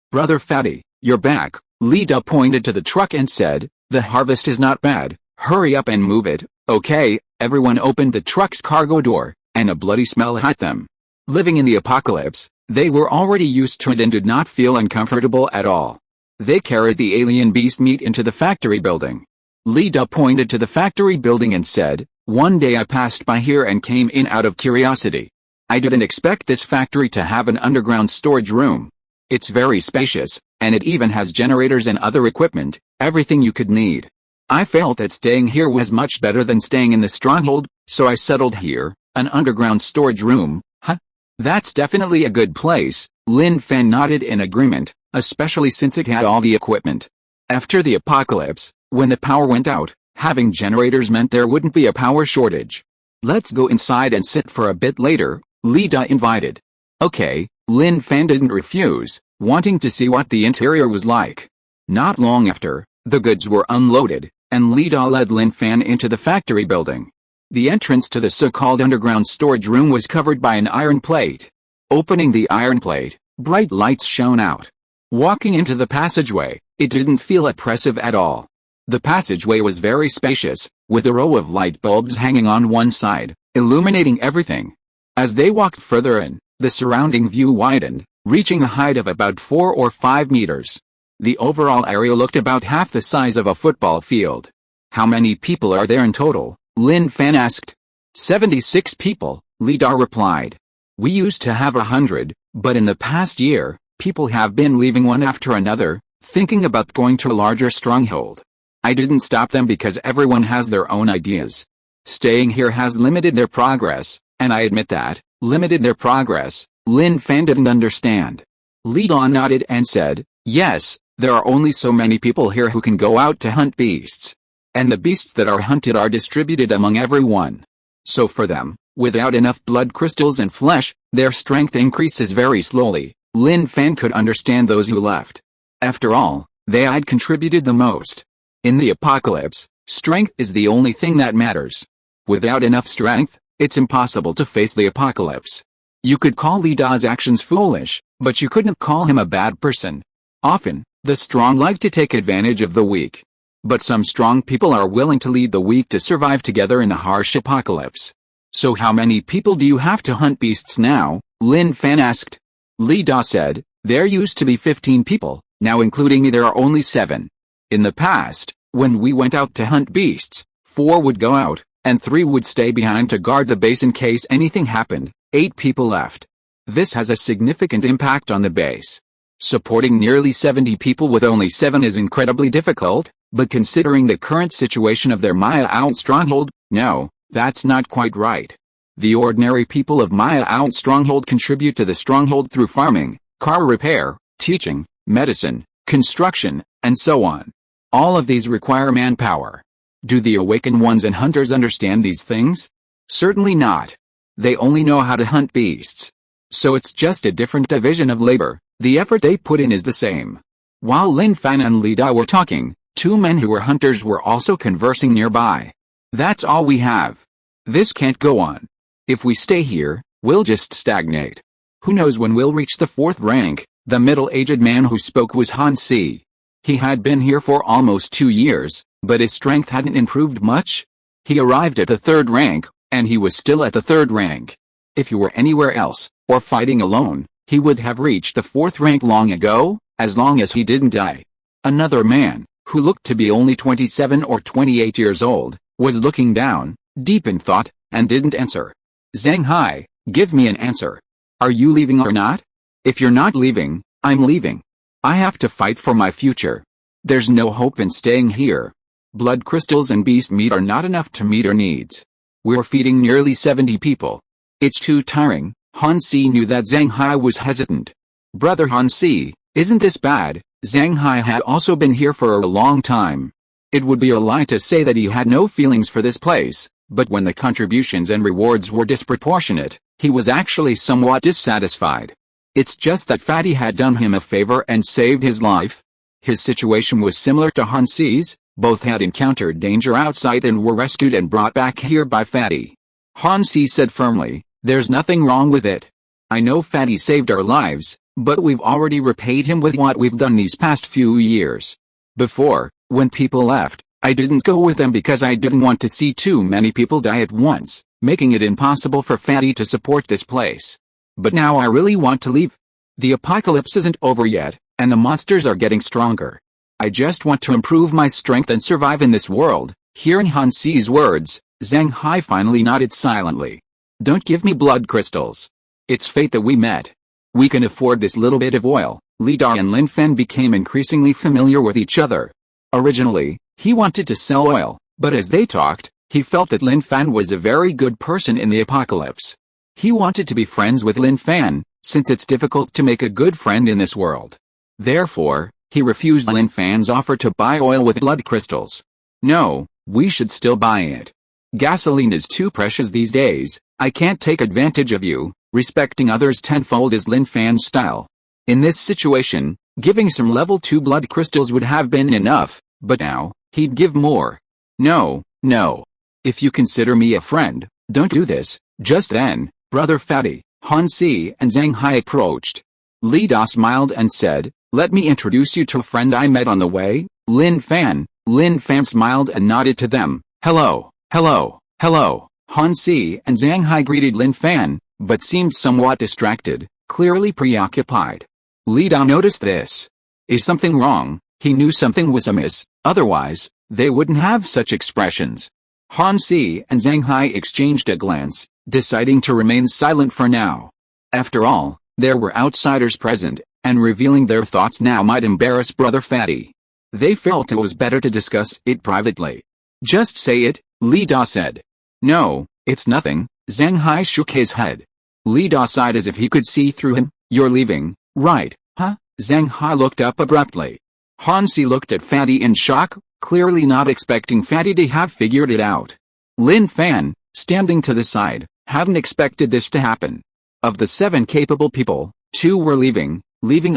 you're back. Lida pointed to the truck and said, the harvest is not bad, hurry up and move it. Okay, everyone opened the truck's cargo door, and a bloody smell hit them. Living in the apocalypse, they were already used to it and did not feel uncomfortable at all. They carried the alien beast meat into the factory building. Lida pointed to the factory building and said, one day I passed by here and came in out of curiosity. I didn't expect this factory to have an underground storage room. It's very spacious, and it even has generators and other equipment, everything you could need. I felt that staying here was much better than staying in the stronghold, so I settled here. An underground storage room, huh? That's definitely a good place. Lin Fan nodded in agreement, especially since it had all the equipment. After the apocalypse, when the power went out, having generators meant there wouldn't be a power shortage. Let's go inside and sit for a bit later, Lida invited. Okay, Lin Fan didn't refuse, wanting to see what the interior was like. Not long after, the goods were unloaded, and Lida led Lin Fan into the factory building. The entrance to the so-called underground storage room was covered by an iron plate. Opening the iron plate, bright lights shone out. Walking into the passageway, it didn't feel oppressive at all. The passageway was very spacious, with a row of light bulbs hanging on one side, illuminating everything. As they walked further in, the surrounding view widened, reaching a height of about 4 or 5 meters. The overall area looked about half the size of a football field. How many people are there in total? Lin Fan asked. 76 people, Lida replied. We used to have 100, but in the past year, people have been leaving one after another, thinking about going to a larger stronghold. I didn't stop them because everyone has their own ideas. Staying here has limited their progress, and I admit that, limited their progress. Lin Fan didn't understand. Lida nodded and said, yes, there are only so many people here who can go out to hunt beasts. And the beasts that are hunted are distributed among everyone. So for them, without enough blood crystals and flesh, their strength increases very slowly. Lin Fan could understand those who left. After all, they had contributed the most. In the apocalypse, strength is the only thing that matters. Without enough strength, it's impossible to face the apocalypse. You could call Lida's actions foolish, but you couldn't call him a bad person. Often, the strong like to take advantage of the weak. But some strong people are willing to lead the weak to survive together in the harsh apocalypse. So how many people do you have to hunt beasts now? Lin Fan asked. Lida said, there used to be 15 people, now including me there are only 7. In the past, when we went out to hunt beasts, 4 would go out, and 3 would stay behind to guard the base in case anything happened. 8 people left. This has a significant impact on the base. Supporting nearly 70 people with only 7 is incredibly difficult, but considering the current situation of their Maya Out stronghold, no, that's not quite right. The ordinary people of Maya Out stronghold contribute to the stronghold through farming, car repair, teaching, medicine, construction, and so on. All of these require manpower. Do the awakened ones and hunters understand these things? Certainly not. They only know how to hunt beasts. So it's just a different division of labor. The effort they put in is the same. While Lin Fan and Lida were talking, 2 men who were hunters were also conversing nearby. That's all we have. This can't go on. If we stay here, we'll just stagnate. Who knows when we'll reach the 4th rank? The middle-aged man who spoke was Han Si. He had been here for almost 2 years, but his strength hadn't improved much. He arrived at the 3rd rank, and he was still at the 3rd rank. If he were anywhere else, or fighting alone, he would have reached the 4th rank long ago, as long as he didn't die. Another man, who looked to be only 27 or 28 years old, was looking down, deep in thought, and didn't answer. Zhang Hai, give me an answer. Are you leaving or not? If you're not leaving, I'm leaving. I have to fight for my future. There's no hope in staying here. Blood crystals and beast meat are not enough to meet our needs. We're feeding nearly 70 people. It's too tiring." Han Si knew that Zhang Hai was hesitant. "Brother Han Si, isn't this bad?" Zhang Hai had also been here for a long time. It would be a lie to say that he had no feelings for this place, but when the contributions and rewards were disproportionate, he was actually somewhat dissatisfied. It's just that Fatty had done him a favor and saved his life. His situation was similar to Han Si's. Both had encountered danger outside and were rescued and brought back here by Fatty. Han Si said firmly, "There's nothing wrong with it. I know Fatty saved our lives, but we've already repaid him with what we've done these past few years. Before, when people left, I didn't go with them because I didn't want to see too many people die at once, making it impossible for Fatty to support this place. But now I really want to leave. The apocalypse isn't over yet, and the monsters are getting stronger. I just want to improve my strength and survive in this world." Hearing Han Si's words, Zhang Hai finally nodded silently. "Don't give me blood crystals. It's fate that we met. We can afford this little bit of oil." Li Da and Lin Fan became increasingly familiar with each other. Originally, he wanted to sell oil, but as they talked, he felt that Lin Fan was a very good person in the apocalypse. He wanted to be friends with Lin Fan, since it's difficult to make a good friend in this world. Therefore, he refused Lin Fan's offer to buy oil with blood crystals. "No, we should still buy it. Gasoline is too precious these days. I can't take advantage of you." Respecting others tenfold is Lin Fan's style. In this situation, giving some level 2 blood crystals would have been enough, but now, he'd give more. "No, no. If you consider me a friend, don't do this." Just then, Brother Fatty, Han Si and Zhang Hai approached. Li Da smiled and said, "Let me introduce you to a friend I met on the way, Lin Fan." Lin Fan smiled and nodded to them. "Hello, hello, hello." Han Si and Zhang Hai greeted Lin Fan, but seemed somewhat distracted, clearly preoccupied. Li Da noticed this. Is something wrong? He knew something was amiss, otherwise, they wouldn't have such expressions. Han Si and Zhang Hai exchanged a glance, deciding to remain silent for now. After all, there were outsiders present, and revealing their thoughts now might embarrass Brother Fatty. They felt it was better to discuss it privately. "Just say it," Li Da said. "No, it's nothing." Zhang Hai shook his head. Li Da sighed as if he could see through him. "You're leaving, right, huh?" Zhang Hai looked up abruptly. Han Si looked at Fatty in shock, clearly not expecting Fatty to have figured it out. Lin Fan, standing to the side, hadn't expected this to happen. Of the 7 capable people, 2 were leaving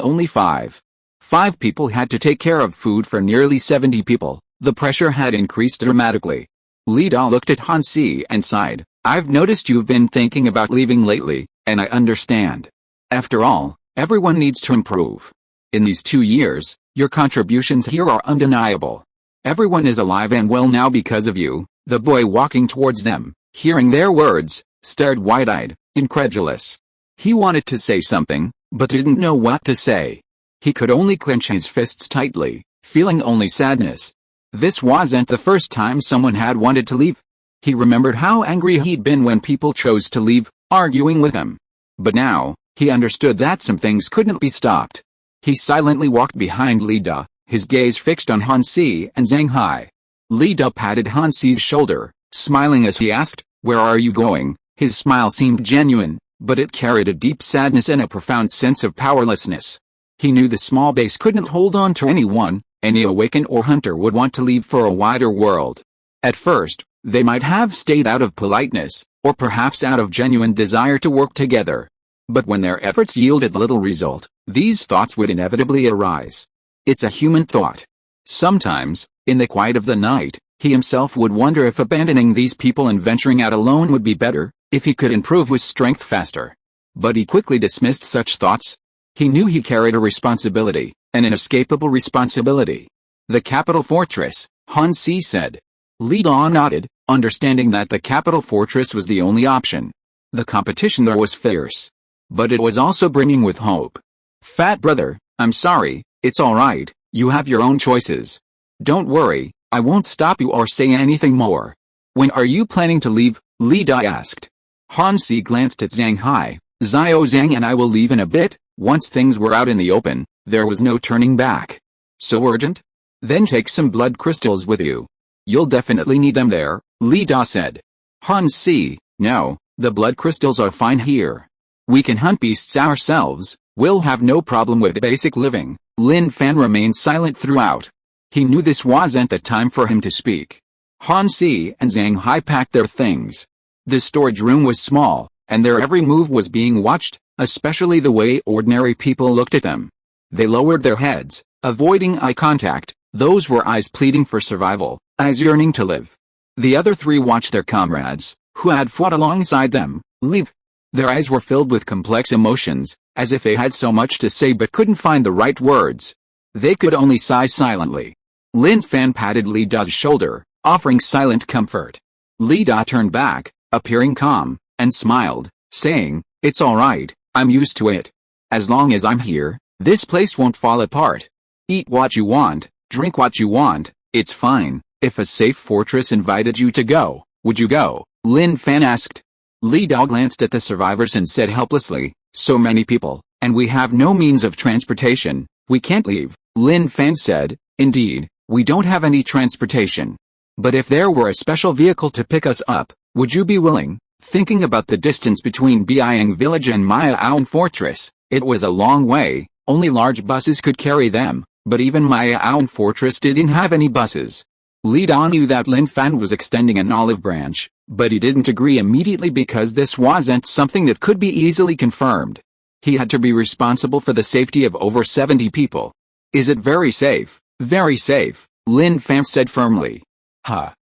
only 5. 5 people had to take care of food for nearly 70 people. The pressure had increased dramatically. Li Da looked at Han Si and sighed. "I've noticed you've been thinking about leaving lately, and I understand. After all, everyone needs to improve. In these 2 years, your contributions here are undeniable. Everyone is alive and well now because of you." The boy walking towards them, hearing their words, stared wide-eyed, incredulous. He wanted to say something, but didn't know what to say. He could only clench his fists tightly, feeling only sadness. This wasn't the first time someone had wanted to leave. He remembered how angry he'd been when people chose to leave, arguing with him. But now, he understood that some things couldn't be stopped. He silently walked behind Li Da, his gaze fixed on Han Si and Zhang Hai. Li Da patted Han Si's shoulder, smiling as he asked, "Where are you going?" His smile seemed genuine, but it carried a deep sadness and a profound sense of powerlessness. He knew the small base couldn't hold on to anyone. Any awakened or hunter would want to leave for a wider world. At first, they might have stayed out of politeness, or perhaps out of genuine desire to work together. But when their efforts yielded little result, these thoughts would inevitably arise. It's a human thought. Sometimes, in the quiet of the night, he himself would wonder if abandoning these people and venturing out alone would be better, if he could improve his strength faster. But he quickly dismissed such thoughts. He knew he carried a responsibility, an inescapable responsibility. "The capital fortress," Han Si said. Li Da nodded, understanding that the capital fortress was the only option. The competition there was fierce. But it was also brimming with hope. "Fat brother, I'm sorry, it's alright, you have your own choices. Don't worry, I won't stop you or say anything more." "When are you planning to leave?" Li Da asked. Han Si glanced at Zhang Hai. "Xiao Zhang and I will leave in a bit." Once things were out in the open, there was no turning back. "So urgent? Then take some blood crystals with you." You'll definitely need them there, Li Da said. Han-Si, no, the blood crystals are fine here. We can hunt beasts ourselves, we'll have no problem with basic living. Lin Fan remained silent throughout. He knew this wasn't the time for him to speak. Han-Si and Zhang Hai packed their things. The storage room was small, and their every move was being watched, especially the way ordinary people looked at them. They lowered their heads, avoiding eye contact. Those were eyes pleading for survival, eyes yearning to live. The other three watched their comrades, who had fought alongside them, leave. Their eyes were filled with complex emotions, as if they had so much to say but couldn't find the right words. They could only sigh silently. Lin Fan patted Li Da's shoulder, offering silent comfort. Li Da turned back, appearing calm, and smiled, saying, "It's all right, I'm used to it. As long as I'm here, this place won't fall apart. Eat what you want, drink what you want, it's fine." If a safe fortress invited you to go, would you go? Lin Fan asked. Li Da glanced at the survivors and said helplessly, "So many people, and we have no means of transportation, we can't leave." Lin Fan said, "Indeed, we don't have any transportation. But if there were a special vehicle to pick us up, would you be willing?" Thinking about the distance between Beiyang village and Miaoan fortress, it was a long way, only large buses could carry them, but even Miaoan fortress didn't have any buses. Li Da knew that Lin Fan was extending an olive branch, but he didn't agree immediately because this wasn't something that could be easily confirmed. He had to be responsible for the safety of over 70 people. "Is it very safe?" "Very safe," Lin Fan said firmly.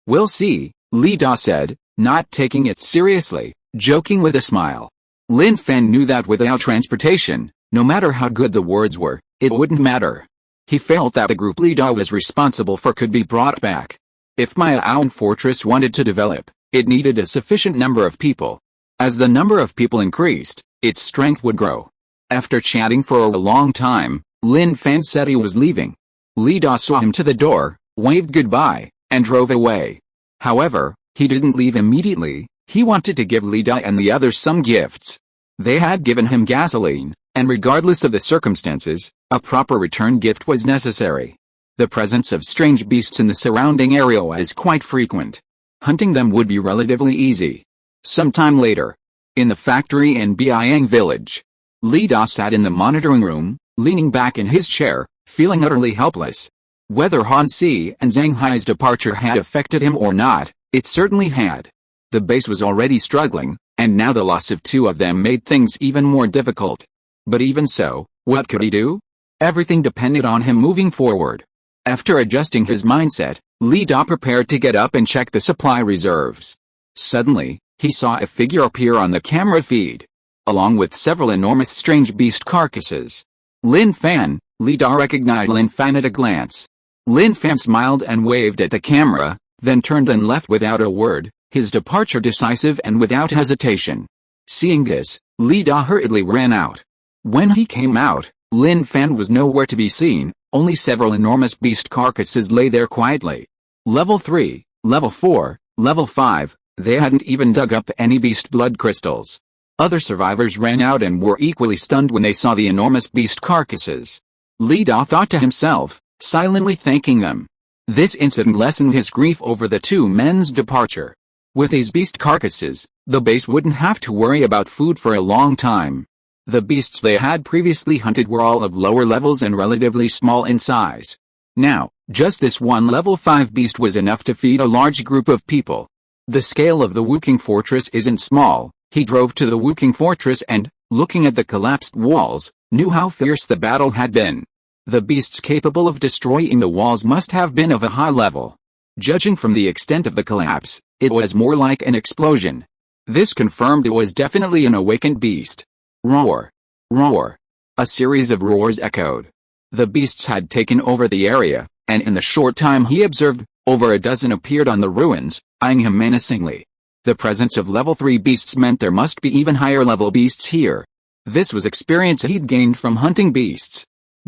We'll see," Li Da said, not taking it seriously, joking with a smile. Lin Fan knew that without transportation, no matter how good the words were, it wouldn't matter. He felt that the group Li Da was responsible for could be brought back. If Miaoan fortress wanted to develop, it needed a sufficient number of people. As the number of people increased, its strength would grow. After chatting for a long time, Lin Fan said he was leaving. Li Da saw him to the door, waved goodbye, and drove away. However, he didn't leave immediately. He wanted to give Li Da and the others some gifts. They had given him gasoline, and regardless of the circumstances, a proper return gift was necessary. The presence of strange beasts in the surrounding area was quite frequent. Hunting them would be relatively easy. Sometime later, in the factory in Beiyang village, Li Da sat in the monitoring room, leaning back in his chair, feeling utterly helpless. Whether Han-Si and Zhang Hai's departure had affected him or not, it certainly had. The base was already struggling, and now the loss of two of them made things even more difficult. But even so, what could he do? Everything depended on him moving forward. After adjusting his mindset, Li Da prepared to get up and check the supply reserves. Suddenly, he saw a figure appear on the camera feed, along with several enormous strange beast carcasses. Lin Fan. Li Da recognized Lin Fan at a glance. Lin Fan smiled and waved at the camera, then turned and left without a word, his departure decisive and without hesitation. Seeing this, Li Da hurriedly ran out. When he came out, Lin Fan was nowhere to be seen, only several enormous beast carcasses lay there quietly. Level 3, Level 4, Level 5, they hadn't even dug up any beast blood crystals. Other survivors ran out and were equally stunned when they saw the enormous beast carcasses. Li Da thought to himself, silently thanking them. This incident lessened his grief over the two men's departure. With these beast carcasses, the base wouldn't have to worry about food for a long time. The beasts they had previously hunted were all of lower levels and relatively small in size. Now, just this one level 5 beast was enough to feed a large group of people. The scale of the Woking fortress isn't small. He drove to the Woking fortress and, looking at the collapsed walls, knew how fierce the battle had been. The beasts capable of destroying the walls must have been of a high level. Judging from the extent of the collapse, it was more like an explosion. This confirmed it was definitely an awakened beast. Roar! Roar! A series of roars echoed. The beasts had taken over the area, and in the short time he observed, over a dozen appeared on the ruins, eyeing him menacingly. The presence of level 3 beasts meant there must be even higher level beasts here. This was experience he'd gained from hunting beasts.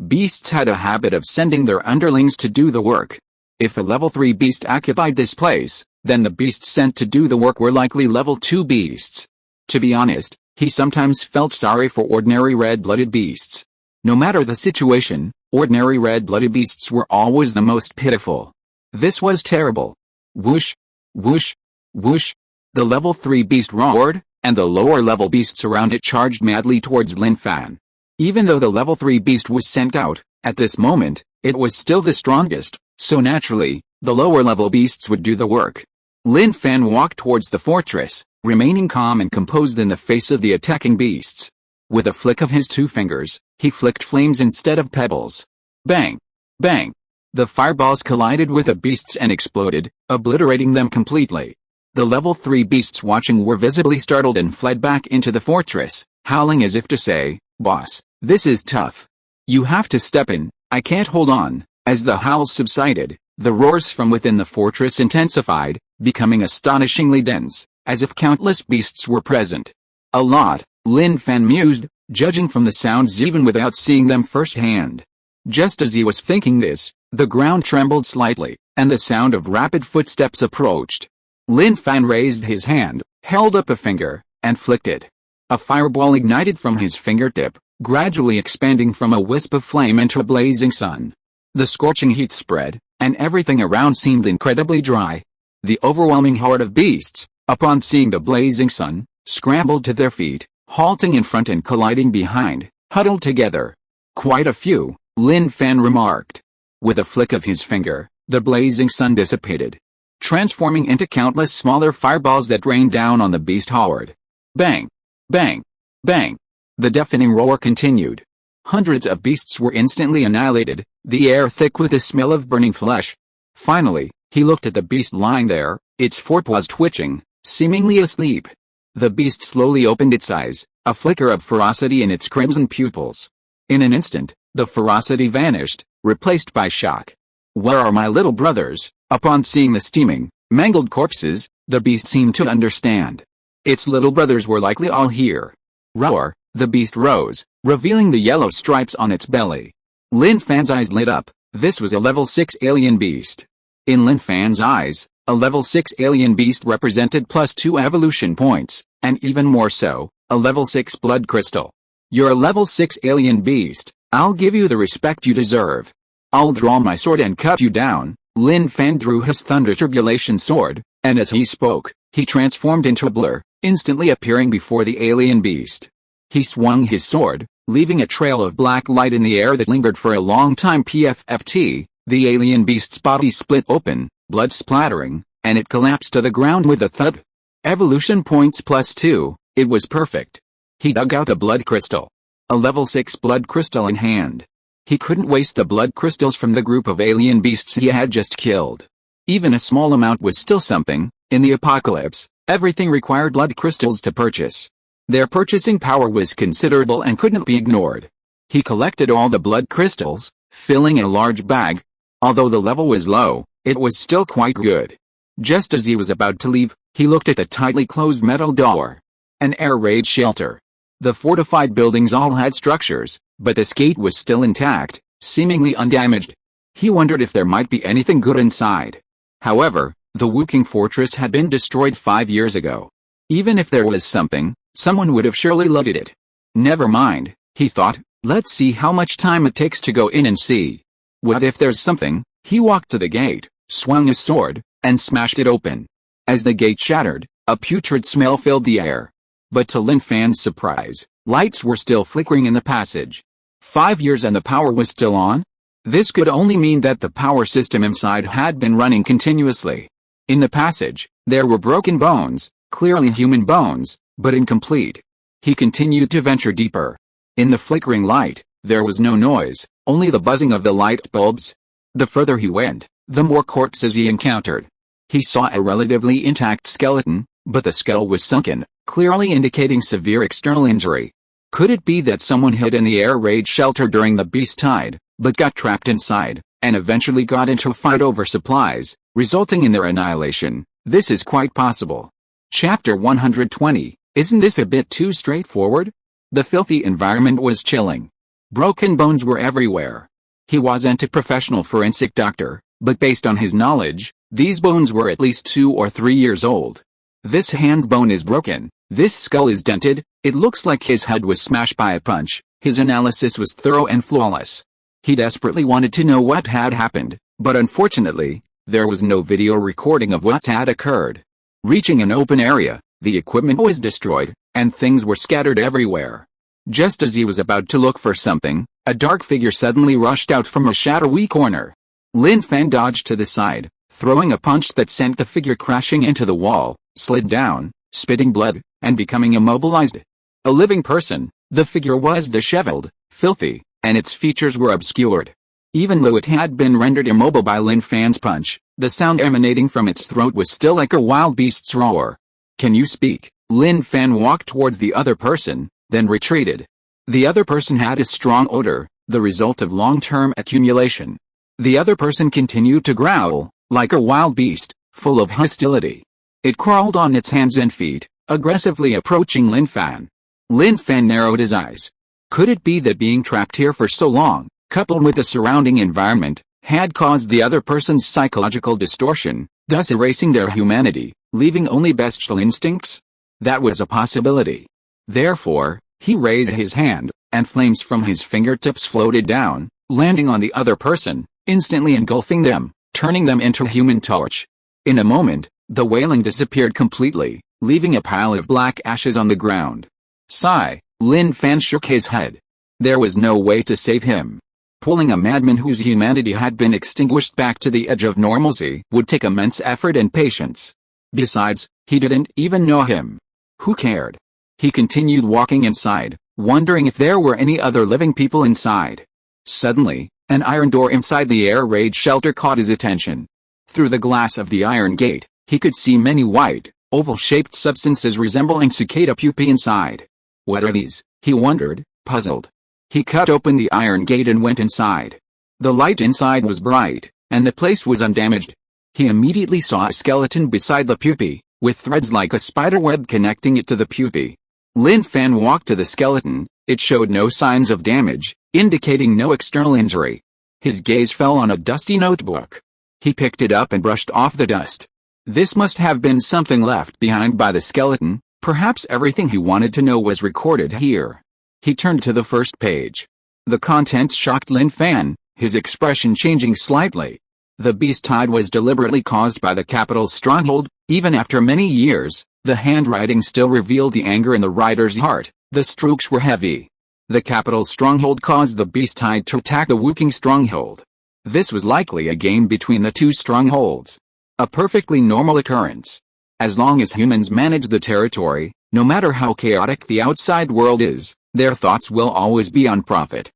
Beasts had a habit of sending their underlings to do the work. If a level 3 beast occupied this place, then the beasts sent to do the work were likely level 2 beasts. To be honest, he sometimes felt sorry for ordinary red-blooded beasts. No matter the situation, ordinary red-blooded beasts were always the most pitiful. This was terrible. Whoosh, whoosh, whoosh. The level 3 beast roared, and the lower level beasts around it charged madly towards Lin Fan. Even though the level 3 beast was sent out, at this moment, it was still the strongest, so naturally, the lower level beasts would do the work. Lin Fan walked towards the fortress, remaining calm and composed in the face of the attacking beasts. With a flick of his 2 fingers, he flicked flames instead of pebbles. Bang! Bang! The fireballs collided with the beasts and exploded, obliterating them completely. The level 3 beasts watching were visibly startled and fled back into the fortress, howling as if to say, "Boss, this is tough. You have to step in, I can't hold on." As the howls subsided, the roars from within the fortress intensified, becoming astonishingly dense, as if countless beasts were present. A lot, Lin Fan mused, judging from the sounds even without seeing them firsthand. Just as he was thinking this, the ground trembled slightly, and the sound of rapid footsteps approached. Lin Fan raised his hand, held up a finger, and flicked it. A fireball ignited from his fingertip, gradually expanding from a wisp of flame into a blazing sun. The scorching heat spread, and everything around seemed incredibly dry. The overwhelming horde of beasts, upon seeing the blazing sun, scrambled to their feet, halting in front and colliding behind, huddled together. "Quite a few," Lin Fan remarked. With a flick of his finger, the blazing sun dissipated, transforming into countless smaller fireballs that rained down on the beast horde. Bang! Bang! Bang! The deafening roar continued. Hundreds of beasts were instantly annihilated, the air thick with the smell of burning flesh. Finally, he looked at the beast lying there, its forepaws twitching, seemingly asleep. The beast slowly opened its eyes, a flicker of ferocity in its crimson pupils. In an instant, the ferocity vanished, replaced by shock. "Where are my little brothers?" Upon seeing the steaming, mangled corpses, the beast seemed to understand. Its little brothers were likely all here. Roar! The beast rose, revealing the yellow stripes on its belly. Lin Fan's eyes lit up. This was a level 6 alien beast. In Lin Fan's eyes, a level 6 alien beast represented +2 evolution points, and even more so, a level 6 blood crystal. "You're a level 6 alien beast, I'll give you the respect you deserve. I'll draw my sword and cut you down." Lin Fan drew his thunder turbulation sword, and as he spoke, he transformed into a blur, instantly appearing before the alien beast. He swung his sword, leaving a trail of black light in the air that lingered for a long time. PFFT, the alien beast's body split open, blood splattering, and it collapsed to the ground with a thud. Evolution points +2, it was perfect. He dug out a blood crystal. A level 6 blood crystal in hand. He couldn't waste the blood crystals from the group of alien beasts he had just killed. Even a small amount was still something. In the apocalypse, everything required blood crystals to purchase. Their purchasing power was considerable and couldn't be ignored. He collected all the blood crystals, filling a large bag. Although the level was low, it was still quite good. Just as he was about to leave, he looked at the tightly closed metal door. An air raid shelter. The fortified buildings all had structures, but this gate was still intact, seemingly undamaged. He wondered if there might be anything good inside. However, the Woking fortress had been destroyed 5 years ago. Even if there was something, someone would have surely looted it. Never mind, he thought, let's see how much time it takes to go in and see. What if there's something? He walked to the gate, swung his sword, and smashed it open. As the gate shattered, a putrid smell filled the air. But to Lin Fan's surprise, lights were still flickering in the passage. 5 years and the power was still on? This could only mean that the power system inside had been running continuously. In the passage, there were broken bones, clearly human bones, but incomplete. He continued to venture deeper. In the flickering light, there was no noise, only the buzzing of the light bulbs. The further he went, the more corpses he encountered. He saw a relatively intact skeleton, but the skull was sunken, clearly indicating severe external injury. Could it be that someone hid in the air raid shelter during the beast tide, but got trapped inside, and eventually got into a fight over supplies, resulting in their annihilation? This is quite possible. Chapter 120. Isn't this a bit too straightforward? The filthy environment was chilling. Broken bones were everywhere. He wasn't a professional forensic doctor, but based on his knowledge, these bones were at least 2 or 3 years old. This hand's bone is broken, this skull is dented, it looks like his head was smashed by a punch. His analysis was thorough and flawless. He desperately wanted to know what had happened, but unfortunately, There was no video recording of what had occurred. Reaching an open area, the equipment was destroyed, and things were scattered everywhere. Just as he was about to look for something, a dark figure suddenly rushed out from a shadowy corner. Lin Fan dodged to the side, throwing a punch that sent the figure crashing into the wall, slid down, spitting blood, and becoming immobilized. A living person, the figure was disheveled, filthy, and its features were obscured. Even though it had been rendered immobile by Lin Fan's punch, the sound emanating from its throat was still like a wild beast's roar. "Can you speak?" Lin Fan walked towards the other person, then retreated. The other person had a strong odor, the result of long-term accumulation. The other person continued to growl, like a wild beast, full of hostility. It crawled on its hands and feet, aggressively approaching Lin Fan. Lin Fan narrowed his eyes. Could it be that being trapped here for so long, coupled with the surrounding environment, had caused the other person's psychological distortion, thus erasing their humanity, leaving only bestial instincts? That was a possibility. Therefore, he raised his hand, and flames from his fingertips floated down, landing on the other person, instantly engulfing them, turning them into a human torch. In a moment, the wailing disappeared completely, leaving a pile of black ashes on the ground. Sigh, Lin Fan shook his head. There was no way to save him. Pulling a madman whose humanity had been extinguished back to the edge of normalcy would take immense effort and patience. Besides, he didn't even know him. Who cared? He continued walking inside, wondering if there were any other living people inside. Suddenly, an iron door inside the air raid shelter caught his attention. Through the glass of the iron gate, he could see many white, oval-shaped substances resembling cicada pupae inside. What are these? He wondered, puzzled. He cut open the iron gate and went inside. The light inside was bright, and the place was undamaged. He immediately saw a skeleton beside the pupae, with threads like a spider web connecting it to the pupae. Lin Fan walked to the skeleton. It showed no signs of damage, indicating no external injury. His gaze fell on a dusty notebook. He picked it up and brushed off the dust. This must have been something left behind by the skeleton. Perhaps everything he wanted to know was recorded here. He turned to the first page. The contents shocked Lin Fan, his expression changing slightly. The beast tide was deliberately caused by the capital's stronghold. Even after many years, the handwriting still revealed the anger in the writer's heart. The strokes were heavy. The capital's stronghold caused the beast tide to attack the Woking stronghold. This was likely a game between the two strongholds. A perfectly normal occurrence. As long as humans manage the territory, no matter how chaotic the outside world is, their thoughts will always be on profit.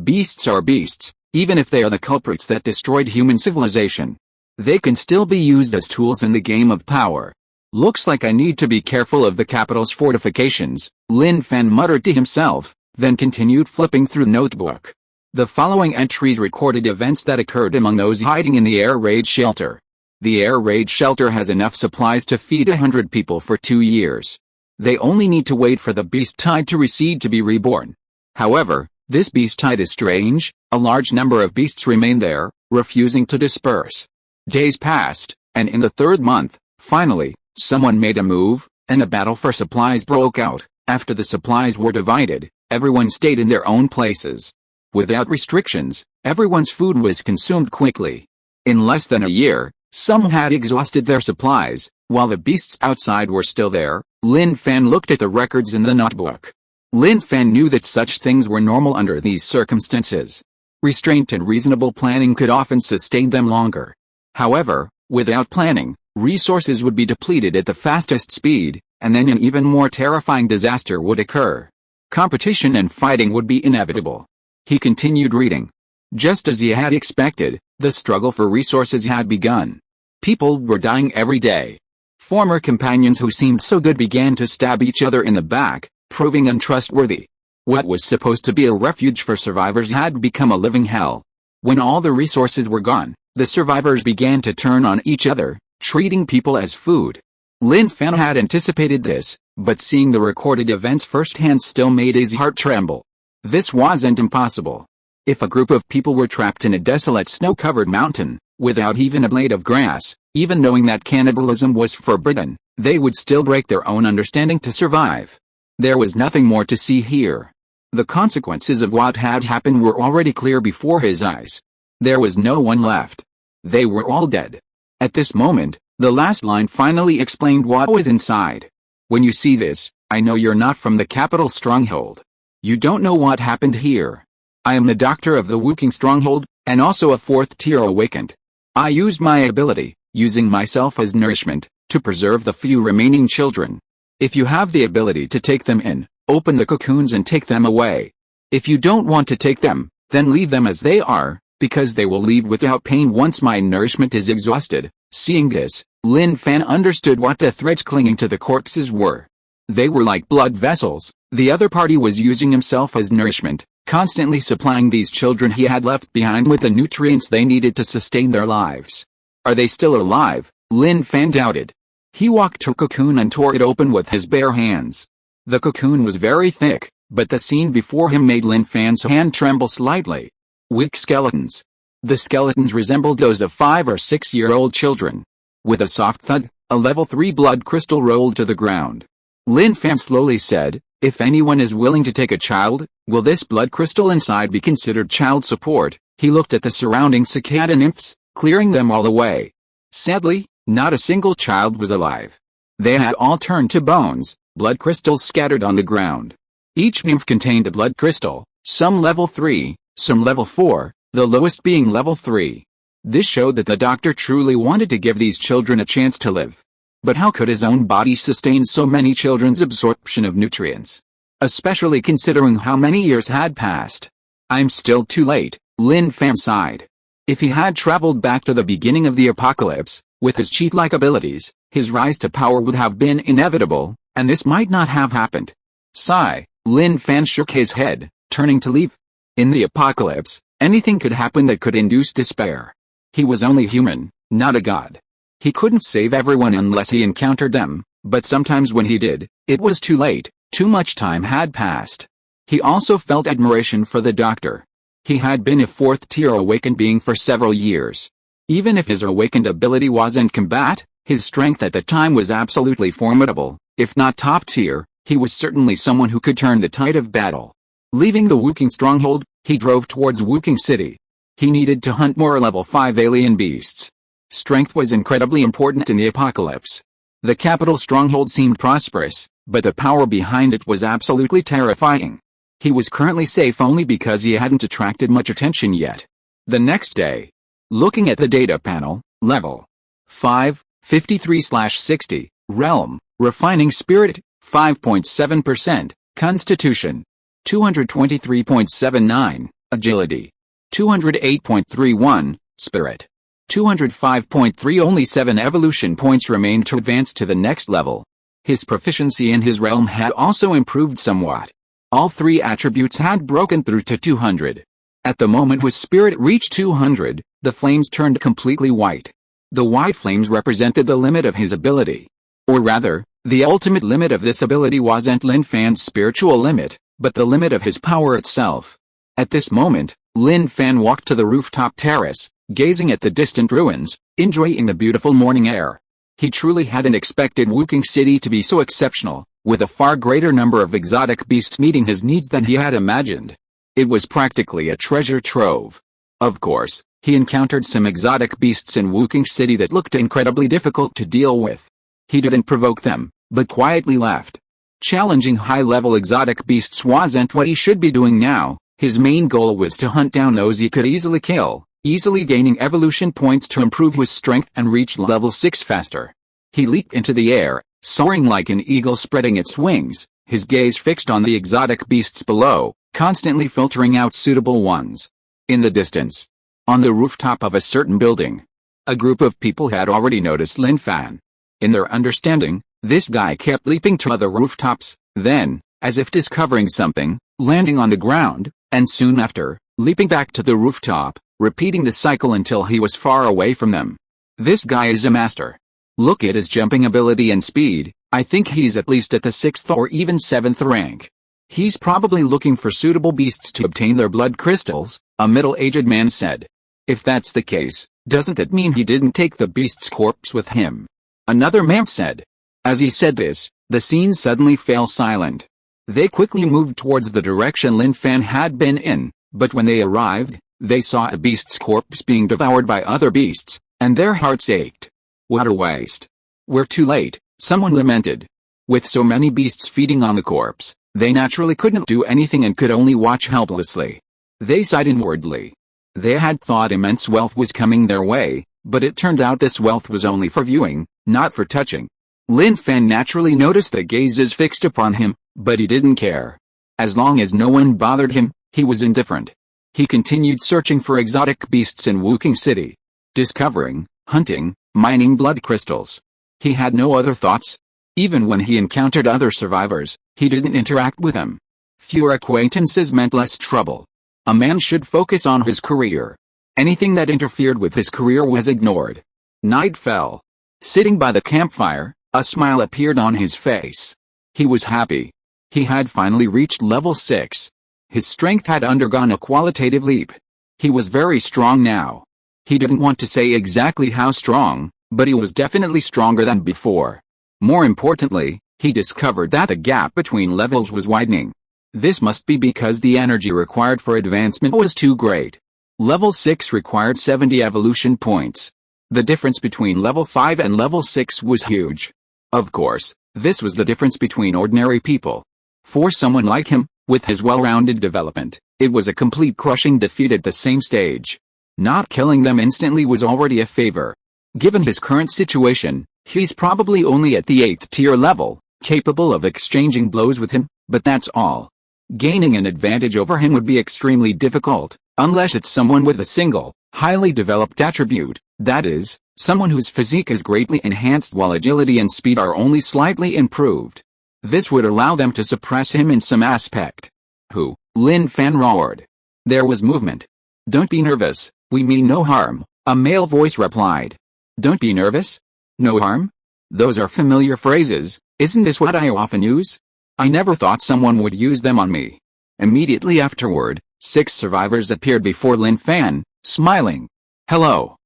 Beasts are beasts, even if they are the culprits that destroyed human civilization. They can still be used as tools in the game of power. Looks like I need to be careful of the capital's fortifications, Lin Fan muttered to himself, then continued flipping through the notebook. The following entries recorded events that occurred among those hiding in the air raid shelter. The air raid shelter has enough supplies to feed 100 people for 2 years. They only need to wait for the beast tide to recede to be reborn. However, this beast tide is strange. A large number of beasts remain there, refusing to disperse. Days passed, and in the 3rd month, finally, someone made a move, and a battle for supplies broke out. After the supplies were divided, everyone stayed in their own places. Without restrictions, everyone's food was consumed quickly. In less than a year, some had exhausted their supplies, while the beasts outside were still there. Lin Fan looked at the records in the notebook. Lin Fan knew that such things were normal under these circumstances. Restraint and reasonable planning could often sustain them longer. However, without planning, resources would be depleted at the fastest speed, and then an even more terrifying disaster would occur. Competition and fighting would be inevitable. He continued reading. Just as he had expected, the struggle for resources had begun. People were dying every day. Former companions who seemed so good began to stab each other in the back, proving untrustworthy. What was supposed to be a refuge for survivors had become a living hell. When all the resources were gone, the survivors began to turn on each other, treating people as food. Lin Fan had anticipated this, but seeing the recorded events firsthand still made his heart tremble. This wasn't impossible. If a group of people were trapped in a desolate snow-covered mountain, without even a blade of grass, even knowing that cannibalism was forbidden, they would still break their own understanding to survive. There was nothing more to see here. The consequences of what had happened were already clear before his eyes. There was no one left. They were all dead. At this moment, the last line finally explained what was inside. When you see this, I know you're not from the capital stronghold. You don't know what happened here. I am the doctor of the Woking stronghold, and also a 4th tier awakened. I used my ability, using myself as nourishment, to preserve the few remaining children. If you have the ability to take them in, open the cocoons and take them away. If you don't want to take them, then leave them as they are, because they will leave without pain once my nourishment is exhausted. Seeing this, Lin Fan understood what the threads clinging to the corpses were. They were like blood vessels. The other party was using himself as nourishment, constantly supplying these children he had left behind with the nutrients they needed to sustain their lives. Are they still alive? Lin Fan doubted. He walked to a cocoon and tore it open with his bare hands. The cocoon was very thick, but the scene before him made Lin Fan's hand tremble slightly. Weak skeletons. The skeletons resembled those of 5 or 6-year-old children. With a soft thud, a level 3 blood crystal rolled to the ground. Lin Fan slowly said, "If anyone is willing to take a child, will this blood crystal inside be considered child support?" He looked at the surrounding cicada nymphs, clearing them all away. Sadly, not a single child was alive. They had all turned to bones, blood crystals scattered on the ground. Each nymph contained a blood crystal, some level 3, some level 4, the lowest being level 3. This showed that the doctor truly wanted to give these children a chance to live. But how could his own body sustain so many children's absorption of nutrients? Especially considering how many years had passed. I'm still too late, Lin Fan sighed. If he had traveled back to the beginning of the apocalypse, with his cheat-like abilities, his rise to power would have been inevitable, and this might not have happened. Sigh, Lin Fan shook his head, turning to leave. In the apocalypse, anything could happen that could induce despair. He was only human, not a god. He couldn't save everyone unless he encountered them, but sometimes when he did, it was too late, too much time had passed. He also felt admiration for the doctor. He had been a 4th tier awakened being for several years. Even if his awakened ability wasn't combat, his strength at the time was absolutely formidable. If not top tier, he was certainly someone who could turn the tide of battle. Leaving the Woking stronghold, he drove towards Woking City. He needed to hunt more level 5 alien beasts. Strength was incredibly important in the apocalypse. The capital stronghold seemed prosperous, but the power behind it was absolutely terrifying. He was currently safe only because he hadn't attracted much attention yet. The next day, looking at the data panel, level 5, 53/60, realm, refining spirit, 5.7%, constitution, 223.79, agility, 208.31, spirit, 205.3. Only 7 evolution points remained to advance to the next level. His proficiency in his realm had also improved somewhat. All 3 attributes had broken through to 200. At the moment his spirit reached 200, the flames turned completely white. The white flames represented the limit of his ability. Or rather, the ultimate limit of this ability wasn't Lin Fan's spiritual limit, but the limit of his power itself. At this moment, Lin Fan walked to the rooftop terrace, gazing at the distant ruins, enjoying the beautiful morning air. He truly hadn't expected Woking City to be so exceptional, with a far greater number of exotic beasts meeting his needs than he had imagined. It was practically a treasure trove. Of course, he encountered some exotic beasts in Woking City that looked incredibly difficult to deal with. He didn't provoke them, but quietly left. Challenging high-level exotic beasts wasn't what he should be doing now. His main goal was to hunt down those he could easily kill, easily gaining evolution points to improve his strength and reach level 6 faster. He leaped into the air, soaring like an eagle spreading its wings, his gaze fixed on the exotic beasts below, constantly filtering out suitable ones. In the distance, on the rooftop of a certain building, a group of people had already noticed Lin Fan. In their understanding, this guy kept leaping to other rooftops, then, as if discovering something, landing on the ground, and soon after, leaping back to the rooftop, repeating the cycle until he was far away from them. This guy is a master. Look at his jumping ability and speed. I think he's at least at the 6th or even 7th rank. He's probably looking for suitable beasts to obtain their blood crystals, a middle-aged man said. If that's the case, doesn't that mean he didn't take the beast's corpse with him? Another man said. As he said this, the scene suddenly fell silent. They quickly moved towards the direction Lin Fan had been in, but when they arrived, they saw a beast's corpse being devoured by other beasts, and their hearts ached. What a waste. We're too late, someone lamented. With so many beasts feeding on the corpse, they naturally couldn't do anything and could only watch helplessly. They sighed inwardly. They had thought immense wealth was coming their way, but it turned out this wealth was only for viewing, not for touching. Lin Fan naturally noticed the gazes fixed upon him, but he didn't care. As long as no one bothered him, he was indifferent. He continued searching for exotic beasts in Woking City. Discovering, hunting, mining blood crystals. He had no other thoughts. Even when he encountered other survivors, he didn't interact with them. Fewer acquaintances meant less trouble. A man should focus on his career. Anything that interfered with his career was ignored. Night fell. Sitting by the campfire, a smile appeared on his face. He was happy. He had finally reached level 6. His strength had undergone a qualitative leap. He was very strong now. He didn't want to say exactly how strong, but he was definitely stronger than before. More importantly, he discovered that the gap between levels was widening. This must be because the energy required for advancement was too great. Level 6 required 70 evolution points. The difference between level 5 and level 6 was huge. Of course, this was the difference between ordinary people. For someone like him, with his well-rounded development, it was a complete crushing defeat at the same stage. Not killing them instantly was already a favor. Given his current situation, he's probably only at the 8th tier level, capable of exchanging blows with him, but that's all. Gaining an advantage over him would be extremely difficult, unless it's someone with a single, highly developed attribute, that is, someone whose physique is greatly enhanced while agility and speed are only slightly improved. This would allow them to suppress him in some aspect. Who? Lin Fan roared. There was movement. Don't be nervous, we mean no harm, a male voice replied. Don't be nervous? No harm? Those are familiar phrases, isn't this what I often use? I never thought someone would use them on me. Immediately afterward, 6 survivors appeared before Lin Fan, smiling. Hello,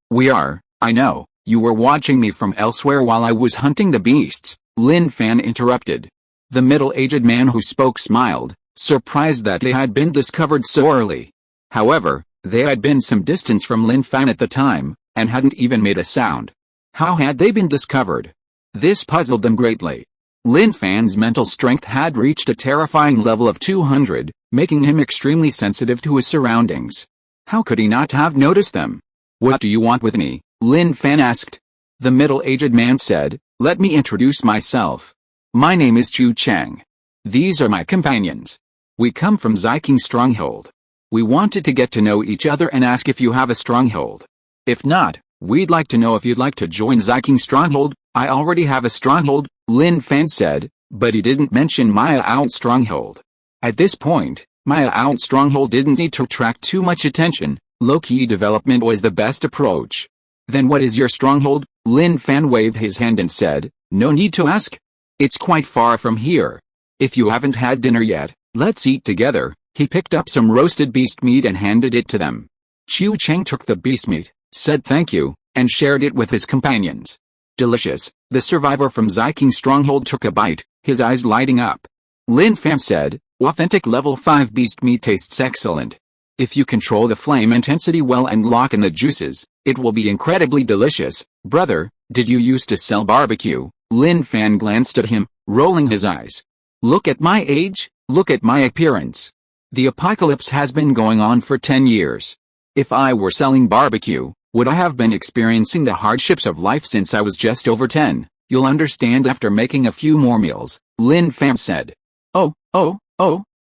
I know, you were watching me from elsewhere while I was hunting the beasts, Lin Fan interrupted. The middle-aged man who spoke smiled, surprised that they had been discovered so early. However, they had been some distance from Lin Fan at the time, and hadn't even made a sound. How had they been discovered? This puzzled them greatly. Lin Fan's mental strength had reached a terrifying level of 200, making him extremely sensitive to his surroundings. How could he not have noticed them? What do you want with me? Lin Fan asked. The middle-aged man said, let me introduce myself. My name is Chu Chang. These are my companions. We come from Ziking's stronghold. We wanted to get to know each other and ask if you have a stronghold. If not, we'd like to know if you'd like to join Ziking's stronghold. I already have a stronghold, Lin Fan said, but he didn't mention Maya Out's stronghold. At this point, Maya Out's stronghold didn't need to attract too much attention. Low-key development was the best approach. Then what is your stronghold? Lin Fan waved his hand and said, no need to ask. It's quite far from here. If you haven't had dinner yet, let's eat together. He picked up some roasted beast meat and handed it to them. Chu Cheng took the beast meat, said thank you, and shared it with his companions. Delicious, the survivor from Ziking's stronghold took a bite, his eyes lighting up. Lin Fan said, authentic level 5 beast meat tastes excellent. If you control the flame intensity well and lock in the juices, it will be incredibly delicious. Brother, did you used to sell barbecue? Lin Fan glanced at him, rolling his eyes. Look at my age, look at my appearance. The apocalypse has been going on for 10 years. If I were selling barbecue, would I have been experiencing the hardships of life since I was just over 10? You'll understand after making a few more meals, Lin Fan said.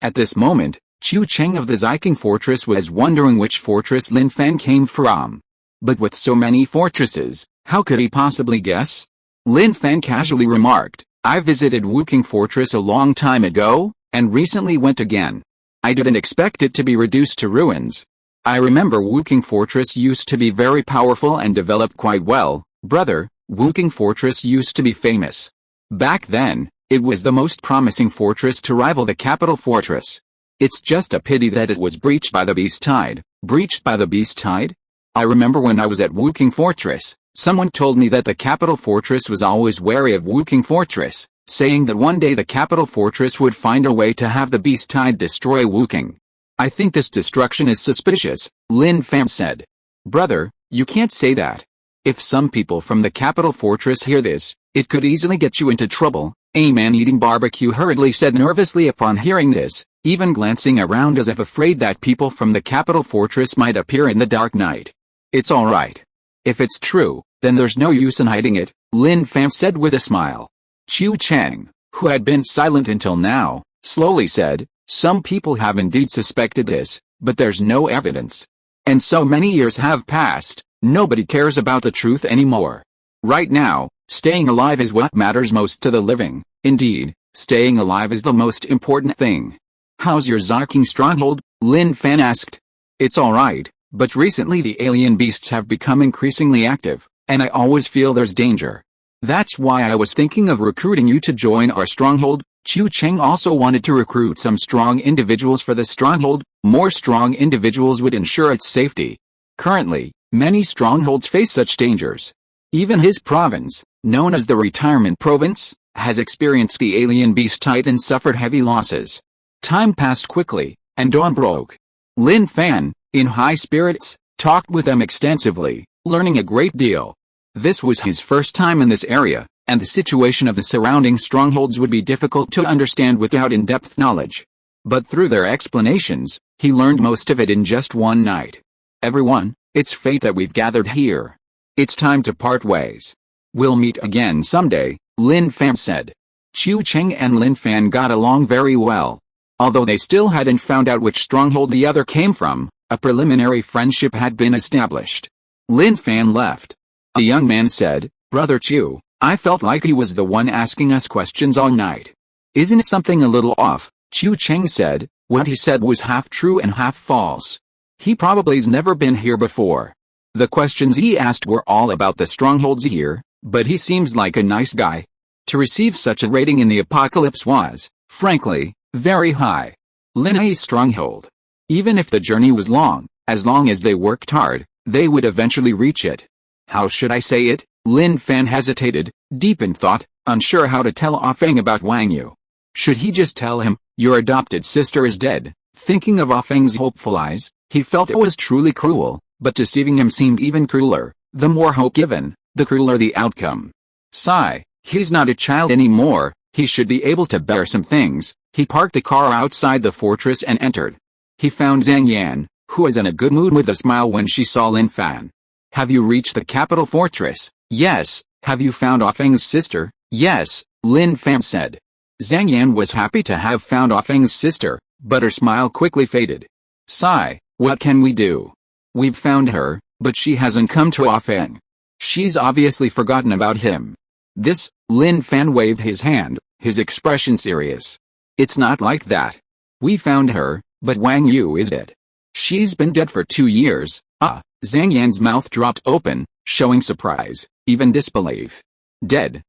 At this moment, Chu Cheng of the Ziking fortress was wondering which fortress Lin Fan came from. But with so many fortresses, how could he possibly guess? Lin Fan casually remarked, I visited Woking Fortress a long time ago, and recently went again. I didn't expect it to be reduced to ruins. I remember Woking Fortress used to be very powerful and developed quite well. Brother, Woking Fortress used to be famous. Back then, it was the most promising fortress to rival the capital fortress. It's just a pity that it was breached by the beast tide. Breached by the beast tide? I remember when I was at Woking Fortress, someone told me that the capital fortress was always wary of Woking Fortress, saying that one day the capital fortress would find a way to have the beast tide destroy Woking. I think this destruction is suspicious, Lin Fan said. Brother, you can't say that. If some people from the capital fortress hear this, it could easily get you into trouble, a man eating barbecue hurriedly said nervously upon hearing this, even glancing around as if afraid that people from the capital fortress might appear in the dark night. It's alright. If it's true, then there's no use in hiding it, Lin Fan said with a smile. Chiu Chang, who had been silent until now, slowly said, some people have indeed suspected this, but there's no evidence. And so many years have passed, nobody cares about the truth anymore. Right now, staying alive is what matters most to the living. Indeed, staying alive is the most important thing. How's your Zarking stronghold? Lin Fan asked. It's alright, but recently the alien beasts have become increasingly active, and I always feel there's danger. That's why I was thinking of recruiting you to join our stronghold. Chiu Cheng also wanted to recruit some strong individuals for the stronghold. More strong individuals would ensure its safety. Currently, many strongholds face such dangers. Even his province, known as the Retirement Province, has experienced the alien beast type and suffered heavy losses. Time passed quickly, and dawn broke. Lin Fan, in high spirits, talked with them extensively, learning a great deal. This was his first time in this area, and the situation of the surrounding strongholds would be difficult to understand without in-depth knowledge. But through their explanations, he learned most of it in just one night. Everyone, it's fate that we've gathered here. It's time to part ways. We'll meet again someday, Lin Fan said. Chiu Cheng and Lin Fan got along very well. Although they still hadn't found out which stronghold the other came from, a preliminary friendship had been established. Lin Fan left. The young man said, Brother Chiu, I felt like he was the one asking us questions all night. Isn't it something a little off? Chiu Cheng said. What he said was half true and half false. He probably's never been here before. The questions he asked were all about the strongholds here, but he seems like a nice guy. To receive such a rating in the apocalypse was, frankly, very high. Lin's stronghold. Even if the journey was long, as long as they worked hard, they would eventually reach it. How should I say it? Lin Fan hesitated, deep in thought, unsure how to tell Ah Feng about Wang Yu. Should he just tell him, your adopted sister is dead? Thinking of Ah Feng's hopeful eyes, he felt it was truly cruel, but deceiving him seemed even crueler. The more hope given, the crueler the outcome. Sigh, he's not a child anymore, he should be able to bear some things. He parked the car outside the fortress and entered. He found Zhang Yan, who was in a good mood with a smile when she saw Lin Fan. Have you reached the capital fortress? Yes. Have you found Ah Feng's sister? Yes, Lin Fan said. Zhang Yan was happy to have found Ah Feng's sister, but her smile quickly faded. Sigh, what can we do? We've found her, but she hasn't come to Ah Feng. She's obviously forgotten about him. This, Lin Fan waved his hand, his expression serious. It's not like that. We found her, but Wang Yu is dead. She's been dead for 2 years. Zhang Yan's mouth dropped open, showing surprise, even disbelief. Dead.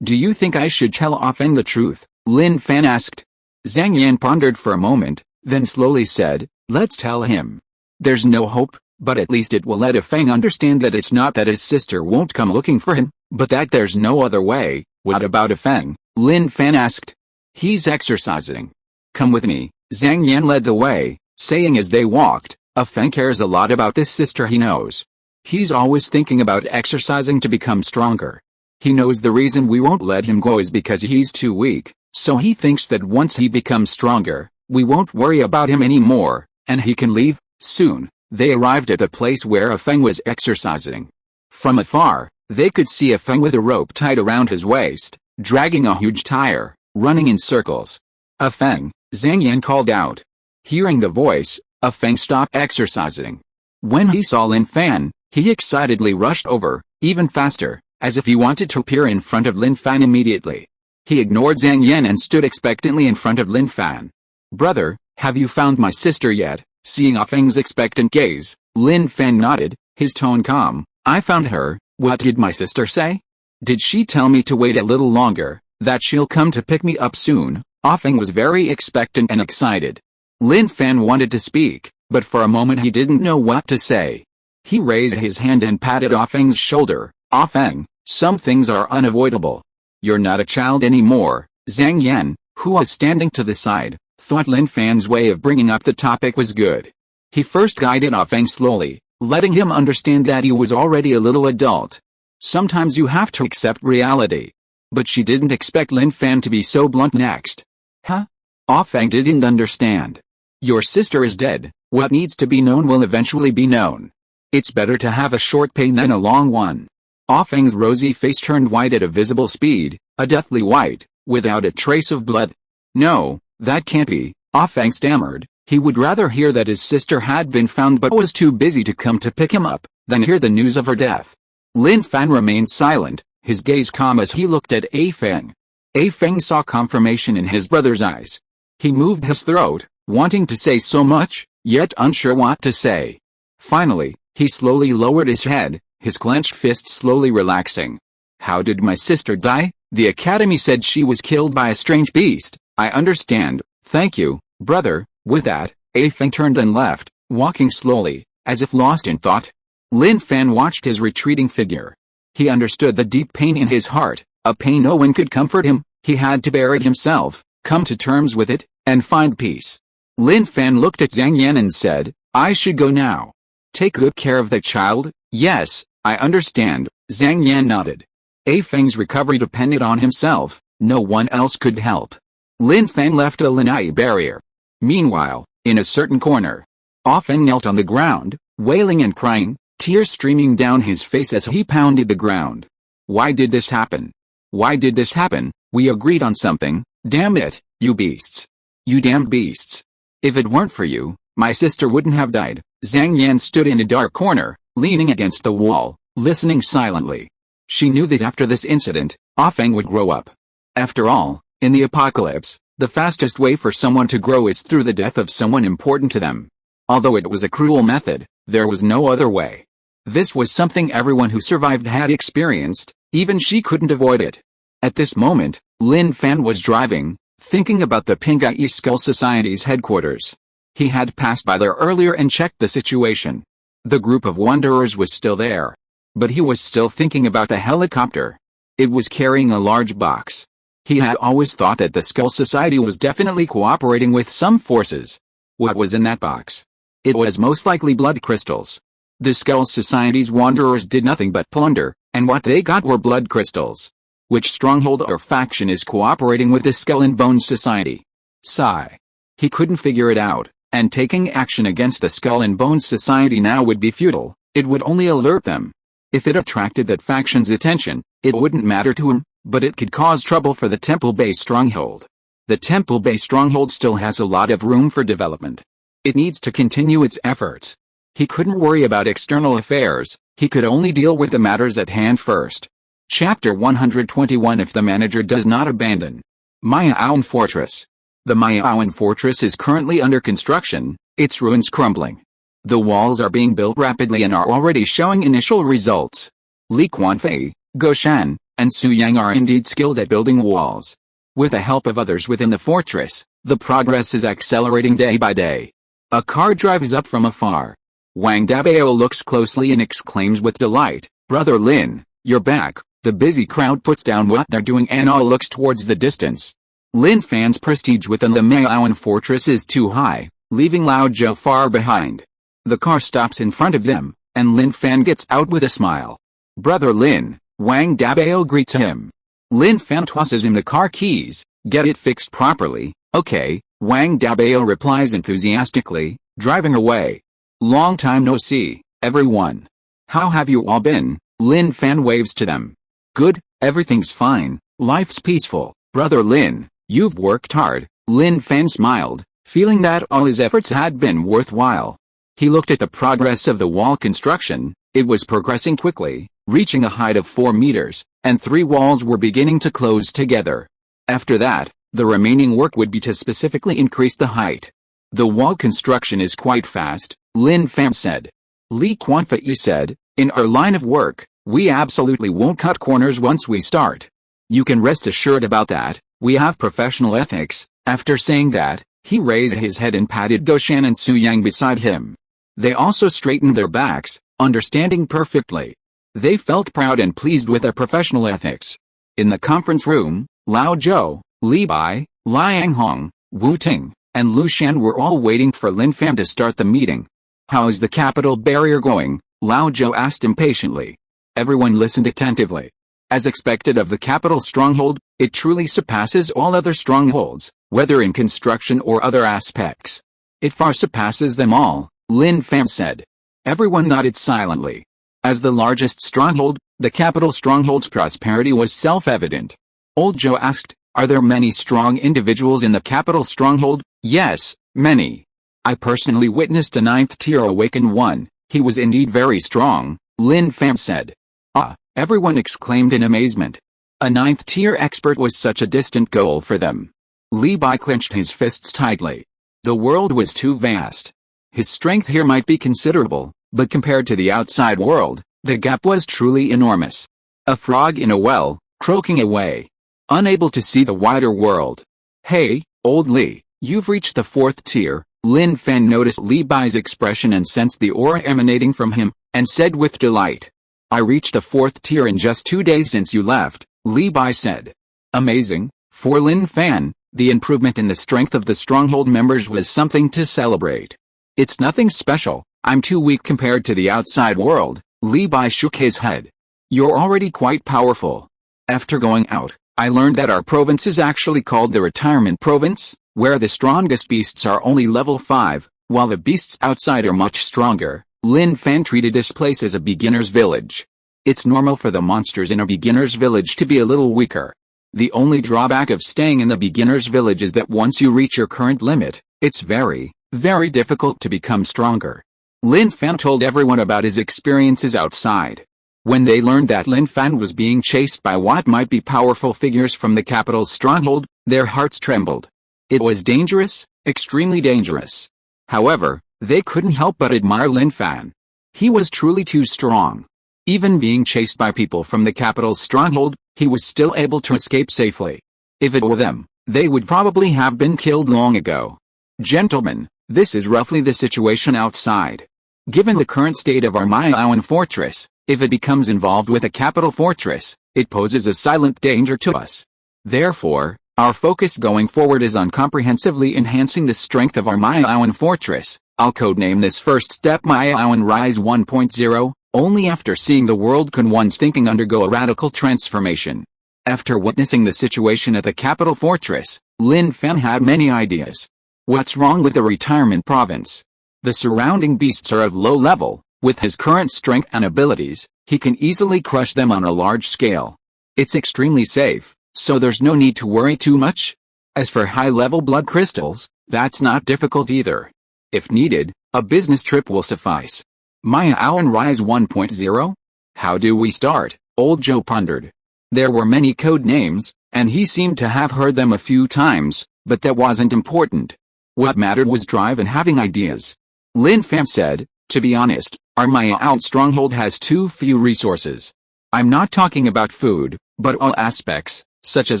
Do you think I should tell Ah Feng the truth? Lin Fan asked. Zhang Yan pondered for a moment, then slowly said, let's tell him. There's no hope, but at least it will let Ah Feng understand that it's not that his sister won't come looking for him, but that there's no other way. What about Ah Feng? Lin Fan asked. He's exercising. Come with me. Zhang Yan led the way, saying as they walked, Ah Feng cares a lot about this sister he knows. He's always thinking about exercising to become stronger. He knows the reason we won't let him go is because he's too weak, so he thinks that once he becomes stronger, we won't worry about him anymore, and he can leave. Soon, they arrived at a place where Ah Feng was exercising. From afar, they could see Ah Feng with a rope tied around his waist, dragging a huge tire, running in circles. Ah Feng, Zhang Yan called out. Hearing the voice, Ah Feng stopped exercising. When he saw Lin Fan, he excitedly rushed over, even faster, as if he wanted to appear in front of Lin Fan immediately. He ignored Zhang Yan and stood expectantly in front of Lin Fan. Brother, have you found my sister yet? Seeing Ah Feng's expectant gaze, Lin Fan nodded, his tone calm. I found her. What did my sister say? Did she tell me to wait a little longer, that she'll come to pick me up soon? Ah Feng was very expectant and excited. Lin Fan wanted to speak, but for a moment he didn't know what to say. He raised his hand and patted Ah Feng's shoulder. Ah Feng, some things are unavoidable. You're not a child anymore. Zhang Yan, who was standing to the side, thought Lin Fan's way of bringing up the topic was good. He first guided Ah Feng slowly, letting him understand that he was already a little adult. Sometimes you have to accept reality. But she didn't expect Lin Fan to be so blunt next. Huh? Ah Feng didn't understand. Your sister is dead. What needs to be known will eventually be known. It's better to have a short pain than a long one. Ah Feng's rosy face turned white at a visible speed, a deathly white, without a trace of blood. No, that can't be, Ah Feng stammered. He would rather hear that his sister had been found but was too busy to come to pick him up, than hear the news of her death. Lin Fan remained silent, his gaze calm as he looked at Ah Feng. Ah Feng saw confirmation in his brother's eyes. He moved his throat, wanting to say so much, yet unsure what to say. Finally, he slowly lowered his head, his clenched fist slowly relaxing. How did my sister die? The academy said she was killed by a strange beast. I understand, thank you, brother. With that, Ah Feng turned and left, walking slowly, as if lost in thought. Lin Fan watched his retreating figure. He understood the deep pain in his heart, a pain no one could comfort him. He had to bear it himself, come to terms with it, and find peace. Lin Fan looked at Zhang Yan and said, I should go now. Take good care of that child. Yes, I understand, Zhang Yan nodded. Ah Feng's recovery depended on himself, no one else could help. Lin Fan left a lanai barrier. Meanwhile, in a certain corner, Ah Feng knelt on the ground, wailing and crying, tears streaming down his face as he pounded the ground. Why did this happen? Why did this happen? We agreed on something, damn it, you beasts. You damned beasts. If it weren't for you, my sister wouldn't have died. Zhang Yan stood in a dark corner, leaning against the wall, listening silently. She knew that after this incident, Ah Feng would grow up. After all, in the apocalypse, the fastest way for someone to grow is through the death of someone important to them. Although it was a cruel method, there was no other way. This was something everyone who survived had experienced, even she couldn't avoid it. At this moment, Lin Fan was driving, thinking about the Pingai Skull Society's headquarters. He had passed by there earlier and checked the situation. The group of wanderers was still there. But he was still thinking about the helicopter. It was carrying a large box. He had always thought that the Skull Society was definitely cooperating with some forces. What was in that box? It was most likely blood crystals. The Skull Society's wanderers did nothing but plunder, and what they got were blood crystals. Which stronghold or faction is cooperating with the Skull and Bones Society? Sigh. He couldn't figure it out, and taking action against the Skull and Bones Society now would be futile. It would only alert them. If it attracted that faction's attention, it wouldn't matter to him, but it could cause trouble for the Temple Bay stronghold. The Temple Bay stronghold still has a lot of room for development. It needs to continue its efforts. He couldn't worry about external affairs, he could only deal with the matters at hand first. Chapter 121 If the manager does not abandon. Mayaoan Fortress. The Mayaoan Fortress is currently under construction, its ruins crumbling. The walls are being built rapidly and are already showing initial results. Li Quanfei, Goshan, and Su Yang are indeed skilled at building walls. With the help of others within the fortress, the progress is accelerating day by day. A car drives up from afar. Wang Dabao looks closely and exclaims with delight, Brother Lin, you're back. The busy crowd puts down what they're doing and all looks towards the distance. Lin Fan's prestige within the Mayaoan fortress is too high, leaving Lao Zhou far behind. The car stops in front of them, and Lin Fan gets out with a smile. Brother Lin, Wang Dabao greets him. Lin Fan tosses him the car keys. Get it fixed properly, okay, Wang Dabao replies enthusiastically, driving away. Long time no see, everyone. How have you all been? Lin Fan waves to them. Good, everything's fine, life's peaceful. Brother Lin, you've worked hard. Lin Fan smiled, feeling that all his efforts had been worthwhile. He looked at the progress of the wall construction. It was progressing quickly, reaching a height of 4 meters, and 3 walls were beginning to close together. After that, the remaining work would be to specifically increase the height. The wall construction is quite fast, Lin Fan said. Li Quanfei said, in our line of work, we absolutely won't cut corners once we start. You can rest assured about that, we have professional ethics. After saying that, he raised his head and patted Goshan and Su Yang beside him. They also straightened their backs, understanding perfectly. They felt proud and pleased with their professional ethics. In the conference room, Lao Zhou, Li Bai, Liang Hong, Wu Ting, and Lu Shan were all waiting for Lin Fan to start the meeting. How is the capital barrier going? Lao Zhou asked impatiently. Everyone listened attentively. As expected of the capital stronghold, it truly surpasses all other strongholds, whether in construction or other aspects. It far surpasses them all, Lin Fan said. Everyone nodded silently. As the largest stronghold, the capital stronghold's prosperity was self-evident. Old Zhou asked, are there many strong individuals in the capital stronghold? Yes, many. I personally witnessed a 9th tier awakened one. He was indeed very strong, Lin Fan said. Ah, everyone exclaimed in amazement. A 9th tier expert was such a distant goal for them. Li Bai clenched his fists tightly. The world was too vast. His strength here might be considerable, but compared to the outside world, the gap was truly enormous. A frog in a well, croaking away. Unable to see the wider world. Hey, old Li, you've reached the 4th tier. Lin Fan noticed Li Bai's expression and sensed the aura emanating from him, and said with delight. I reached the 4th tier in just 2 days since you left, Li Bai said. Amazing. For Lin Fan, the improvement in the strength of the stronghold members was something to celebrate. It's nothing special, I'm too weak compared to the outside world, Li Bai shook his head. You're already quite powerful. After going out, I learned that our province is actually called the Retirement Province, where the strongest beasts are only level 5, while the beasts outside are much stronger. Lin Fan treated this place as a beginner's village. It's normal for the monsters in a beginner's village to be a little weaker. The only drawback of staying in the beginner's village is that once you reach your current limit, it's very, very difficult to become stronger. Lin Fan told everyone about his experiences outside. When they learned that Lin Fan was being chased by what might be powerful figures from the capital's stronghold, their hearts trembled. It was dangerous, extremely dangerous. However, they couldn't help but admire Lin Fan. He was truly too strong. Even being chased by people from the capital's stronghold, he was still able to escape safely. If it were them, they would probably have been killed long ago. Gentlemen, this is roughly the situation outside. Given the current state of our Mayaoan fortress, if it becomes involved with a capital fortress, it poses a silent danger to us. Therefore, our focus going forward is on comprehensively enhancing the strength of our Mayaoan fortress. I'll codename this first step Mayaoan Rise 1.0, only after seeing the world can one's thinking undergo a radical transformation. After witnessing the situation at the capital fortress, Lin Fan had many ideas. What's wrong with the retirement province? The surrounding beasts are of low level. With his current strength and abilities, he can easily crush them on a large scale. It's extremely safe, so there's no need to worry too much. As for high-level blood crystals, that's not difficult either. If needed, a business trip will suffice. Mayaoan Rise 1.0? How do we start? Old Zhou pondered. There were many code names, and he seemed to have heard them a few times, but that wasn't important. What mattered was drive and having ideas. Lin Fan said, to be honest, our Mayaoan stronghold has too few resources. I'm not talking about food, but all aspects, such as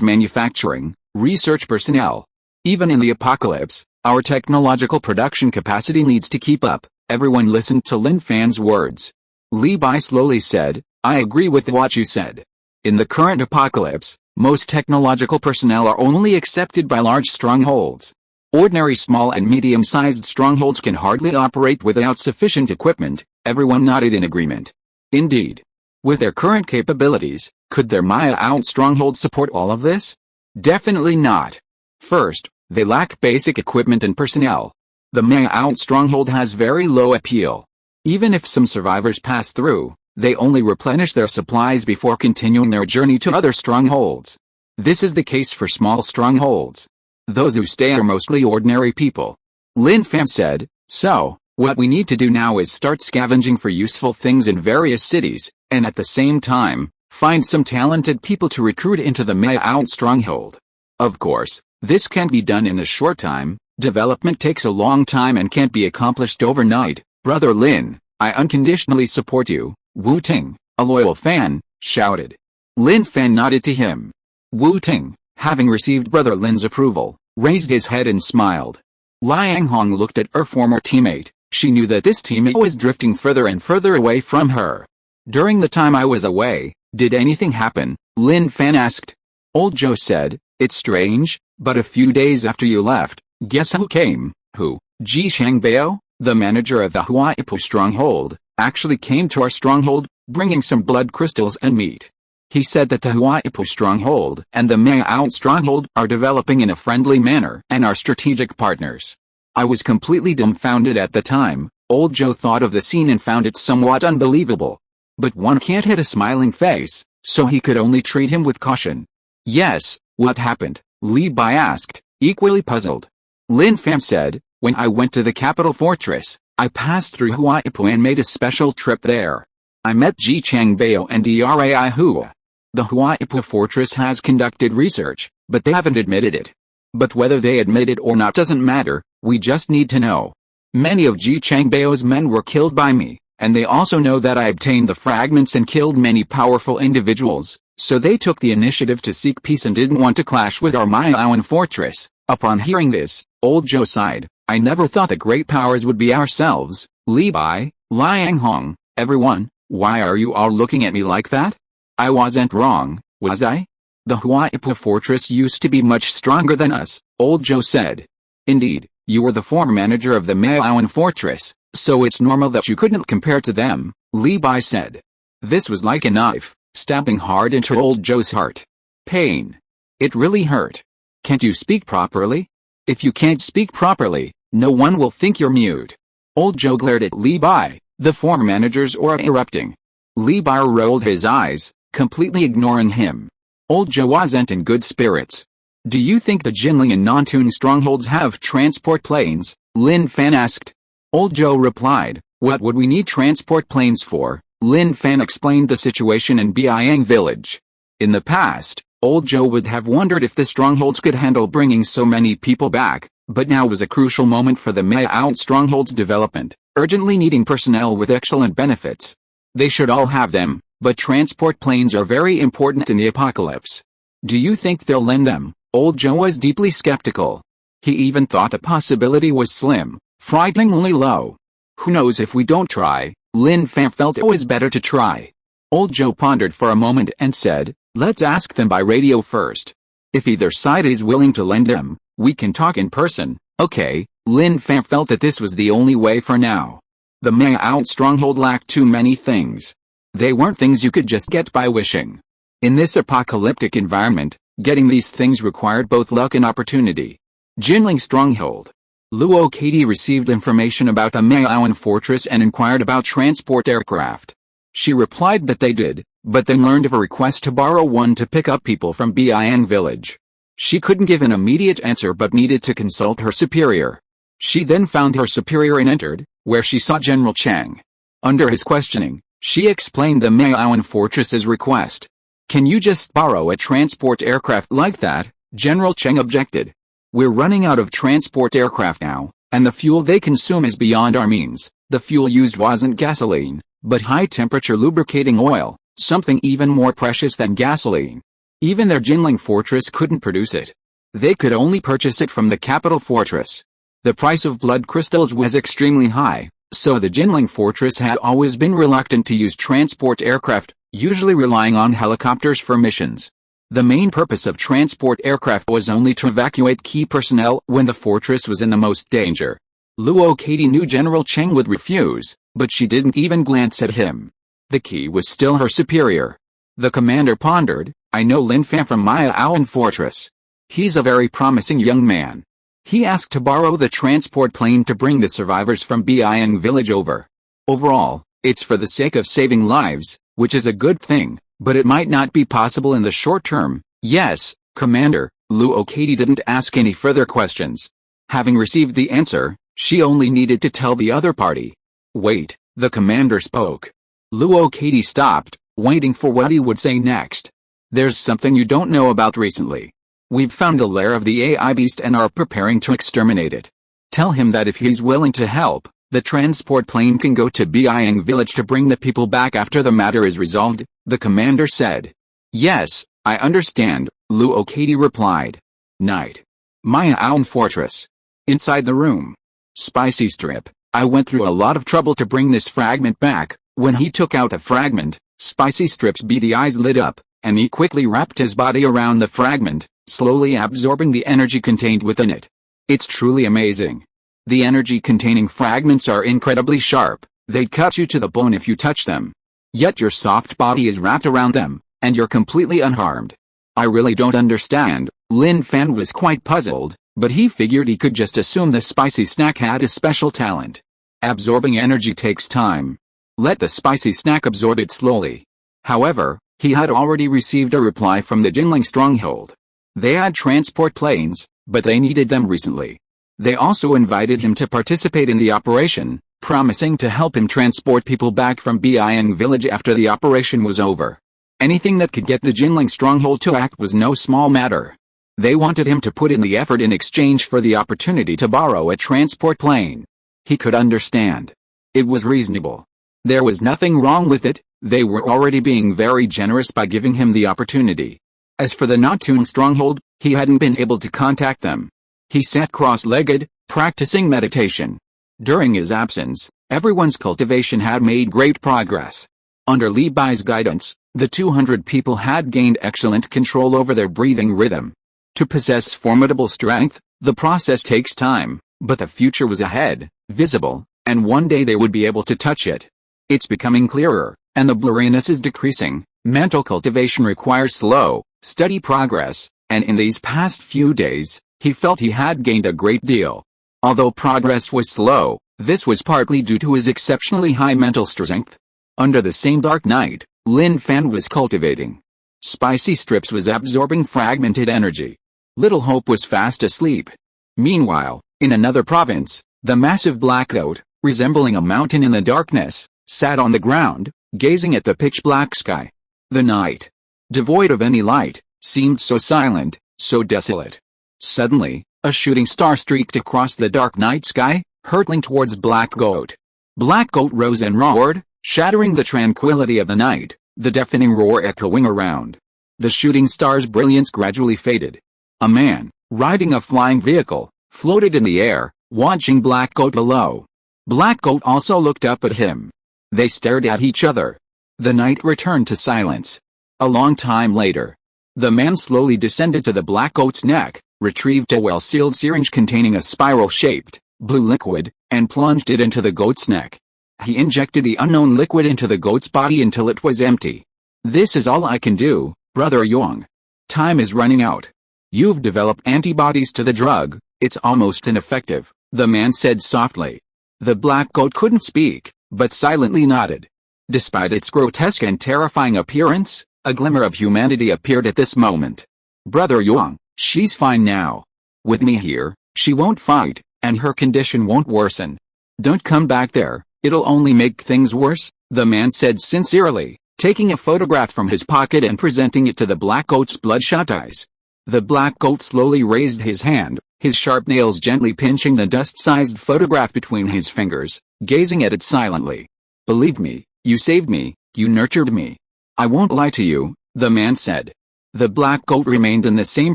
manufacturing, research personnel. Even in the apocalypse, our technological production capacity needs to keep up. Everyone listened to Lin Fan's words. Li Bai slowly said, I agree with what you said. In the current apocalypse, most technological personnel are only accepted by large strongholds. Ordinary small and medium-sized strongholds can hardly operate without sufficient equipment. Everyone nodded in agreement. Indeed. With their current capabilities, could their Mayaoan stronghold support all of this? Definitely not. First, they lack basic equipment and personnel. The Mayaoan stronghold has very low appeal. Even if some survivors pass through, they only replenish their supplies before continuing their journey to other strongholds. This is the case for small strongholds. Those who stay are mostly ordinary people. Lin Fan said, so, what we need to do now is start scavenging for useful things in various cities, and at the same time, find some talented people to recruit into the Mayaoan stronghold. Of course, this can't be done in a short time. Development takes a long time and can't be accomplished overnight. Brother Lin, I unconditionally support you, Wu Ting, a loyal fan, shouted. Lin Fan nodded to him. Wu Ting, having received Brother Lin's approval, raised his head and smiled. Liang Hong looked at her former teammate. She knew that this teammate was drifting further and further away from her. During the time I was away, did anything happen? Lin Fan asked. Old Zhou said, it's strange, but a few days after you left, guess who came? Who? Ji Shangbao? the manager of the Huaipu stronghold, actually came to our stronghold, bringing some blood crystals and meat. He said that the Huaipu stronghold and the Mayaout stronghold are developing in a friendly manner and are strategic partners. I was completely dumbfounded at the time. Old Joe thought of the scene and found it somewhat unbelievable. But one can't hit a smiling face, so he could only treat him with caution. Yes, what happened? Li Bai asked, equally puzzled. Lin Fan said, when I went to the capital fortress, I passed through Huaipu and made a special trip there. I met Ji Changbao and Drai Hua. The Huaipu fortress has conducted research, but they haven't admitted it. But whether they admit it or not doesn't matter, we just need to know. Many of Ji Changbao's men were killed by me, and they also know that I obtained the fragments and killed many powerful individuals, so they took the initiative to seek peace and didn't want to clash with our Mayaoan fortress. Upon hearing this, Old Joe sighed. I never thought the great powers would be ourselves. Li Bai, Liang Hong, everyone, why are you all looking at me like that? I wasn't wrong, was I? The Huaipu fortress used to be much stronger than us, Old Joe said. Indeed, you were the former manager of the Mayaoan fortress, so it's normal that you couldn't compare to them, Li Bai said. This was like a knife, stabbing hard into Old Joe's heart. Pain. It really hurt. Can't you speak properly? If you can't speak properly, no one will think you're mute. Old Joe glared at Li Bai, the former manager's aura erupting. Li Bai rolled his eyes, completely ignoring him. Old Joe wasn't in good spirits. Do you think the Jinling and Nontun strongholds have transport planes? Lin Fan asked. Old Joe replied, what would we need transport planes for? Lin Fan explained the situation in Betrayal village. In the past, Old Joe would have wondered if the strongholds could handle bringing so many people back, but now was a crucial moment for the Mayaout stronghold's development, urgently needing personnel with excellent benefits. They should all have them, but transport planes are very important in the apocalypse. Do you think they'll lend them? Old Joe was deeply skeptical. He even thought the possibility was slim, frighteningly low. Who knows if we don't try? Lin Fan felt it was better to try. Old Joe pondered for a moment and said, let's ask them by radio first. If either side is willing to lend them, we can talk in person. Okay, Lin Fan felt that this was the only way for now. The Mayaout stronghold lacked too many things. They weren't things you could just get by wishing. In this apocalyptic environment, getting these things required both luck and opportunity. Jinling stronghold. Luo Katie received information about the Mayaoan fortress and inquired about transport aircraft. She replied that they did, but then learned of a request to borrow one to pick up people from Betrayal village. She couldn't give an immediate answer but needed to consult her superior. She then found her superior and entered, where she saw General Chang. Under his questioning, she explained the Mayaoan fortress's request. Can you just borrow a transport aircraft like that? General Chang objected. We're running out of transport aircraft now, and the fuel they consume is beyond our means. The fuel used wasn't gasoline, but high-temperature lubricating oil, something even more precious than gasoline. Even their Jinling fortress couldn't produce it. They could only purchase it from the capital fortress. The price of blood crystals was extremely high, so the Jinling fortress had always been reluctant to use transport aircraft, usually relying on helicopters for missions. The main purpose of transport aircraft was only to evacuate key personnel when the fortress was in the most danger. Luo Katie knew General Cheng would refuse, but she didn't even glance at him. The key was still her superior. The commander pondered, I know Lin Fan from Mayaoan fortress. He's a very promising young man. He asked to borrow the transport plane to bring the survivors from Betrayal village over. Overall, it's for the sake of saving lives, which is a good thing, but it might not be possible in the short term. Yes, Commander. Luo Katie didn't ask any further questions. Having received the answer, she only needed to tell the other party. Wait, the commander spoke. Luo Katie stopped, waiting for what he would say next. There's something you don't know about recently. We've found the lair of the AI beast and are preparing to exterminate it. Tell him that if he's willing to help, the transport plane can go to Betrayal village to bring the people back after the matter is resolved, the commander said. Yes, I understand, Luo Katie replied. Night. Mayaoan fortress. Inside the room. Spicy strip. I went through a lot of trouble to bring this fragment back. When he took out the fragment, Spicy Strip's beady eyes lit up, and he quickly wrapped his body around the fragment, slowly absorbing the energy contained within it. It's truly amazing. The energy-containing fragments are incredibly sharp, they'd cut you to the bone if you touch them. Yet your soft body is wrapped around them, and you're completely unharmed. I really don't understand. Lin Fan was quite puzzled, but he figured he could just assume the spicy snack had a special talent. Absorbing energy takes time. Let the spicy snack absorb it slowly. However, he had already received a reply from the Jinling stronghold. They had transport planes, but they needed them recently. They also invited him to participate in the operation, promising to help him transport people back from Beiyang village after the operation was over. Anything that could get the Jinling stronghold to act was no small matter. They wanted him to put in the effort in exchange for the opportunity to borrow a transport plane. He could understand. It was reasonable. There was nothing wrong with it, they were already being very generous by giving him the opportunity. As for the Notun stronghold, he hadn't been able to contact them. He sat cross-legged, practicing meditation. During his absence, everyone's cultivation had made great progress. Under Li Bai's guidance, the 200 people had gained excellent control over their breathing rhythm. To possess formidable strength, the process takes time, but the future was ahead, visible, and one day they would be able to touch it. It's becoming clearer, and the blurriness is decreasing. Mental cultivation requires slow, steady progress, and in these past few days, he felt he had gained a great deal. Although progress was slow, this was partly due to his exceptionally high mental strength. Under the same dark night, Lin Fan was cultivating. Spicy Strips was absorbing fragmented energy. Little Hope was fast asleep. Meanwhile, in another province, the massive black goat, resembling a mountain in the darkness, sat on the ground, gazing at the pitch-black sky. The night, devoid of any light, seemed so silent, so desolate. Suddenly, a shooting star streaked across the dark night sky, hurtling towards Black Goat. Black Goat rose and roared, shattering the tranquility of the night, the deafening roar echoing around. The shooting star's brilliance gradually faded. A man, riding a flying vehicle, floated in the air, watching Black Goat below. Black Goat also looked up at him. They stared at each other. The night returned to silence. A long time later, the man slowly descended to the Black Goat's neck, retrieved a well-sealed syringe containing a spiral-shaped, blue liquid, and plunged it into the goat's neck. He injected the unknown liquid into the goat's body until it was empty. "This is all I can do, Brother Yong. Time is running out. You've developed antibodies to the drug, it's almost ineffective," the man said softly. The black goat couldn't speak, but silently nodded. Despite its grotesque and terrifying appearance, a glimmer of humanity appeared at this moment. "Brother Yong, she's fine now. With me here, she won't fight, and her condition won't worsen. Don't come back there, it'll only make things worse," the man said sincerely, taking a photograph from his pocket and presenting it to the black goat's bloodshot eyes. The black goat slowly raised his hand, his sharp nails gently pinching the dust-sized photograph between his fingers, gazing at it silently. "Believe me, you saved me, you nurtured me. I won't lie to you," the man said. The black goat remained in the same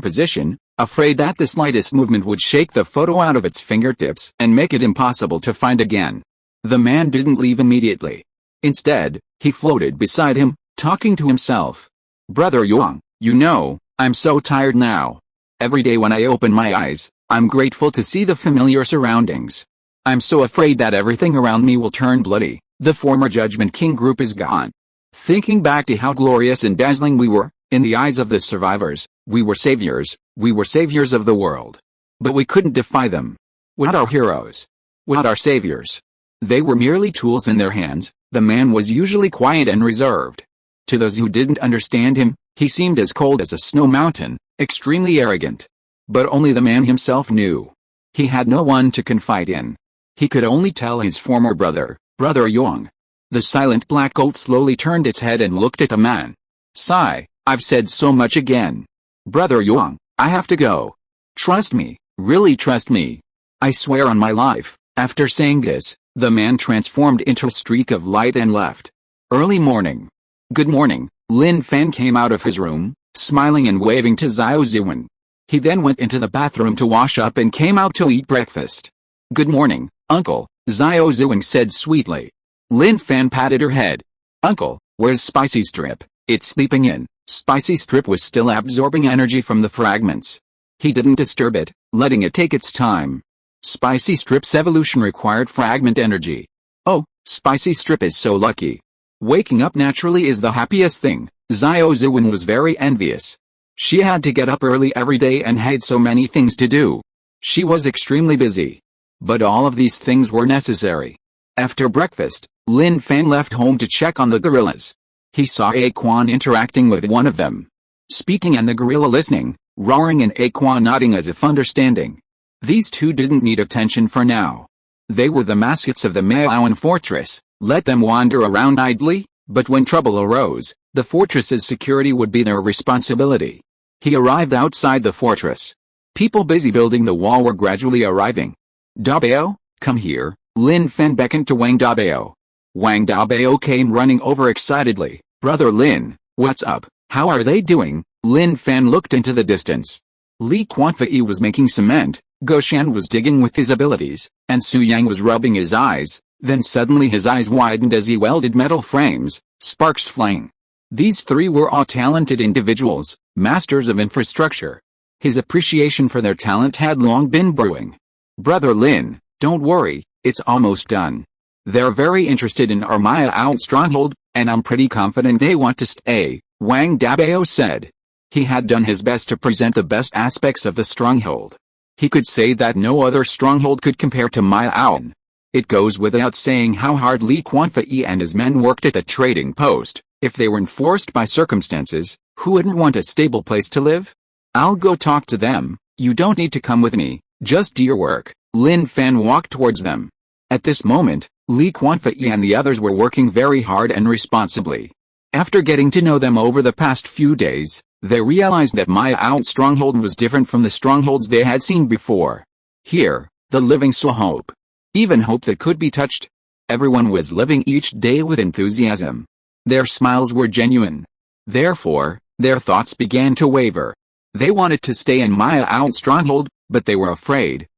position, afraid that the slightest movement would shake the photo out of its fingertips and make it impossible to find again. The man didn't leave immediately. Instead, he floated beside him, talking to himself. "Brother Yong, you know, I'm so tired now. Every day when I open my eyes, I'm grateful to see the familiar surroundings. I'm so afraid that everything around me will turn bloody. The former Judgment King group is gone. Thinking back to how glorious and dazzling we were, in the eyes of the survivors, we were saviors of the world. But we couldn't defy them. What are heroes? What are saviors? They were merely tools in their hands." The man was usually quiet and reserved. To those who didn't understand him, he seemed as cold as a snow mountain, extremely arrogant. But only the man himself knew. He had no one to confide in. He could only tell his former brother, Brother Yong. The silent black goat slowly turned its head and looked at the man. "Sigh, I've said so much again. Brother Yong, I have to go. Trust me, really trust me. I swear on my life." After saying this, the man transformed into a streak of light and left. Early morning. "Good morning." Lin Fan came out of his room, smiling and waving to Xiao Ziwen. He then went into the bathroom to wash up and came out to eat breakfast. "Good morning, Uncle," Xiao Ziwen said sweetly. Lin Fan patted her head. "Uncle, where's Spicy Strip?" "It's sleeping in." Spicy Strip was still absorbing energy from the fragments. He didn't disturb it, letting it take its time. Spicy Strip's evolution required fragment energy. Oh, Spicy Strip is so lucky. Waking up naturally is the happiest thing. Xiaozuan was very envious. She had to get up early every day and had so many things to do. She was extremely busy. But all of these things were necessary. After breakfast, Lin Fan left home to check on the gorillas. He saw Aquan interacting with one of them. Speaking and the gorilla listening, roaring and Aquan nodding as if understanding. These two didn't need attention for now. They were the mascots of the Maoan fortress. Let them wander around idly, but when trouble arose, the fortress's security would be their responsibility. He arrived outside the fortress. People busy building the wall were gradually arriving. Dabao, come here, Lin Fan beckoned to Wang Dabao. Wang Dabao came running over excitedly. Brother Lin, what's up, how are they doing? Lin Fan looked into the distance. Li Quanfei was making cement, Goshan was digging with his abilities, and Su Yang was rubbing his eyes. Then suddenly his eyes widened as he welded metal frames, sparks flying. These three were all talented individuals, masters of infrastructure. His appreciation for their talent had long been brewing. Brother Lin, don't worry, it's almost done. They're very interested in our Maoan stronghold, and I'm pretty confident they want to stay, Wang Dabao said. He had done his best to present the best aspects of the stronghold. He could say that no other stronghold could compare to Maoan. It goes without saying how hard Li Quanfei and his men worked at the trading post. If they were enforced by circumstances, who wouldn't want a stable place to live? I'll go talk to them, you don't need to come with me, just do your work. Lin Fan walked towards them. At this moment, Li Quanfei and the others were working very hard and responsibly. After getting to know them over the past few days, they realized that Maoan stronghold was different from the strongholds they had seen before. Here, the living saw hope. Even hope that could be touched. Everyone was living each day with enthusiasm. Their smiles were genuine. Therefore, their thoughts began to waver. They wanted to stay in Maoan stronghold, but they were afraid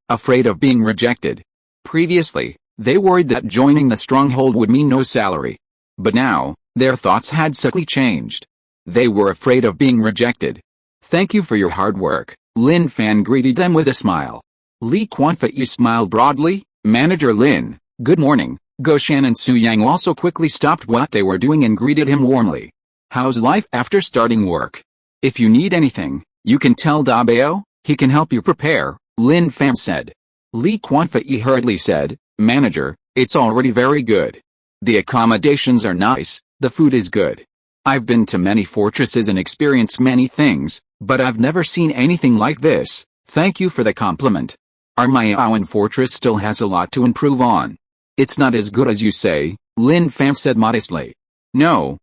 of being rejected. Previously, they worried that joining the stronghold would mean no salary. But now, their thoughts had subtly changed. They were afraid of being rejected. Thank you for your hard work, Lin Fan greeted them with a smile. Li Quanfei smiled broadly. Manager Lin, good morning. Goshan and Su Yang also quickly stopped what they were doing and greeted him warmly. How's life after starting work? If you need anything, you can tell Dabao, he can help you prepare, Lin Fan said. Li Quanfei hurriedly said, Manager, it's already very good. The accommodations are nice, the food is good. I've been to many fortresses and experienced many things, but I've never seen anything like this. Thank you for the compliment. Our Maoan fortress still has a lot to improve on. It's not as good as you say, Lin Fan said modestly. No,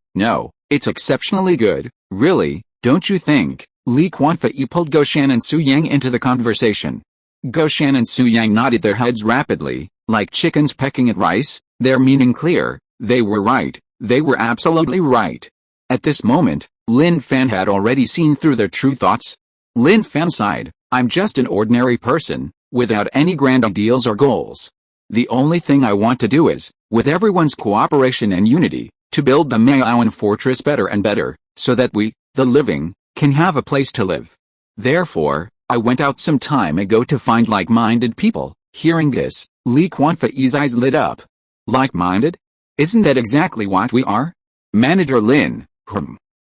it's exceptionally good, really, don't you think? Li Quanfei pulled Goshan and Su Yang into the conversation. Goshan and Su Yang nodded their heads rapidly, like chickens pecking at rice, their meaning clear. They were right, they were absolutely right. At this moment, Lin Fan had already seen through their true thoughts. Lin Fan sighed, I'm just an ordinary person, without any grand ideals or goals. The only thing I want to do is, with everyone's cooperation and unity, to build the Maoan fortress better and better, so that we, the living, can have a place to live. Therefore, I went out some time ago to find like-minded people. Hearing this, Li Quanfei's eyes lit up. Like-minded? Isn't that exactly what we are? Manager Lin,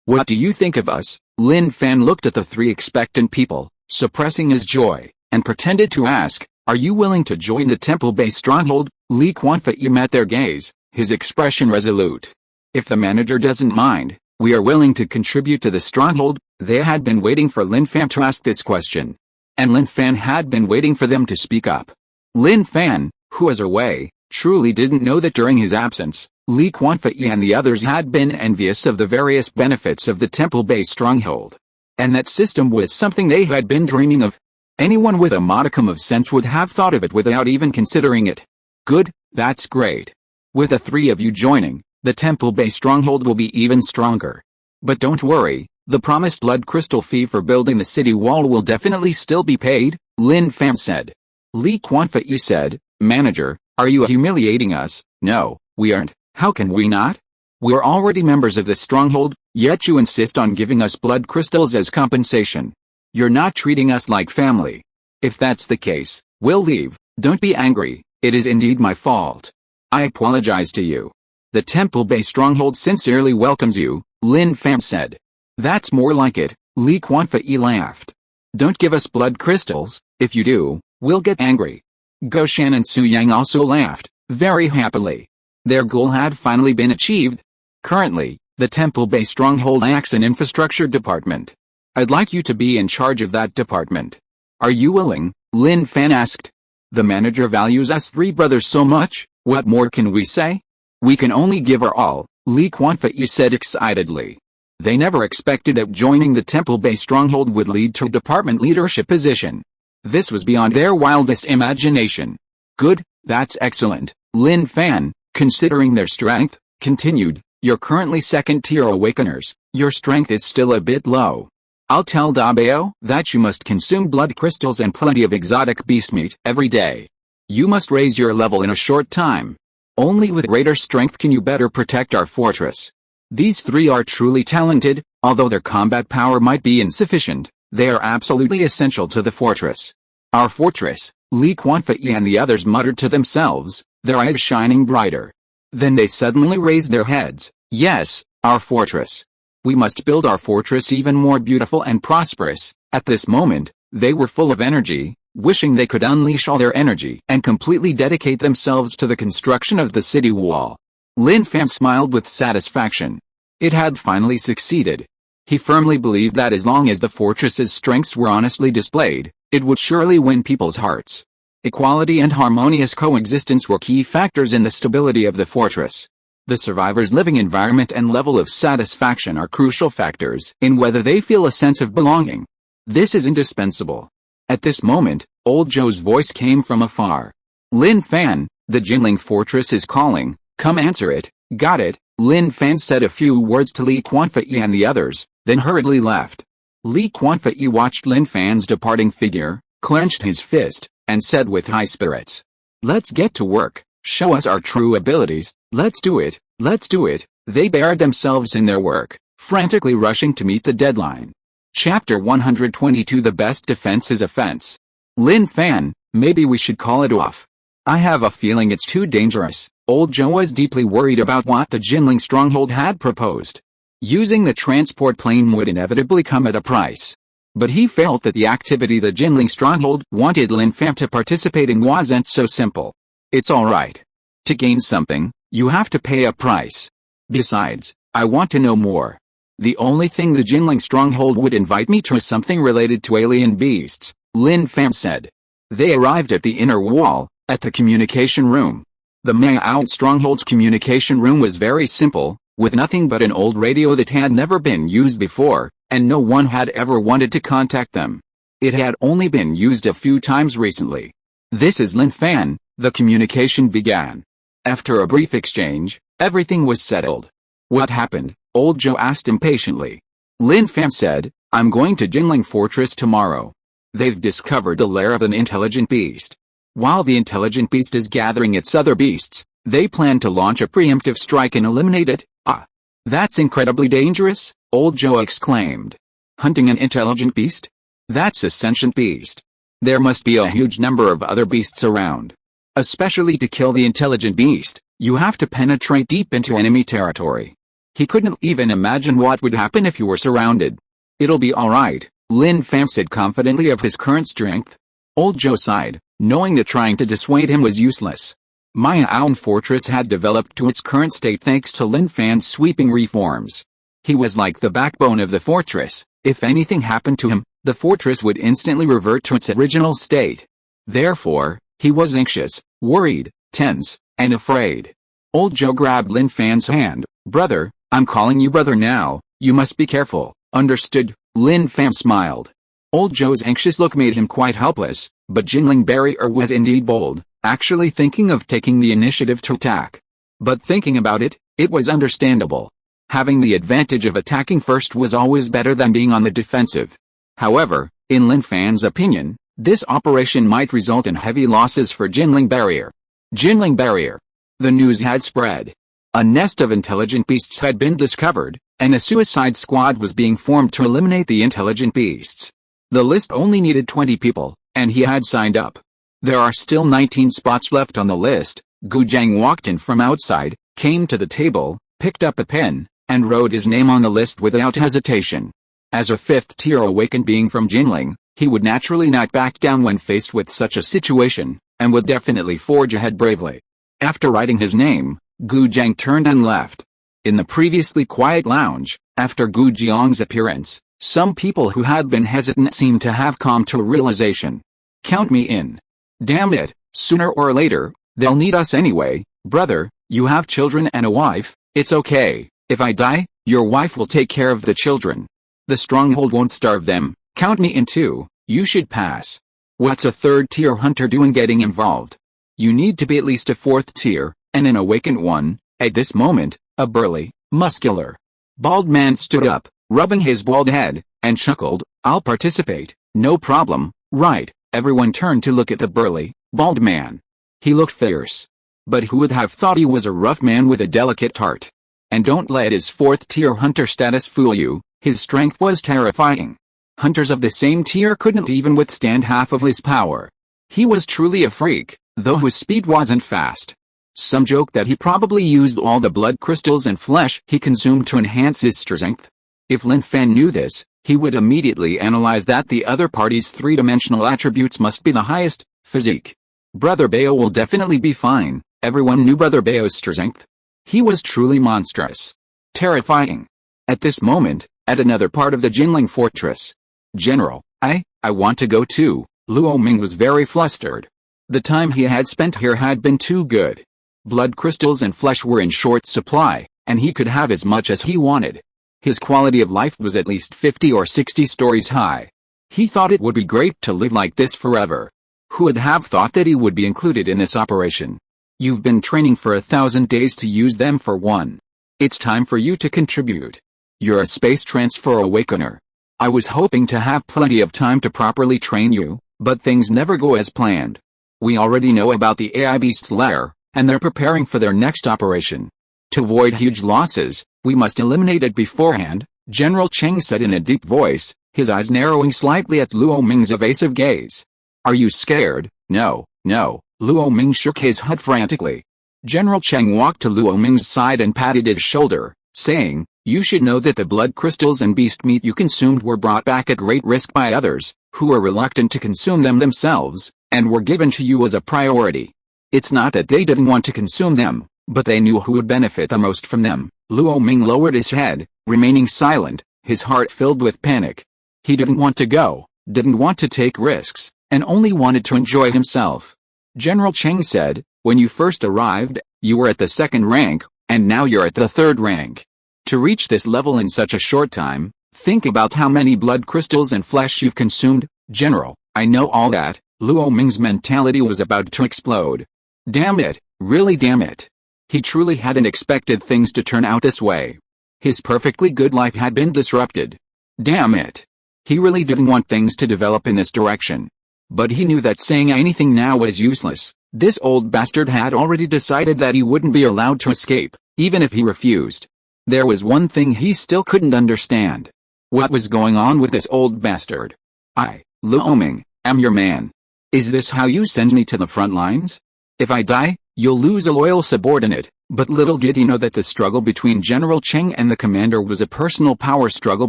what do you think of us? Lin Fan looked at the three expectant people, suppressing his joy, and pretended to ask, are you willing to join the temple-based stronghold? Li Quanfei met their gaze, his expression resolute. If the manager doesn't mind, we are willing to contribute to the stronghold. They had been waiting for Lin Fan to ask this question. And Lin Fan had been waiting for them to speak up. Lin Fan, who was away, truly didn't know that during his absence, Li Quanfei and the others had been envious of the various benefits of the temple-based stronghold. And that system was something they had been dreaming of. Anyone with a modicum of sense would have thought of it without even considering it. Good, that's great. With the three of you joining, the temple-based stronghold will be even stronger. But don't worry, the promised blood crystal fee for building the city wall will definitely still be paid, Lin Fan said. Li Quanfei said, Manager, are you humiliating us? No, we aren't. How can we not? We're already members of this stronghold, yet you insist on giving us blood crystals as compensation. You're not treating us like family. If that's the case, we'll leave. Don't be angry, it is indeed my fault. I apologize to you. The Temple Bay Stronghold sincerely welcomes you, Lin Fan said. That's more like it, Li Quanfei laughed. Don't give us blood crystals, if you do, we'll get angry. Goshan and Su Yang also laughed, very happily. Their goal had finally been achieved. Currently, the Temple Bay Stronghold lacks an infrastructure department. I'd like you to be in charge of that department. Are you willing? Lin Fan asked. The manager values us three brothers so much, what more can we say? We can only give our all, Li Quanfei said excitedly. They never expected that joining the Temple Bay Stronghold would lead to a department leadership position. This was beyond their wildest imagination. Good, that's excellent, Lin Fan, considering their strength, continued. You're currently second-tier awakeners, your strength is still a bit low. I'll tell Dabeo that you must consume blood crystals and plenty of exotic beast meat every day. You must raise your level in a short time. Only with greater strength can you better protect our fortress. These three are truly talented, although their combat power might be insufficient, they are absolutely essential to the fortress. Our fortress, Li Quanfei and the others muttered to themselves, their eyes shining brighter. Then they suddenly raised their heads. Yes, our fortress. We must build our fortress even more beautiful and prosperous. At this moment, they were full of energy, wishing they could unleash all their energy and completely dedicate themselves to the construction of the city wall. Lin Fan smiled with satisfaction. It had finally succeeded. He firmly believed that as long as the fortress's strengths were honestly displayed, it would surely win people's hearts. Equality and harmonious coexistence were key factors in the stability of the fortress. The survivors' living environment and level of satisfaction are crucial factors in whether they feel a sense of belonging. This is indispensable. At this moment, Old Joe's voice came from afar. Lin Fan, the Jinling Fortress is calling, come answer it. Got it. Lin Fan said a few words to Li Quanfei and the others, then hurriedly left. Li Quanfei watched Lin Fan's departing figure, clenched his fist, and said with high spirits, let's get to work, show us our true abilities, let's do it, let's do it. They buried themselves in their work, frantically rushing to meet the deadline. Chapter 122 The best defense is offense. Lin Fan, maybe we should call it off. I have a feeling it's too dangerous. Old Joe was deeply worried about what the Jinling stronghold had proposed. Using the transport plane would inevitably come at a price. But he felt that the activity the Jinling stronghold wanted Lin Fan to participate in wasn't so simple. It's alright. To gain something, you have to pay a price. Besides, I want to know more. The only thing the Jinling stronghold would invite me to is something related to alien beasts, Lin Fan said. They arrived at the inner wall, at the communication room. The Mao stronghold's communication room was very simple, with nothing but an old radio that had never been used before, and no one had ever wanted to contact them. It had only been used a few times recently. This is Lin Fan, the communication began. After a brief exchange, everything was settled. What happened? Old Joe asked impatiently. Lin Fan said, I'm going to Jinling Fortress tomorrow. They've discovered the lair of an intelligent beast. While the intelligent beast is gathering its other beasts, they plan to launch a preemptive strike and eliminate it. Ah! That's incredibly dangerous, Old Joe exclaimed. Hunting an intelligent beast? That's a sentient beast. There must be a huge number of other beasts around. Especially to kill the intelligent beast, you have to penetrate deep into enemy territory. He couldn't even imagine what would happen if you were surrounded. It'll be alright, Lin Fan said confidently of his current strength. Old Joe sighed, knowing that trying to dissuade him was useless. Maya Fortress had developed to its current state thanks to Lin Fan's sweeping reforms. He was like the backbone of the fortress. If anything happened to him, the fortress would instantly revert to its original state. Therefore, he was anxious, worried, tense, and afraid. Old Joe grabbed Lin Fan's hand. Brother, I'm calling you brother now, you must be careful. Understood, Lin Fan smiled. Old Joe's anxious look made him quite helpless, but Jinling Barrier was indeed bold, actually thinking of taking the initiative to attack. But thinking about it, it was understandable. Having the advantage of attacking first was always better than being on the defensive. However, in Lin Fan's opinion, this operation might result in heavy losses for Jinling Barrier. Jinling Barrier. The news had spread. A nest of intelligent beasts had been discovered, and a suicide squad was being formed to eliminate the intelligent beasts. The list only needed 20 people, and he had signed up. There are still 19 spots left on the list. Gu Jiang walked in from outside, came to the table, picked up a pen, and wrote his name on the list without hesitation. As a 5th-tier awakened being from Jinling, he would naturally not back down when faced with such a situation, and would definitely forge ahead bravely. After writing his name, Gu Jiang turned and left. In the previously quiet lounge, after Gu Jiang's appearance, some people who had been hesitant seemed to have come to a realization. Count me in. Damn it, sooner or later, they'll need us anyway. Brother, you have children and a wife, it's okay. If I die, your wife will take care of the children. The stronghold won't starve them. Count me in too. You should pass. What's a 3rd-tier hunter doing getting involved? You need to be at least a 4th tier, and an awakened one. At this moment, a burly, muscular, bald man stood up, rubbing his bald head, and chuckled. I'll participate, no problem. Right. Everyone turned to look at the burly, bald man. He looked fierce. But who would have thought he was a rough man with a delicate heart? And don't let his 4th-tier hunter status fool you, his strength was terrifying. Hunters of the same tier couldn't even withstand half of his power. He was truly a freak, though his speed wasn't fast. Some joke that he probably used all the blood crystals and flesh he consumed to enhance his strength. If Lin Fan knew this, he would immediately analyze that the other party's 3-dimensional attributes must be the highest. Physique. Brother Bao will definitely be fine. Everyone knew Brother Bao's strength. He was truly monstrous. Terrifying. At this moment, at another part of the Jinling fortress. General, I want to go too. Luo Ming was very flustered. The time he had spent here had been too good. Blood crystals and flesh were in short supply, and he could have as much as he wanted. His quality of life was at least 50 or 60 stories high. He thought it would be great to live like this forever. Who would have thought that he would be included in this operation? You've been training for 1,000 days to use them for one. It's time for you to contribute. You're a space transfer awakener. I was hoping to have plenty of time to properly train you, but things never go as planned. We already know about the AI Beast's lair, and they're preparing for their next operation. To avoid huge losses, we must eliminate it beforehand, General Cheng said in a deep voice, his eyes narrowing slightly at Luo Ming's evasive gaze. Are you scared? No, no, Luo Ming shook his head frantically. General Cheng walked to Luo Ming's side and patted his shoulder, saying, you should know that the blood crystals and beast meat you consumed were brought back at great risk by others, who were reluctant to consume them themselves, and were given to you as a priority. It's not that they didn't want to consume them, but they knew who would benefit the most from them. Luo Ming lowered his head, remaining silent, his heart filled with panic. He didn't want to go, didn't want to take risks, and only wanted to enjoy himself. General Cheng said, when you first arrived, you were at the 2nd rank, and now you're at the 3rd rank. To reach this level in such a short time, think about how many blood crystals and flesh you've consumed. General, I know all that. Luo Ming's mentality was about to explode. Damn it, really damn it. He truly hadn't expected things to turn out this way. His perfectly good life had been disrupted. Damn it. He really didn't want things to develop in this direction. But he knew that saying anything now was useless. This old bastard had already decided that he wouldn't be allowed to escape, even if he refused. There was one thing he still couldn't understand. What was going on with this old bastard? I, Luo Ming, am your man. Is this how you send me to the front lines? If I die, you'll lose a loyal subordinate. But little did he know that the struggle between General Cheng and the commander was a personal power struggle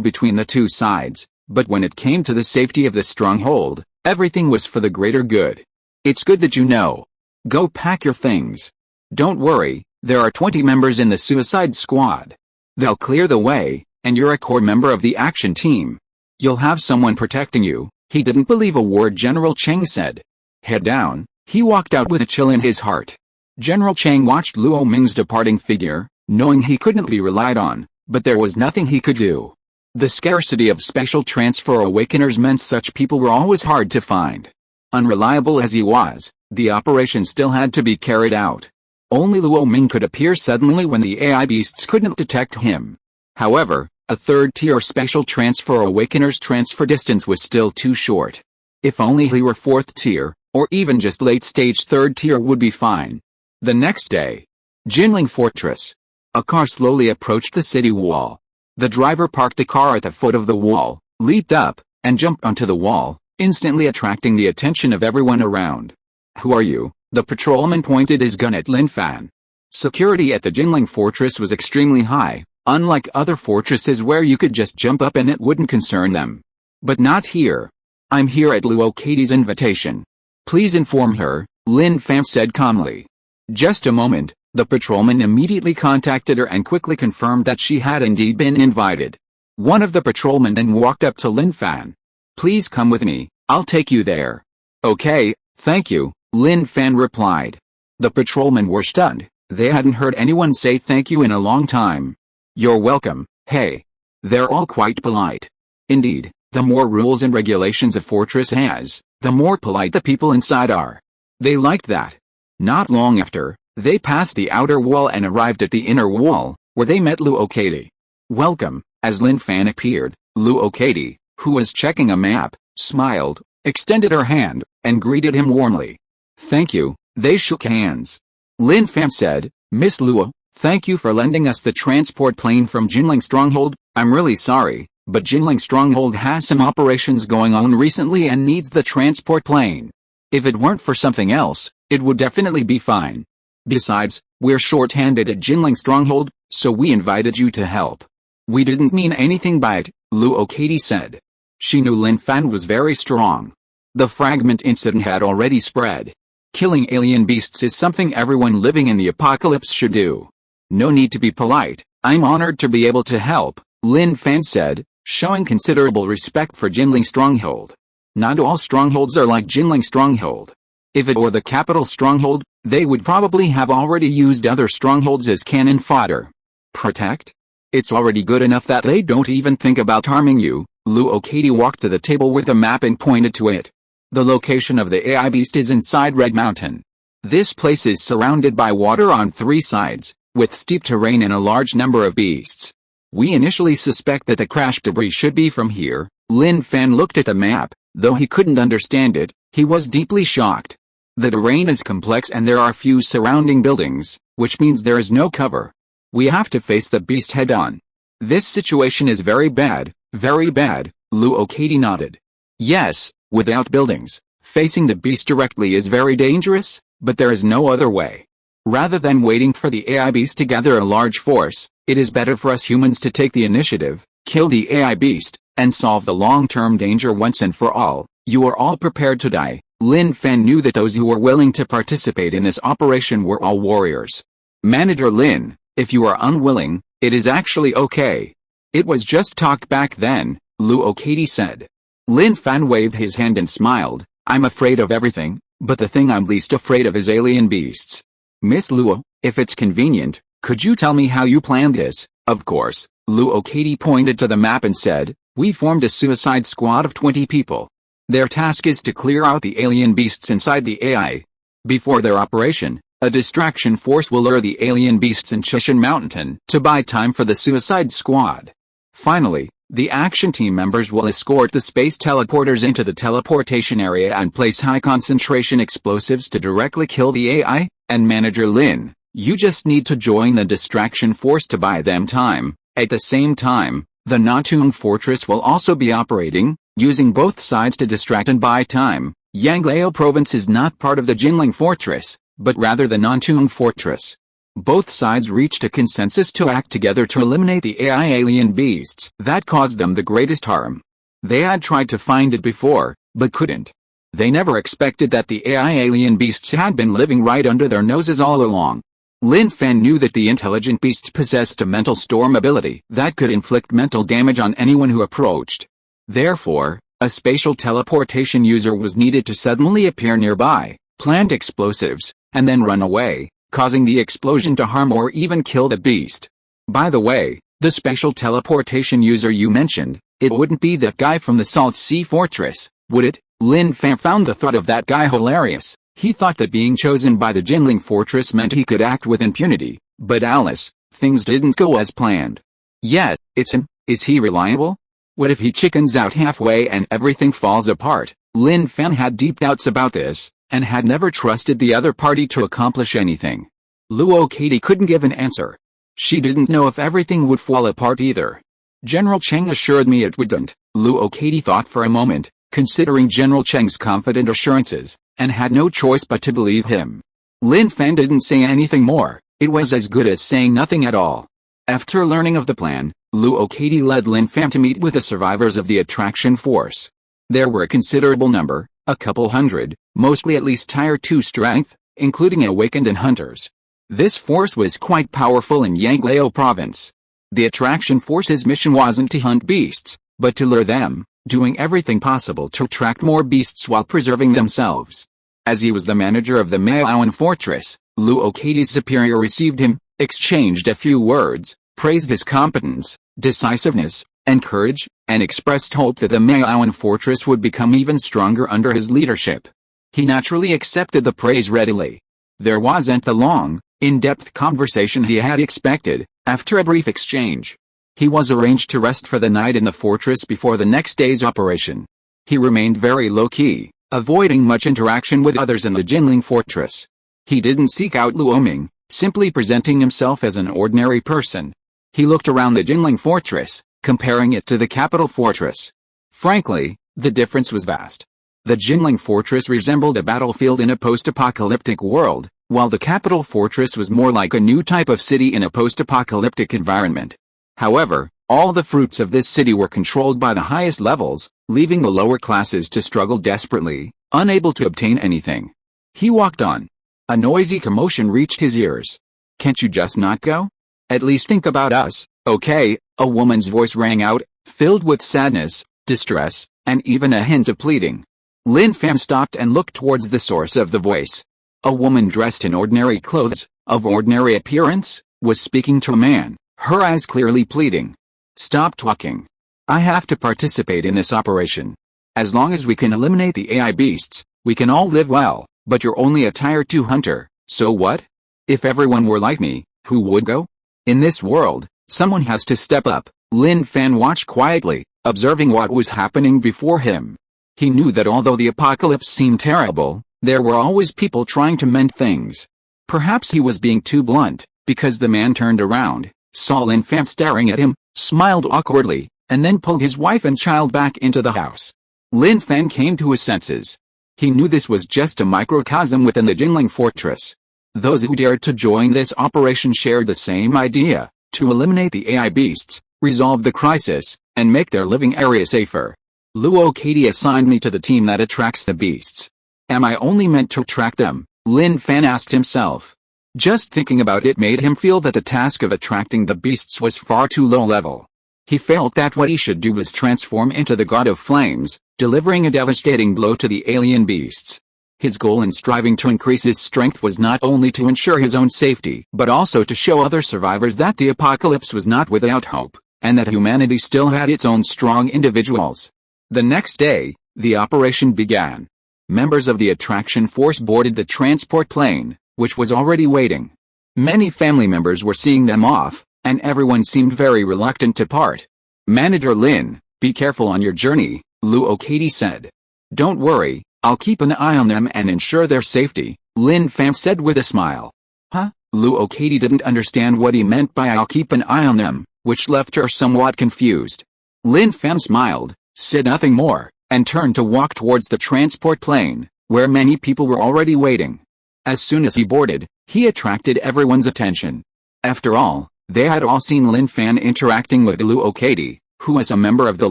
between the two sides. But when it came to the safety of the stronghold, everything was for the greater good. It's good that you know. Go pack your things. Don't worry, there are 20 members in the suicide squad. They'll clear the way, and you're a core member of the action team. You'll have someone protecting you. He didn't believe a word General Cheng said. Head down, he walked out with a chill in his heart. General Cheng watched Luo Ming's departing figure, knowing he couldn't be relied on, but there was nothing he could do. The scarcity of special transfer awakeners meant such people were always hard to find. Unreliable as he was, the operation still had to be carried out. Only Luo Ming could appear suddenly when the AI beasts couldn't detect him. However, a 3rd-tier special transfer awakener's transfer distance was still too short. If only he were 4th tier, or even just late-stage 3rd tier would be fine. The next day, Jinling Fortress. A car slowly approached the city wall. The driver parked the car at the foot of the wall, leaped up, and jumped onto the wall, instantly attracting the attention of everyone around. Who are you? The patrolman pointed his gun at Lin Fan. Security at the Jinling fortress was extremely high, unlike other fortresses where you could just jump up and it wouldn't concern them. But not here. I'm here at Luo Katie's invitation. Please inform her, Lin Fan said calmly. Just a moment, the patrolman immediately contacted her and quickly confirmed that she had indeed been invited. One of the patrolmen then walked up to Lin Fan. Please come with me, I'll take you there. Okay, thank you, Lin Fan replied. The patrolmen were stunned. They hadn't heard anyone say thank you in a long time. You're welcome, hey. They're all quite polite. Indeed, the more rules and regulations a fortress has, the more polite the people inside are. They liked that. Not long after, they passed the outer wall and arrived at the inner wall, where they met Luo Katie. Welcome. As Lin Fan appeared, Luo Katie, who was checking a map, smiled, extended her hand, and greeted him warmly. Thank you. They shook hands. Lin Fan said, Miss Luo, thank you for lending us the transport plane from Jinling Stronghold. I'm really sorry, but Jinling Stronghold has some operations going on recently and needs the transport plane. If it weren't for something else, it would definitely be fine. Besides, we're short-handed at Jinling Stronghold, so we invited you to help. We didn't mean anything by it, Luo Katie said. She knew Lin Fan was very strong. The fragment incident had already spread. Killing alien beasts is something everyone living in the apocalypse should do. No need to be polite, I'm honored to be able to help, Lin Fan said, showing considerable respect for Jinling Stronghold. Not all strongholds are like Jinling Stronghold. If it were the capital stronghold, they would probably have already used other strongholds as cannon fodder. Protect? It's already good enough that they don't even think about harming you. Luo Katie walked to the table with a map and pointed to it. The location of the AI beast is inside Red Mountain. This place is surrounded by water on 3 sides, with steep terrain and a large number of beasts. We initially suspect that the crash debris should be from here. Lin Fan looked at the map. Though he couldn't understand it, he was deeply shocked. The terrain is complex and there are few surrounding buildings, which means there is no cover. We have to face the beast head-on. This situation is very bad, Luo Katie nodded. Yes, without buildings, facing the beast directly is very dangerous, but there is no other way. Rather than waiting for the AI beast to gather a large force, it is better for us humans to take the initiative, kill the AI beast, and solve the long-term danger once and for all. You are all prepared to die. Lin Fan knew that those who were willing to participate in this operation were all warriors. Manager Lin, if you are unwilling, it is actually okay. It was just talk back then, Luo Katie said. Lin Fan waved his hand and smiled. I'm afraid of everything, but the thing I'm least afraid of is alien beasts. Miss Luo, if it's convenient, could you tell me how you planned this? Of course, Luo Katie pointed to the map and said, we formed a suicide squad of 20 people. Their task is to clear out the alien beasts inside the AI. Before their operation, a distraction force will lure the alien beasts in Chishan Mountain to buy time for the suicide squad. Finally, the action team members will escort the space teleporters into the teleportation area and place high-concentration explosives to directly kill the AI, and Manager Lin, you just need to join the distraction force to buy them time. At the same time, the Nantun fortress will also be operating, using both sides to distract and buy time. Yanglao province is not part of the Jinling fortress, but rather the Nantun fortress. Both sides reached a consensus to act together to eliminate the AI alien beasts that caused them the greatest harm. They had tried to find it before, but couldn't. They never expected that the AI alien beasts had been living right under their noses all along. Lin Fan knew that the intelligent beasts possessed a mental storm ability that could inflict mental damage on anyone who approached. Therefore, a spatial teleportation user was needed to suddenly appear nearby, plant explosives, and then run away, causing the explosion to harm or even kill the beast. By the way, the spatial teleportation user you mentioned, it wouldn't be that guy from the Salt Sea Fortress, would it? Lin Fan found the thought of that guy hilarious. He thought that being chosen by the Jinling Fortress meant he could act with impunity, but Alice, things didn't go as planned. Yet, it's him. Is he reliable? What if he chickens out halfway and everything falls apart? Lin Fan had deep doubts about this, and had never trusted the other party to accomplish anything. Luo Katie couldn't give an answer. She didn't know if everything would fall apart either. General Cheng assured me it wouldn't. Luo Katie thought for a moment, considering General Cheng's confident assurances. and had no choice but to believe him. Lin Fan didn't say anything more. It was as good as saying nothing at all. After learning of the plan, Luo Katie led Lin Fan to meet with the survivors of the attraction force. There were a considerable number, a couple hundred, mostly at least tier 2 strength, including awakened and hunters. This force was quite powerful in Yangleo province. The attraction force's mission wasn't to hunt beasts, but to lure them, doing everything possible to attract more beasts while preserving themselves. As he was the manager of the Maoan fortress, Luo Katie's superior received him, exchanged a few words, praised his competence, decisiveness, and courage, and expressed hope that the Maoan fortress would become even stronger under his leadership. He naturally accepted the praise readily. There wasn't the long, in-depth conversation he had expected. After a brief exchange, he was arranged to rest for the night in the fortress before the next day's operation. He remained very low-key, avoiding much interaction with others in the Jinling fortress. He didn't seek out Luoming, simply presenting himself as an ordinary person. He looked around the Jinling fortress, comparing it to the capital fortress. Frankly, the difference was vast. The Jinling fortress resembled a battlefield in a post-apocalyptic world, while the capital fortress was more like a new type of city in a post-apocalyptic environment. However, all the fruits of this city were controlled by the highest levels, leaving the lower classes to struggle desperately, unable to obtain anything. He walked on. A noisy commotion reached his ears. "Can't you just not go? At least think about us, okay?" A woman's voice rang out, filled with sadness, distress, and even a hint of pleading. Lin Fan stopped and looked towards the source of the voice. A woman dressed in ordinary clothes, of ordinary appearance, was speaking to a man, her eyes clearly pleading. "Stop talking. I have to participate in this operation. As long as we can eliminate the AI beasts, we can all live well, but you're only a tier 2 hunter, so what? If everyone were like me, who would go? In this world, someone has to step up." Lin Fan watched quietly, observing what was happening before him. He knew that although the apocalypse seemed terrible, there were always people trying to mend things. Perhaps he was being too blunt, because the man turned around, saw Lin Fan staring at him, smiled awkwardly, and then pulled his wife and child back into the house. Lin Fan came to his senses. He knew this was just a microcosm within the Jinling fortress. Those who dared to join this operation shared the same idea, to eliminate the AI beasts, resolve the crisis, and make their living area safer. Luo Katie assigned me to the team that attracts the beasts. Am I only meant to attract them? Lin Fan asked himself. Just thinking about it made him feel that the task of attracting the beasts was far too low level. He felt that what he should do was transform into the God of Flames, delivering a devastating blow to the alien beasts. His goal in striving to increase his strength was not only to ensure his own safety, but also to show other survivors that the apocalypse was not without hope, and that humanity still had its own strong individuals. The next day, the operation began. Members of the attraction force boarded the transport plane, which was already waiting. Many family members were seeing them off, and everyone seemed very reluctant to part. "Manager Lin, be careful on your journey," Luo Katie said. "Don't worry, I'll keep an eye on them and ensure their safety," Lin Fan said with a smile. Huh? Luo Katie didn't understand what he meant by "I'll keep an eye on them," which left her somewhat confused. Lin Fan smiled, said nothing more, and turned to walk towards the transport plane, where many people were already waiting. As soon as he boarded, he attracted everyone's attention. After all, they had all seen Lin Fan interacting with Luo Katie, who was a member of the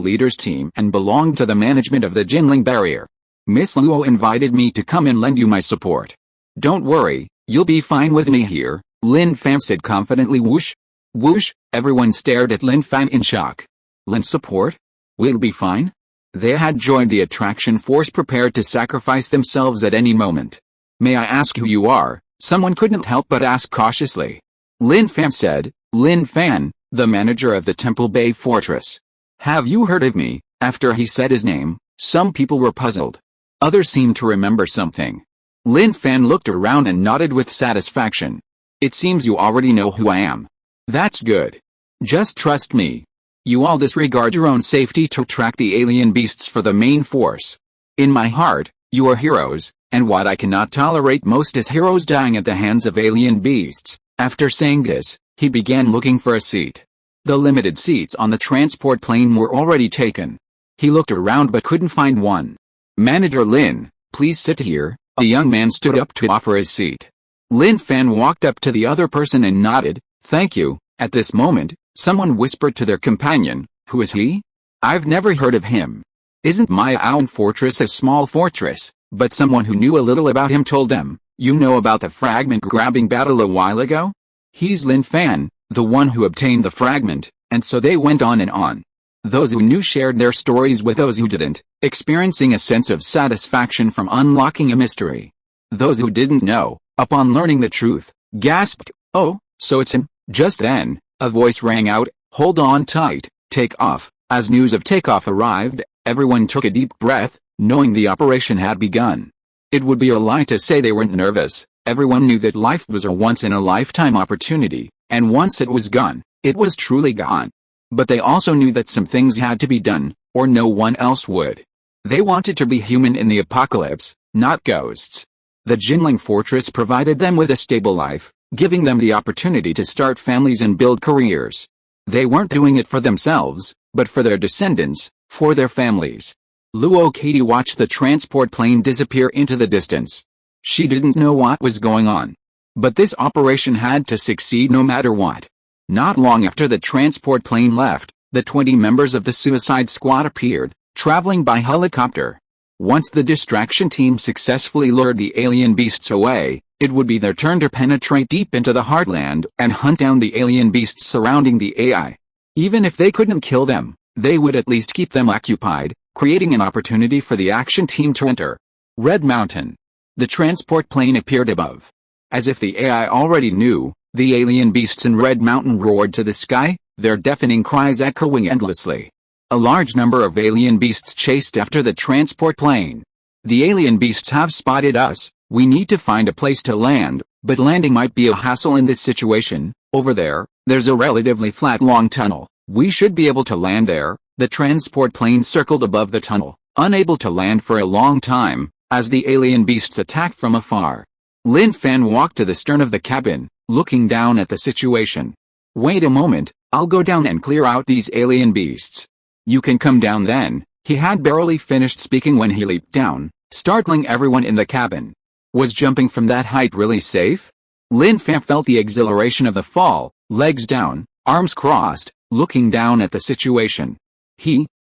leader's team and belonged to the management of the Jinling barrier. "Miss Luo invited me to come and lend you my support. Don't worry, you'll be fine with me here," Lin Fan said confidently. Whoosh! Whoosh! Everyone stared at Lin Fan in shock. "Lin's support? We'll be fine?" They had joined the attraction force prepared to sacrifice themselves at any moment. "May I ask who you are?" someone couldn't help but ask cautiously. Lin Fan said, "Lin Fan, the manager of the Temple Bay Fortress." "Have you heard of me?" After he said his name, some people were puzzled. Others seemed to remember something. Lin Fan looked around and nodded with satisfaction. "It seems you already know who I am. That's good. Just trust me. You all disregard your own safety to track the alien beasts for the main force. In my heart, you are heroes, and what I cannot tolerate most is heroes dying at the hands of alien beasts." After saying this, he began looking for a seat. The limited seats on the transport plane were already taken. He looked around but couldn't find one. "Manager Lin, please sit here," A young man stood up to offer his seat. Lin Fan walked up to the other person and nodded, "Thank you." At this moment, someone whispered to their companion, "Who is he? I've never heard of him." "Isn't my own fortress a small fortress?" But someone who knew a little about him told them, "You know about the fragment grabbing battle a while ago? He's Lin Fan, the one who obtained the fragment." And so they went on and on. Those who knew shared their stories with those who didn't, experiencing a sense of satisfaction from unlocking a mystery. Those who didn't know, upon learning the truth, gasped, "Oh, so it's him." Just then, a voice rang out, "Hold on tight, take off." As news of takeoff arrived, everyone took a deep breath, knowing the operation had begun. It would be a lie to say they weren't nervous. Everyone knew that life was a once-in-a-lifetime opportunity, and once it was gone, it was truly gone. But they also knew that some things had to be done, or no one else would. They wanted to be human in the apocalypse, not ghosts. The Jinling Fortress provided them with a stable life, giving them the opportunity to start families and build careers. They weren't doing it for themselves, but for their descendants, for their families. Luo Katie watched the transport plane disappear into the distance. She didn't know what was going on. But this operation had to succeed no matter what. Not long after the transport plane left, the 20 members of the Suicide Squad appeared, traveling by helicopter. Once the distraction team successfully lured the alien beasts away, it would be their turn to penetrate deep into the heartland and hunt down the alien beasts surrounding the AI. Even if they couldn't kill them, they would at least keep them occupied, creating an opportunity for the action team to enter. Red Mountain. The transport plane appeared above. As if the AI already knew, the alien beasts in Red Mountain roared to the sky, their deafening cries echoing endlessly. A large number of alien beasts chased after the transport plane. "The alien beasts have spotted us, we need to find a place to land, but landing might be a hassle in this situation. Over there, there's a relatively flat long tunnel. We should be able to land there." The transport plane circled above the tunnel, unable to land for a long time, as the alien beasts attacked from afar. Lin Fan walked to the stern of the cabin, looking down at the situation. "Wait a moment, I'll go down and clear out these alien beasts." "You can come down then." He had barely finished speaking when he leaped down, startling everyone in the cabin. Was jumping from that height really safe? Lin Fan felt the exhilaration of the fall, legs down, arms crossed, looking down at the situation.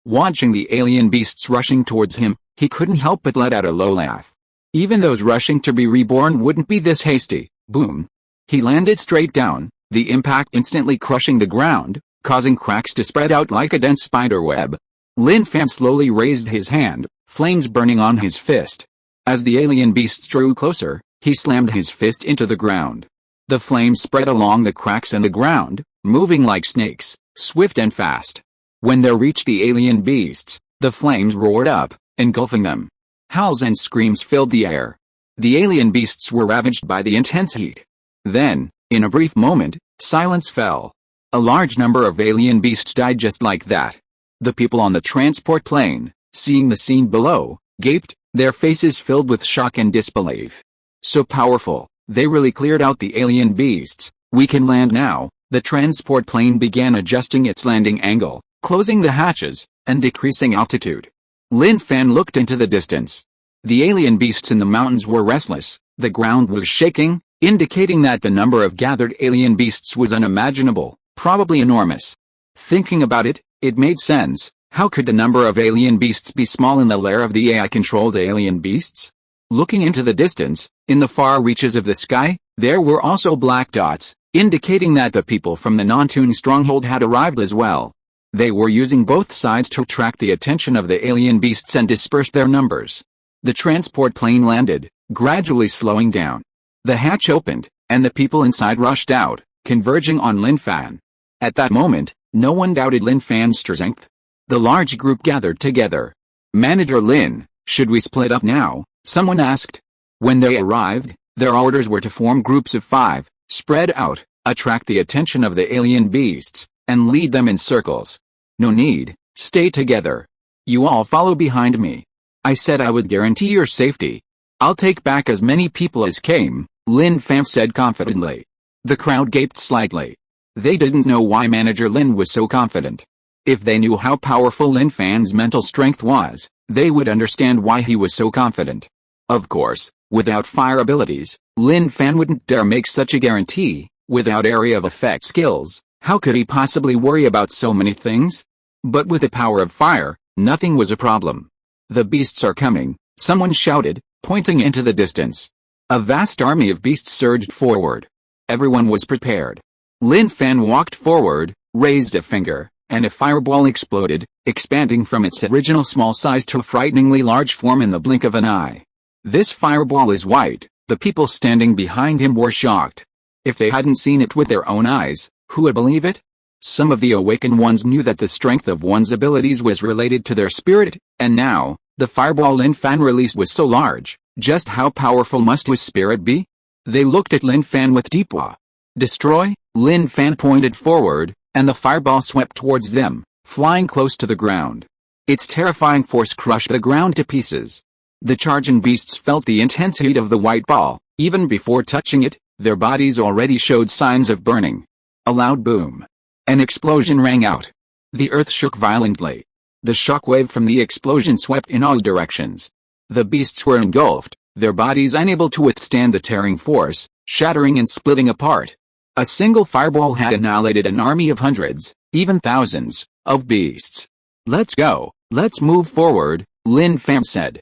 Watching the alien beasts rushing towards him, he couldn't help but let out a low laugh. Even those rushing to be reborn wouldn't be this hasty. Boom. He landed straight down, the impact instantly crushing the ground, causing cracks to spread out like a dense spider web. Lin Fan slowly raised his hand, flames burning on his fist. As the alien beasts drew closer, he slammed his fist into the ground. The flames spread along the cracks in the ground, moving like snakes, swift and fast. When they reached the alien beasts, the flames roared up, engulfing them. Howls and screams filled the air. The alien beasts were ravaged by the intense heat. Then, in a brief moment, silence fell. A large number of alien beasts died just like that. The people on the transport plane, seeing the scene below, gaped, their faces filled with shock and disbelief. "So powerful, they really cleared out the alien beasts. We can land now." The transport plane began adjusting its landing angle, closing the hatches, and decreasing altitude. Lin Fan looked into the distance. The alien beasts in the mountains were restless, the ground was shaking, indicating that the number of gathered alien beasts was unimaginable, probably enormous. Thinking about it, it made sense. How could the number of alien beasts be small in the lair of the AI-controlled alien beasts? Looking into the distance, in the far reaches of the sky, there were also black dots, indicating that the people from the non-Toon stronghold had arrived as well. They were using both sides to attract the attention of the alien beasts and disperse their numbers. The transport plane landed, gradually slowing down. The hatch opened, and the people inside rushed out, converging on Lin Fan. At that moment, no one doubted Lin Fan's strength. The large group gathered together. "Manager Lin, should we split up now?" someone asked. When they arrived, their orders were to form groups of 5, spread out, attract the attention of the alien beasts, and lead them in circles. "No need, stay together. You all follow behind me. I said I would guarantee your safety. I'll take back as many people as came," Lin Fan said confidently. The crowd gaped slightly. They didn't know why Manager Lin was so confident. If they knew how powerful Lin Fan's mental strength was, they would understand why he was so confident. Of course, without fire abilities, Lin Fan wouldn't dare make such a guarantee. Without area of effect skills, how could he possibly worry about so many things? But with the power of fire, nothing was a problem. The beasts are coming, someone shouted, pointing into the distance. A vast army of beasts surged forward. Everyone was prepared. Lin Fan walked forward, raised a finger, and a fireball exploded, expanding from its original small size to a frighteningly large form in the blink of an eye. This fireball is white. The people standing behind him were shocked. If they hadn't seen it with their own eyes, who would believe it? Some of the awakened ones knew that the strength of one's abilities was related to their spirit, and now, the fireball Lin Fan released was so large. Just how powerful must his spirit be? They looked at Lin Fan with deep awe. Destroy? Lin Fan pointed forward, and the fireball swept towards them, flying close to the ground. Its terrifying force crushed the ground to pieces. The charging beasts felt the intense heat of the white ball. Even before touching it, their bodies already showed signs of burning. A loud boom. An explosion rang out. The earth shook violently. The shockwave from the explosion swept in all directions. The beasts were engulfed, their bodies unable to withstand the tearing force, shattering and splitting apart. A single fireball had annihilated an army of hundreds, even thousands, of beasts. Let's go, let's move forward, Lin Fan said.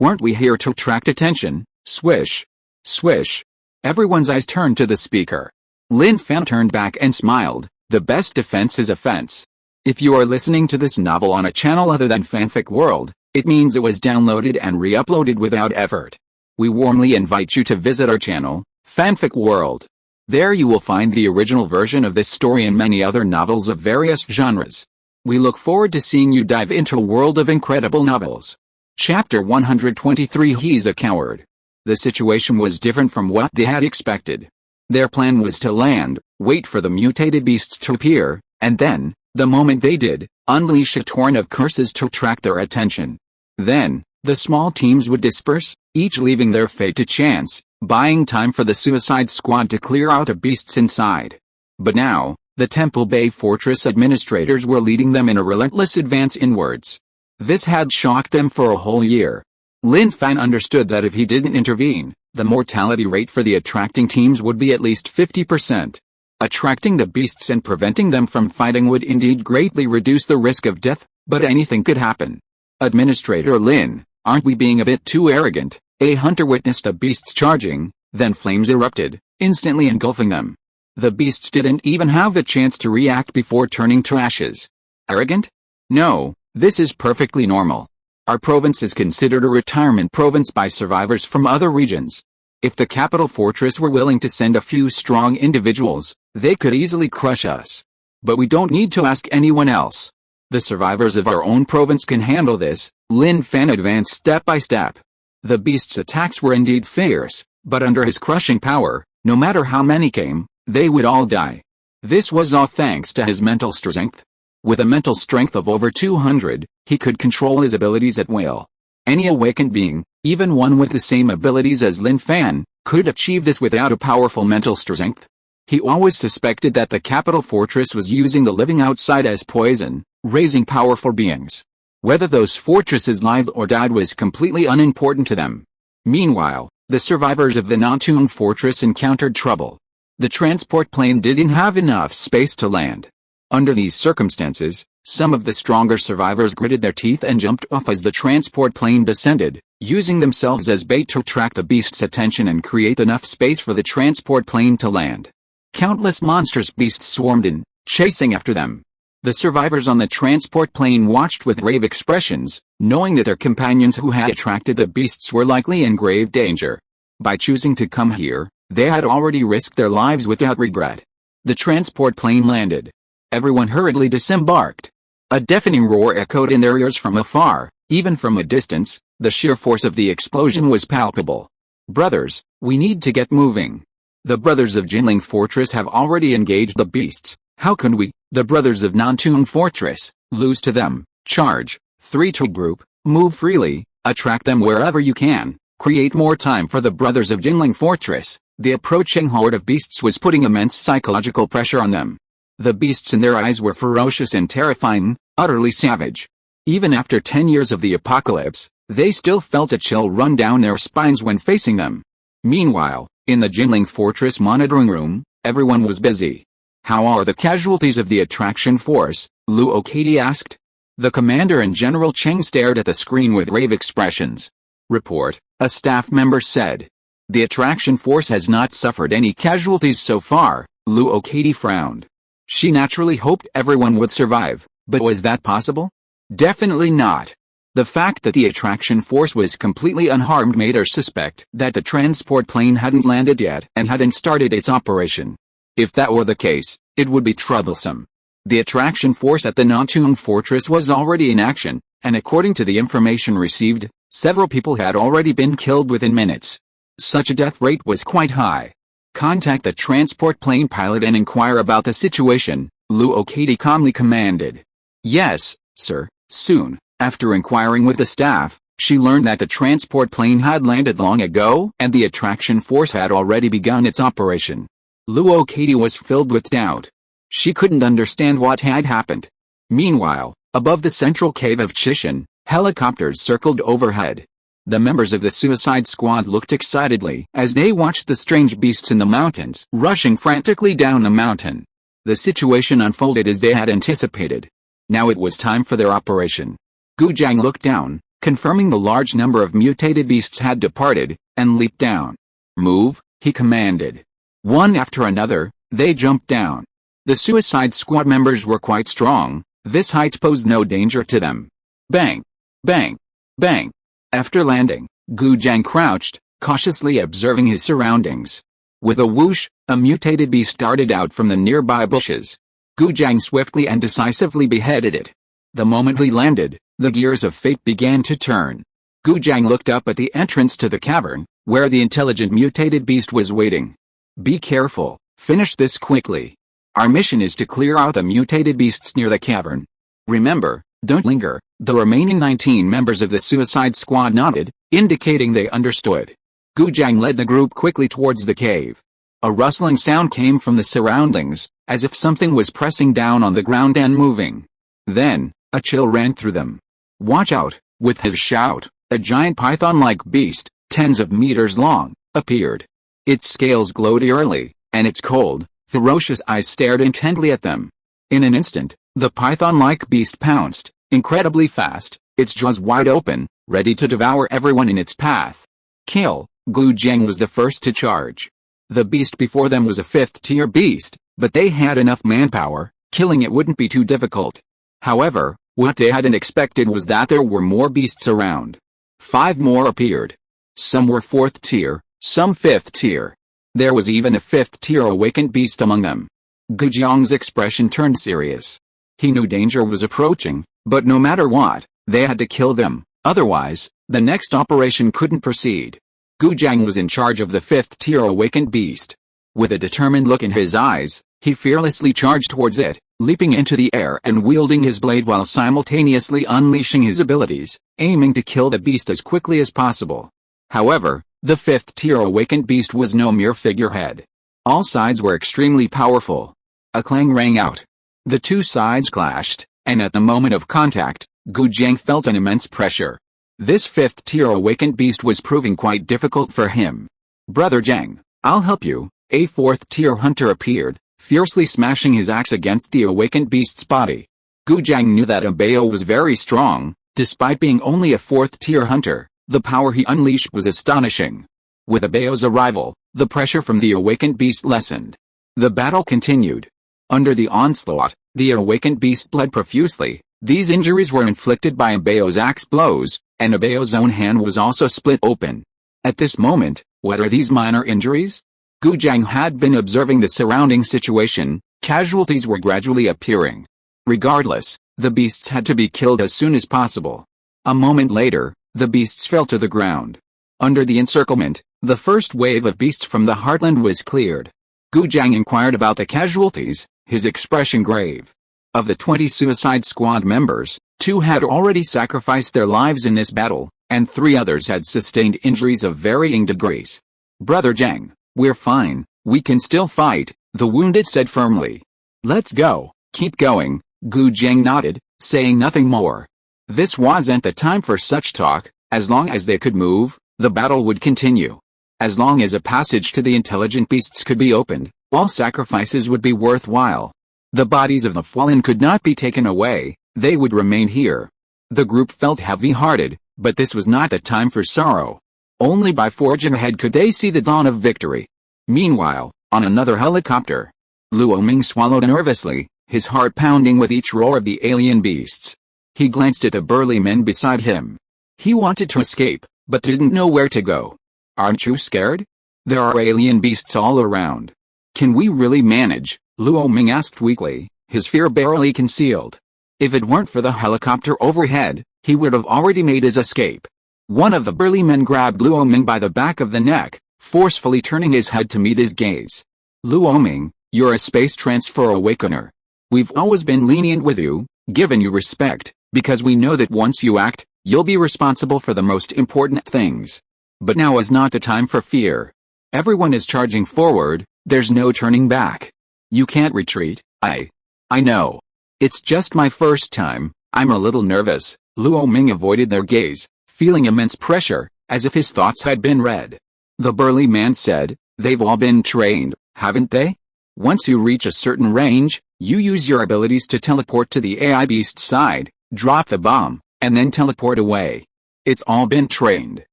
Weren't we here to attract attention? Swish. Swish. Everyone's eyes turned to the speaker. Lin Fan turned back and smiled. The best defense is offense. If you are listening to this novel on a channel other than Fanfic World, it means it was downloaded and re-uploaded without effort. We warmly invite you to visit our channel, Fanfic World. There you will find the original version of this story and many other novels of various genres. We look forward to seeing you dive into a world of incredible novels. Chapter 123 He's a Coward. The situation was different from what they had expected. Their plan was to land, wait for the mutated beasts to appear, and then, the moment they did, unleash a torrent of curses to attract their attention. Then, the small teams would disperse, each leaving their fate to chance, buying time for the Suicide Squad to clear out the beasts inside. But now, the Temple Bay Fortress administrators were leading them in a relentless advance inwards. This had shocked them for a whole year. Lin Fan understood that if he didn't intervene, the mortality rate for the attracting teams would be at least 50%. Attracting the beasts and preventing them from fighting would indeed greatly reduce the risk of death, but anything could happen. Administrator Lin, aren't we being a bit too arrogant? A hunter witnessed the beasts charging, then flames erupted, instantly engulfing them. The beasts didn't even have the chance to react before turning to ashes. Arrogant? No, this is perfectly normal. Our province is considered a retirement province by survivors from other regions. If the capital fortress were willing to send a few strong individuals, they could easily crush us. But we don't need to ask anyone else. The survivors of our own province can handle this. Lin Fan advanced step by step. The beast's attacks were indeed fierce, but under his crushing power, no matter how many came, they would all die. This was all thanks to his mental strength. With a mental strength of over 200, he could control his abilities at will. Any awakened being, even one with the same abilities as Lin Fan, could achieve this without a powerful mental strength. He always suspected that the capital fortress was using the living outside as poison, raising powerful beings. Whether those fortresses lived or died was completely unimportant to them. Meanwhile, the survivors of the Nonstop fortress encountered trouble. The transport plane didn't have enough space to land. Under these circumstances, some of the stronger survivors gritted their teeth and jumped off as the transport plane descended, using themselves as bait to attract the beast's attention and create enough space for the transport plane to land. Countless monstrous beasts swarmed in, chasing after them. The survivors on the transport plane watched with grave expressions, knowing that their companions who had attracted the beasts were likely in grave danger. By choosing to come here, they had already risked their lives without regret. The transport plane landed. Everyone hurriedly disembarked. A deafening roar echoed in their ears from afar. Even from a distance, the sheer force of the explosion was palpable. Brothers, we need to get moving. The brothers of Jinling Fortress have already engaged the beasts. How can we, the brothers of Nonstop Fortress, lose to them? Charge. 3 to group, move freely, attract them wherever you can. Create more time for the brothers of Jinling Fortress. The approaching horde of beasts was putting immense psychological pressure on them. The beasts in their eyes were ferocious and terrifying, utterly savage. Even after 10 years of the apocalypse, They still felt a chill run down their spines when facing them. Meanwhile, in the Jinling Fortress monitoring room, everyone was busy. "How are the casualties of the attraction force?" Luo Katie asked. The commander and General Cheng stared at the screen with grave expressions. "Report," a staff member said. "The attraction force has not suffered any casualties so far." Luo Katie frowned. She naturally hoped everyone would survive, but was that possible? Definitely not. The fact that the attraction force was completely unharmed made her suspect that the transport plane hadn't landed yet and hadn't started its operation. If that were the case, it would be troublesome. The attraction force at the Nonstop fortress was already in action, and according to the information received, several people had already been killed within minutes. Such a death rate was quite high. "Contact the transport plane pilot and inquire about the situation," Luo Katie calmly commanded. "Yes, sir, soon." After inquiring with the staff, she learned that the transport plane had landed long ago and the attraction force had already begun its operation. Luo Katie was filled with doubt. She couldn't understand what had happened. Meanwhile, above the central cave of Chishan, helicopters circled overhead. The members of the Suicide Squad looked excitedly as they watched the strange beasts in the mountains rushing frantically down the mountain. The situation unfolded as they had anticipated. Now it was time for their operation. Gu Jiang looked down, confirming the large number of mutated beasts had departed, and leaped down. "Move," he commanded. One after another, they jumped down. The Suicide Squad members were quite strong. This height posed no danger to them. Bang! Bang! Bang! After landing, Gu Jiang crouched, cautiously observing his surroundings. With a whoosh, a mutated beast darted out from the nearby bushes. Gu Jiang swiftly and decisively beheaded it. The moment he landed, the gears of fate began to turn. Gu Jiang looked up at the entrance to the cavern, where the intelligent mutated beast was waiting. "Be careful, finish this quickly. Our mission is to clear out the mutated beasts near the cavern. Remember, don't linger." The remaining 19 members of the Suicide Squad nodded, indicating they understood. Gu Jiang led the group quickly towards the cave. A rustling sound came from the surroundings, as if something was pressing down on the ground and moving. Then, a chill ran through them. "Watch out!" With his shout, a giant python-like beast, tens of meters long, appeared. Its scales glowed eerily, and its cold, ferocious eyes stared intently at them. In an instant, the python-like beast pounced, incredibly fast, its jaws wide open, ready to devour everyone in its path. Kill! Gu Jiang was the first to charge. The beast before them was a 5th-tier beast, but they had enough manpower, killing it wouldn't be too difficult. However, what they hadn't expected was that there were more beasts around. 5 more appeared. Some were 4th tier, some 5th tier. There was even a 5th-tier awakened beast among them. Gu Jiang's expression turned serious. He knew danger was approaching, but no matter what, they had to kill them, otherwise, the next operation couldn't proceed. Gu Jiang was in charge of the 5th-tier awakened beast. With a determined look in his eyes, he fearlessly charged towards it, leaping into the air and wielding his blade while simultaneously unleashing his abilities, aiming to kill the beast as quickly as possible. However, the 5th-tier awakened beast was no mere figurehead. All sides were extremely powerful. A clang rang out. The two sides clashed, and at the moment of contact, Gu Jiang felt an immense pressure. This 5th-tier awakened beast was proving quite difficult for him. "Brother Jiang, I'll help you." A 4th-tier hunter appeared, fiercely smashing his axe against the awakened beast's body. Gu Jiang knew that Abeo was very strong. Despite being only a 4th-tier hunter, the power he unleashed was astonishing. With Abeo's arrival, the pressure from the awakened beast lessened. The battle continued. Under the onslaught, the awakened beast bled profusely. These injuries were inflicted by Abeo's axe blows, and Abeo's own hand was also split open. At this moment, what are these minor injuries? Gu Jiang had been observing the surrounding situation. Casualties were gradually appearing. Regardless, the beasts had to be killed as soon as possible. A moment later, the beasts fell to the ground. Under the encirclement, the first wave of beasts from the heartland was cleared. Gu Jiang inquired about the casualties, his expression grave. Of the 20 Suicide Squad members, 2 had already sacrificed their lives in this battle, and 3 others had sustained injuries of varying degrees. "Brother Jiang, we're fine, we can still fight," the wounded said firmly. "Let's go, keep going." Gu Jiang nodded, saying nothing more. This wasn't the time for such talk. As long as they could move, the battle would continue. As long as a passage to the intelligent beasts could be opened, all sacrifices would be worthwhile. The bodies of the fallen could not be taken away, they would remain here. The group felt heavy-hearted, but this was not the time for sorrow. Only by forging ahead could they see the dawn of victory. Meanwhile, on another helicopter, Luo Ming swallowed nervously, his heart pounding with each roar of the alien beasts. He glanced at the burly men beside him. He wanted to escape, but didn't know where to go. Aren't you scared? There are alien beasts all around. Can we really manage? Luo Ming asked weakly, his fear barely concealed. If it weren't for the helicopter overhead, he would have already made his escape. One of the burly men grabbed Luo Ming by the back of the neck, forcefully turning his head to meet his gaze. Luo Ming, you're a space transfer awakener. We've always been lenient with you, given you respect, because we know that once you act, you'll be responsible for the most important things. But now is not the time for fear. Everyone is charging forward, there's no turning back. You can't retreat. I know. It's just my first time, I'm a little nervous. Luo Ming avoided their gaze, feeling immense pressure, as if his thoughts had been read. The burly man said, they've all been trained, haven't they? Once you reach a certain range, you use your abilities to teleport to the AI beast side, drop the bomb, and then teleport away. It's all been trained.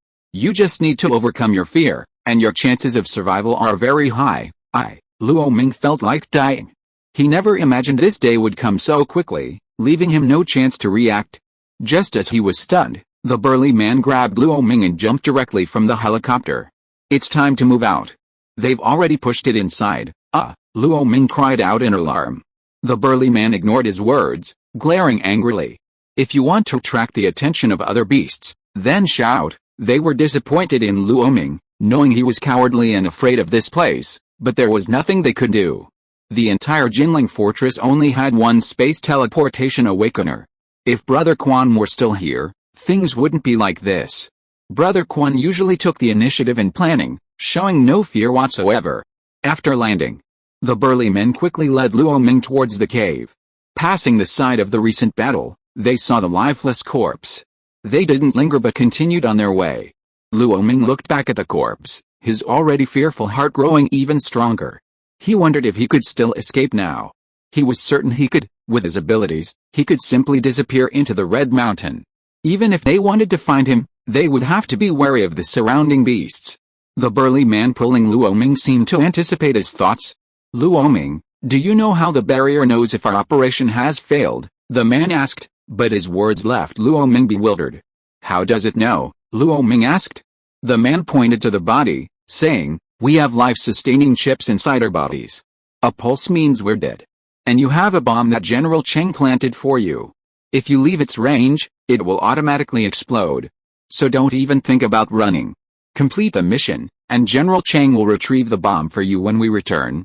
You just need to overcome your fear, and your chances of survival are very high. Luo Ming felt like dying. He never imagined this day would come so quickly, leaving him no chance to react. Just as he was stunned, the burly man grabbed Luo Ming and jumped directly from the helicopter. It's time to move out. They've already pushed it inside. Luo Ming cried out in alarm. The burly man ignored his words, glaring angrily. If you want to attract the attention of other beasts, then shout. They were disappointed in Luo Ming, knowing he was cowardly and afraid of this place, but there was nothing they could do. The entire Jinling fortress only had one space teleportation awakener. If Brother Quan were still here, things wouldn't be like this. Brother Quan usually took the initiative in planning, showing no fear whatsoever. After landing, the burly men quickly led Luo Ming towards the cave. Passing the site of the recent battle, they saw the lifeless corpse. They didn't linger but continued on their way. Luo Ming looked back at the corpse, his already fearful heart growing even stronger. He wondered if he could still escape now. He was certain he could. With his abilities, he could simply disappear into the Red Mountain. Even if they wanted to find him, they would have to be wary of the surrounding beasts. The burly man pulling Luo Ming seemed to anticipate his thoughts. Luo Ming, do you know how the barrier knows if our operation has failed? The man asked, but his words left Luo Ming bewildered. How does it know? Luo Ming asked. The man pointed to the body, saying, we have life-sustaining chips inside our bodies. A pulse means we're dead. And you have a bomb that General Cheng planted for you. If you leave its range, it will automatically explode. So don't even think about running. Complete the mission, and General Cheng will retrieve the bomb for you when we return.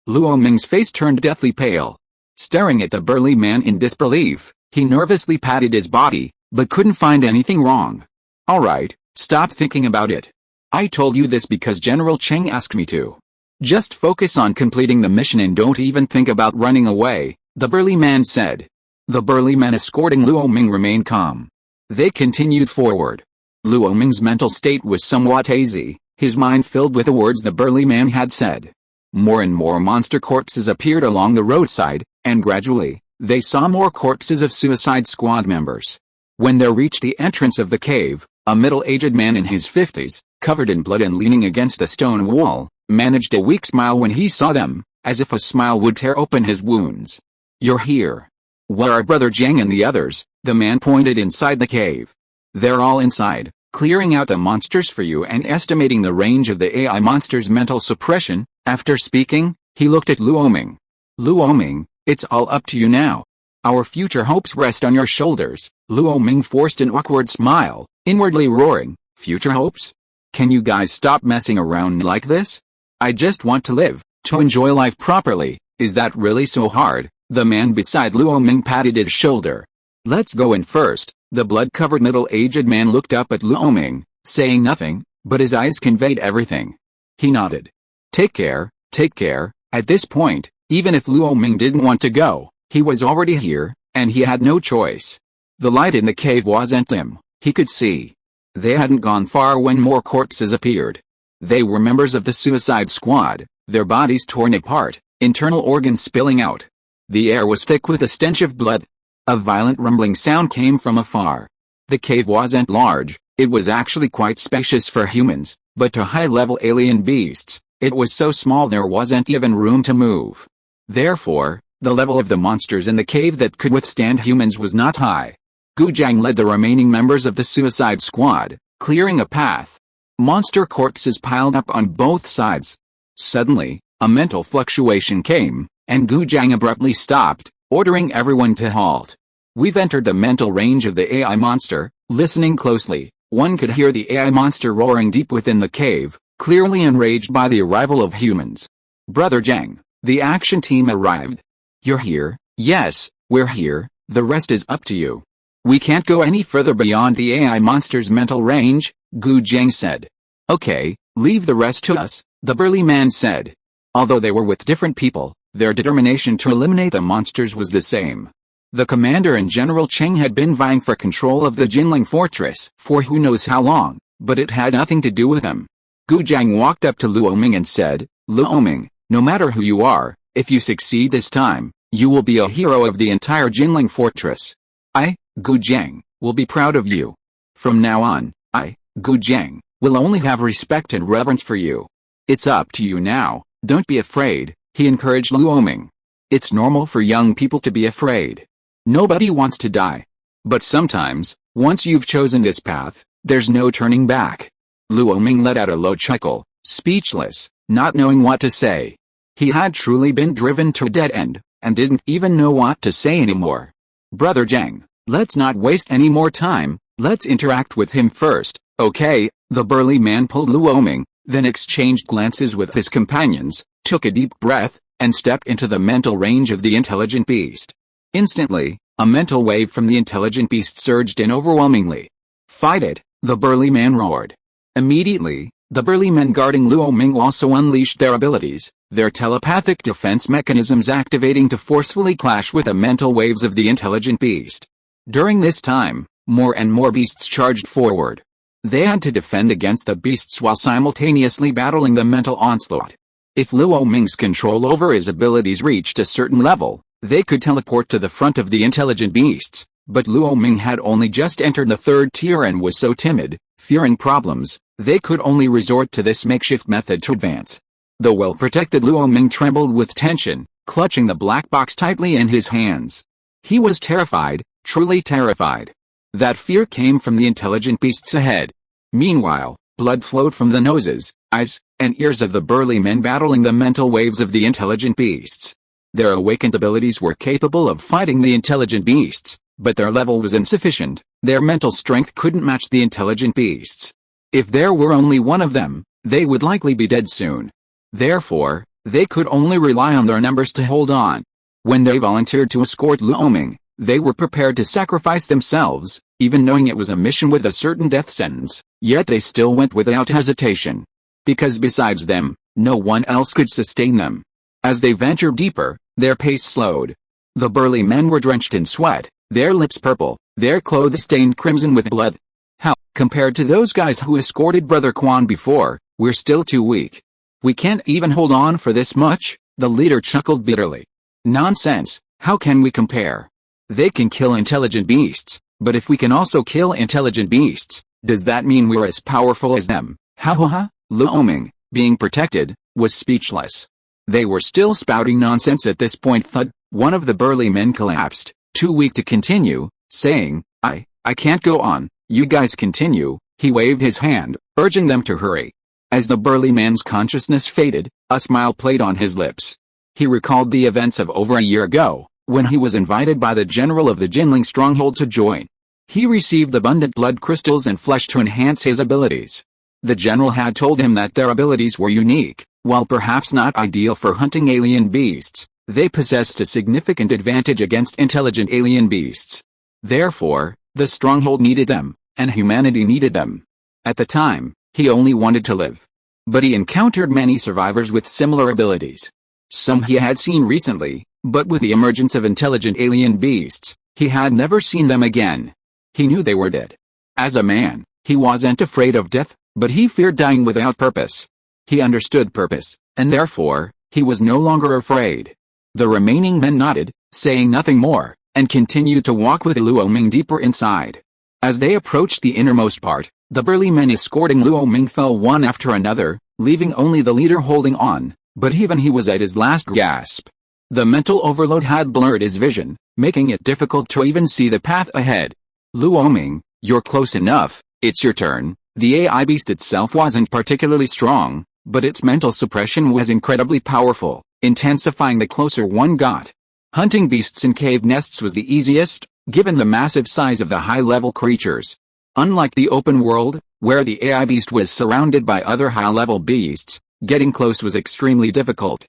Luo Ming's face turned deathly pale. Staring at the burly man in disbelief, he nervously patted his body, but couldn't find anything wrong. Alright, stop thinking about it. I told you this because General Cheng asked me to. Just focus on completing the mission and don't even think about running away, the burly man said. The burly man escorting Luo Ming remained calm. They continued forward. Luo Ming's mental state was somewhat hazy, his mind filled with the words the burly man had said. More and more monster corpses appeared along the roadside, and gradually, they saw more corpses of Suicide Squad members. When they reached the entrance of the cave, a middle-aged man in his 50s, covered in blood and leaning against the stone wall, managed a weak smile when he saw them, as if a smile would tear open his wounds. You're here. Where are Brother Zhang and the others? The man pointed inside the cave. They're all inside, clearing out the monsters for you and estimating the range of the AI monster's mental suppression. After speaking, he looked at Luo Ming. Luo Ming, it's all up to you now. Our future hopes rest on your shoulders. Luo Ming forced an awkward smile, inwardly roaring, future hopes? Can you guys stop messing around like this? I just want to live, to enjoy life properly. Is that really so hard? The man beside Luo Ming patted his shoulder. Let's go in first. The blood-covered middle-aged man looked up at Luo Ming, saying nothing, but his eyes conveyed everything. He nodded. Take care, take care. At this point, even if Luo Ming didn't want to go, he was already here, and he had no choice. The light in the cave wasn't dim. He could see. They hadn't gone far when more corpses appeared. They were members of the Suicide Squad, their bodies torn apart, internal organs spilling out. The air was thick with a stench of blood. A violent rumbling sound came from afar. The cave wasn't large, it was actually quite spacious for humans, but to high-level alien beasts, it was so small there wasn't even room to move. Therefore, the level of the monsters in the cave that could withstand humans was not high. Gu Jiang led the remaining members of the Suicide Squad, clearing a path. Monster corpses piled up on both sides. Suddenly, a mental fluctuation came, and Gu Jiang abruptly stopped, ordering everyone to halt. We've entered the mental range of the AI monster. Listening closely, one could hear the AI monster roaring deep within the cave, clearly enraged by the arrival of humans. Brother Jiang, the action team arrived. You're here? Yes, we're here, the rest is up to you. We can't go any further beyond the AI monster's mental range, Gu Jiang said. Okay, leave the rest to us, the burly man said. Although they were with different people, their determination to eliminate the monsters was the same. The commander and General Cheng had been vying for control of the Jinling fortress for who knows how long, but it had nothing to do with them. Gu Jiang walked up to Luo Ming and said, Luo Ming, no matter who you are, if you succeed this time, you will be a hero of the entire Jinling fortress. I, Gu Jiang, will be proud of you. From now on, I, Gu Jiang, will only have respect and reverence for you. It's up to you now, don't be afraid, he encouraged Luo Ming. It's normal for young people to be afraid. Nobody wants to die. But sometimes, once you've chosen this path, there's no turning back. Luo Ming let out a low chuckle, speechless, not knowing what to say. He had truly been driven to a dead end, and didn't even know what to say anymore. Brother Jiang, let's not waste any more time, let's interact with him first, okay? The burly man pulled Luo Ming, then exchanged glances with his companions, took a deep breath, and stepped into the mental range of the intelligent beast. Instantly, a mental wave from the intelligent beast surged in overwhelmingly. Fight it, the burly man roared. Immediately, the burly men guarding Luo Ming also unleashed their abilities, their telepathic defense mechanisms activating to forcefully clash with the mental waves of the intelligent beast. During this time, more and more beasts charged forward. They had to defend against the beasts while simultaneously battling the mental onslaught. If Luo Ming's control over his abilities reached a certain level, they could teleport to the front of the intelligent beasts, but Luo Ming had only just entered the third tier and was so timid, fearing problems, they could only resort to this makeshift method to advance. The well-protected Luo Ming trembled with tension, clutching the black box tightly in his hands. He was terrified, truly terrified. That fear came from the intelligent beasts ahead. Meanwhile, blood flowed from the noses, eyes, and ears of the burly men battling the mental waves of the intelligent beasts. Their awakened abilities were capable of fighting the intelligent beasts, but their level was insufficient. Their mental strength couldn't match the intelligent beasts. If there were only one of them, they would likely be dead soon. Therefore, they could only rely on their numbers to hold on. When they volunteered to escort Luo Ming, they were prepared to sacrifice themselves, even knowing it was a mission with a certain death sentence, yet they still went without hesitation. Because besides them, no one else could sustain them. As they ventured deeper, their pace slowed. The burly men were drenched in sweat, their lips purple, their clothes stained crimson with blood. How, compared to those guys who escorted Brother Quan before, we're still too weak. We can't even hold on for this much, the leader chuckled bitterly. Nonsense, how can we compare? They can kill intelligent beasts, but if we can also kill intelligent beasts, does that mean we're as powerful as them? Ha ha ha, Luo Ming, being protected, was speechless. They were still spouting nonsense at this point. Thud, one of the burly men collapsed, too weak to continue, saying, I can't go on, you guys continue. He waved his hand, urging them to hurry. As the burly man's consciousness faded, a smile played on his lips. He recalled the events of over a year ago, when he was invited by the general of the Jinling stronghold to join. He received abundant blood crystals and flesh to enhance his abilities. The general had told him that their abilities were unique. While perhaps not ideal for hunting alien beasts, they possessed a significant advantage against intelligent alien beasts. Therefore, the stronghold needed them, and humanity needed them. At the time, he only wanted to live. But he encountered many survivors with similar abilities. Some he had seen recently, but with the emergence of intelligent alien beasts, he had never seen them again. He knew they were dead. As a man, he He wasn't afraid of death, but he feared dying without purpose. He understood purpose, and therefore, he was no longer afraid. The remaining men nodded, saying nothing more, and continued to walk with Luo Ming deeper inside. As they approached the innermost part, the burly men escorting Luo Ming fell one after another, leaving only the leader holding on, but even he was at his last gasp. The mental overload had blurred his vision, making it difficult to even see the path ahead. Luo Ming, you're close enough, it's your turn. The AI beast itself wasn't particularly strong, but its mental suppression was incredibly powerful, intensifying the closer one got. Hunting beasts in cave nests was the easiest, given the massive size of the high-level creatures. Unlike the open world, where the AI beast was surrounded by other high-level beasts, getting close was extremely difficult.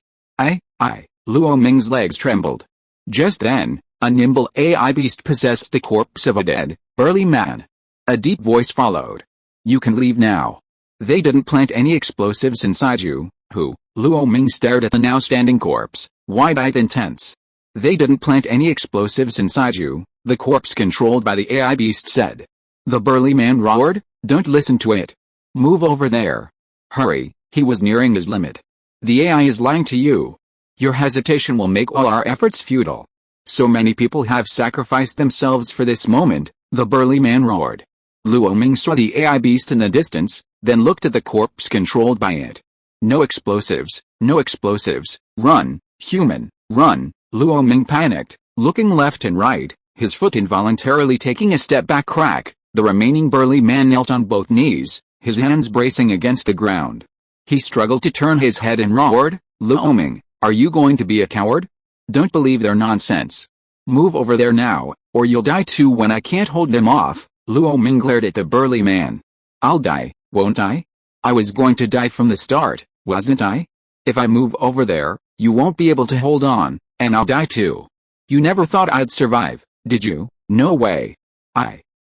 Luo Ming's legs trembled. Just then, a nimble AI beast possessed the corpse of a dead, burly man. A deep voice followed. You can leave now. They didn't plant any explosives inside you, who? Luo Ming stared at the now standing corpse, wide-eyed and tense. They didn't plant any explosives inside you, the corpse controlled by the AI beast said. The burly man roared, don't listen to it. Move over there. Hurry, he was nearing his limit. The AI is lying to you. Your hesitation will make all our efforts futile. So many people have sacrificed themselves for this moment, the burly man roared. Luo Ming saw the AI beast in the distance, then looked at the corpse controlled by it. No explosives, no explosives, run, human, run. Luo Ming panicked, looking left and right, his foot involuntarily taking a step back. Crack. The remaining burly man knelt on both knees, his hands bracing against the ground. He struggled to turn his head and roared, Luo Ming, are you going to be a coward? Don't believe their nonsense. Move over there now, or you'll die too when I can't hold them off. Luo Ming glared at the burly man. I'll die, won't I? I was going to die from the start, wasn't I? If I move over there, you won't be able to hold on, and I'll die too. You never thought I'd survive, did you? No way.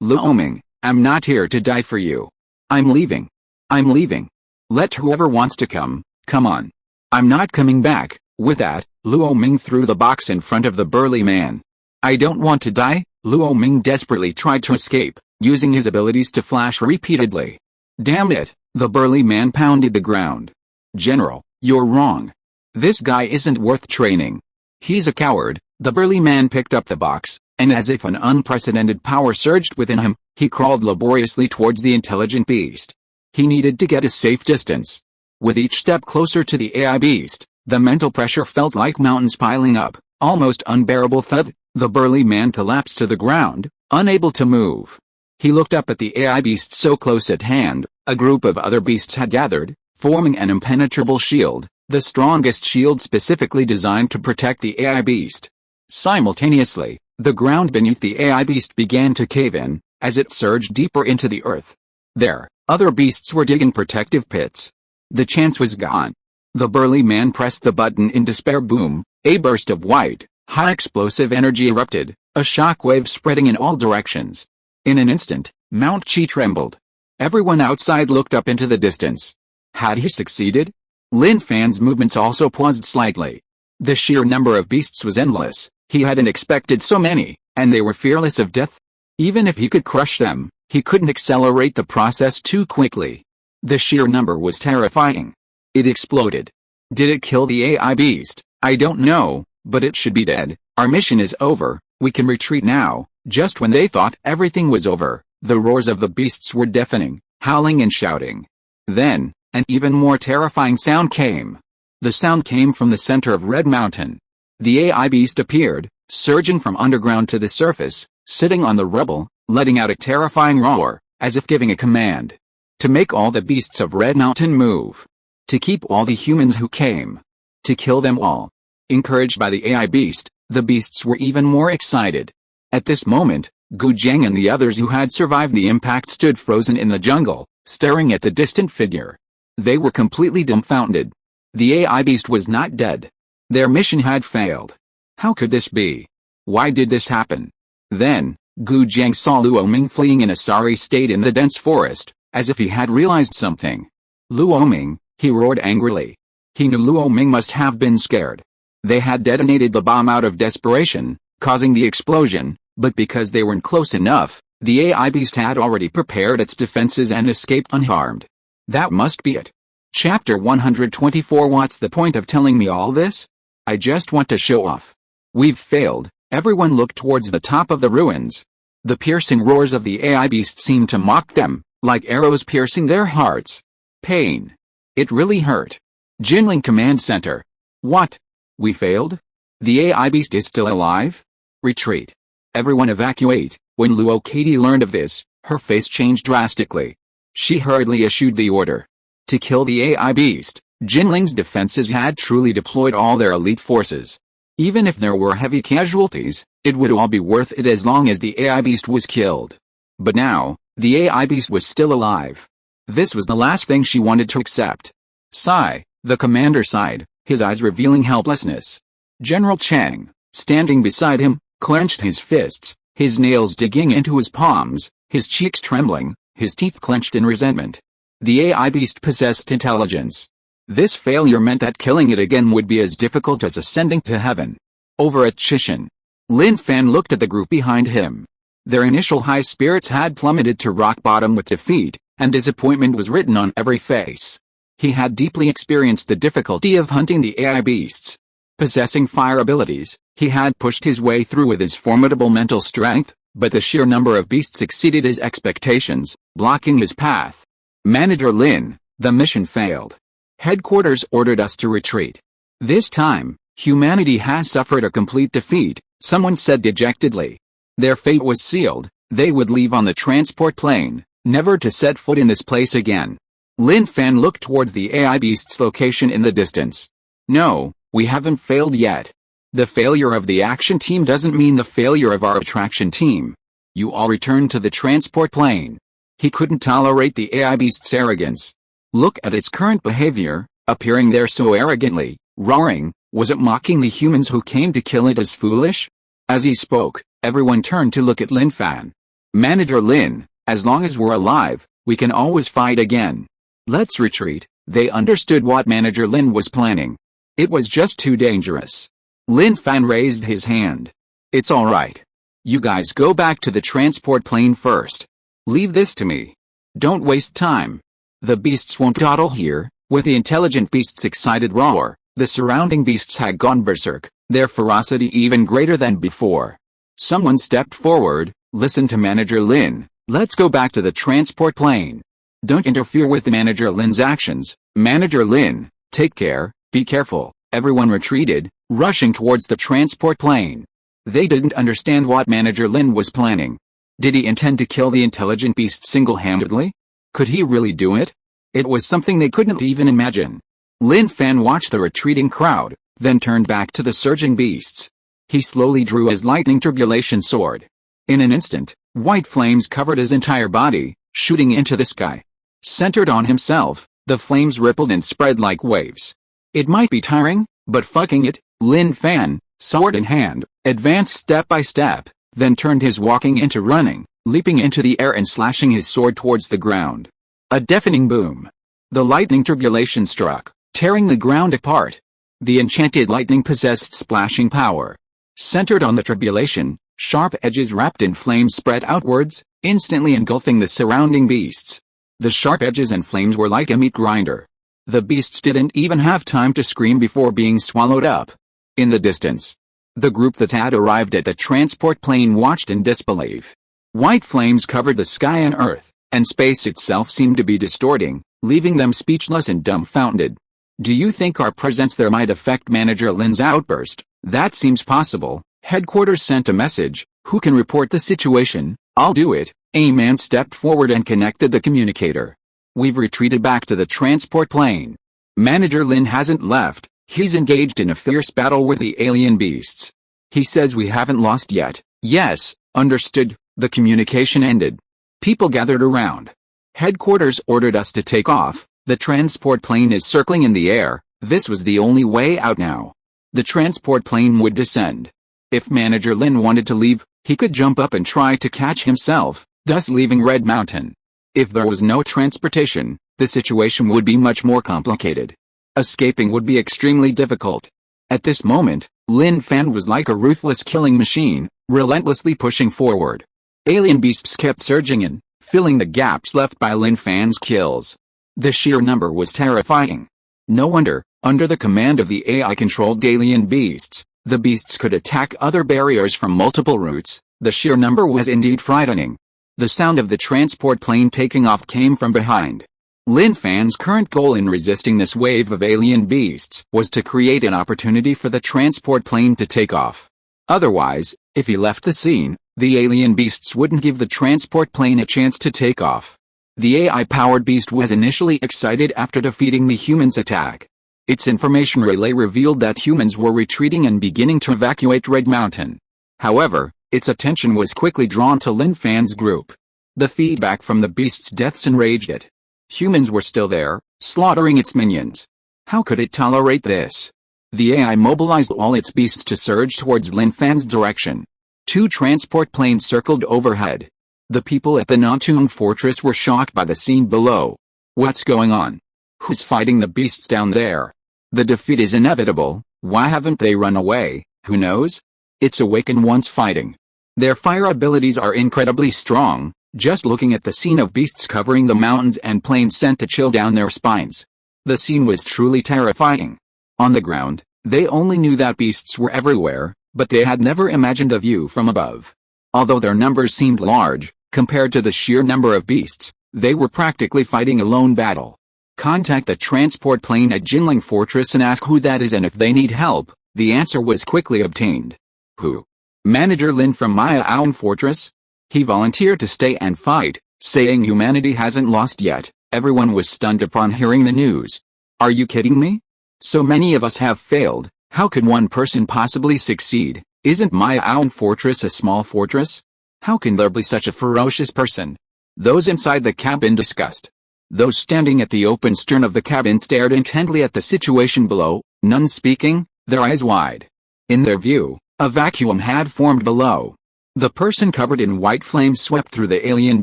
Luo Ming, I'm not here to die for you. I'm leaving. I'm leaving. Let whoever wants to come on. I'm not coming back. With that, Luo Ming threw the box in front of the burly man. I don't want to die. Luo Ming desperately tried to escape, using his abilities to flash repeatedly. Damn it, the burly man pounded the ground. General, you're wrong. This guy isn't worth training. He's a coward. The burly man picked up the box, and as if an unprecedented power surged within him, he crawled laboriously towards the intelligent beast. He needed to get a safe distance. With each step closer to the AI beast, the mental pressure felt like mountains piling up, almost unbearable. Thud. The burly man collapsed to the ground, unable to move. He looked up at the AI beast so close at hand. A group of other beasts had gathered, forming an impenetrable shield, the strongest shield specifically designed to protect the AI beast. Simultaneously, the ground beneath the AI beast began to cave in, as it surged deeper into the earth. There, other beasts were digging protective pits. The chance was gone. The burly man pressed the button in despair. Boom, a burst of white, high explosive energy erupted, a shockwave spreading in all directions. In an instant, Mount Chi trembled. Everyone outside looked up into the distance. Had he succeeded? Lin Fan's movements also paused slightly. The sheer number of beasts was endless. He hadn't expected so many, and they were fearless of death. Even if he could crush them, he couldn't accelerate the process too quickly. The sheer number was terrifying. It exploded. Did it kill the AI beast? I don't know, but it should be dead. Our mission is over, we can retreat now. Just when they thought everything was over, the roars of the beasts were deafening, howling and shouting. Then, an even more terrifying sound came. The sound came from the center of Red Mountain. The AI beast appeared, surging from underground to the surface, sitting on the rubble, letting out a terrifying roar, as if giving a command. To make all the beasts of Red Mountain move. To keep all the humans who came. To kill them all. Encouraged by the AI beast, the beasts were even more excited. At this moment, Gu Zheng and the others who had survived the impact stood frozen in the jungle, staring at the distant figure. They were completely dumbfounded. The AI beast was not dead. Their mission had failed. How could this be? Why did this happen? Then, Gu Zheng saw Luo Ming fleeing in a sorry state in the dense forest, as if he had realized something. Luo Ming, he roared angrily. He knew Luo Ming must have been scared. They had detonated the bomb out of desperation, causing the explosion, but because they weren't close enough, The AI beast had already prepared its defenses and escaped unharmed. That must be it. Chapter 124. What's the point of telling me all this? I just want to show off. We've failed. Everyone looked towards the top of the ruins. The piercing roars of the AI beast seemed to mock them, like arrows piercing their hearts. Pain. It really hurt. Jinling Command Center. What? We failed? The AI beast is still alive? Retreat. Everyone evacuate. When Luo Katie learned of this, her face changed drastically. She hurriedly issued the order to kill the AI beast. Jinling's defenses had truly deployed all their elite forces. Even if there were heavy casualties, it would all be worth it as long as the AI beast was killed. But now, the AI beast was still alive. This was the last thing she wanted to accept. Sigh, the commander sighed, his eyes revealing helplessness. General Chang, standing beside him, clenched his fists, his nails digging into his palms, his cheeks trembling, his teeth clenched in resentment. The AI beast possessed intelligence. This failure meant that killing it again would be as difficult as ascending to heaven. Over at Chishan, Lin Fan looked at the group behind him. Their initial high spirits had plummeted to rock bottom with defeat, and disappointment was written on every face. He had deeply experienced the difficulty of hunting the AI beasts. Possessing fire abilities, he had pushed his way through with his formidable mental strength, but the sheer number of beasts exceeded his expectations, blocking his path. Manager Lin, the mission failed. Headquarters ordered us to retreat. This time, humanity has suffered a complete defeat, someone said dejectedly. Their fate was sealed, they would leave on the transport plane, never to set foot in this place again. Lin Fan looked towards the AI beast's location in the distance. No, we haven't failed yet. The failure of the action team doesn't mean the failure of our attraction team. You all return to the transport plane. He couldn't tolerate the AI beast's arrogance. Look at its current behavior, appearing there so arrogantly, roaring. Was it mocking the humans who came to kill it as foolish? As he spoke, everyone turned to look at Lin Fan. Manager Lin, as long as we're alive, we can always fight again. Let's retreat. They understood what Manager Lin was planning. It was just too dangerous. Lin Fan raised his hand. It's all right. You guys go back to the transport plane first. Leave this to me. Don't waste time. The beasts won't dawdle here. With the intelligent beast's excited roar, the surrounding beasts had gone berserk, their ferocity even greater than before. Someone stepped forward. Listen to Manager Lin. Let's go back to the transport plane. Don't interfere with Manager Lin's actions. Manager Lin, take care, be careful. Everyone retreated, rushing towards the transport plane. They didn't understand what Manager Lin was planning. Did he intend to kill the intelligent beast single-handedly? Could he really do it? It was something they couldn't even imagine. Lin Fan watched the retreating crowd, then turned back to the surging beasts. He slowly drew his lightning tribulation sword. In an instant, white flames covered his entire body, shooting into the sky. Centered on himself, the flames rippled and spread like waves. It might be tiring, but fucking it, Lin Fan, sword in hand, advanced step by step, then turned his walking into running, leaping into the air and slashing his sword towards the ground. A deafening boom. The lightning tribulation struck, tearing the ground apart. The enchanted lightning possessed splashing power. Centered on the tribulation, sharp edges wrapped in flames spread outwards, instantly engulfing the surrounding beasts. The sharp edges and flames were like a meat grinder. The beasts didn't even have time to scream before being swallowed up. In the distance, the group that had arrived at the transport plane watched in disbelief. White flames covered the sky and earth, and space itself seemed to be distorting, leaving them speechless and dumbfounded. Do you think our presence there might affect Manager Lin's outburst? That seems possible. Headquarters sent a message. Who can report the situation? I'll do it. A man stepped forward and connected the communicator. We've retreated back to the transport plane. Manager Lin hasn't left. He's engaged in a fierce battle with the alien beasts. He says we haven't lost yet. Yes, understood. The communication ended. People gathered around. Headquarters ordered us to take off. The transport plane is circling in the air. This was the only way out now. The transport plane would descend. If Manager Lin wanted to leave, he could jump up and try to catch himself, thus leaving Red Mountain. If there was no transportation, the situation would be much more complicated. Escaping would be extremely difficult. At this moment, Lin Fan was like a ruthless killing machine, relentlessly pushing forward. Alien beasts kept surging in, filling the gaps left by Lin Fan's kills. The sheer number was terrifying. No wonder, under the command of the AI-controlled alien beasts, the beasts could attack other barriers from multiple routes. The sheer number was indeed frightening. The sound of the transport plane taking off came from behind. Lin Fan's current goal in resisting this wave of alien beasts was to create an opportunity for the transport plane to take off. Otherwise, if he left the scene, the alien beasts wouldn't give the transport plane a chance to take off. The AI-powered beast was initially excited after defeating the humans' attack. Its information relay revealed that humans were retreating and beginning to evacuate Red Mountain. However, its attention was quickly drawn to Lin Fan's group. The feedback from the beast's deaths enraged it. Humans were still there, slaughtering its minions. How could it tolerate this? The AI mobilized all its beasts to surge towards Lin Fan's direction. 2 transport planes circled overhead. The people at the Nonstop fortress were shocked by the scene below. What's going on? Who's fighting the beasts down there? The defeat is inevitable. Why haven't they run away? Who knows? It's awakened ones fighting. Their fire abilities are incredibly strong. Just looking at the scene of beasts covering the mountains and plains sent a chill down their spines. The scene was truly terrifying. On the ground, they only knew that beasts were everywhere, but they had never imagined a view from above. Although their numbers seemed large, compared to the sheer number of beasts, they were practically fighting a lone battle. Contact the transport plane at Jinling Fortress and ask who that is and if they need help. The answer was quickly obtained. Who? Manager Lin from Mutant Fortress? He volunteered to stay and fight, saying humanity hasn't lost yet. Everyone was stunned upon hearing the news. Are you kidding me? So many of us have failed. How could one person possibly succeed? Isn't Mutant Fortress a small fortress? How can there be such a ferocious person? Those inside the cabin discussed. Those standing at the open stern of the cabin stared intently at the situation below, none speaking, their eyes wide. In their view, a vacuum had formed below. The person covered in white flame swept through the alien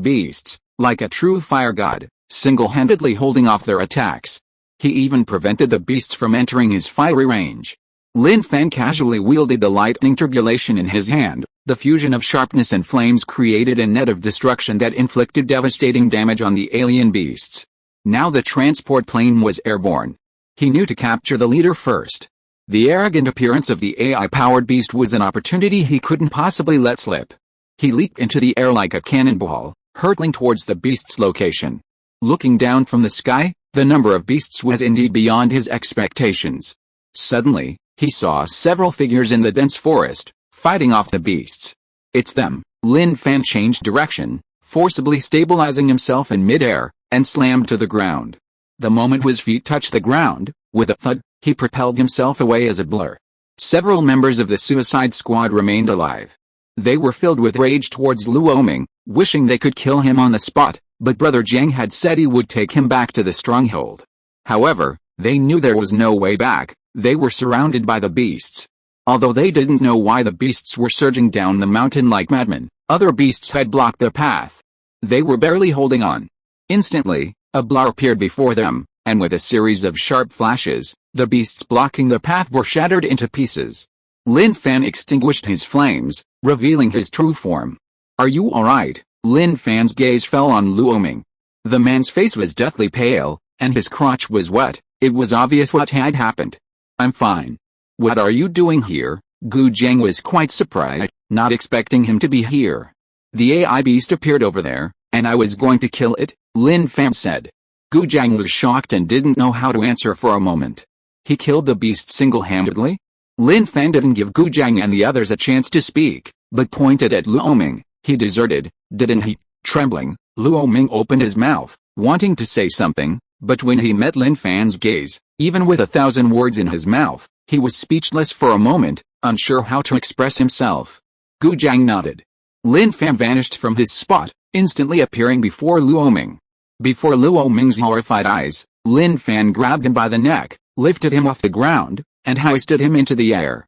beasts, like a true fire god, single-handedly holding off their attacks. He even prevented the beasts from entering his fiery range. Lin Fan casually wielded the lightning turbulation in his hand. The fusion of sharpness and flames created a net of destruction that inflicted devastating damage on the alien beasts. Now the transport plane was airborne. He knew to capture the leader first. The arrogant appearance of the AI-powered beast was an opportunity he couldn't possibly let slip. He leaped into the air like a cannonball, hurtling towards the beast's location. Looking down from the sky, the number of beasts was indeed beyond his expectations. Suddenly, he saw several figures in the dense forest, fighting off the beasts. It's them. Lin Fan changed direction, forcibly stabilizing himself in midair, and slammed to the ground. The moment his feet touched the ground, with a thud, he propelled himself away as a blur. Several members of the suicide squad remained alive. They were filled with rage towards Luoming, wishing they could kill him on the spot, but Brother Jiang had said he would take him back to the stronghold. However, they knew there was no way back. They were surrounded by the beasts. Although they didn't know why the beasts were surging down the mountain like madmen, other beasts had blocked their path. They were barely holding on. Instantly, a blur appeared before them, and with a series of sharp flashes, the beasts blocking their path were shattered into pieces. Lin Fan extinguished his flames, revealing his true form. Are you alright? Lin Fan's gaze fell on Luoming. The man's face was deathly pale, and his crotch was wet. It was obvious what had happened. I'm fine. What are you doing here? Gu Jiang was quite surprised, not expecting him to be here. The AI beast appeared over there, and I was going to kill it, Lin Fan said. Gu Jiang was shocked and didn't know how to answer for a moment. He killed the beast single-handedly? Lin Fan didn't give Gu Jiang and the others a chance to speak, but pointed at Luoming. He deserted, didn't he? Trembling, Luoming opened his mouth, wanting to say something, but when he met Lin Fan's gaze, even with 1,000 words in his mouth, he was speechless for a moment, unsure how to express himself. Gu Jiang nodded. Lin Fan vanished from his spot, instantly appearing before Luoming. Before Luoming's horrified eyes, Lin Fan grabbed him by the neck, lifted him off the ground, and hoisted him into the air.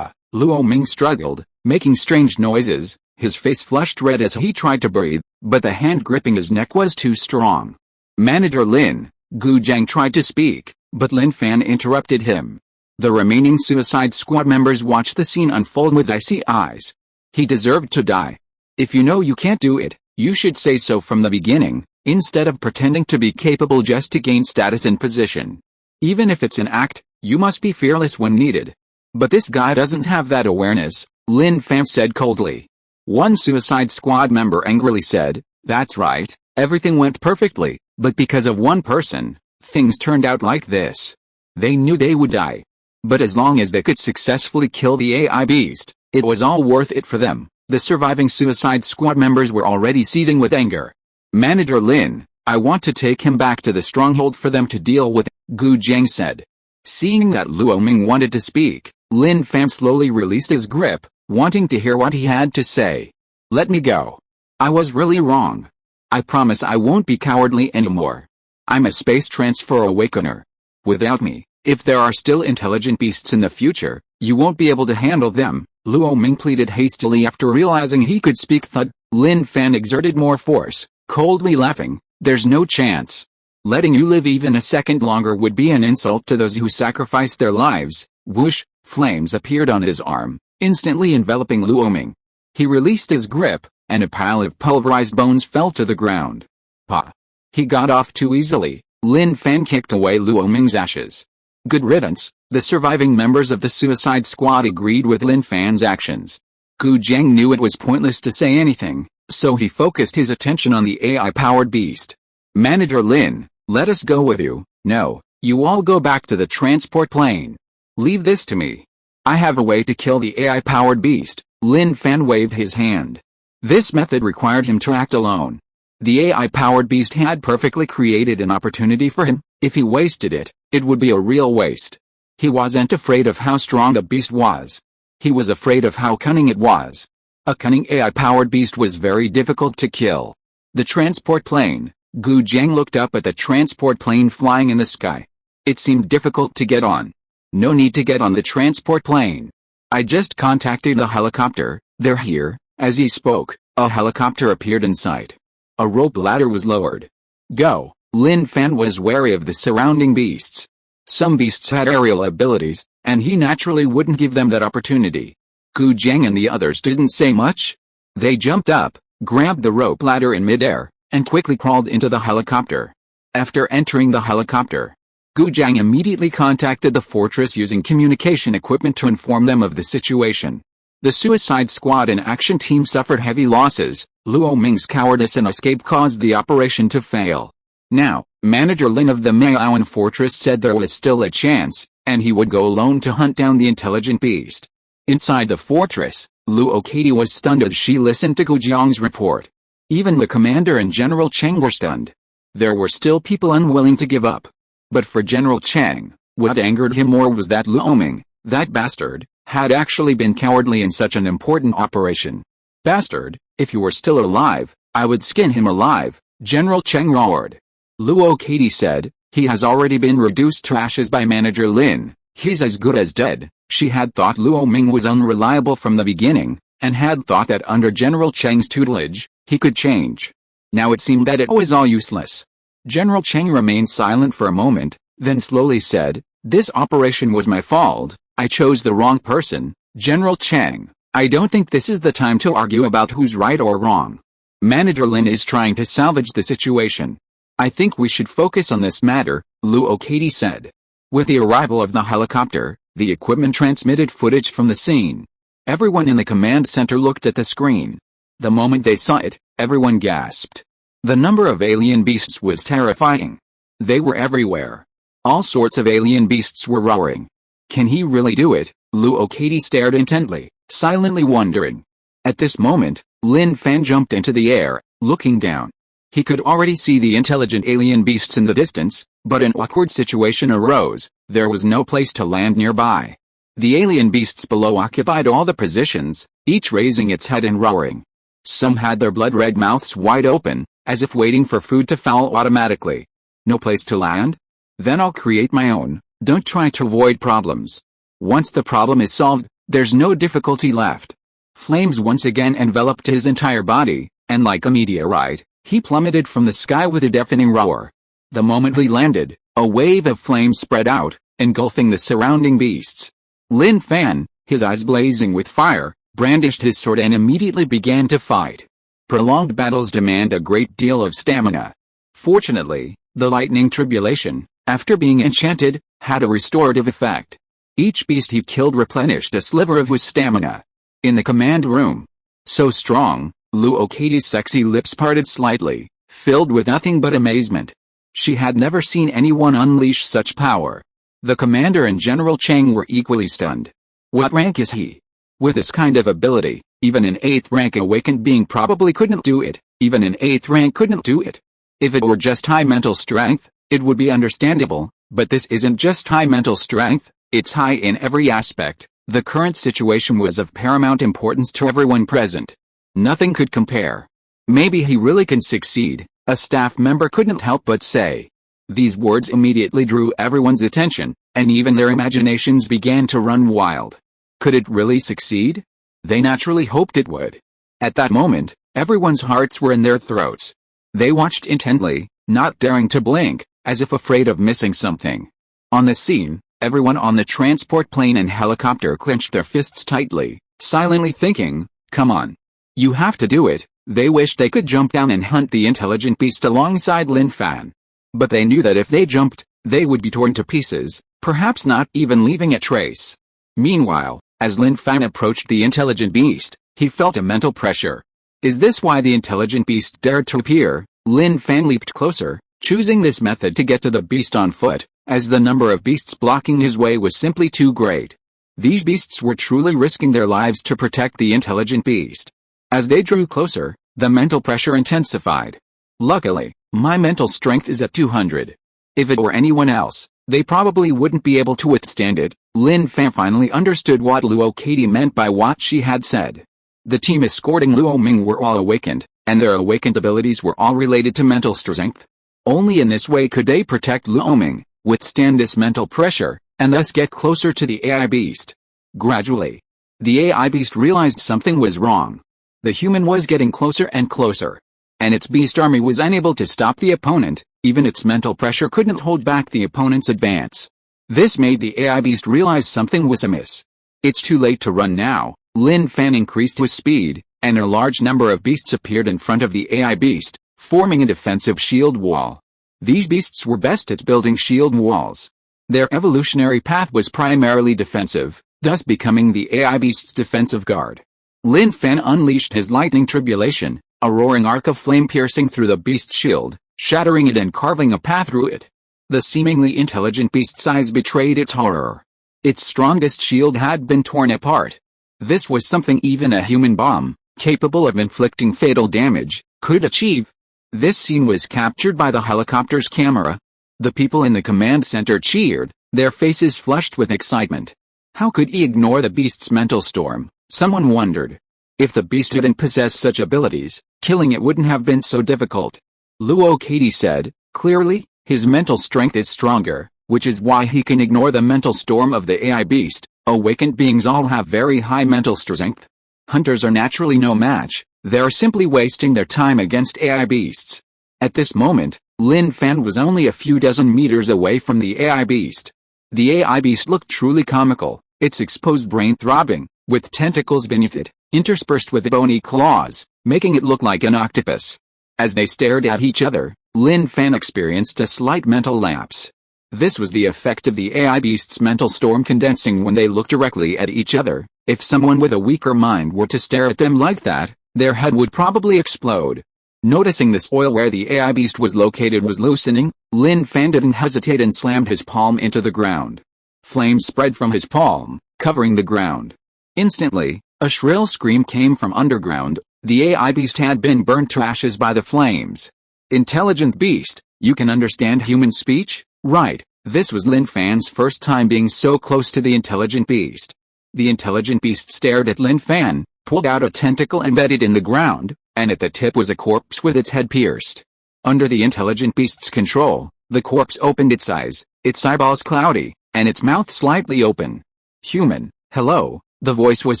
Luoming struggled, making strange noises, his face flushed red as he tried to breathe, but the hand gripping his neck was too strong. Manager Lin, Gu Jiang tried to speak, but Lin Fan interrupted him. The remaining Suicide Squad members watched the scene unfold with icy eyes. He deserved to die. If you know you can't do it, you should say so from the beginning, instead of pretending to be capable just to gain status and position. Even if it's an act, you must be fearless when needed. But this guy doesn't have that awareness, Lin Fan said coldly. One Suicide Squad member angrily said, "That's right, everything went perfectly, but because of one person, things turned out like this. They knew they would die. But as long as they could successfully kill the AI beast, it was all worth it for them." The surviving Suicide Squad members were already seething with anger. "Manager Lin, I want to take him back to the stronghold for them to deal with," Gu Jiang said. Seeing that Luo Ming wanted to speak, Lin Fan slowly released his grip, wanting to hear what he had to say. "Let me go. I was really wrong. I promise I won't be cowardly anymore. I'm a space transfer awakener. Without me, if there are still intelligent beasts in the future, you won't be able to handle them," Luo Ming pleaded hastily after realizing he could speak. Thud. Lin Fan exerted more force, coldly laughing, "There's no chance. Letting you live even a second longer would be an insult to those who sacrificed their lives." Whoosh, flames appeared on his arm, instantly enveloping Luo Ming. He released his grip, and a pile of pulverized bones fell to the ground. "Pa." He got off too easily. Lin Fan kicked away Luo Ming's ashes. "Good riddance." The surviving members of the Suicide Squad agreed with Lin Fan's actions. Gu Jiang knew it was pointless to say anything, so he focused his attention on the AI-powered beast. "Manager Lin, let us go with you." "No, you all go back to the transport plane. Leave this to me. I have a way to kill the AI-powered beast." Lin Fan waved his hand. This method required him to act alone. The AI-powered beast had perfectly created an opportunity for him. If he wasted it, it would be a real waste. He wasn't afraid of how strong the beast was. He was afraid of how cunning it was. A cunning AI-powered beast was very difficult to kill. The transport plane. Gu Jiang looked up at the transport plane flying in the sky. It seemed difficult to get on. "No need to get on the transport plane. I just contacted the helicopter. They're here." As he spoke, a helicopter appeared in sight. A rope ladder was lowered. "Go." Lin Fan was wary of the surrounding beasts. Some beasts had aerial abilities, and he naturally wouldn't give them that opportunity. Gu Jiang and the others didn't say much. They jumped up, grabbed the rope ladder in midair, and quickly crawled into the helicopter. After entering the helicopter, Gu Jiang immediately contacted the fortress using communication equipment to inform them of the situation. The Suicide Squad and action team suffered heavy losses. Luo Ming's cowardice and escape caused the operation to fail. Now, Manager Lin of the Maoan Fortress said there was still a chance, and he would go alone to hunt down the intelligent beast. Inside the fortress, Luo Katie was stunned as she listened to Gu Jiang's report. Even the commander and General Cheng were stunned. There were still people unwilling to give up. But for General Cheng, what angered him more was that Luo Ming, that bastard, had actually been cowardly in such an important operation. "Bastard, if you were still alive, I would skin him alive," General Cheng roared. Luo Katie said, "He has already been reduced to ashes by Manager Lin. He's as good as dead." She had thought Luo Ming was unreliable from the beginning, and had thought that under General Cheng's tutelage, he could change. Now it seemed that it was all useless. General Cheng remained silent for a moment, then slowly said, "This operation was my fault. I chose the wrong person." "General Cheng, I don't think this is the time to argue about who's right or wrong. Manager Lin is trying to salvage the situation. I think we should focus on this matter," Luo Katie said. With the arrival of the helicopter, the equipment transmitted footage from the scene. Everyone in the command center looked at the screen. The moment they saw it, everyone gasped. The number of alien beasts was terrifying. They were everywhere. All sorts of alien beasts were roaring. Can he really do it? Luo Katie stared intently, silently wondering. At this moment, Lin Fan jumped into the air, looking down. He could already see the intelligent alien beasts in the distance, but an awkward situation arose. There was no place to land nearby. The alien beasts below occupied all the positions, each raising its head and roaring. Some had their blood-red mouths wide open, as if waiting for food to fall automatically. No place to land? Then I'll create my own. Don't try to avoid problems. Once the problem is solved, there's no difficulty left. Flames once again enveloped his entire body, and like a meteorite, he plummeted from the sky with a deafening roar. The moment he landed, a wave of flames spread out, engulfing the surrounding beasts. Lin Fan, his eyes blazing with fire, brandished his sword and immediately began to fight. Prolonged battles demand a great deal of stamina. Fortunately, the lightning tribulation, after being enchanted, had a restorative effect. Each beast he killed replenished a sliver of his stamina. In the command room, so strong, Luokadi's sexy lips parted slightly, filled with nothing but amazement. She had never seen anyone unleash such power. The commander and General Chang were equally stunned. What rank is he? With this kind of ability, even an 8th rank awakened being probably couldn't do it. Even an 8th rank couldn't do it. If it were just high mental strength, it would be understandable, but this isn't just high mental strength, it's high in every aspect. The current situation was of paramount importance to everyone present. Nothing could compare. Maybe he really can succeed, a staff member couldn't help but say. These words immediately drew everyone's attention, and even their imaginations began to run wild. Could it really succeed? They naturally hoped it would. At that moment, everyone's hearts were in their throats. They watched intently, not daring to blink, as if afraid of missing something. On the scene, everyone on the transport plane and helicopter clenched their fists tightly, silently thinking, come on. You have to do it. They wished they could jump down and hunt the intelligent beast alongside Lin Fan. But they knew that if they jumped, they would be torn to pieces, perhaps not even leaving a trace. Meanwhile, as Lin Fan approached the intelligent beast, he felt a mental pressure. Is this why the intelligent beast dared to appear? Lin Fan leaped closer, choosing this method to get to the beast on foot, as the number of beasts blocking his way was simply too great. These beasts were truly risking their lives to protect the intelligent beast. As they drew closer, the mental pressure intensified. Luckily, my mental strength is at 200. If it were anyone else, they probably wouldn't be able to withstand it. Lin Fan finally understood what Luokadi meant by what she had said. The team escorting Luo Ming were all awakened, and their awakened abilities were all related to mental strength. Only in this way could they protect Luo Ming, withstand this mental pressure, and thus get closer to the AI beast. Gradually, the AI beast realized something was wrong. The human was getting closer and closer, and its beast army was unable to stop the opponent. Even its mental pressure couldn't hold back the opponent's advance. This made the AI beast realize something was amiss. It's too late to run now. Lin Fan increased his speed, and a large number of beasts appeared in front of the AI beast, forming a defensive shield wall. These beasts were best at building shield walls. Their evolutionary path was primarily defensive, thus becoming the AI beast's defensive guard. Lin Fan unleashed his lightning tribulation, a roaring arc of flame piercing through the beast's shield, shattering it and carving a path through it. The seemingly intelligent beast's eyes betrayed its horror. Its strongest shield had been torn apart. This was something even a human bomb, capable of inflicting fatal damage, could achieve. This scene was captured by the helicopter's camera. The people in the command center cheered, their faces flushed with excitement. How could he ignore the beast's mental storm? Someone wondered. If the beast didn't possess such abilities, killing it wouldn't have been so difficult. Luokadi said, clearly, his mental strength is stronger, which is why he can ignore the mental storm of the AI beast. Awakened beings all have very high mental strength. Hunters are naturally no match, they're simply wasting their time against AI beasts. At this moment, Lin Fan was only a few dozen meters away from the AI beast. The AI beast looked truly comical, its exposed brain throbbing, with tentacles beneath it, interspersed with bony claws, making it look like an octopus. As they stared at each other, Lin Fan experienced a slight mental lapse. This was the effect of the AI beast's mental storm condensing when they looked directly at each other. If someone with a weaker mind were to stare at them like that, their head would probably explode. Noticing the soil where the AI beast was located was loosening, Lin Fan didn't hesitate and slammed his palm into the ground. Flames spread from his palm, covering the ground. Instantly, a shrill scream came from underground. The AI beast had been burned to ashes by the flames. Intelligent beast, you can understand human speech? Right, this was Lin Fan's first time being so close to the intelligent beast. The intelligent beast stared at Lin Fan, pulled out a tentacle embedded in the ground, and at the tip was a corpse with its head pierced. Under the intelligent beast's control, the corpse opened its eyes, its eyeballs cloudy, and its mouth slightly open. Human, hello. The voice was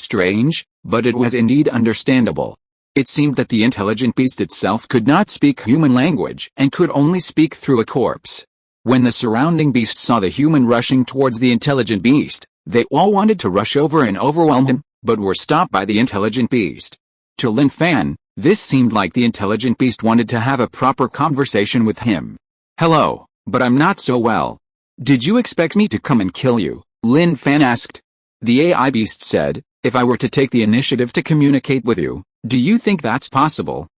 strange, but it was indeed understandable. It seemed that the intelligent beast itself could not speak human language and could only speak through a corpse. When the surrounding beasts saw the human rushing towards the intelligent beast, they all wanted to rush over and overwhelm him, but were stopped by the intelligent beast. To Lin Fan, this seemed like the intelligent beast wanted to have a proper conversation with him. "Hello, but I'm not so well. Did you expect me to come and kill you?" Lin Fan asked. The AI beast said, "If I were to take the initiative to communicate with you, do you think that's possible?"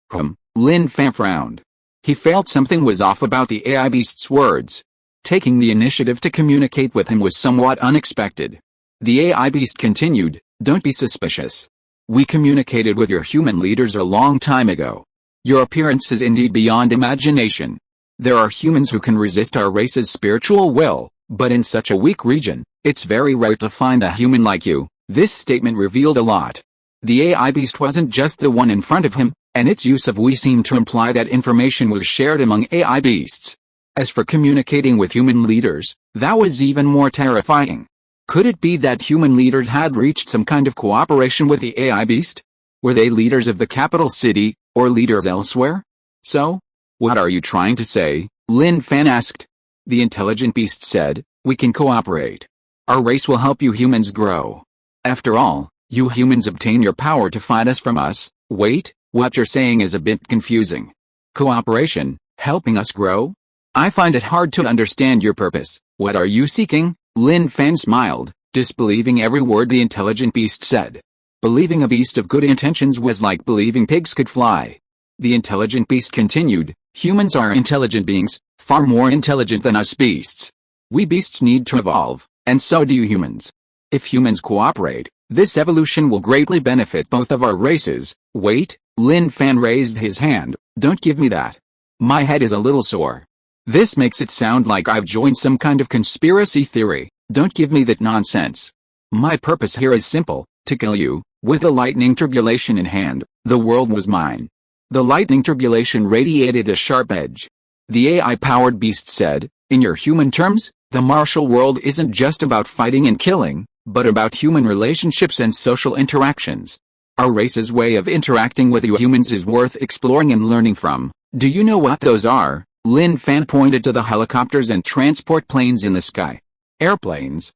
Lin Fan frowned. He felt something was off about the AI beast's words. Taking the initiative to communicate with him was somewhat unexpected. The AI beast continued, "Don't be suspicious. We communicated with your human leaders a long time ago. Your appearance is indeed beyond imagination. There are humans who can resist our race's spiritual will, but in such a weak region, it's very rare to find a human like you." This statement revealed a lot. The AI beast wasn't just the one in front of him, and its use of "we" seemed to imply that information was shared among AI beasts. As for communicating with human leaders, that was even more terrifying. Could it be that human leaders had reached some kind of cooperation with the AI beast? Were they leaders of the capital city, or leaders elsewhere? "So? What are you trying to say?" Lin Fan asked. The intelligent beast said, "We can cooperate. Our race will help you humans grow. After all, you humans obtain your power to fight us from us." "Wait, what you're saying is a bit confusing. Cooperation, helping us grow? I find it hard to understand your purpose. What are you seeking?" Lin Fan smiled, disbelieving every word the intelligent beast said. Believing a beast of good intentions was like believing pigs could fly. The intelligent beast continued, "Humans are intelligent beings, far more intelligent than us beasts. We beasts need to evolve, and so do you humans. If humans cooperate, this evolution will greatly benefit both of our races." "Wait," Lin Fan raised his hand, "don't give me that. My head is a little sore. This makes it sound like I've joined some kind of conspiracy theory. Don't give me that nonsense. My purpose here is simple, to kill you." With the lightning tribulation in hand, the world was mine. The lightning tribulation radiated a sharp edge. The AI-powered beast said, "In your human terms, the martial world isn't just about fighting and killing, but about human relationships and social interactions. Our race's way of interacting with you humans is worth exploring and learning from. Do you know what those are?" Lin Fan pointed to the helicopters and transport planes in the sky. "Airplanes?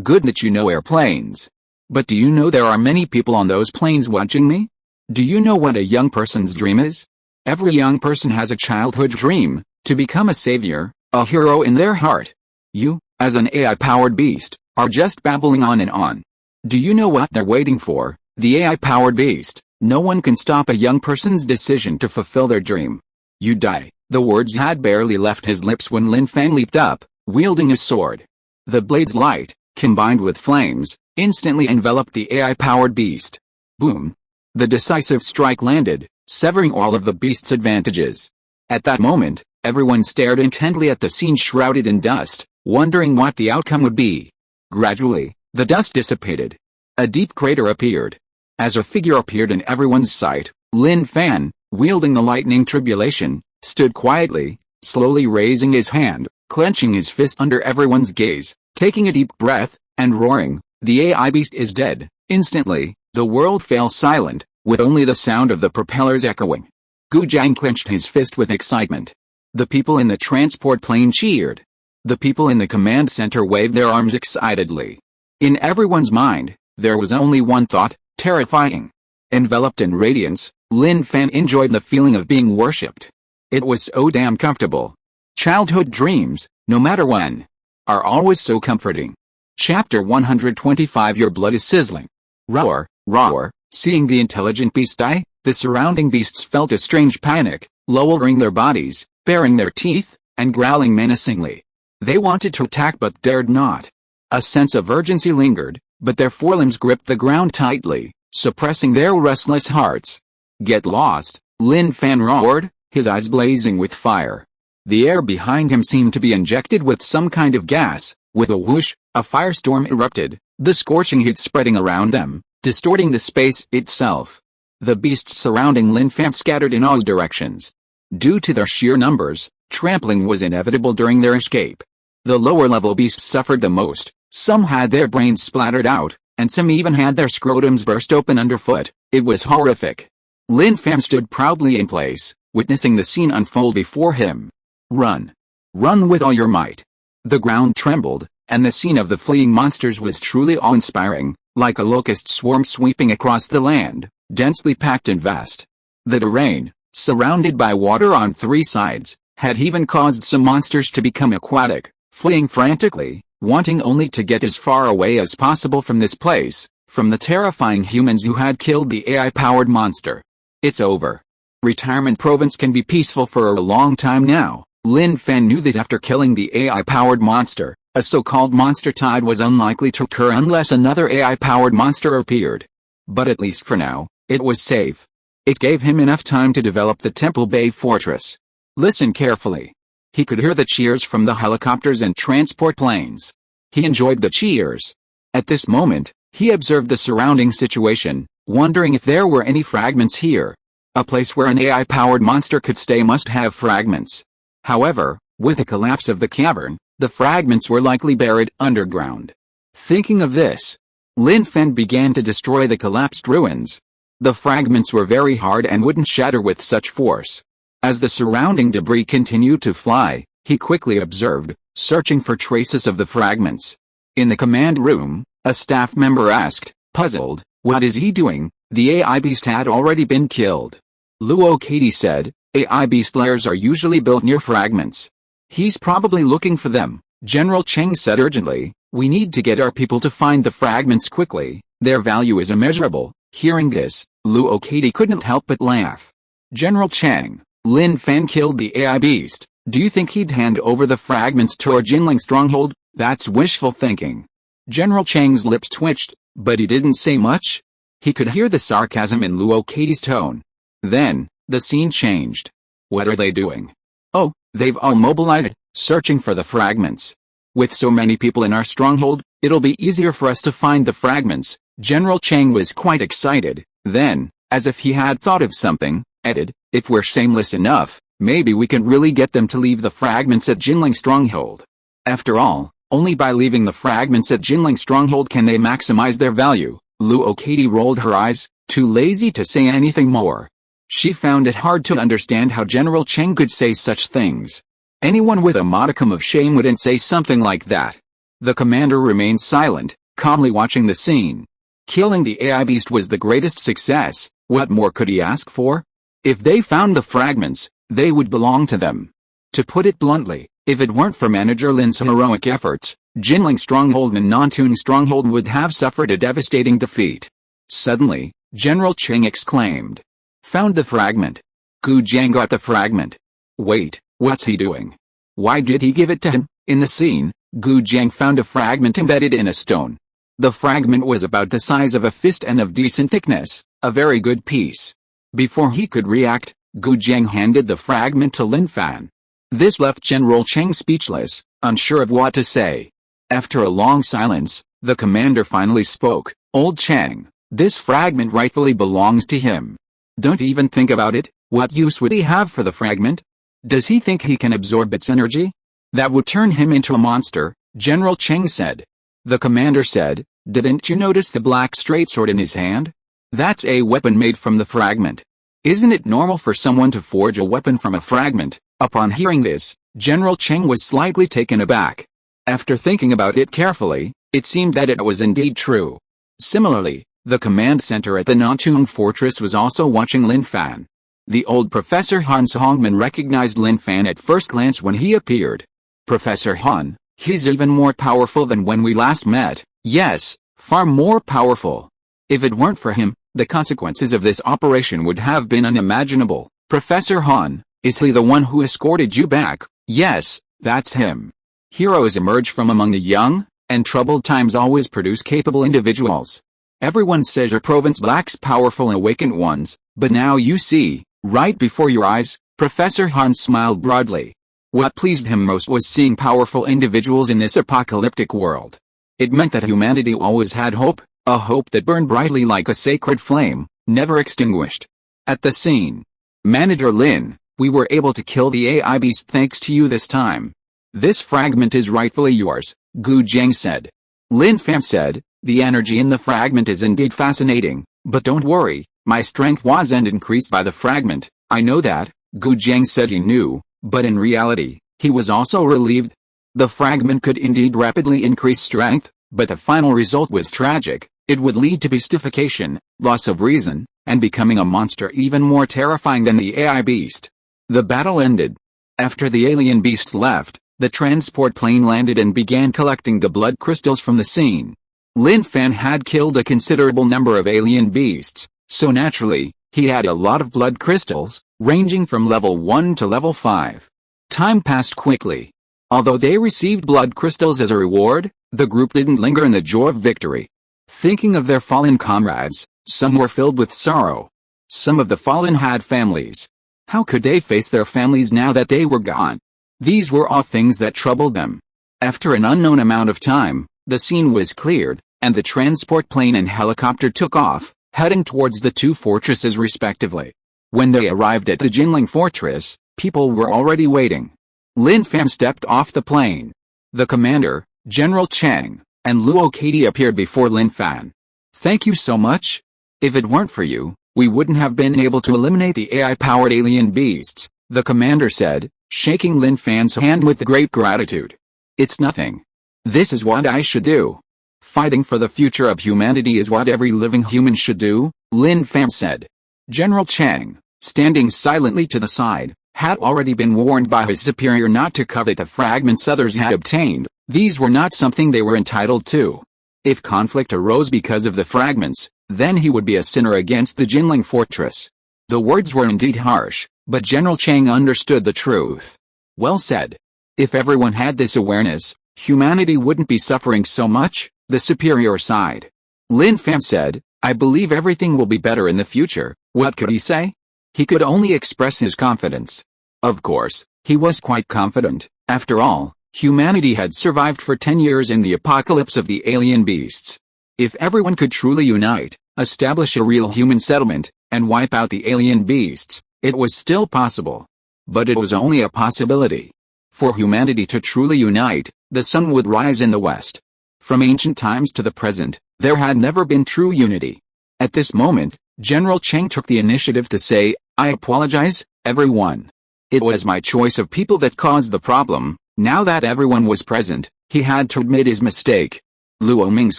Good that you know airplanes. But do you know there are many people on those planes watching me? Do you know what a young person's dream is? Every young person has a childhood dream, to become a savior, a hero in their heart. You, as an AI-powered beast, are just babbling on and on. Do you know what they're waiting for?" The AI-powered beast, "No one can stop a young person's decision to fulfill their dream. You die." The words had barely left his lips when Lin Fan leaped up, wielding a sword. The blade's light, combined with flames, instantly enveloped the AI-powered beast. Boom! The decisive strike landed, severing all of the beast's advantages. At that moment, everyone stared intently at the scene shrouded in dust, wondering what the outcome would be. Gradually, the dust dissipated. A deep crater appeared. As a figure appeared in everyone's sight, Lin Fan, wielding the lightning tribulation, stood quietly, slowly raising his hand, clenching his fist under everyone's gaze, taking a deep breath, and roaring, "The AI beast is dead." Instantly, the world fell silent, with only the sound of the propellers echoing. Gu Jiang clenched his fist with excitement. The people in the transport plane cheered. The people in the command center waved their arms excitedly. In everyone's mind, there was only one thought, terrifying. Enveloped in radiance, Lin Fan enjoyed the feeling of being worshipped. It was so damn comfortable. Childhood dreams, no matter when, are always so comforting. Chapter 125 Your blood is sizzling. Roar, roar. Seeing the intelligent beast die, the surrounding beasts felt a strange panic, lowering their bodies, baring their teeth, and growling menacingly. They wanted to attack but dared not. A sense of urgency lingered, but their forelimbs gripped the ground tightly, suppressing their restless hearts. "Get lost," Lin Fan roared, his eyes blazing with fire. The air behind him seemed to be injected with some kind of gas. With a whoosh, a firestorm erupted, the scorching heat spreading around them, distorting the space itself. The beasts surrounding Lin Fan scattered in all directions. Due to their sheer numbers, trampling was inevitable during their escape. The lower-level beasts suffered the most. Some had their brains splattered out, and some even had their scrotums burst open underfoot. It was horrific. Lin Fan stood proudly in place, witnessing the scene unfold before him. Run. Run with all your might. The ground trembled, and the scene of the fleeing monsters was truly awe-inspiring. like a locust swarm sweeping across the land, densely packed and vast. The terrain, surrounded by water on three sides, had even caused some monsters to become aquatic, fleeing frantically, wanting only to get as far away as possible from this place, from the terrifying humans who had killed the AI-powered monster. It's over. Retirement Province can be peaceful for a long time now. Lin Fan knew that after killing the AI-powered monster, a so-called monster tide was unlikely to occur unless another AI-powered monster appeared. But at least for now, it was safe. It gave him enough time to develop the Temple Bay Fortress. Listen carefully. He could hear the cheers from the helicopters and transport planes. He enjoyed the cheers. At this moment, he observed the surrounding situation, wondering if there were any fragments here. A place where an AI-powered monster could stay must have fragments. However, with the collapse of the cavern, the fragments were likely buried underground. Thinking of this, Lin Fan began to destroy the collapsed ruins. The fragments were very hard and wouldn't shatter with such force. As the surrounding debris continued to fly, he quickly observed, searching for traces of the fragments. In the command room, a staff member asked, puzzled, what is he doing? The AI beast had already been killed. Luo Katie said, AI beast lairs are usually built near fragments. He's probably looking for them. General Cheng said urgently, we need to get our people to find the fragments quickly, their value is immeasurable. Hearing this, Luo Katie couldn't help but laugh. General Cheng, Lin Fan killed the AI beast. Do you think he'd hand over the fragments to our Jinling stronghold? That's wishful thinking. General Cheng's lips twitched, but he didn't say much. He could hear the sarcasm in Luo Katie's tone. Then, the scene changed. What are they doing? Oh, they've all mobilized, searching for the fragments. With so many people in our stronghold, it'll be easier for us to find the fragments. General Cheng was quite excited. Then, as if he had thought of something, added, if we're shameless enough, maybe we can really get them to leave the fragments at Jinling stronghold. After all, only by leaving the fragments at Jinling stronghold can they maximize their value. Luo Katie rolled her eyes, too lazy to say anything more. She found it hard to understand how General Cheng could say such things. Anyone with a modicum of shame wouldn't say something like that. The commander remained silent, calmly watching the scene. Killing the AI beast was the greatest success. What more could he ask for? If they found the fragments, they would belong to them. To put it bluntly, if it weren't for Manager Lin's heroic efforts, Jinling Stronghold and Nontun Stronghold would have suffered a devastating defeat. Suddenly, General Cheng exclaimed. Found the fragment. Gu Jiang got the fragment. Wait, what's he doing? Why did he give it to him? In the scene, Gu Jiang found a fragment embedded in a stone. The fragment was about the size of a fist and of decent thickness, a very good piece. Before he could react, Gu Jiang handed the fragment to Lin Fan. This left General Cheng speechless, unsure of what to say. After a long silence, the commander finally spoke. Old Cheng, this fragment rightfully belongs to him. Don't even think about it. What use would he have for the fragment? Does he think he can absorb its energy? That would turn him into a monster, General Cheng said. The commander said, didn't you notice the black straight sword in his hand? That's a weapon made from the fragment. Isn't it normal for someone to forge a weapon from a fragment? Upon hearing this, General Cheng was slightly taken aback. After thinking about it carefully, it seemed that it was indeed true. Similarly, the command center at the Nontun Fortress was also watching Lin Fan. The old Professor Han Songman recognized Lin Fan at first glance when he appeared. Professor Han, he's even more powerful than when we last met. Yes, far more powerful. If it weren't for him, the consequences of this operation would have been unimaginable. Professor Han, is he the one who escorted you back? Yes, that's him. Heroes emerge from among the young, and troubled times always produce capable individuals. Everyone says your province lacks powerful awakened ones, but now you see, right before your eyes. Professor Han smiled broadly. What pleased him most was seeing powerful individuals in this apocalyptic world. It meant that humanity always had hope, a hope that burned brightly like a sacred flame, never extinguished. At the scene, Manager Lin, we were able to kill the AI beast thanks to you this time. This fragment is rightfully yours, Gu Jiang said. Lin Fan said, the energy in the fragment is indeed fascinating, but don't worry, my strength wasn't increased by the fragment. I know that. Gu Jiang said he knew, but in reality, he was also relieved. The fragment could indeed rapidly increase strength, but the final result was tragic. It would lead to beastification, loss of reason, and becoming a monster even more terrifying than the AI beast. The battle ended. After the alien beasts left, the transport plane landed and began collecting the blood crystals from the scene. Lin Fan had killed a considerable number of alien beasts, so naturally, he had a lot of blood crystals, ranging from level 1 to level 5. Time passed quickly. Although they received blood crystals as a reward, the group didn't linger in the joy of victory. Thinking of their fallen comrades, some were filled with sorrow. Some of the fallen had families. How could they face their families now that they were gone? These were all things that troubled them. After an unknown amount of time, the scene was cleared, and the transport plane and helicopter took off, heading towards the two fortresses respectively. When they arrived at the Jinling fortress, people were already waiting. Lin Fan stepped off the plane. The commander, General Chang, and Luo Katie appeared before Lin Fan. "Thank you so much. If it weren't for you, we wouldn't have been able to eliminate the AI-powered alien beasts," the commander said, shaking Lin Fan's hand with great gratitude. "It's nothing. This is what I should do. Fighting for the future of humanity is what every living human should do," Lin Fan said. General Chang, standing silently to the side, had already been warned by his superior not to covet the fragments others had obtained. These were not something they were entitled to. If conflict arose because of the fragments, then he would be a sinner against the Jinling fortress. The words were indeed harsh, but General Chang understood the truth. Well said. If everyone had this awareness, humanity wouldn't be suffering so much, the superior sighed. Lin Fan said, "I believe everything will be better in the future." What could he say? He could only express his confidence. Of course, he was quite confident. After all, humanity had survived for 10 years in the apocalypse of the alien beasts. If everyone could truly unite, establish a real human settlement, and wipe out the alien beasts, it was still possible. But it was only a possibility. For humanity to truly unite, the sun would rise in the west. From ancient times to the present, there had never been true unity. At this moment, General Chang took the initiative to say, "I apologize, everyone. It was my choice of people that caused the problem." Now that everyone was present, he had to admit his mistake. Luo Ming's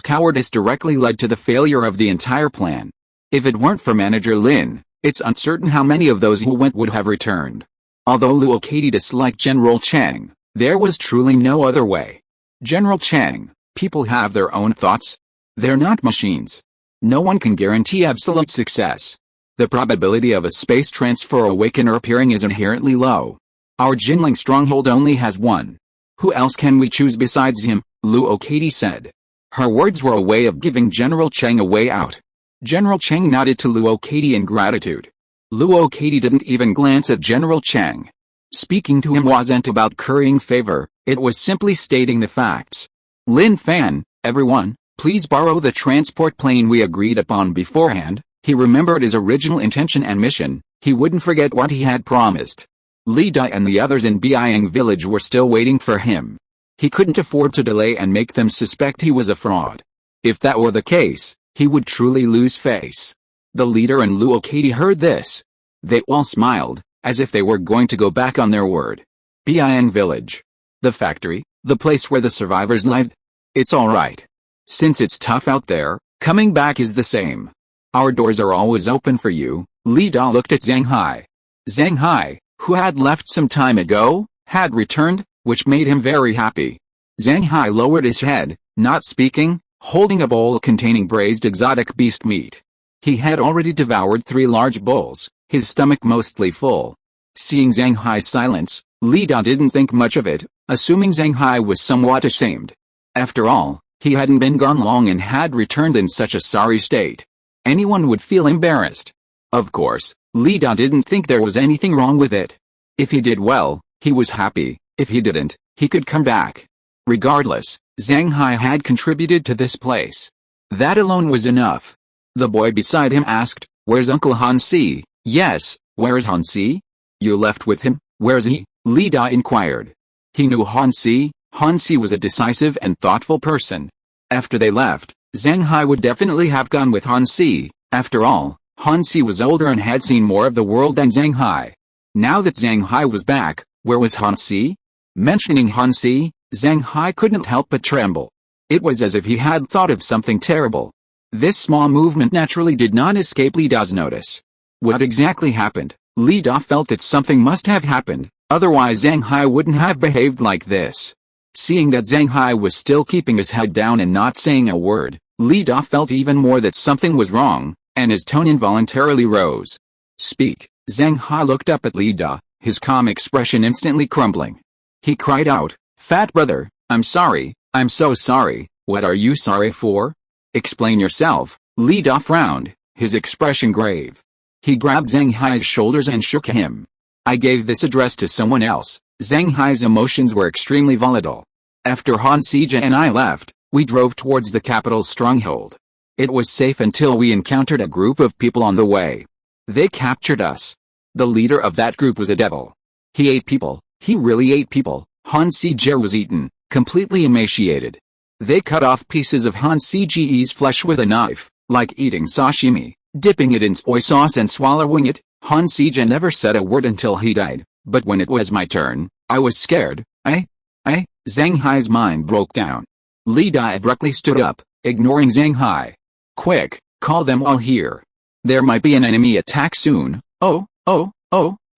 cowardice directly led to the failure of the entire plan. If it weren't for Manager Lin, it's uncertain how many of those who went would have returned. Although Luo Katie disliked General Chang, there was truly no other way. "General Chang, people have their own thoughts. They're not machines. No one can guarantee absolute success. The probability of a space transfer awakener appearing is inherently low. Our Jinling stronghold only has one. Who else can we choose besides him?" Luo Katie said. Her words were a way of giving General Chang a way out. General Chang nodded to Luo Katie in gratitude. Luo Katie didn't even glance at General Chang. Speaking to him wasn't about currying favor, it was simply stating the facts. "Lin Fan, everyone, please borrow the transport plane we agreed upon beforehand." He remembered his original intention and mission. He wouldn't forget what he had promised. Li Dai and the others in Beiyang village were still waiting for him. He couldn't afford to delay and make them suspect he was a fraud. If that were the case, he would truly lose face. The leader and Luo Katie heard this. They all smiled, as if they were going to go back on their word. Beiyang village. The factory, the place where the survivors lived. It's alright. Since it's tough out there, coming back is the same. Our doors are always open for you. Li Da looked at Zhang Hai. Zhang Hai, who had left some time ago, had returned, which made him very happy. Zhang Hai lowered his head, not speaking, holding a bowl containing braised exotic beast meat. He had already devoured 3 large bowls, his stomach mostly full. Seeing Zhang Hai's silence, Li Da didn't think much of it, assuming Zhang Hai was somewhat ashamed. After all, he hadn't been gone long and had returned in such a sorry state. Anyone would feel embarrassed. Of course, Li Da didn't think there was anything wrong with it. If he did well, he was happy. If he didn't, he could come back. Regardless, Zhang Hai had contributed to this place. That alone was enough. The boy beside him asked, "Where's Uncle Hansi?" "Yes, where's Hansi?" "You left with him, where's he?" Li Da inquired. He knew Hansi. Hansi was a decisive and thoughtful person. After they left, Zhang Hai would definitely have gone with Hansi. After all, Hansi was older and had seen more of the world than Zhang Hai. Now that Zhang Hai was back, where was Hansi? Mentioning Hansi, Zhang Hai couldn't help but tremble. It was as if he had thought of something terrible. This small movement naturally did not escape Li Da's notice. What exactly happened? Li Da felt that something must have happened, otherwise Zhang Hai wouldn't have behaved like this. Seeing that Zhang Hai was still keeping his head down and not saying a word, Li Da felt even more that something was wrong, and his tone involuntarily rose. Speak. Zhang Hai looked up at Li Da, his calm expression instantly crumbling. He cried out, "Fat brother, I'm sorry, I'm so sorry." "What are you sorry for? Explain yourself." Li Da frowned, his expression grave. He grabbed Zhang Hai's shoulders and shook him. "I gave this address to someone else." Zhang Hai's emotions were extremely volatile. "After Han Sijia and I left, we drove towards the capital's stronghold. It was safe until we encountered a group of people on the way. They captured us. The leader of that group was a devil. He ate people, he really ate people." Han Sijia was eaten, completely emaciated. They cut off pieces of Han Sijia's flesh with a knife, like eating sashimi, dipping it in soy sauce and swallowing it. Han Sijia never said a word until he died, but when it was my turn, I was scared. Zhang Hai's mind broke down. Li Da abruptly stood up, ignoring Zhang Hai. "Quick, call them all here. There might be an enemy attack soon." Oh.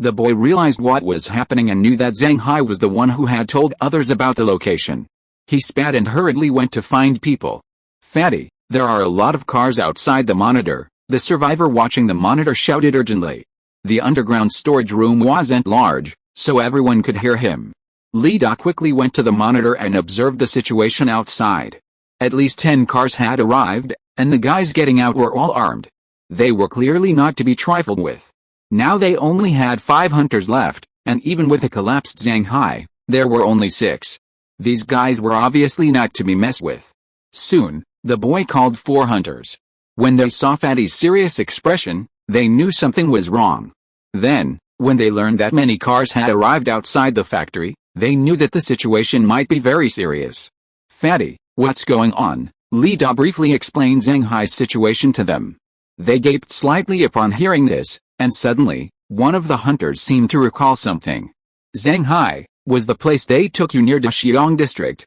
The boy realized what was happening and knew that Zhang Hai was the one who had told others about the location. He spat and hurriedly went to find people. "Fatty, there are a lot of cars outside the monitor," the survivor watching the monitor shouted urgently. The underground storage room wasn't large, so everyone could hear him. Li Da quickly went to the monitor and observed the situation outside. At least 10 cars had arrived, and the guys getting out were all armed. They were clearly not to be trifled with. Now they only had 5 hunters left, and even with the collapsed Zhang Hai, there were only 6. These guys were obviously not to be messed with. Soon, the boy called 4 hunters. When they saw Fatty's serious expression, they knew something was wrong. Then, when they learned that many cars had arrived outside the factory, they knew that the situation might be very serious. "Fatty, what's going on?" Li Da briefly explained Zhang Hai's situation to them. They gaped slightly upon hearing this, and suddenly, one of the hunters seemed to recall something. "Zhang Hai, was the place they took you near Daxiang district?"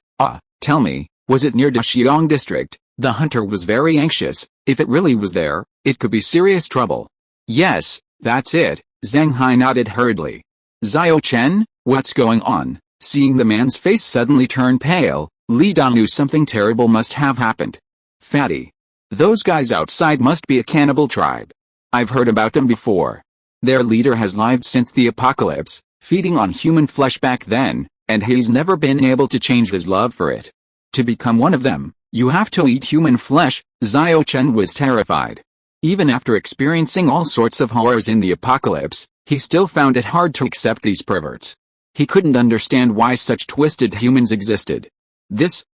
Tell me, was it near Daxiang district?" The hunter was very anxious. If it really was there, it could be serious trouble. "Yes, that's it," Zhang Hai nodded hurriedly. "Xiao Chen, what's going on?" Seeing the man's face suddenly turn pale, Li Da knew something terrible must have happened. "Fatty, those guys outside must be a cannibal tribe. I've heard about them before. Their leader has lived since the apocalypse, feeding on human flesh back then, and he's never been able to change his love for it. To become one of them, you have to eat human flesh." Xiao Chen was terrified. Even after experiencing all sorts of horrors in the apocalypse, he still found it hard to accept these perverts. He couldn't understand why such twisted humans existed.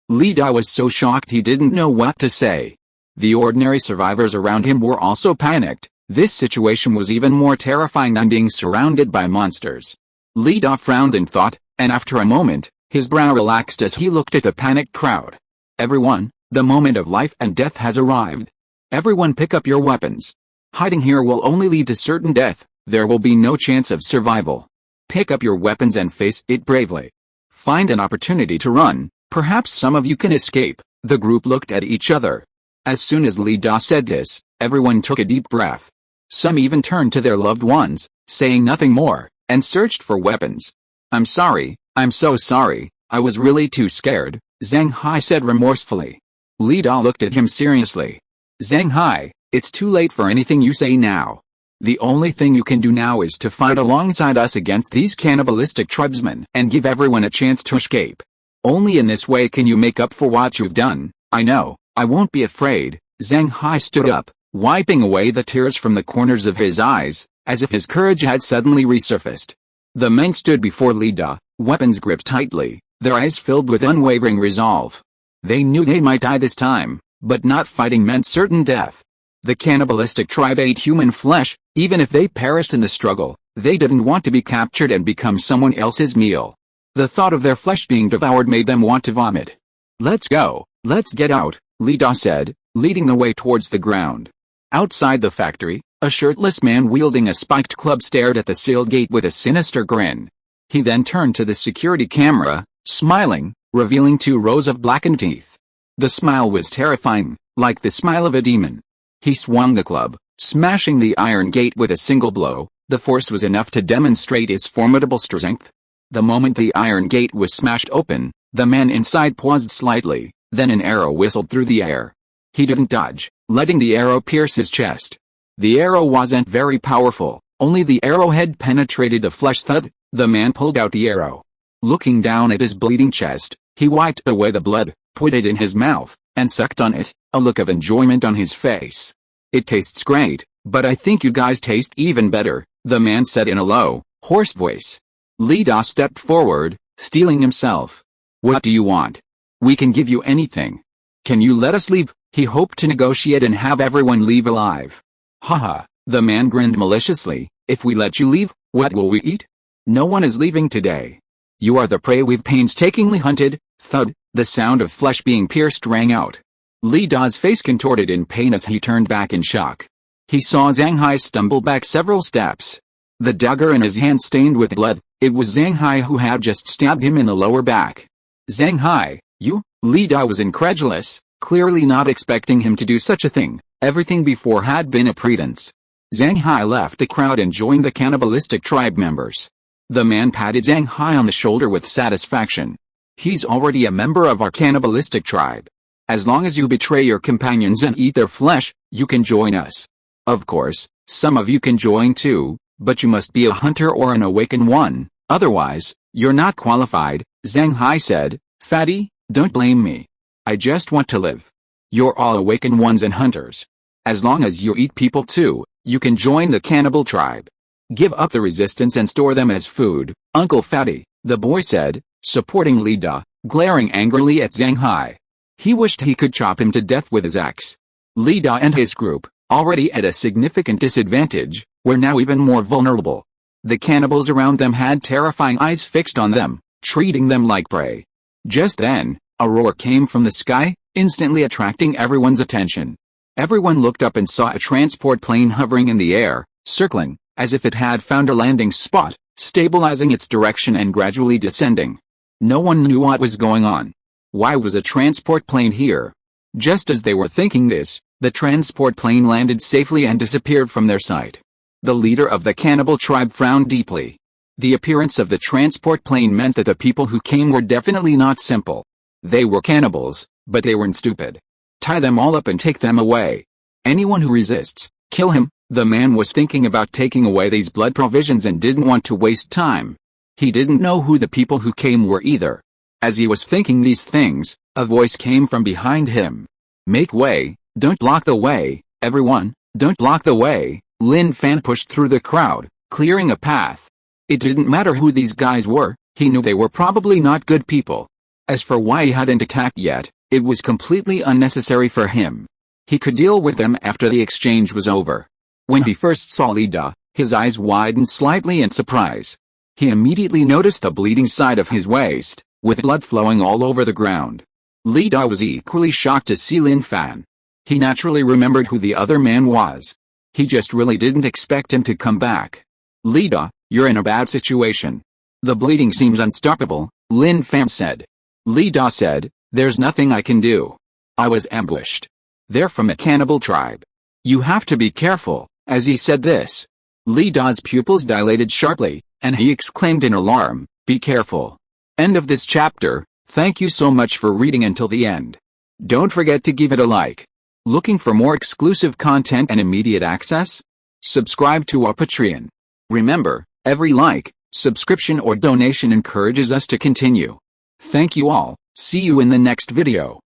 Li Da was so shocked he didn't know what to say. The ordinary survivors around him were also panicked. This situation was even more terrifying than being surrounded by monsters. Li Da frowned in thought, and after a moment, his brow relaxed as he looked at the panicked crowd. "Everyone, the moment of life and death has arrived. Everyone pick up your weapons. Hiding here will only lead to certain death. There will be no chance of survival. Pick up your weapons and face it bravely. Find an opportunity to run, perhaps some of you can escape." The group looked at each other. As soon as Li Da said this, everyone took a deep breath. Some even turned to their loved ones, saying nothing more, and searched for weapons. "I'm sorry, I'm so sorry, I was really too scared," Zhang Hai said remorsefully. Li Da looked at him seriously. "Zhang Hai, it's too late for anything you say now. The only thing you can do now is to fight alongside us against these cannibalistic tribesmen and give everyone a chance to escape. Only in this way can you make up for what you've done." "I know, I won't be afraid." Zhang Hai stood up, wiping away the tears from the corners of his eyes, as if his courage had suddenly resurfaced. The men stood before Li Da, weapons gripped tightly, their eyes filled with unwavering resolve. They knew they might die this time, but not fighting meant certain death. The cannibalistic tribe ate human flesh. Even if they perished in the struggle, they didn't want to be captured and become someone else's meal. The thought of their flesh being devoured made them want to vomit. "Let's go, let's get out," Li Da said, leading the way towards the ground. Outside the factory, a shirtless man wielding a spiked club stared at the sealed gate with a sinister grin. He then turned to the security camera, smiling, revealing 2 rows of blackened teeth. The smile was terrifying. like the smile of a demon. He swung the club, smashing the iron gate with a single blow. The force was enough to demonstrate his formidable strength. The moment the iron gate was smashed open, the man inside paused slightly, then an arrow whistled through the air. He didn't dodge, letting the arrow pierce his chest. The arrow wasn't very powerful, only the arrowhead penetrated the flesh. Thud, the man pulled out the arrow. Looking down at his bleeding chest, he wiped away the blood, put it in his mouth, and sucked on it, a look of enjoyment on his face. It tastes great, but I think you guys taste even better, the man said in a low, hoarse voice. Lida stepped forward, steeling himself. What do you want? We can give you anything. Can you let us leave? He hoped to negotiate and have everyone leave alive. Haha, the man grinned maliciously. If we let you leave, what will we eat? No one is leaving today. You are the prey we've painstakingly hunted. Thud, the sound of flesh being pierced rang out. Lida's face contorted in pain as he turned back in shock. He saw Zhang Hai stumble back several steps. The dagger in his hand stained with blood. It was Zhang Hai who had just stabbed him in the lower back. Zhang Hai, you? Lida was incredulous, clearly not expecting him to do such a thing. Everything before had been a pretense. Zhang Hai left the crowd and joined the cannibalistic tribe members. The man patted Zhang Hai on the shoulder with satisfaction. He's already a member of our cannibalistic tribe. As long as you betray your companions and eat their flesh, you can join us. Of course, some of you can join too, but you must be a hunter or an awakened one, otherwise, you're not qualified, Zhang Hai said. Fatty, don't blame me. I just want to live. You're all awakened ones and hunters. As long as you eat people too, you can join the cannibal tribe. Give up the resistance and store them as food, Uncle Fatty, the boy said, supporting Lida, glaring angrily at Zhang Hai. He wished he could chop him to death with his axe. Lida and his group, already at a significant disadvantage, were now even more vulnerable. The cannibals around them had terrifying eyes fixed on them, treating them like prey. Just then, a roar came from the sky, instantly attracting everyone's attention. Everyone looked up and saw a transport plane hovering in the air, circling, as if it had found a landing spot, stabilizing its direction and gradually descending. No one knew what was going on. Why was a transport plane here? Just as they were thinking this, the transport plane landed safely and disappeared from their sight. The leader of the cannibal tribe frowned deeply. The appearance of the transport plane meant that the people who came were definitely not simple. They were cannibals, but they weren't stupid. Tie them all up and take them away. Anyone who resists, kill him. The man was thinking about taking away these blood provisions and didn't want to waste time. He didn't know who the people who came were either. As he was thinking these things, a voice came from behind him. Make way, don't block the way, everyone, don't block the way. Lin Fan pushed through the crowd, clearing a path. It didn't matter who these guys were, he knew they were probably not good people. As for why he hadn't attacked yet, it was completely unnecessary for him. He could deal with them after the exchange was over. When he first saw Lida, his eyes widened slightly in surprise. He immediately noticed the bleeding side of his waist, with blood flowing all over the ground. Lida was equally shocked to see Lin Fan. He naturally remembered who the other man was. He just really didn't expect him to come back. Lida, you're in a bad situation. The bleeding seems unstoppable, Lin Fan said. Lida said, there's nothing I can do. I was ambushed. They're from a cannibal tribe. You have to be careful. As he said this, Lida's pupils dilated sharply, and he exclaimed in alarm, be careful. End of this chapter. Thank you so much for reading until the end. Don't forget to give it a like. Looking for more exclusive content and immediate access? Subscribe to our Patreon. Remember, every like, subscription or donation encourages us to continue. Thank you all. See you in the next video.